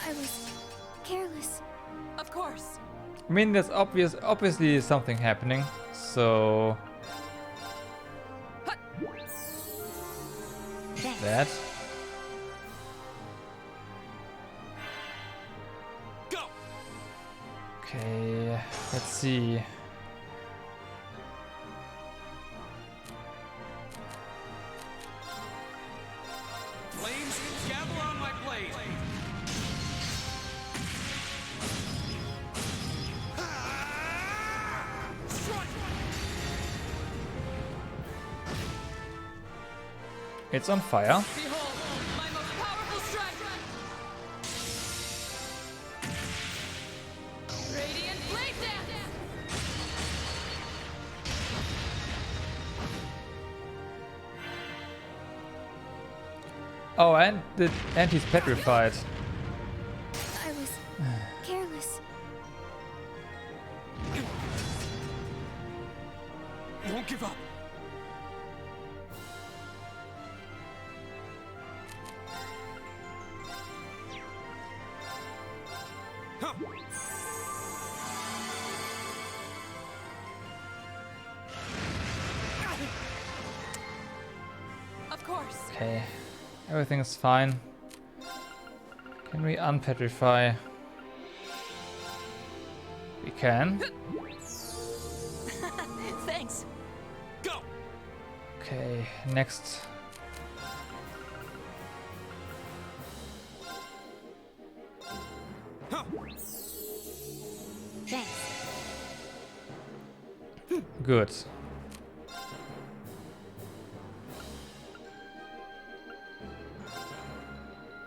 I was careless. Of course. I mean, there's obviously something happening, so that. Go. Okay, let's see. blade. It's on fire. Behold, my most powerful strike! Radiant blade dance! Oh, and he's petrified. I was careless. Won't give up. Of course. Okay, everything is fine. Can we unpetrify? We can. Thanks. Go. Okay, next. Thanks. Good.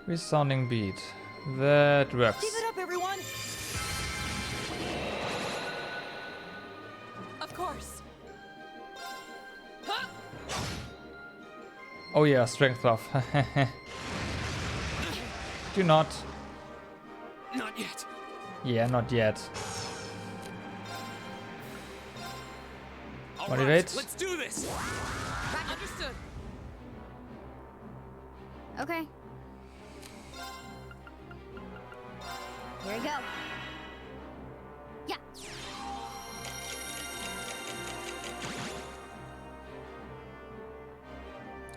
Resounding beat. That works. Give it up, everyone! Of course. Oh yeah, strength buff. Do not. Not yet. Yeah, not yet. All Motivate. right, let's do this. Understood. Okay. Here we go. Yeah.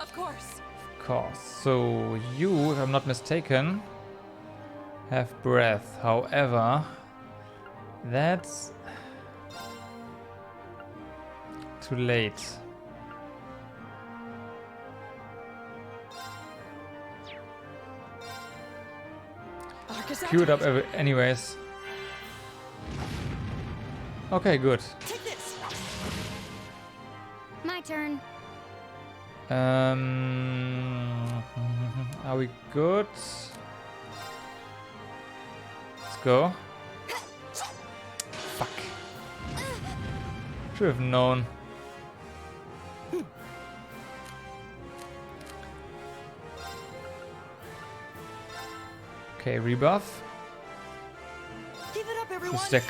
Of course. Of course. So you, if I'm not mistaken, have breath. However, that's too late. Queue it up anyways. Okay, good. Take this. My turn. Are we good? Let's go. Fuck. Should have known. Okay, rebuff. Give it up, everyone. Stack,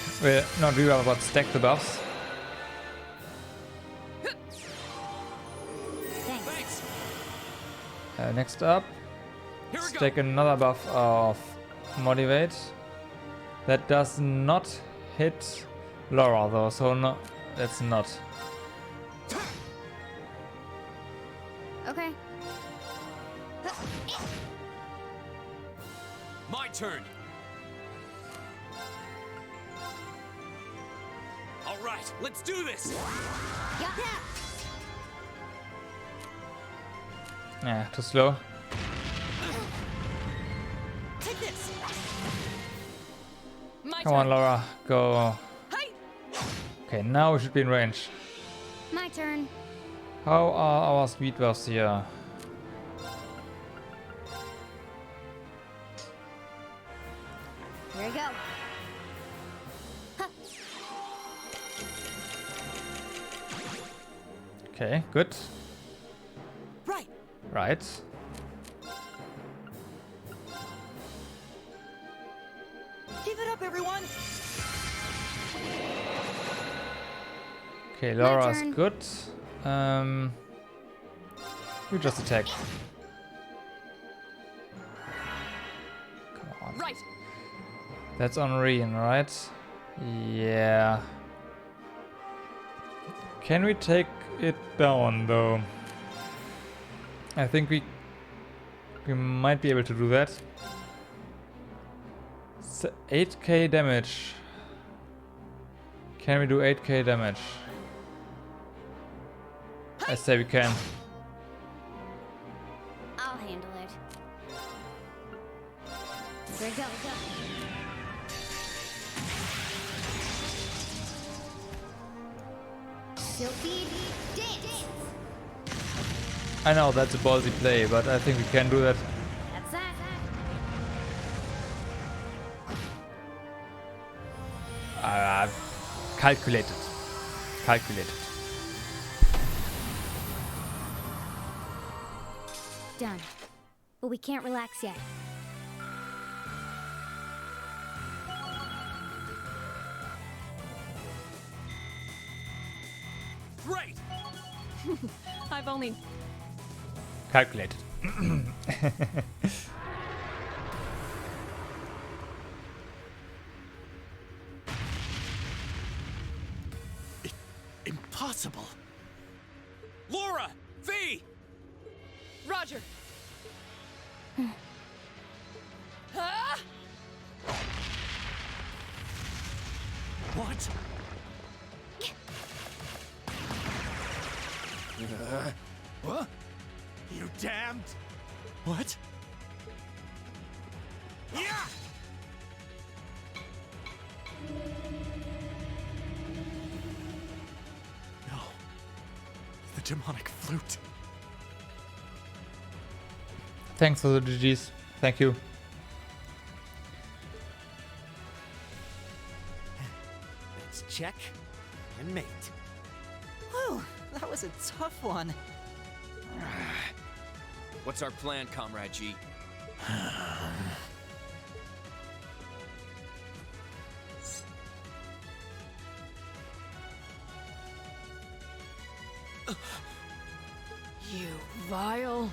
not rebuff, but stack the buffs. Thanks. Next up, stack another buff of motivate. That does not hit Laura though, so no, that's not. Okay. My turn. All right, let's do this. Yeah. Yeah, too slow. Take this. Come on, Laura, go. Okay, now we should be in range. My turn. How are our speed buffs here? Here we go. Okay, good. Right. Right. Give it up, everyone. Okay, Laura's turn. good. You just attack. Come on. Right. That's on Reen, right? Yeah. Can we take it down though? I think we might be able to do that. 8k damage. Can we do 8k damage? I say we can. I'll handle it. Here we go. Silky dance. I know that's a ballsy play, but I think we can do that. That's that. Calculated. Calculated. Done. But we can't relax yet. Great! I've only... Calculated. Impossible. Laura! V! Roger! Ah! What? What? You damned! What? Yeah! No. The demonic flute. Thanks for the GGs. Thank you. Let's check and mate. Whew, that was a tough one. What's our plan, Comrade G? You vile...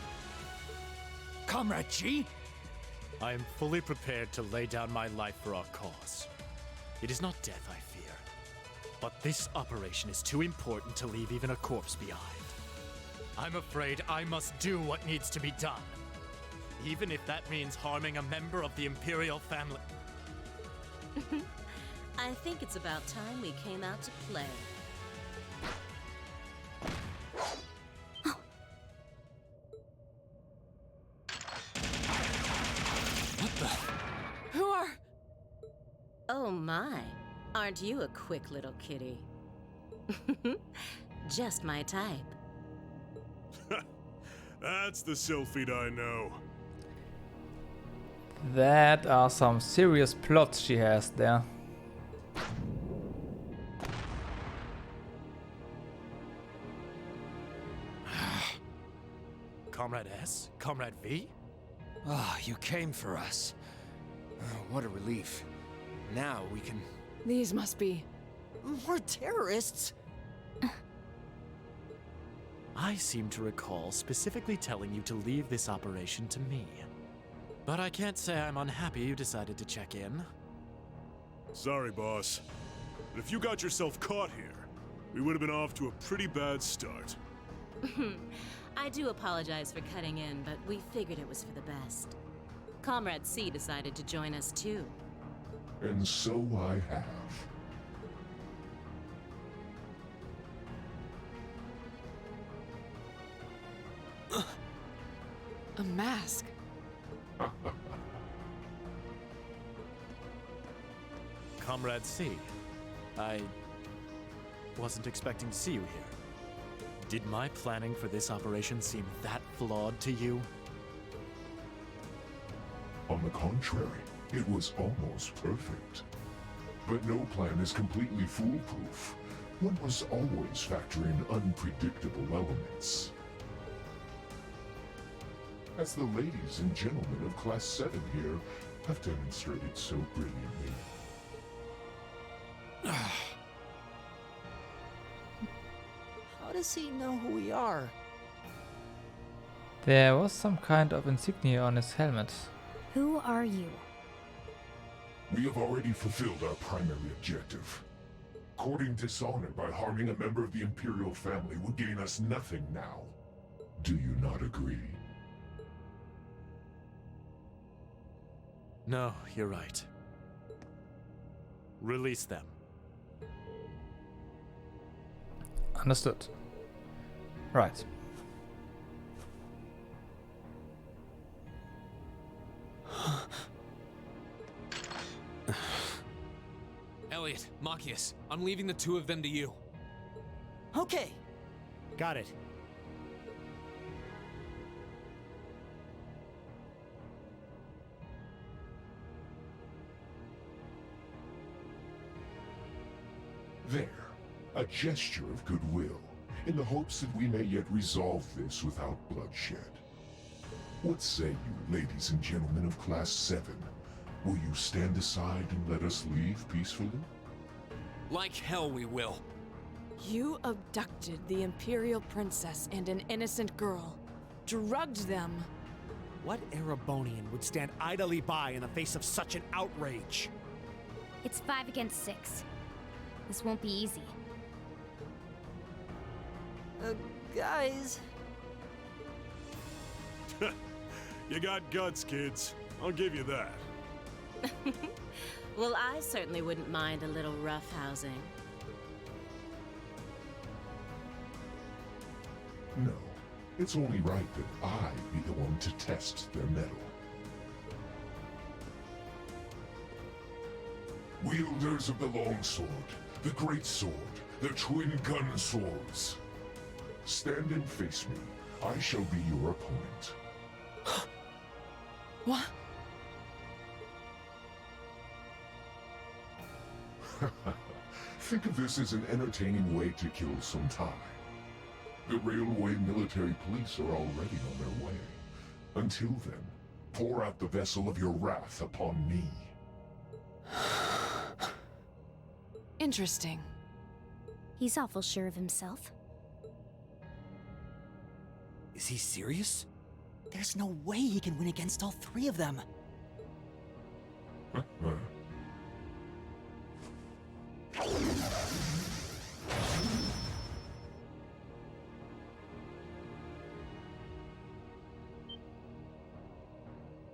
Comrade G? I am fully prepared to lay down my life for our cause. It is not death I fear, but this operation is too important to leave even a corpse behind. I'm afraid I must do what needs to be done, even if that means harming a member of the Imperial family. I think it's about time we came out to play. Who are... Oh my, aren't you a quick little kitty? Just my type. That's the Sylphid I know. That are some serious plots she has there. Comrade S? Comrade V? Ah, you came for us. What a relief. Now we can... These must be... More terrorists? I seem to recall specifically telling you to leave this operation to me. But I can't say I'm unhappy you decided to check in. Sorry, boss. But if you got yourself caught here, we would have been off to a pretty bad start. I do apologize for cutting in, but we figured it was for the best. Comrade C decided to join us too. And so I have. A mask. Comrade C, I wasn't expecting to see you here. Did my planning for this operation seem that flawed to you? On the contrary, it was almost perfect. But no plan is completely foolproof. One must always factor in unpredictable elements. As the ladies and gentlemen of Class 7 here have demonstrated so brilliantly. How does he know who we are? There was some kind of insignia on his helmet. Who are you? We have already fulfilled our primary objective. Courting dishonor by harming a member of the Imperial family would gain us nothing now. Do you not agree? No, you're right. Release them. Understood. Right. Quiet, Machias. I'm leaving the two of them to you. Okay. Got it. There, a gesture of goodwill, in the hopes that we may yet resolve this without bloodshed. What say you, ladies and gentlemen of Class 7? Will you stand aside and let us leave peacefully? Like hell we will. You abducted the Imperial Princess and an innocent girl. Drugged them. What Erebonian would stand idly by in the face of such an outrage? It's 5 against 6. This won't be easy. Guys. You got guts, kids. I'll give you that. Well, I certainly wouldn't mind a little roughhousing. No, it's only right that I be the one to test their mettle. Wielders of the longsword, the great sword, the twin gun swords. Stand and face me. I shall be your opponent. What? Think of this as an entertaining way to kill some time. The railway military police are already on their way. Until then, pour out the vessel of your wrath upon me. Interesting. He's awful sure of himself. Is he serious? There's no way he can win against all 3 of them.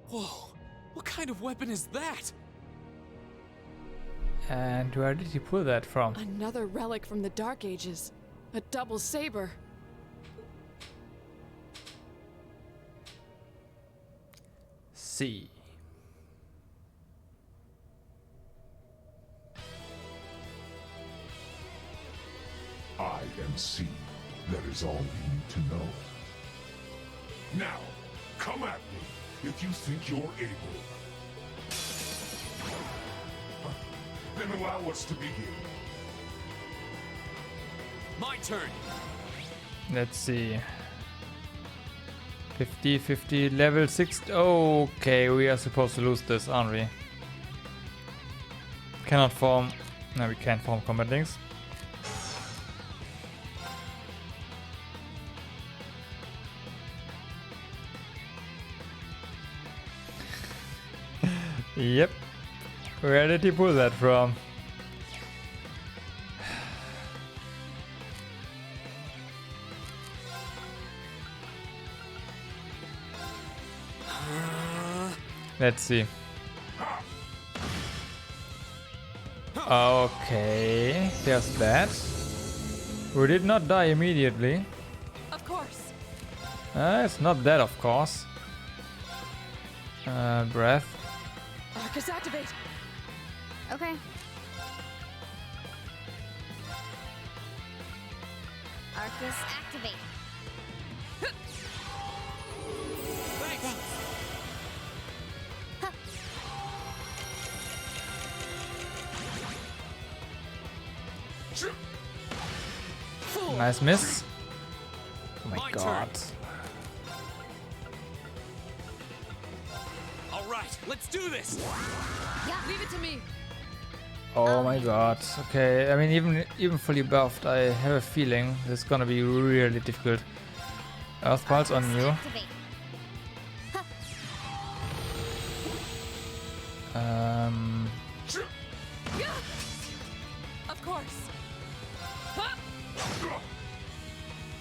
Whoa, what kind of weapon is that? And where did he pull that from? Another relic from the Dark Ages. A double saber. C. I am C. That is all you need to know. Now, come at me if you think you're able. Then allow us to begin. My turn. Let's see. 50, level 6. Okay, we are supposed to lose this, aren't we? Cannot form. No, we can't form combat links. Yep. Where did he pull that from? Let's see. Okay, there's that. We did not die immediately. Of course. It's not that, of course. Breath. Arcus activate. Okay. Arcus activate. Thanks. Nice miss. Oh my My god. All right, let's do this. Yeah, leave it to me. Oh my god. Okay, I mean even fully buffed, I have a feeling this is gonna be really difficult. Earth Pulse on you. Of course.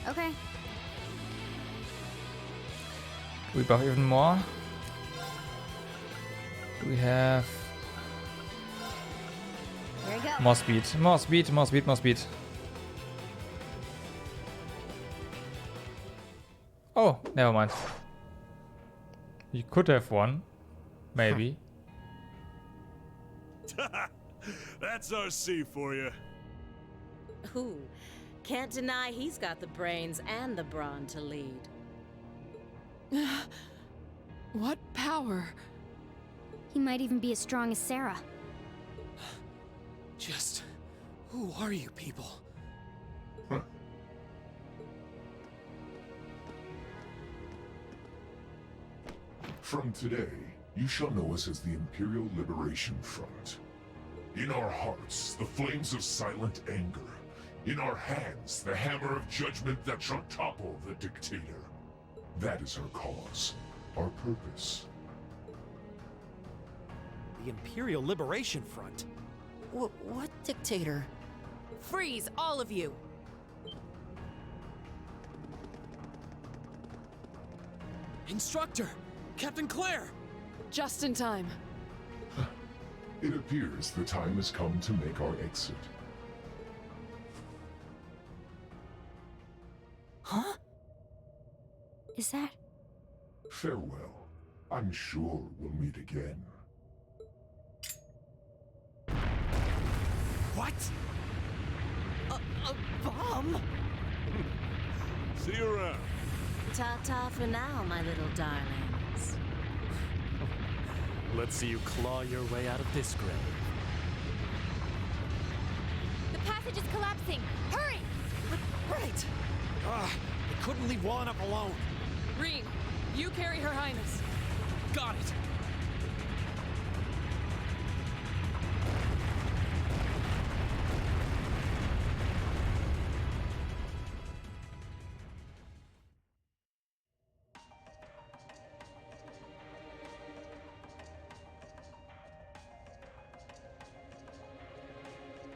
Okay. Do we buff even more? Do we have Here we go. more speed? More speed, more speed, more speed. Oh, never mind. You could have won. Maybe. That's RC for you. Ooh, can't deny he's got the brains and the brawn to lead. What power? He might even be as strong as Sarah. Just... who are you people? From today, you shall know us as the Imperial Liberation Front. In our hearts, the flames of silent anger. In our hands, the hammer of judgment that shall topple the dictator. That is our cause, our purpose. The Imperial Liberation Front? What dictator? Freeze, all of you! Instructor! Captain Claire! Just in time. It appears the time has come to make our exit. Huh? Is that... Farewell. I'm sure we'll meet again. What? A bomb? See you around. Ta-ta for now, my little darlings. Let's see you claw your way out of this grave. The passage is collapsing! Hurry! Right! I couldn't leave well enough alone. Rean, you carry Her Highness. Got it!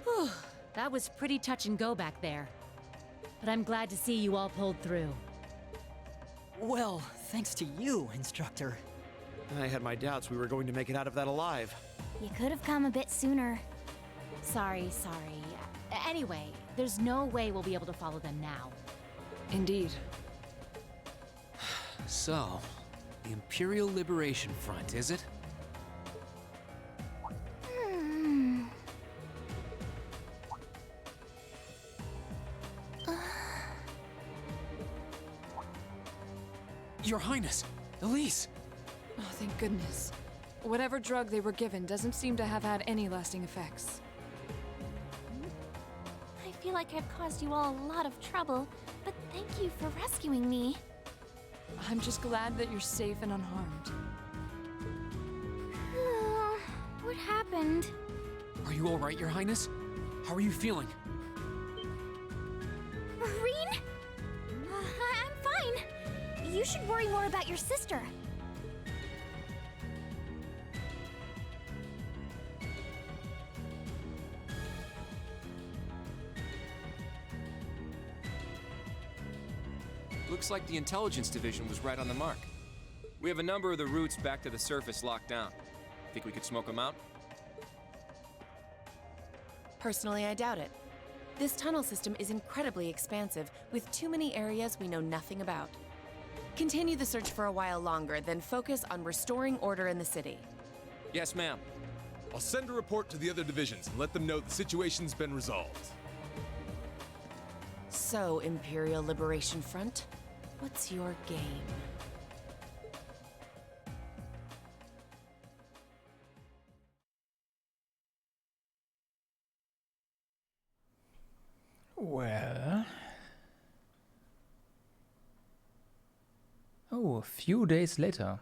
Whew, that was pretty touch and go back there. But I'm glad to see you all pulled through. Well, thanks to you, Instructor. I had my doubts we were going to make it out of that alive. You could have come a bit sooner. Sorry. Anyway, there's no way we'll be able to follow them now. Indeed. So, the Imperial Liberation Front, is it? Your Highness! Elise! Oh, thank goodness. Whatever drug they were given doesn't seem to have had any lasting effects. I feel like I've caused you all a lot of trouble, but thank you for rescuing me. I'm just glad that you're safe and unharmed. What happened? Are you alright, Your Highness? How are you feeling? Rean? I'm fine. You should worry more about your sister. Looks like the intelligence division was right on the mark. We have a number of the routes back to the surface locked down. Think we could smoke them out? Personally, I doubt it. This tunnel system is incredibly expansive, with too many areas we know nothing about. Continue the search for a while longer, then focus on restoring order in the city. Yes, ma'am. I'll send a report to the other divisions and let them know the situation's been resolved. So, Imperial Liberation Front, what's your game? Well... Oh, a few days later.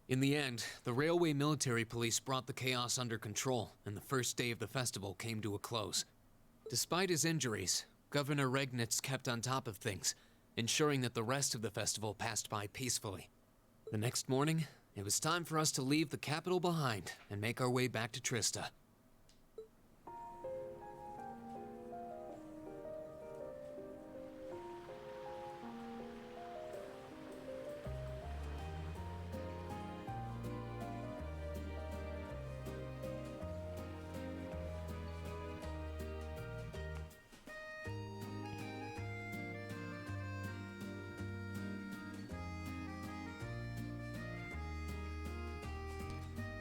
In the end, the Railway Military Police brought the chaos under control, and the first day of the festival came to a close. Despite his injuries, Governor Regnitz kept on top of things, ensuring that the rest of the festival passed by peacefully. The next morning, it was time for us to leave the capital behind and make our way back to Trista.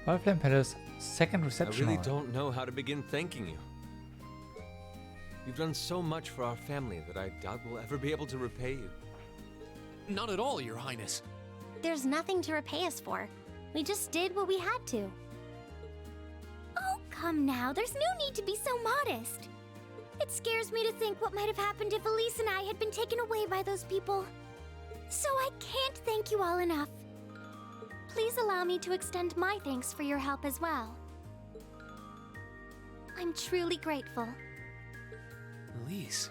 Flame Palace second reception I really hall. don't know how to begin thanking you. You've done so much for our family that I doubt we'll ever be able to repay you. Not at all, Your Highness. There's nothing to repay us for. We just did what we had to. Oh, come now. There's no need to be so modest. It scares me to think what might have happened if Elise and I had been taken away by those people. So I can't thank you all enough. Please allow me to extend my thanks for your help as well. I'm truly grateful. Elise.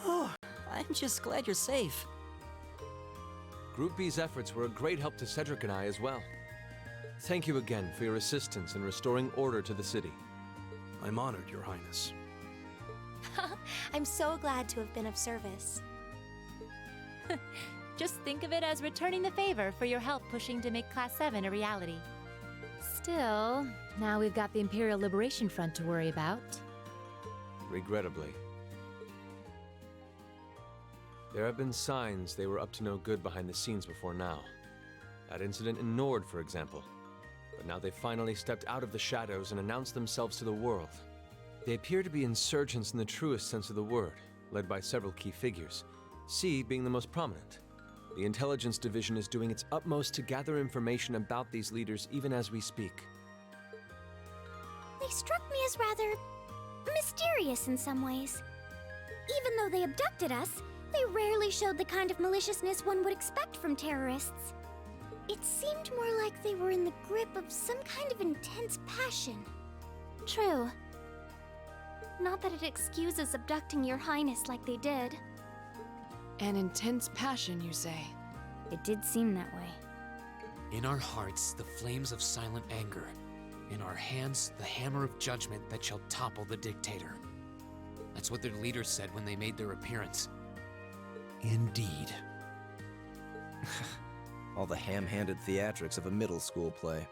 Oh, I'm just glad you're safe. Group B's efforts were a great help to Cedric and I as well. Thank you again for your assistance in restoring order to the city. I'm honored, Your Highness. I'm so glad to have been of service. Just think of it as returning the favor for your help pushing to make Class 7 a reality. Still, now we've got the Imperial Liberation Front to worry about. Regrettably. There have been signs they were up to no good behind the scenes before now. That incident in Nord, for example. But now they've finally stepped out of the shadows and announced themselves to the world. They appear to be insurgents in the truest sense of the word, led by several key figures, C being the most prominent. The Intelligence Division is doing its utmost to gather information about these leaders even as we speak. They struck me as rather mysterious in some ways. Even though they abducted us, they rarely showed the kind of maliciousness one would expect from terrorists. It seemed more like they were in the grip of some kind of intense passion. True. Not that it excuses abducting Your Highness like they did. An intense passion, you say? It did seem that way. In our hearts, the flames of silent anger. In our hands, the hammer of judgment that shall topple the dictator. That's what their leaders said when they made their appearance. Indeed. All the ham-handed theatrics of a middle school play.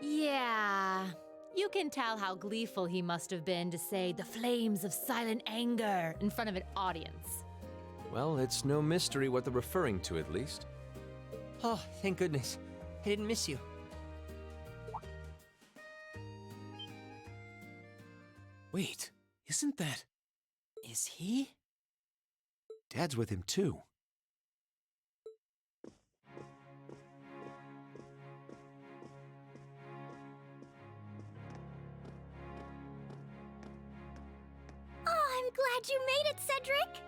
Yeah. You can tell how gleeful he must have been to say the flames of silent anger in front of an audience. Well, it's no mystery what they're referring to, at least. Oh, thank goodness. I didn't miss you. Wait, isn't that... Is he? Dad's with him, too. Oh, I'm glad you made it, Cedric!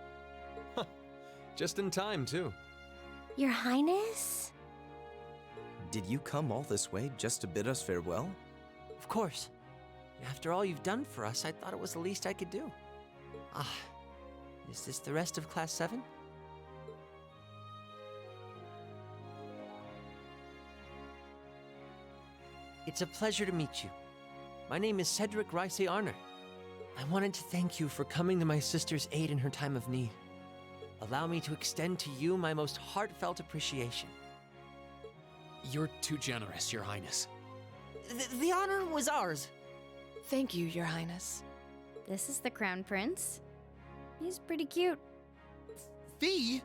Just in time, too. Your Highness? Did you come all this way just to bid us farewell? Of course. After all you've done for us, I thought it was the least I could do. Is this the rest of Class 7? It's a pleasure to meet you. My name is Cedric Rice-Arner. I wanted to thank you for coming to my sister's aid in her time of need. Allow me to extend to you my most heartfelt appreciation. You're too generous, Your Highness. The honor was ours. Thank you, Your Highness. This is the Crown Prince. He's pretty cute. Fee?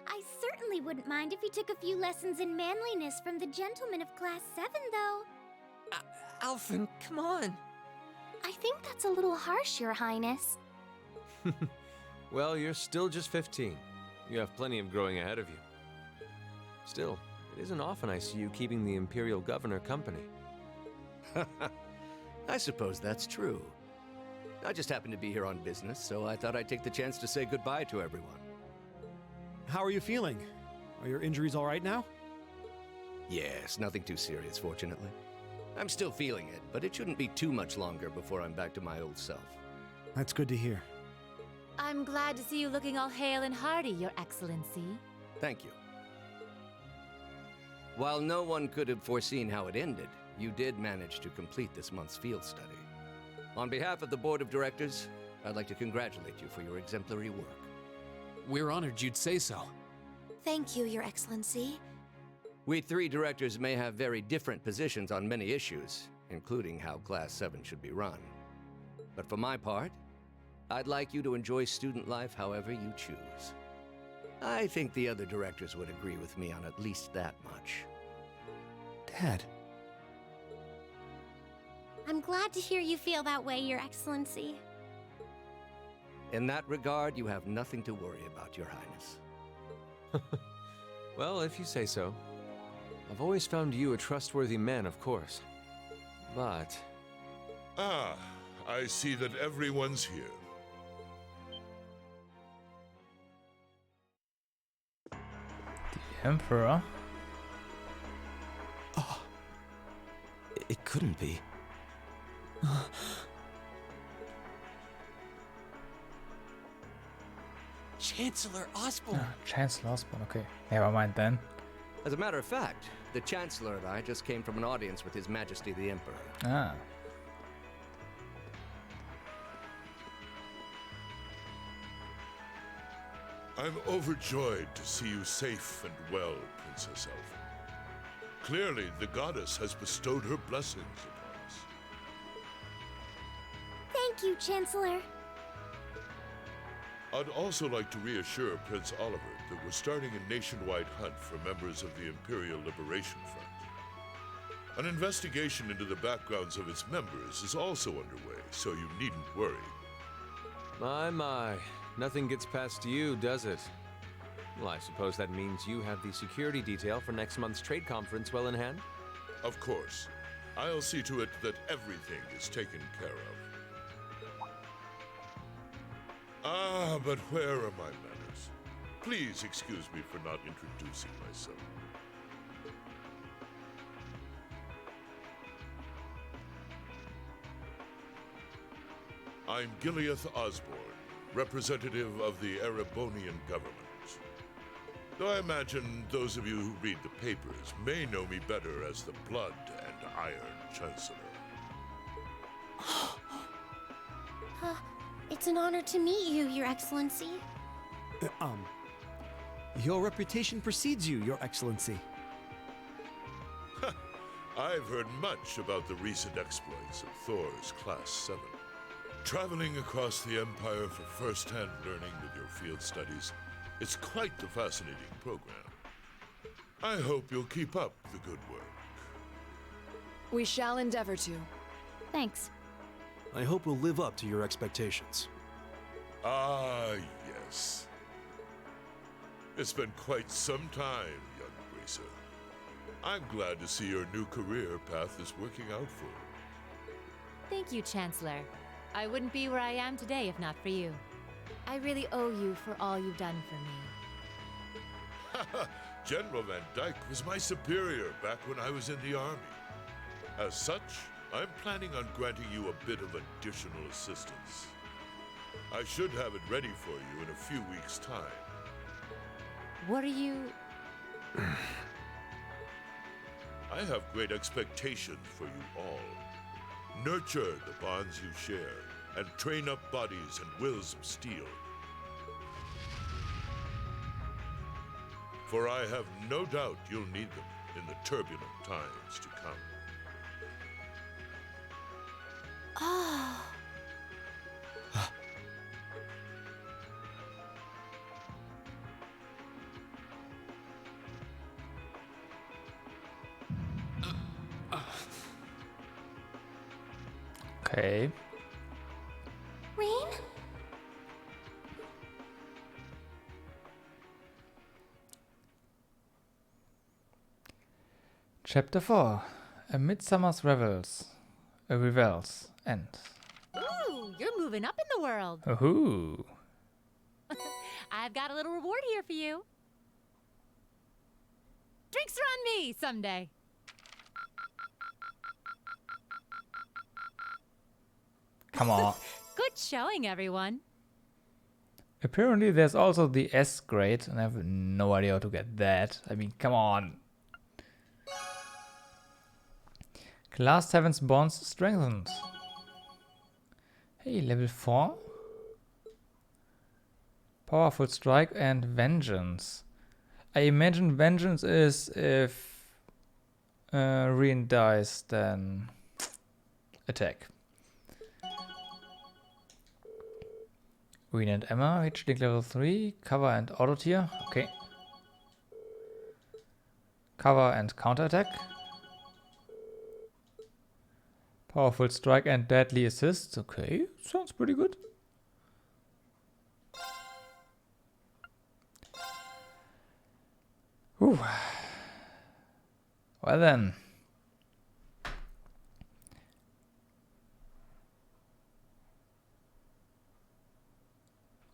I certainly wouldn't mind if he took a few lessons in manliness from the gentlemen of Class 7, though. Alphen, come on. I think that's a little harsh, Your Highness. Well, you're still just 15. You have plenty of growing ahead of you. Still, it isn't often I see you keeping the Imperial Governor company. I suppose that's true. I just happened to be here on business, so I thought I'd take the chance to say goodbye to everyone. How are you feeling? Are your injuries all right now? Yes, nothing too serious, fortunately. I'm still feeling it, but it shouldn't be too much longer before I'm back to my old self. That's good to hear. I'm glad to see you looking all hale and hearty, Your Excellency. Thank you. While no one could have foreseen how it ended, you did manage to complete this month's field study. On behalf of the Board of Directors, I'd like to congratulate you for your exemplary work. We're honored you'd say so. Thank you, Your Excellency. We three directors may have very different positions on many issues, including how Class 7 should be run. But for my part, I'd like you to enjoy student life however you choose. I think the other directors would agree with me on at least that much. Dad. I'm glad to hear you feel that way, Your Excellency. In that regard, you have nothing to worry about, Your Highness. Well, if you say so. I've always found you a trustworthy man, of course. But... Ah, I see that everyone's here. The Emperor? Oh, it couldn't be. Chancellor Osborne. Ah, Chancellor Osborne, okay. Never mind then. As a matter of fact, the Chancellor and I just came from an audience with His Majesty the Emperor. Ah. I'm overjoyed to see you safe and well, Princess Elphin. Clearly, the goddess has bestowed her blessings upon us. Thank you, Chancellor. I'd also like to reassure Prince Oliver that we're starting a nationwide hunt for members of the Imperial Liberation Front. An investigation into the backgrounds of its members is also underway, so you needn't worry. My. Nothing gets past you, does it? Well, I suppose that means you have the security detail for next month's trade conference well in hand? Of course. I'll see to it that everything is taken care of. Ah, but where are my manners? Please excuse me for not introducing myself. I'm Gileath Osborne, representative of the Erebonian government. Though I imagine those of you who read the papers may know me better as the Blood and Iron Chancellor. It's an honor to meet you, Your Excellency. Your reputation precedes you, Your Excellency. I've heard much about the recent exploits of Thor's Class 7. Traveling across the Empire for first-hand learning with your field studies, it's quite the fascinating program. I hope you'll keep up the good work. We shall endeavor to. Thanks. I hope we'll live up to your expectations. Ah, yes. It's been quite some time, young Bracer. I'm glad to see your new career path is working out for you. Thank you, Chancellor. I wouldn't be where I am today if not for you. I really owe you for all you've done for me. General Van Dyke was my superior back when I was in the Army. As such, I'm planning on granting you a bit of additional assistance. I should have it ready for you in a few weeks' time. What are you... I have great expectations for you all. Nurture the bonds you share, and train up bodies and wills of steel. For I have no doubt you'll need them in the turbulent times to come. Oh. Okay. Rain? Chapter 4. A Midsummer's Revels. Revels. End. Ooh, you're moving up in the world. Ooh. I've got a little reward here for you. Drinks are on me someday. Come on. Good showing, everyone. Apparently there's also the S grade, and I have no idea how to get that. I mean, come on. Class 7's bonds strengthened. Hey, level 4. Powerful strike and vengeance. I imagine vengeance is if Rien dies, then attack. Rien and Emma reached level 3. Cover and auto tier. Okay. Cover and counter attack. Powerful strike and deadly assist. Okay, sounds pretty good. Whew. Well then.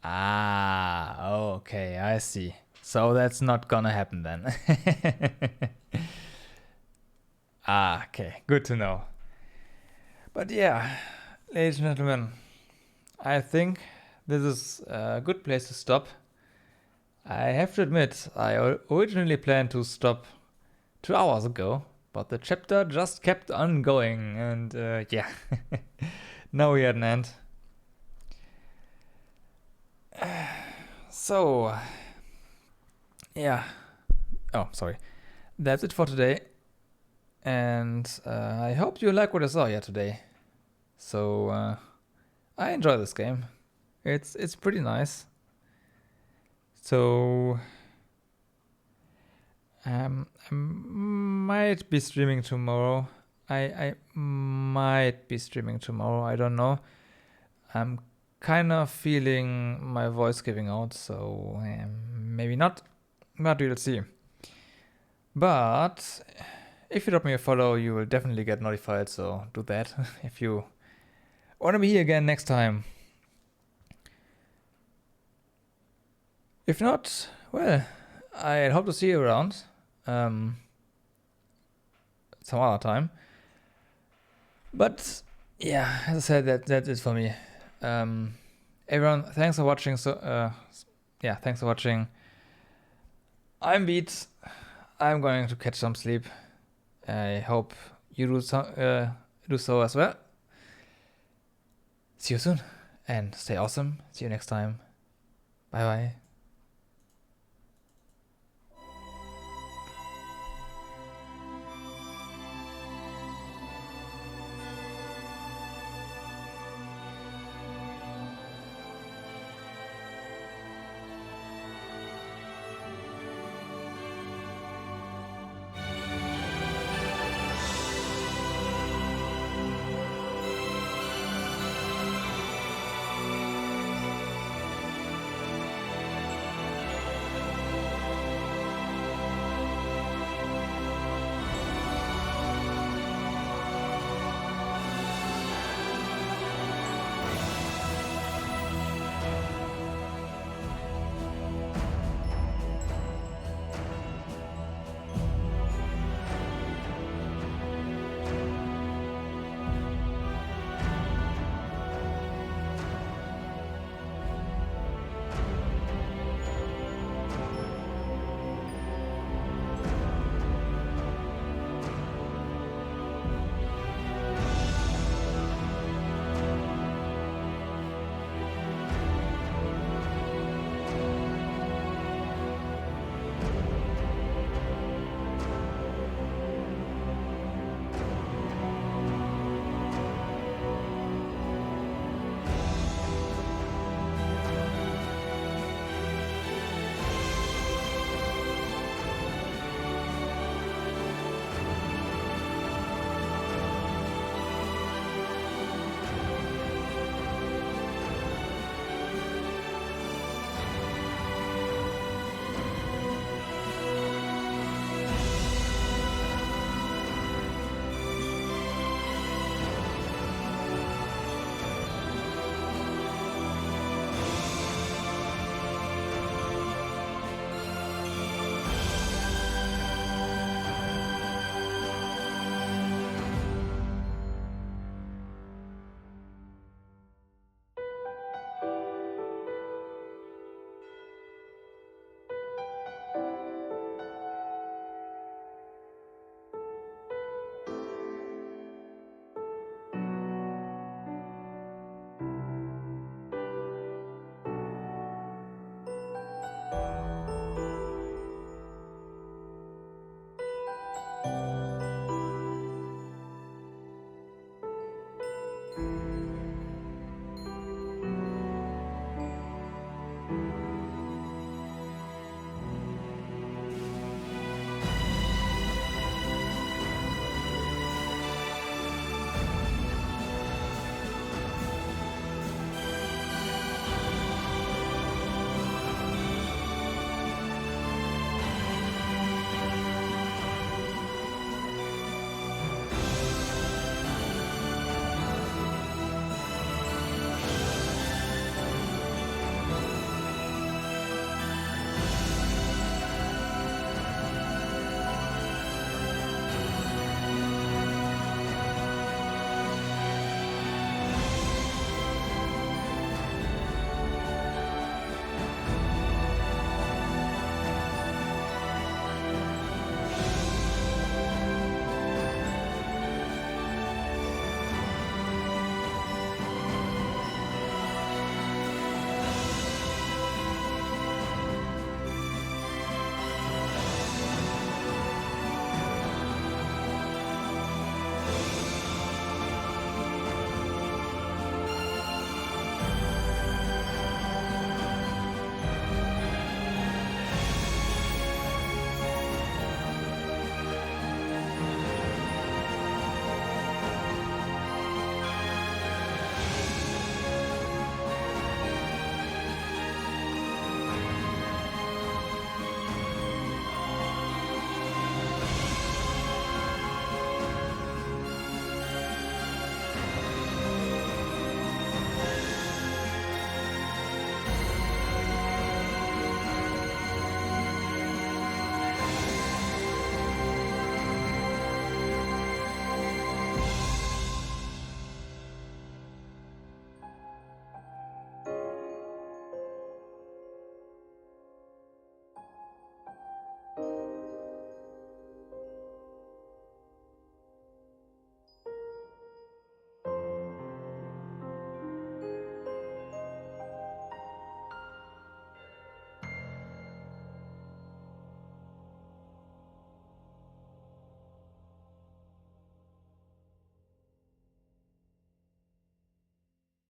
Ah, okay, I see. So that's not gonna happen then. Ah, okay, good to know. But yeah, ladies and gentlemen, I think this is a good place to stop. I have to admit, I originally planned to stop 2 hours ago, but the chapter just kept on going, and yeah, now we're at an end. So, yeah, oh, sorry, that's it for today, and I hope you like what I saw here today. So, I enjoy this game. It's pretty nice. So, I might be streaming tomorrow. I might be streaming tomorrow. I don't know. I'm kind of feeling my voice giving out, so maybe not. But we'll see. But if you drop me a follow, you will definitely get notified. So do that if you want to be here again next time. If not, well, I hope to see you around some other time. But yeah, as I said, that's it for me. Everyone, thanks for watching. So yeah, thanks for watching. I'm beat. I'm going to catch some sleep. I hope you do so as well. See you soon and stay awesome. See you next time. Bye bye.